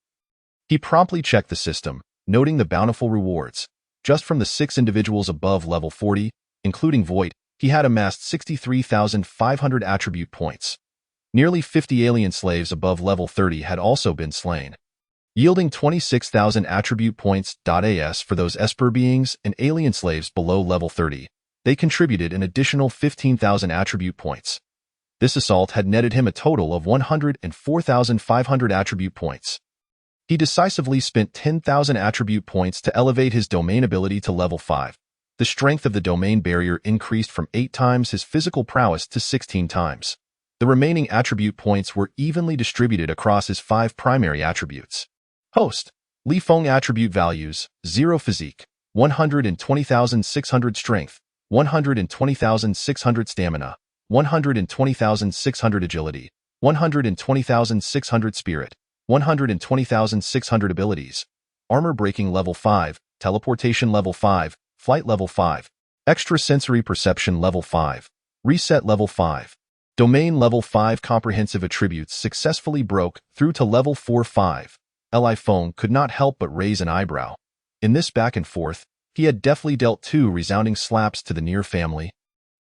He promptly checked the system, noting the bountiful rewards. Just from the 6 individuals above level 40, including Voight, he had amassed 63,500 attribute points. Nearly 50 alien slaves above level 30 had also been slain, yielding 26,000 attribute points. As for those Esper beings and alien slaves below level 30, they contributed an additional 15,000 attribute points. This assault had netted him a total of 104,500 attribute points. He decisively spent 10,000 attribute points to elevate his domain ability to level 5. The strength of the domain barrier increased from 8 times his physical prowess to 16 times. The remaining attribute points were evenly distributed across his 5 primary attributes. Host. Li Feng attribute values: 0 physique, 120,600 strength, 120,600 stamina, 120,600 agility, 120,600 spirit, 120,600 abilities. Armor breaking level 5, teleportation level 5, flight level 5, extrasensory perception level 5, reset level 5. Domain level 5 comprehensive attributes successfully broke through to level 4-5. Li Feng could not help but raise an eyebrow. In this back and forth, he had deftly dealt 2 resounding slaps to the near family,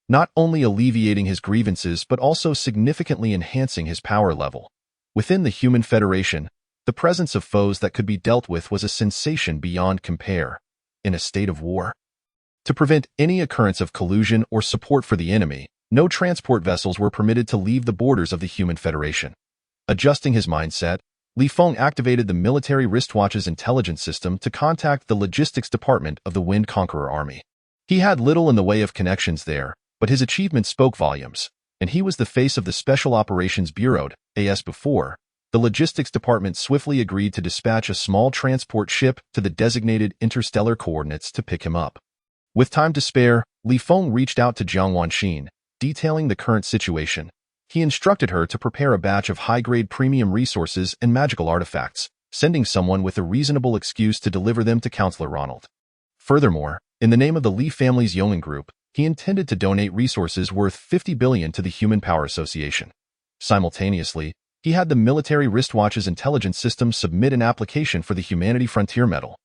not only alleviating his grievances but also significantly enhancing his power level. Within the human Federation, the presence of foes that could be dealt with was a sensation beyond compare. In a state of war, to prevent any occurrence of collusion or support for the enemy, no transport vessels were permitted to leave the borders of the human Federation. Adjusting his mindset, Li Feng activated the military wristwatch's intelligence system to contact the logistics department of the Wind Conqueror Army. He had little in the way of connections there, but his achievements spoke volumes, and he was the face of the Special Operations Bureau. As before, the logistics department swiftly agreed to dispatch a small transport ship to the designated interstellar coordinates to pick him up. With time to spare, Li Feng reached out to Jiang Wanxin, detailing the current situation. He instructed her to prepare a batch of high-grade premium resources and magical artifacts, sending someone with a reasonable excuse to deliver them to Counselor Ronald. Furthermore, in the name of the Li family's yeoman group, he intended to donate resources worth 50 billion to the Human Power Association. Simultaneously, he had the military wristwatch's intelligence system submit an application for the Humanity Frontier Medal.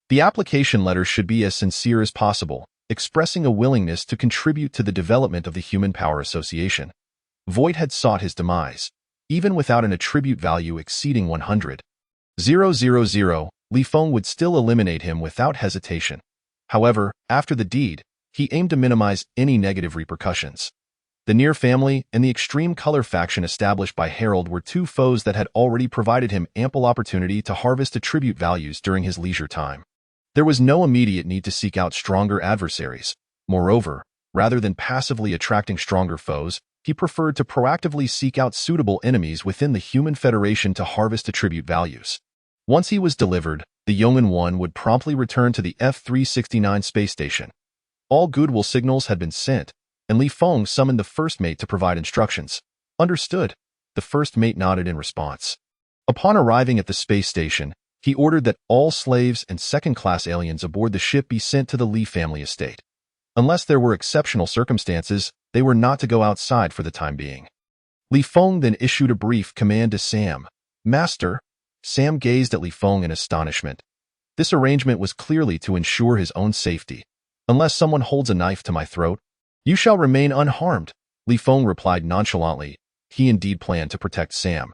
The application letter should be as sincere as possible, expressing a willingness to contribute to the development of the Human Power Association. Voight had sought his demise, even without an attribute value exceeding 100,000. Li Feng would still eliminate him without hesitation. However, after the deed, he aimed to minimize any negative repercussions. The Near family and the Extreme Color faction established by Harold were 2 foes that had already provided him ample opportunity to harvest attribute values during his leisure time. There was no immediate need to seek out stronger adversaries. Moreover, rather than passively attracting stronger foes, he preferred to proactively seek out suitable enemies within the Human Federation to harvest attribute values. Once he was delivered, the Yeoman 1 would promptly return to the F-369 space station. All goodwill signals had been sent, and Li Feng summoned the first mate to provide instructions. Understood. The first mate nodded in response. Upon arriving at the space station, he ordered that all slaves and second-class aliens aboard the ship be sent to the Li family estate. Unless there were exceptional circumstances, they were not to go outside for the time being. Li Feng then issued a brief command to Sam. Master. Sam gazed at Li Feng in astonishment. This arrangement was clearly to ensure his own safety. Unless someone holds a knife to my throat, you shall remain unharmed, Li Feng replied nonchalantly. He indeed planned to protect Sam.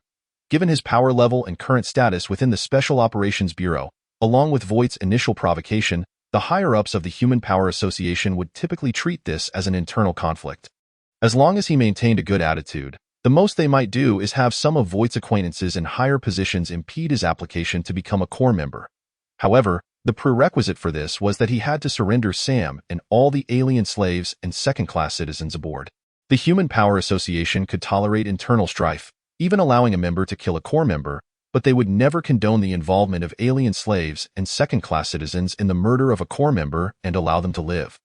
Given his power level and current status within the Special Operations Bureau, along with Voight's initial provocation, the higher-ups of the Human Power Association would typically treat this as an internal conflict. As long as he maintained a good attitude, the most they might do is have some of Voight's acquaintances in higher positions impede his application to become a core member. However, the prerequisite for this was that he had to surrender Sam and all the alien slaves and second-class citizens aboard. The Human Power Association could tolerate internal strife, even allowing a member to kill a core member, but they would never condone the involvement of alien slaves and second-class citizens in the murder of a core member and allow them to live.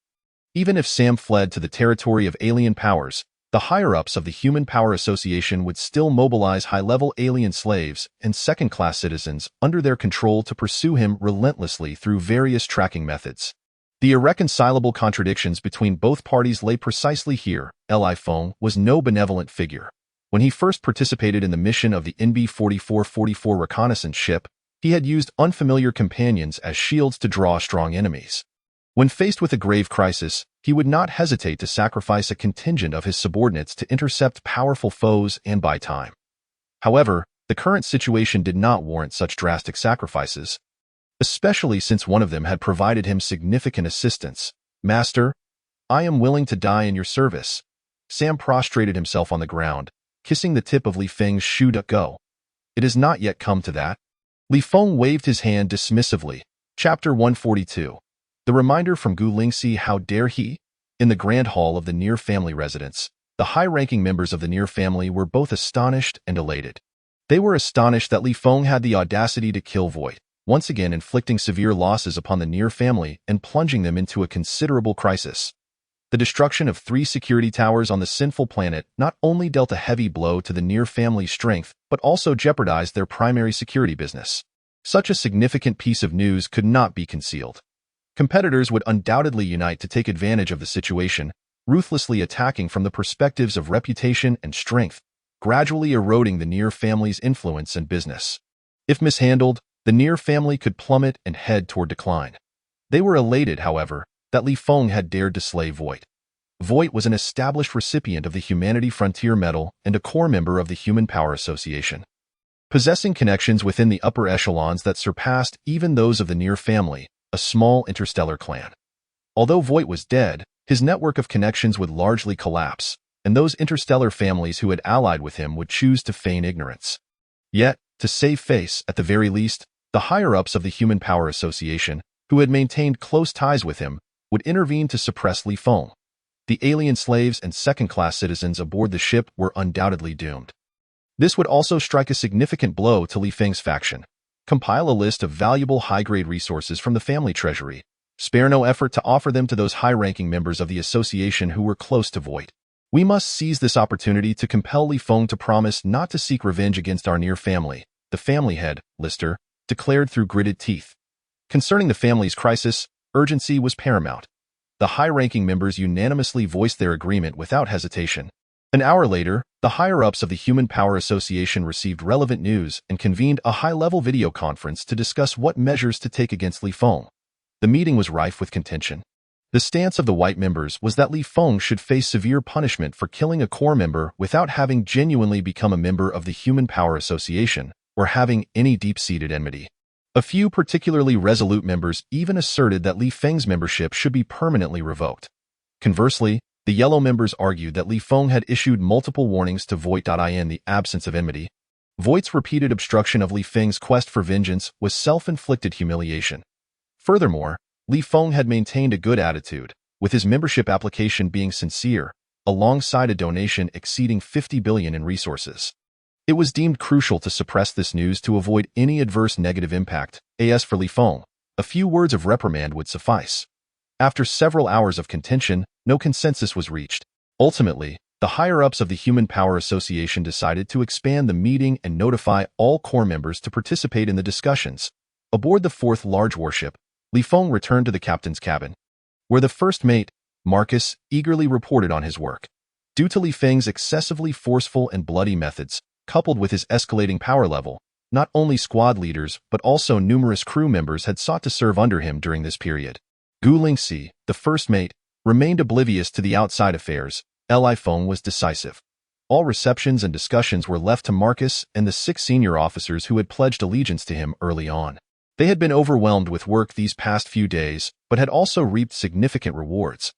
Even if Sam fled to the territory of alien powers, the higher-ups of the Human Power Association would still mobilize high-level alien slaves and second-class citizens under their control to pursue him relentlessly through various tracking methods. The irreconcilable contradictions between both parties lay precisely here. Li Feng was no benevolent figure. When he first participated in the mission of the NB-4444 reconnaissance ship, he had used unfamiliar companions as shields to draw strong enemies. When faced with a grave crisis, he would not hesitate to sacrifice a contingent of his subordinates to intercept powerful foes and buy time. However, the current situation did not warrant such drastic sacrifices, especially since one of them had provided him significant assistance. Master, I am willing to die in your service. Sam prostrated himself on the ground, kissing the tip of Li Feng's shoe to go. It has not yet come to that. Li Feng waved his hand dismissively. Chapter 142. The reminder from Gu Lingxi, how dare he? In the grand hall of the Nier family residence, the high-ranking members of the Nier family were both astonished and elated. They were astonished that Li Feng had the audacity to kill Voight, once again inflicting severe losses upon the Nier family and plunging them into a considerable crisis. The destruction of 3 security towers on the sinful planet not only dealt a heavy blow to the Nier family's strength, but also jeopardized their primary security business. Such a significant piece of news could not be concealed. Competitors would undoubtedly unite to take advantage of the situation, ruthlessly attacking from the perspectives of reputation and strength, gradually eroding the Nier family's influence and business. If mishandled, the Nier family could plummet and head toward decline. They were elated, however, that Li Feng had dared to slay Voight. Voight was an established recipient of the Humanity Frontier Medal and a core member of the Human Power Association. Possessing connections within the upper echelons that surpassed even those of the Nier family, a small interstellar clan. Although Voight was dead, his network of connections would largely collapse, and those interstellar families who had allied with him would choose to feign ignorance. Yet, to save face, at the very least, the higher-ups of the Human Power Association, who had maintained close ties with him, would intervene to suppress Li Feng. The alien slaves and second-class citizens aboard the ship were undoubtedly doomed. This would also strike a significant blow to Li Feng's faction. Compile a list of valuable high-grade resources from the family treasury. Spare no effort to offer them to those high-ranking members of the association who were close to Voight. We must seize this opportunity to compel Li Feng to promise not to seek revenge against our Nier family, the family head, Lister, declared through gritted teeth. Concerning the family's crisis, urgency was paramount. The high-ranking members unanimously voiced their agreement without hesitation. An hour later, the higher-ups of the Human Power Association received relevant news and convened a high-level video conference to discuss what measures to take against Li Feng. The meeting was rife with contention. The stance of the white members was that Li Feng should face severe punishment for killing a core member without having genuinely become a member of the Human Power Association or having any deep-seated enmity. A few particularly resolute members even asserted that Li Feng's membership should be permanently revoked. Conversely, the yellow members argued that Li Feng had issued multiple warnings to Voight in the absence of enmity. Voight's repeated obstruction of Li Feng's quest for vengeance was self-inflicted humiliation. Furthermore, Li Feng had maintained a good attitude, with his membership application being sincere, alongside a donation exceeding 50 billion in resources. It was deemed crucial to suppress this news to avoid any adverse negative impact. As for Li Feng, a few words of reprimand would suffice. After several hours of contention, no consensus was reached. Ultimately, the higher-ups of the Human Power Association decided to expand the meeting and notify all core members to participate in the discussions. Aboard the 4th large warship, Li Feng returned to the captain's cabin, where the first mate, Marcus, eagerly reported on his work. Due to Li Feng's excessively forceful and bloody methods, coupled with his escalating power level, not only squad leaders but also numerous crew members had sought to serve under him during this period. Gu Lingxi, the first mate, remained oblivious to the outside affairs. Li Feng was decisive. All receptions and discussions were left to Marcus and the 6 senior officers who had pledged allegiance to him early on. They had been overwhelmed with work these past few days, but had also reaped significant rewards.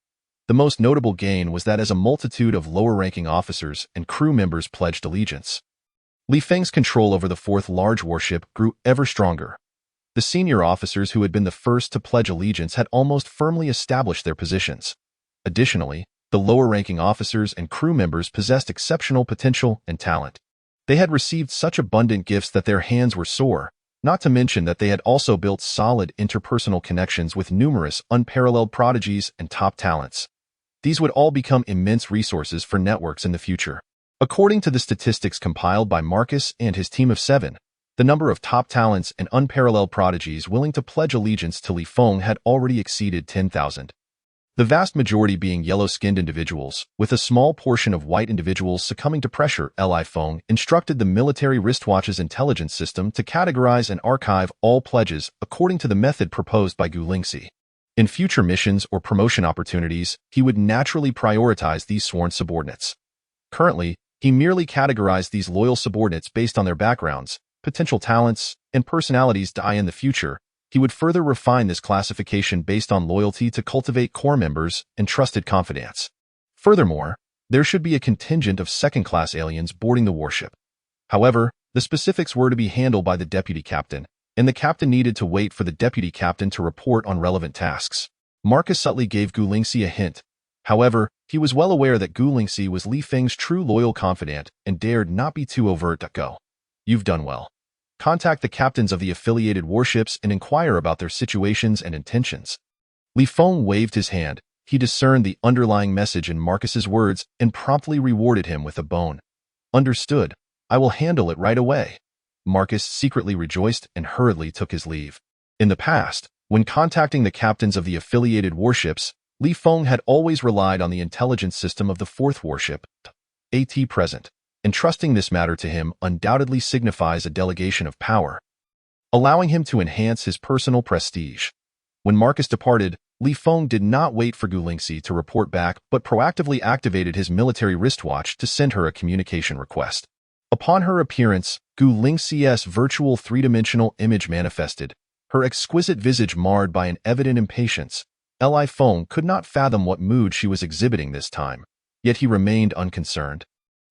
The most notable gain was that as a multitude of lower-ranking officers and crew members pledged allegiance, Li Feng's control over the 4th large warship grew ever stronger. The senior officers who had been the first to pledge allegiance had almost firmly established their positions. Additionally, the lower-ranking officers and crew members possessed exceptional potential and talent. They had received such abundant gifts that their hands were sore, not to mention that they had also built solid interpersonal connections with numerous unparalleled prodigies and top talents. These would all become immense resources for networks in the future. According to the statistics compiled by Marcus and his team of 7, the number of top talents and unparalleled prodigies willing to pledge allegiance to Li Feng had already exceeded 10,000. The vast majority being yellow-skinned individuals, with a small portion of white individuals succumbing to pressure. Li Feng instructed the military wristwatch's intelligence system to categorize and archive all pledges according to the method proposed by Gu Lingxi. In future missions or promotion opportunities, he would naturally prioritize these sworn subordinates. Currently, he merely categorized these loyal subordinates based on their backgrounds, potential talents, and personalities. In the future, he would further refine this classification based on loyalty to cultivate core members and trusted confidants. Furthermore, There should be a contingent of second-class aliens boarding the warship. However, the specifics were to be handled by the deputy captain, and the captain needed to wait for the deputy captain to report on relevant tasks. Marcus subtly gave Gu Lingxi a hint. However, he was well aware that Gu Lingxi was Li Feng's true loyal confidant and dared not be too overt. Go. You've done well. Contact the captains of the affiliated warships and inquire about their situations and intentions. Li Feng waved his hand. He discerned the underlying message in Marcus's words and promptly rewarded him with a bone. Understood. I will handle it right away. Marcus secretly rejoiced and hurriedly took his leave. In the past, when contacting the captains of the affiliated warships, Li Feng had always relied on the intelligence system of the fourth warship, AT present. Entrusting this matter to him undoubtedly signifies a delegation of power, allowing him to enhance his personal prestige. When Marcus departed, Li Feng did not wait for Gu Lingxi to report back but proactively activated his military wristwatch to send her a communication request. Upon her appearance, Gu Lingxi's virtual three-dimensional image manifested, her exquisite visage marred by an evident impatience. Li Feng could not fathom what mood she was exhibiting this time, yet he remained unconcerned.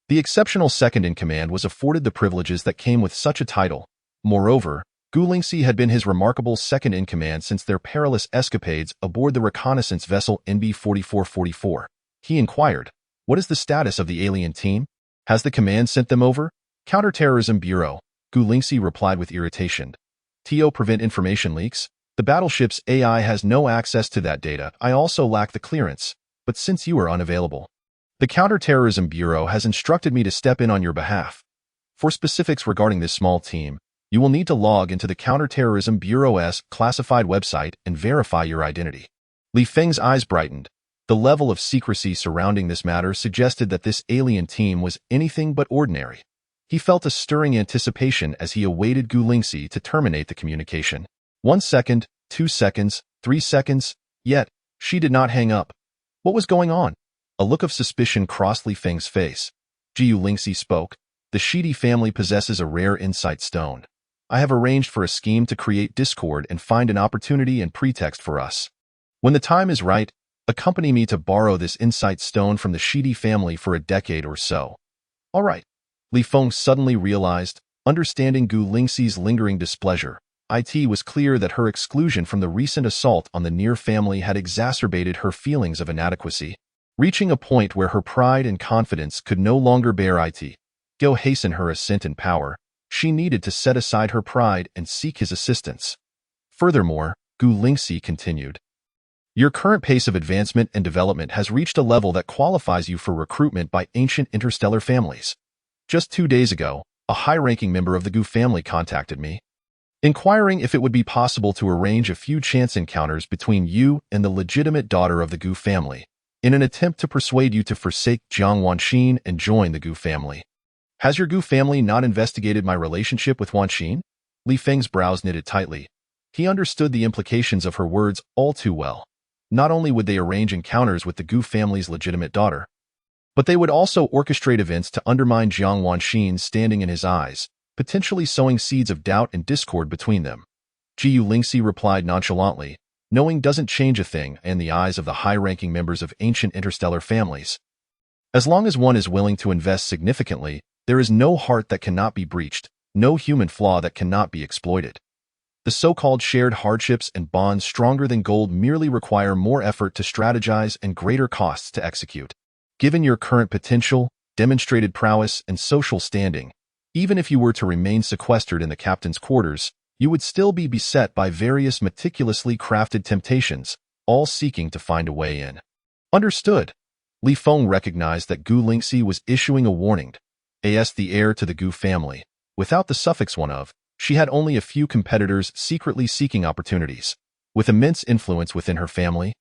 The exceptional second-in-command was afforded the privileges that came with such a title. Moreover, Gu Lingxi had been his remarkable second-in-command since their perilous escapades aboard the reconnaissance vessel NB-4444. He inquired, "What is the status of the alien team? Has the command sent them over?" Counterterrorism Bureau. Gu Lingxi replied with irritation. "To prevent information leaks. The battleship's AI has no access to that data. I also lack the clearance, but since you are unavailable, the Counterterrorism Bureau has instructed me to step in on your behalf. For specifics regarding this small team, you will need to log into the Counterterrorism Bureau's classified website and verify your identity." Li Feng's eyes brightened. The level of secrecy surrounding this matter suggested that this alien team was anything but ordinary. He felt a stirring anticipation as he awaited Gu Lingxi to terminate the communication. 1 second, 2 seconds, 3 seconds, yet she did not hang up. What was going on? A look of suspicion crossed Li Feng's face. Gu Lingxi spoke. "The Shidi family possesses a rare insight stone. I have arranged for a scheme to create discord and find an opportunity and pretext for us. When the time is right, accompany me to borrow this insight stone from the Shidi family for a decade or so." "All right." Li Feng suddenly realized, understanding Gu Lingxi's lingering displeasure. It was clear that her exclusion from the recent assault on the Near family had exacerbated her feelings of inadequacy, reaching a point where her pride and confidence could no longer bear it. Go hasten her ascent in power. She needed to set aside her pride and seek his assistance. Furthermore, Gu Lingxi continued, "Your current pace of advancement and development has reached a level that qualifies you for recruitment by ancient interstellar families. Just 2 days ago, a high-ranking member of the Gu family contacted me, inquiring if it would be possible to arrange a few chance encounters between you and the legitimate daughter of the Gu family, in an attempt to persuade you to forsake Jiang Wanxin and join the Gu family. Has your Gu family not investigated my relationship with Wanxin?" Li Feng's brows knitted tightly. He understood the implications of her words all too well. Not only would they arrange encounters with the Gu family's legitimate daughter, but they would also orchestrate events to undermine Jiang Wanxin's standing in his eyes, potentially sowing seeds of doubt and discord between them. Gu Lingxi replied nonchalantly, "Knowing doesn't change a thing in the eyes of the high-ranking members of ancient interstellar families. As long as one is willing to invest significantly, there is no heart that cannot be breached, no human flaw that cannot be exploited. The so-called shared hardships and bonds stronger than gold merely require more effort to strategize and greater costs to execute. Given your current potential, demonstrated prowess, and social standing, even if you were to remain sequestered in the captain's quarters, you would still be beset by various meticulously crafted temptations, all seeking to find a way in." Understood. Li Feng recognized that Gu Lingxi was issuing a warning. As the heir to the Gu family, without the suffix one of, she had only a few competitors secretly seeking opportunities. With immense influence within her family,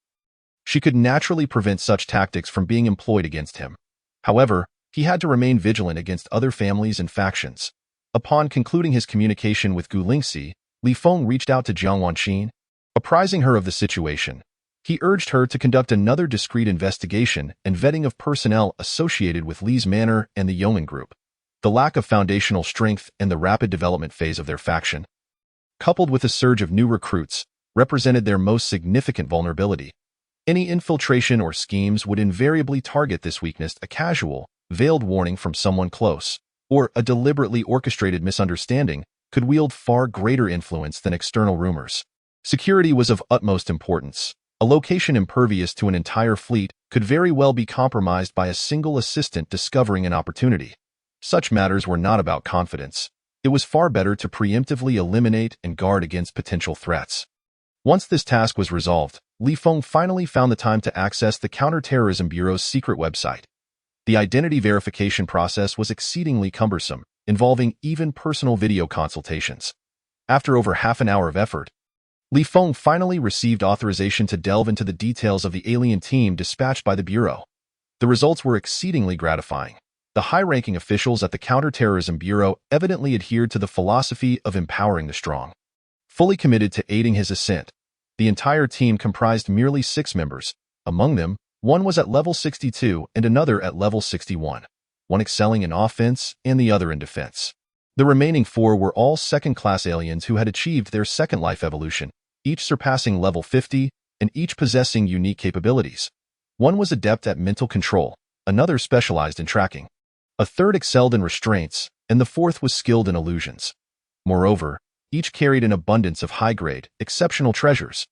she could naturally prevent such tactics from being employed against him. However, he had to remain vigilant against other families and factions. Upon concluding his communication with Gu Lingxi, Li Feng reached out to Jiang Wanxin, apprising her of the situation. He urged her to conduct another discreet investigation and vetting of personnel associated with Li's manor and the Yeoman group. The lack of foundational strength and the rapid development phase of their faction, coupled with a surge of new recruits, represented their most significant vulnerability. Any infiltration or schemes would invariably target this weakness, a casual, veiled warning from someone close, or a deliberately orchestrated misunderstanding could wield far greater influence than external rumors. Security was of utmost importance. A location impervious to an entire fleet could very well be compromised by a single assistant discovering an opportunity. Such matters were not about confidence. It was far better to preemptively eliminate and guard against potential threats. Once this task was resolved, Feng finally found the time to access the Counterterrorism Bureau's secret website. The identity verification process was exceedingly cumbersome, involving even personal video consultations. After over half an hour of effort, Feng finally received authorization to delve into the details of the alien team dispatched by the Bureau. The results were exceedingly gratifying. The high-ranking officials at the Counterterrorism Bureau evidently adhered to the philosophy of empowering the strong. Fully committed to aiding his ascent, the entire team comprised merely 6 members. Among them, one was at level 62 and another at level 61, one excelling in offense and the other in defense. The remaining 4 were all second-class aliens who had achieved their second life evolution, each surpassing level 50 and each possessing unique capabilities. One was adept at mental control, another specialized in tracking. A third excelled in restraints, and the fourth was skilled in illusions. Moreover, each carried an abundance of high-grade, exceptional treasures.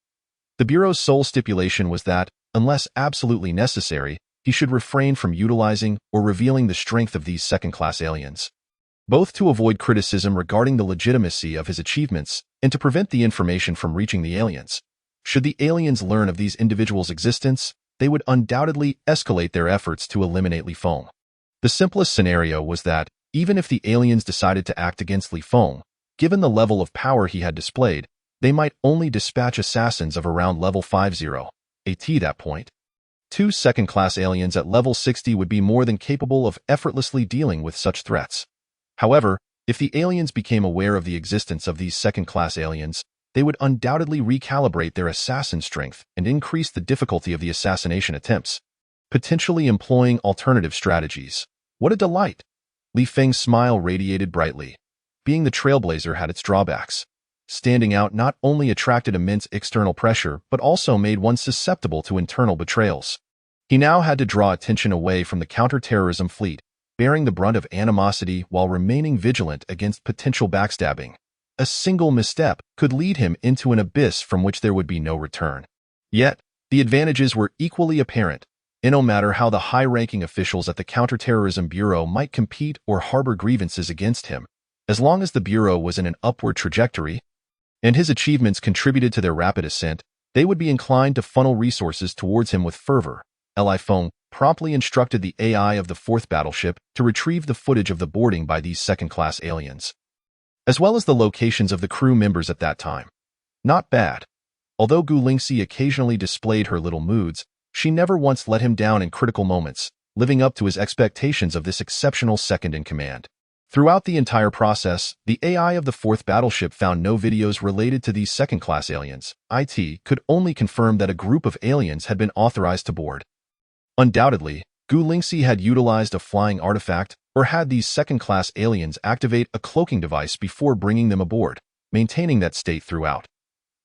The Bureau's sole stipulation was that, unless absolutely necessary, he should refrain from utilizing or revealing the strength of these second-class aliens, both to avoid criticism regarding the legitimacy of his achievements and to prevent the information from reaching the aliens. Should the aliens learn of these individuals' existence, they would undoubtedly escalate their efforts to eliminate Feng. The simplest scenario was that, even if the aliens decided to act against Feng, given the level of power he had displayed, they might only dispatch assassins of around level 50 at that point. 2 second-class aliens at level 60 would be more than capable of effortlessly dealing with such threats. However, if the aliens became aware of the existence of these second-class aliens, they would undoubtedly recalibrate their assassin strength and increase the difficulty of the assassination attempts, potentially employing alternative strategies. What a delight! Feng's smile radiated brightly. Being the trailblazer had its drawbacks. Standing out not only attracted immense external pressure, but also made one susceptible to internal betrayals. He now had to draw attention away from the counterterrorism fleet, bearing the brunt of animosity while remaining vigilant against potential backstabbing. A single misstep could lead him into an abyss from which there would be no return. Yet, the advantages were equally apparent, and no matter how the high-ranking officials at the Counterterrorism Bureau might compete or harbor grievances against him, as long as the Bureau was in an upward trajectory, and his achievements contributed to their rapid ascent, they would be inclined to funnel resources towards him with fervor. Feng promptly instructed the AI of the 4th battleship to retrieve the footage of the boarding by these second-class aliens, as well as the locations of the crew members at that time. Not bad. Although Lingxi occasionally displayed her little moods, she never once let him down in critical moments, living up to his expectations of this exceptional second-in-command. Throughout the entire process, the AI of the 4th battleship found no videos related to these second-class aliens. IT could only confirm that a group of aliens had been authorized to board. Undoubtedly, Lingxi had utilized a flying artifact or had these second-class aliens activate a cloaking device before bringing them aboard, maintaining that state throughout.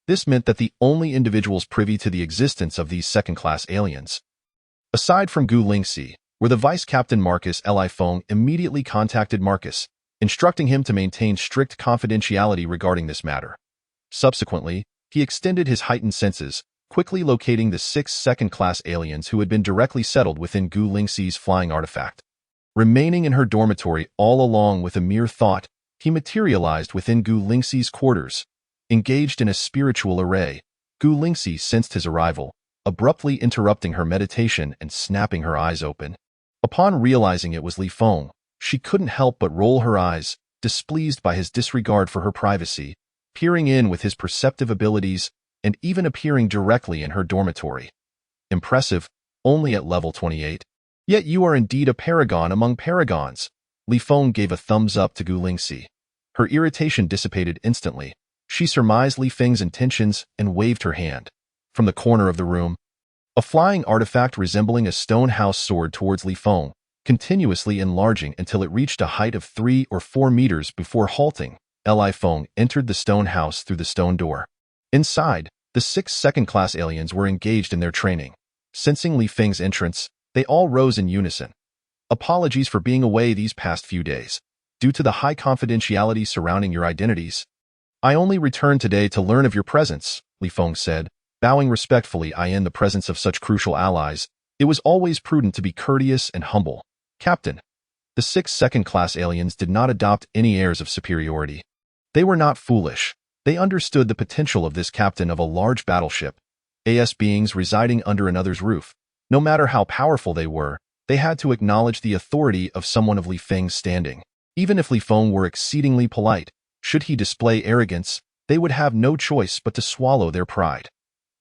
This meant that the only individuals privy to the existence of these second-class aliens, aside from Lingxi, were the Vice Captain Marcus. Feng immediately contacted Marcus, instructing him to maintain strict confidentiality regarding this matter. Subsequently, he extended his heightened senses, quickly locating the 6 second-class aliens who had been directly settled within Lingxi's flying artifact. Remaining in her dormitory all along with a mere thought, he materialized within Lingxi's quarters. Engaged in a spiritual array, Lingxi sensed his arrival, abruptly interrupting her meditation and snapping her eyes open. Upon realizing it was Feng, she couldn't help but roll her eyes, displeased by his disregard for her privacy, peering in with his perceptive abilities and even appearing directly in her dormitory. Impressive, only at level 28. Yet you are indeed a paragon among paragons. Feng gave a thumbs up to Lingxi. Her irritation dissipated instantly. She surmised Feng's intentions and waved her hand. From the corner of the room, a flying artifact resembling a stone house soared towards Feng, continuously enlarging until it reached a height of 3 or 4 meters before halting. Feng entered the stone house through the stone door. Inside, the 6 second-class aliens were engaged in their training. Sensing Li Feng's entrance, they all rose in unison. Apologies for being away these past few days. Due to the high confidentiality surrounding your identities, I only returned today to learn of your presence, Li Feng said, bowing respectfully. In the presence of such crucial allies, it was always prudent to be courteous and humble. Captain. The 6 second-class aliens did not adopt any airs of superiority. They were not foolish. They understood the potential of this captain of a large battleship, as beings residing under another's roof. No matter how powerful they were, they had to acknowledge the authority of someone of Li Feng's standing. Even if Li Feng were exceedingly polite, should he display arrogance, they would have no choice but to swallow their pride.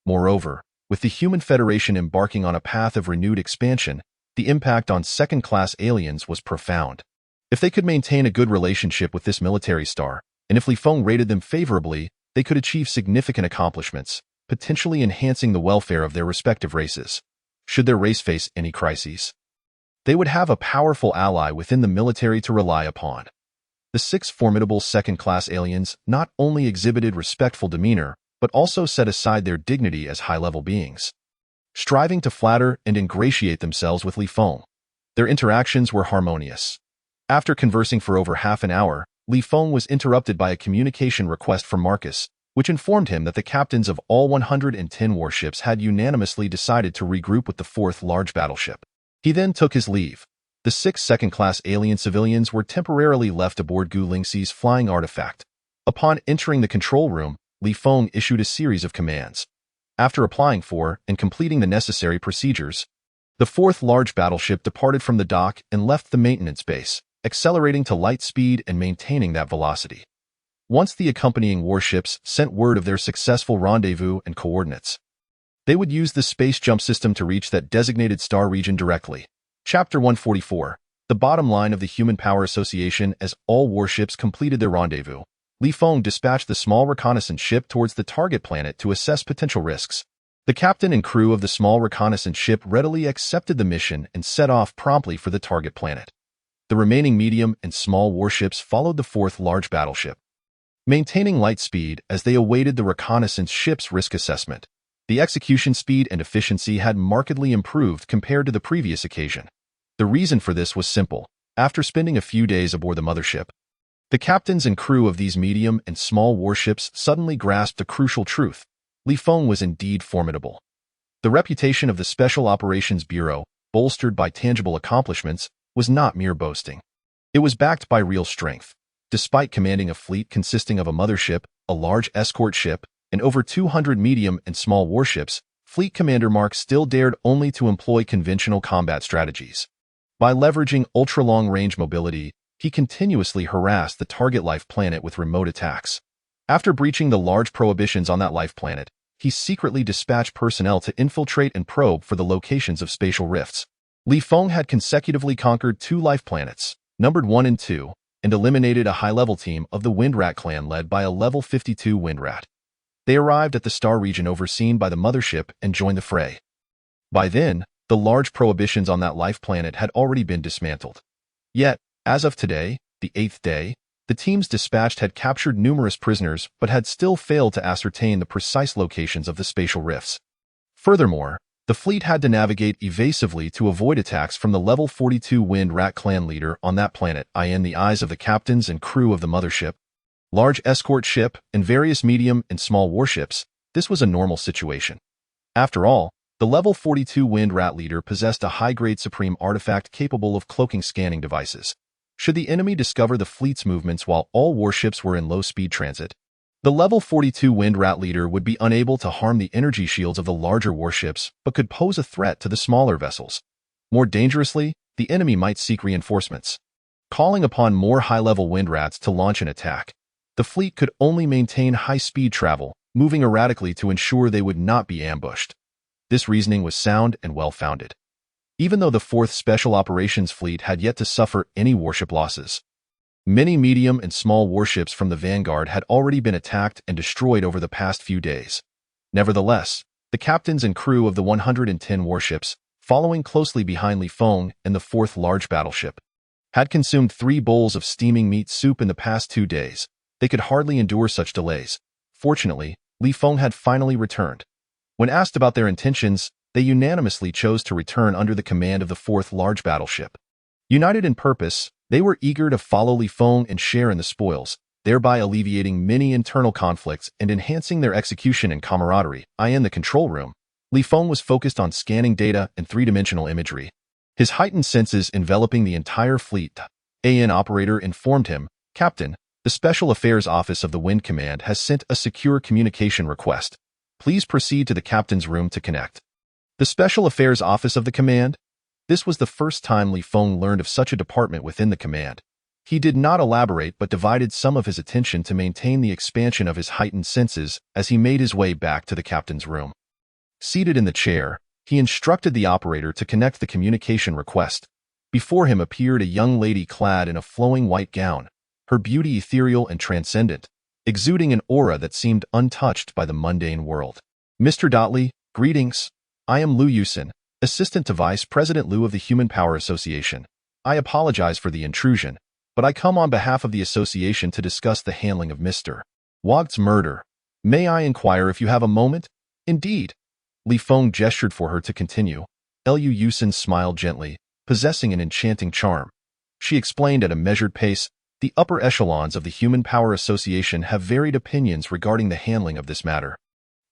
Moreover, with the human Federation embarking on a path of renewed expansion, the impact on second-class aliens was profound. If they could maintain a good relationship with this military star, and if Li Feng rated them favorably, they could achieve significant accomplishments, potentially enhancing the welfare of their respective races. Should their race face any crises, they would have a powerful ally within the military to rely upon. The 6 formidable second-class aliens not only exhibited respectful demeanor, but also set aside their dignity as high-level beings, striving to flatter and ingratiate themselves with Li Feng. Their interactions were harmonious. After conversing for over half an hour, Li Feng was interrupted by a communication request from Marcus, which informed him that the captains of all 110 warships had unanimously decided to regroup with the 4th large battleship. He then took his leave. The 6 second-class alien civilians were temporarily left aboard Gu Lingxi's flying artifact. Upon entering the control room, Li Feng issued a series of commands. After applying for and completing the necessary procedures, the 4th large battleship departed from the dock and left the maintenance base, accelerating to light speed and maintaining that velocity. Once the accompanying warships sent word of their successful rendezvous and coordinates, they would use the space jump system to reach that designated star region directly. Chapter 144. The bottom line of the Human Power Association. As all warships completed their rendezvous, Li Feng dispatched the small reconnaissance ship towards the target planet to assess potential risks. The captain and crew of the small reconnaissance ship readily accepted the mission and set off promptly for the target planet. The remaining medium and small warships followed the 4th large battleship, maintaining light speed as they awaited the reconnaissance ship's risk assessment. The execution speed and efficiency had markedly improved compared to the previous occasion. The reason for this was simple. After spending a few days aboard the mothership, the captains and crew of these medium and small warships suddenly grasped a crucial truth. Li Feng was indeed formidable. The reputation of the Special Operations Bureau, bolstered by tangible accomplishments, was not mere boasting. It was backed by real strength. Despite commanding a fleet consisting of a mothership, a large escort ship, and over 200 medium and small warships, Fleet Commander Mark still dared only to employ conventional combat strategies. By leveraging ultra-long-range mobility, he continuously harassed the target life planet with remote attacks. After breaching the large prohibitions on that life planet, he secretly dispatched personnel to infiltrate and probe for the locations of spatial rifts. Li Feng had consecutively conquered 2 life planets, numbered 1 and 2, and eliminated a high-level team of the Windrat clan led by a level 52 Windrat. They arrived at the star region overseen by the mothership and joined the fray. By then, the large prohibitions on that life planet had already been dismantled. Yet, as of today, the 8th day, the teams dispatched had captured numerous prisoners but had still failed to ascertain the precise locations of the spatial rifts. Furthermore, the fleet had to navigate evasively to avoid attacks from the level 42 Wind Rat clan leader on that planet. In the eyes of the captains and crew of the mothership, large escort ship, and various medium and small warships, this was a normal situation. After all, the level 42 Wind Rat leader possessed a high-grade supreme artifact capable of cloaking scanning devices. Should the enemy discover the fleet's movements while all warships were in low-speed transit, the level 42 Wind Rat leader would be unable to harm the energy shields of the larger warships but could pose a threat to the smaller vessels. More dangerously, the enemy might seek reinforcements, calling upon more high-level Wind Rats to launch an attack. The fleet could only maintain high-speed travel, moving erratically to ensure they would not be ambushed. This reasoning was sound and well-founded. Even though the 4th Special Operations Fleet had yet to suffer any warship losses, many medium and small warships from the Vanguard had already been attacked and destroyed over the past few days. Nevertheless, the captains and crew of the 110 warships, following closely behind Li Feng and the 4th large battleship, had consumed 3 bowls of steaming meat soup in the past 2 days. They could hardly endure such delays. Fortunately, Li Feng had finally returned. When asked about their intentions, they unanimously chose to return under the command of the fourth large battleship. United in purpose, they were eager to follow Li Feng and share in the spoils, thereby alleviating many internal conflicts and enhancing their execution and camaraderie. In the control room, Li Feng was focused on scanning data and three-dimensional imagery. His heightened senses enveloping the entire fleet. An operator informed him, "Captain, the Special Affairs Office of the Wind Command has sent a secure communication request. Please proceed to the captain's room to connect." The Special Affairs Office of the Command? This was the first time Li Feng learned of such a department within the command. He did not elaborate but divided some of his attention to maintain the expansion of his heightened senses as he made his way back to the captain's room. Seated in the chair, he instructed the operator to connect the communication request. Before him appeared a young lady clad in a flowing white gown, her beauty ethereal and transcendent, exuding an aura that seemed untouched by the mundane world. "Mr. Dotley, greetings. I am Liu Yusin, Assistant to Vice President Liu of the Human Power Association. I apologize for the intrusion, but I come on behalf of the association to discuss the handling of Mr. Wag's murder. May I inquire if you have a moment?" "Indeed." Li Feng gestured for her to continue. Liu Yusin smiled gently, possessing an enchanting charm. She explained at a measured pace, "The upper echelons of the Human Power Association have varied opinions regarding the handling of this matter.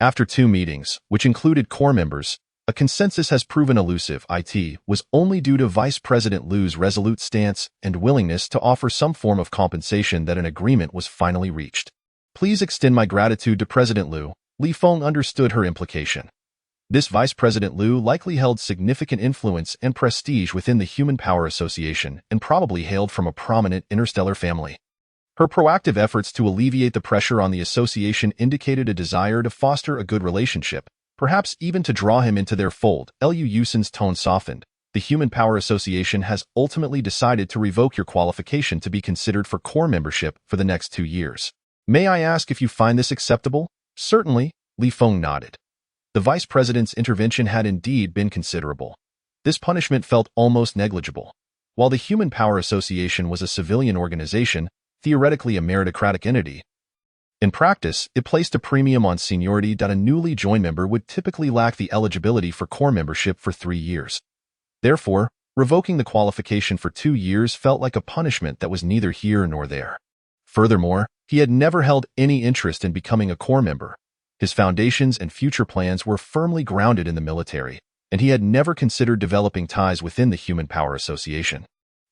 After 2 meetings, which included core members, a consensus has proven elusive. It was only due to Vice President Liu's resolute stance and willingness to offer some form of compensation that an agreement was finally reached. Please extend my gratitude to President Liu." Li Feng understood her implication. This Vice President Liu likely held significant influence and prestige within the Human Power Association and probably hailed from a prominent interstellar family. Her proactive efforts to alleviate the pressure on the association indicated a desire to foster a good relationship, perhaps even to draw him into their fold. Liu Yusin's tone softened. "The Human Power Association has ultimately decided to revoke your qualification to be considered for core membership for the next 2 years. May I ask if you find this acceptable?" "Certainly," Li Feng nodded. The vice president's intervention had indeed been considerable. This punishment felt almost negligible. While the Human Power Association was a civilian organization, theoretically a meritocratic entity, in practice, it placed a premium on seniority that a newly joined member would typically lack the eligibility for core membership for 3 years. Therefore, revoking the qualification for 2 years felt like a punishment that was neither here nor there. Furthermore, he had never held any interest in becoming a core member. His foundations and future plans were firmly grounded in the military, and he had never considered developing ties within the Human Power Association.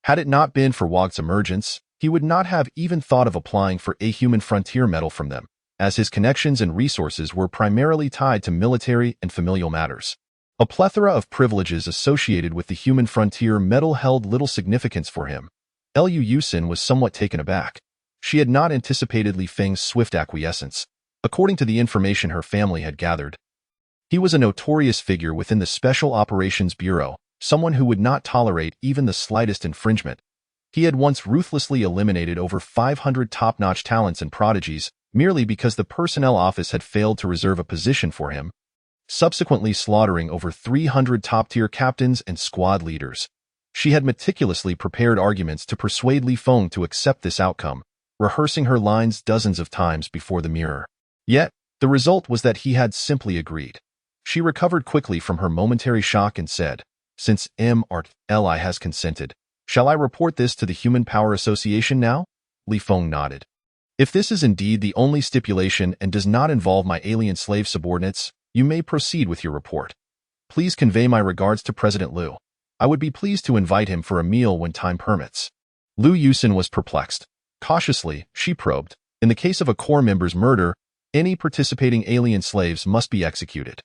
Had it not been for Wag's emergence, he would not have even thought of applying for a Human Frontier Medal from them, as his connections and resources were primarily tied to military and familial matters. A plethora of privileges associated with the Human Frontier Medal held little significance for him. Liu Yusin was somewhat taken aback. She had not anticipated Li Feng's swift acquiescence. According to the information her family had gathered, he was a notorious figure within the Special Operations Bureau, someone who would not tolerate even the slightest infringement. He had once ruthlessly eliminated over 500 top-notch talents and prodigies merely because the personnel office had failed to reserve a position for him, subsequently slaughtering over 300 top-tier captains and squad leaders. She had meticulously prepared arguments to persuade Li Feng to accept this outcome, rehearsing her lines dozens of times before the mirror. Yet, the result was that he had simply agreed. She recovered quickly from her momentary shock and said, "Since Li has consented, shall I report this to the Human Power Association now?" Li Feng nodded. "If this is indeed the only stipulation and does not involve my alien slave subordinates, you may proceed with your report. Please convey my regards to President Liu. I would be pleased to invite him for a meal when time permits." Liu Yusin was perplexed. Cautiously, she probed, "In the case of a core member's murder, any participating alien slaves must be executed.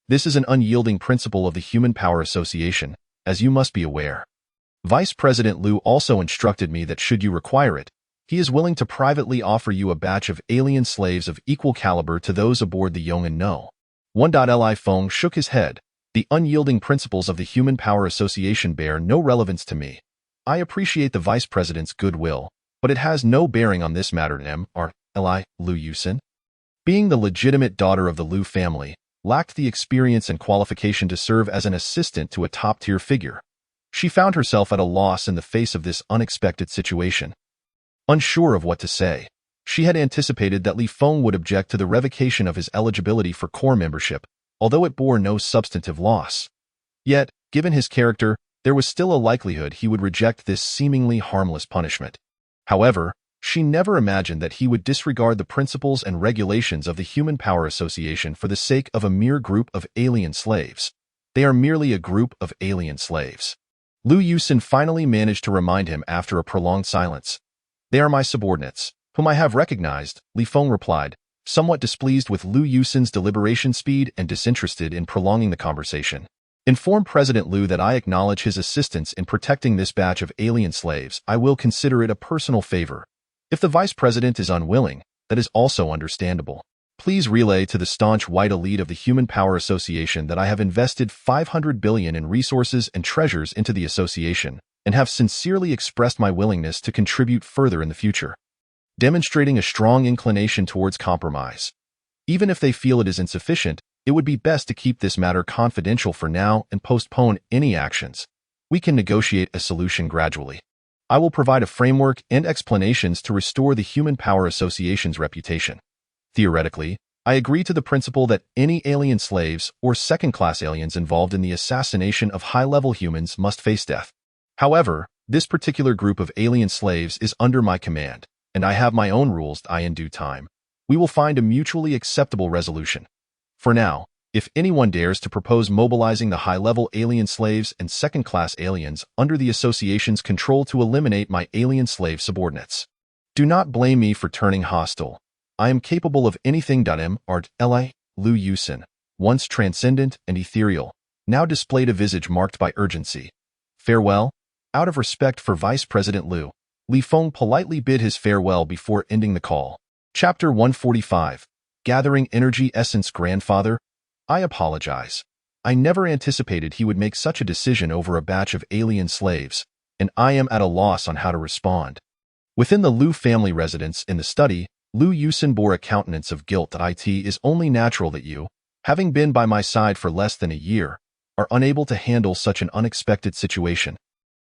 This is an unyielding principle of the Human Power Association, as you must be aware. Vice President Liu also instructed me that should you require it, he is willing to privately offer you a batch of alien slaves of equal caliber to those aboard the Yong'an No. 1. Feng shook his head. "The unyielding principles of the Human Power Association bear no relevance to me. I appreciate the Vice President's goodwill, but it has no bearing on this matter." Liu Yusin, being the legitimate daughter of the Liu family, lacked the experience and qualification to serve as an assistant to a top-tier figure. She found herself at a loss in the face of this unexpected situation. Unsure of what to say, she had anticipated that Li Feng would object to the revocation of his eligibility for core membership, although it bore no substantive loss. Yet, given his character, there was still a likelihood he would reject this seemingly harmless punishment. However, she never imagined that he would disregard the principles and regulations of the Human Power Association for the sake of a mere group of alien slaves. They are merely a group of alien slaves. Lu Yusin finally managed to remind him after a prolonged silence. They are my subordinates, whom I have recognized, Li Feng replied, somewhat displeased with Lu Yusin's deliberation speed and disinterested in prolonging the conversation. Inform President Lu that I acknowledge his assistance in protecting this batch of alien slaves. I will consider it a personal favor. If the Vice President is unwilling, that is also understandable. Please relay to the staunch white elite of the Human Power Association that I have invested 500 billion in resources and treasures into the association, and have sincerely expressed my willingness to contribute further in the future, demonstrating a strong inclination towards compromise. Even if they feel it is insufficient, it would be best to keep this matter confidential for now and postpone any actions. We can negotiate a solution gradually. I will provide a framework and explanations to restore the Human Power Association's reputation. Theoretically, I agree to the principle that any alien slaves or second-class aliens involved in the assassination of high-level humans must face death. However, this particular group of alien slaves is under my command, and I have my own rules. In due time, we will find a mutually acceptable resolution. For now, if anyone dares to propose mobilizing the high-level alien slaves and second-class aliens under the association's control to eliminate my alien slave subordinates, do not blame me for turning hostile. I am capable of anything. Li Lu Yusin, once transcendent and ethereal, now displayed a visage marked by urgency. Farewell. Out of respect for Vice President Lu, Li Feng politely bid his farewell before ending the call. Chapter 145. Gathering Energy Essence. Grandfather, I apologize. I never anticipated he would make such a decision over a batch of alien slaves, and I am at a loss on how to respond. Within the Lu family residence in the study, Lu Yusin bore a countenance of guilt. It is only natural that you, having been by my side for less than a year, are unable to handle such an unexpected situation.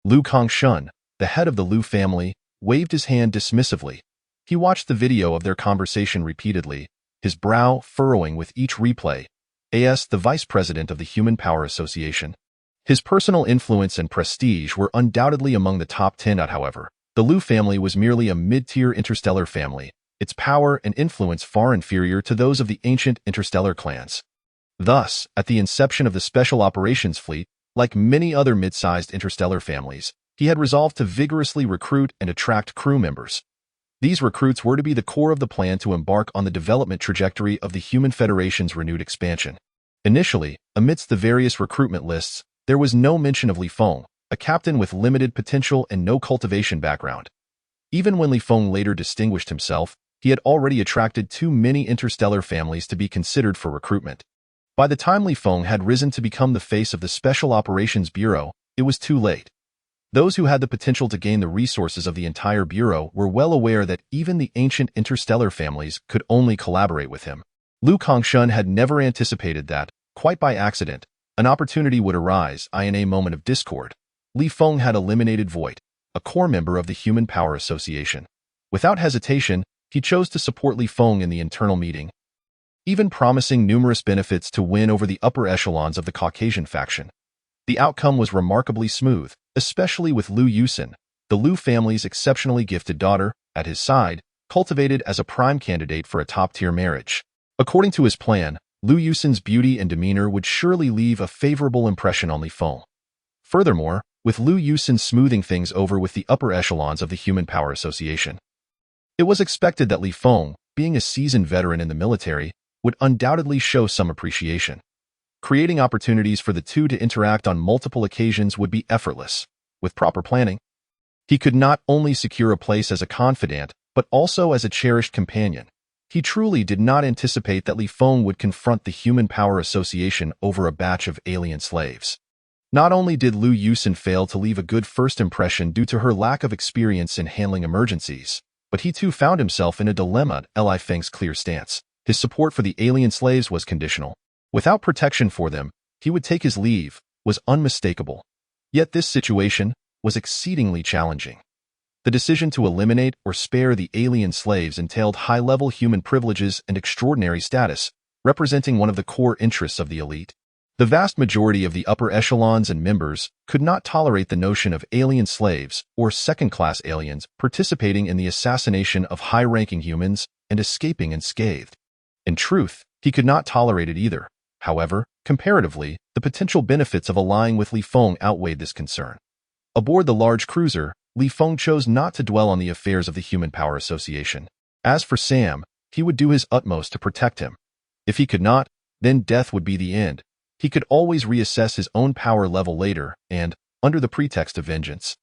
Lu Kongshun, the head of the Lu family, waved his hand dismissively. He watched the video of their conversation repeatedly, his brow furrowing with each replay. As the Vice President of the Human Power Association, his personal influence and prestige were undoubtedly among the top 10. However, the Lu family was merely a mid-tier interstellar family, its power and influence far inferior to those of the ancient interstellar clans. Thus, at the inception of the Special Operations Fleet, like many other mid-sized interstellar families, he had resolved to vigorously recruit and attract crew members. These recruits were to be the core of the plan to embark on the development trajectory of the Human Federation's renewed expansion. Initially, amidst the various recruitment lists, there was no mention of Li Feng, a captain with limited potential and no cultivation background. Even when Li Feng later distinguished himself, he had already attracted too many interstellar families to be considered for recruitment. By the time Li Feng had risen to become the face of the Special Operations Bureau, it was too late. Those who had the potential to gain the resources of the entire Bureau were well aware that even the ancient interstellar families could only collaborate with him. Lu Kongshun had never anticipated that, quite by accident, an opportunity would arise. In a moment of discord, Li Feng had eliminated Voight, a core member of the Human Power Association. Without hesitation, he chose to support Li Feng in the internal meeting, even promising numerous benefits to win over the upper echelons of the Caucasian faction. The outcome was remarkably smooth, especially with Lu Yusin, the Lu family's exceptionally gifted daughter, at his side, cultivated as a prime candidate for a top-tier marriage. According to his plan, Lu Yusin's beauty and demeanor would surely leave a favorable impression on Li Feng. Furthermore, with Lu Yusin smoothing things over with the upper echelons of the Human Power Association, it was expected that Li Feng, being a seasoned veteran in the military, would undoubtedly show some appreciation. Creating opportunities for the two to interact on multiple occasions would be effortless. With proper planning, he could not only secure a place as a confidant, but also as a cherished companion. He truly did not anticipate that Li Feng would confront the Human Power Association over a batch of alien slaves. Not only did Lu Yusin fail to leave a good first impression due to her lack of experience in handling emergencies, but he too found himself in a dilemma. Li Feng's clear stance, his support for the alien slaves was conditional. Without protection for them, he would take his leave, was unmistakable. Yet this situation was exceedingly challenging. The decision to eliminate or spare the alien slaves entailed high-level human privileges and extraordinary status, representing one of the core interests of the elite. The vast majority of the upper echelons and members could not tolerate the notion of alien slaves or second-class aliens participating in the assassination of high-ranking humans and escaping unscathed. In truth, he could not tolerate it either. However, comparatively, the potential benefits of allying with Li Feng outweighed this concern. Aboard the large cruiser, Li Feng chose not to dwell on the affairs of the Human Power Association. As for Sam, he would do his utmost to protect him. If he could not, then death would be the end. He could always reassess his own power level later and, under the pretext of vengeance,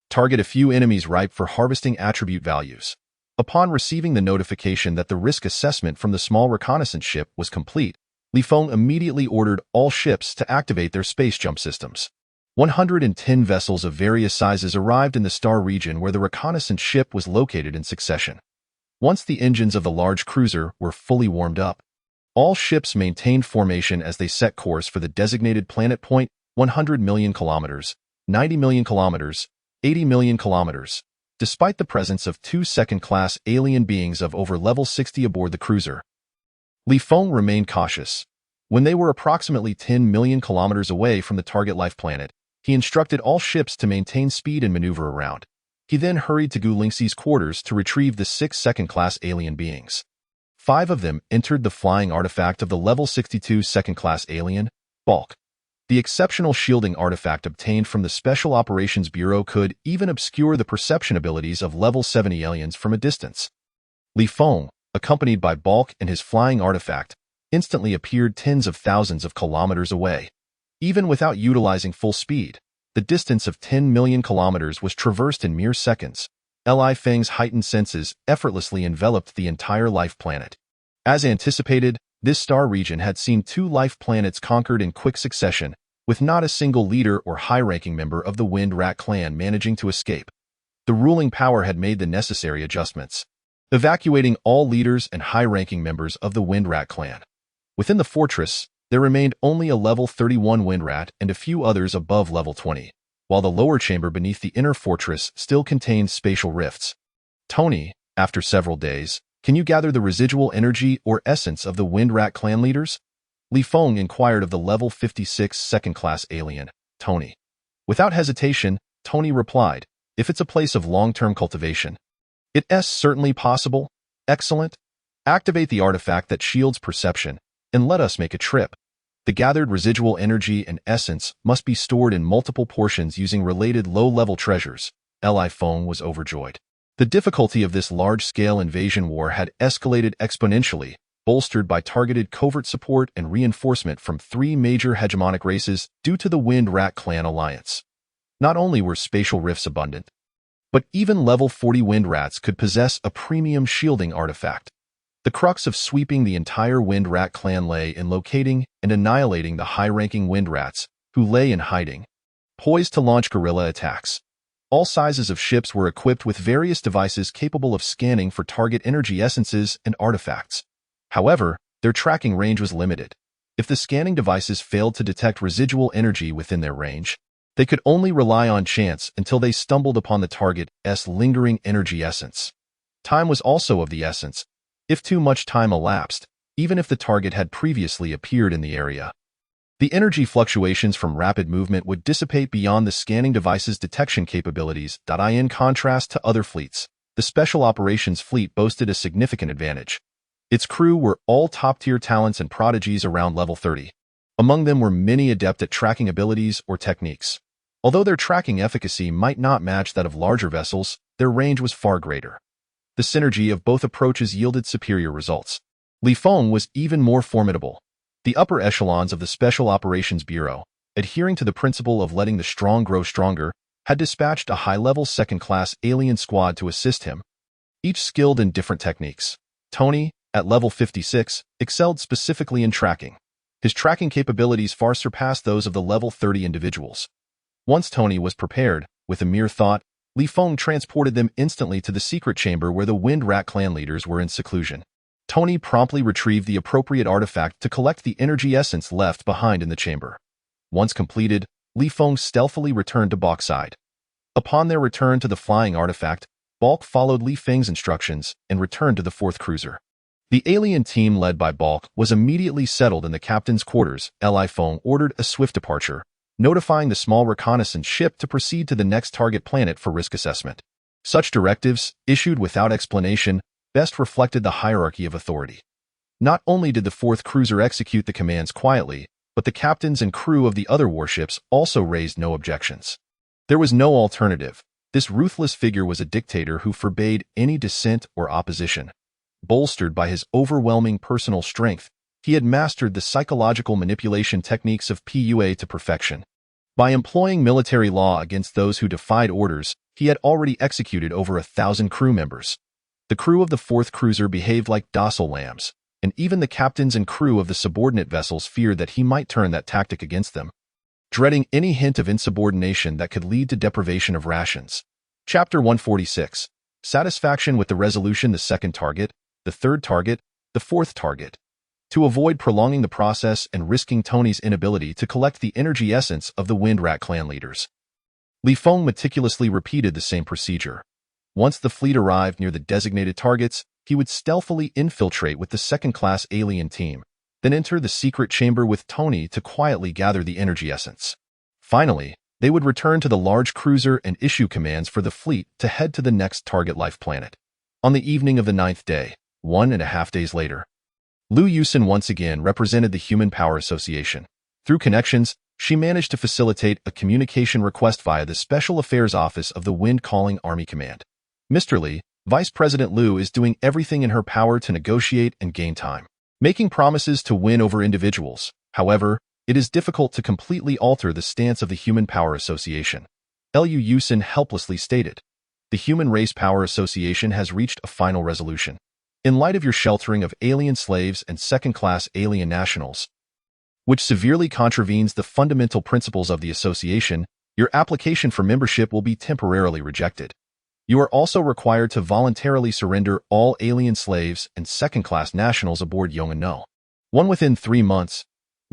target a few enemies ripe for harvesting attribute values. Upon receiving the notification that the risk assessment from the small reconnaissance ship was complete, Li Feng immediately ordered all ships to activate their space jump systems. 110 vessels of various sizes arrived in the star region where the reconnaissance ship was located in succession. Once the engines of the large cruiser were fully warmed up, all ships maintained formation as they set course for the designated planet point 100 million kilometers, 90 million kilometers, 80 million kilometers. Despite the presence of two second-class alien beings of over level 60 aboard the cruiser, Li Feng remained cautious. When they were approximately 10 million kilometers away from the target life planet, he instructed all ships to maintain speed and maneuver around. He then hurried to Gu Lingxi's quarters to retrieve the 6 second-class alien beings. 5 of them entered the flying artifact of the level 62 second-class alien, Bulk. The exceptional shielding artifact obtained from the Special Operations Bureau could even obscure the perception abilities of level 70 aliens from a distance. Li Feng, accompanied by Bulk and his flying artifact, instantly appeared tens of thousands of kilometers away. Even without utilizing full speed, the distance of 10 million kilometers was traversed in mere seconds. Li Feng's heightened senses effortlessly enveloped the entire life planet. As anticipated, this star region had seen 2 life planets conquered in quick succession, with not a single leader or high-ranking member of the Wind Rat clan managing to escape. The ruling power had made the necessary adjustments, evacuating all leaders and high-ranking members of the Wind Rat clan. Within the fortress, there remained only a level 31 Wind Rat and a few others above level 20. While the lower chamber beneath the inner fortress still contained spatial rifts. Tony, after several days, can you gather the residual energy or essence of the Wind Rat clan leaders? Li Feng inquired of the level 56 second-class alien, Tony. Without hesitation, Tony replied, if it's a place of long-term cultivation. It's certainly possible. Excellent. Activate the artifact that shields perception, and let us make a trip. The gathered residual energy and essence must be stored in multiple portions using related low-level treasures. Li Feng was overjoyed. The difficulty of this large-scale invasion war had escalated exponentially, bolstered by targeted covert support and reinforcement from 3 major hegemonic races due to the Wind Rat clan alliance. Not only were spatial rifts abundant, but even level 40 Wind Rats could possess a premium shielding artifact. The crux of sweeping the entire Wind Rat clan lay in locating and annihilating the high-ranking Wind Rats, who lay in hiding, poised to launch guerrilla attacks. All sizes of ships were equipped with various devices capable of scanning for target energy essences and artifacts. However, their tracking range was limited. If the scanning devices failed to detect residual energy within their range, they could only rely on chance until they stumbled upon the target's lingering energy essence. Time was also of the essence. If too much time elapsed, even if the target had previously appeared in the area, the energy fluctuations from rapid movement would dissipate beyond the scanning device's detection capabilities. In contrast to other fleets, the Special Operations Fleet boasted a significant advantage. Its crew were all top-tier talents and prodigies around level 30. Among them were many adept at tracking abilities or techniques. Although their tracking efficacy might not match that of larger vessels, their range was far greater. The synergy of both approaches yielded superior results. Li Feng was even more formidable. The upper echelons of the Special Operations Bureau, adhering to the principle of letting the strong grow stronger, had dispatched a high-level second-class alien squad to assist him, each skilled in different techniques. Tony, at level 56, excelled specifically in tracking. His tracking capabilities far surpassed those of the level 30 individuals. Once Tony was prepared, with a mere thought, Li Feng transported them instantly to the secret chamber where the Wind Rat clan leaders were in seclusion. Tony promptly retrieved the appropriate artifact to collect the energy essence left behind in the chamber. Once completed, Li Feng stealthily returned to Bulk's side. Upon their return to the flying artifact, Bulk followed Li Feng's instructions and returned to the 4th cruiser. The alien team led by Balk was immediately settled in the captain's quarters. Li Feng ordered a swift departure, notifying the small reconnaissance ship to proceed to the next target planet for risk assessment. Such directives, issued without explanation, best reflected the hierarchy of authority. Not only did the fourth cruiser execute the commands quietly, but the captains and crew of the other warships also raised no objections. There was no alternative. This ruthless figure was a dictator who forbade any dissent or opposition. Bolstered by his overwhelming personal strength, he had mastered the psychological manipulation techniques of PUA to perfection. By employing military law against those who defied orders, he had already executed over 1,000 crew members. The crew of the fourth cruiser behaved like docile lambs, and even the captains and crew of the subordinate vessels feared that he might turn that tactic against them, dreading any hint of insubordination that could lead to deprivation of rations. Chapter 146. Satisfaction with the resolution. The second target, the third target, the fourth target. To avoid prolonging the process and risking Tony's inability to collect the energy essence of the Wind Rat clan leaders, Li Feng meticulously repeated the same procedure. Once the fleet arrived near the designated targets, he would stealthily infiltrate with the second-class alien team, then enter the secret chamber with Tony to quietly gather the energy essence. Finally, they would return to the large cruiser and issue commands for the fleet to head to the next target life planet. On the evening of the 9th day, 1.5 days later, Lu Yusin once again represented the Human Power Association. Through connections, she managed to facilitate a communication request via the Special Affairs Office of the Wind Calling Army Command. Mr. Li, Vice President Lu is doing everything in her power to negotiate and gain time, making promises to win over individuals. However, it is difficult to completely alter the stance of the Human Power Association. Lu Yusin helplessly stated. The Human Race Power Association has reached a final resolution. In light of your sheltering of alien slaves and second-class alien nationals, which severely contravenes the fundamental principles of the association, your application for membership will be temporarily rejected. You are also required to voluntarily surrender all alien slaves and second-class nationals aboard Yong'an. Within 3 months,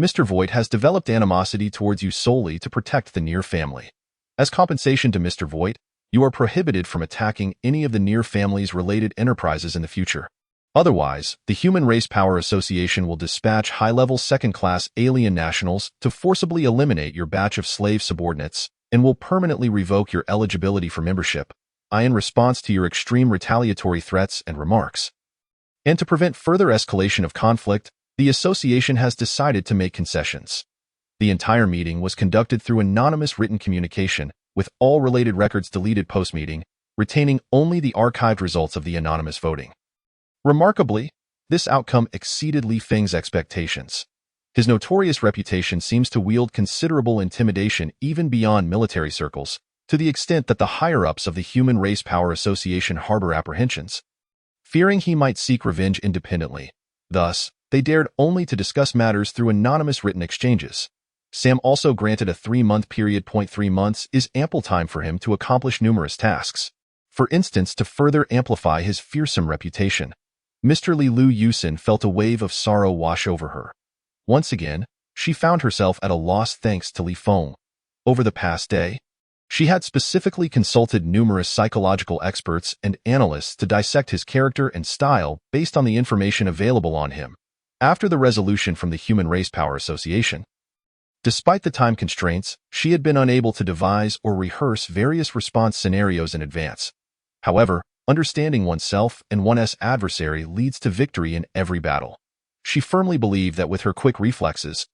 Mr. Voight has developed animosity towards you solely to protect the Near family. As compensation to Mr. Voight, you are prohibited from attacking any of the Near family's related enterprises in the future. Otherwise, the Human Race Power Association will dispatch high-level second-class alien nationals to forcibly eliminate your batch of slave subordinates and will permanently revoke your eligibility for membership, in response to your extreme retaliatory threats and remarks. And to prevent further escalation of conflict, the association has decided to make concessions. The entire meeting was conducted through anonymous written communication, with all related records deleted post-meeting, retaining only the archived results of the anonymous voting. Remarkably, this outcome exceeded Li Feng's expectations. His notorious reputation seems to wield considerable intimidation even beyond military circles, to the extent that the higher-ups of the Human Race Power Association harbor apprehensions, fearing he might seek revenge independently. Thus, they dared only to discuss matters through anonymous written exchanges. Sam also granted a 3-month period. 3 months is ample time for him to accomplish numerous tasks. For instance, to further amplify his fearsome reputation. Mr. Lu Yusin felt a wave of sorrow wash over her. Once again, she found herself at a loss thanks to Li Feng. Over the past day, she had specifically consulted numerous psychological experts and analysts to dissect his character and style based on the information available on him. After the resolution from the Human Race Power Association, despite the time constraints, she had been unable to devise or rehearse various response scenarios in advance. However, understanding oneself and one's adversary leads to victory in every battle. She firmly believed that with her quick reflexes,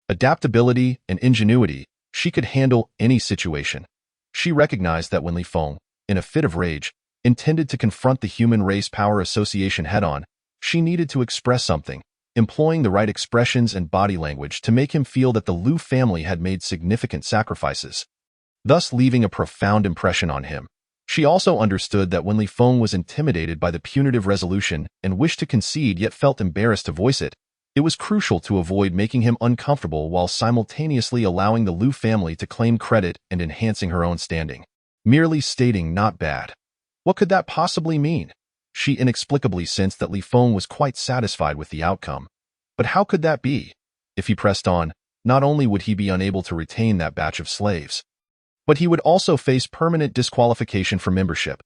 adaptability, and ingenuity, she could handle any situation. She recognized that when Li Feng, in a fit of rage, intended to confront the Human Race Power Association head-on, she needed to express something, employing the right expressions and body language to make him feel that the Lu family had made significant sacrifices, thus leaving a profound impression on him. She also understood that when Li Feng was intimidated by the punitive resolution and wished to concede yet felt embarrassed to voice it, it was crucial to avoid making him uncomfortable while simultaneously allowing the Lu family to claim credit and enhancing her own standing. Merely stating "not bad." What could that possibly mean? She inexplicably sensed that Li Feng was quite satisfied with the outcome. But how could that be? If he pressed on, not only would he be unable to retain that batch of slaves, but he would also face permanent disqualification from membership.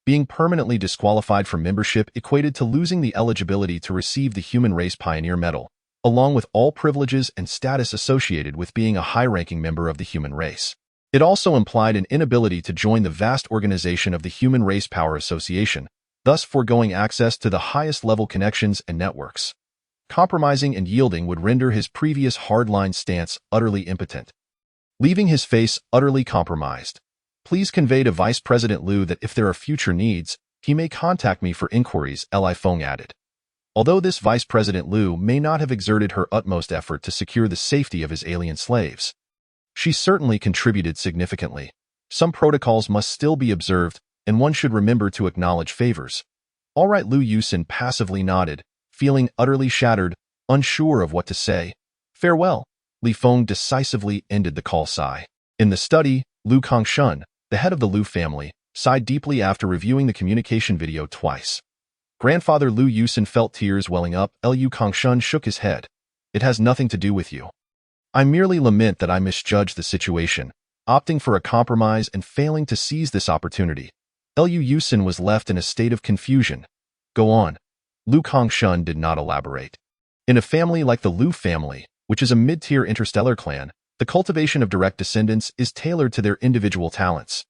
Being permanently disqualified from membership equated to losing the eligibility to receive the Human Race Pioneer Medal, along with all privileges and status associated with being a high-ranking member of the human race. It also implied an inability to join the vast organization of the Human Race Power Association, thus foregoing access to the highest-level connections and networks. Compromising and yielding would render his previous hardline stance utterly impotent, leaving his face utterly compromised. Please convey to Vice President Liu that if there are future needs, he may contact me for inquiries, Li Feng added. Although this Vice President Liu may not have exerted her utmost effort to secure the safety of his alien slaves, she certainly contributed significantly. Some protocols must still be observed, and one should remember to acknowledge favors. All right, Liu Yusin passively nodded, feeling utterly shattered, unsure of what to say. Farewell. Li Feng decisively ended the call sigh. In the study, Liu Kangshun, the head of the Liu family, sighed deeply after reviewing the communication video twice. Grandfather Liu Yusin felt tears welling up. Liu Kangshun shook his head. It has nothing to do with you. I merely lament that I misjudged the situation, opting for a compromise and failing to seize this opportunity. Liu Yusin was left in a state of confusion. Go on. Liu Kangshun did not elaborate. In a family like the Liu family, which is a mid-tier interstellar clan, the cultivation of direct descendants is tailored to their individual talents.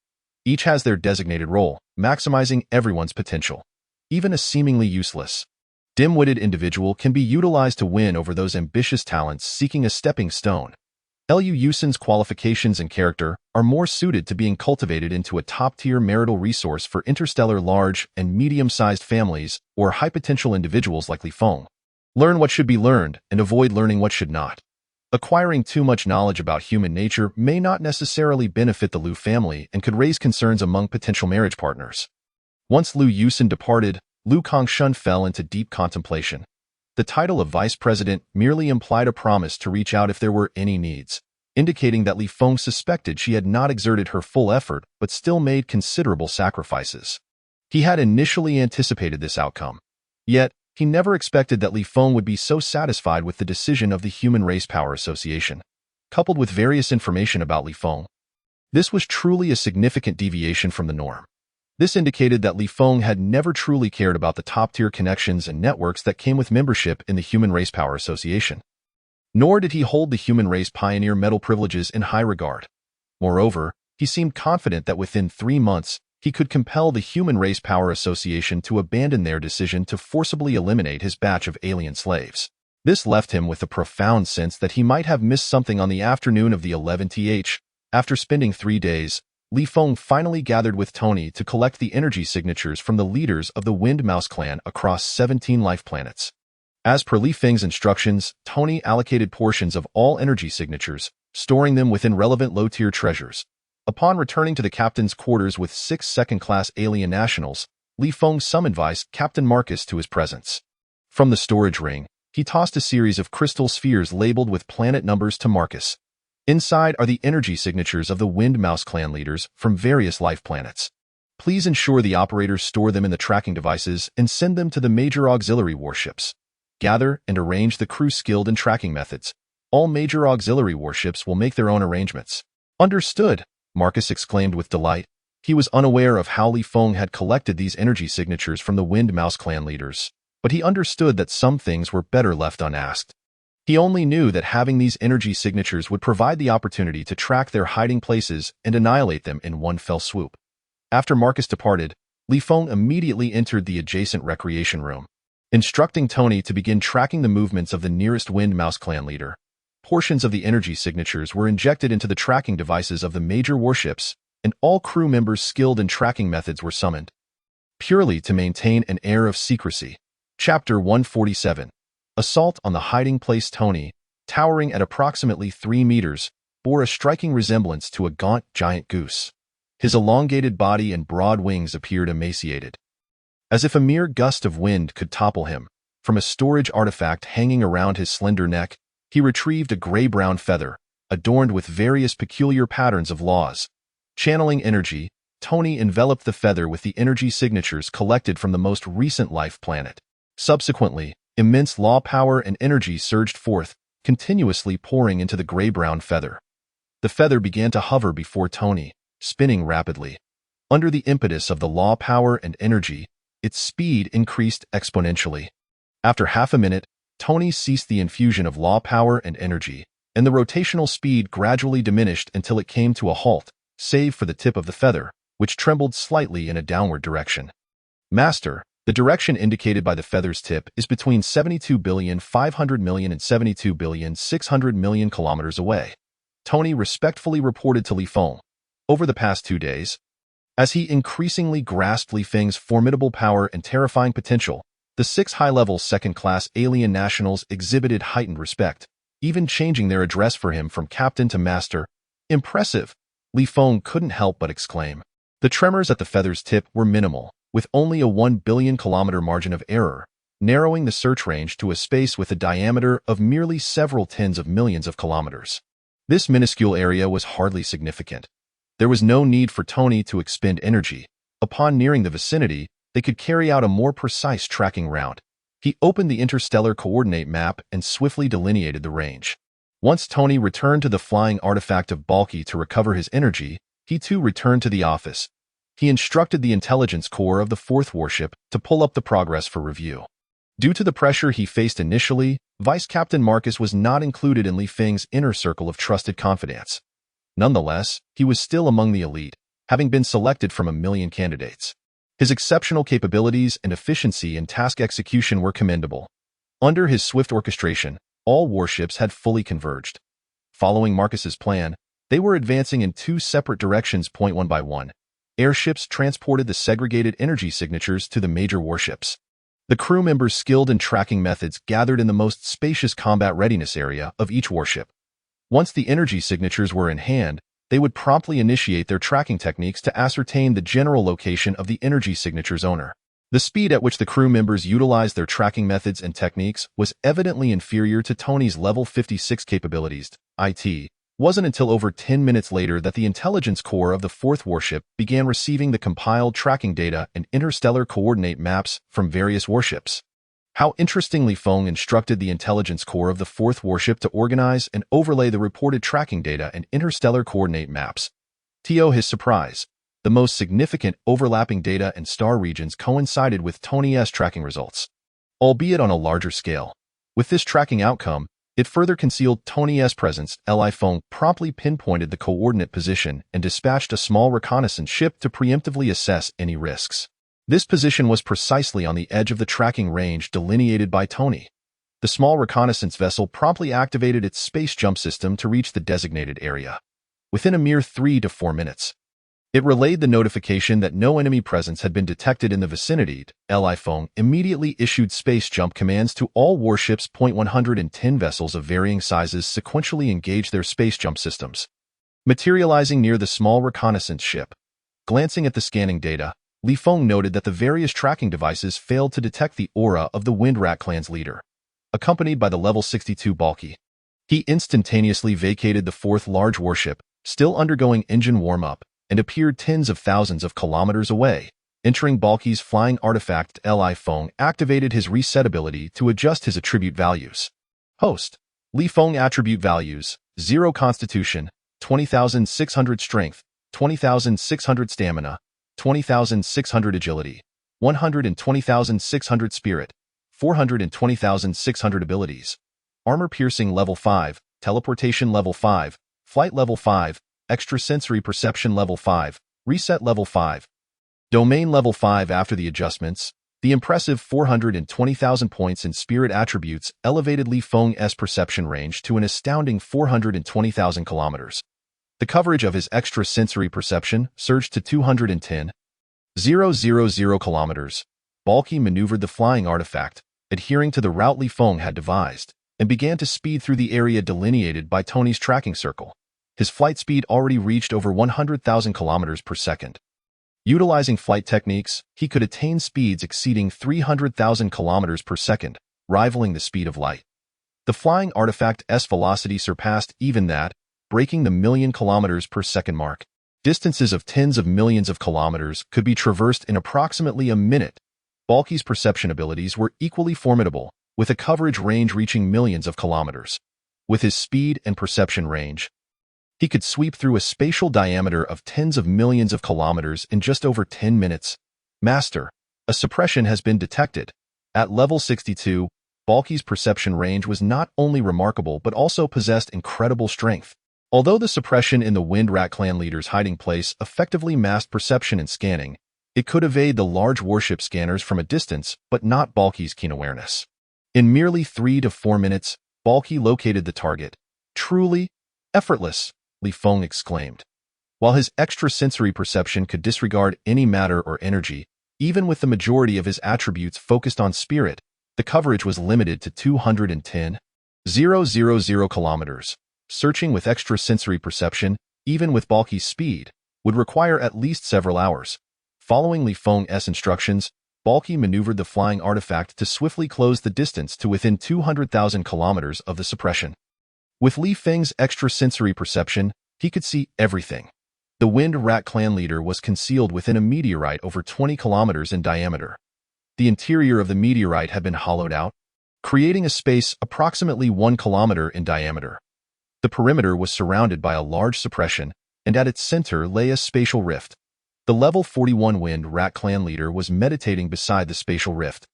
Each has their designated role, maximizing everyone's potential. Even a seemingly useless, dim-witted individual can be utilized to win over those ambitious talents seeking a stepping stone. Liu Yusin's qualifications and character are more suited to being cultivated into a top-tier marital resource for interstellar large and medium-sized families or high-potential individuals like Li Feng. Learn what should be learned and avoid learning what should not. Acquiring too much knowledge about human nature may not necessarily benefit the Liu family and could raise concerns among potential marriage partners. Once Liu Yusin departed, Liu Kangshun fell into deep contemplation. The title of vice president merely implied a promise to reach out if there were any needs, indicating that Li Feng suspected she had not exerted her full effort but still made considerable sacrifices. He had initially anticipated this outcome. Yet, he never expected that Li Feng would be so satisfied with the decision of the Human Race Power Association. Coupled with various information about Li Feng, this was truly a significant deviation from the norm. This indicated that Li Feng had never truly cared about the top-tier connections and networks that came with membership in the Human Race Power Association. Nor did he hold the Human Race Pioneer Medal privileges in high regard. Moreover, he seemed confident that within 3 months, he could compel the Human Race Power Association to abandon their decision to forcibly eliminate his batch of alien slaves. This left him with a profound sense that he might have missed something on the afternoon of the 11th. After spending 3 days, Li Feng finally gathered with Tony to collect the energy signatures from the leaders of the Wind Mouse clan across 17 life planets. As per Li Feng's instructions, Tony allocated portions of all energy signatures, storing them within relevant low-tier treasures. Upon returning to the captain's quarters with 6 second-class alien nationals, Li Feng summoned Vice Captain Marcus to his presence. From the storage ring, he tossed a series of crystal spheres labeled with planet numbers to Marcus. Inside are the energy signatures of the Wind Mouse clan leaders from various life planets. Please ensure the operators store them in the tracking devices and send them to the major auxiliary warships. Gather and arrange the crew skilled in tracking methods. All major auxiliary warships will make their own arrangements. Understood, Marcus exclaimed with delight. He was unaware of how Li Feng had collected these energy signatures from the Wind Mouse clan leaders, but he understood that some things were better left unasked. He only knew that having these energy signatures would provide the opportunity to track their hiding places and annihilate them in one fell swoop. After Marcus departed, Li Feng immediately entered the adjacent recreation room, instructing Tony to begin tracking the movements of the nearest Wind Mouse clan leader. Portions of the energy signatures were injected into the tracking devices of the major warships, and all crew members skilled in tracking methods were summoned, purely to maintain an air of secrecy. Chapter 147. Assault on the hiding place. Tony, towering at approximately 3 meters, bore a striking resemblance to a gaunt giant goose. His elongated body and broad wings appeared emaciated, as if a mere gust of wind could topple him. From a storage artifact hanging around his slender neck, he retrieved a gray-brown feather, adorned with various peculiar patterns of laws. Channeling energy, Tony enveloped the feather with the energy signatures collected from the most recent life planet. Subsequently, immense law power and energy surged forth, continuously pouring into the gray-brown feather. The feather began to hover before Tony, spinning rapidly. Under the impetus of the law, power, and energy, its speed increased exponentially. After half a minute, Tony ceased the infusion of law, power, and energy, and the rotational speed gradually diminished until it came to a halt, save for the tip of the feather, which trembled slightly in a downward direction. Master, the direction indicated by the feather's tip is between 72,500,000,000 and 72,600,000,000 kilometers away, Tony respectfully reported to Li Feng. Over the past 2 days, as he increasingly grasped Li Feng's formidable power and terrifying potential, the 6 high-level second-class alien nationals exhibited heightened respect, even changing their address for him from captain to master. Impressive, Li Feng couldn't help but exclaim. The tremors at the feather's tip were minimal, with only a 1 billion kilometer margin of error, narrowing the search range to a space with a diameter of merely several tens of millions of kilometers. This minuscule area was hardly significant. There was no need for Tony to expend energy. Upon nearing the vicinity, they could carry out a more precise tracking route. He opened the interstellar coordinate map and swiftly delineated the range. Once Tony returned to the flying artifact of Balky to recover his energy, he too returned to the office. He instructed the intelligence core of the 4th warship to pull up the progress for review. Due to the pressure he faced initially, Vice Captain Marcus was not included in Li Feng's inner circle of trusted confidants. Nonetheless, he was still among the elite, having been selected from a million candidates. His exceptional capabilities and efficiency in task execution were commendable. Under his swift orchestration, all warships had fully converged. Following Marcus's plan, they were advancing in 2 separate directions. One by one, airships transported the segregated energy signatures to the major warships. The crew members skilled in tracking methods gathered in the most spacious combat readiness area of each warship. Once the energy signatures were in hand, they would promptly initiate their tracking techniques to ascertain the general location of the energy signature's owner. The speed at which the crew members utilized their tracking methods and techniques was evidently inferior to Tony's level 56 capabilities. It wasn't until over 10 minutes later that the intelligence core of the 4th warship began receiving the compiled tracking data and interstellar coordinate maps from various warships. How interestingly, Feng instructed the intelligence core of the 4th warship to organize and overlay the reported tracking data and interstellar coordinate maps. To his surprise, the most significant overlapping data and star regions coincided with Tony's tracking results, albeit on a larger scale. With this tracking outcome, it further concealed Tony's presence. Li Feng promptly pinpointed the coordinate position and dispatched a small reconnaissance ship to preemptively assess any risks. This position was precisely on the edge of the tracking range delineated by Tony. The small reconnaissance vessel promptly activated its space jump system to reach the designated area. Within a mere 3 to 4 minutes, it relayed the notification that no enemy presence had been detected in the vicinity. Li Feng immediately issued space jump commands to all warships. 110 vessels of varying sizes sequentially engaged their space jump systems, materializing near the small reconnaissance ship. Glancing at the scanning data, Li Feng noted that the various tracking devices failed to detect the aura of the Windrat clan's leader, accompanied by the level 62 Balky. He instantaneously vacated the 4th large warship, still undergoing engine warm-up, and appeared tens of thousands of kilometers away. Entering Balky's flying artifact, Li Feng activated his reset ability to adjust his attribute values. Host: Li Feng attribute values: 0 Constitution, 20,600 Strength, 20,600 Stamina, 20,600 Agility, 120,600 Spirit, 420,600 Abilities. Armor Piercing Level 5, Teleportation Level 5, Flight Level 5, Extrasensory Perception Level 5, Reset Level 5. Domain Level 5. After the adjustments, the impressive 420,000 points in Spirit attributes elevated Li Feng's perception range to an astounding 420,000 kilometers. The coverage of his extrasensory perception surged to 210,000 kilometers. Balky maneuvered the flying artifact, adhering to the route Li Feng had devised, and began to speed through the area delineated by Tony's tracking circle. His flight speed already reached over 100,000 kilometers per second. Utilizing flight techniques, he could attain speeds exceeding 300,000 kilometers per second, rivaling the speed of light. The flying artifact's velocity surpassed even that, breaking the 1,000,000 kilometers per second mark. Distances of tens of millions of kilometers could be traversed in approximately a minute. Balky's perception abilities were equally formidable, with a coverage range reaching millions of kilometers. With his speed and perception range, He could sweep through a spatial diameter of tens of millions of kilometers in just over 10 minutes. Master, a suppression has been detected. At level 62, Balky's perception range was not only remarkable but also possessed incredible strength. Although the suppression in the Wind Rat clan leader's hiding place effectively masked perception and scanning, it could evade the large warship scanners from a distance but not Balky's keen awareness. In merely 3 to 4 minutes, Balky located the target. Truly effortless, Feng exclaimed. While his extrasensory perception could disregard any matter or energy, even with the majority of his attributes focused on spirit, the coverage was limited to 210,000 kilometers. Searching with extrasensory perception, even with bulky speed, would require at least several hours. Following Feng's instructions, Balky maneuvered the flying artifact to swiftly close the distance to within 200,000 kilometers of the suppression. With Feng's extrasensory perception, he could see everything. The Wind Rat clan leader was concealed within a meteorite over 20 kilometers in diameter. The interior of the meteorite had been hollowed out, creating a space approximately 1 kilometer in diameter. The perimeter was surrounded by a large suppression, and at its center lay a spatial rift. The level 41 Wind Rat clan leader was meditating beside the spatial rift,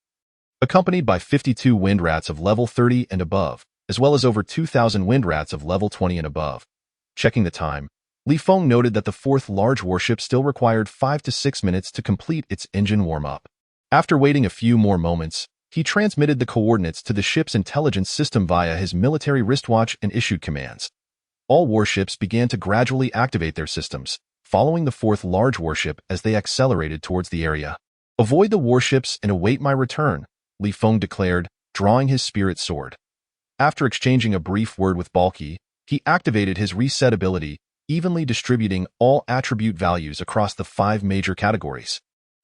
accompanied by 52 Wind Rats of level 30 and above, as well as over 2,000 Wind Rats of level 20 and above. Checking the time, Feng noted that the fourth large warship still required 5 to 6 minutes to complete its engine warm-up. After waiting a few more moments, he transmitted the coordinates to the ship's intelligence system via his military wristwatch and issued commands. All warships began to gradually activate their systems, following the fourth large warship as they accelerated towards the area. "Avoid the warships and await my return," Feng declared, drawing his spirit sword. After exchanging a brief word with Balky, he activated his reset ability, evenly distributing all attribute values across the 5 major categories.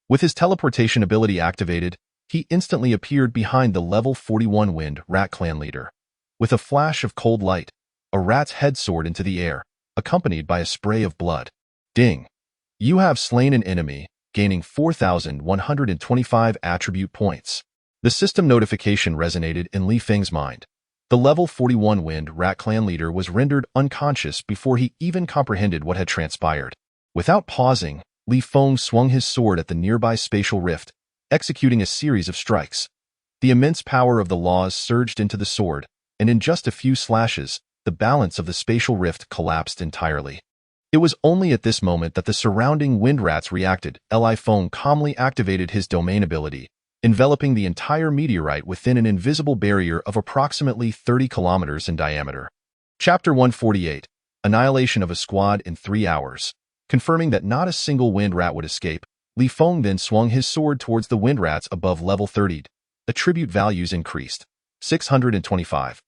With his teleportation ability activated, he instantly appeared behind the level 41 Wind Rat clan leader. With a flash of cold light, a rat's head soared into the air, accompanied by a spray of blood. Ding! You have slain an enemy, gaining 4,125 attribute points. The system notification resonated in Feng's mind. The level 41 Wind Rat clan leader was rendered unconscious before he even comprehended what had transpired. Without pausing, Feng swung his sword at the nearby spatial rift, executing a series of strikes. The immense power of the laws surged into the sword, and in just a few slashes, the balance of the spatial rift collapsed entirely. It was only at this moment that the surrounding Wind Rats reacted. Feng calmly activated his domain ability, enveloping the entire meteorite within an invisible barrier of approximately 30 kilometers in diameter. Chapter 148, Annihilation of a Squad in 3 hours. Confirming that not a single Wind Rat would escape, Feng then swung his sword towards the Wind Rats above level 30. Attribute values increased. 625.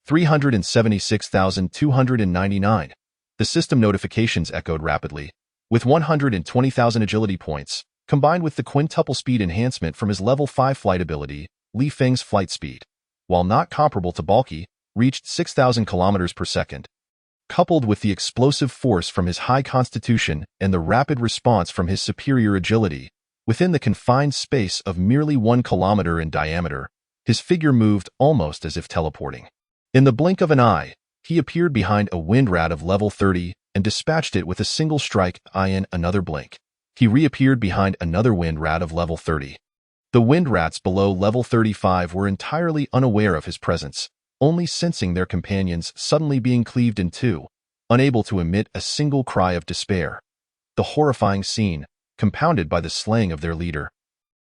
376,299. The system notifications echoed rapidly. With 120,000 agility points, combined with the quintuple speed enhancement from his level 5 flight ability, Feng's flight speed, while not comparable to Balky, reached 6,000 kilometers per second. Coupled with the explosive force from his high constitution and the rapid response from his superior agility, within the confined space of merely 1 kilometer in diameter, his figure moved almost as if teleporting. In the blink of an eye, he appeared behind a Wind Rat of level 30 and dispatched it with a single strike. In another blink, he reappeared behind another Wind Rat of level 30. The Wind Rats below level 35 were entirely unaware of his presence, only sensing their companions suddenly being cleaved in two, unable to emit a single cry of despair. The horrifying scene, compounded by the slaying of their leader,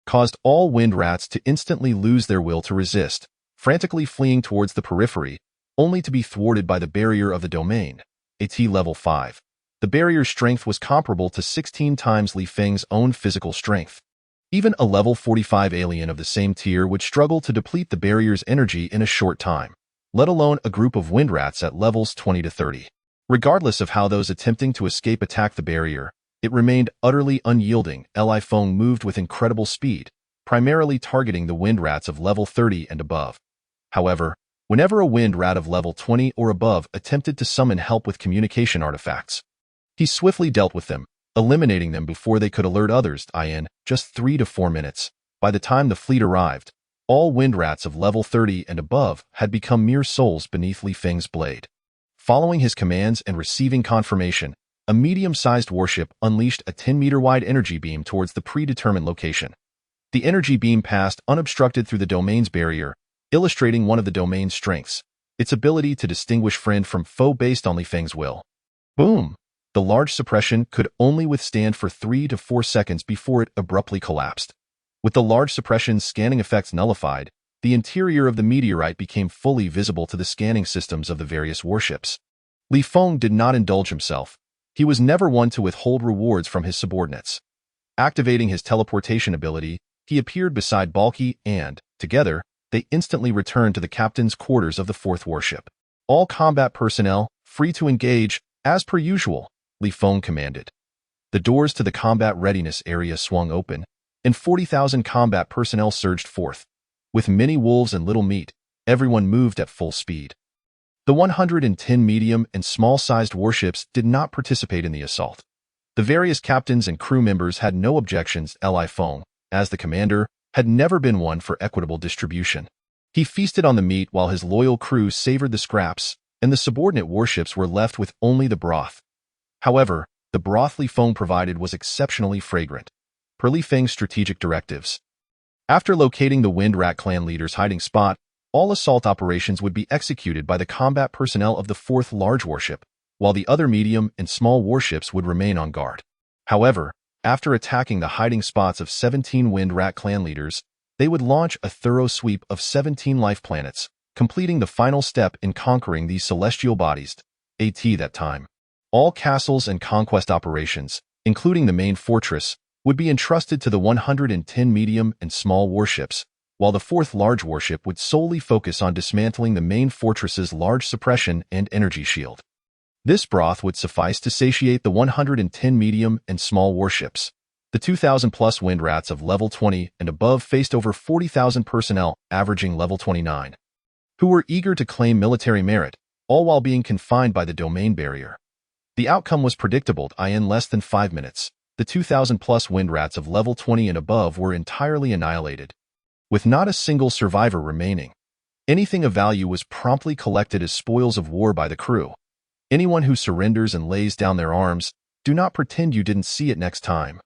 caused all Wind Rats to instantly lose their will to resist, frantically fleeing towards the periphery, only to be thwarted by the barrier of the domain, at level 5. The barrier's strength was comparable to 16 times Feng's own physical strength. Even a level 45 alien of the same tier would struggle to deplete the barrier's energy in a short time, let alone a group of Wind Rats at levels 20 to 30. Regardless of how those attempting to escape attacked the barrier, it remained utterly unyielding. Feng moved with incredible speed, primarily targeting the Wind Rats of level 30 and above. However, whenever a Wind Rat of level 20 or above attempted to summon help with communication artifacts, he swiftly dealt with them, eliminating them before they could alert others. In just 3 to 4 minutes, by the time the fleet arrived, all Wind Rats of level 30 and above had become mere souls beneath Feng's blade. Following his commands and receiving confirmation, a medium-sized warship unleashed a 10-meter-wide energy beam towards the predetermined location. The energy beam passed unobstructed through the domain's barrier, illustrating one of the domain's strengths, its ability to distinguish friend from foe based on Feng's will. Boom! The large suppression could only withstand for 3 to 4 seconds before it abruptly collapsed. With the large suppression's scanning effects nullified, the interior of the meteorite became fully visible to the scanning systems of the various warships. Feng did not indulge himself. He was never one to withhold rewards from his subordinates. Activating his teleportation ability, he appeared beside Balky and, together, they instantly returned to the captain's quarters of the 4th warship. All combat personnel, free to engage, as per usual, Feng commanded. The doors to the combat readiness area swung open, and 40,000 combat personnel surged forth. With many wolves and little meat, everyone moved at full speed. The 110 medium and small-sized warships did not participate in the assault. The various captains and crew members had no objections. Feng, as the commander, had never been one for equitable distribution. He feasted on the meat while his loyal crew savored the scraps, and the subordinate warships were left with only the broth. However, the broth Feng provided was exceptionally fragrant, per Feng's strategic directives. After locating the Wind Rat clan leader's hiding spot, all assault operations would be executed by the combat personnel of the 4th large warship, while the other medium and small warships would remain on guard. However, after attacking the hiding spots of 17 Wind Rat clan leaders, they would launch a thorough sweep of 17 life planets, completing the final step in conquering these celestial bodies. At that time, all castles and conquest operations, including the main fortress, would be entrusted to the 110 medium and small warships, while the 4th large warship would solely focus on dismantling the main fortress's large suppression and energy shield. This broth would suffice to satiate the 110 medium and small warships. The 2,000-plus Wind Rats of level 20 and above faced over 40,000 personnel, averaging level 29, who were eager to claim military merit, all while being confined by the domain barrier. The outcome was predictable. In less than 5 minutes, the 2,000-plus Wind Rats of level 20 and above were entirely annihilated, with not a single survivor remaining. Anything of value was promptly collected as spoils of war by the crew. Anyone who surrenders and lays down their arms, do not pretend you didn't see it next time.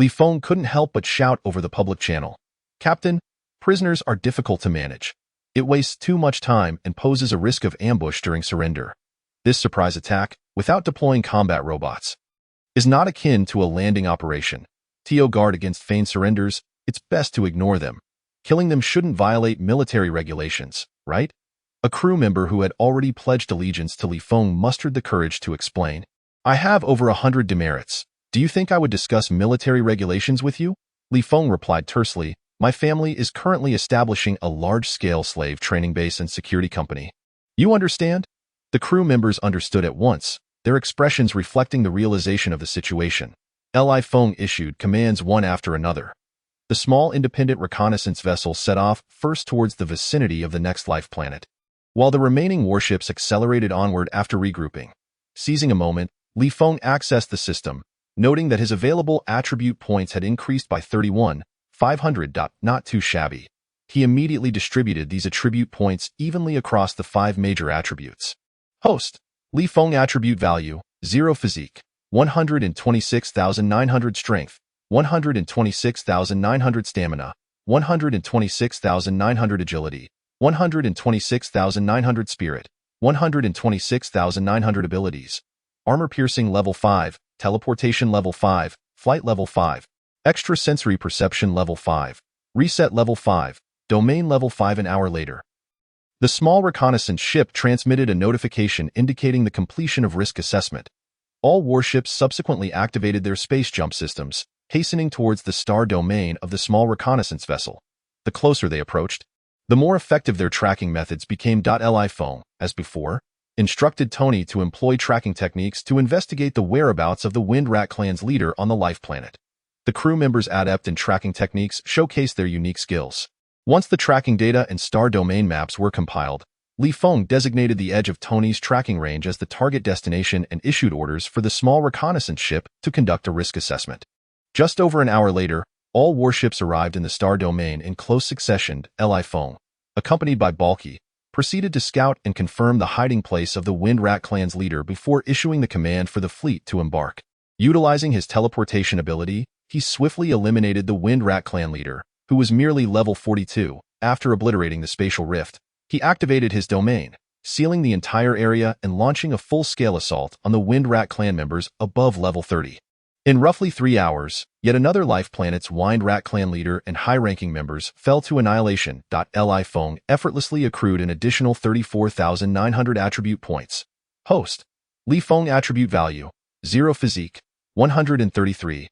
Feng couldn't help but shout over the public channel, "Captain, prisoners are difficult to manage. It wastes too much time and poses a risk of ambush during surrender. This surprise attack, without deploying combat robots, is not akin to a landing operation. To guard against feigned surrenders, it's best to ignore them. Killing them shouldn't violate military regulations, right?" A crew member who had already pledged allegiance to Feng mustered the courage to explain, "I have over 100 demerits. Do you think I would discuss military regulations with you?" Feng replied tersely, "My family is currently establishing a large-scale slave training base and security company. You understand?" The crew members understood at once, their expressions reflecting the realization of the situation. Feng issued commands one after another. The small independent reconnaissance vessel set off first towards the vicinity of the next life planet, while the remaining warships accelerated onward after regrouping. Seizing a moment, Feng accessed the system, noting that his available attribute points had increased by 31,500. Not too shabby. He immediately distributed these attribute points evenly across the 5 major attributes. Host: Feng attribute value, 0 physique, 126,900 strength, 126,900 stamina, 126,900 agility, 126,900 spirit, 126,900 abilities. Armor piercing level 5, teleportation level 5, flight level 5, extrasensory perception level 5, reset level 5, domain level 5. An hour later, the small reconnaissance ship transmitted a notification indicating the completion of risk assessment. All warships subsequently activated their space jump systems, hastening towards the star domain of the small reconnaissance vessel. The closer they approached, the more effective their tracking methods became. Feng, as before, instructed Tony to employ tracking techniques to investigate the whereabouts of the Wind Rat clan's leader on the life planet. The crew members adept in tracking techniques showcased their unique skills. Once the tracking data and star domain maps were compiled, Feng designated the edge of Tony's tracking range as the target destination and issued orders for the small reconnaissance ship to conduct a risk assessment. Just over an hour later, all warships arrived in the star domain in close succession. Feng, accompanied by Balky, proceeded to scout and confirm the hiding place of the Wind Rat clan's leader before issuing the command for the fleet to embark. Utilizing his teleportation ability, he swiftly eliminated the Wind Rat clan leader, who was merely level 42. After obliterating the spatial rift, he activated his domain, sealing the entire area and launching a full-scale assault on the Wind Rat clan members above level 30. In roughly 3 hours, yet another life planet's Wind Rat clan leader and high-ranking members fell to annihilation. Feng effortlessly accrued an additional 34,900 attribute points. Host. Li Feng attribute value, 0 physique, 133.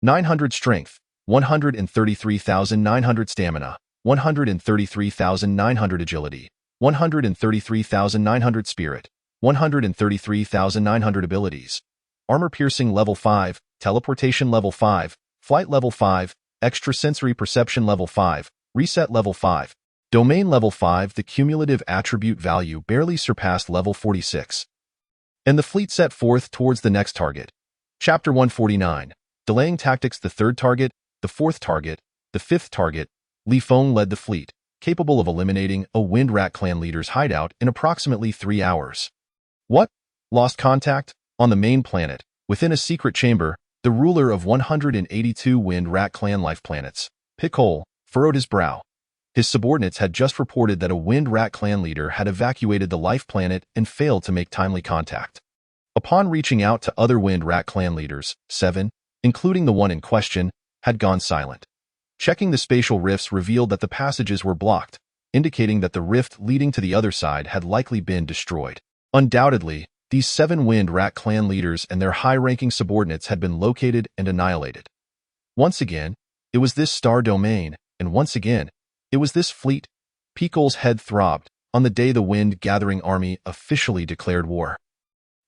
900 strength, 133,900 stamina, 133,900 agility, 133,900 spirit, 133,900 abilities. Armor piercing level 5, teleportation level 5, flight level 5, extrasensory perception level 5, reset level 5, domain level 5. The cumulative attribute value barely surpassed level 46. And the fleet set forth towards the next target. Chapter 149. Delaying tactics. The third target, the fourth target, the fifth target. Li Feng led the fleet, capable of eliminating a Wind Rat clan leader's hideout in approximately 3 hours. What? Lost contact? On the main planet, within a secret chamber, the ruler of 182 Wind Rat clan life planets, Pickle, furrowed his brow. His subordinates had just reported that a Wind Rat clan leader had evacuated the life planet and failed to make timely contact. Upon reaching out to other Wind Rat clan leaders, 7, including the one in question, had gone silent. Checking the spatial rifts revealed that the passages were blocked, indicating that the rift leading to the other side had likely been destroyed. Undoubtedly, these 7 Wind Rat clan leaders and their high-ranking subordinates had been located and annihilated. Once again, it was this star domain, and once again, it was this fleet. Pickle's head throbbed on the day the Wind-gathering army officially declared war.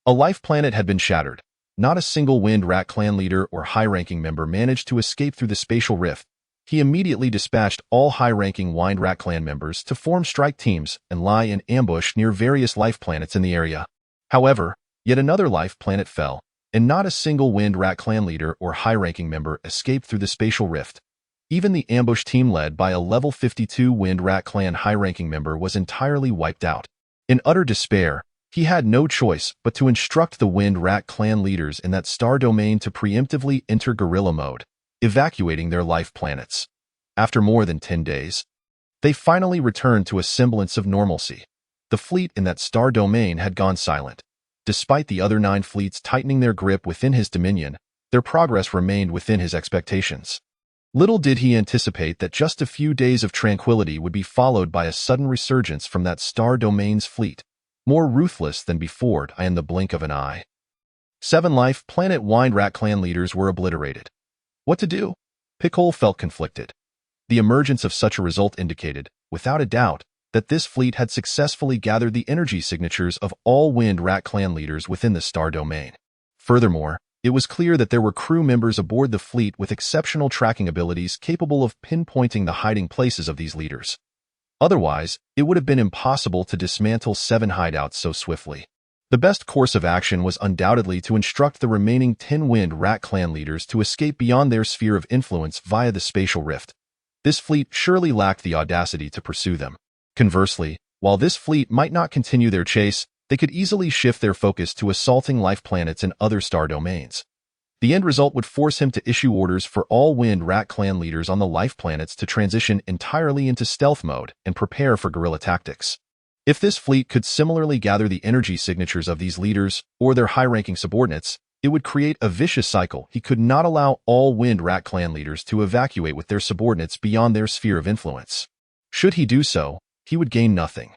A life planet had been shattered. Not a single Wind Rat clan leader or high-ranking member managed to escape through the spatial rift. He immediately dispatched all high-ranking Wind Rat clan members to form strike teams and lie in ambush near various life planets in the area. However, yet another life planet fell, and not a single Wind Rat clan leader or high-ranking member escaped through the spatial rift. Even the ambush team led by a level 52 Wind Rat clan high-ranking member was entirely wiped out. In utter despair, he had no choice but to instruct the Wind Rat clan leaders in that star domain to preemptively enter guerrilla mode, evacuating their life planets. After more than 10 days, they finally returned to a semblance of normalcy. The fleet in that star domain had gone silent. Despite the other 9 fleets tightening their grip within his dominion, their progress remained within his expectations. Little did he anticipate that just a few days of tranquility would be followed by a sudden resurgence from that star domain's fleet, more ruthless than before in the blink of an eye. 7 life planet Wind Rat clan leaders were obliterated. What to do? Pickle felt conflicted. The emergence of such a result indicated, without a doubt, that this fleet had successfully gathered the energy signatures of all Wind Rat clan leaders within the star domain. Furthermore, it was clear that there were crew members aboard the fleet with exceptional tracking abilities capable of pinpointing the hiding places of these leaders. Otherwise, it would have been impossible to dismantle 7 hideouts so swiftly. The best course of action was undoubtedly to instruct the remaining 10 Wind Rat clan leaders to escape beyond their sphere of influence via the spatial rift. This fleet surely lacked the audacity to pursue them. Conversely, while this fleet might not continue their chase, they could easily shift their focus to assaulting life planets and other star domains. The end result would force him to issue orders for all Wind Rat clan leaders on the life planets to transition entirely into stealth mode and prepare for guerrilla tactics. If this fleet could similarly gather the energy signatures of these leaders or their high-ranking subordinates, it would create a vicious cycle. He could not allow all Wind Rat clan leaders to evacuate with their subordinates beyond their sphere of influence. Should he do so, he would gain nothing.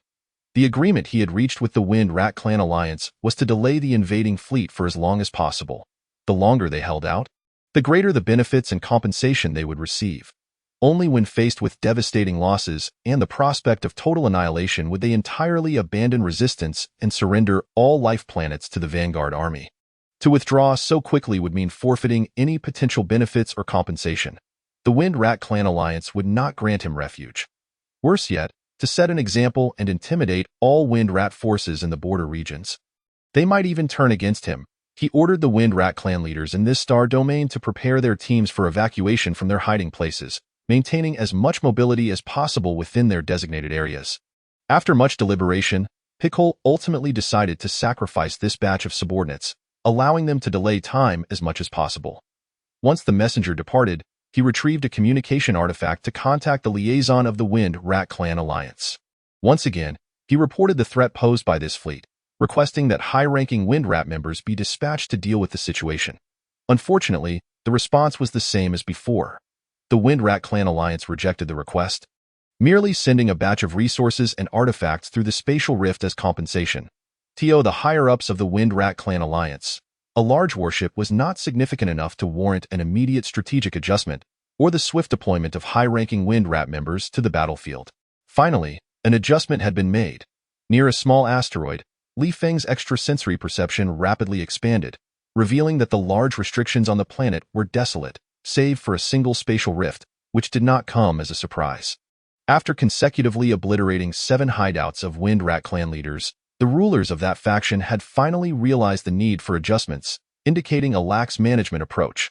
The agreement he had reached with the Wind Rat clan alliance was to delay the invading fleet for as long as possible. The longer they held out, the greater the benefits and compensation they would receive. Only when faced with devastating losses and the prospect of total annihilation would they entirely abandon resistance and surrender all life planets to the Vanguard army. To withdraw so quickly would mean forfeiting any potential benefits or compensation. The Wind Rat clan alliance would not grant him refuge. Worse yet, to set an example and intimidate all Wind Rat forces in the border regions. They might even turn against him. He ordered the Wind Rat clan leaders in this star domain to prepare their teams for evacuation from their hiding places, maintaining as much mobility as possible within their designated areas. After much deliberation, Pickle ultimately decided to sacrifice this batch of subordinates, allowing them to delay time as much as possible. Once the messenger departed, he retrieved a communication artifact to contact the liaison of the Wind Rat Clan Alliance. Once again, he reported the threat posed by this fleet, requesting that high-ranking Wind Rat members be dispatched to deal with the situation. Unfortunately, the response was the same as before. The Wind Rat Clan Alliance rejected the request, merely sending a batch of resources and artifacts through the spatial rift as compensation. To the higher-ups of the Wind Rat Clan Alliance, a large warship was not significant enough to warrant an immediate strategic adjustment or the swift deployment of high-ranking Wind Rat members to the battlefield. Finally, an adjustment had been made. Near a small asteroid, Li Feng's extrasensory perception rapidly expanded, revealing that the large restrictions on the planet were desolate, save for a single spatial rift, which did not come as a surprise. After consecutively obliterating 7 hideouts of Wind Rat Clan leaders, the rulers of that faction had finally realized the need for adjustments, indicating a lax management approach.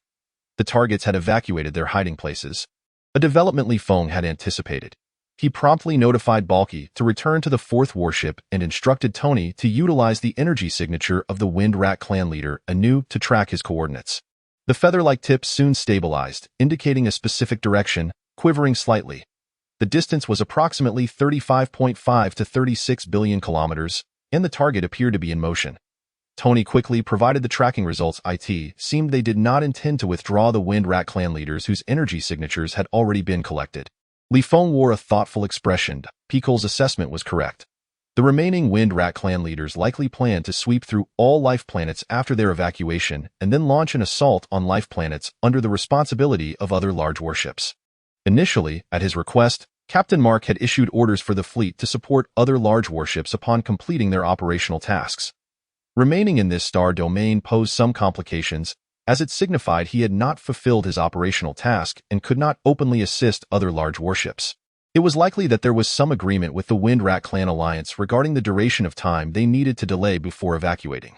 The targets had evacuated their hiding places, a development Li Feng had anticipated. He promptly notified Balky to return to the 4th warship and instructed Tony to utilize the energy signature of the Wind Rat Clan leader anew to track his coordinates. The feather-like tip soon stabilized, indicating a specific direction, quivering slightly. The distance was approximately 35.5 to 36 billion kilometers, and the target appeared to be in motion. Tony quickly provided the tracking results. It seemed they did not intend to withdraw the Wind Rat Clan leaders whose energy signatures had already been collected. Li Feng wore a thoughtful expression. Picole's assessment was correct. The remaining Wind Rat Clan leaders likely planned to sweep through all life planets after their evacuation and then launch an assault on life planets under the responsibility of other large warships. Initially, at his request, Captain Mark had issued orders for the fleet to support other large warships upon completing their operational tasks. Remaining in this star domain posed some complications, as it signified he had not fulfilled his operational task and could not openly assist other large warships. It was likely that there was some agreement with the Wind Rat Clan Alliance regarding the duration of time they needed to delay before evacuating.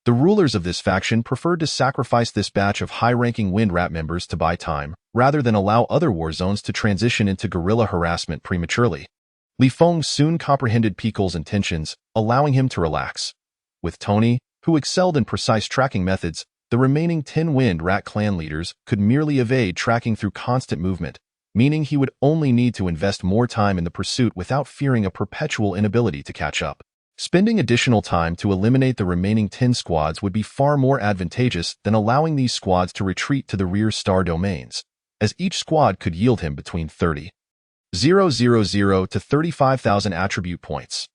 The rulers of this faction preferred to sacrifice this batch of high-ranking Wind Rat members to buy time, rather than allow other war zones to transition into guerrilla harassment prematurely. Li Feng soon comprehended Picole's intentions, allowing him to relax. With Tony, who excelled in precise tracking methods, the remaining 10 Wind Rat Clan leaders could merely evade tracking through constant movement, meaning he would only need to invest more time in the pursuit without fearing a perpetual inability to catch up. Spending additional time to eliminate the remaining 10 squads would be far more advantageous than allowing these squads to retreat to the rear star domains, as each squad could yield him between 30,000 to 35,000 attribute points.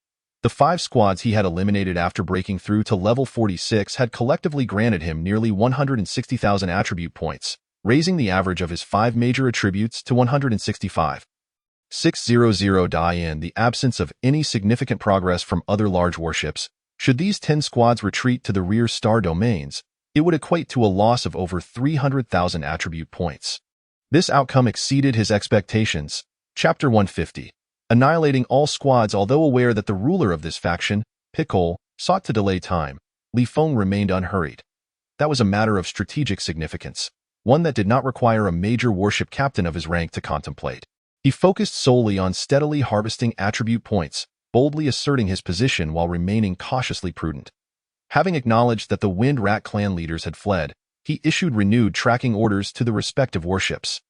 The 5 squads he had eliminated after breaking through to level 46 had collectively granted him nearly 160,000 attribute points, raising the average of his 5 major attributes to 165. 600 in the absence of any significant progress from other large warships. Should these 10 squads retreat to the rear star domains, it would equate to a loss of over 300,000 attribute points. This outcome exceeded his expectations. Chapter 150. Annihilating all squads. Although aware that the ruler of this faction, Picole, sought to delay time, Li Feng remained unhurried. That was a matter of strategic significance, one that did not require a major warship captain of his rank to contemplate. He focused solely on steadily harvesting attribute points, boldly asserting his position while remaining cautiously prudent. Having acknowledged that the Wind Rat Clan leaders had fled, he issued renewed tracking orders to the respective warships.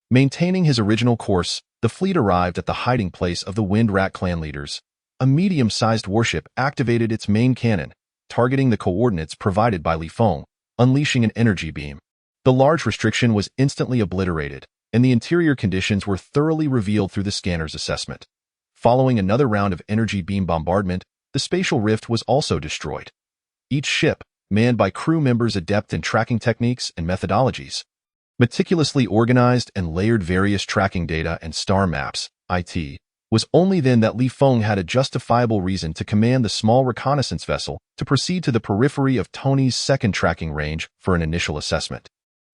Maintaining his original course, the fleet arrived at the hiding place of the Wind Rat Clan leaders. A medium-sized warship activated its main cannon, targeting the coordinates provided by Li Feng, unleashing an energy beam. The large restriction was instantly obliterated, and the interior conditions were thoroughly revealed through the scanner's assessment. Following another round of energy beam bombardment, the spatial rift was also destroyed. Each ship, manned by crew members adept in tracking techniques and methodologies, meticulously organized and layered various tracking data and star maps. It was only then that Li Feng had a justifiable reason to command the small reconnaissance vessel to proceed to the periphery of Tony's second tracking range for an initial assessment.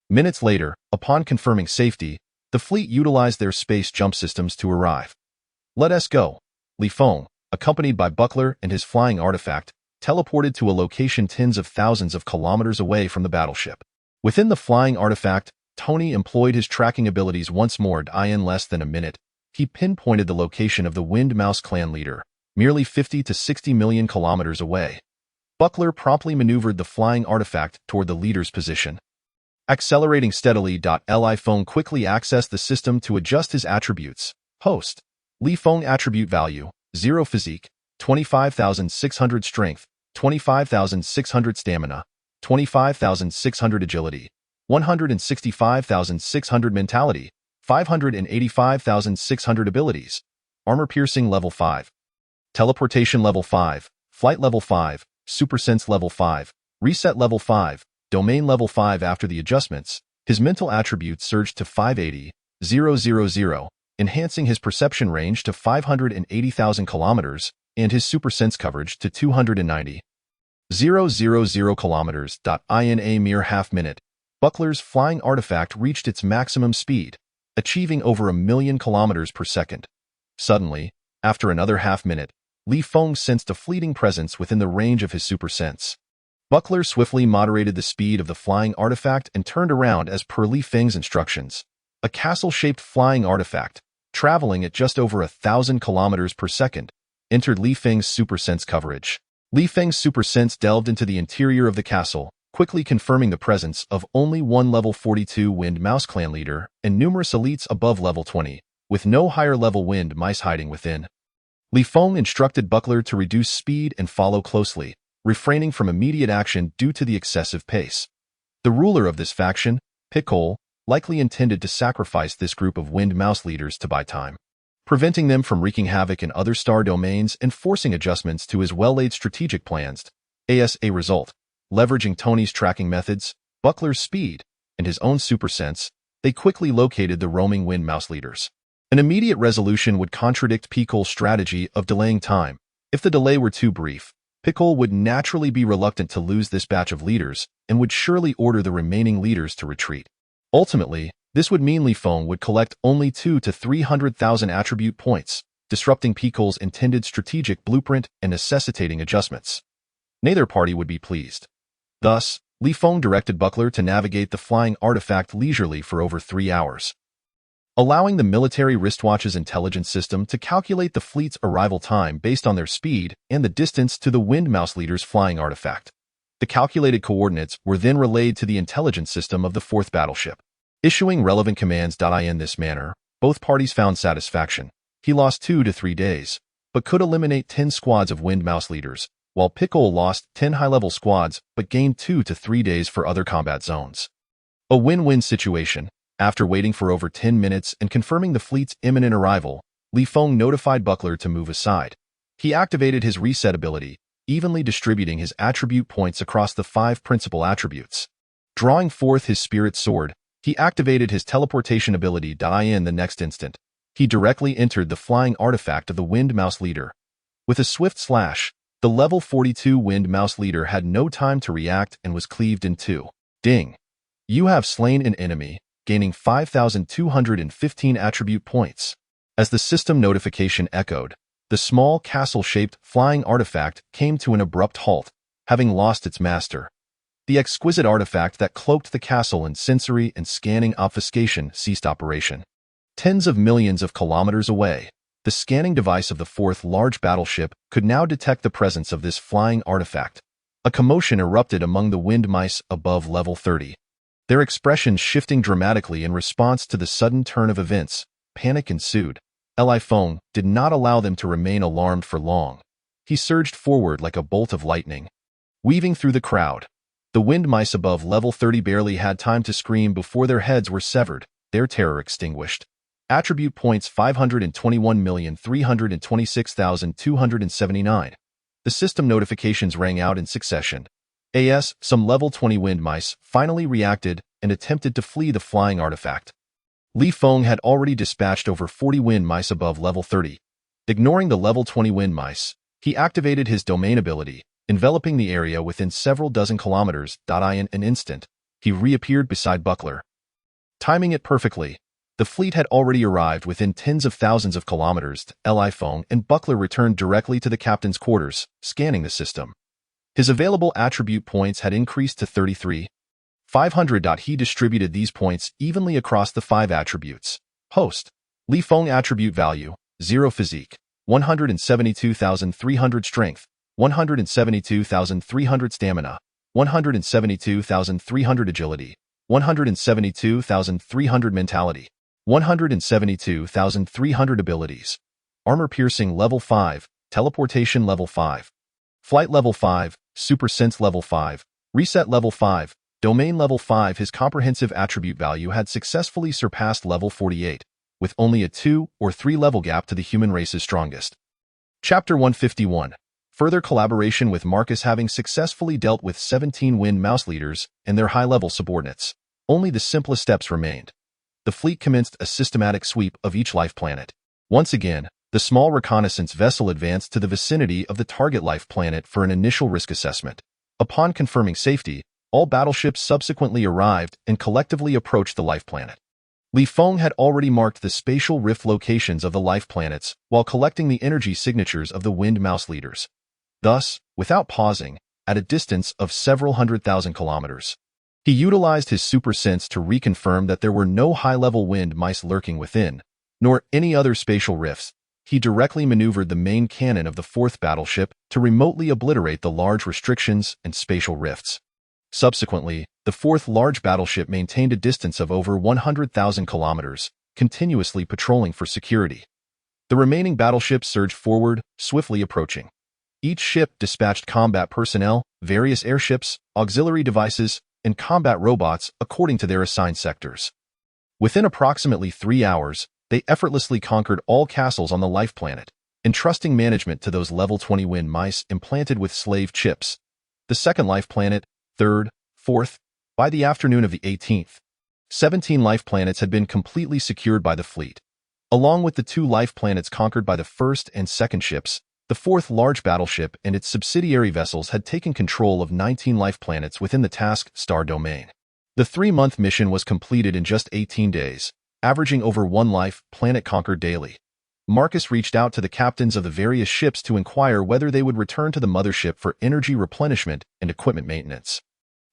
Minutes later, upon confirming safety, the fleet utilized their space jump systems to arrive. "Let us go." Li Feng, accompanied by Buckler and his flying artifact, teleported to a location tens of thousands of kilometers away from the battleship. Within the flying artifact, Tony employed his tracking abilities once more. In less than a minute, he pinpointed the location of the Wind Mouse clan leader, merely 50 to 60 million kilometers away. Buckler promptly maneuvered the flying artifact toward the leader's position. Accelerating steadily. Feng quickly accessed the system to adjust his attributes. Host. Feng attribute value, 0 physique, 25,600 strength, 25,600 stamina, 25,600 agility, 165,600 mentality, 585,600 abilities. Armor piercing level 5. Teleportation level 5, flight level 5, supersense level 5, reset level 5, domain level 5. After the adjustments, his mental attributes surged to 580,000, enhancing his perception range to 580,000 kilometers and his supersense coverage to 290,000 kilometers. In a mere half-minute, Buckler's flying artifact reached its maximum speed, achieving over 1,000,000 kilometers per second. Suddenly, after another half-minute, Feng sensed a fleeting presence within the range of his supersense. Buckler swiftly moderated the speed of the flying artifact and turned around as per Feng's instructions. A castle-shaped flying artifact, traveling at just over 1,000 kilometers per second, entered Feng's supersense coverage. Feng's supersense delved into the interior of the castle, quickly confirming the presence of only one level 42 Wind Mouse clan leader and numerous elites above level 20, with no higher-level Wind Mice hiding within. Feng instructed Buckler to reduce speed and follow closely, refraining from immediate action due to the excessive pace. The ruler of this faction, Piccolo, likely intended to sacrifice this group of Wind Mouse leaders to buy time, preventing them from wreaking havoc in other star domains and forcing adjustments to his well-laid strategic plans. As a result, leveraging Tony's tracking methods, Buckler's speed, and his own supersense, they quickly located the roaming Wind Mouse leaders. An immediate resolution would contradict Piccolo's strategy of delaying time. If the delay were too brief, Piccolo would naturally be reluctant to lose this batch of leaders and would surely order the remaining leaders to retreat. Ultimately, this would mean Feng would collect only 200,000 to 300,000 attribute points, disrupting Piccolo's intended strategic blueprint and necessitating adjustments. Neither party would be pleased. Thus, Feng directed Buckler to navigate the flying artifact leisurely for over 3 hours, allowing the military wristwatch's intelligence system to calculate the fleet's arrival time based on their speed and the distance to the Wind Mouse leader's flying artifact. The calculated coordinates were then relayed to the intelligence system of the 4th battleship. Issuing relevant commands. In this manner, both parties found satisfaction. He lost 2 to 3 days, but could eliminate 10 squads of Wind Mouse leaders, while Piccolo lost 10 high-level squads but gained 2 to 3 days for other combat zones. A win-win situation. After waiting for over 10 minutes and confirming the fleet's imminent arrival, Feng notified Buckler to move aside. He activated his reset ability, evenly distributing his attribute points across the 5 principal attributes. Drawing forth his spirit sword, he activated his teleportation ability. In the next instant, he directly entered the flying artifact of the Wind Mouse leader. With a swift slash, the level 42 Wind Mouse leader had no time to react and was cleaved in two. Ding! You have slain an enemy, gaining 5,215 attribute points. As the system notification echoed, the small castle-shaped flying artifact came to an abrupt halt, having lost its master. The exquisite artifact that cloaked the castle in sensory and scanning obfuscation ceased operation. Tens of millions of kilometers away, the scanning device of the 4th large battleship could now detect the presence of this flying artifact. A commotion erupted among the Wind Mice above level 30. Their expressions shifting dramatically in response to the sudden turn of events. Panic ensued. Feng did not allow them to remain alarmed for long. He surged forward like a bolt of lightning, weaving through the crowd. The Wind Mice above level 30 barely had time to scream before their heads were severed, their terror extinguished. Attribute points 521,326,279. The system notifications rang out in succession. Some level 20 Wind Mice finally reacted and attempted to flee the flying artifact. Feng had already dispatched over 40 Wind Mice above level 30. Ignoring the level 20 Wind Mice, he activated his domain ability, enveloping the area within several dozen kilometers. In an instant, he reappeared beside Buckler. Timing it perfectly, the fleet had already arrived within tens of thousands of kilometers. Feng and Buckler returned directly to the captain's quarters, scanning the system. His available attribute points had increased to 33,500. He distributed these points evenly across the 5 attributes. Host. Feng attribute value, 0 physique, 172,300 strength, 172,300 stamina, 172,300 agility, 172,300 mentality, 172,300 abilities. Armor piercing level 5, teleportation level 5, flight level 5, super sense level 5, reset level 5, domain level 5. His comprehensive attribute value had successfully surpassed level 48, with only a 2 or 3 level gap to the human race's strongest. Chapter 151. Further collaboration with Marcus. Having successfully dealt with 17 wind mouse leaders and their high-level subordinates, only the simplest steps remained. The fleet commenced a systematic sweep of each life planet. Once again, the small reconnaissance vessel advanced to the vicinity of the target life planet for an initial risk assessment. Upon confirming safety, all battleships subsequently arrived and collectively approached the life planet. Feng had already marked the spatial rift locations of the life planets while collecting the energy signatures of the wind mouse leaders. Thus, without pausing, at a distance of several 100,000 kilometers, he utilized his super sense to reconfirm that there were no high-level wind mice lurking within, nor any other spatial rifts. He directly maneuvered the main cannon of the 4th battleship to remotely obliterate the large restrictions and spatial rifts. Subsequently, the 4th large battleship maintained a distance of over 100,000 kilometers, continuously patrolling for security. The remaining battleships surged forward, swiftly approaching. Each ship dispatched combat personnel, various airships, auxiliary devices, and combat robots according to their assigned sectors. Within approximately 3 hours, they effortlessly conquered all castles on the life planet, entrusting management to those level 20 wind mice implanted with slave chips. The 2nd life planet, 3rd, 4th, by the afternoon of the 18th, 17 life planets had been completely secured by the fleet. Along with the 2 life planets conquered by the 1st and 2nd ships, the 4th large battleship and its subsidiary vessels had taken control of 19 life planets within the task star domain. The 3-month mission was completed in just 18 days, averaging over 1 life planet conquered daily. Marcus reached out to the captains of the various ships to inquire whether they would return to the mothership for energy replenishment and equipment maintenance,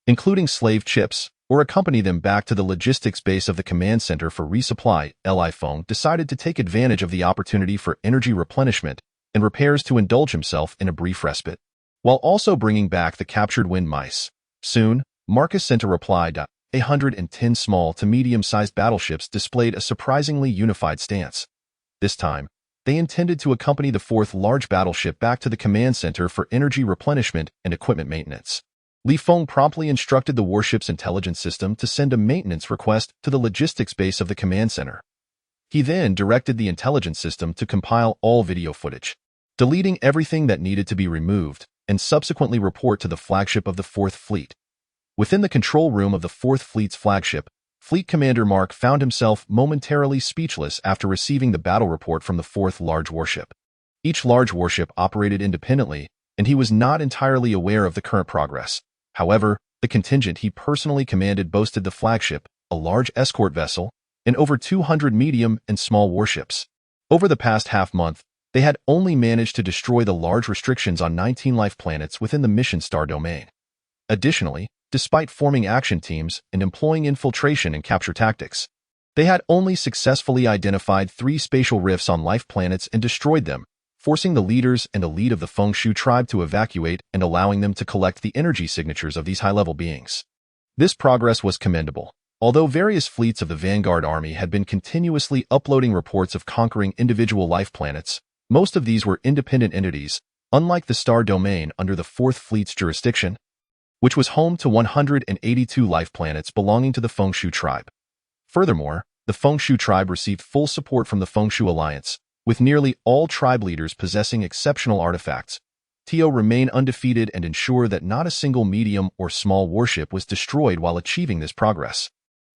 including slave chips, or accompany them back to the logistics base of the command center for resupply. Feng decided to take advantage of the opportunity for energy replenishment and repairs to indulge himself in a brief respite, while also bringing back the captured wind mice. Soon, Marcus sent a reply. 110 small to medium-sized battleships displayed a surprisingly unified stance. This time, they intended to accompany the 4th large battleship back to the command center for energy replenishment and equipment maintenance. Feng promptly instructed the warship's intelligence system to send a maintenance request to the logistics base of the command center. He then directed the intelligence system to compile all video footage, deleting everything that needed to be removed, and subsequently report to the flagship of the 4th Fleet. Within the control room of the 4th Fleet's flagship, Fleet Commander Mark found himself momentarily speechless after receiving the battle report from the 4th large warship. Each large warship operated independently, and he was not entirely aware of the current progress. However, the contingent he personally commanded boasted the flagship, a large escort vessel, and over 200 medium and small warships. Over the past half-month, they had only managed to destroy the large restrictions on 19 life planets within the mission star domain. Additionally, despite forming action teams and employing infiltration and capture tactics, they had only successfully identified 3 spatial rifts on life planets and destroyed them, forcing the leaders and elite of the Feng tribe to evacuate and allowing them to collect the energy signatures of these high-level beings. This progress was commendable. Although various fleets of the Vanguard Army had been continuously uploading reports of conquering individual life planets, most of these were independent entities, unlike the star domain under the 4th Fleet's jurisdiction, which was home to 182 life planets belonging to the Feng tribe. Furthermore, the Feng tribe received full support from the Feng Alliance, with nearly all tribe leaders possessing exceptional artifacts. Tio remained undefeated and ensured that not a single medium or small warship was destroyed while achieving this progress.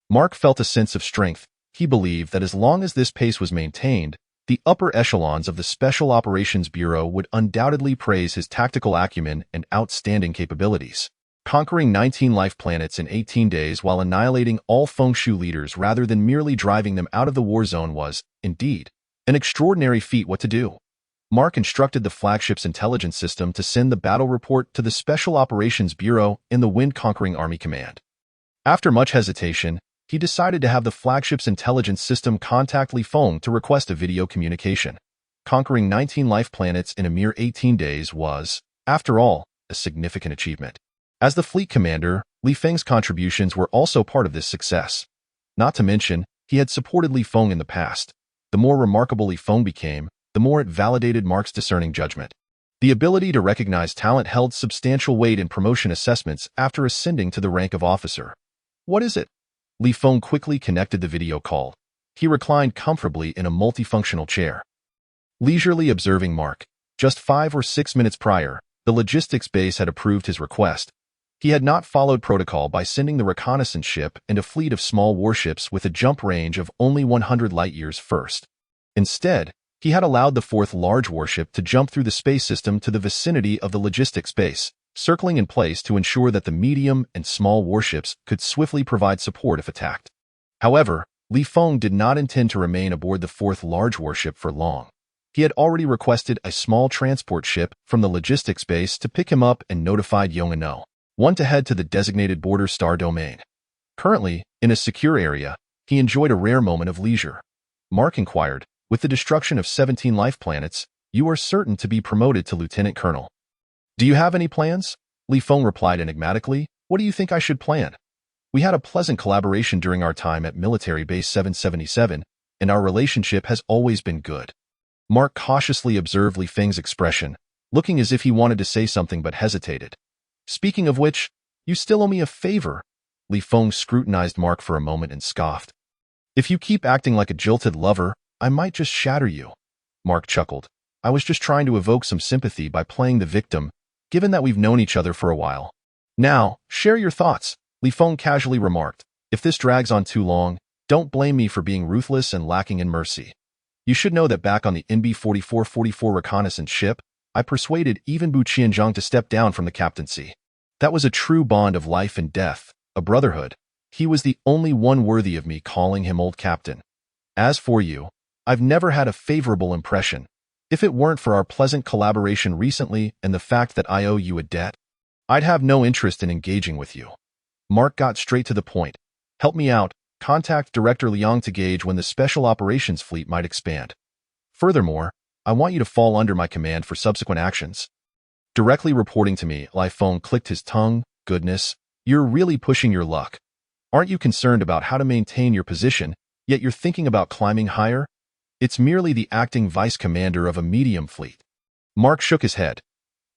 Mark felt a sense of strength. He believed that as long as this pace was maintained, the upper echelons of the Special Operations Bureau would undoubtedly praise his tactical acumen and outstanding capabilities. Conquering 19 life planets in 18 days while annihilating all Feng leaders rather than merely driving them out of the war zone was, indeed, an extraordinary feat. What to do? Mark instructed the flagship's intelligence system to send the battle report to the Special Operations Bureau in the Wind-Conquering Army Command. After much hesitation, he decided to have the flagship's intelligence system contact Feng to request a video communication. Conquering 19 life planets in a mere 18 days was, after all, a significant achievement. As the fleet commander, Li Feng's contributions were also part of this success. Not to mention, he had supported Li Feng in the past. The more remarkable Li Feng became, the more it validated Mark's discerning judgment. The ability to recognize talent held substantial weight in promotion assessments after ascending to the rank of officer. What is it? Li Feng quickly connected the video call. He reclined comfortably in a multifunctional chair, leisurely observing Mark. Just 5 or 6 minutes prior, the logistics base had approved his request. He had not followed protocol by sending the reconnaissance ship and a fleet of small warships with a jump range of only 100 light-years first. Instead, he had allowed the 4th large warship to jump through the space system to the vicinity of the logistics base, circling in place to ensure that the medium and small warships could swiftly provide support if attacked. However, Li Feng did not intend to remain aboard the 4th large warship for long. He had already requested a small transport ship from the logistics base to pick him up and notified Yongano, one to head to the designated border star domain. Currently, in a secure area, he enjoyed a rare moment of leisure. Mark inquired, with the destruction of 17 life planets, you are certain to be promoted to lieutenant colonel. Do you have any plans? Li Feng replied enigmatically, what do you think I should plan? We had a pleasant collaboration during our time at Military Base 777, and our relationship has always been good. Mark cautiously observed Li Feng's expression, looking as if he wanted to say something but hesitated. Speaking of which, you still owe me a favor. Li Feng scrutinized Mark for a moment and scoffed. If you keep acting like a jilted lover, I might just shatter you. Mark chuckled. I was just trying to evoke some sympathy by playing the victim, given that we've known each other for a while. Now, share your thoughts, Li Feng casually remarked. If this drags on too long, don't blame me for being ruthless and lacking in mercy. You should know that back on the NB-4444 reconnaissance ship, I persuaded even Bu Qianzhang to step down from the captaincy. That was a true bond of life and death, a brotherhood. He was the only one worthy of me calling him old captain. As for you, I've never had a favorable impression. If it weren't for our pleasant collaboration recently and the fact that I owe you a debt, I'd have no interest in engaging with you. Mark got straight to the point. Help me out. Contact Director Liang to gauge when the Special Operations Fleet might expand. Furthermore, I want you to fall under my command for subsequent actions. Directly reporting to me, Li Feng clicked his tongue. Goodness, you're really pushing your luck. Aren't you concerned about how to maintain your position, yet you're thinking about climbing higher? It's merely the acting vice commander of a medium fleet. Mark shook his head.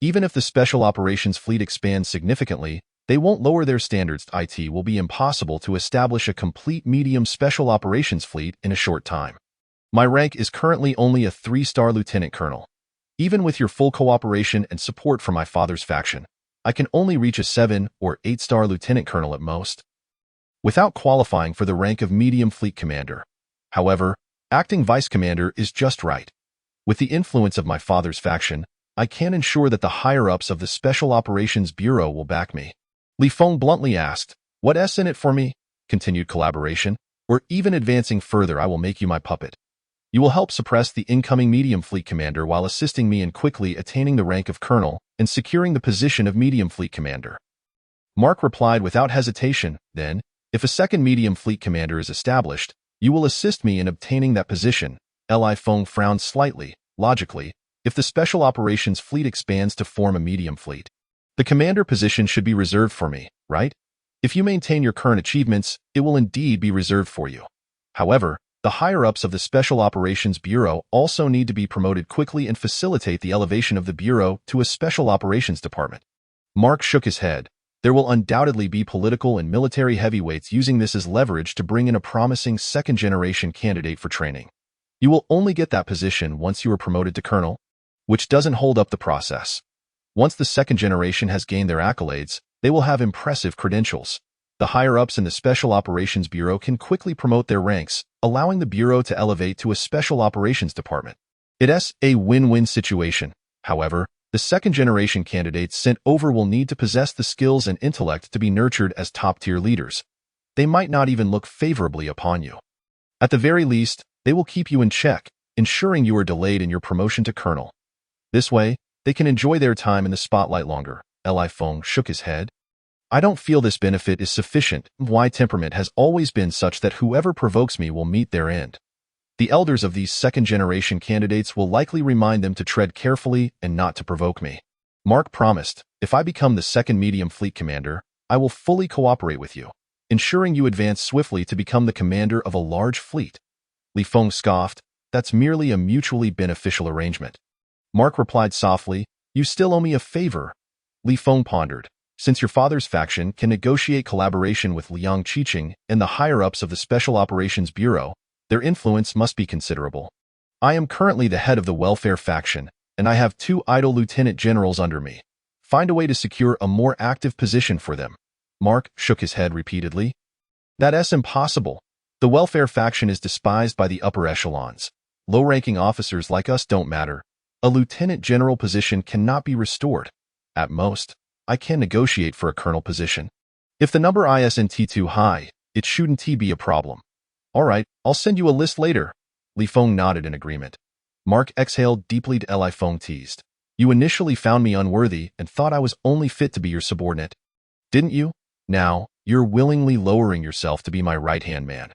Even if the Special Operations Fleet expands significantly, they won't lower their standards. It will be impossible to establish a complete medium Special Operations Fleet in a short time. My rank is currently only a 3-star lieutenant colonel. Even with your full cooperation and support from my father's faction, I can only reach a 7 or 8-star lieutenant colonel at most, without qualifying for the rank of medium fleet commander. However, acting vice commander is just right. With the influence of my father's faction, I can ensure that the higher-ups of the Special Operations Bureau will back me. Li Feng bluntly asked, what's in it for me? Continued collaboration, or even advancing further, I will make you my puppet. You will help suppress the incoming medium fleet commander while assisting me in quickly attaining the rank of colonel and securing the position of medium fleet commander. Mark replied without hesitation, then, if a second medium fleet commander is established, you will assist me in obtaining that position. Li Feng frowned slightly. Logically, if the Special Operations Fleet expands to form a medium fleet, the commander position should be reserved for me, right? If you maintain your current achievements, it will indeed be reserved for you. However, the higher-ups of the Special Operations Bureau also need to be promoted quickly and facilitate the elevation of the Bureau to a Special Operations Department. Mark shook his head. There will undoubtedly be political and military heavyweights using this as leverage to bring in a promising second-generation candidate for training. You will only get that position once you are promoted to colonel, which doesn't hold up the process. Once the second generation has gained their accolades, they will have impressive credentials. The higher-ups in the Special Operations Bureau can quickly promote their ranks, allowing the Bureau to elevate to a Special Operations Department. It's a win-win situation. However, the second-generation candidates sent over will need to possess the skills and intellect to be nurtured as top-tier leaders. They might not even look favorably upon you. At the very least, they will keep you in check, ensuring you are delayed in your promotion to colonel. This way, they can enjoy their time in the spotlight longer. Li Feng shook his head. I don't feel this benefit is sufficient. My temperament has always been such that whoever provokes me will meet their end. The elders of these second-generation candidates will likely remind them to tread carefully and not to provoke me. Mark promised, if I become the second medium fleet commander, I will fully cooperate with you, ensuring you advance swiftly to become the commander of a large fleet. Li Feng scoffed, that's merely a mutually beneficial arrangement. Mark replied softly, you still owe me a favor. Li Feng pondered, since your father's faction can negotiate collaboration with Liang Qiqing and the higher-ups of the Special Operations Bureau, their influence must be considerable. I am currently the head of the welfare faction, and I have 2 idle lieutenant generals under me. Find a way to secure a more active position for them. Mark shook his head repeatedly. That's impossible. The welfare faction is despised by the upper echelons. Low-ranking officers like us don't matter. A lieutenant general position cannot be restored. At most, I can negotiate for a colonel position. If the number isn't too high, it shouldn't be a problem. All right, I'll send you a list later. Li Feng nodded in agreement. Mark exhaled deeply. Li Feng teased. You initially found me unworthy and thought I was only fit to be your subordinate. Didn't you? Now, you're willingly lowering yourself to be my right-hand man.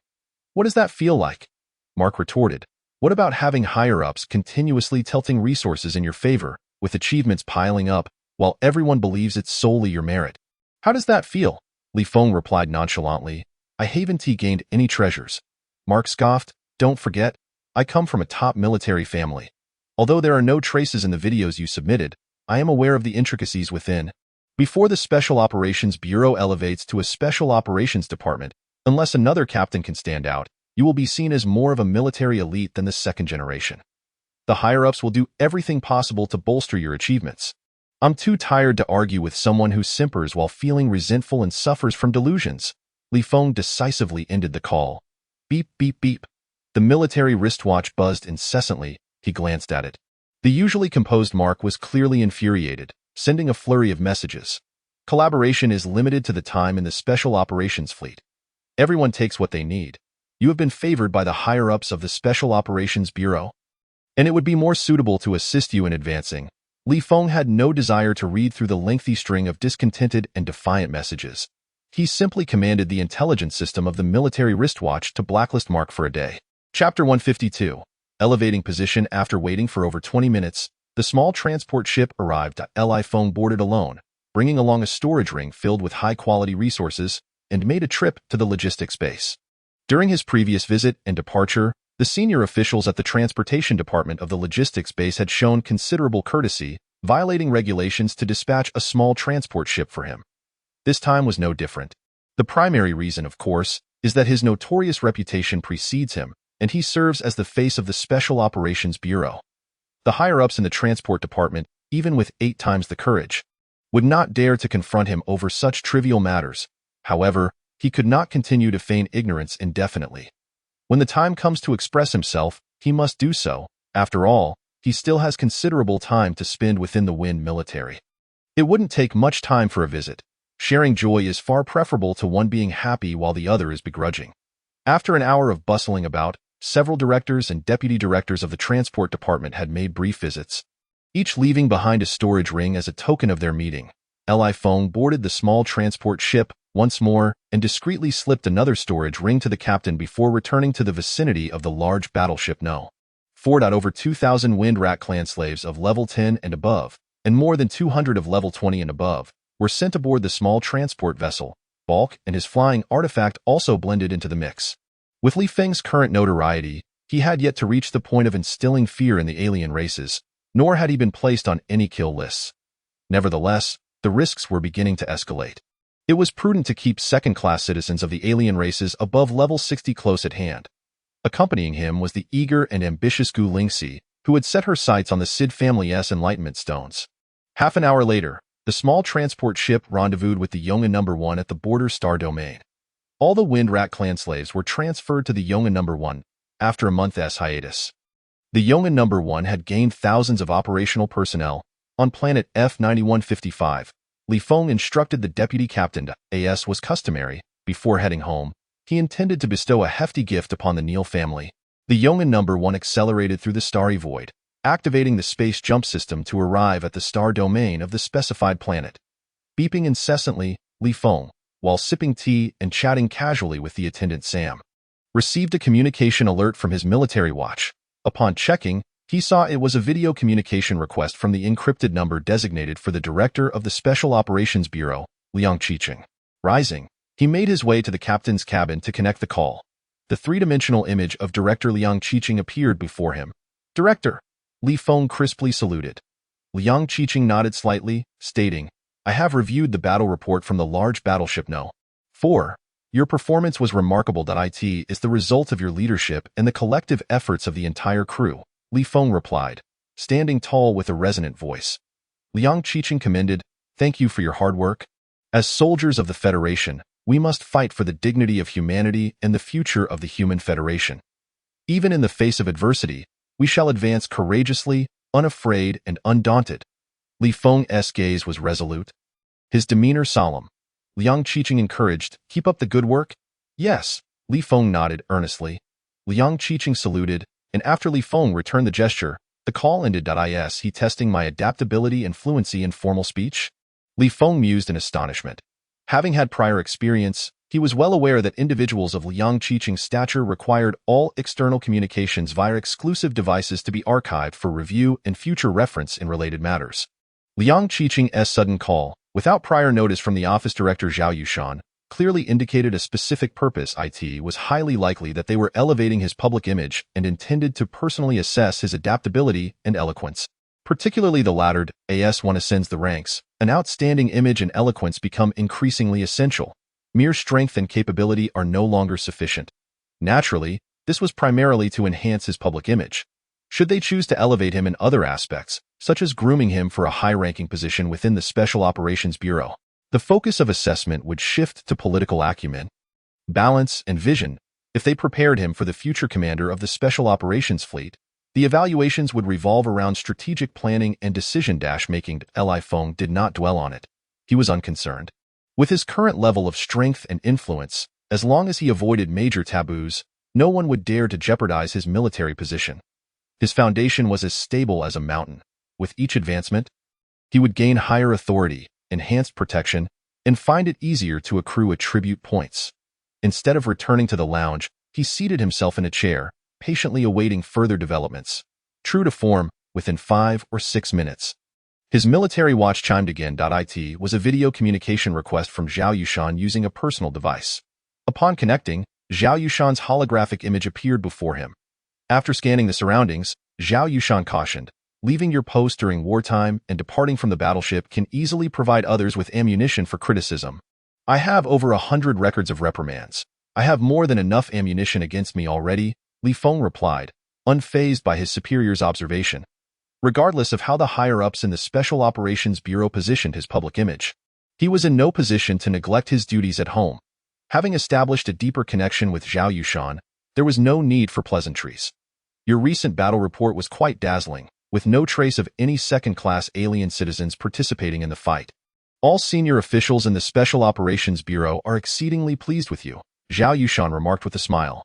What does that feel like? Mark retorted. What about having higher-ups continuously tilting resources in your favor, with achievements piling up, while everyone believes it's solely your merit? How does that feel? Li Feng replied nonchalantly. I haven't gained any treasures. Mark scoffed. Don't forget, I come from a top military family. Although there are no traces in the videos you submitted, I am aware of the intricacies within. Before the Special Operations Bureau elevates to a Special Operations Department, unless another captain can stand out, you will be seen as more of a military elite than the second generation. The higher-ups will do everything possible to bolster your achievements. I'm too tired to argue with someone who simpers while feeling resentful and suffers from delusions. Li Feng decisively ended the call. Beep, beep, beep. The military wristwatch buzzed incessantly. He glanced at it. The usually composed Mark was clearly infuriated, sending a flurry of messages. Collaboration is limited to the time in the Special Operations Fleet. Everyone takes what they need. You have been favored by the higher-ups of the Special Operations Bureau, and it would be more suitable to assist you in advancing. Li Feng had no desire to read through the lengthy string of discontented and defiant messages. He simply commanded the intelligence system of the military wristwatch to blacklist Mark for a day. Chapter 152. Elevating position. After waiting for over 20 minutes, the small transport ship arrived. Li Feng boarded alone, bringing along a storage ring filled with high-quality resources, and made a trip to the logistics base. During his previous visit and departure, the senior officials at the transportation department of the logistics base had shown considerable courtesy, violating regulations to dispatch a small transport ship for him. This time was no different. The primary reason, of course, is that his notorious reputation precedes him, and he serves as the face of the Special Operations Bureau. The higher-ups in the transport department, even with 8 times the courage, would not dare to confront him over such trivial matters. However, he could not continue to feign ignorance indefinitely. When the time comes to express himself, he must do so. After all, he still has considerable time to spend within the Wind military. It wouldn't take much time for a visit. Sharing joy is far preferable to one being happy while the other is begrudging. After an hour of bustling about, several directors and deputy directors of the transport department had made brief visits, each leaving behind a storage ring as a token of their meeting. Li Feng boarded the small transport ship once more and discreetly slipped another storage ring to the captain before returning to the vicinity of the large battleship No. 4. Over 2,000 Wind Rat clan slaves of level 10 and above, and more than 200 of level 20 and above, were sent aboard the small transport vessel. Bulk and his flying artifact also blended into the mix. With Li Feng's current notoriety, he had yet to reach the point of instilling fear in the alien races, nor had he been placed on any kill lists. Nevertheless, the risks were beginning to escalate. It was prudent to keep second-class citizens of the alien races above level 60 close at hand. Accompanying him was the eager and ambitious Gu Lingxi, who had set her sights on the Sid family's enlightenment stones. Half an hour later, the small transport ship rendezvoused with the Yonga No. 1 at the border star domain. All the Wind Rat clan slaves were transferred to the Yonga No. 1 after a month's hiatus. The Yonga No. 1 had gained thousands of operational personnel on planet F9155. Li Feng instructed the deputy captain, as was customary, before heading home. He intended to bestow a hefty gift upon the Neil family. The Yonga No. 1 accelerated through the starry void, activating the space jump system to arrive at the star domain of the specified planet. Beeping incessantly, Li Feng, while sipping tea and chatting casually with the attendant Sam, received a communication alert from his military watch. Upon checking, he saw it was a video communication request from the encrypted number designated for the director of the Special Operations Bureau, Liang Qiqing. Rising, he made his way to the captain's cabin to connect the call. The three-dimensional image of Director Liang Qiqing appeared before him. "Director!" Feng crisply saluted. Liang Qiqing nodded slightly, stating, "I have reviewed the battle report from the large battleship No. 4. Your performance was remarkable. It is the result of your leadership and the collective efforts of the entire crew," Feng replied, standing tall with a resonant voice. Liang Qiqing commended, "Thank you for your hard work. As soldiers of the Federation, we must fight for the dignity of humanity and the future of the human Federation. Even in the face of adversity, we shall advance courageously, unafraid, and undaunted." Feng's gaze was resolute, his demeanor solemn. Liang Qiqing encouraged, "Keep up the good work?" "Yes," Feng nodded earnestly. Liang Qiqing saluted, and after Feng returned the gesture, the call ended. "Is he testing my adaptability and fluency in formal speech?" Feng mused in astonishment. Having had prior experience, he was well aware that individuals of Liang Qiqing's stature required all external communications via exclusive devices to be archived for review and future reference in related matters. Liang Qiqing's sudden call, without prior notice from the office director Zhao Yushan, clearly indicated a specific purpose. It was highly likely that they were elevating his public image and intended to personally assess his adaptability and eloquence. Particularly the latter, as one ascends the ranks, an outstanding image and eloquence become increasingly essential. Mere strength and capability are no longer sufficient. Naturally, this was primarily to enhance his public image. Should they choose to elevate him in other aspects, such as grooming him for a high-ranking position within the Special Operations Bureau, the focus of assessment would shift to political acumen, balance, and vision. If they prepared him for the future commander of the Special Operations Fleet, the evaluations would revolve around strategic planning and decision-making. Feng did not dwell on it. He was unconcerned. With his current level of strength and influence, as long as he avoided major taboos, no one would dare to jeopardize his military position. His foundation was as stable as a mountain. With each advancement, he would gain higher authority, enhanced protection, and find it easier to accrue attribute points. Instead of returning to the lounge, he seated himself in a chair, patiently awaiting further developments. True to form, within 5 or 6 minutes, his military watch chimed again. It was a video communication request from Zhao Yushan using a personal device. Upon connecting, Zhao Yushan's holographic image appeared before him. After scanning the surroundings, Zhao Yushan cautioned, "Leaving your post during wartime and departing from the battleship can easily provide others with ammunition for criticism. I have over 100 records of reprimands. I have more than enough ammunition against me already," Feng replied, unfazed by his superior's observation. Regardless of how the higher-ups in the Special Operations Bureau positioned his public image, he was in no position to neglect his duties at home. Having established a deeper connection with Zhao Yushan, there was no need for pleasantries. "Your recent battle report was quite dazzling, with no trace of any second-class alien citizens participating in the fight. All senior officials in the Special Operations Bureau are exceedingly pleased with you," Zhao Yushan remarked with a smile.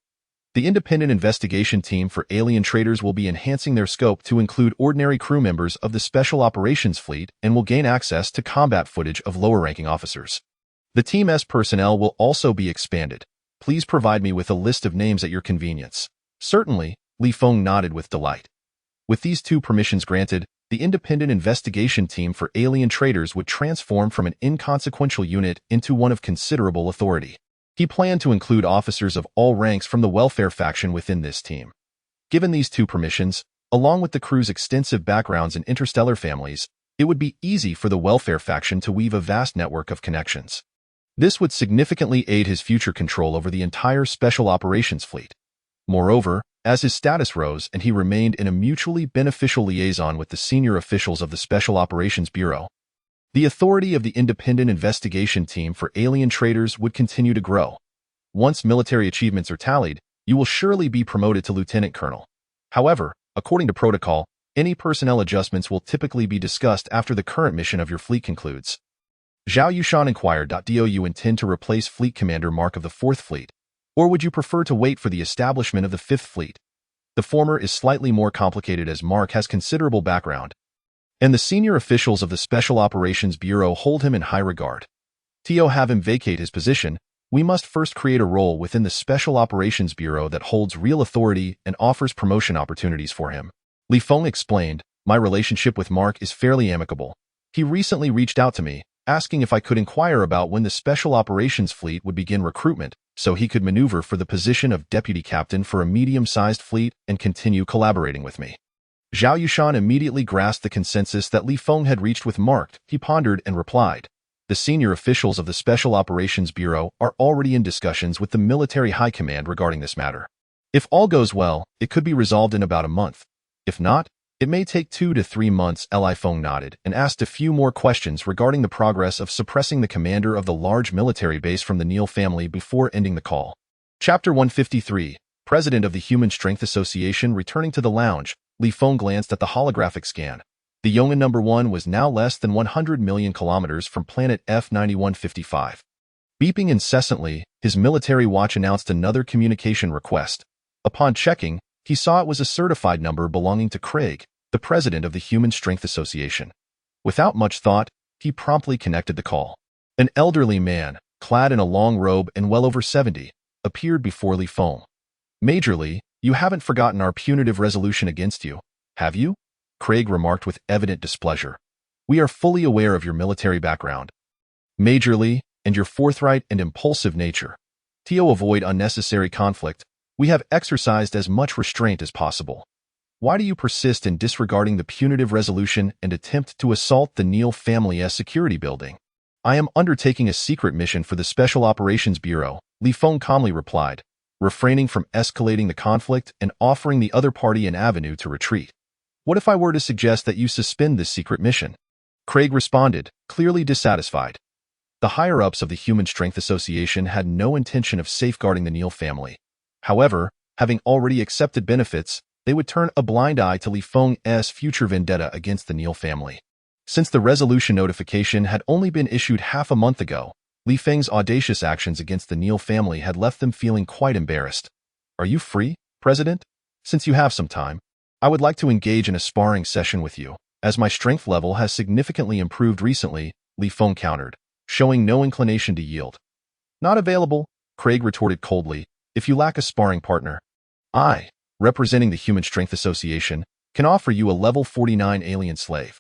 "The independent investigation team for alien traitors will be enhancing their scope to include ordinary crew members of the Special Operations Fleet and will gain access to combat footage of lower-ranking officers. The team's personnel will also be expanded. Please provide me with a list of names at your convenience." "Certainly," Feng nodded with delight. With these two permissions granted, the independent investigation team for alien traitors would transform from an inconsequential unit into one of considerable authority. He planned to include officers of all ranks from the welfare faction within this team. Given these two permissions, along with the crew's extensive backgrounds in interstellar families, it would be easy for the welfare faction to weave a vast network of connections. This would significantly aid his future control over the entire Special Operations Fleet. Moreover, as his status rose and he remained in a mutually beneficial liaison with the senior officials of the Special Operations Bureau, the authority of the independent investigation team for alien traitors would continue to grow. Once military achievements are tallied, you will surely be promoted to lieutenant colonel. However, according to protocol, any personnel adjustments will typically be discussed after the current mission of your fleet concludes. Zhao Yushan inquired. "Do you intend to replace Fleet Commander Mark of the 4th Fleet? Or would you prefer to wait for the establishment of the 5th Fleet? The former is slightly more complicated as Mark has considerable background, and the senior officials of the Special Operations Bureau hold him in high regard. To have him vacate his position, We must first create a role within the Special Operations Bureau that holds real authority and offers promotion opportunities for him. Li Feng explained, my relationship with Mark is fairly amicable. He recently reached out to me, asking if I could inquire about when the Special Operations Fleet would begin recruitment, so he could maneuver for the position of deputy captain for a medium-sized fleet and continue collaborating with me. Zhao Yushan immediately grasped the consensus that Li Feng had reached with Mark. He pondered and replied, the senior officials of the Special Operations Bureau are already in discussions with the military high command regarding this matter. If all goes well, it could be resolved in about a month. If not, it may take 2 to 3 months. Li Feng nodded and asked a few more questions regarding the progress of suppressing the commander of the large military base from the Neal family before ending the call. Chapter 153, President of the Human Strength Association returning to the lounge, Li Feng glanced at the holographic scan. The Yongan No. 1 was now less than 100 million kilometers from planet F9155. Beeping incessantly, his military watch announced another communication request. Upon checking, he saw it was a certified number belonging to Craig, the president of the Human Strength Association. Without much thought, he promptly connected the call. An elderly man, clad in a long robe and well over 70, appeared before Li Feng. Major Li, you haven't forgotten our punitive resolution against you, have you? Craig remarked with evident displeasure. We are fully aware of your military background, Major Li, and your forthright and impulsive nature. To avoid unnecessary conflict, we have exercised as much restraint as possible. Why do you persist in disregarding the punitive resolution and attempt to assault the Neal family's security building? I am undertaking a secret mission for the Special Operations Bureau, Li Feng calmly replied, refraining from escalating the conflict and offering the other party an avenue to retreat. What if I were to suggest that you suspend this secret mission? Craig responded, clearly dissatisfied. The higher-ups of the Human Strength Association had no intention of safeguarding the Neal family. However, having already accepted benefits, they would turn a blind eye to Li Feng's future vendetta against the Neal family. Since the resolution notification had only been issued half a month ago, Li Feng's audacious actions against the Neal family had left them feeling quite embarrassed. Are you free, President? Since you have some time, I would like to engage in a sparring session with you, as my strength level has significantly improved recently, Li Feng countered, showing no inclination to yield. Not available, Craig retorted coldly, if you lack a sparring partner. I, representing the Human Strength Association, can offer you a level 49 alien slave.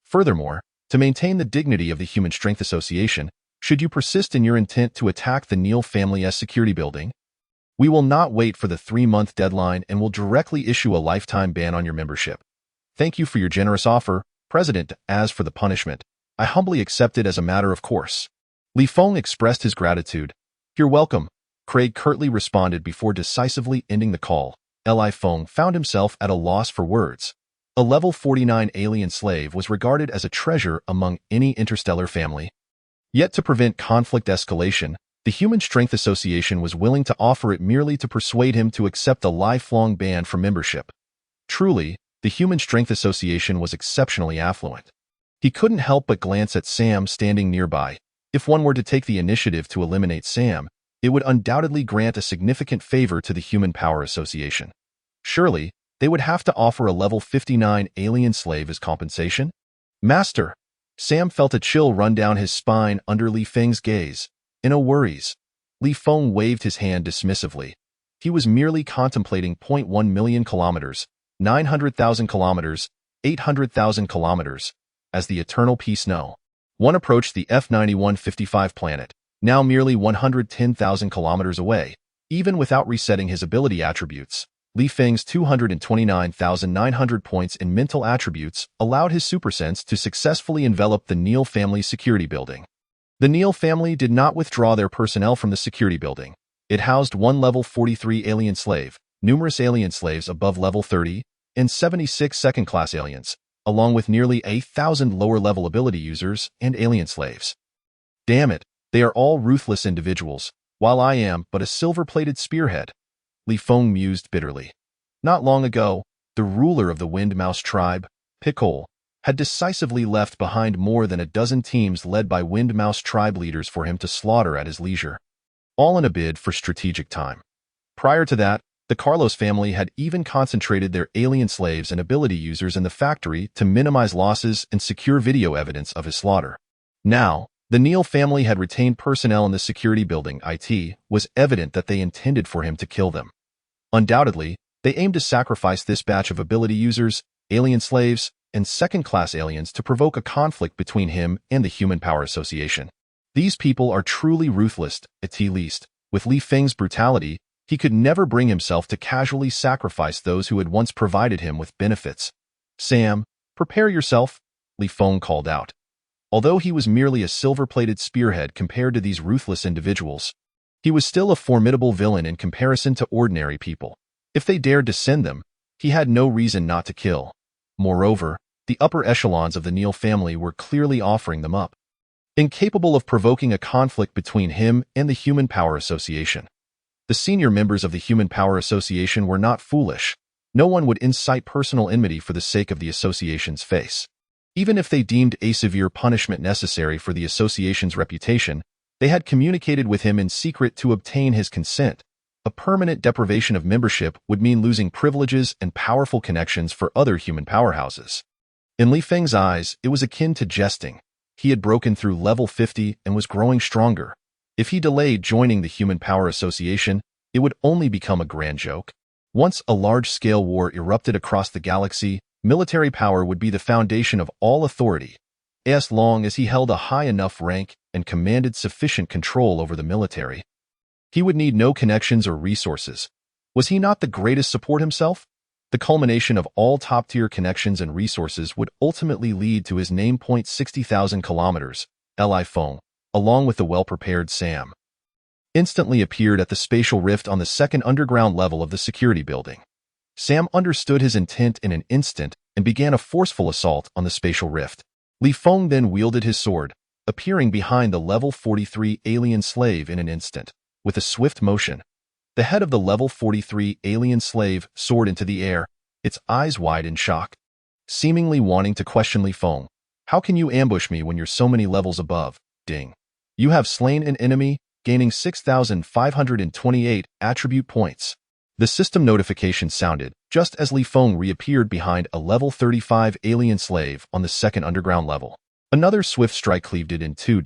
Furthermore, to maintain the dignity of the Human Strength Association, should you persist in your intent to attack the Neal family's security building, we will not wait for the 3-month deadline and will directly issue a lifetime ban on your membership. Thank you for your generous offer, President. As for the punishment, I humbly accept it as a matter of course. Li Feng expressed his gratitude. You're welcome, Craig curtly responded before decisively ending the call. Li Feng found himself at a loss for words. A level 49 alien slave was regarded as a treasure among any interstellar family. Yet to prevent conflict escalation, the Human Strength Association was willing to offer it merely to persuade him to accept a lifelong ban from membership. Truly, the Human Strength Association was exceptionally affluent. He couldn't help but glance at Sam standing nearby. If one were to take the initiative to eliminate Sam, it would undoubtedly grant a significant favor to the Human Power Association. Surely, they would have to offer a level 59 alien slave as compensation? Master! Sam felt a chill run down his spine under Li Feng's gaze. No worries. Li Feng waved his hand dismissively. He was merely contemplating 0.1 million kilometers, 900,000 kilometers, 800,000 kilometers, as the eternal peace no. One approached the F9155 planet, now merely 110,000 kilometers away. Even without resetting his ability attributes, Li Feng's 229,900 points in mental attributes allowed his supersense to successfully envelop the Neal family's security building. The Neal family did not withdraw their personnel from the security building. It housed one level 43 alien slave, numerous alien slaves above level 30, and 76 second-class aliens, along with nearly 1,000 lower-level ability users and alien slaves. Damn it, they are all ruthless individuals, while I am but a silver-plated spearhead, Li Feng mused bitterly. Not long ago, the ruler of the Wind Mouse tribe, Pickle, had decisively left behind more than a dozen teams led by Wind Mouse tribe leaders for him to slaughter at his leisure, all in a bid for strategic time. Prior to that, the Carlos family had even concentrated their alien slaves and ability users in the factory to minimize losses and secure video evidence of his slaughter. Now, The Neal family had retained personnel in the security building. It was evident that they intended for him to kill them. Undoubtedly, they aimed to sacrifice this batch of ability users, alien slaves, and second-class aliens to provoke a conflict between him and the Human Power Association. These people are truly ruthless, at least. With Li Feng's brutality, he could never bring himself to casually sacrifice those who had once provided him with benefits. "Sam, prepare yourself," Li Feng called out. Although he was merely a silver-plated spearhead compared to these ruthless individuals, he was still a formidable villain in comparison to ordinary people. If they dared to send them, he had no reason not to kill. Moreover, the upper echelons of the Neal family were clearly offering them up, incapable of provoking a conflict between him and the Human Power Association. The senior members of the Human Power Association were not foolish. No one would incite personal enmity for the sake of the association's face. Even if they deemed a severe punishment necessary for the association's reputation, they had communicated with him in secret to obtain his consent. A permanent deprivation of membership would mean losing privileges and powerful connections for other human powerhouses. In Li Feng's eyes, it was akin to jesting. He had broken through level 50 and was growing stronger. If he delayed joining the Human Power Association, it would only become a grand joke. Once a large-scale war erupted across the galaxy, military power would be the foundation of all authority, as long as he held a high enough rank and commanded sufficient control over the military. He would need no connections or resources. Was he not the greatest support himself? The culmination of all top-tier connections and resources would ultimately lead to his nameplate 60,000 kilometers, Li Feng, along with the well-prepared Sam. Instantly appeared at the spatial rift on the second underground level of the security building. Sam understood his intent in an instant and began a forceful assault on the spatial rift. Li Feng then wielded his sword, appearing behind the level 43 alien slave in an instant. With a swift motion, the head of the level 43 alien slave soared into the air, its eyes wide in shock, seemingly wanting to question Li Feng. "How can you ambush me when you're so many levels above?" Ding. "You have slain an enemy, gaining 6,528 attribute points." The system notification sounded just as Li Feng reappeared behind a level 35 alien slave on the second underground level. Another swift strike cleaved it in two.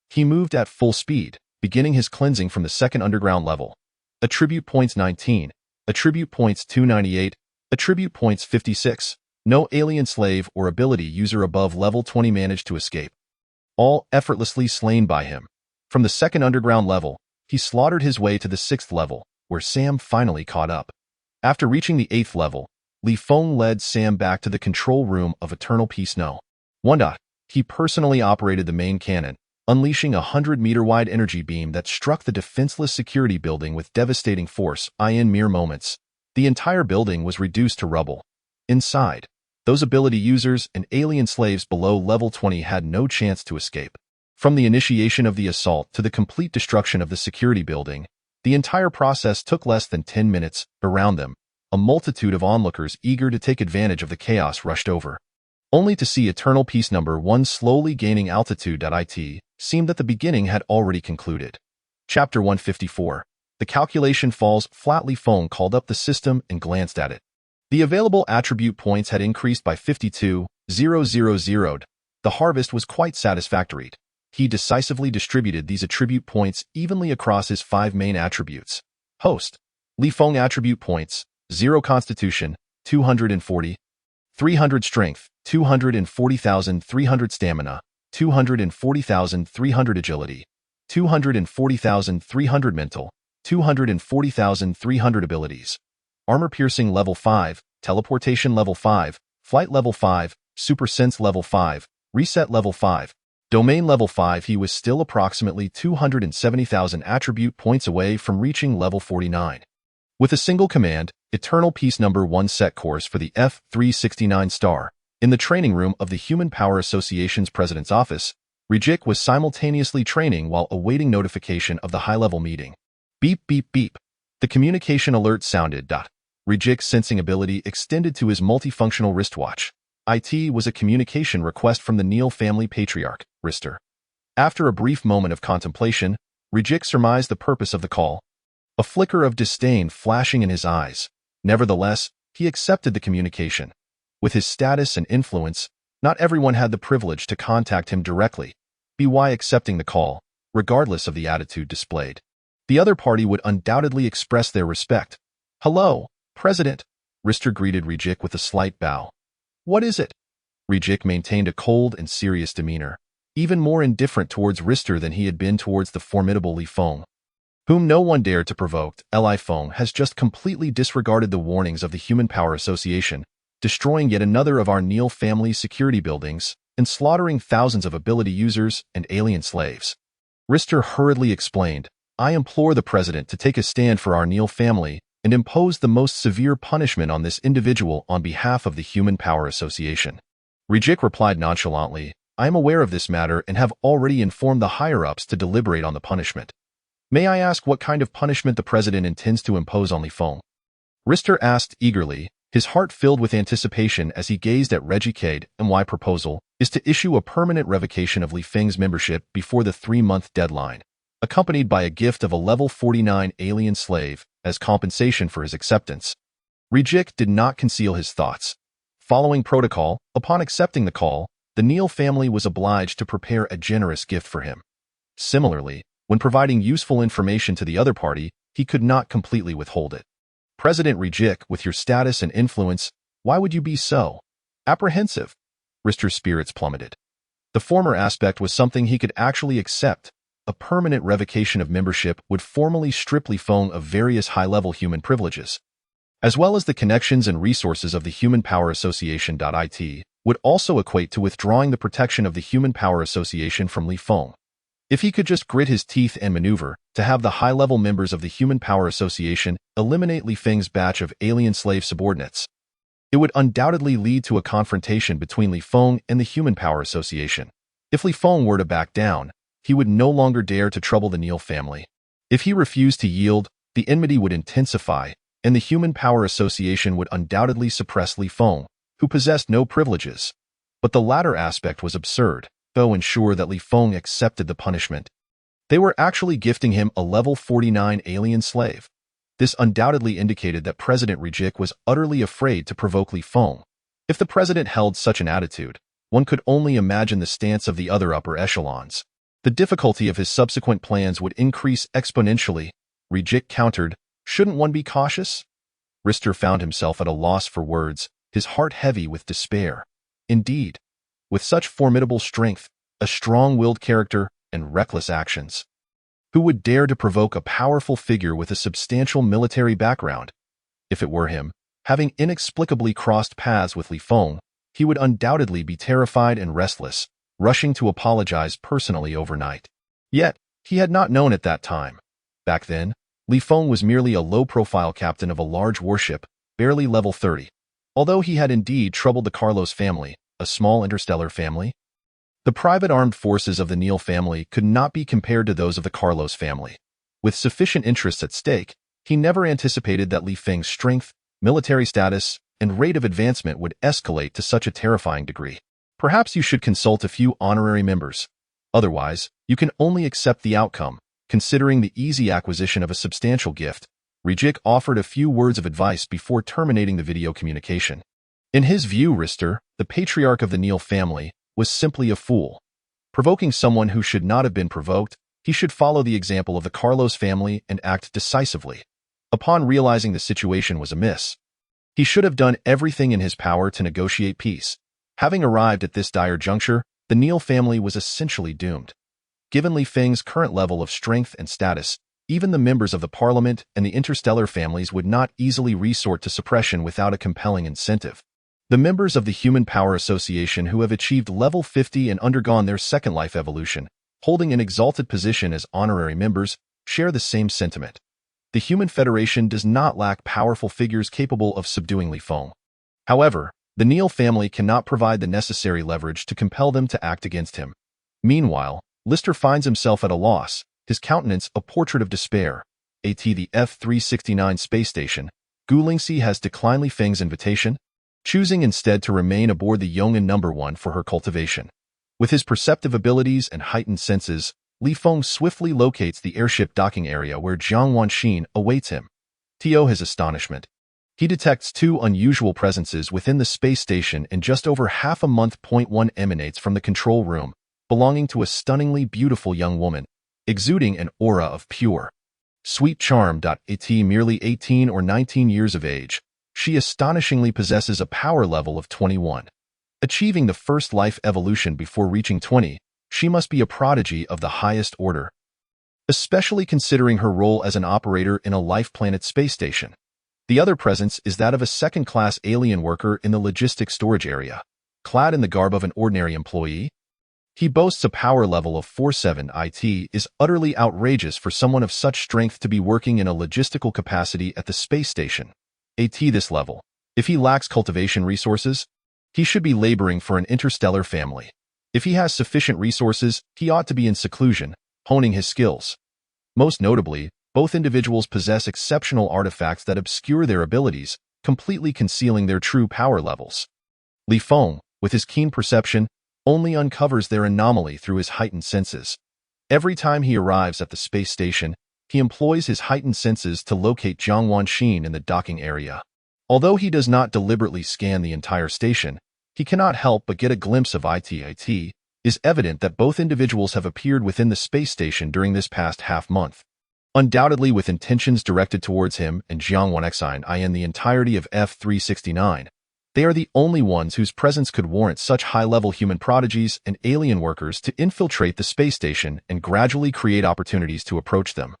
He moved at full speed, beginning his cleansing from the second underground level. Attribute points 19, attribute points 298, attribute points 56. No alien slave or ability user above level 20 managed to escape. All effortlessly slain by him. From the second underground level, he slaughtered his way to the 6th level, where Sam finally caught up. After reaching the 8th level, Li Feng led Sam back to the control room of Eternal Peace No. 1. He personally operated the main cannon, unleashing a 100-meter-wide energy beam that struck the defenseless security building with devastating force. In mere moments, the entire building was reduced to rubble. Inside, those ability users and alien slaves below level 20 had no chance to escape. From the initiation of the assault to the complete destruction of the security building, the entire process took less than 10 minutes. Around them, a multitude of onlookers eager to take advantage of the chaos rushed over, only to see Eternal Peace No. 1 slowly gaining altitude. It seemed that the beginning had already concluded. Chapter 154. The calculation falls flat. Li Feng called up the system and glanced at it. The available attribute points had increased by 52,000. The harvest was quite satisfactory. He decisively distributed these attribute points evenly across his 5 main attributes. Host. Li Feng attribute points: 0 Constitution, 240, 300 Strength, 240,300 Stamina, 240,300 Agility, 240,300 Mental, 240,300 Abilities. Armor Piercing Level 5, Teleportation Level 5, Flight Level 5, Super Sense Level 5, Reset Level 5. Domain Level 5. He was still approximately 270,000 attribute points away from reaching level 49. With a single command, Eternal Peace No. 1 set course for the F-369 star. In the training room of the Human Power Association's president's office, Rejik was simultaneously training while awaiting notification of the high-level meeting. Beep, beep, beep. The communication alert sounded. Rejik's sensing ability extended to his multifunctional wristwatch. It was a communication request from the Neal family patriarch, Rister. After a brief moment of contemplation, Rejik surmised the purpose of the call. A flicker of disdain flashing in his eyes. Nevertheless, he accepted the communication. With his status and influence, not everyone had the privilege to contact him directly. be why accepting the call, regardless of the attitude displayed. The other party would undoubtedly express their respect. "Hello, President," Rister greeted Rejik with a slight bow. "What is it?" Rejik maintained a cold and serious demeanor, even more indifferent towards Rister than he had been towards the formidable Li Feng, whom no one dared to provoke. Li Feng has just completely disregarded the warnings of the Human Power Association, destroying yet another of our Neil family's security buildings and slaughtering thousands of ability users and alien slaves. Rister hurriedly explained, "I implore the President to take a stand for our Neil family and impose the most severe punishment on this individual on behalf of the Human Power Association." Rejik replied nonchalantly, "I am aware of this matter and have already informed the higher-ups to deliberate on the punishment." "May I ask what kind of punishment the President intends to impose on Li Feng?" Rister asked eagerly, his heart filled with anticipation as he gazed at Rejik's proposal is to issue a permanent revocation of Li Feng's membership before the 3-month deadline, accompanied by a gift of a level 49 alien slave as compensation for his acceptance. Rejik did not conceal his thoughts. Following protocol, upon accepting the call, the Neil family was obliged to prepare a generous gift for him. Similarly, when providing useful information to the other party, he could not completely withhold it. "President Rejik, with your status and influence, why would you be so apprehensive?" Rister's spirits plummeted. The former aspect was something he could actually accept. A permanent revocation of membership would formally strip Li Feng of various high-level human privileges, as well as the connections and resources of the Human Power Association. It would also equate to withdrawing the protection of the Human Power Association from Li Feng. If he could just grit his teeth and maneuver to have the high-level members of the Human Power Association eliminate Li Feng's batch of alien slave subordinates, it would undoubtedly lead to a confrontation between Li Feng and the Human Power Association. If Li Feng were to back down, he would no longer dare to trouble the Neil family. If he refused to yield, the enmity would intensify, and the Human Power Association would undoubtedly suppress Li Feng, who possessed no privileges. But the latter aspect was absurd, though ensure that Li Feng accepted the punishment. They were actually gifting him a level 49 alien slave. This undoubtedly indicated that President Rejik was utterly afraid to provoke Li Feng. If the president held such an attitude, one could only imagine the stance of the other upper echelons. The difficulty of his subsequent plans would increase exponentially. Rejik countered, "Shouldn't one be cautious?" Rister found himself at a loss for words, his heart heavy with despair. Indeed, with such formidable strength, a strong-willed character, and reckless actions, who would dare to provoke a powerful figure with a substantial military background? If it were him, having inexplicably crossed paths with Li Feng, he would undoubtedly be terrified and restless, rushing to apologize personally overnight. Yet, he had not known at that time. Back then, Li Feng was merely a low-profile captain of a large warship, barely level 30. Although he had indeed troubled the Carlos family, a small interstellar family, the private armed forces of the Neil family could not be compared to those of the Carlos family. With sufficient interests at stake, he never anticipated that Li Feng's strength, military status, and rate of advancement would escalate to such a terrifying degree. "Perhaps you should consult a few honorary members. Otherwise, you can only accept the outcome, considering the easy acquisition of a substantial gift." Rejik offered a few words of advice before terminating the video communication. In his view, Rister, the patriarch of the Neil family, was simply a fool. Provoking someone who should not have been provoked, he should follow the example of the Carlos family and act decisively. Upon realizing the situation was amiss, he should have done everything in his power to negotiate peace. Having arrived at this dire juncture, the Neil family was essentially doomed. Given Li Feng's current level of strength and status, even the members of the Parliament and the interstellar families would not easily resort to suppression without a compelling incentive. The members of the Human Power Association who have achieved level 50 and undergone their second life evolution, holding an exalted position as honorary members, share the same sentiment. The Human Federation does not lack powerful figures capable of subduing Li Feng. However, the Neil family cannot provide the necessary leverage to compel them to act against him. Meanwhile, Lister finds himself at a loss, his countenance a portrait of despair. At the F-369 space station, Gulingxi has declined Li Feng's invitation, choosing instead to remain aboard the Yong'an No. 1 for her cultivation. With his perceptive abilities and heightened senses, Li Feng swiftly locates the airship docking area where Jiang Wanxin awaits him. To his astonishment, he detects two unusual presences within the space station in just over half a month. 1 emanates from the control room, belonging to a stunningly beautiful young woman, exuding an aura of pure, sweet charm. At merely 18 or 19 years of age, she astonishingly possesses a power level of 21. Achieving the first life evolution before reaching 20, she must be a prodigy of the highest order, especially considering her role as an operator in a life planet space station. The other presence is that of a second-class alien worker in the logistics storage area, clad in the garb of an ordinary employee. He boasts a power level of 47. It is utterly outrageous for someone of such strength to be working in a logistical capacity at the space station. At this level, if he lacks cultivation resources, he should be laboring for an interstellar family. If he has sufficient resources, he ought to be in seclusion, honing his skills. Most notably, both individuals possess exceptional artifacts that obscure their abilities, completely concealing their true power levels. Feng, with his keen perception, only uncovers their anomaly through his heightened senses. Every time he arrives at the space station, he employs his heightened senses to locate Jiang Wanxin in the docking area. Although he does not deliberately scan the entire station, he cannot help but get a glimpse of it. It is evident that both individuals have appeared within the space station during this past half-month, undoubtedly with intentions directed towards him and Jiang Wanxin in the entirety of F-369. They are the only ones whose presence could warrant such high-level human prodigies and alien workers to infiltrate the space station and gradually create opportunities to approach them.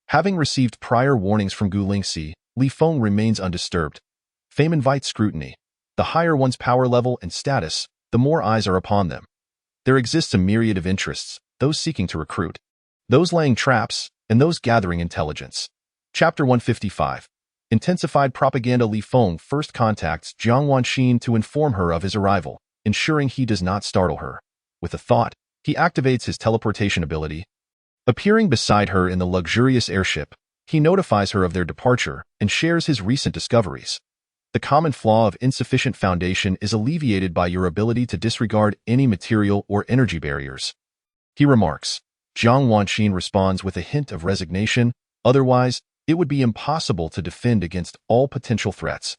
Having received prior warnings from Gulingxi, Feng remains undisturbed. Fame invites scrutiny. The higher one's power level and status, the more eyes are upon them. There exists a myriad of interests, those seeking to recruit, those laying traps, and those gathering intelligence. Chapter 155. Intensified propaganda. Feng first contacts Jiang Wanxin to inform her of his arrival, ensuring he does not startle her. With a thought, he activates his teleportation ability. Appearing beside her in the luxurious airship, he notifies her of their departure and shares his recent discoveries. The common flaw of insufficient foundation is alleviated by your ability to disregard any material or energy barriers. He remarks. Jiang Wanxin responds with a hint of resignation. Otherwise, it would be impossible to defend against all potential threats.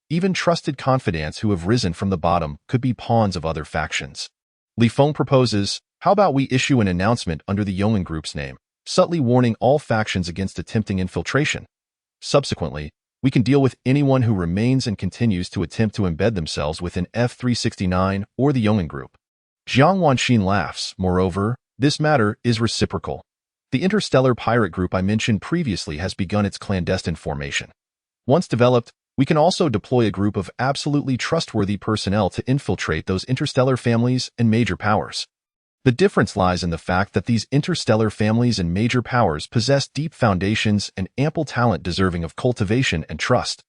Even trusted confidants who have risen from the bottom could be pawns of other factions. Feng proposes, how about we issue an announcement under the Yong'an Group's name, subtly warning all factions against attempting infiltration. Subsequently, we can deal with anyone who remains and continues to attempt to embed themselves within F-369 or the Yong'an Group. Jiang Wanxin laughs. Moreover, this matter is reciprocal. The interstellar pirate group I mentioned previously has begun its clandestine formation. Once developed, we can also deploy a group of absolutely trustworthy personnel to infiltrate those interstellar families and major powers. The difference lies in the fact that these interstellar families and major powers possess deep foundations and ample talent deserving of cultivation and trust.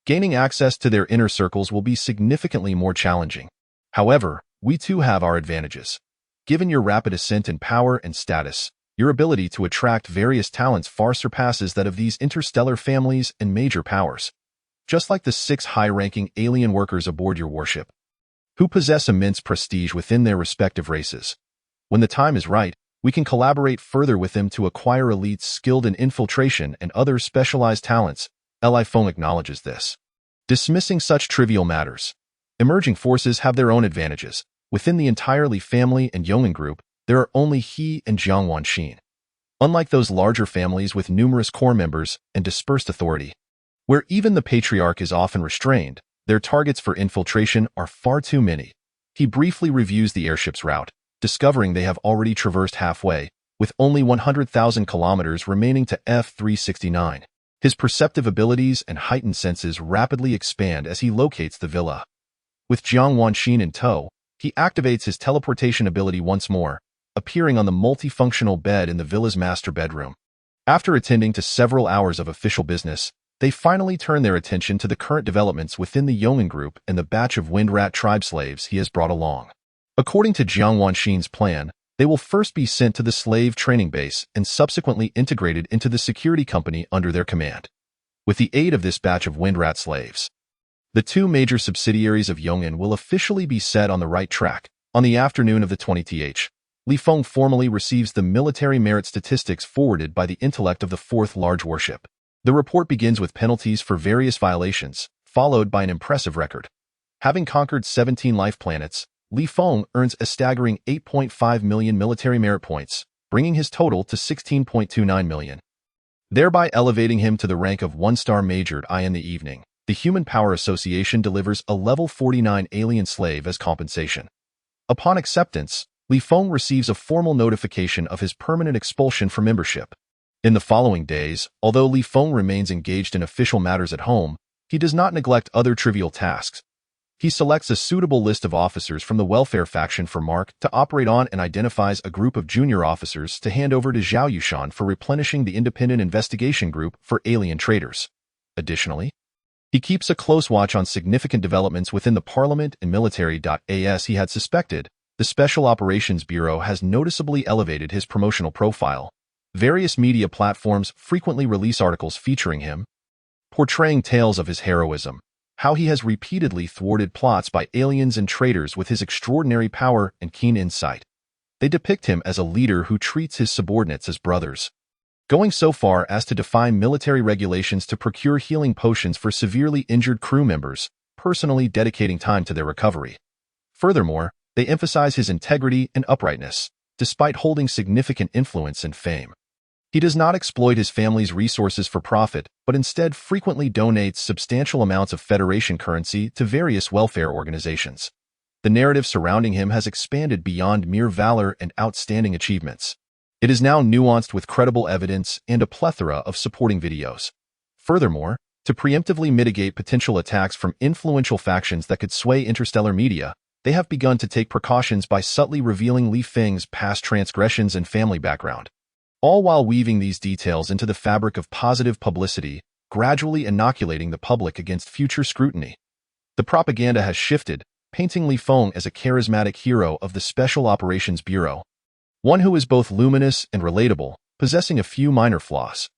Gaining access to their inner circles will be significantly more challenging. However, we too have our advantages. Given your rapid ascent in power and status, your ability to attract various talents far surpasses that of these interstellar families and major powers. Just like the 6 high-ranking alien workers aboard your warship, who possess immense prestige within their respective races. When the time is right, we can collaborate further with them to acquire elites skilled in infiltration and other specialized talents. Feng acknowledges this. Dismissing such trivial matters. Emerging forces have their own advantages. Within the entirely family and Yong'an Group, there are only he and Jiang Wanxin. Unlike those larger families with numerous core members and dispersed authority, where even the patriarch is often restrained, their targets for infiltration are far too many. He briefly reviews the airship's route, discovering they have already traversed halfway, with only 100,000 kilometers remaining to F-369. His perceptive abilities and heightened senses rapidly expand as he locates the villa. With Jiang Wanxin in tow, he activates his teleportation ability once more, appearing on the multifunctional bed in the villa's master bedroom. After attending to several hours of official business, they finally turn their attention to the current developments within the Yong'an Group and the batch of Windrat tribe slaves he has brought along. According to Jiang Wanxin's plan, they will first be sent to the slave training base and subsequently integrated into the security company under their command. With the aid of this batch of Windrat slaves, the 2 major subsidiaries of Yong'an will officially be set on the right track. On the afternoon of the 20th, Feng formally receives the military merit statistics forwarded by the intellect of the 4th large warship. The report begins with penalties for various violations, followed by an impressive record. Having conquered 17 life planets, Li Feng earns a staggering 8.5 million military merit points, bringing his total to 16.29 million, thereby elevating him to the rank of 1-star majored I. In the evening, the Human Power Association delivers a level 49 alien slave as compensation. Upon acceptance, Li Feng receives a formal notification of his permanent expulsion from membership. In the following days, although Li Feng remains engaged in official matters at home, he does not neglect other trivial tasks. He selects a suitable list of officers from the welfare faction for Mark to operate on and identifies a group of junior officers to hand over to Zhao Yushan for replenishing the independent investigation group for alien traitors. Additionally, he keeps a close watch on significant developments within the Parliament and military. As he had suspected, the Special Operations Bureau has noticeably elevated his promotional profile. Various media platforms frequently release articles featuring him, portraying tales of his heroism, how he has repeatedly thwarted plots by aliens and traitors with his extraordinary power and keen insight. They depict him as a leader who treats his subordinates as brothers, going so far as to define military regulations to procure healing potions for severely injured crew members, personally dedicating time to their recovery. Furthermore, they emphasize his integrity and uprightness, despite holding significant influence and fame. He does not exploit his family's resources for profit, but instead frequently donates substantial amounts of Federation currency to various welfare organizations. The narrative surrounding him has expanded beyond mere valor and outstanding achievements. It is now nuanced with credible evidence and a plethora of supporting videos. Furthermore, to preemptively mitigate potential attacks from influential factions that could sway interstellar media, they have begun to take precautions by subtly revealing Li Feng's past transgressions and family background, all while weaving these details into the fabric of positive publicity, gradually inoculating the public against future scrutiny. The propaganda has shifted, painting Li Feng as a charismatic hero of the Special Operations Bureau, one who is both luminous and relatable, possessing a few minor flaws.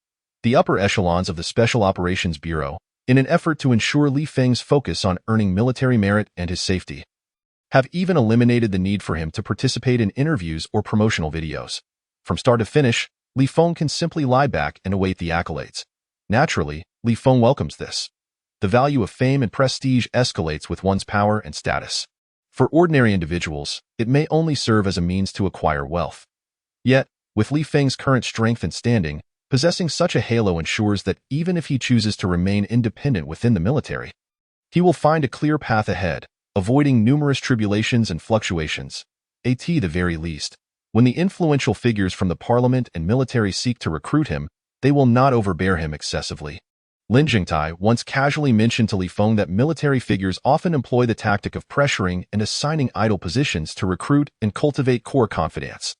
The upper echelons of the Special Operations Bureau, in an effort to ensure Li Feng's focus on earning military merit and his safety, have even eliminated the need for him to participate in interviews or promotional videos. From start to finish, Li Feng can simply lie back and await the accolades. Naturally, Li Feng welcomes this. The value of fame and prestige escalates with one's power and status. For ordinary individuals, it may only serve as a means to acquire wealth. Yet, with Li Feng's current strength and standing, possessing such a halo ensures that even if he chooses to remain independent within the military, he will find a clear path ahead, avoiding numerous tribulations and fluctuations. At the very least, when the influential figures from the parliament and military seek to recruit him, they will not overbear him excessively. Lin Jingtai once casually mentioned to Li Feng that military figures often employ the tactic of pressuring and assigning idle positions to recruit and cultivate core confidence.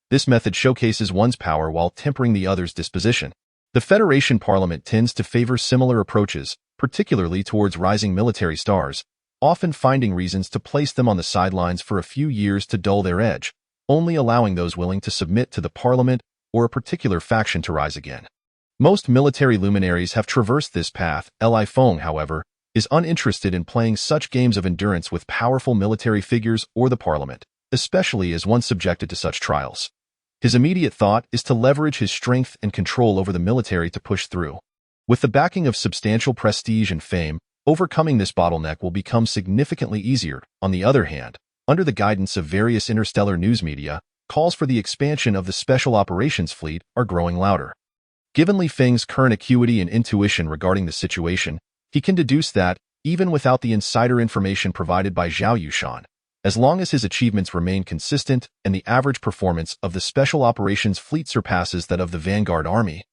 This method showcases one's power while tempering the other's disposition. The Federation Parliament tends to favor similar approaches, particularly towards rising military stars, often finding reasons to place them on the sidelines for a few years to dull their edge, only allowing those willing to submit to the parliament or a particular faction to rise again. Most military luminaries have traversed this path. Li Feng, however, is uninterested in playing such games of endurance with powerful military figures or the parliament, especially as one subjected to such trials. His immediate thought is to leverage his strength and control over the military to push through. With the backing of substantial prestige and fame, overcoming this bottleneck will become significantly easier. On the other hand, under the guidance of various interstellar news media, calls for the expansion of the Special Operations Fleet are growing louder. Given Li Feng's current acuity and intuition regarding the situation, he can deduce that, even without the insider information provided by Zhao Yushan, as long as his achievements remain consistent and the average performance of the Special Operations Fleet surpasses that of the Vanguard Army,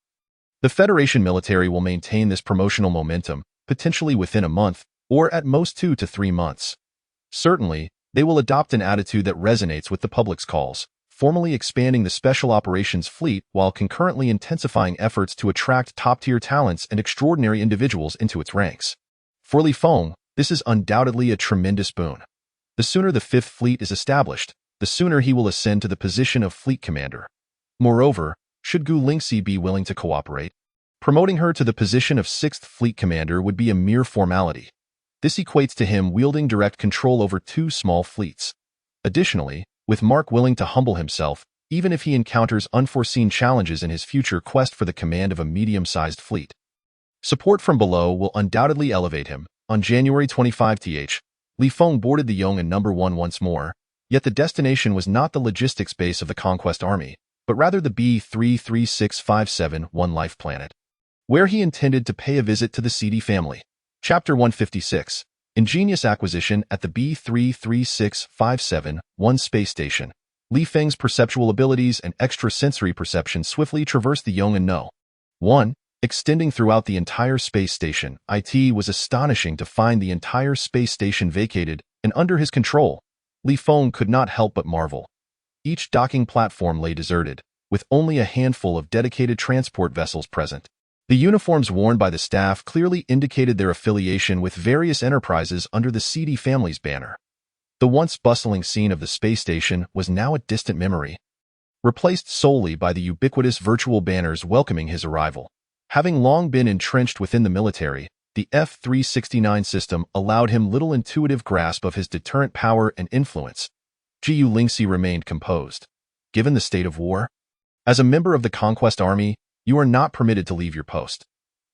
the Federation military will maintain this promotional momentum, potentially within a month, or at most 2 to 3 months. Certainly, they will adopt an attitude that resonates with the public's calls, formally expanding the Special Operations Fleet while concurrently intensifying efforts to attract top-tier talents and extraordinary individuals into its ranks. For Li Feng, this is undoubtedly a tremendous boon. The sooner the 5th Fleet is established, the sooner he will ascend to the position of Fleet Commander. Moreover, should Gu Lingxi be willing to cooperate, promoting her to the position of 6th Fleet Commander would be a mere formality. This equates to him wielding direct control over 2 small fleets. Additionally, with Mark willing to humble himself, even if he encounters unforeseen challenges in his future quest for the command of a medium-sized fleet, support from below will undoubtedly elevate him. On January 25, Li Feng boarded the Yong'an number 1 once more, yet the destination was not the logistics base of the Conquest Army, but rather the B-33657-1 Life Planet, where he intended to pay a visit to the seedy family. Chapter 156. Ingenious acquisition at the B-33657-1 space station. Li Feng's perceptual abilities and extrasensory perception swiftly traversed the Yong'an No. 1, extending throughout the entire space station. It was astonishing to find the entire space station vacated and under his control. Li Feng could not help but marvel. Each docking platform lay deserted, with only a handful of dedicated transport vessels present. The uniforms worn by the staff clearly indicated their affiliation with various enterprises under the seedy family's banner. The once bustling scene of the space station was now a distant memory, replaced solely by the ubiquitous virtual banners welcoming his arrival. Having long been entrenched within the military, the F-369 system allowed him little intuitive grasp of his deterrent power and influence. Gu Lingxi remained composed. Given the state of war, as a member of the Conquest Army, you are not permitted to leave your post.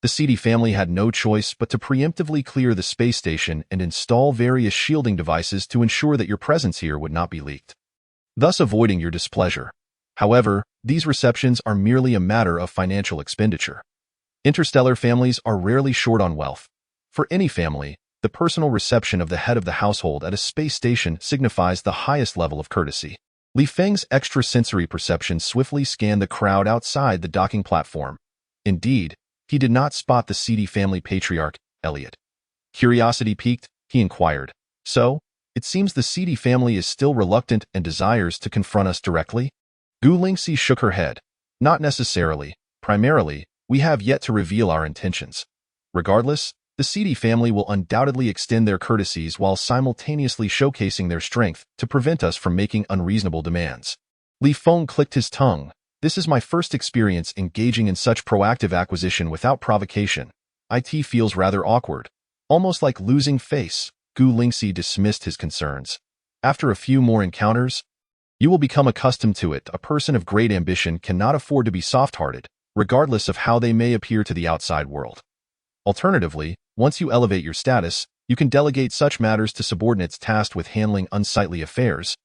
The seedy family had no choice but to preemptively clear the space station and install various shielding devices to ensure that your presence here would not be leaked, thus avoiding your displeasure. However, these receptions are merely a matter of financial expenditure. Interstellar families are rarely short on wealth. For any family, the personal reception of the head of the household at a space station signifies the highest level of courtesy. Li Feng's extrasensory perception swiftly scanned the crowd outside the docking platform. Indeed, he did not spot the seedy family patriarch, Elliot. Curiosity piqued, he inquired, "So, it seems the seedy family is still reluctant and desires to confront us directly?" Gu Lingxi shook her head. "Not necessarily. Primarily, we have yet to reveal our intentions. Regardless, the seedy family will undoubtedly extend their courtesies while simultaneously showcasing their strength to prevent us from making unreasonable demands." Li Feng clicked his tongue. "This is my first experience engaging in such proactive acquisition without provocation. It feels rather awkward, almost like losing face." Gu Lingxi dismissed his concerns. "After a few more encounters, you will become accustomed to it. A person of great ambition cannot afford to be soft-hearted, regardless of how they may appear to the outside world. Alternatively, once you elevate your status, you can delegate such matters to subordinates tasked with handling unsightly affairs,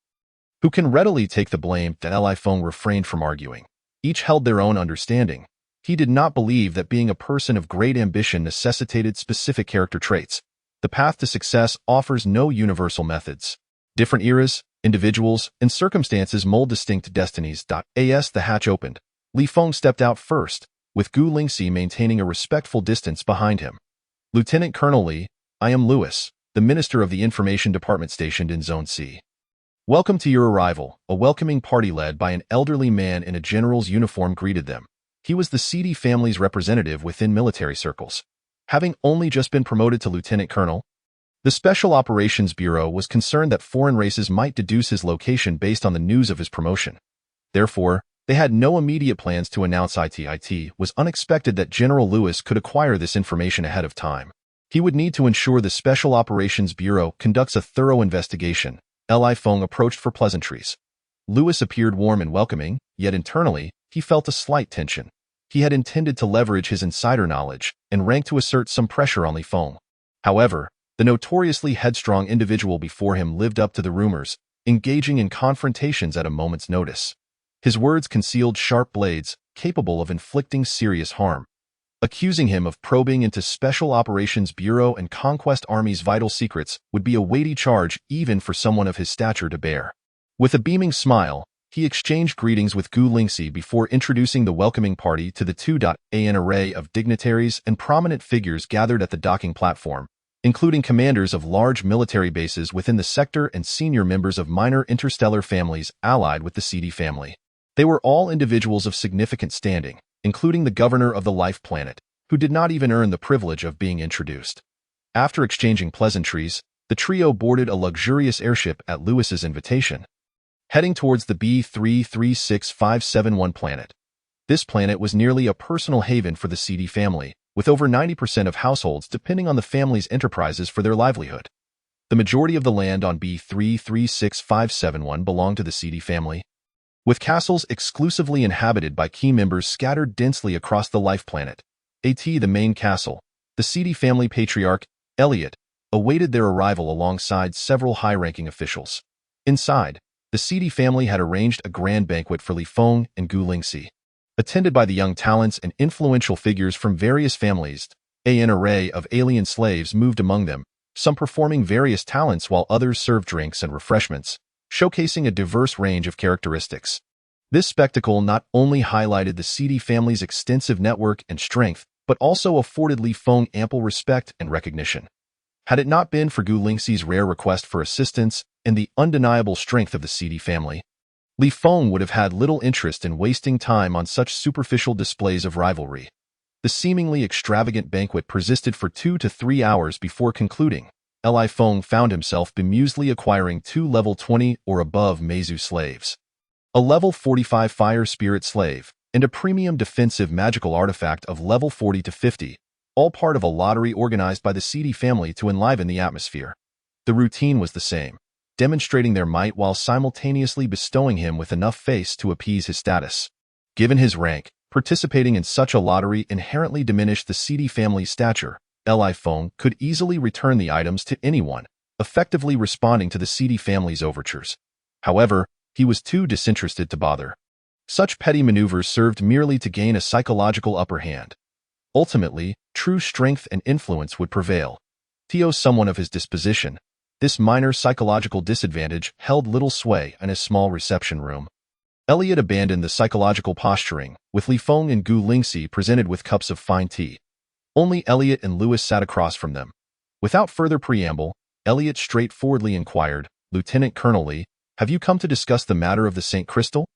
who can readily take the blame." Li Feng refrained from arguing. Each held their own understanding. He did not believe that being a person of great ambition necessitated specific character traits. The path to success offers no universal methods. Different eras, individuals, and circumstances mold distinct destinies. As the hatch opened, Li Feng stepped out first, with Gu Lingxi maintaining a respectful distance behind him. "Lieutenant Colonel Li, I am Lewis, the Minister of the Information Department stationed in Zone C. Welcome to your arrival." A welcoming party led by an elderly man in a general's uniform greeted them. He was the seedy family's representative within military circles. Having only just been promoted to lieutenant colonel, the Special Operations Bureau was concerned that foreign races might deduce his location based on the news of his promotion. Therefore, they had no immediate plans to announce it. It was unexpected that General Lewis could acquire this information ahead of time. He would need to ensure the Special Operations Bureau conducts a thorough investigation. Li Feng approached for pleasantries. Lewis appeared warm and welcoming, yet internally, he felt a slight tension. He had intended to leverage his insider knowledge and rank to assert some pressure on Li Feng. However, the notoriously headstrong individual before him lived up to the rumors, engaging in confrontations at a moment's notice. His words concealed sharp blades, capable of inflicting serious harm. Accusing him of probing into Special Operations Bureau and Conquest Army's vital secrets would be a weighty charge even for someone of his stature to bear. With a beaming smile, he exchanged greetings with Gu Lingxi before introducing the welcoming party to the 2.an array of dignitaries and prominent figures gathered at the docking platform, including commanders of large military bases within the sector and senior members of minor interstellar families allied with the seedy family. They were all individuals of significant standing, including the governor of the Life Planet, who did not even earn the privilege of being introduced. After exchanging pleasantries, the trio boarded a luxurious airship at Lewis's invitation, heading towards the B-33657-1 planet. This planet was nearly a personal haven for the seedy family, with over 90% of households depending on the family's enterprises for their livelihood. The majority of the land on B-33657-1 belonged to the seedy family, with castles exclusively inhabited by key members scattered densely across the Life Planet. The main castle, the seedy family patriarch, Elliot, awaited their arrival alongside several high-ranking officials. Inside, the seedy family had arranged a grand banquet for Li Feng and Gu Lingxi. Attended by the young talents and influential figures from various families, an array of alien slaves moved among them, some performing various talents while others served drinks and refreshments, showcasing a diverse range of characteristics. This spectacle not only highlighted the seedy family's extensive network and strength, but also afforded Li Feng ample respect and recognition. Had it not been for Gu Lingxi's rare request for assistance and the undeniable strength of the seedy family, Li Feng would have had little interest in wasting time on such superficial displays of rivalry. The seemingly extravagant banquet persisted for 2 to 3 hours before concluding. Li Feng found himself bemusedly acquiring 2 level 20 or above Meizu slaves, a level 45 fire spirit slave, and a premium defensive magical artifact of level 40 to 50, all part of a lottery organized by the seedy family to enliven the atmosphere. The routine was the same, demonstrating their might while simultaneously bestowing him with enough face to appease his status. Given his rank, participating in such a lottery inherently diminished the seedy family's stature. Li Feng could easily return the items to anyone, effectively responding to the seedy family's overtures. However, he was too disinterested to bother. Such petty maneuvers served merely to gain a psychological upper hand. Ultimately, true strength and influence would prevail. Theo, someone of his disposition, this minor psychological disadvantage held little sway in his small reception room. Elliot abandoned the psychological posturing, with Li Feng and Gu Lingxi presented with cups of fine tea. Only Elliot and Lewis sat across from them. Without further preamble, Elliot straightforwardly inquired, "Lieutenant Colonel Li, have you come to discuss the matter of the St. Crystal?"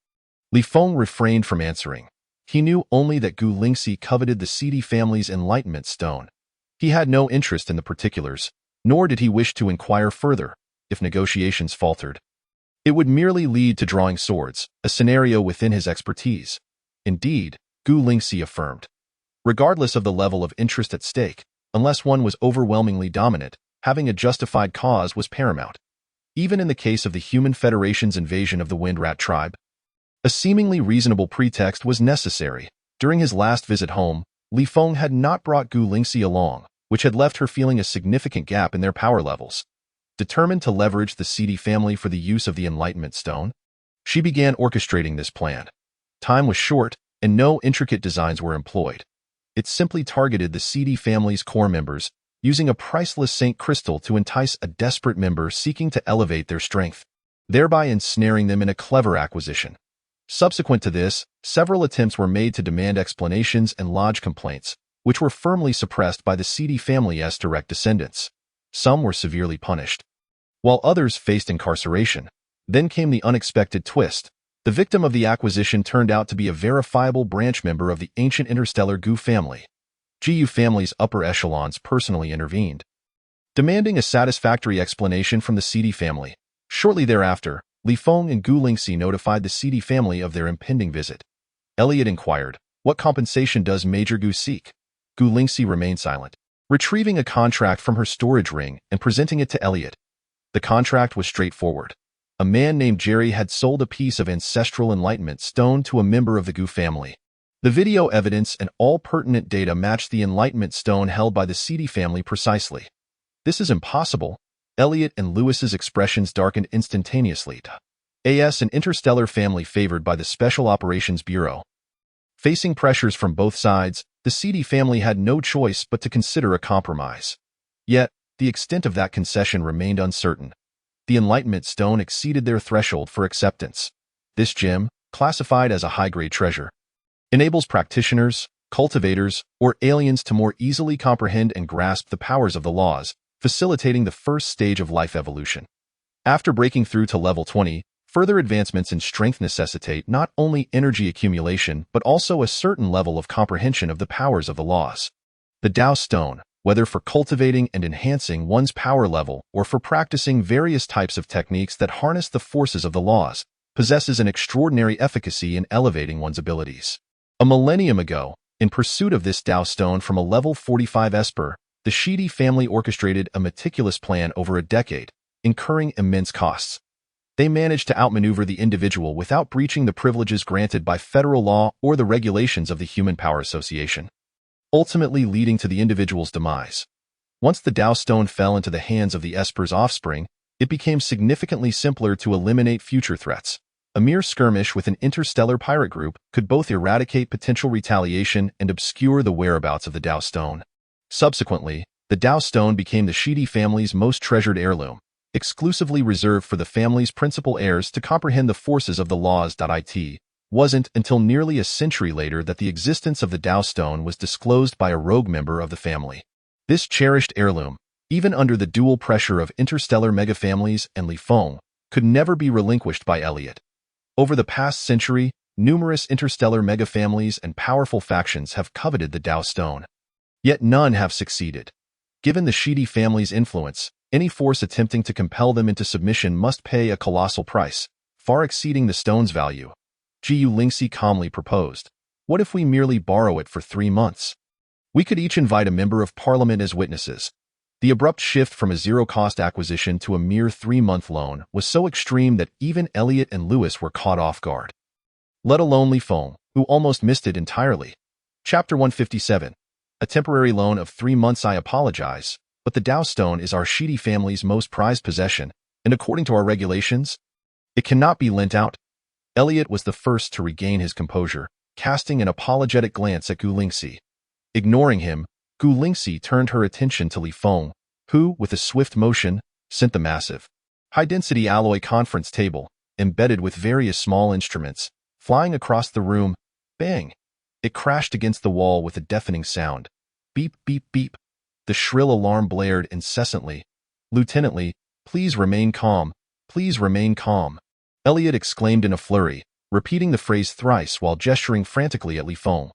Li Feng refrained from answering. He knew only that Gu Lingxi coveted the seedy family's enlightenment stone. He had no interest in the particulars, nor did he wish to inquire further. If negotiations faltered, it would merely lead to drawing swords, a scenario within his expertise. Indeed, Gu Lingxi affirmed, regardless of the level of interest at stake, unless one was overwhelmingly dominant, having a justified cause was paramount. Even in the case of the Human Federation's invasion of the Wind Rat tribe, a seemingly reasonable pretext was necessary. During his last visit home, Li Feng had not brought Gu Lingxi along, which had left her feeling a significant gap in their power levels. Determined to leverage the seedy family for the use of the Enlightenment Stone, she began orchestrating this plan. Time was short, and no intricate designs were employed. It simply targeted the seedy family's core members, using a priceless St. Crystal to entice a desperate member seeking to elevate their strength, thereby ensnaring them in a clever acquisition. Subsequent to this, several attempts were made to demand explanations and lodge complaints, which were firmly suppressed by the seedy family's direct descendants. Some were severely punished, while others faced incarceration. Then came the unexpected twist. The victim of the acquisition turned out to be a verifiable branch member of the ancient interstellar Gu family. Gu family's upper echelons personally intervened, demanding a satisfactory explanation from the seedy family. Shortly thereafter, Li Feng and Gu Lingxi notified the seedy family of their impending visit. Elliot inquired, "What compensation does Major Gu seek?" Gu Lingxi remained silent, retrieving a contract from her storage ring and presenting it to Elliot. The contract was straightforward. A man named Jerry had sold a piece of ancestral enlightenment stone to a member of the Gu family. The video evidence and all pertinent data matched the enlightenment stone held by the seedy family precisely. "This is impossible." Elliot and Lewis's expressions darkened instantaneously. An interstellar family favored by the Special Operations Bureau. Facing pressures from both sides, the seedy family had no choice but to consider a compromise. Yet, the extent of that concession remained uncertain. The Enlightenment Stone exceeded their threshold for acceptance. This gem, classified as a high-grade treasure, enables practitioners, cultivators, or aliens to more easily comprehend and grasp the powers of the laws, facilitating the first stage of life evolution. After breaking through to level 20, further advancements in strength necessitate not only energy accumulation but also a certain level of comprehension of the powers of the laws. The Tao Stone, whether for cultivating and enhancing one's power level or for practicing various types of techniques that harness the forces of the laws, possesses an extraordinary efficacy in elevating one's abilities. A millennium ago, in pursuit of this Tao Stone from a level 45 Esper, the Sheedy family orchestrated a meticulous plan over a decade, incurring immense costs. They managed to outmaneuver the individual without breaching the privileges granted by federal law or the regulations of the Human Power Association, ultimately leading to the individual's demise. Once the Dao Stone fell into the hands of the Esper's offspring, it became significantly simpler to eliminate future threats. A mere skirmish with an interstellar pirate group could both eradicate potential retaliation and obscure the whereabouts of the Dao Stone. Subsequently, the Dao Stone became the Shidi family's most treasured heirloom, exclusively reserved for the family's principal heirs to comprehend the forces of the laws. It wasn't until nearly a century later that the existence of the Dao Stone was disclosed by a rogue member of the family. This cherished heirloom, even under the dual pressure of interstellar megafamilies and Feng, could never be relinquished by Elliot. Over the past century, numerous interstellar megafamilies and powerful factions have coveted the Dao Stone. Yet none have succeeded. Given the Shidi family's influence, any force attempting to compel them into submission must pay a colossal price, far exceeding the stone's value. Gu Lingxi calmly proposed. What if we merely borrow it for 3 months? We could each invite a member of parliament as witnesses. The abrupt shift from a zero-cost acquisition to a mere 3-month loan was so extreme that even Elliot and Lewis were caught off guard. Let alone Feng, who almost missed it entirely. Chapter 157. A temporary loan of 3 months. I apologize, but the Dao Stone is our Shidi family's most prized possession, and according to our regulations, it cannot be lent out. Elliot was the first to regain his composure, casting an apologetic glance at Gu Lingxi. Ignoring him, Gu Lingxi turned her attention to Feng, who, with a swift motion, sent the massive, high-density alloy conference table, embedded with various small instruments, flying across the room. Bang! It crashed against the wall with a deafening sound. Beep, beep, beep. The shrill alarm blared incessantly. Lieutenant Lee, please remain calm. Please remain calm. Elliot exclaimed in a flurry, repeating the phrase thrice while gesturing frantically at Feng.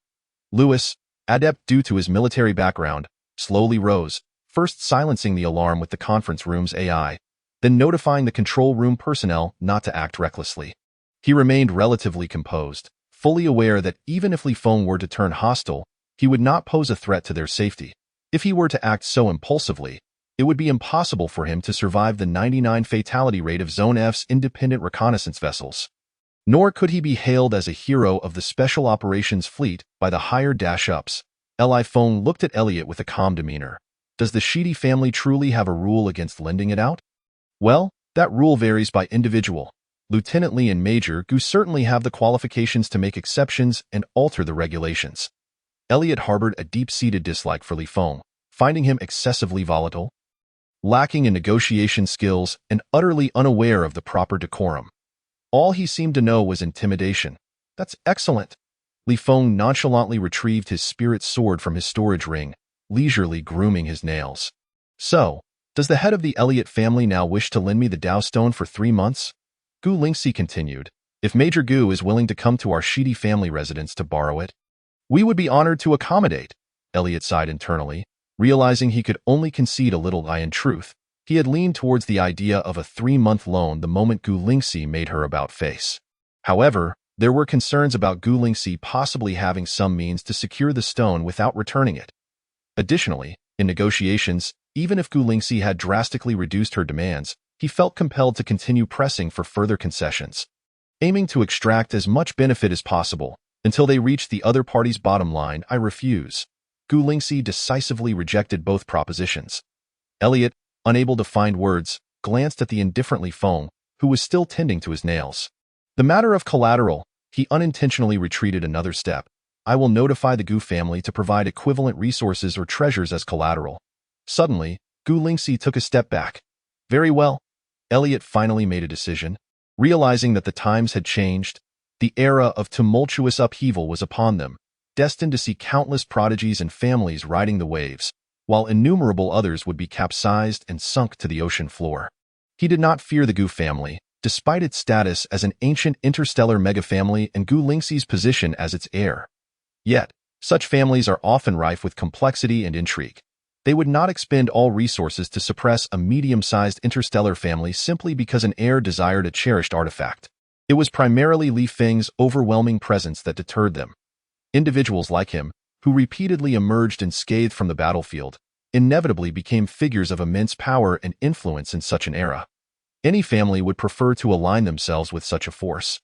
Lewis, adept due to his military background, slowly rose, first silencing the alarm with the conference room's AI, then notifying the control room personnel not to act recklessly. He remained relatively composed, fully aware that even if Feng were to turn hostile, he would not pose a threat to their safety. If he were to act so impulsively, it would be impossible for him to survive the 99 fatality rate of Zone F's independent reconnaissance vessels. Nor could he be hailed as a hero of the Special Operations Fleet by the higher dash-ups. Feng looked at Elliot with a calm demeanor. Does the Shidi family truly have a rule against lending it out? Well, that rule varies by individual. Lieutenant Lee and Major Gu certainly have the qualifications to make exceptions and alter the regulations. Elliot harbored a deep-seated dislike for Feng, finding him excessively volatile, lacking in negotiation skills, and utterly unaware of the proper decorum. All he seemed to know was intimidation. That's excellent. Feng nonchalantly retrieved his spirit sword from his storage ring, leisurely grooming his nails. So, does the head of the Elliot family now wish to lend me the Dao Stone for 3 months? Gu Lingxi continued. If Major Gu is willing to come to our Shidi family residence to borrow it, we would be honored to accommodate. Elliot sighed internally, realizing he could only concede a little lie in truth. He had leaned towards the idea of a 3-month loan the moment Gu Lingxi made her about-face. However, there were concerns about Gu Lingxi possibly having some means to secure the stone without returning it. Additionally, in negotiations, even if Gu Lingxi had drastically reduced her demands, he felt compelled to continue pressing for further concessions, aiming to extract as much benefit as possible until they reached the other party's bottom line. I refuse. Gu Lingxi decisively rejected both propositions. Elliot, unable to find words, glanced at the indifferent Feng, who was still tending to his nails. The matter of collateral, he unintentionally retreated another step. I will notify the Gu family to provide equivalent resources or treasures as collateral. Suddenly, Gu Lingxi took a step back. Very well. Elliot finally made a decision. Realizing that the times had changed, the era of tumultuous upheaval was upon them, destined to see countless prodigies and families riding the waves, while innumerable others would be capsized and sunk to the ocean floor. He did not fear the Gu family, despite its status as an ancient interstellar megafamily and Gu Lingxi's position as its heir. Yet, such families are often rife with complexity and intrigue. They would not expend all resources to suppress a medium-sized interstellar family simply because an heir desired a cherished artifact. It was primarily Feng's overwhelming presence that deterred them. Individuals like him, who repeatedly emerged unscathed from the battlefield, inevitably became figures of immense power and influence in such an era. Any family would prefer to align themselves with such a force.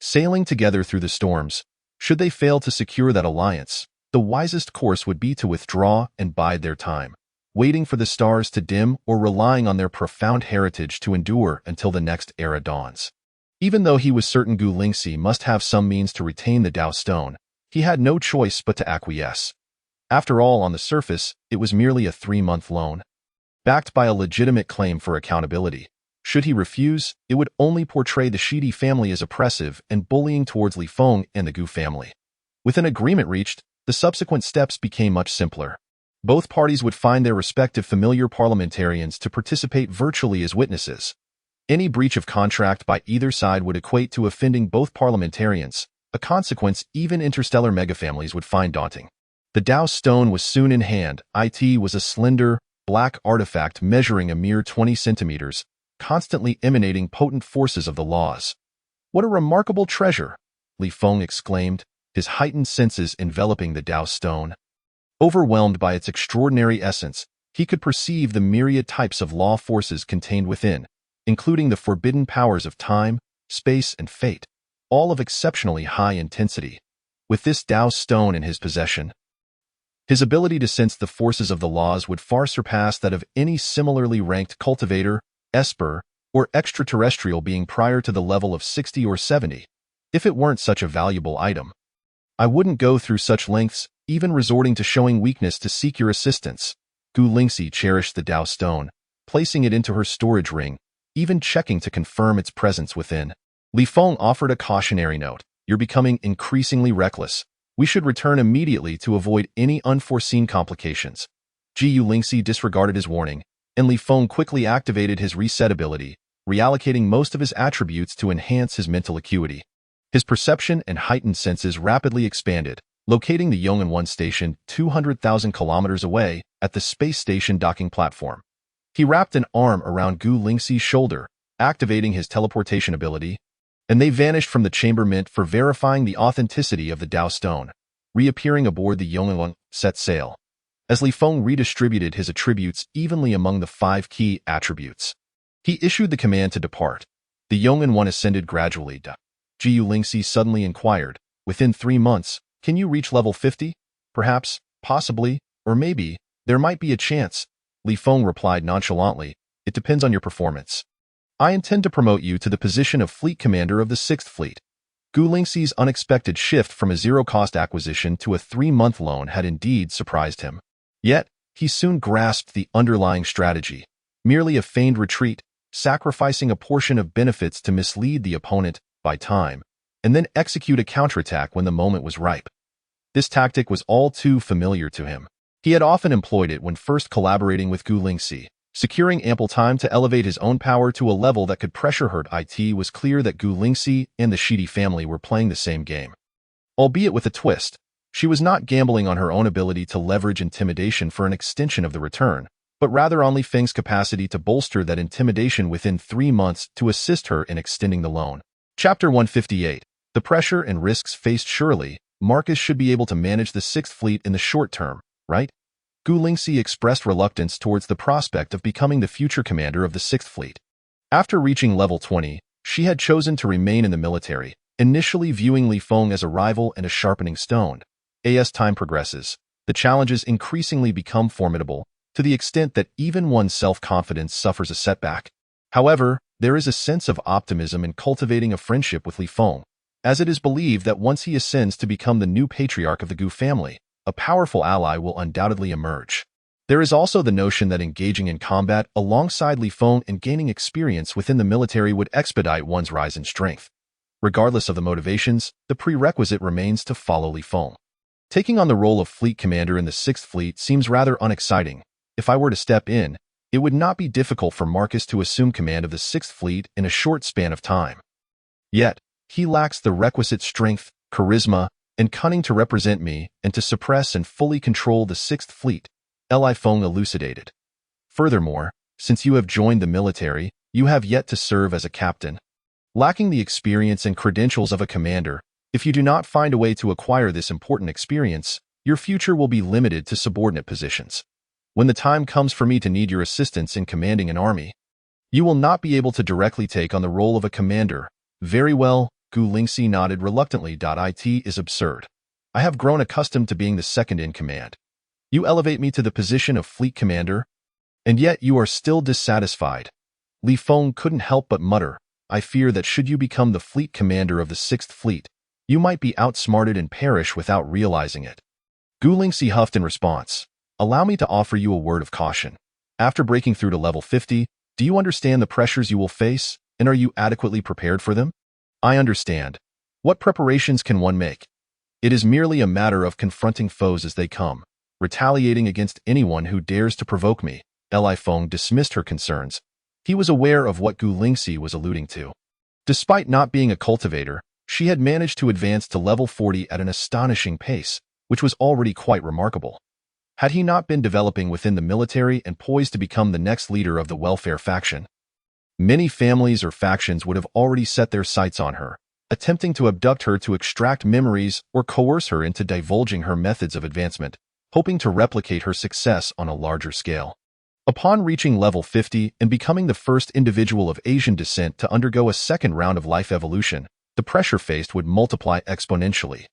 Sailing together through the storms, should they fail to secure that alliance, the wisest course would be to withdraw and bide their time. waiting for the stars to dim or relying on their profound heritage to endure until the next era dawns. Even though he was certain Gu Lingxi must have some means to retain the Dao Stone, he had no choice but to acquiesce. After all, on the surface, it was merely a 3-month loan, backed by a legitimate claim for accountability. Should he refuse, it would only portray the Shidi family as oppressive and bullying towards Li Feng and the Gu family. With an agreement reached, the subsequent steps became much simpler. Both parties would find their respective familiar parliamentarians to participate virtually as witnesses. Any breach of contract by either side would equate to offending both parliamentarians, a consequence even interstellar megafamilies would find daunting. The Dao Stone was soon in hand. It was a slender, black artifact measuring a mere 20 centimeters, constantly emanating potent forces of the laws. "What a remarkable treasure!" Li Feng exclaimed, his heightened senses enveloping the Dao Stone. Overwhelmed by its extraordinary essence, he could perceive the myriad types of law forces contained within, including the forbidden powers of time, space, and fate, all of exceptionally high intensity. With this Dao Stone in his possession, his ability to sense the forces of the laws would far surpass that of any similarly ranked cultivator, esper, or extraterrestrial being prior to the level of 60 or 70. If it weren't such a valuable item, I wouldn't go through such lengths, even resorting to showing weakness to seek your assistance. Gu Lingxi cherished the Dao Stone, placing it into her storage ring, even checking to confirm its presence within. Li Feng offered a cautionary note. "You're becoming increasingly reckless. We should return immediately to avoid any unforeseen complications." Gu Lingxi disregarded his warning, and Li Feng quickly activated his reset ability, reallocating most of his attributes to enhance his mental acuity. His perception and heightened senses rapidly expanded, locating the Yong'an-1 station 200,000 kilometers away at the space station docking platform. He wrapped an arm around Gu Lingxi's shoulder, activating his teleportation ability, and they vanished from the chamber meant for verifying the authenticity of the Dao Stone. Reappearing aboard the Yong'an-1, set sail. As Li Feng redistributed his attributes evenly among the 5 key attributes, he issued the command to depart. The Yong'an-1 ascended gradually. Gu Lingxi suddenly inquired, "Within 3 months, can you reach level 50? Perhaps, possibly, or maybe, there might be a chance." Li Feng replied nonchalantly, "It depends on your performance. I intend to promote you to the position of Fleet Commander of the 6th Fleet." Gu Lingxi's unexpected shift from a zero-cost acquisition to a 3-month loan had indeed surprised him. Yet, he soon grasped the underlying strategy, merely a feigned retreat, sacrificing a portion of benefits to mislead the opponent by time, and then execute a counterattack when the moment was ripe. This tactic was all too familiar to him. He had often employed it when first collaborating with Gu Lingxi, securing ample time to elevate his own power to a level that could pressure her. It was clear that Gu Lingxi and the Shidi family were playing the same game. Albeit with a twist, she was not gambling on her own ability to leverage intimidation for an extension of the return, but rather on Li Feng's capacity to bolster that intimidation within 3 months to assist her in extending the loan. Chapter 158. The pressure and risks faced. Surely, Marcus should be able to manage the 6th Fleet in the short term, right? Gu Lingxi expressed reluctance towards the prospect of becoming the future commander of the 6th Fleet. After reaching level 20, she had chosen to remain in the military, initially viewing Li Feng as a rival and a sharpening stone. As time progresses, the challenges increasingly become formidable, to the extent that even one's self-confidence suffers a setback. However, there is a sense of optimism in cultivating a friendship with Li Feng, as it is believed that once he ascends to become the new patriarch of the Gu family, a powerful ally will undoubtedly emerge. There is also the notion that engaging in combat alongside Li Feng and gaining experience within the military would expedite one's rise in strength. Regardless of the motivations, the prerequisite remains to follow Li Feng. Taking on the role of fleet commander in the 6th Fleet seems rather unexciting. If I were to step in, it would not be difficult for Marcus to assume command of the 6th Fleet in a short span of time. Yet, he lacks the requisite strength, charisma, and cunning to represent me and to suppress and fully control the 6th Fleet, Li Feng elucidated. Furthermore, since you have joined the military, you have yet to serve as a captain. Lacking the experience and credentials of a commander, if you do not find a way to acquire this important experience, your future will be limited to subordinate positions. When the time comes for me to need your assistance in commanding an army, you will not be able to directly take on the role of a commander. Very well, Gu Lingxi nodded reluctantly. It is absurd. I have grown accustomed to being the second in command. You elevate me to the position of fleet commander, and yet you are still dissatisfied. Li Feng couldn't help but mutter, I fear that should you become the fleet commander of the 6th Fleet, you might be outsmarted and perish without realizing it. Gu Lingxi huffed in response, allow me to offer you a word of caution. After breaking through to level 50, do you understand the pressures you will face, and are you adequately prepared for them? I understand. What preparations can one make? It is merely a matter of confronting foes as they come, retaliating against anyone who dares to provoke me. Li Feng dismissed her concerns. He was aware of what Gu Lingxi was alluding to. Despite not being a cultivator, she had managed to advance to level 40 at an astonishing pace, which was already quite remarkable. Had he not been developing within the military and poised to become the next leader of the welfare faction? Many families or factions would have already set their sights on her, attempting to abduct her to extract memories or coerce her into divulging her methods of advancement, hoping to replicate her success on a larger scale. Upon reaching level 50 and becoming the first individual of Asian descent to undergo a second round of life evolution, the pressure faced would multiply exponentially.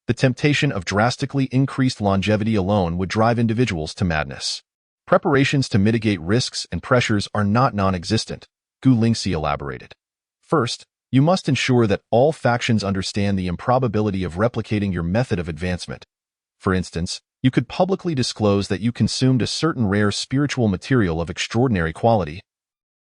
The temptation of drastically increased longevity alone would drive individuals to madness. Preparations to mitigate risks and pressures are not non-existent, Gu Lingxi elaborated. First, you must ensure that all factions understand the improbability of replicating your method of advancement. For instance, you could publicly disclose that you consumed a certain rare spiritual material of extraordinary quality,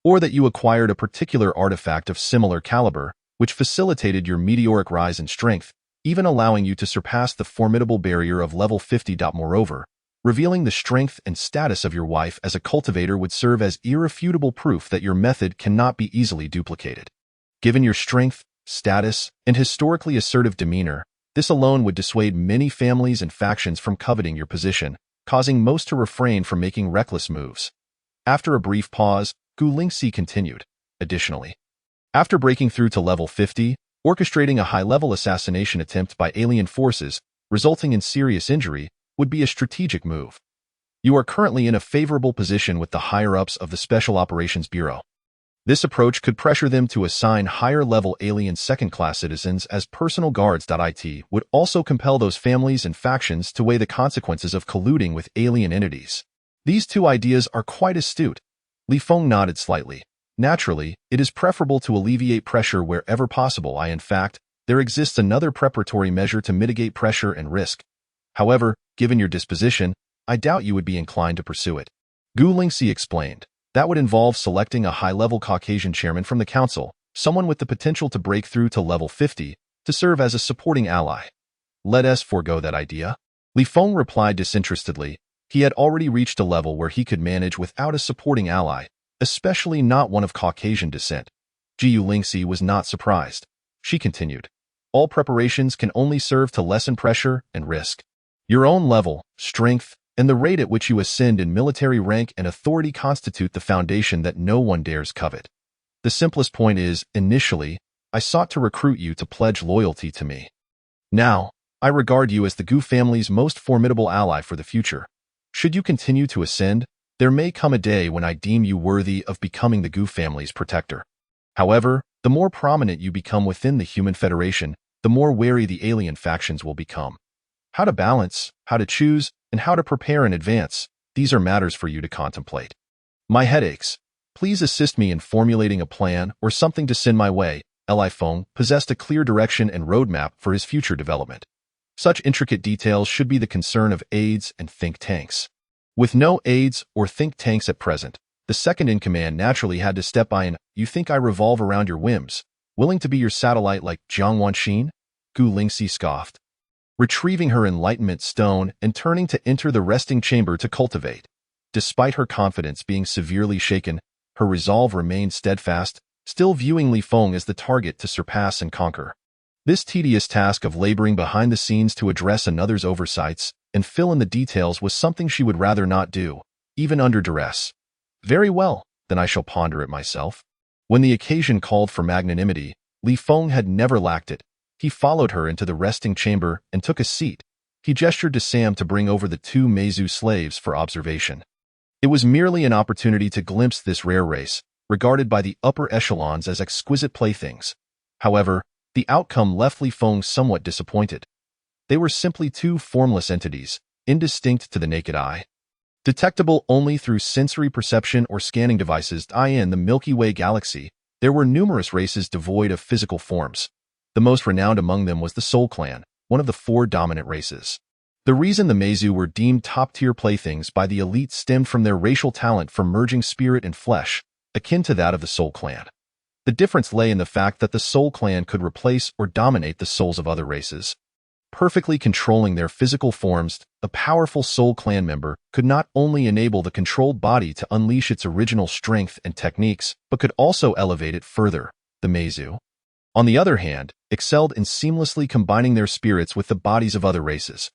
or that you acquired a particular artifact of similar caliber, which facilitated your meteoric rise in strength, even allowing you to surpass the formidable barrier of level 50. Moreover, revealing the strength and status of your wife as a cultivator would serve as irrefutable proof that your method cannot be easily duplicated. Given your strength, status, and historically assertive demeanor, this alone would dissuade many families and factions from coveting your position, causing most to refrain from making reckless moves. After a brief pause, Gu Lingxi continued. Additionally, after breaking through to level 50, orchestrating a high-level assassination attempt by alien forces, resulting in serious injury, would be a strategic move. You are currently in a favorable position with the higher-ups of the Special Operations Bureau. This approach could pressure them to assign higher-level alien second-class citizens as personal guards. It would also compel those families and factions to weigh the consequences of colluding with alien entities. These two ideas are quite astute. Li Feng nodded slightly. Naturally, it is preferable to alleviate pressure wherever possible. In fact, there exists another preparatory measure to mitigate pressure and risk. However, given your disposition, I doubt you would be inclined to pursue it. Gu Lingxi explained. That would involve selecting a high-level Caucasian chairman from the council, someone with the potential to break through to level 50, to serve as a supporting ally. Let us forego that idea. Li Feng replied disinterestedly. He had already reached a level where he could manage without a supporting ally, especially not one of Caucasian descent. Gu Lingxi was not surprised. She continued. All preparations can only serve to lessen pressure and risk. Your own level, strength, and the rate at which you ascend in military rank and authority constitute the foundation that no one dares covet. The simplest point is, initially, I sought to recruit you to pledge loyalty to me. Now, I regard you as the Gu family's most formidable ally for the future. Should you continue to ascend, there may come a day when I deem you worthy of becoming the Gu family's protector. However, the more prominent you become within the human federation, the more wary the alien factions will become. How to balance, how to choose, and how to prepare in advance, these are matters for you to contemplate. My head aches. Please assist me in formulating a plan or something to send my way. Li Feng possessed a clear direction and roadmap for his future development. Such intricate details should be the concern of aides and think tanks. With no aides or think tanks at present, the second-in-command naturally had to step by and, you think I revolve around your whims, willing to be your satellite like Jiang Wanxin? Gu Lingxi scoffed. Retrieving her enlightenment stone and turning to enter the resting chamber to cultivate. Despite her confidence being severely shaken, her resolve remained steadfast, still viewing Li Feng as the target to surpass and conquer. This tedious task of laboring behind the scenes to address another's oversights and fill in the details was something she would rather not do, even under duress. Very well, then I shall ponder it myself. When the occasion called for magnanimity, Li Feng had never lacked it. He followed her into the resting chamber and took a seat. He gestured to Sam to bring over the 2 Meizu slaves for observation. It was merely an opportunity to glimpse this rare race, regarded by the upper echelons as exquisite playthings. However, the outcome left Li Feng somewhat disappointed. They were simply 2 formless entities, indistinct to the naked eye. Detectable only through sensory perception or scanning devices. In the Milky Way galaxy, there were numerous races devoid of physical forms. The most renowned among them was the Soul Clan, one of the 4 dominant races. The reason the Mezu were deemed top-tier playthings by the elite stemmed from their racial talent for merging spirit and flesh, akin to that of the Soul Clan. The difference lay in the fact that the Soul Clan could replace or dominate the souls of other races. Perfectly controlling their physical forms, a powerful Soul Clan member could not only enable the controlled body to unleash its original strength and techniques, but could also elevate it further. The Mezu, on the other hand, excelled in seamlessly combining their spirits with the bodies of other races.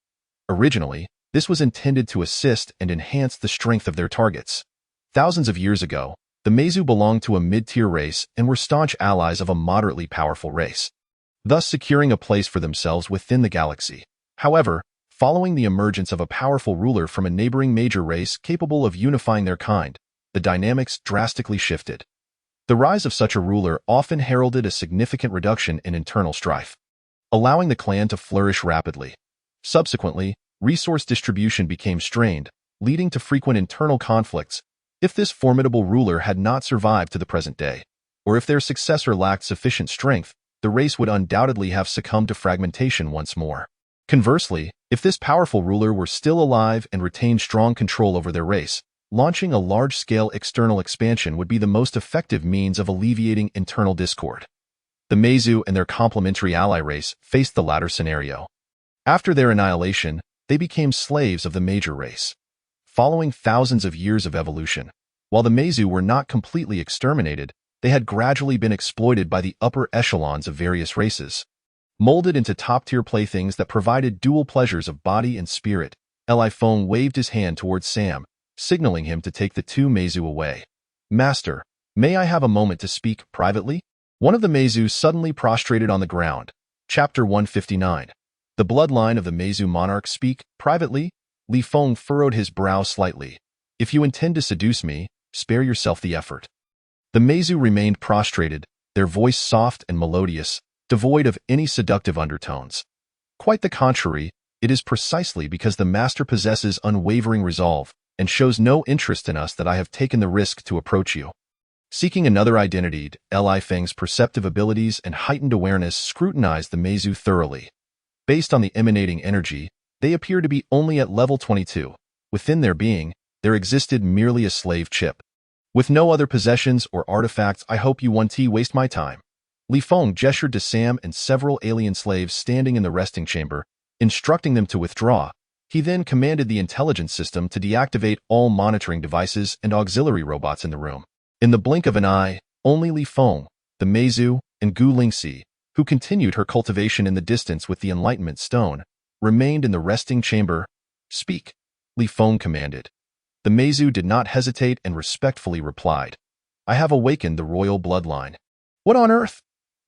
Originally, this was intended to assist and enhance the strength of their targets. Thousands of years ago, the Mezu belonged to a mid-tier race and were staunch allies of a moderately powerful race, thus securing a place for themselves within the galaxy. However, following the emergence of a powerful ruler from a neighboring major race capable of unifying their kind, the dynamics drastically shifted. The rise of such a ruler often heralded a significant reduction in internal strife, allowing the clan to flourish rapidly. Subsequently, resource distribution became strained, leading to frequent internal conflicts. If this formidable ruler had not survived to the present day, or if their successor lacked sufficient strength, the race would undoubtedly have succumbed to fragmentation once more. Conversely, if this powerful ruler were still alive and retained strong control over their race, launching a large-scale external expansion would be the most effective means of alleviating internal discord. The Mezu and their complementary ally race faced the latter scenario. After their annihilation, they became slaves of the major race. Following thousands of years of evolution, while the Mezu were not completely exterminated, they had gradually been exploited by the upper echelons of various races. Molded into top-tier playthings that provided dual pleasures of body and spirit, Feng waved his hand towards Sam, signaling him to take the 2 Mezu away. "Master, may I have a moment to speak privately?" One of the Mezu suddenly prostrated on the ground. Chapter 159. The bloodline of the Mezu monarch speak privately? Feng furrowed his brow slightly. "If you intend to seduce me, spare yourself the effort." The Mezu remained prostrated, their voice soft and melodious, devoid of any seductive undertones. Quite the contrary, it is precisely because the master possesses unwavering resolve and shows no interest in us that I have taken the risk to approach you. Seeking another identity, Feng's perceptive abilities and heightened awareness scrutinized the Mezu thoroughly. Based on the emanating energy, they appear to be only at level 22. Within their being, there existed merely a slave chip. "With no other possessions or artifacts, I hope you won't waste my time." Feng gestured to Sam and several alien slaves standing in the resting chamber, instructing them to withdraw. He then commanded the intelligence system to deactivate all monitoring devices and auxiliary robots in the room. In the blink of an eye, only Feng, the Mezu, and Gu Lingxi, who continued her cultivation in the distance with the Enlightenment Stone, remained in the resting chamber. "Speak," Feng commanded. The Mezu did not hesitate and respectfully replied, "I have awakened the royal bloodline." "What on earth?"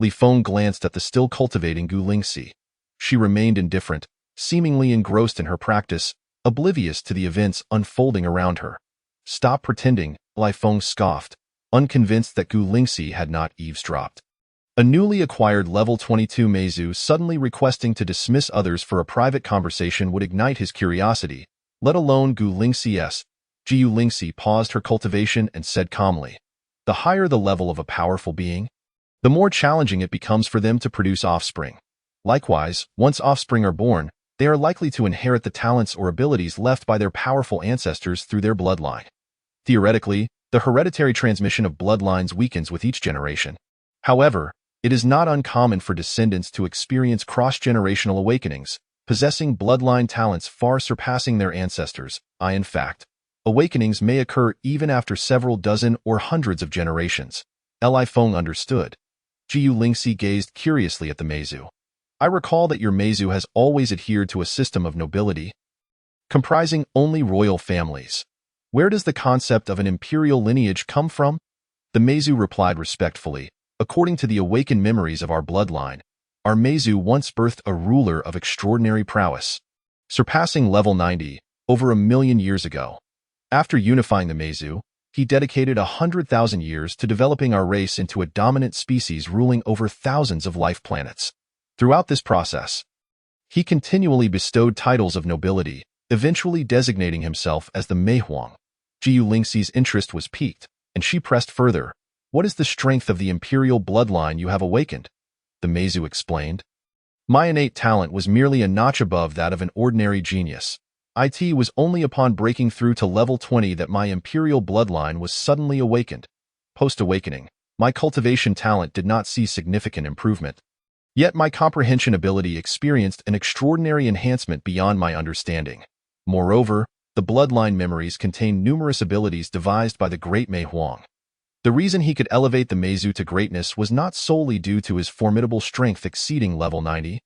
Feng glanced at the still cultivating Gu Lingxi. She remained indifferent, seemingly engrossed in her practice, oblivious to the events unfolding around her. "Stop pretending," Feng scoffed, unconvinced that Gu Lingxi had not eavesdropped. A newly acquired level 22 Mezu suddenly requesting to dismiss others for a private conversation would ignite his curiosity, let alone Gu Lingxi's. Gu Lingxi paused her cultivation and said calmly, "The higher the level of a powerful being, the more challenging it becomes for them to produce offspring. Likewise, once offspring are born, they are likely to inherit the talents or abilities left by their powerful ancestors through their bloodline. Theoretically, the hereditary transmission of bloodlines weakens with each generation. However, it is not uncommon for descendants to experience cross-generational awakenings, possessing bloodline talents far surpassing their ancestors. In fact, awakenings may occur even after several dozen or hundreds of generations. Feng understood. Gu Lingxi gazed curiously at the Mezu. "I recall that your Mezu has always adhered to a system of nobility, comprising only royal families. Where does the concept of an imperial lineage come from?" The Mezu replied respectfully, "According to the awakened memories of our bloodline, our Mezu once birthed a ruler of extraordinary prowess, surpassing level 90, over 1,000,000 years ago. After unifying the Mezu, he dedicated 100,000 years to developing our race into a dominant species ruling over thousands of life planets. Throughout this process, he continually bestowed titles of nobility, eventually designating himself as the Mei Huang. Jiu Lingxi's interest was piqued, and she pressed further. "What is the strength of the imperial bloodline you have awakened?" The Meizu explained. "My innate talent was merely a notch above that of an ordinary genius. It was only upon breaking through to level 20 that my imperial bloodline was suddenly awakened. Post-awakening, my cultivation talent did not see significant improvement. Yet my comprehension ability experienced an extraordinary enhancement beyond my understanding. Moreover, the bloodline memories contain numerous abilities devised by the great Mei Huang. The reason he could elevate the Meizu to greatness was not solely due to his formidable strength exceeding level 90,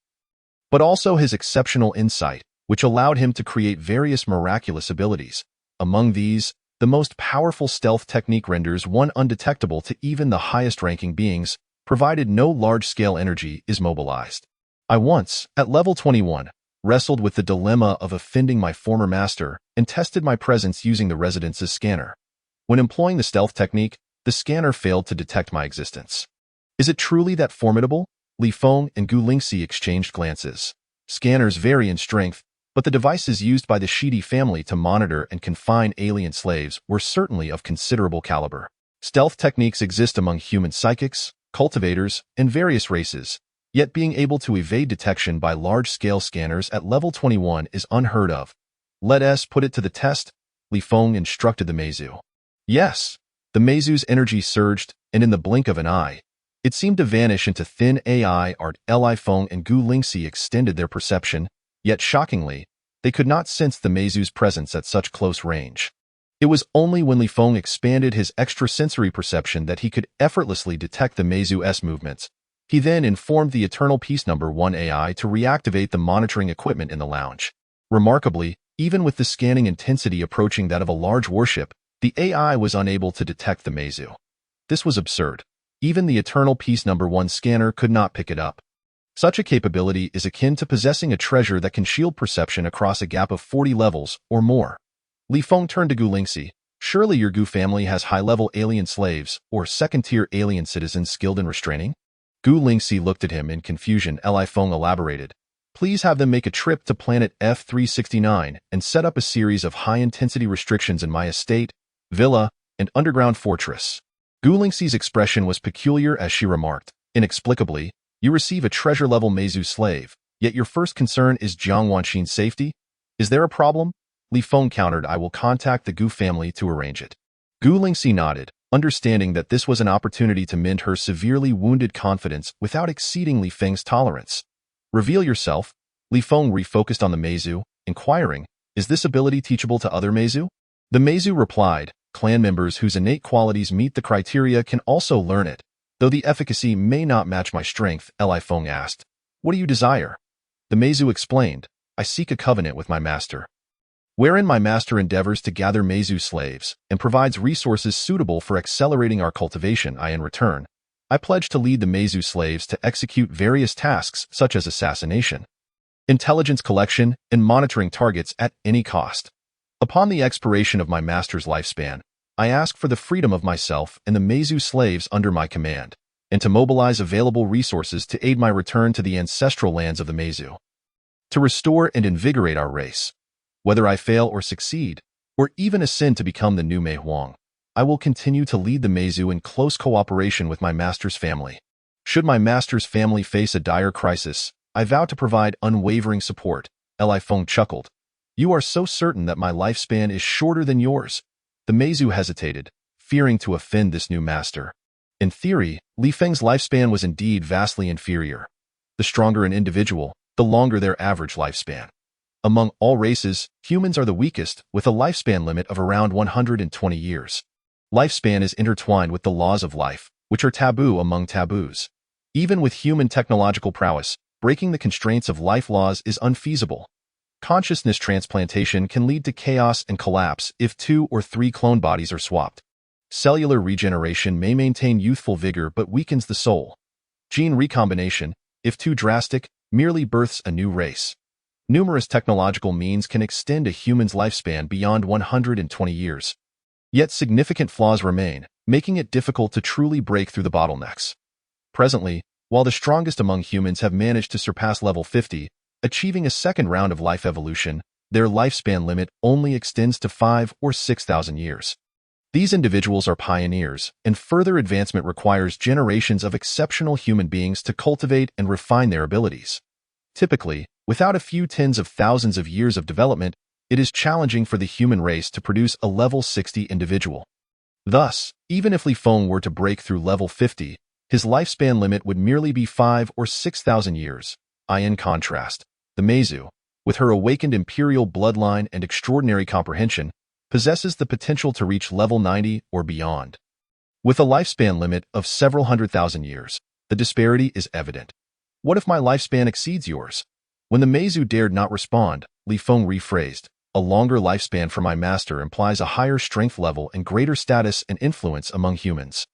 but also his exceptional insight, which allowed him to create various miraculous abilities. Among these, the most powerful stealth technique renders one undetectable to even the highest-ranking beings, provided no large-scale energy is mobilized. I once, at level 21, wrestled with the dilemma of offending my former master and tested my presence using the Residence's scanner. When employing the stealth technique, the scanner failed to detect my existence. Is it truly that formidable? Li Feng and Gu Lingxi exchanged glances. Scanners vary in strength, but the devices used by the Shidi family to monitor and confine alien slaves were certainly of considerable caliber. Stealth techniques exist among human psychics, cultivators, and various races, yet being able to evade detection by large-scale scanners at level 21 is unheard of. Let us put it to the test, Li Feng instructed the Meizu. Yes, the Meizu's energy surged, and in the blink of an eye, it seemed to vanish into thin AI. Li Feng and Gu Lingxi extended their perception, yet shockingly, they could not sense the Meizu's presence at such close range. It was only when Li Feng expanded his extrasensory perception that he could effortlessly detect the Meizu's movements. He then informed the Eternal Peace No. 1 AI to reactivate the monitoring equipment in the lounge. Remarkably, even with the scanning intensity approaching that of a large warship, the AI was unable to detect the Meizu. This was absurd. Even the Eternal Peace No. 1 scanner could not pick it up. Such a capability is akin to possessing a treasure that can shield perception across a gap of 40 levels or more. Li Feng turned to Gu Lingxi. Surely your Gu family has high-level alien slaves or second-tier alien citizens skilled in restraining? Gu Lingxi looked at him in confusion. Li Feng elaborated. Please have them make a trip to planet F369 and set up a series of high-intensity restrictions in my estate, villa, and underground fortress. Gu Lingxi's expression was peculiar as she remarked. Inexplicably, you receive a treasure-level Meizu slave, yet your first concern is Jiang Wanxin's safety? Is there a problem? Li Feng countered. I will contact the Gu family to arrange it. Gu Lingxi nodded, understanding that this was an opportunity to mend her severely wounded confidence without exceeding Li Feng's tolerance. Reveal yourself. Li Feng refocused on the Meizu, inquiring, is this ability teachable to other Meizu? The Meizu replied, clan members whose innate qualities meet the criteria can also learn it, though the efficacy may not match my strength. Li Feng asked, what do you desire? The Meizu explained, I seek a covenant with my master, wherein my master endeavors to gather Meizu slaves and provides resources suitable for accelerating our cultivation. In return, I pledge to lead the Meizu slaves to execute various tasks such as assassination, intelligence collection, and monitoring targets at any cost. Upon the expiration of my master's lifespan, I ask for the freedom of myself and the Meizu slaves under my command, and to mobilize available resources to aid my return to the ancestral lands of the Meizu, to restore and invigorate our race. Whether I fail or succeed, or even ascend to become the new Mei Huang, I will continue to lead the Meizu in close cooperation with my master's family. Should my master's family face a dire crisis, I vow to provide unwavering support. Li Feng chuckled. You are so certain that my lifespan is shorter than yours. The Meizu hesitated, fearing to offend this new master. In theory, Li Feng's lifespan was indeed vastly inferior. The stronger an individual, the longer their average lifespan. Among all races, humans are the weakest, with a lifespan limit of around 120 years. Lifespan is intertwined with the laws of life, which are taboo among taboos. Even with human technological prowess, breaking the constraints of life laws is unfeasible. Consciousness transplantation can lead to chaos and collapse if 2 or 3 clone bodies are swapped. Cellular regeneration may maintain youthful vigor but weakens the soul. Gene recombination, if too drastic, merely births a new race. Numerous technological means can extend a human's lifespan beyond 120 years. Yet significant flaws remain, making it difficult to truly break through the bottlenecks. Presently, while the strongest among humans have managed to surpass level 50, achieving a second round of life evolution, their lifespan limit only extends to 5 or 6,000 years. These individuals are pioneers, and further advancement requires generations of exceptional human beings to cultivate and refine their abilities. Typically, without a few tens of thousands of years of development, it is challenging for the human race to produce a level 60 individual. Thus, even if Feng were to break through level 50, his lifespan limit would merely be 5 or 6,000 years. In contrast, the Meizu, with her awakened imperial bloodline and extraordinary comprehension, possesses the potential to reach level 90 or beyond. With a lifespan limit of several 100,000 years, the disparity is evident. What if my lifespan exceeds yours? When the Meizu dared not respond, Feng rephrased, a longer lifespan for my master implies a higher strength level and greater status and influence among humans.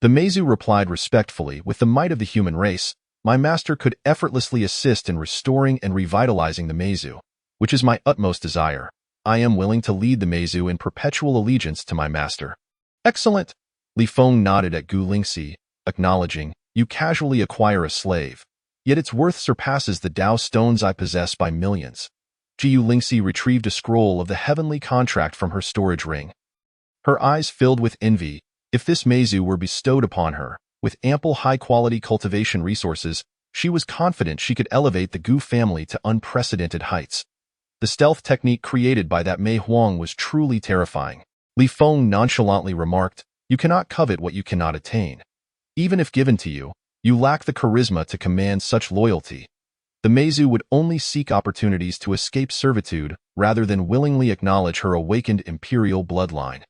The Meizu replied respectfully, with the might of the human race, my master could effortlessly assist in restoring and revitalizing the Meizu, which is my utmost desire. I am willing to lead the Meizu in perpetual allegiance to my master. Excellent! Feng nodded at Gu Lingxi, acknowledging, you casually acquire a slave, yet its worth surpasses the Dao stones I possess by millions. Gu Lingxi retrieved a scroll of the heavenly contract from her storage ring. Her eyes filled with envy. If this Meizu were bestowed upon her, with ample high-quality cultivation resources, she was confident she could elevate the Gu family to unprecedented heights. The stealth technique created by that Mei Huang was truly terrifying. Feng nonchalantly remarked, you cannot covet what you cannot attain. Even if given to you, you lack the charisma to command such loyalty. The Meizu would only seek opportunities to escape servitude rather than willingly acknowledge her awakened imperial bloodline.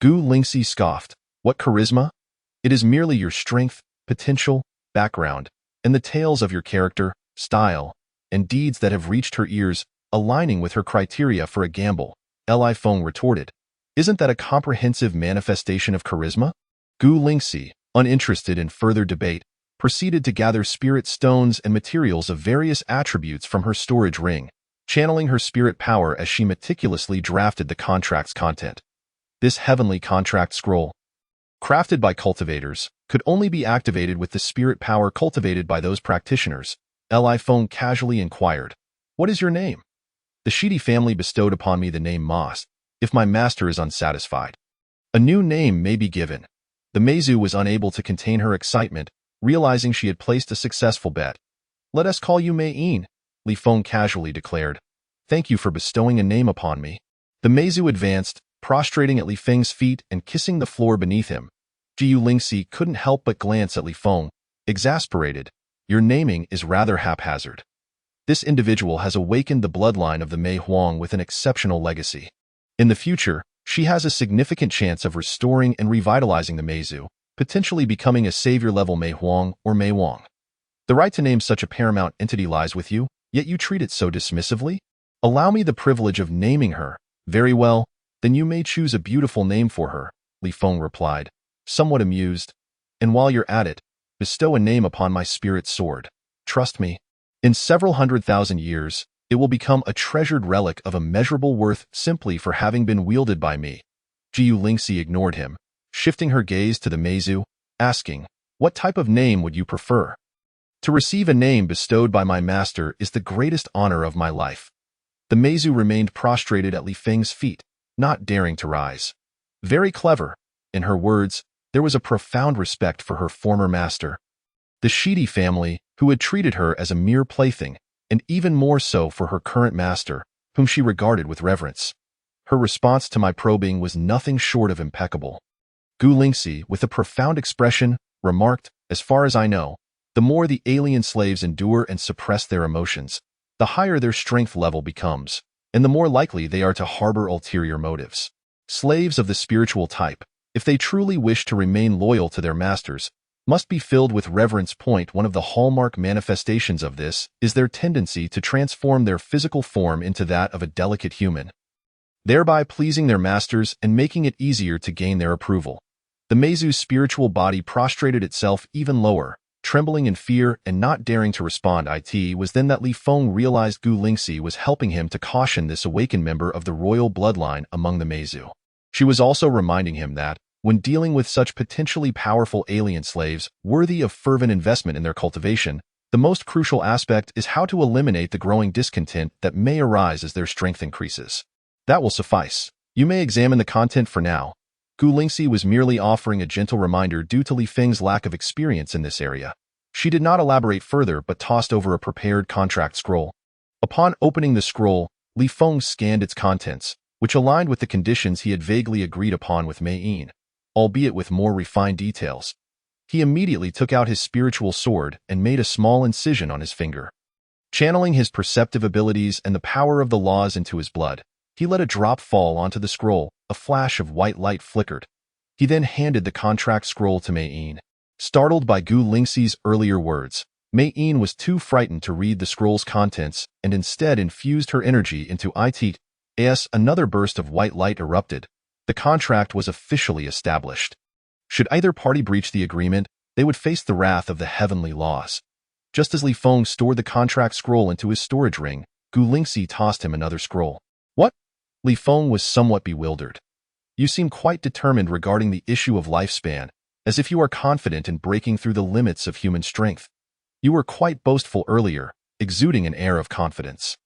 Gu Lingxi scoffed, what charisma? It is merely your strength, potential, background, and the tales of your character, style, and deeds that have reached her ears, aligning with her criteria for a gamble. Feng retorted. Isn't that a comprehensive manifestation of charisma? Gu Lingxi, uninterested in further debate, proceeded to gather spirit stones and materials of various attributes from her storage ring, channeling her spirit power as she meticulously drafted the contract's content. This heavenly contract scroll, crafted by cultivators, could only be activated with the spirit power cultivated by those practitioners. Feng casually inquired, what is your name? The Shidi family bestowed upon me the name Moss, if my master is unsatisfied. A new name may be given. The Meizu was unable to contain her excitement, realizing she had placed a successful bet. Let us call you Mei-yin, Feng casually declared. Thank you for bestowing a name upon me. The Meizu advanced, prostrating at Feng's feet and kissing the floor beneath him. Gu Lingxi couldn't help but glance at Feng, exasperated. Your naming is rather haphazard. This individual has awakened the bloodline of the Mei Huang with an exceptional legacy. In the future, she has a significant chance of restoring and revitalizing the Meizu, potentially becoming a savior-level Mei Huang or Mei Wang. The right to name such a paramount entity lies with you, yet you treat it so dismissively? Allow me the privilege of naming her. Very well, then you may choose a beautiful name for her, Feng replied, somewhat amused. And while you're at it, bestow a name upon my spirit sword. Trust me. In several 100,000 years, it will become a treasured relic of immeasurable worth simply for having been wielded by me. Gu Lingxi ignored him, shifting her gaze to the Meizu, asking, what type of name would you prefer? To receive a name bestowed by my master is the greatest honor of my life. The Meizu remained prostrated at Feng's feet, not daring to rise. Very clever. In her words, there was a profound respect for her former master. The Shidi family, who had treated her as a mere plaything, and even more so for her current master, whom she regarded with reverence. Her response to my probing was nothing short of impeccable. Gu Lingxi, with a profound expression, remarked, as far as I know, the more the alien slaves endure and suppress their emotions, the higher their strength level becomes, and the more likely they are to harbor ulterior motives. Slaves of the spiritual type, if they truly wish to remain loyal to their masters, must be filled with reverence. One of the hallmark manifestations of this is their tendency to transform their physical form into that of a delicate human, thereby pleasing their masters and making it easier to gain their approval. The Meizu's spiritual body prostrated itself even lower, trembling in fear and not daring to respond. It was then that Feng realized Gu Lingxi was helping him to caution this awakened member of the royal bloodline among the Meizu. She was also reminding him that, when dealing with such potentially powerful alien slaves worthy of fervent investment in their cultivation, The most crucial aspect is how to eliminate the growing discontent that may arise as their strength increases. That will suffice. You may examine the content for now. Gu Lingxi was merely offering a gentle reminder due to Li Feng's lack of experience in this area. She did not elaborate further but tossed over a prepared contract scroll. Upon opening the scroll, Li Feng scanned its contents, which aligned with the conditions he had vaguely agreed upon with Mei Yin, albeit with more refined details. He immediately took out his spiritual sword and made a small incision on his finger. Channeling his perceptive abilities and the power of the laws into his blood, he let a drop fall onto the scroll. A flash of white light flickered. He then handed the contract scroll to Mei Yin. Startled by Gu Lingxi's earlier words, Mei Yin was too frightened to read the scroll's contents and instead infused her energy into it. As another burst of white light erupted, the contract was officially established. Should either party breach the agreement, they would face the wrath of the heavenly laws. Just as Li Feng stored the contract scroll into his storage ring, Gu Lingxi tossed him another scroll. What? Li Feng was somewhat bewildered. You seem quite determined regarding the issue of lifespan, as if you are confident in breaking through the limits of human strength. You were quite boastful earlier, exuding an air of confidence.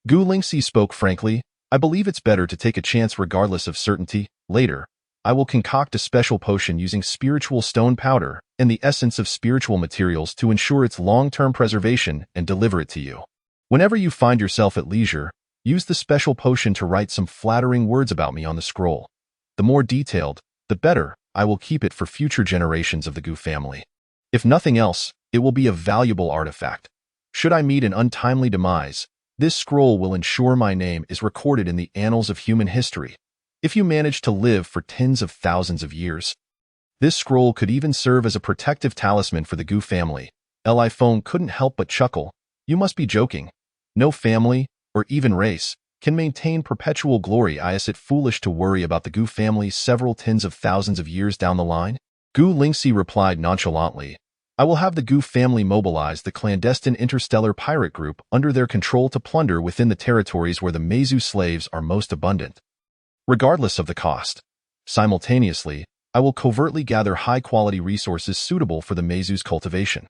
Gu Lingxi spoke frankly. I believe it's better to take a chance regardless of certainty. Later, I will concoct a special potion using spiritual stone powder and the essence of spiritual materials to ensure its long-term preservation and deliver it to you. Whenever you find yourself at leisure, use the special potion to write some flattering words about me on the scroll. The more detailed, the better. I will keep it for future generations of the Gu family. If nothing else, it will be a valuable artifact. Should I meet an untimely demise, this scroll will ensure my name is recorded in the annals of human history. If you manage to live for tens of thousands of years, this scroll could even serve as a protective talisman for the Gu family. Li Feng couldn't help but chuckle. You must be joking. No family, or even race, can maintain perpetual glory. Is it foolish to worry about the Gu family several tens of thousands of years down the line? Gu Lingxi replied nonchalantly. I will have the Gu family mobilize the clandestine Interstellar pirate group under their control to plunder within the territories where the Meizu slaves are most abundant, regardless of the cost. Simultaneously, I will covertly gather high-quality resources suitable for the Meizu's cultivation.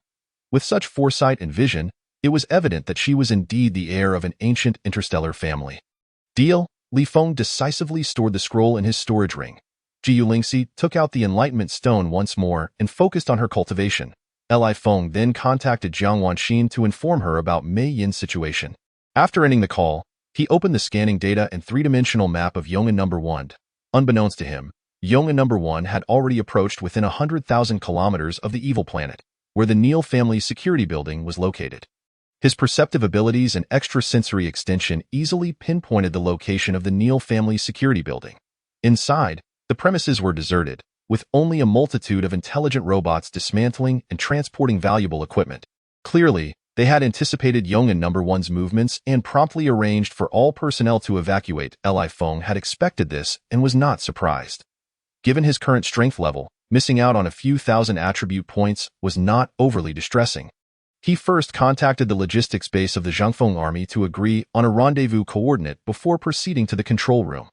With such foresight and vision, it was evident that she was indeed the heir of an ancient interstellar family. Deal. Li Feng decisively stored the scroll in his storage ring. Gu Lingxi took out the Enlightenment Stone once more and focused on her cultivation. Li Feng then contacted Jiang Wanxin to inform her about Mei Yin's situation. After ending the call, he opened the scanning data and three-dimensional map of Yongan No. 1. Unbeknownst to him, Yongan No. 1 had already approached within 100,000 kilometers of the evil planet, where the Neil family's security building was located. His perceptive abilities and extrasensory extension easily pinpointed the location of the Neil family's security building. Inside, the premises were deserted, with only a multitude of intelligent robots dismantling and transporting valuable equipment. Clearly, they had anticipated Yongan No. 1's movements and promptly arranged for all personnel to evacuate. Li Feng had expected this and was not surprised. Given his current strength level, missing out on a few thousand attribute points was not overly distressing. He first contacted the logistics base of the Zhangfeng army to agree on a rendezvous coordinate before proceeding to the control room.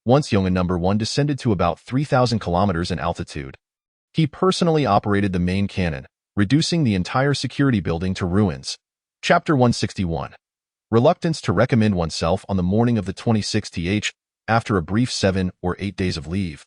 Once Yongan No. 1 descended to about 3,000 kilometers in altitude, he personally operated the main cannon, reducing the entire security building to ruins. Chapter 161. Reluctance to recommend oneself on the morning of the 26th after a brief 7 or 8 days of leave.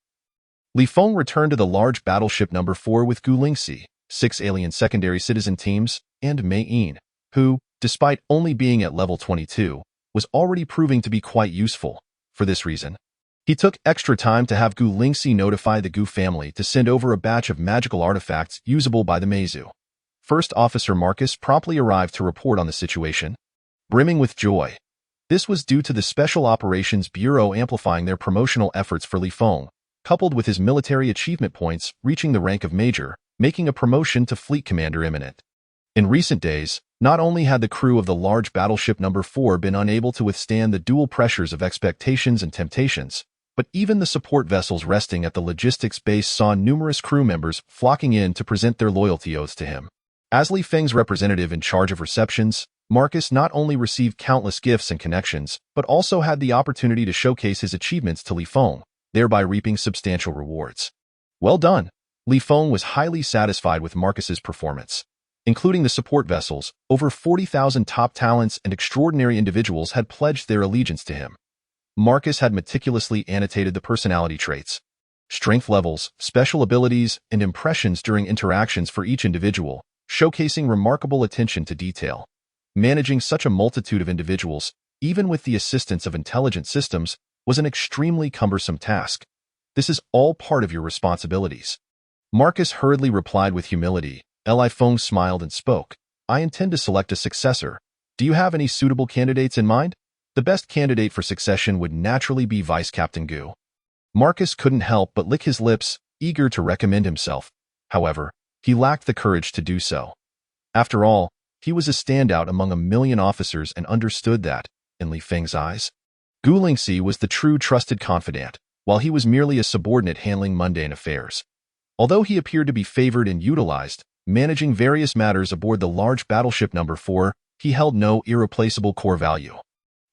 Li Feng returned to the large battleship No. 4 with Gu Lingxi, 6 alien secondary citizen teams, and Mei Yin, who, despite only being at level 22, was already proving to be quite useful. For this reason, he took extra time to have Gu Lingxi notify the Gu family to send over a batch of magical artifacts usable by the Meizu. First Officer Marcus promptly arrived to report on the situation, brimming with joy. This was due to the Special Operations Bureau amplifying their promotional efforts for Li Feng, coupled with his military achievement points reaching the rank of Major, making a promotion to Fleet Commander imminent. In recent days, not only had the crew of the large battleship No. 4 been unable to withstand the dual pressures of expectations and temptations, but even the support vessels resting at the logistics base saw numerous crew members flocking in to present their loyalty oaths to him. As Li Feng's representative in charge of receptions, Marcus not only received countless gifts and connections, but also had the opportunity to showcase his achievements to Li Feng, thereby reaping substantial rewards. Well done! Li Feng was highly satisfied with Marcus's performance. Including the support vessels, over 40,000 top talents and extraordinary individuals had pledged their allegiance to him. Marcus had meticulously annotated the personality traits, strength levels, special abilities, and impressions during interactions for each individual, showcasing remarkable attention to detail. Managing such a multitude of individuals, even with the assistance of intelligent systems, was an extremely cumbersome task. This is all part of your responsibilities. Marcus hurriedly replied with humility. Feng smiled and spoke. I intend to select a successor. Do you have any suitable candidates in mind? The best candidate for succession would naturally be Vice Captain Gu. Marcus couldn't help but lick his lips, eager to recommend himself. However, he lacked the courage to do so. After all, he was a standout among a million officers and understood that, in Li Feng's eyes, Gu Lingxi was the true trusted confidant, while he was merely a subordinate handling mundane affairs. Although he appeared to be favored and utilized, managing various matters aboard the large battleship number 4, he held no irreplaceable core value.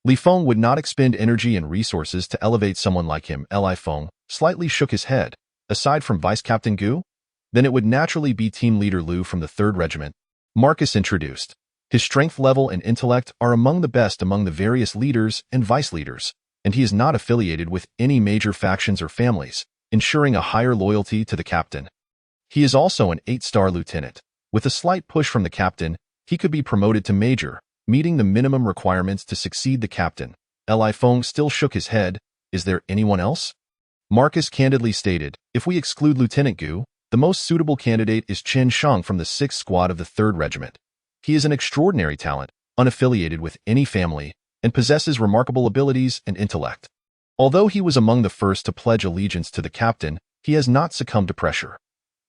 Li Feng would not expend energy and resources to elevate someone like him. Li Feng slightly shook his head. Aside from Vice Captain Gu? Then it would naturally be Team Leader Liu from the 3rd Regiment. Marcus introduced. His strength level and intellect are among the best among the various leaders and vice leaders, and he is not affiliated with any major factions or families, ensuring a higher loyalty to the captain. He is also an 8-star lieutenant. With a slight push from the captain, he could be promoted to major, meeting the minimum requirements to succeed the captain. Li Feng still shook his head. Is there anyone else? Marcus candidly stated, if we exclude Lieutenant Gu, the most suitable candidate is Chen Shang from the 6th Squad of the 3rd Regiment. He is an extraordinary talent, unaffiliated with any family, and possesses remarkable abilities and intellect. Although he was among the first to pledge allegiance to the captain, he has not succumbed to pressure.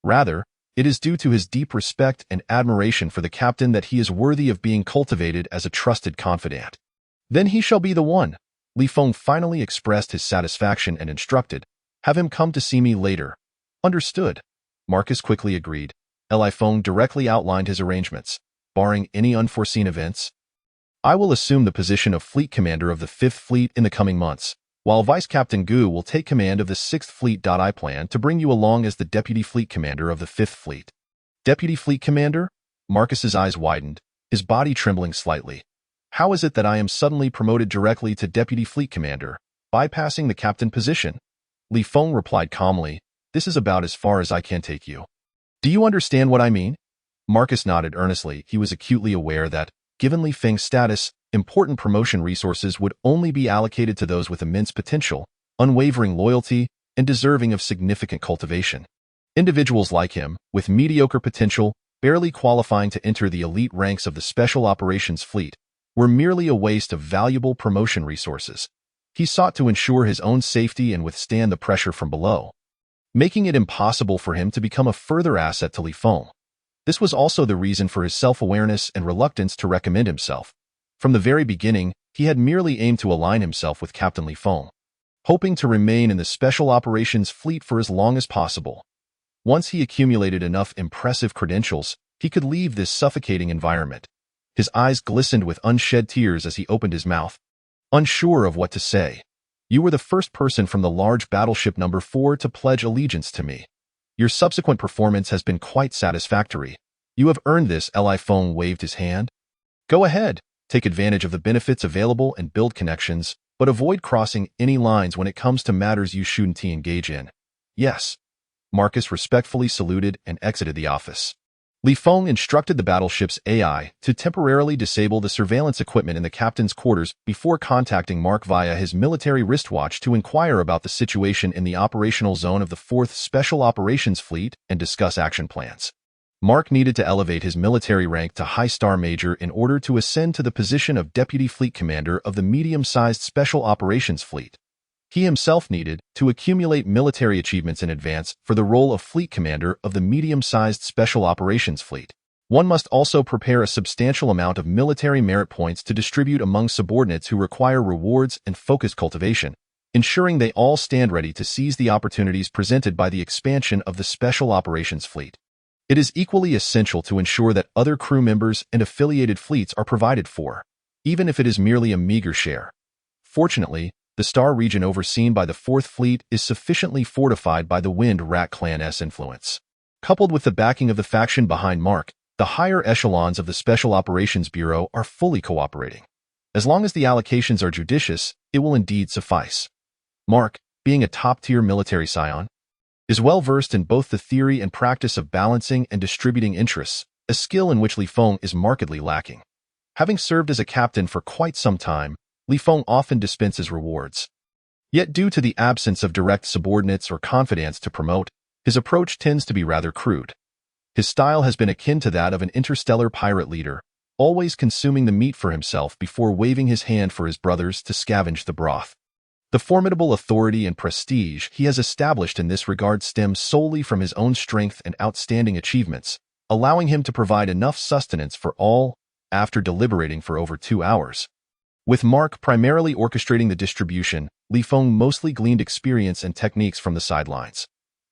Rather, it is due to his deep respect and admiration for the captain that he is worthy of being cultivated as a trusted confidant. Then he shall be the one. Li Feng finally expressed his satisfaction and instructed, have him come to see me later. Understood. Marcus quickly agreed. Li Feng directly outlined his arrangements. Barring any unforeseen events, I will assume the position of Fleet Commander of the 5th Fleet in the coming months, while Vice Captain Gu will take command of the 6th Fleet. I plan to bring you along as the Deputy Fleet Commander of the 5th Fleet. Deputy Fleet Commander? Marcus's eyes widened, his body trembling slightly. How is it that I am suddenly promoted directly to Deputy Fleet Commander, bypassing the captain position? Li Feng replied calmly, this is about as far as I can take you. Do you understand what I mean? Marcus nodded earnestly. He was acutely aware that, given Li Feng's status, important promotion resources would only be allocated to those with immense potential, unwavering loyalty, and deserving of significant cultivation. Individuals like him, with mediocre potential, barely qualifying to enter the elite ranks of the Special Operations Fleet, were merely a waste of valuable promotion resources. He sought to ensure his own safety and withstand the pressure from below, making it impossible for him to become a further asset to Li Feng. This was also the reason for his self-awareness and reluctance to recommend himself. From the very beginning, he had merely aimed to align himself with Captain Li Feng, hoping to remain in the Special Operations Fleet for as long as possible. Once he accumulated enough impressive credentials, he could leave this suffocating environment. His eyes glistened with unshed tears as he opened his mouth, unsure of what to say. You were the first person from the large battleship number 4 to pledge allegiance to me. Your subsequent performance has been quite satisfactory. You have earned this. Li Feng waved his hand. Go ahead, take advantage of the benefits available and build connections, but avoid crossing any lines when it comes to matters you shouldn't engage in. Yes. Marcus respectfully saluted and exited the office. Li Feng instructed the battleship's AI to temporarily disable the surveillance equipment in the captain's quarters before contacting Mark via his military wristwatch to inquire about the situation in the operational zone of the 4th Special Operations Fleet and discuss action plans. Mark needed to elevate his military rank to High Star Major in order to ascend to the position of Deputy Fleet Commander of the medium-sized Special Operations Fleet. He himself needed to accumulate military achievements in advance for the role of Fleet Commander of the medium-sized Special Operations Fleet. One must also prepare a substantial amount of military merit points to distribute among subordinates who require rewards and focused cultivation, ensuring they all stand ready to seize the opportunities presented by the expansion of the Special Operations Fleet. It is equally essential to ensure that other crew members and affiliated fleets are provided for, even if it is merely a meager share. Fortunately, the Star region overseen by the 4th Fleet is sufficiently fortified by the Wind Rat Clan's influence. Coupled with the backing of the faction behind Mark, The higher echelons of the Special Operations Bureau are fully cooperating. As long as the allocations are judicious, it will indeed suffice. Mark, being a top-tier military scion, is well-versed in both the theory and practice of balancing and distributing interests, a skill in which Li Feng is markedly lacking. Having served as a captain for quite some time, Li Feng often dispenses rewards. Yet due to the absence of direct subordinates or confidants to promote, his approach tends to be rather crude. His style has been akin to that of an interstellar pirate leader, always consuming the meat for himself before waving his hand for his brothers to scavenge the broth. The formidable authority and prestige he has established in this regard stems solely from his own strength and outstanding achievements, allowing him to provide enough sustenance for all after deliberating for over 2 hours. With Mark primarily orchestrating the distribution, Li Feng mostly gleaned experience and techniques from the sidelines.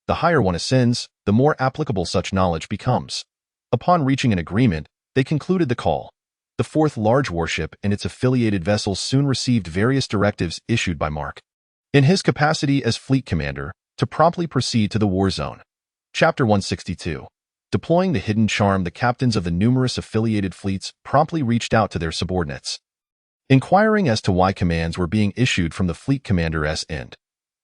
The higher one ascends, the more applicable such knowledge becomes. Upon reaching an agreement, they concluded the call. The fourth large warship and its affiliated vessels soon received various directives issued by Mark, in his capacity as fleet commander, to promptly proceed to the war zone. Chapter 162. Deploying the hidden charm, the captains of the numerous affiliated fleets promptly reached out to their subordinates, inquiring as to why commands were being issued from the fleet commander's end.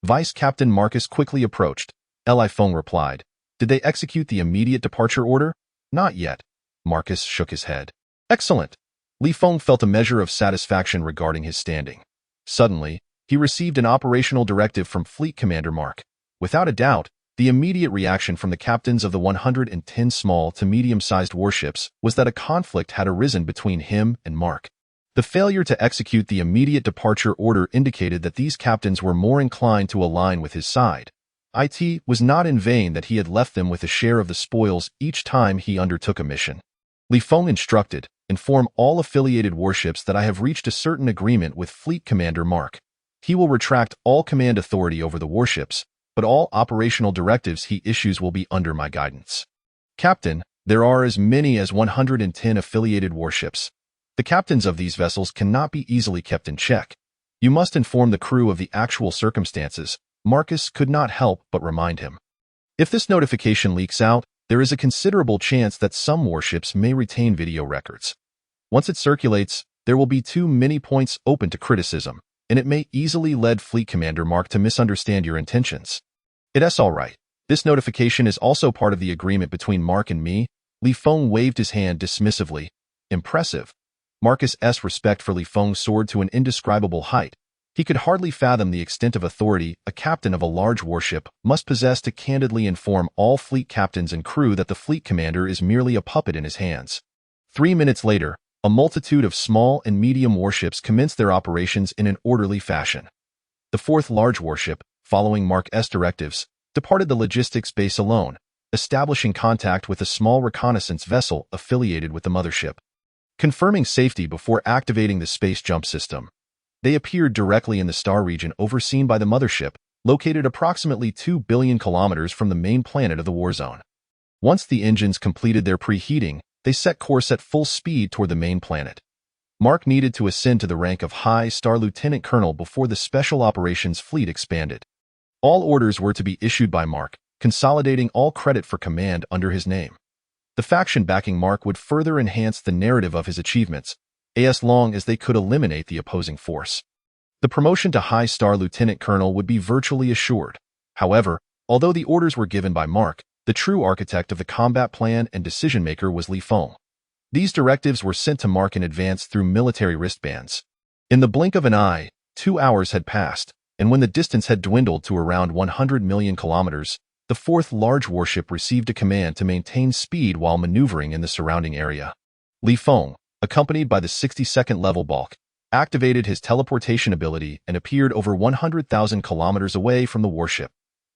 Vice Captain Marcus quickly approached. Li Feng replied, "Did they execute the immediate departure order?" "Not yet." Marcus shook his head. "Excellent." Li Feng felt a measure of satisfaction regarding his standing. Suddenly, he received an operational directive from Fleet Commander Mark. Without a doubt, the immediate reaction from the captains of the 110 small to medium-sized warships was that a conflict had arisen between him and Mark. The failure to execute the immediate departure order indicated that these captains were more inclined to align with his side. It was not in vain that he had left them with a share of the spoils each time he undertook a mission. Li Feng instructed, "Inform all affiliated warships that I have reached a certain agreement with Fleet Commander Mark. He will retract all command authority over the warships, but all operational directives he issues will be under my guidance." "Captain, there are as many as 110 affiliated warships. The captains of these vessels cannot be easily kept in check. You must inform the crew of the actual circumstances," Marcus could not help but remind him. "If this notification leaks out, there is a considerable chance that some warships may retain video records. Once it circulates, there will be too many points open to criticism, and it may easily lead Fleet Commander Mark to misunderstand your intentions." "It's all right. This notification is also part of the agreement between Mark and me." Li Feng waved his hand dismissively. Impressive. Marcus's respect for Li Feng soared to an indescribable height. He could hardly fathom the extent of authority a captain of a large warship must possess to candidly inform all fleet captains and crew that the fleet commander is merely a puppet in his hands. 3 minutes later, a multitude of small and medium warships commenced their operations in an orderly fashion. The fourth large warship, following Mark's directives, departed the logistics base alone, establishing contact with a small reconnaissance vessel affiliated with the mothership. Confirming safety before activating the space jump system, they appeared directly in the star region overseen by the mothership, located approximately 2 billion kilometers from the main planet of the war zone. Once the engines completed their preheating, they set course at full speed toward the main planet. Mark needed to ascend to the rank of High Star Lieutenant Colonel before the Special Operations Fleet expanded. All orders were to be issued by Mark, consolidating all credit for command under his name. The faction backing Mark would further enhance the narrative of his achievements, as long as they could eliminate the opposing force. The promotion to High Star Lieutenant Colonel would be virtually assured. However, although the orders were given by Mark, the true architect of the combat plan and decision-maker was Li Feng. These directives were sent to Mark in advance through military wristbands. In the blink of an eye, 2 hours had passed, and when the distance had dwindled to around 100 million kilometers, the fourth large warship received a command to maintain speed while maneuvering in the surrounding area. Li Feng, accompanied by the 62nd level Bulk, activated his teleportation ability and appeared over 100,000 kilometers away from the warship.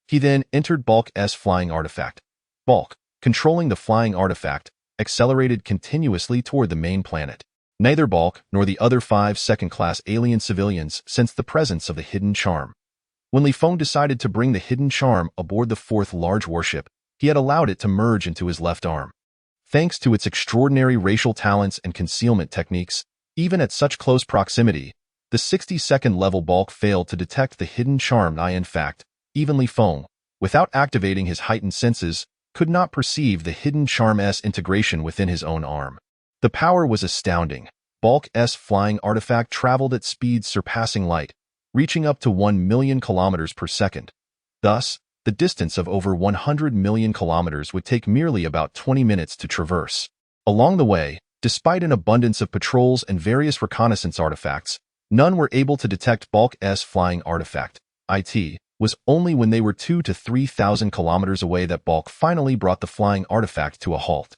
He then entered Bulk's flying artifact. Bulk, controlling the flying artifact, accelerated continuously toward the main planet. Neither Bulk nor the other 5 second-class alien civilians sensed the presence of the hidden charm. When Li Feng decided to bring the hidden charm aboard the fourth large warship, he had allowed it to merge into his left arm. Thanks to its extraordinary racial talents and concealment techniques, even at such close proximity, the 62nd level Bulk failed to detect the hidden charm. In fact, even Li Feng, without activating his heightened senses, could not perceive the hidden Charm's integration within his own arm. The power was astounding. Bulk's flying artifact traveled at speeds surpassing light, reaching up to 1 million kilometers per second. Thus, the distance of over 100 million kilometers would take merely about 20 minutes to traverse. Along the way, despite an abundance of patrols and various reconnaissance artifacts, none were able to detect Bulk's flying artifact. It was only when they were 2,000 to 3,000 kilometers away that Bulk finally brought the flying artifact to a halt.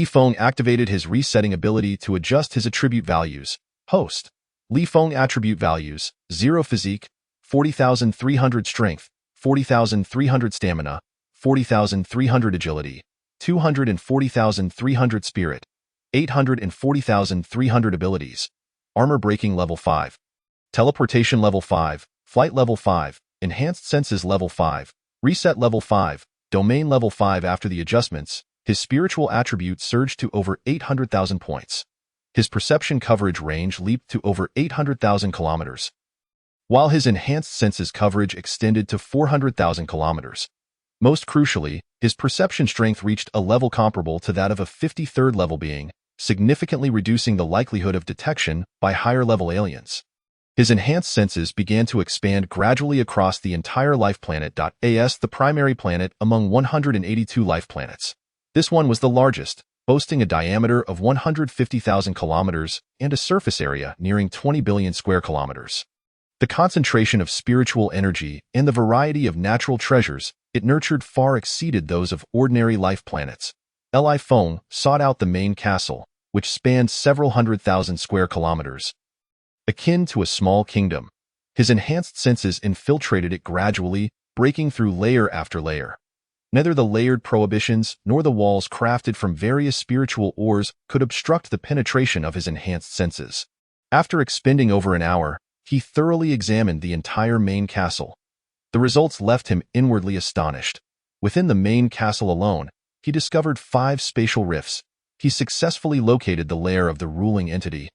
Feng activated his resetting ability to adjust his attribute values. Host. Feng attribute values: 0 physique, 40,300 strength, 40,300 stamina, 40,300 agility, 240,300 spirit, 840,300 abilities. Armor breaking level 5. Teleportation level 5, flight level 5, enhanced senses level 5, reset level 5, domain level 5. After the adjustments, his spiritual attribute surged to over 800,000 points. His perception coverage range leaped to over 800,000 kilometers, while his enhanced senses coverage extended to 400,000 kilometers. Most crucially, his perception strength reached a level comparable to that of a 53rd level being, significantly reducing the likelihood of detection by higher-level aliens. His enhanced senses began to expand gradually across the entire life planet. As the primary planet among 182 life planets. This one was the largest, boasting a diameter of 150,000 kilometers and a surface area nearing 20 billion square kilometers. The concentration of spiritual energy and the variety of natural treasures it nurtured far exceeded those of ordinary life planets. Feng sought out the main castle, which spanned several 100,000 square kilometers. Akin to a small kingdom, his enhanced senses infiltrated it gradually, breaking through layer after layer. Neither the layered prohibitions nor the walls crafted from various spiritual ores could obstruct the penetration of his enhanced senses. After expending over an hour, he thoroughly examined the entire main castle. The results left him inwardly astonished. Within the main castle alone, he discovered 5 spatial rifts. He successfully located the lair of the ruling entity.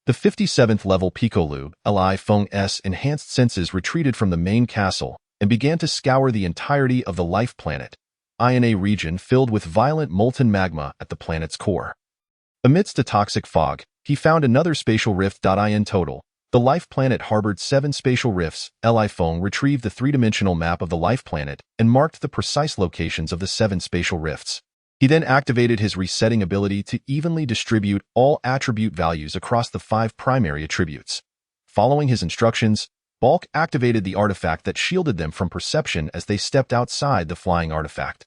The 57th level Piccolo, Feng's enhanced senses retreated from the main castle and began to scour the entirety of the life planet, in a region filled with violent molten magma at the planet's core. Amidst a toxic fog, he found another spatial rift. In total, the life planet harbored 7 spatial rifts. Feng retrieved the 3-dimensional map of the life planet and marked the precise locations of the 7 spatial rifts. He then activated his resetting ability to evenly distribute all attribute values across the 5 primary attributes. Following his instructions, Bulk activated the artifact that shielded them from perception as they stepped outside the flying artifact.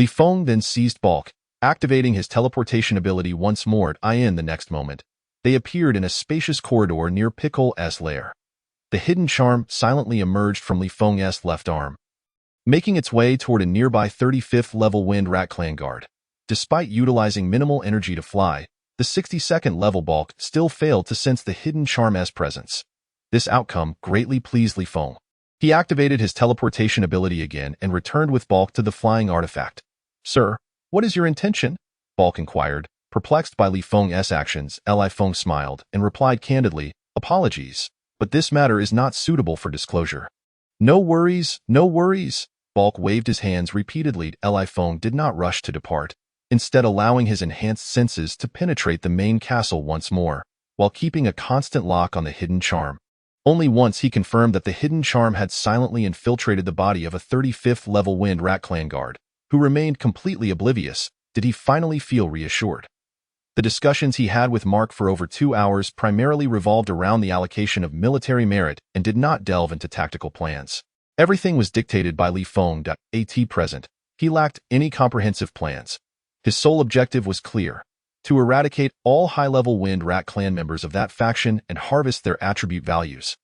Feng then seized Bulk, activating his teleportation ability once more. In the next moment, they appeared in a spacious corridor near Piccolo's lair. The hidden charm silently emerged from Feng's left arm, making its way toward a nearby 35th level Wind Rat Clan guard. Despite utilizing minimal energy to fly, the 62nd level Bulk still failed to sense the hidden charm's presence. This outcome greatly pleased Feng. He activated his teleportation ability again and returned with Bulk to the flying artifact. "Sir, what is your intention?" Bulk inquired, perplexed by Feng's actions. Feng smiled and replied candidly, "Apologies, but this matter is not suitable for disclosure." "No worries, no worries." Bulk waved his hands repeatedly. Feng did not rush to depart, instead allowing his enhanced senses to penetrate the main castle once more, while keeping a constant lock on the hidden charm. Only once he confirmed that the hidden charm had silently infiltrated the body of a 35th level Wind Rat Clan guard, who remained completely oblivious, did he finally feel reassured. The discussions he had with Mark for over 2 hours primarily revolved around the allocation of military merit and did not delve into tactical plans. Everything was dictated by Feng. At present, he lacked any comprehensive plans. His sole objective was clear: to eradicate all high-level Wind Rat Clan members of that faction and harvest their attribute values,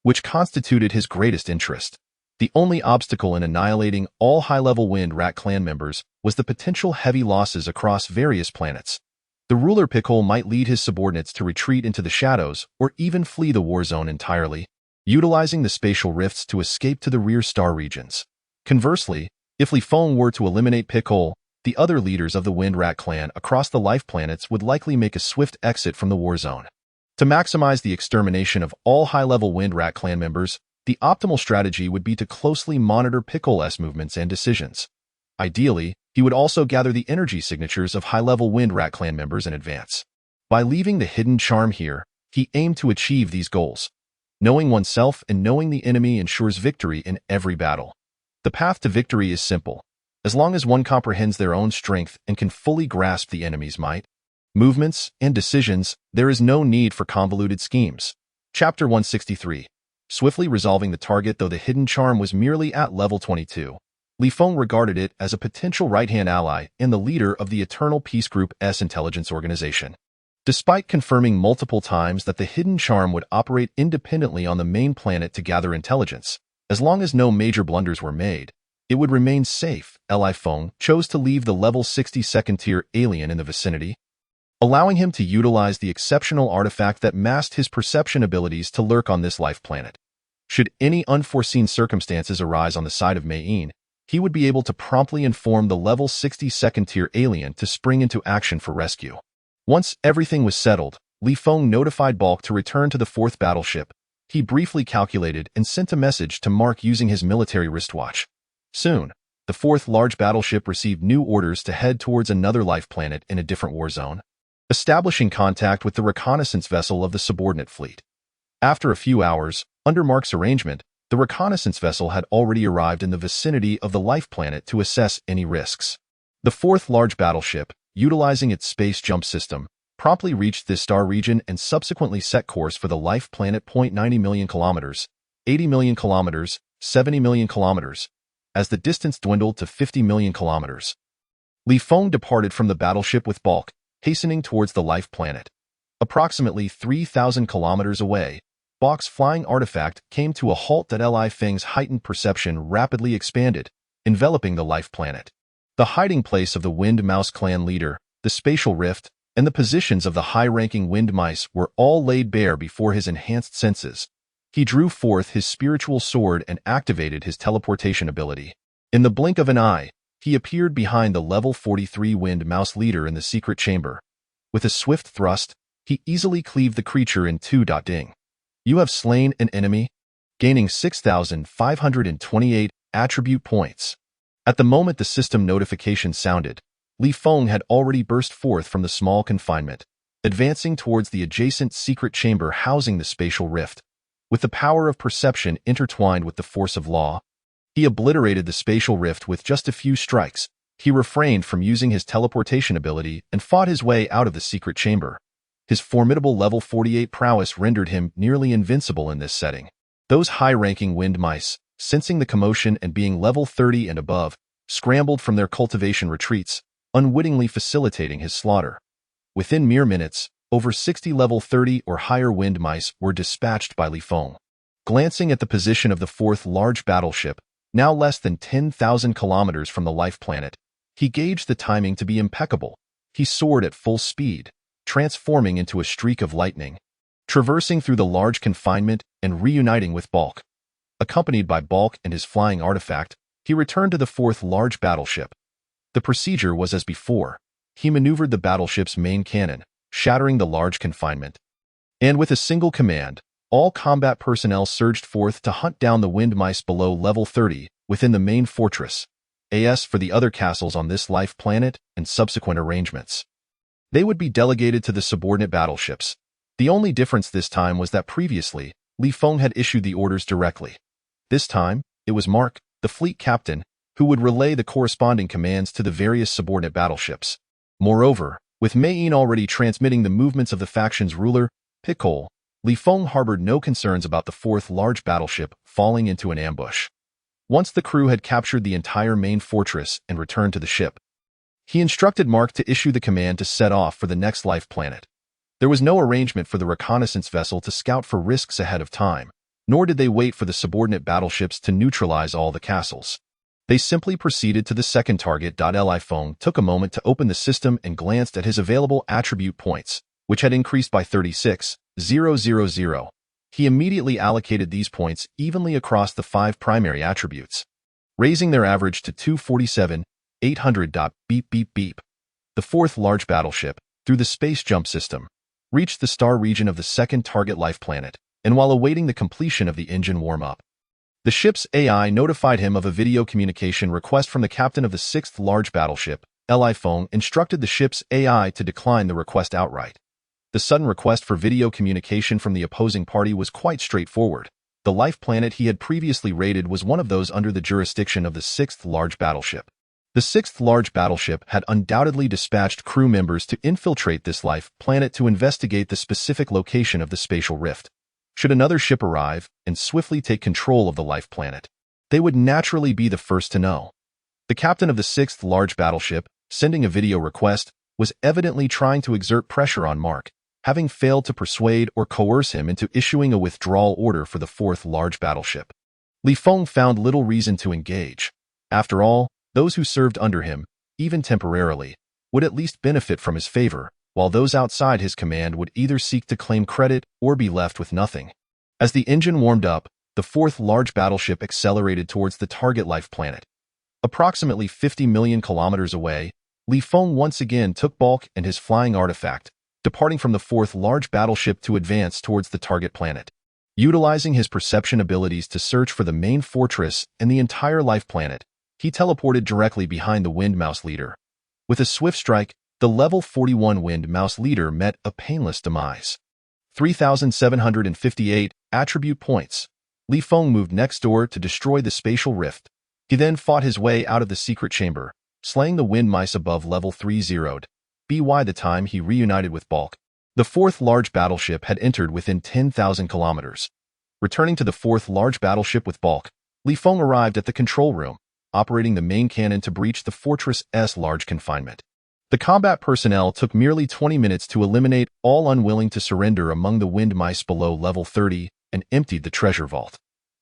which constituted his greatest interest. The only obstacle in annihilating all high-level Wind Rat Clan members was the potential heavy losses across various planets. The ruler Piccolo might lead his subordinates to retreat into the shadows or even flee the war zone entirely, utilizing the spatial rifts to escape to the rear star regions. Conversely, if Feng were to eliminate Piccolo, the other leaders of the Wind Rat Clan across the life planets would likely make a swift exit from the war zone. To maximize the extermination of all high-level Wind Rat Clan members, the optimal strategy would be to closely monitor Piccolo's movements and decisions. Ideally, He would also gather the energy signatures of high-level Wind Rat clan members in advance. By leaving the hidden charm here, he aimed to achieve these goals. Knowing oneself and knowing the enemy ensures victory in every battle. The path to victory is simple. As long as one comprehends their own strength and can fully grasp the enemy's might, movements, and decisions, there is no need for convoluted schemes. Chapter 163. Swiftly resolving the target. Though the hidden charm was merely at level 22, Feng regarded it as a potential right-hand ally and the leader of the Eternal Peace Group's intelligence organization. Despite confirming multiple times that the hidden charm would operate independently on the main planet to gather intelligence, as long as no major blunders were made, it would remain safe. Feng chose to leave the level 60 second-tier alien in the vicinity, allowing him to utilize the exceptional artifact that masked his perception abilities to lurk on this life planet. Should any unforeseen circumstances arise on the side of Mei-In, he would be able to promptly inform the level 60 second-tier alien to spring into action for rescue. Once everything was settled, Feng notified Bulk to return to the 4th battleship. He briefly calculated and sent a message to Mark using his military wristwatch. Soon, the 4th large battleship received new orders to head towards another life planet in a different war zone, establishing contact with the reconnaissance vessel of the subordinate fleet. After a few hours, under Mark's arrangement, the reconnaissance vessel had already arrived in the vicinity of the life planet to assess any risks. The 4th large battleship, utilizing its space jump system, promptly reached this star region and subsequently set course for the life planet. 90 million kilometers, 80 million kilometers, 70 million kilometers. As the distance dwindled to 50 million kilometers, Feng departed from the battleship with Bulk, hastening towards the life planet. Approximately 3,000 kilometers away, Bulk's flying artifact came to a halt. Feng's heightened perception rapidly expanded, enveloping the life planet. The hiding place of the Wind Mouse clan leader, the spatial rift, and the positions of the high-ranking Wind Mice were all laid bare before his enhanced senses. He drew forth his spiritual sword and activated his teleportation ability. In the blink of an eye, he appeared behind the level 43 Wind Mouse leader in the secret chamber. With a swift thrust, he easily cleaved the creature in two. Ding. You have slain an enemy, gaining 6,528 attribute points. At the moment the system notification sounded, Feng had already burst forth from the small confinement, advancing towards the adjacent secret chamber housing the spatial rift. With the power of perception intertwined with the force of law, he obliterated the spatial rift with just a few strikes. He refrained from using his teleportation ability and fought his way out of the secret chamber. His formidable level 48 prowess rendered him nearly invincible in this setting. Those high-ranking Wind Mice, sensing the commotion and being level 30 and above, scrambled from their cultivation retreats, unwittingly facilitating his slaughter. Within mere minutes, over 60 level 30 or higher Wind Mice were dispatched by Feng. Glancing at the position of the 4th large battleship, now less than 10,000 kilometers from the life planet, he gauged the timing to be impeccable. He soared at full speed, transforming into a streak of lightning, traversing through the large confinement and reuniting with Bulk. Accompanied by Bulk and his flying artifact, he returned to the 4th large battleship. The procedure was as before. He maneuvered the battleship's main cannon, shattering the large confinement. And with a single command, all combat personnel surged forth to hunt down the Wind Mice below level 30 within the main fortress, as for the other castles on this life planet and subsequent arrangements. They would be delegated to the subordinate battleships. The only difference this time was that previously, Feng had issued the orders directly. This time, it was Mark, the fleet captain, who would relay the corresponding commands to the various subordinate battleships. Moreover, with Mei-In already transmitting the movements of the faction's ruler, Piccole, Feng harbored no concerns about the 4th large battleship falling into an ambush. Once the crew had captured the entire main fortress and returned to the ship, he instructed Mark to issue the command to set off for the next life planet. There was no arrangement for the reconnaissance vessel to scout for risks ahead of time, nor did they wait for the subordinate battleships to neutralize all the castles. They simply proceeded to the second target. Feng took a moment to open the system and glanced at his available attribute points, which had increased by 36,000. He immediately allocated these points evenly across the 5 primary attributes, raising their average to 247,800. Beep beep beep. The 4th large battleship, through the space jump system, reached the star region of the second target life planet, and while awaiting the completion of the engine warm-up, The ship's AI notified him of a video communication request from the captain of the 6th large battleship. Feng instructed the ship's AI to decline the request outright. The sudden request for video communication from the opposing party was quite straightforward. The life planet he had previously raided was one of those under the jurisdiction of the 6th large battleship. The 6th large battleship had undoubtedly dispatched crew members to infiltrate this life planet to investigate the specific location of the spatial rift. Should another ship arrive and swiftly take control of the life planet, they would naturally be the first to know. The captain of the 6th large battleship, sending a video request, was evidently trying to exert pressure on Mark, having failed to persuade or coerce him into issuing a withdrawal order for the 4th large battleship. Feng found little reason to engage. After all, those who served under him, even temporarily, would at least benefit from his favor, while those outside his command would either seek to claim credit or be left with nothing. As the engine warmed up, the 4th large battleship accelerated towards the target life planet. Approximately 50 million kilometers away, Feng once again took bulk and his flying artifact, departing from the 4th large battleship to advance towards the target planet. Utilizing his perception abilities to search for the main fortress and the entire life planet, he teleported directly behind the Wind Mouse leader. With a swift strike, the level 41 Wind Mouse leader met a painless demise. 3,758 attribute points. Feng moved next door to destroy the spatial rift. He then fought his way out of the secret chamber, slaying the wind mice above level 30'd. By the time he reunited with Bulk, the 4th large battleship had entered within 10,000 kilometers. Returning to the 4th large battleship with Bulk, Feng arrived at the control room, operating the main cannon to breach the fortress's large confinement. The combat personnel took merely 20 minutes to eliminate all unwilling to surrender among the wind mice below level 30 and emptied the treasure vault.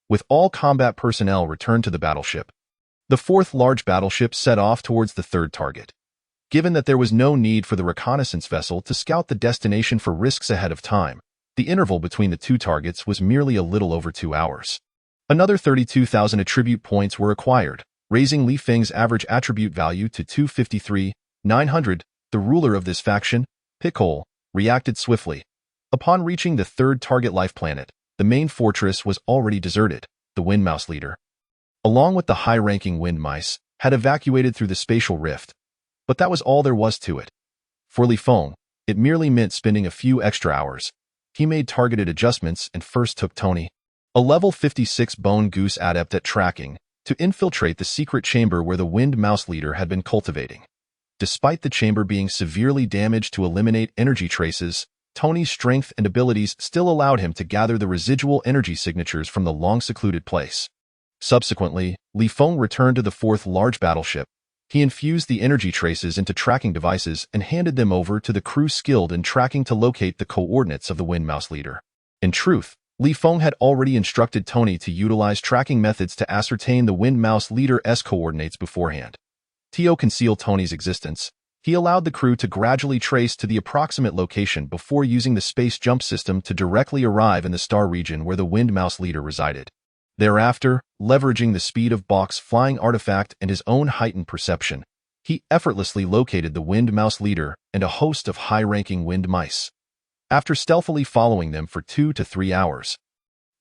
With all combat personnel returned to the battleship, the 4th large battleship set off towards the 3rd target. Given that there was no need for the reconnaissance vessel to scout the destination for risks ahead of time, the interval between the two targets was merely a little over 2 hours. Another 32,000 attribute points were acquired, raising Feng's average attribute value to 253,900. The ruler of this faction, Pickle, reacted swiftly. Upon reaching the 3rd target life planet, the main fortress was already deserted. The Wind Mouse leader, along with the high-ranking wind mice, had evacuated through the spatial rift. But that was all there was to it. For Feng, it merely meant spending a few extra hours. He made targeted adjustments and first took Tony, a level 56 Bone Goose adept at tracking, to infiltrate the secret chamber where the Wind Mouse leader had been cultivating. Despite the chamber being severely damaged to eliminate energy traces, Tony's strength and abilities still allowed him to gather the residual energy signatures from the long-secluded place. Subsequently, Feng returned to the 4th large battleship. He infused the energy traces into tracking devices and handed them over to the crew skilled in tracking to locate the coordinates of the Wind Mouse leader. In truth, Feng had already instructed Tony to utilize tracking methods to ascertain the Wind Mouse leader's coordinates beforehand. To conceal Tony's existence, he allowed the crew to gradually trace to the approximate location before using the space jump system to directly arrive in the star region where the Wind Mouse leader resided. Thereafter, leveraging the speed of Bok's flying artifact and his own heightened perception, he effortlessly located the Wind Mouse leader and a host of high-ranking wind mice. After stealthily following them for 2 to 3 hours,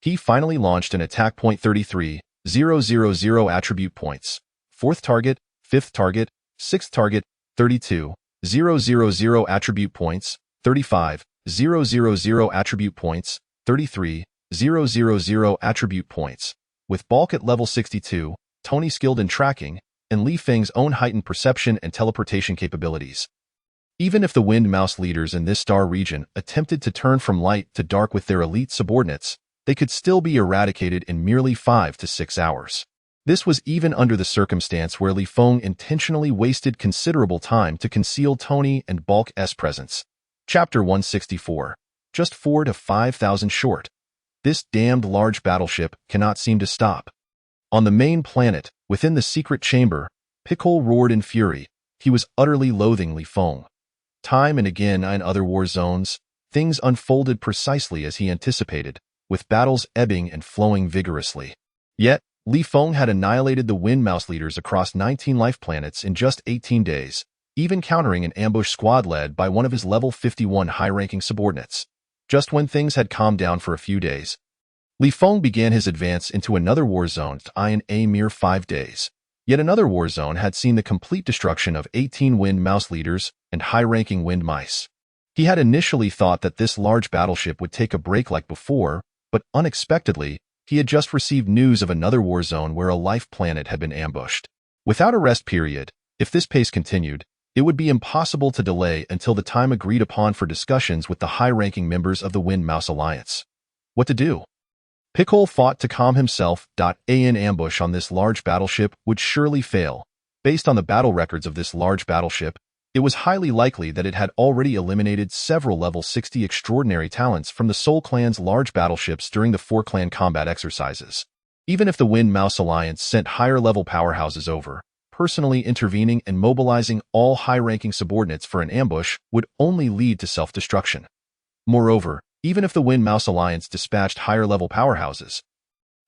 he finally launched an attack. 33,000 attribute points. 4th target, 5th target, 6th target, 32,000 attribute points, 35,000 attribute points, 33,000 attribute points. With Bulk at level 62, Tony skilled in tracking, and Feng's own heightened perception and teleportation capabilities. Even if the Wind Mouse leaders in this star region attempted to turn from light to dark with their elite subordinates, they could still be eradicated in merely 5 to 6 hours. This was even under the circumstance where Feng intentionally wasted considerable time to conceal Tony and Bulk's presence. Chapter 164. Just 4 to 5,000 short. This damned large battleship cannot seem to stop. On the main planet, within the secret chamber, Pickle roared in fury. He was utterly loathing Feng. Time and again in other war zones, things unfolded precisely as he anticipated, with battles ebbing and flowing vigorously. Yet, Feng had annihilated the Wind Mouse leaders across 19 life planets in just 18 days, even countering an ambush squad led by one of his level 51 high-ranking subordinates. Just when things had calmed down for a few days, Li Feng began his advance into another war zone in a mere 5 days. Yet another war zone had seen the complete destruction of 18 wind mouse leaders and high-ranking wind mice. He had initially thought that this large battleship would take a break like before, but unexpectedly, he had just received news of another war zone where a life planet had been ambushed. Without a rest period, if this pace continued, it would be impossible to delay until the time agreed upon for discussions with the high-ranking members of the Wind Mouse Alliance. What to do? Pickle fought to calm himself. An ambush on this large battleship would surely fail. Based on the battle records of this large battleship, it was highly likely that it had already eliminated several level 60 extraordinary talents from the Soul Clan's large battleships during the 4-clan combat exercises. Even if the Wind Mouse Alliance sent higher-level powerhouses over, personally intervening and mobilizing all high-ranking subordinates for an ambush would only lead to self-destruction. Moreover, even if the Wind Mouse Alliance dispatched higher-level powerhouses,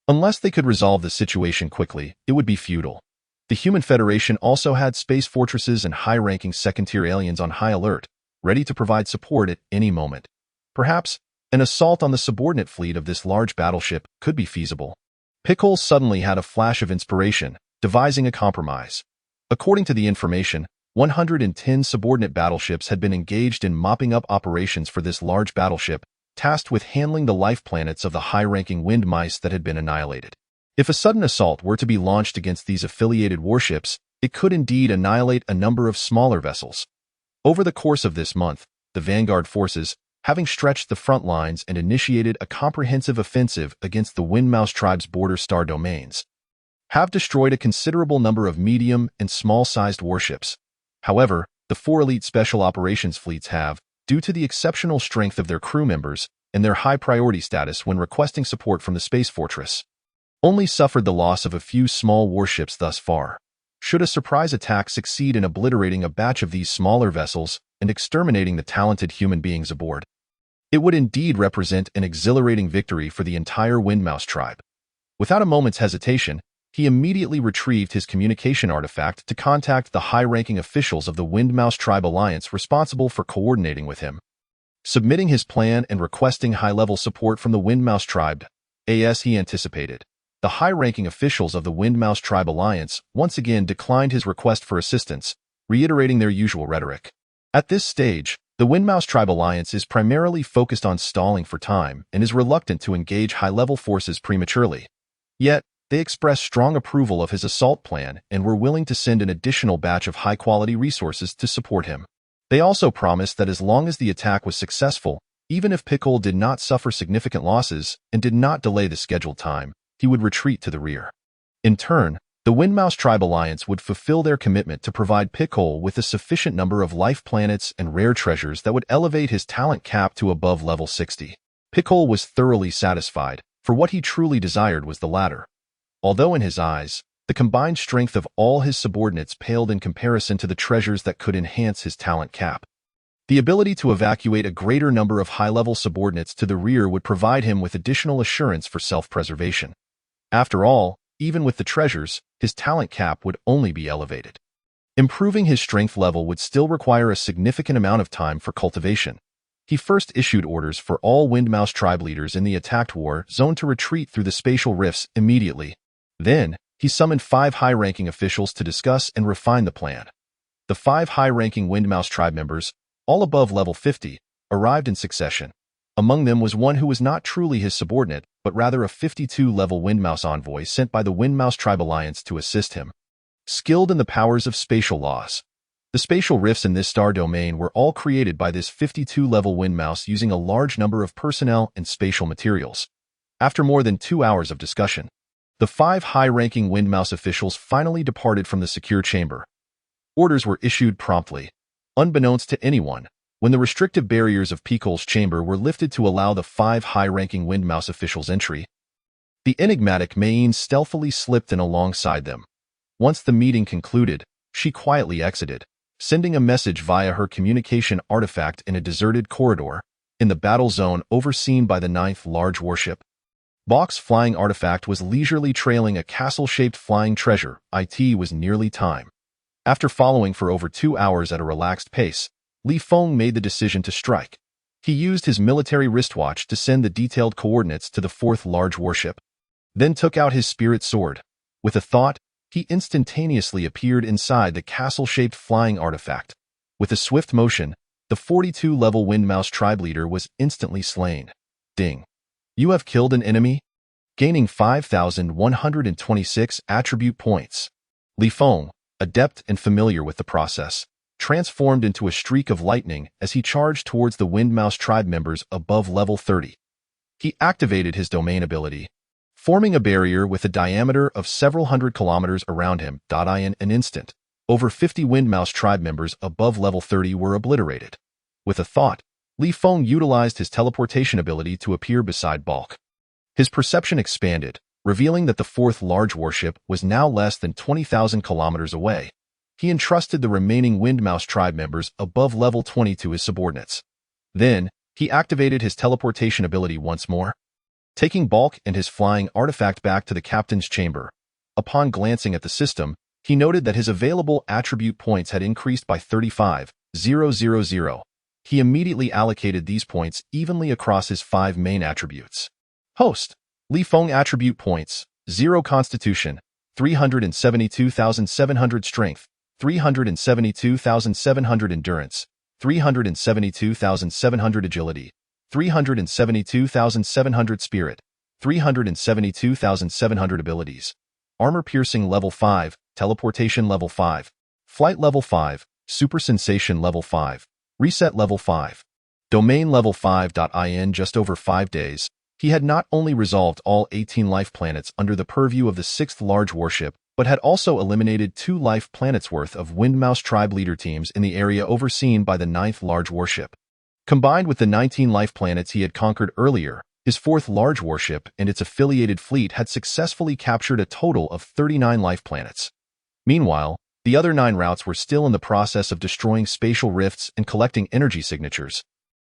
unless they could resolve the situation quickly, it would be futile. The Human Federation also had space fortresses and high-ranking second-tier aliens on high alert, ready to provide support at any moment. Perhaps, an assault on the subordinate fleet of this large battleship could be feasible. Pickle suddenly had a flash of inspiration, devising a compromise. According to the information, 110 subordinate battleships had been engaged in mopping up operations for this large battleship, tasked with handling the life planets of the high-ranking wind mice that had been annihilated. If a sudden assault were to be launched against these affiliated warships, it could indeed annihilate a number of smaller vessels. Over the course of this month, the Vanguard forces, having stretched the front lines and initiated a comprehensive offensive against the Wind Mouse tribe's border star domains, have destroyed a considerable number of medium and small-sized warships. However, the 4 elite special operations fleets have, due to the exceptional strength of their crew members and their high priority status when requesting support from the Space Fortress, only suffered the loss of a few small warships thus far. Should a surprise attack succeed in obliterating a batch of these smaller vessels and exterminating the talented human beings aboard, it would indeed represent an exhilarating victory for the entire Wind Mouse tribe. Without a moment's hesitation, he immediately retrieved his communication artifact to contact the high-ranking officials of the Wind Mouse Tribe Alliance responsible for coordinating with him. Submitting his plan and requesting high-level support from the Wind Mouse Tribe, as he anticipated, the high-ranking officials of the Wind Mouse Tribe Alliance once again declined his request for assistance, reiterating their usual rhetoric. At this stage, the Wind Mouse Tribe Alliance is primarily focused on stalling for time and is reluctant to engage high-level forces prematurely. Yet, they expressed strong approval of his assault plan and were willing to send an additional batch of high-quality resources to support him. They also promised that as long as the attack was successful, even if Pickle did not suffer significant losses and did not delay the scheduled time, he would retreat to the rear. In turn, the Wind Mouse Tribe Alliance would fulfill their commitment to provide Pickle with a sufficient number of life planets and rare treasures that would elevate his talent cap to above level 60. Pickle was thoroughly satisfied, for what he truly desired was the latter. Although in his eyes, the combined strength of all his subordinates paled in comparison to the treasures that could enhance his talent cap. The ability to evacuate a greater number of high-level subordinates to the rear would provide him with additional assurance for self-preservation. After all, even with the treasures, his talent cap would only be elevated. Improving his strength level would still require a significant amount of time for cultivation. He first issued orders for all Wind Mouse tribe leaders in the attacked war zone to retreat through the spatial rifts immediately. Then, he summoned 5 high-ranking officials to discuss and refine the plan. The 5 high-ranking Wind Mouse tribe members, all above level 50, arrived in succession. Among them was one who was not truly his subordinate, but rather a 52-level Wind Mouse envoy sent by the Wind Mouse Tribe Alliance to assist him. Skilled in the powers of spatial laws. The spatial rifts in this star domain were all created by this 52-level Wind Mouse using a large number of personnel and spatial materials. After more than 2 hours of discussion, the 5 high-ranking Wind Mouse officials finally departed from the secure chamber. Orders were issued promptly. Unbeknownst to anyone, when the restrictive barriers of Pickle's chamber were lifted to allow the 5 high-ranking Wind Mouse officials entry, the enigmatic Mayne stealthily slipped in alongside them. Once the meeting concluded, she quietly exited, sending a message via her communication artifact in a deserted corridor, in the battle zone overseen by the 9th large warship. Bach's flying artifact was leisurely trailing a castle-shaped flying treasure. It was nearly time. After following for over 2 hours at a relaxed pace, Li Feng made the decision to strike. He used his military wristwatch to send the detailed coordinates to the fourth large warship, then took out his spirit sword. With a thought, he instantaneously appeared inside the castle-shaped flying artifact. With a swift motion, the 42-level Windmouse tribe leader was instantly slain. Ding. You have killed an enemy, gaining 5,126 attribute points. Li Feng, adept and familiar with the process, transformed into a streak of lightning as he charged towards the Windmouse tribe members above level 30. He activated his domain ability, forming a barrier with a diameter of several hundred kilometers around him. In an instant, over 50 Windmouse tribe members above level 30 were obliterated. With a thought, Li Feng utilized his teleportation ability to appear beside Bulk. His perception expanded, revealing that the fourth large warship was now less than 20,000 kilometers away. He entrusted the remaining Windmouse tribe members above level 20 to his subordinates. Then, he activated his teleportation ability once more, taking Bulk and his flying artifact back to the captain's chamber. Upon glancing at the system, he noted that his available attribute points had increased by 35,000. He immediately allocated these points evenly across his 5 main attributes. Host, Li Feng attribute points, 0 Constitution, 372,700 Strength, 372,700 Endurance, 372,700 Agility, 372,700 Spirit, 372,700 Abilities. Armor-piercing level 5, teleportation level 5, flight level 5, super sensation level 5, reset level 5, domain level 5. In just over 5 days, he had not only resolved all 18 life planets under the purview of the 6th large warship, but had also eliminated 2 life planets worth of Windmouse tribe leader teams in the area overseen by the 9th large warship. Combined with the 19 life planets he had conquered earlier, his 4th large warship and its affiliated fleet had successfully captured a total of 39 life planets. Meanwhile, the other 9 routes were still in the process of destroying spatial rifts and collecting energy signatures.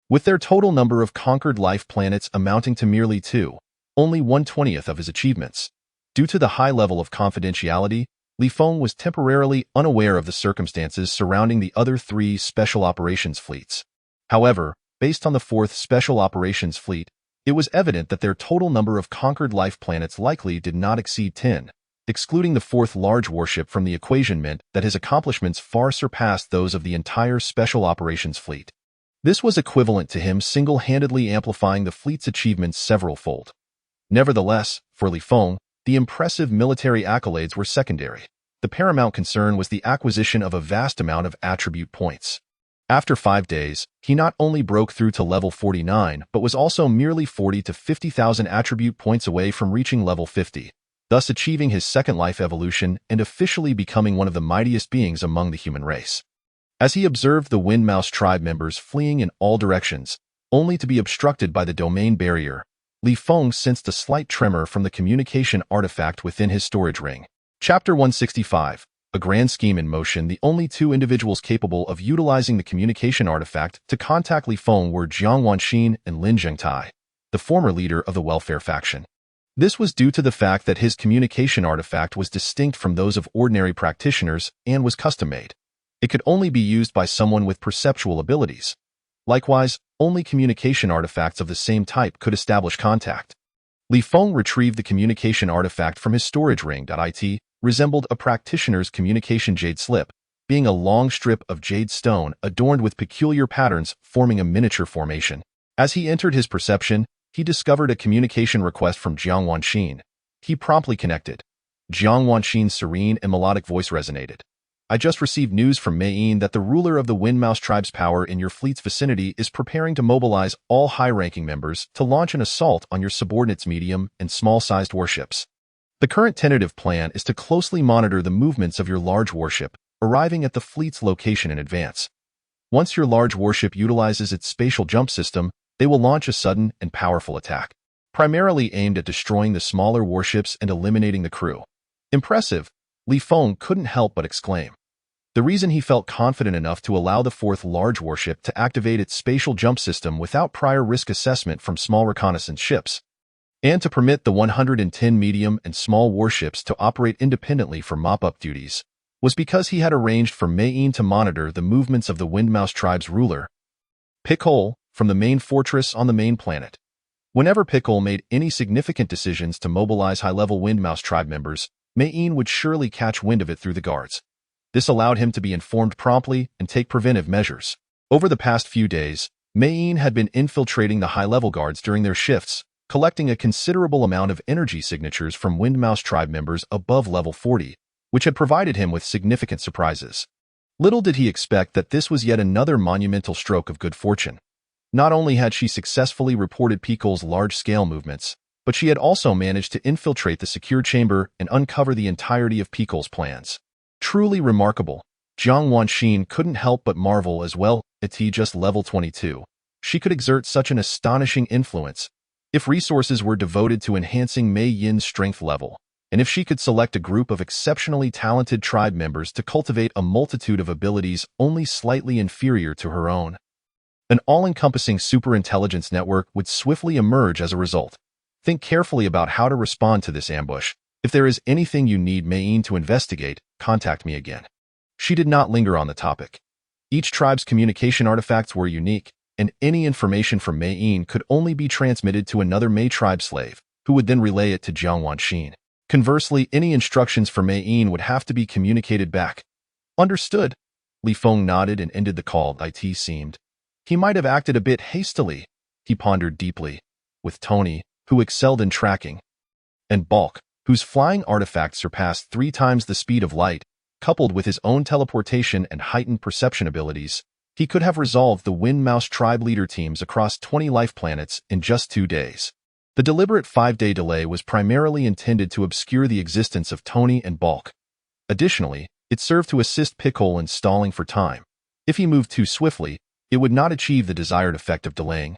With their total number of conquered life planets amounting to merely 2, only 1/20th of his achievements. Due to the high level of confidentiality, Li Feng was temporarily unaware of the circumstances surrounding the other 3 Special Operations fleets. However, based on the 4th Special Operations Fleet, it was evident that their total number of conquered life planets likely did not exceed 10. Excluding the 4th large warship from the equation meant that his accomplishments far surpassed those of the entire Special Operations Fleet. This was equivalent to him single-handedly amplifying the fleet's achievements several-fold. Nevertheless, for Li Feng, the impressive military accolades were secondary. The paramount concern was the acquisition of a vast amount of attribute points. After 5 days, he not only broke through to level 49 but was also merely 40 to 50,000 attribute points away from reaching level 50, thus achieving his second life evolution and officially becoming one of the mightiest beings among the human race. As he observed the Windmouse tribe members fleeing in all directions, only to be obstructed by the domain barrier, Li Feng sensed a slight tremor from the communication artifact within his storage ring. Chapter 165. A grand scheme in motion. The only 2 individuals capable of utilizing the communication artifact to contact Li Feng were Jiang Wanxin and Lin Zhengtai, the former leader of the welfare faction. This was due to the fact that his communication artifact was distinct from those of ordinary practitioners and was custom-made. It could only be used by someone with perceptual abilities. Likewise, only communication artifacts of the same type could establish contact. Li Feng retrieved the communication artifact from his storage ring. It resembled a practitioner's communication jade slip, being a long strip of jade stone adorned with peculiar patterns forming a miniature formation. As he entered his perception, he discovered a communication request from Jiang Wanxin. He promptly connected. Jiang Wanxin's serene and melodic voice resonated. I just received news from Mayne that the ruler of the Windmouse tribe's power in your fleet's vicinity is preparing to mobilize all high-ranking members to launch an assault on your subordinates' medium and small-sized warships. The current tentative plan is to closely monitor the movements of your large warship, arriving at the fleet's location in advance. Once your large warship utilizes its spatial jump system, they will launch a sudden and powerful attack, primarily aimed at destroying the smaller warships and eliminating the crew. Impressive, Li Feng couldn't help but exclaim. The reason he felt confident enough to allow the 4th large warship to activate its spatial jump system without prior risk assessment from small reconnaissance ships, and to permit the 110 medium and small warships to operate independently for mop-up duties, was because he had arranged for Mayne to monitor the movements of the Windmouse tribe's ruler. Pickhole, from the main fortress on the main planet. Whenever Pickle made any significant decisions to mobilize high-level Windmouse tribe members, Mayeen would surely catch wind of it through the guards. This allowed him to be informed promptly and take preventive measures. Over the past few days, Mayeen had been infiltrating the high-level guards during their shifts, collecting a considerable amount of energy signatures from Windmouse tribe members above level 40, which had provided him with significant surprises. Little did he expect that this was yet another monumental stroke of good fortune. Not only had she successfully reported Pickle's large-scale movements, but she had also managed to infiltrate the secure chamber and uncover the entirety of Pickle's plans. Truly remarkable. Jiang Wanxin couldn't help but marvel as well. At just level 22, she could exert such an astonishing influence if resources were devoted to enhancing Mei Yin's strength level, and if she could select a group of exceptionally talented tribe members to cultivate a multitude of abilities only slightly inferior to her own. An all-encompassing superintelligence network would swiftly emerge as a result. Think carefully about how to respond to this ambush. If there is anything you need Mayeen to investigate, contact me again. She did not linger on the topic. Each tribe's communication artifacts were unique, and any information from Mayeen could only be transmitted to another Mei tribe slave, who would then relay it to Jiang Wanxin. Conversely, any instructions for Mayeen would have to be communicated back. Understood. Li Feng nodded and ended the call. It seemed he might have acted a bit hastily. He pondered deeply. With Tony, who excelled in tracking, and Bulk, whose flying artifacts surpassed 3 times the speed of light, coupled with his own teleportation and heightened perception abilities, he could have resolved the Windmouse tribe leader teams across 20 life planets in just 2 days. The deliberate 5-day delay was primarily intended to obscure the existence of Tony and Bulk. Additionally, it served to assist Pickle in stalling for time. If he moved too swiftly, it would not achieve the desired effect of delaying,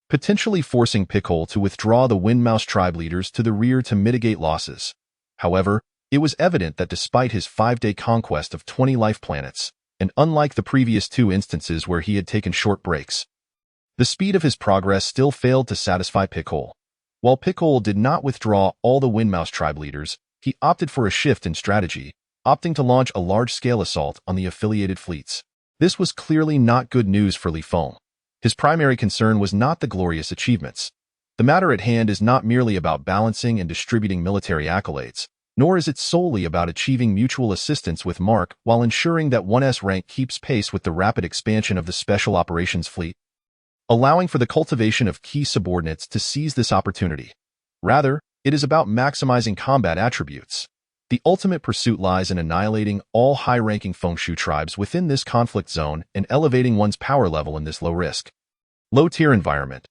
potentially forcing Pickle to withdraw the Windmouse tribe leaders to the rear to mitigate losses. However, it was evident that despite his 5-day conquest of 20 life planets, and unlike the previous 2 instances where he had taken short breaks, the speed of his progress still failed to satisfy Pickle. While Pickle did not withdraw all the Windmouse tribe leaders, he opted for a shift in strategy, opting to launch a large-scale assault on the affiliated fleets. This was clearly not good news for Li Feng. His primary concern was not the glorious achievements. The matter at hand is not merely about balancing and distributing military accolades, nor is it solely about achieving mutual assistance with Mark while ensuring that 1S rank keeps pace with the rapid expansion of the Special Operations Fleet, allowing for the cultivation of key subordinates to seize this opportunity. Rather, it is about maximizing combat attributes. The ultimate pursuit lies in annihilating all high-ranking Fengshu tribes within this conflict zone and elevating one's power level in this low-risk, low-tier environment.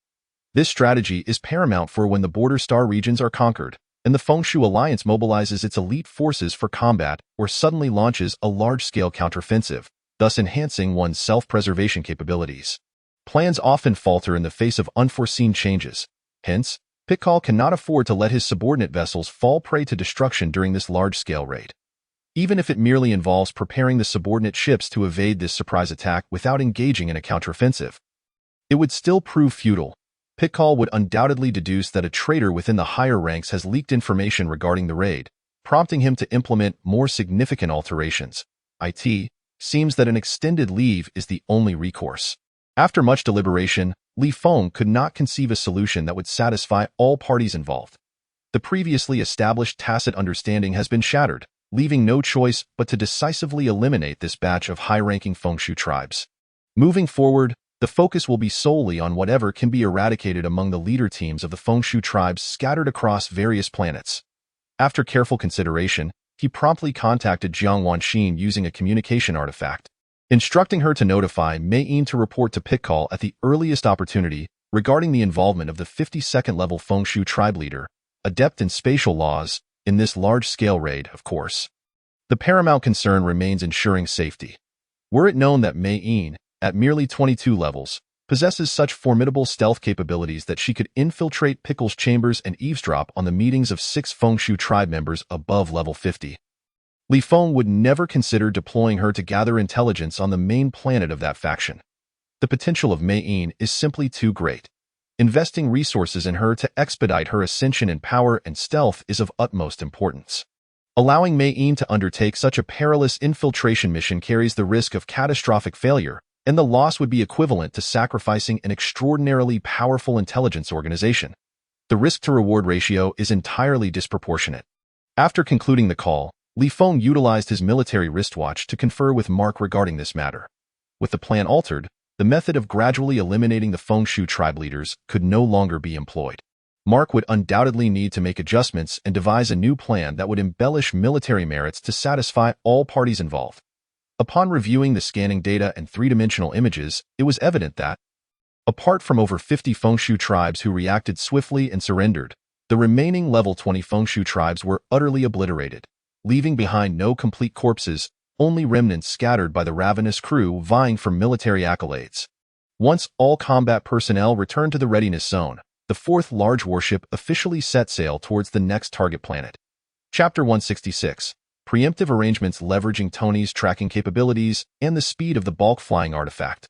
This strategy is paramount for when the border star regions are conquered, and the Fengshu Alliance mobilizes its elite forces for combat or suddenly launches a large-scale counteroffensive, thus enhancing one's self-preservation capabilities. Plans often falter in the face of unforeseen changes. Hence, Pickle cannot afford to let his subordinate vessels fall prey to destruction during this large-scale raid. Even if it merely involves preparing the subordinate ships to evade this surprise attack without engaging in a counteroffensive, it would still prove futile. Pickle would undoubtedly deduce that a traitor within the higher ranks has leaked information regarding the raid, prompting him to implement more significant alterations. It seems that an extended leave is the only recourse. After much deliberation, Li Feng could not conceive a solution that would satisfy all parties involved. The previously established tacit understanding has been shattered, leaving no choice but to decisively eliminate this batch of high-ranking Fengshu tribes. Moving forward, the focus will be solely on whatever can be eradicated among the leader teams of the Fengshu tribes scattered across various planets. After careful consideration, he promptly contacted Jiang Wanxin using a communication artifact, instructing her to notify Mayeen to report to Pickle at the earliest opportunity regarding the involvement of the 52nd level Fengshu tribe leader, adept in spatial laws, in this large-scale raid, of course. The paramount concern remains ensuring safety. Were it known that Mayeen, at merely 22 levels, possesses such formidable stealth capabilities that she could infiltrate Pickle's chambers and eavesdrop on the meetings of 6 Fengshu tribe members above level 50, Li Feng would never consider deploying her to gather intelligence on the main planet of that faction. The potential of Mayeen is simply too great. Investing resources in her to expedite her ascension in power and stealth is of utmost importance. Allowing Mayeen to undertake such a perilous infiltration mission carries the risk of catastrophic failure, and the loss would be equivalent to sacrificing an extraordinarily powerful intelligence organization. The risk-to-reward ratio is entirely disproportionate. After concluding the call, Feng utilized his military wristwatch to confer with Mark regarding this matter. With the plan altered, the method of gradually eliminating the Feng Shu tribe leaders could no longer be employed. Mark would undoubtedly need to make adjustments and devise a new plan that would embellish military merits to satisfy all parties involved. Upon reviewing the scanning data and three-dimensional images, it was evident that, apart from over 50 Feng Shu tribes who reacted swiftly and surrendered, the remaining level 20 Feng Shu tribes were utterly obliterated, leaving behind no complete corpses, only remnants scattered by the ravenous crew vying for military accolades. Once all combat personnel returned to the readiness zone, the fourth large warship officially set sail towards the next target planet. Chapter 166. Preemptive arrangements leveraging Tony's tracking capabilities and the speed of the bulk flying artifact.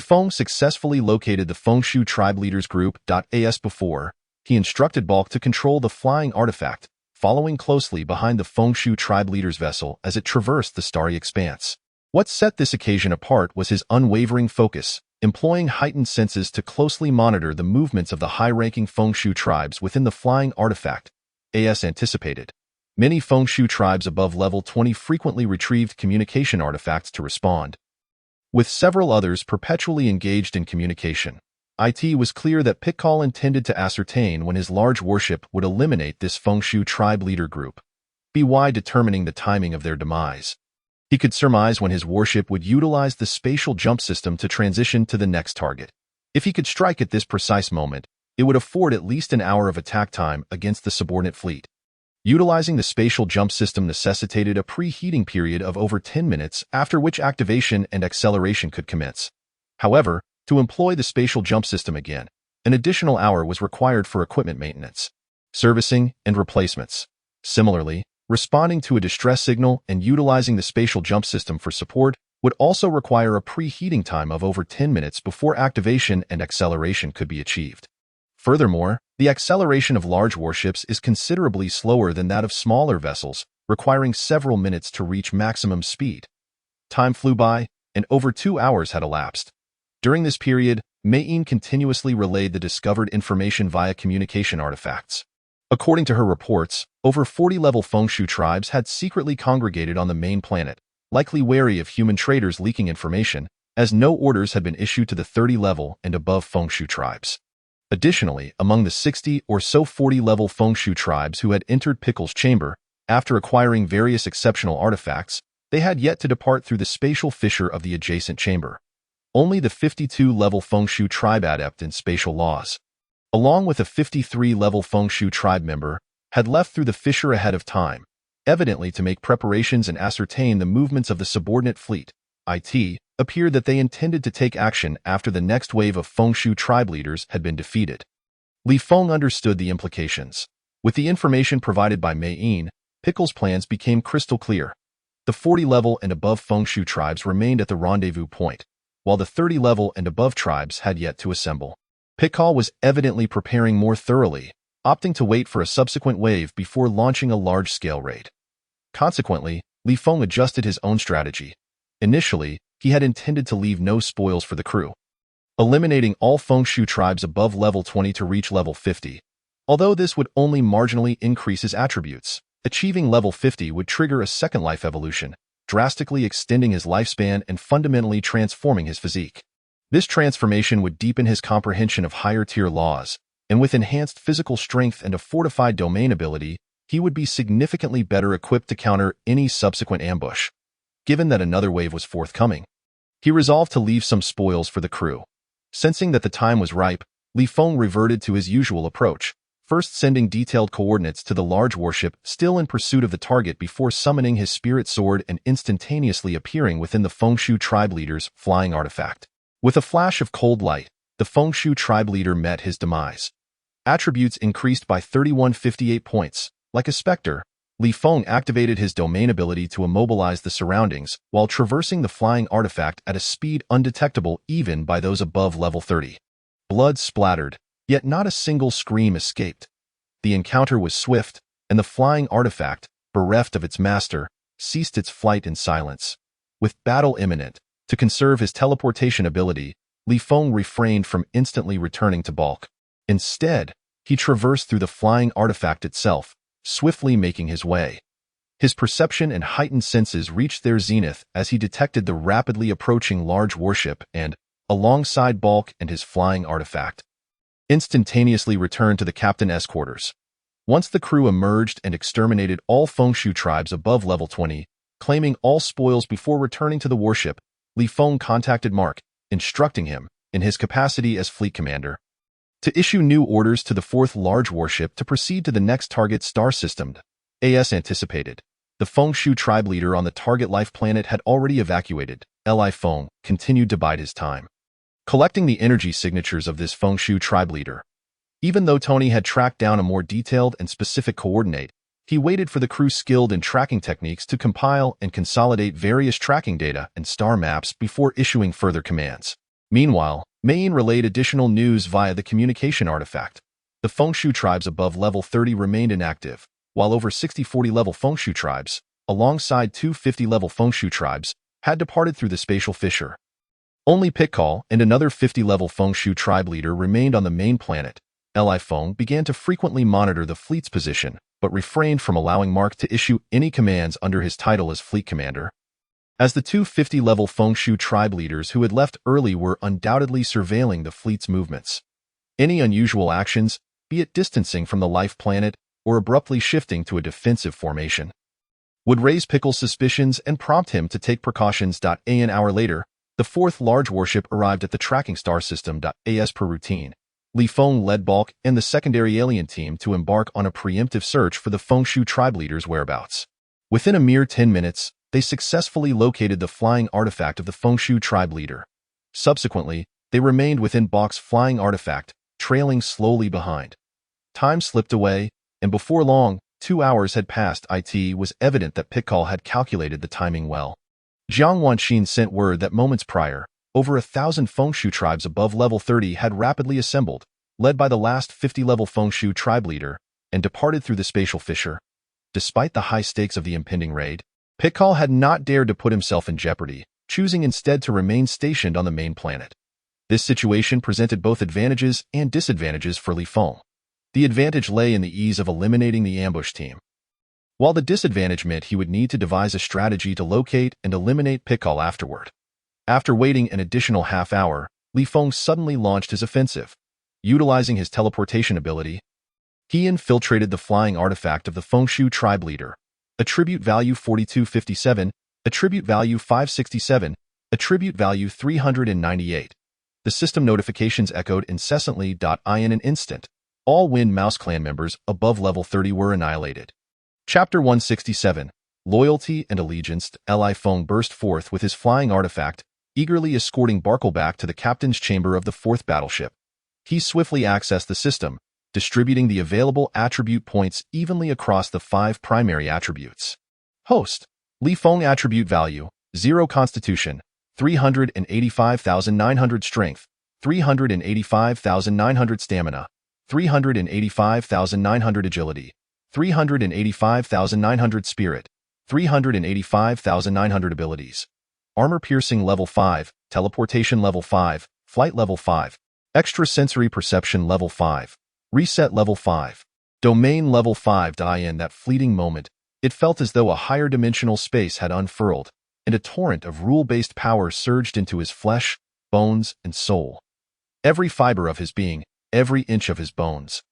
Feng successfully located the Feng Shu tribe leaders group. As before, he instructed Bulk to control the flying artifact, following closely behind the Feng Shu tribe leader's vessel as it traversed the starry expanse. What set this occasion apart was his unwavering focus, employing heightened senses to closely monitor the movements of the high-ranking Feng Shu tribes within the flying artifact. As anticipated, many Feng Shu tribes above level 20 frequently retrieved communication artifacts to respond. With several others perpetually engaged in communication, it was clear that Pitcall intended to ascertain when his large warship would eliminate this Feng Shu tribe leader group, by determining the timing of their demise. He could surmise when his warship would utilize the spatial jump system to transition to the next target. If he could strike at this precise moment, it would afford at least an hour of attack time against the subordinate fleet. Utilizing the spatial jump system necessitated a preheating period of over 10 minutes, after which activation and acceleration could commence. However, to employ the spatial jump system again, an additional hour was required for equipment maintenance, servicing, and replacements. Similarly, responding to a distress signal and utilizing the spatial jump system for support would also require a preheating time of over 10 minutes before activation and acceleration could be achieved. Furthermore, the acceleration of large warships is considerably slower than that of smaller vessels, requiring several minutes to reach maximum speed. Time flew by, and over 2 hours had elapsed. During this period, Mayeen continuously relayed the discovered information via communication artifacts. According to her reports, over 40 level Feng Shu tribes had secretly congregated on the main planet, likely wary of human traders leaking information, as no orders had been issued to the 30 level and above Feng Shu tribes. Additionally, among the 60 or so 40 level Feng Shu tribes who had entered Pickle's chamber, after acquiring various exceptional artifacts, they had yet to depart through the spatial fissure of the adjacent chamber. Only the 52 level Feng Shu tribe adept in spatial laws, along with a 53 level Feng Shu tribe member, had left through the fissure ahead of time, evidently to make preparations and ascertain the movements of the subordinate fleet. It appeared that they intended to take action after the next wave of Feng Shu tribe leaders had been defeated. Feng understood the implications. With the information provided by Mayeen, Pickle's plans became crystal clear. The 40 level and above Feng Shu tribes remained at the rendezvous point, while the 30 level and above tribes had yet to assemble. Pickle was evidently preparing more thoroughly, opting to wait for a subsequent wave before launching a large-scale raid. Consequently, Feng adjusted his own strategy. Initially, he had intended to leave no spoils for the crew, eliminating all Feng Shu tribes above level 20 to reach level 50. Although this would only marginally increase his attributes, achieving level 50 would trigger a second life evolution, drastically extending his lifespan and fundamentally transforming his physique. This transformation would deepen his comprehension of higher-tier laws, and with enhanced physical strength and a fortified domain ability, he would be significantly better equipped to counter any subsequent ambush. Given that another wave was forthcoming, he resolved to leave some spoils for the crew. Sensing that the time was ripe, Feng reverted to his usual approach, first sending detailed coordinates to the large warship still in pursuit of the target before summoning his spirit sword and instantaneously appearing within the Feng Shu tribe leader's flying artifact. With a flash of cold light, the Feng Shu tribe leader met his demise. Attributes increased by 3158 points. Like a specter, Feng activated his domain ability to immobilize the surroundings while traversing the flying artifact at a speed undetectable even by those above level 30. Blood splattered, yet not a single scream escaped. The encounter was swift, and the flying artifact, bereft of its master, ceased its flight in silence. With battle imminent, To conserve his teleportation ability, Li Feng refrained from instantly returning to bulk. Instead, he traversed through the flying artifact itself, swiftly making his way. His perception and heightened senses reached their zenith as he detected the rapidly approaching large warship and, alongside Bulk and his flying artifact, instantaneously returned to the captain's quarters. Once the crew emerged and exterminated all Fengshu tribes above level 20, claiming all spoils before returning to the warship, Li Feng contacted Mark, instructing him, in his capacity as fleet commander, to issue new orders to the fourth large warship to proceed to the next target star system. As anticipated, the Fengshu tribe leader on the target life planet had already evacuated. Li Feng continued to bide his time, collecting the energy signatures of this Fengshu tribe leader. Even though Tony had tracked down a more detailed and specific coordinate, he waited for the crew skilled in tracking techniques to compile and consolidate various tracking data and star maps before issuing further commands. Meanwhile, Maine relayed additional news via the communication artifact. The Fengshu tribes above level 30 remained inactive, while over 60 40-level Fengshu tribes, alongside two 50-level Fengshu tribes, had departed through the spatial fissure. Only Pitcall and another 50-level Fengshu tribe leader remained on the main planet. Li Feng began to frequently monitor the fleet's position, but refrained from allowing Mark to issue any commands under his title as fleet commander. As the two 50-level Fengshu tribe leaders who had left early were undoubtedly surveilling the fleet's movements. Any unusual actions, be it distancing from the life planet or abruptly shifting to a defensive formation, would raise Pickle's suspicions and prompt him to take precautions. An hour later, the fourth large warship arrived at the tracking star system. As per routine, Li Feng led Bulk and the secondary alien team to embark on a preemptive search for the Fengshu tribe leader's whereabouts. Within a mere 10 minutes, they successfully located the flying artifact of the Fengshu tribe leader. Subsequently, they remained within Bulk's flying artifact, trailing slowly behind. Time slipped away, and before long, 2 hours had passed. It was evident that Pitcall had calculated the timing well. Jiang Wanxin sent word that moments prior, over 1,000 Fengshu tribes above level 30 had rapidly assembled, led by the last 50-level Fengshu tribe leader, and departed through the spatial fissure. Despite the high stakes of the impending raid, Pitcall had not dared to put himself in jeopardy, choosing instead to remain stationed on the main planet. This situation presented both advantages and disadvantages for Li Feng. The advantage lay in the ease of eliminating the ambush team, while the disadvantage meant he would need to devise a strategy to locate and eliminate Pitcall afterward. After waiting an additional half hour, Li Feng suddenly launched his offensive. Utilizing his teleportation ability, he infiltrated the flying artifact of the Fengshu tribe leader. Attribute value 4257, attribute value 567, attribute value 398. The system notifications echoed incessantly. In an instant, all Wind Mouse clan members above level 30 were annihilated. Chapter 167, Loyalty and Allegiance. Li Feng burst forth with his flying artifact, eagerly escorting Barkle back to the captain's chamber of the fourth battleship. He swiftly accessed the system, distributing the available attribute points evenly across the 5 primary attributes. Host, Li Feng attribute value, 0 Constitution, 385,900 Strength, 385,900 Stamina, 385,900 Agility, 385,900 Spirit, 385,900 Abilities. Armor Piercing level 5, Teleportation level 5, Flight level 5, Extrasensory Perception level 5, Reset level 5, Domain level 5. In that fleeting moment, it felt as though a higher dimensional space had unfurled, and a torrent of rule-based power surged into his flesh, bones, and soul. Every fiber of his being, every inch of his bones,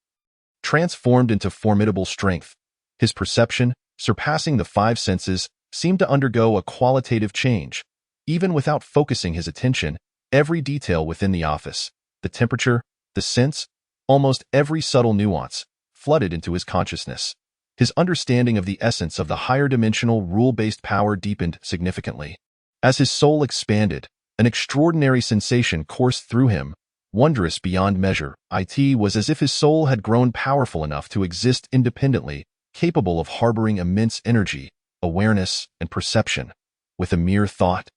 transformed into formidable strength. His perception, surpassing the 5 senses, seemed to undergo a qualitative change. Even without focusing his attention, every detail within the office, the temperature, the scents, almost every subtle nuance, flooded into his consciousness. His understanding of the essence of the higher dimensional rule-based power deepened significantly. As his soul expanded, an extraordinary sensation coursed through him, wondrous beyond measure. It was as if his soul had grown powerful enough to exist independently, capable of harboring immense energy, awareness, and perception, with a mere thought.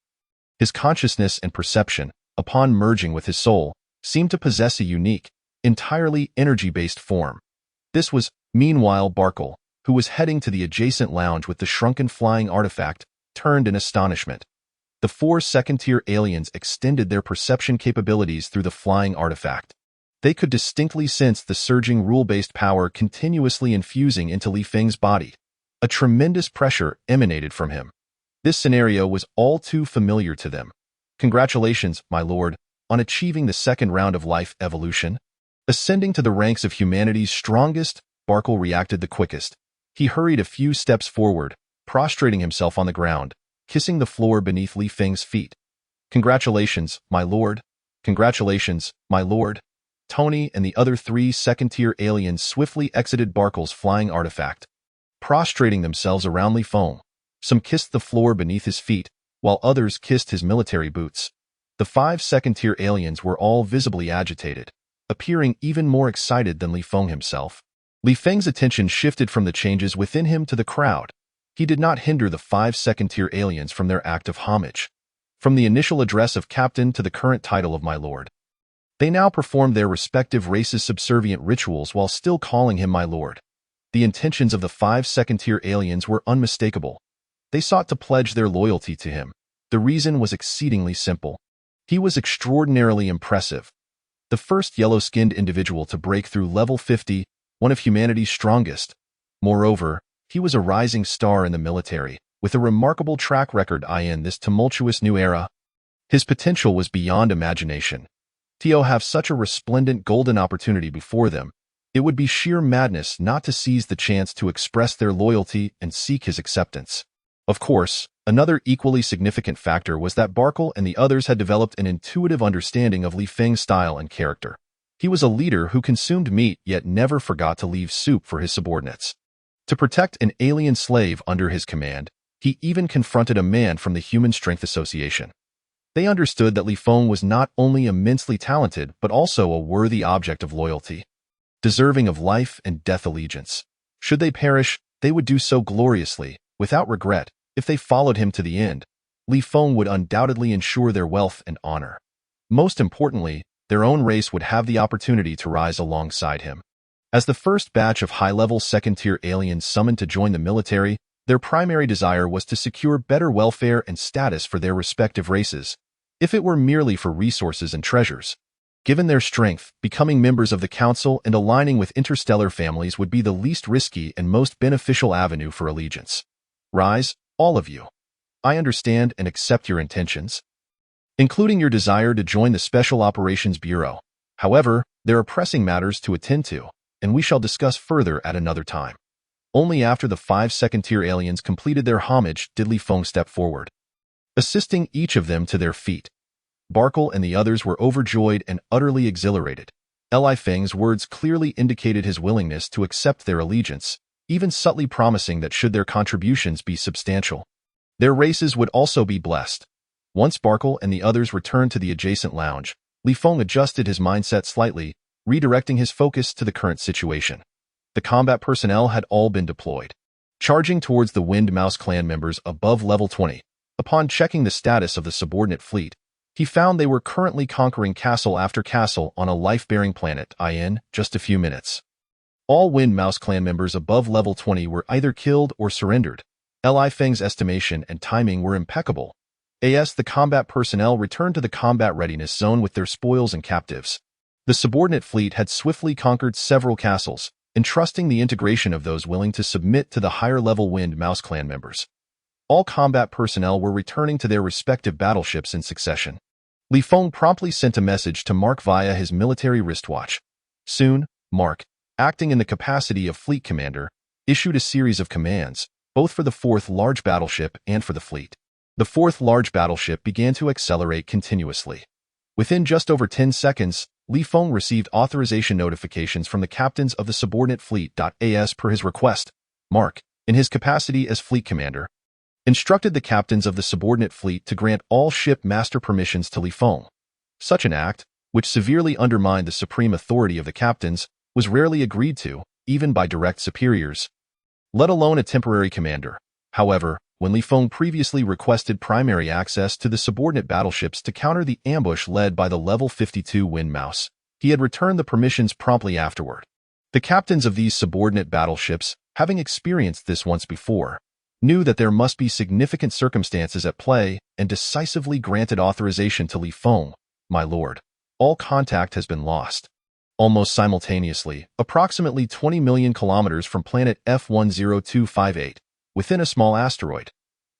His consciousness and perception, upon merging with his soul, seemed to possess a unique, entirely energy-based form. This was, meanwhile, Barkle, who was heading to the adjacent lounge with the shrunken flying artifact, turned in astonishment. The 4 second-tier aliens extended their perception capabilities through the flying artifact. They could distinctly sense the surging rule-based power continuously infusing into Li Feng's body. A tremendous pressure emanated from him. This scenario was all too familiar to them. Congratulations, my lord, on achieving the second round of life evolution. Ascending to the ranks of humanity's strongest, Barkle reacted the quickest. He hurried a few steps forward, prostrating himself on the ground, kissing the floor beneath Li Feng's feet. Congratulations, my lord. Congratulations, my lord. Tony and the other 3 second-tier aliens swiftly exited Barkle's flying artifact, prostrating themselves around Li Feng. Some kissed the floor beneath his feet, while others kissed his military boots. The 5 second-tier aliens were all visibly agitated, appearing even more excited than Li Feng himself. Li Feng's attention shifted from the changes within him to the crowd. He did not hinder the 5 second-tier aliens from their act of homage. From the initial address of captain to the current title of my lord, they now performed their respective races' subservient rituals while still calling him my lord. The intentions of the 5 second-tier aliens were unmistakable. They sought to pledge their loyalty to him. The reason was exceedingly simple. He was extraordinarily impressive. The first yellow-skinned individual to break through level 50, one of humanity's strongest. Moreover, he was a rising star in the military, with a remarkable track record in this tumultuous new era. His potential was beyond imagination. To have such a resplendent golden opportunity before them, it would be sheer madness not to seize the chance to express their loyalty and seek his acceptance. Of course, another equally significant factor was that Barkle and the others had developed an intuitive understanding of Li Feng's style and character. He was a leader who consumed meat yet never forgot to leave soup for his subordinates. To protect an alien slave under his command, he even confronted a man from the Human Strength Association. They understood that Li Feng was not only immensely talented but also a worthy object of loyalty, deserving of life and death allegiance. Should they perish, they would do so gloriously, without regret. If they followed him to the end, Li Feng would undoubtedly ensure their wealth and honor. Most importantly, their own race would have the opportunity to rise alongside him. As the first batch of high-level second-tier aliens summoned to join the military, their primary desire was to secure better welfare and status for their respective races, if it were merely for resources and treasures. Given their strength, becoming members of the Council and aligning with interstellar families would be the least risky and most beneficial avenue for allegiance. Rise, all of you. I understand and accept your intentions, including your desire to join the Special Operations Bureau. However, there are pressing matters to attend to, and we shall discuss further at another time. Only after the 5 second-tier aliens completed their homage did Li Feng step forward, assisting each of them to their feet. Barkle and the others were overjoyed and utterly exhilarated. Li Feng's words clearly indicated his willingness to accept their allegiance, even subtly promising that should their contributions be substantial, their races would also be blessed. Once Barkle and the others returned to the adjacent lounge, Li Feng adjusted his mindset slightly, redirecting his focus to the current situation. The combat personnel had all been deployed, charging towards the Wind Mouse clan members above level 20. Upon checking the status of the subordinate fleet, he found they were currently conquering castle after castle on a life-bearing planet in just a few minutes. All Wind Mouse clan members above level 20 were either killed or surrendered. Li Feng's estimation and timing were impeccable. The combat personnel returned to the combat readiness zone with their spoils and captives. The subordinate fleet had swiftly conquered several castles, entrusting the integration of those willing to submit to the higher-level Wind Mouse clan members. All combat personnel were returning to their respective battleships in succession. Li Feng promptly sent a message to Mark via his military wristwatch. Soon, Mark, acting in the capacity of fleet commander, issued a series of commands, both for the 4th large battleship and for the fleet. The 4th large battleship began to accelerate continuously. Within just over 10 seconds, Li Feng received authorization notifications from the captains of the subordinate fleet. As per his request, Mark, in his capacity as fleet commander, instructed the captains of the subordinate fleet to grant all ship master permissions to Li Feng. Such an act, which severely undermined the supreme authority of the captains, was rarely agreed to, even by direct superiors, let alone a temporary commander. However, when Li Feng previously requested primary access to the subordinate battleships to counter the ambush led by the level 52 Wind Mouse, he had returned the permissions promptly afterward. The captains of these subordinate battleships, having experienced this once before, knew that there must be significant circumstances at play and decisively granted authorization to Feng, "My lord, all contact has been lost." Almost simultaneously, approximately 20 million kilometers from planet F10258, within a small asteroid,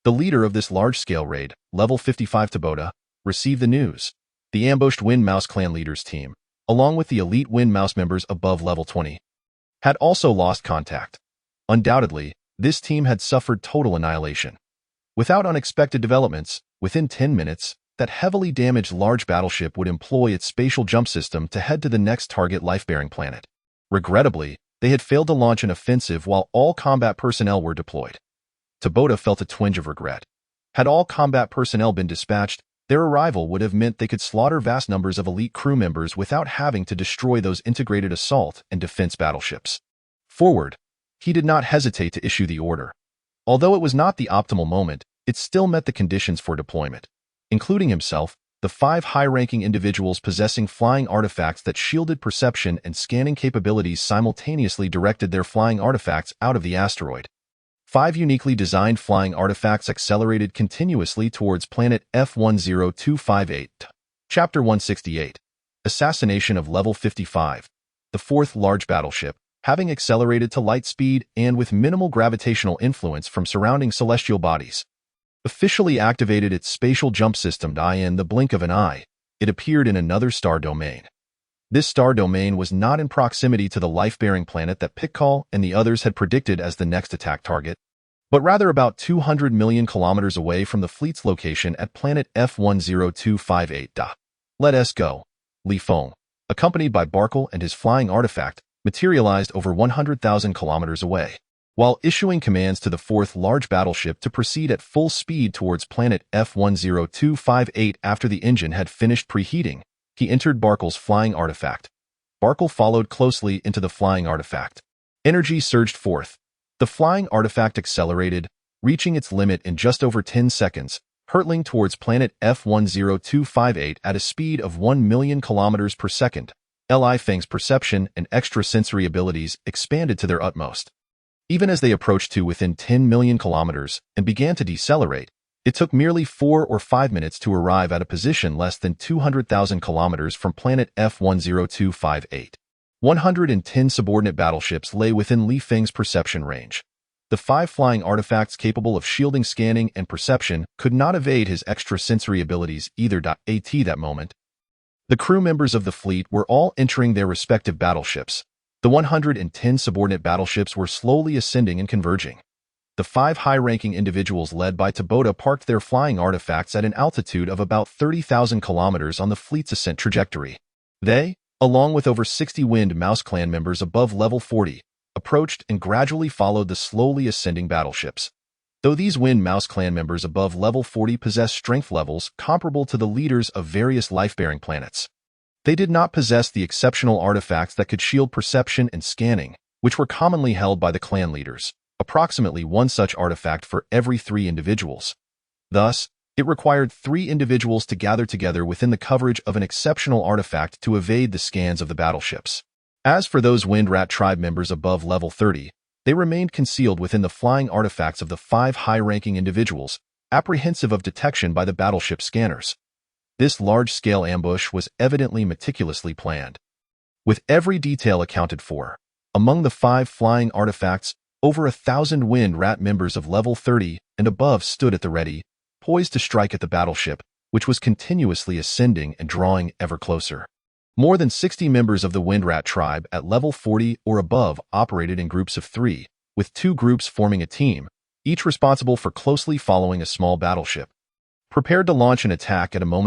the leader of this large-scale raid, level 55 Tabota, received the news. The ambushed Wind Mouse clan leaders team, along with the elite Wind Mouse members above level 20, had also lost contact. Undoubtedly, this team had suffered total annihilation. Without unexpected developments, within 10 minutes, that heavily damaged large battleship would employ its spatial jump system to head to the next target life-bearing planet. Regrettably, they had failed to launch an offensive while all combat personnel were deployed. Tabota felt a twinge of regret. Had all combat personnel been dispatched, their arrival would have meant they could slaughter vast numbers of elite crew members without having to destroy those integrated assault and defense battleships. Forward, he did not hesitate to issue the order. Although it was not the optimal moment, it still met the conditions for deployment. Including himself, the 5 high-ranking individuals possessing flying artifacts that shielded perception and scanning capabilities simultaneously directed their flying artifacts out of the asteroid. 5 uniquely designed flying artifacts accelerated continuously towards planet F10258. Chapter 168. Assassination of Level 55. The 4th large battleship, having accelerated to light speed and with minimal gravitational influence from surrounding celestial bodies, officially activated its spatial jump system in the blink of an eye. It appeared in another star domain. This star domain was not in proximity to the life-bearing planet that Pitcall and the others had predicted as the next attack target, but rather about 200 million kilometers away from the fleet's location at planet F10258. "Let us go." Feng, accompanied by Barkle and his flying artifact, materialized over 100,000 kilometers away. While issuing commands to the 4th large battleship to proceed at full speed towards planet F10258 after the engine had finished preheating, he entered Barkle's flying artifact. Barkle followed closely into the flying artifact. Energy surged forth. The flying artifact accelerated, reaching its limit in just over 10 seconds, hurtling towards planet F10258 at a speed of 1 million kilometers per second. Feng's perception and extrasensory abilities expanded to their utmost. Even as they approached to within 10 million kilometers and began to decelerate, it took merely 4 or 5 minutes to arrive at a position less than 200,000 kilometers from planet F10258. 110 subordinate battleships lay within Feng's perception range. The 5 flying artifacts capable of shielding scanning and perception could not evade his extrasensory abilities either. At that moment, the crew members of the fleet were all entering their respective battleships. The 110 subordinate battleships were slowly ascending and converging. The 5 high-ranking individuals led by Tabota parked their flying artifacts at an altitude of about 30,000 kilometers on the fleet's ascent trajectory. They, along with over 60 Wind Mouse clan members above level 40, approached and gradually followed the slowly ascending battleships. Though these Wind Mouse clan members above level 40 possess strength levels comparable to the leaders of various life-bearing planets, they did not possess the exceptional artifacts that could shield perception and scanning, which were commonly held by the clan leaders, approximately 1 such artifact for every 3 individuals. Thus, it required 3 individuals to gather together within the coverage of an exceptional artifact to evade the scans of the battleships. As for those Wind Rat tribe members above level 30, they remained concealed within the flying artifacts of the 5 high-ranking individuals, apprehensive of detection by the battleship scanners. This large-scale ambush was evidently meticulously planned, with every detail accounted for. Among the 5 flying artifacts, over 1,000 Wind Rat members of level 30 and above stood at the ready, poised to strike at the battleship, which was continuously ascending and drawing ever closer. More than 60 members of the Wind Rat tribe at level 40 or above operated in groups of 3, with 2 groups forming a team, each responsible for closely following a small battleship, prepared to launch an attack at a moment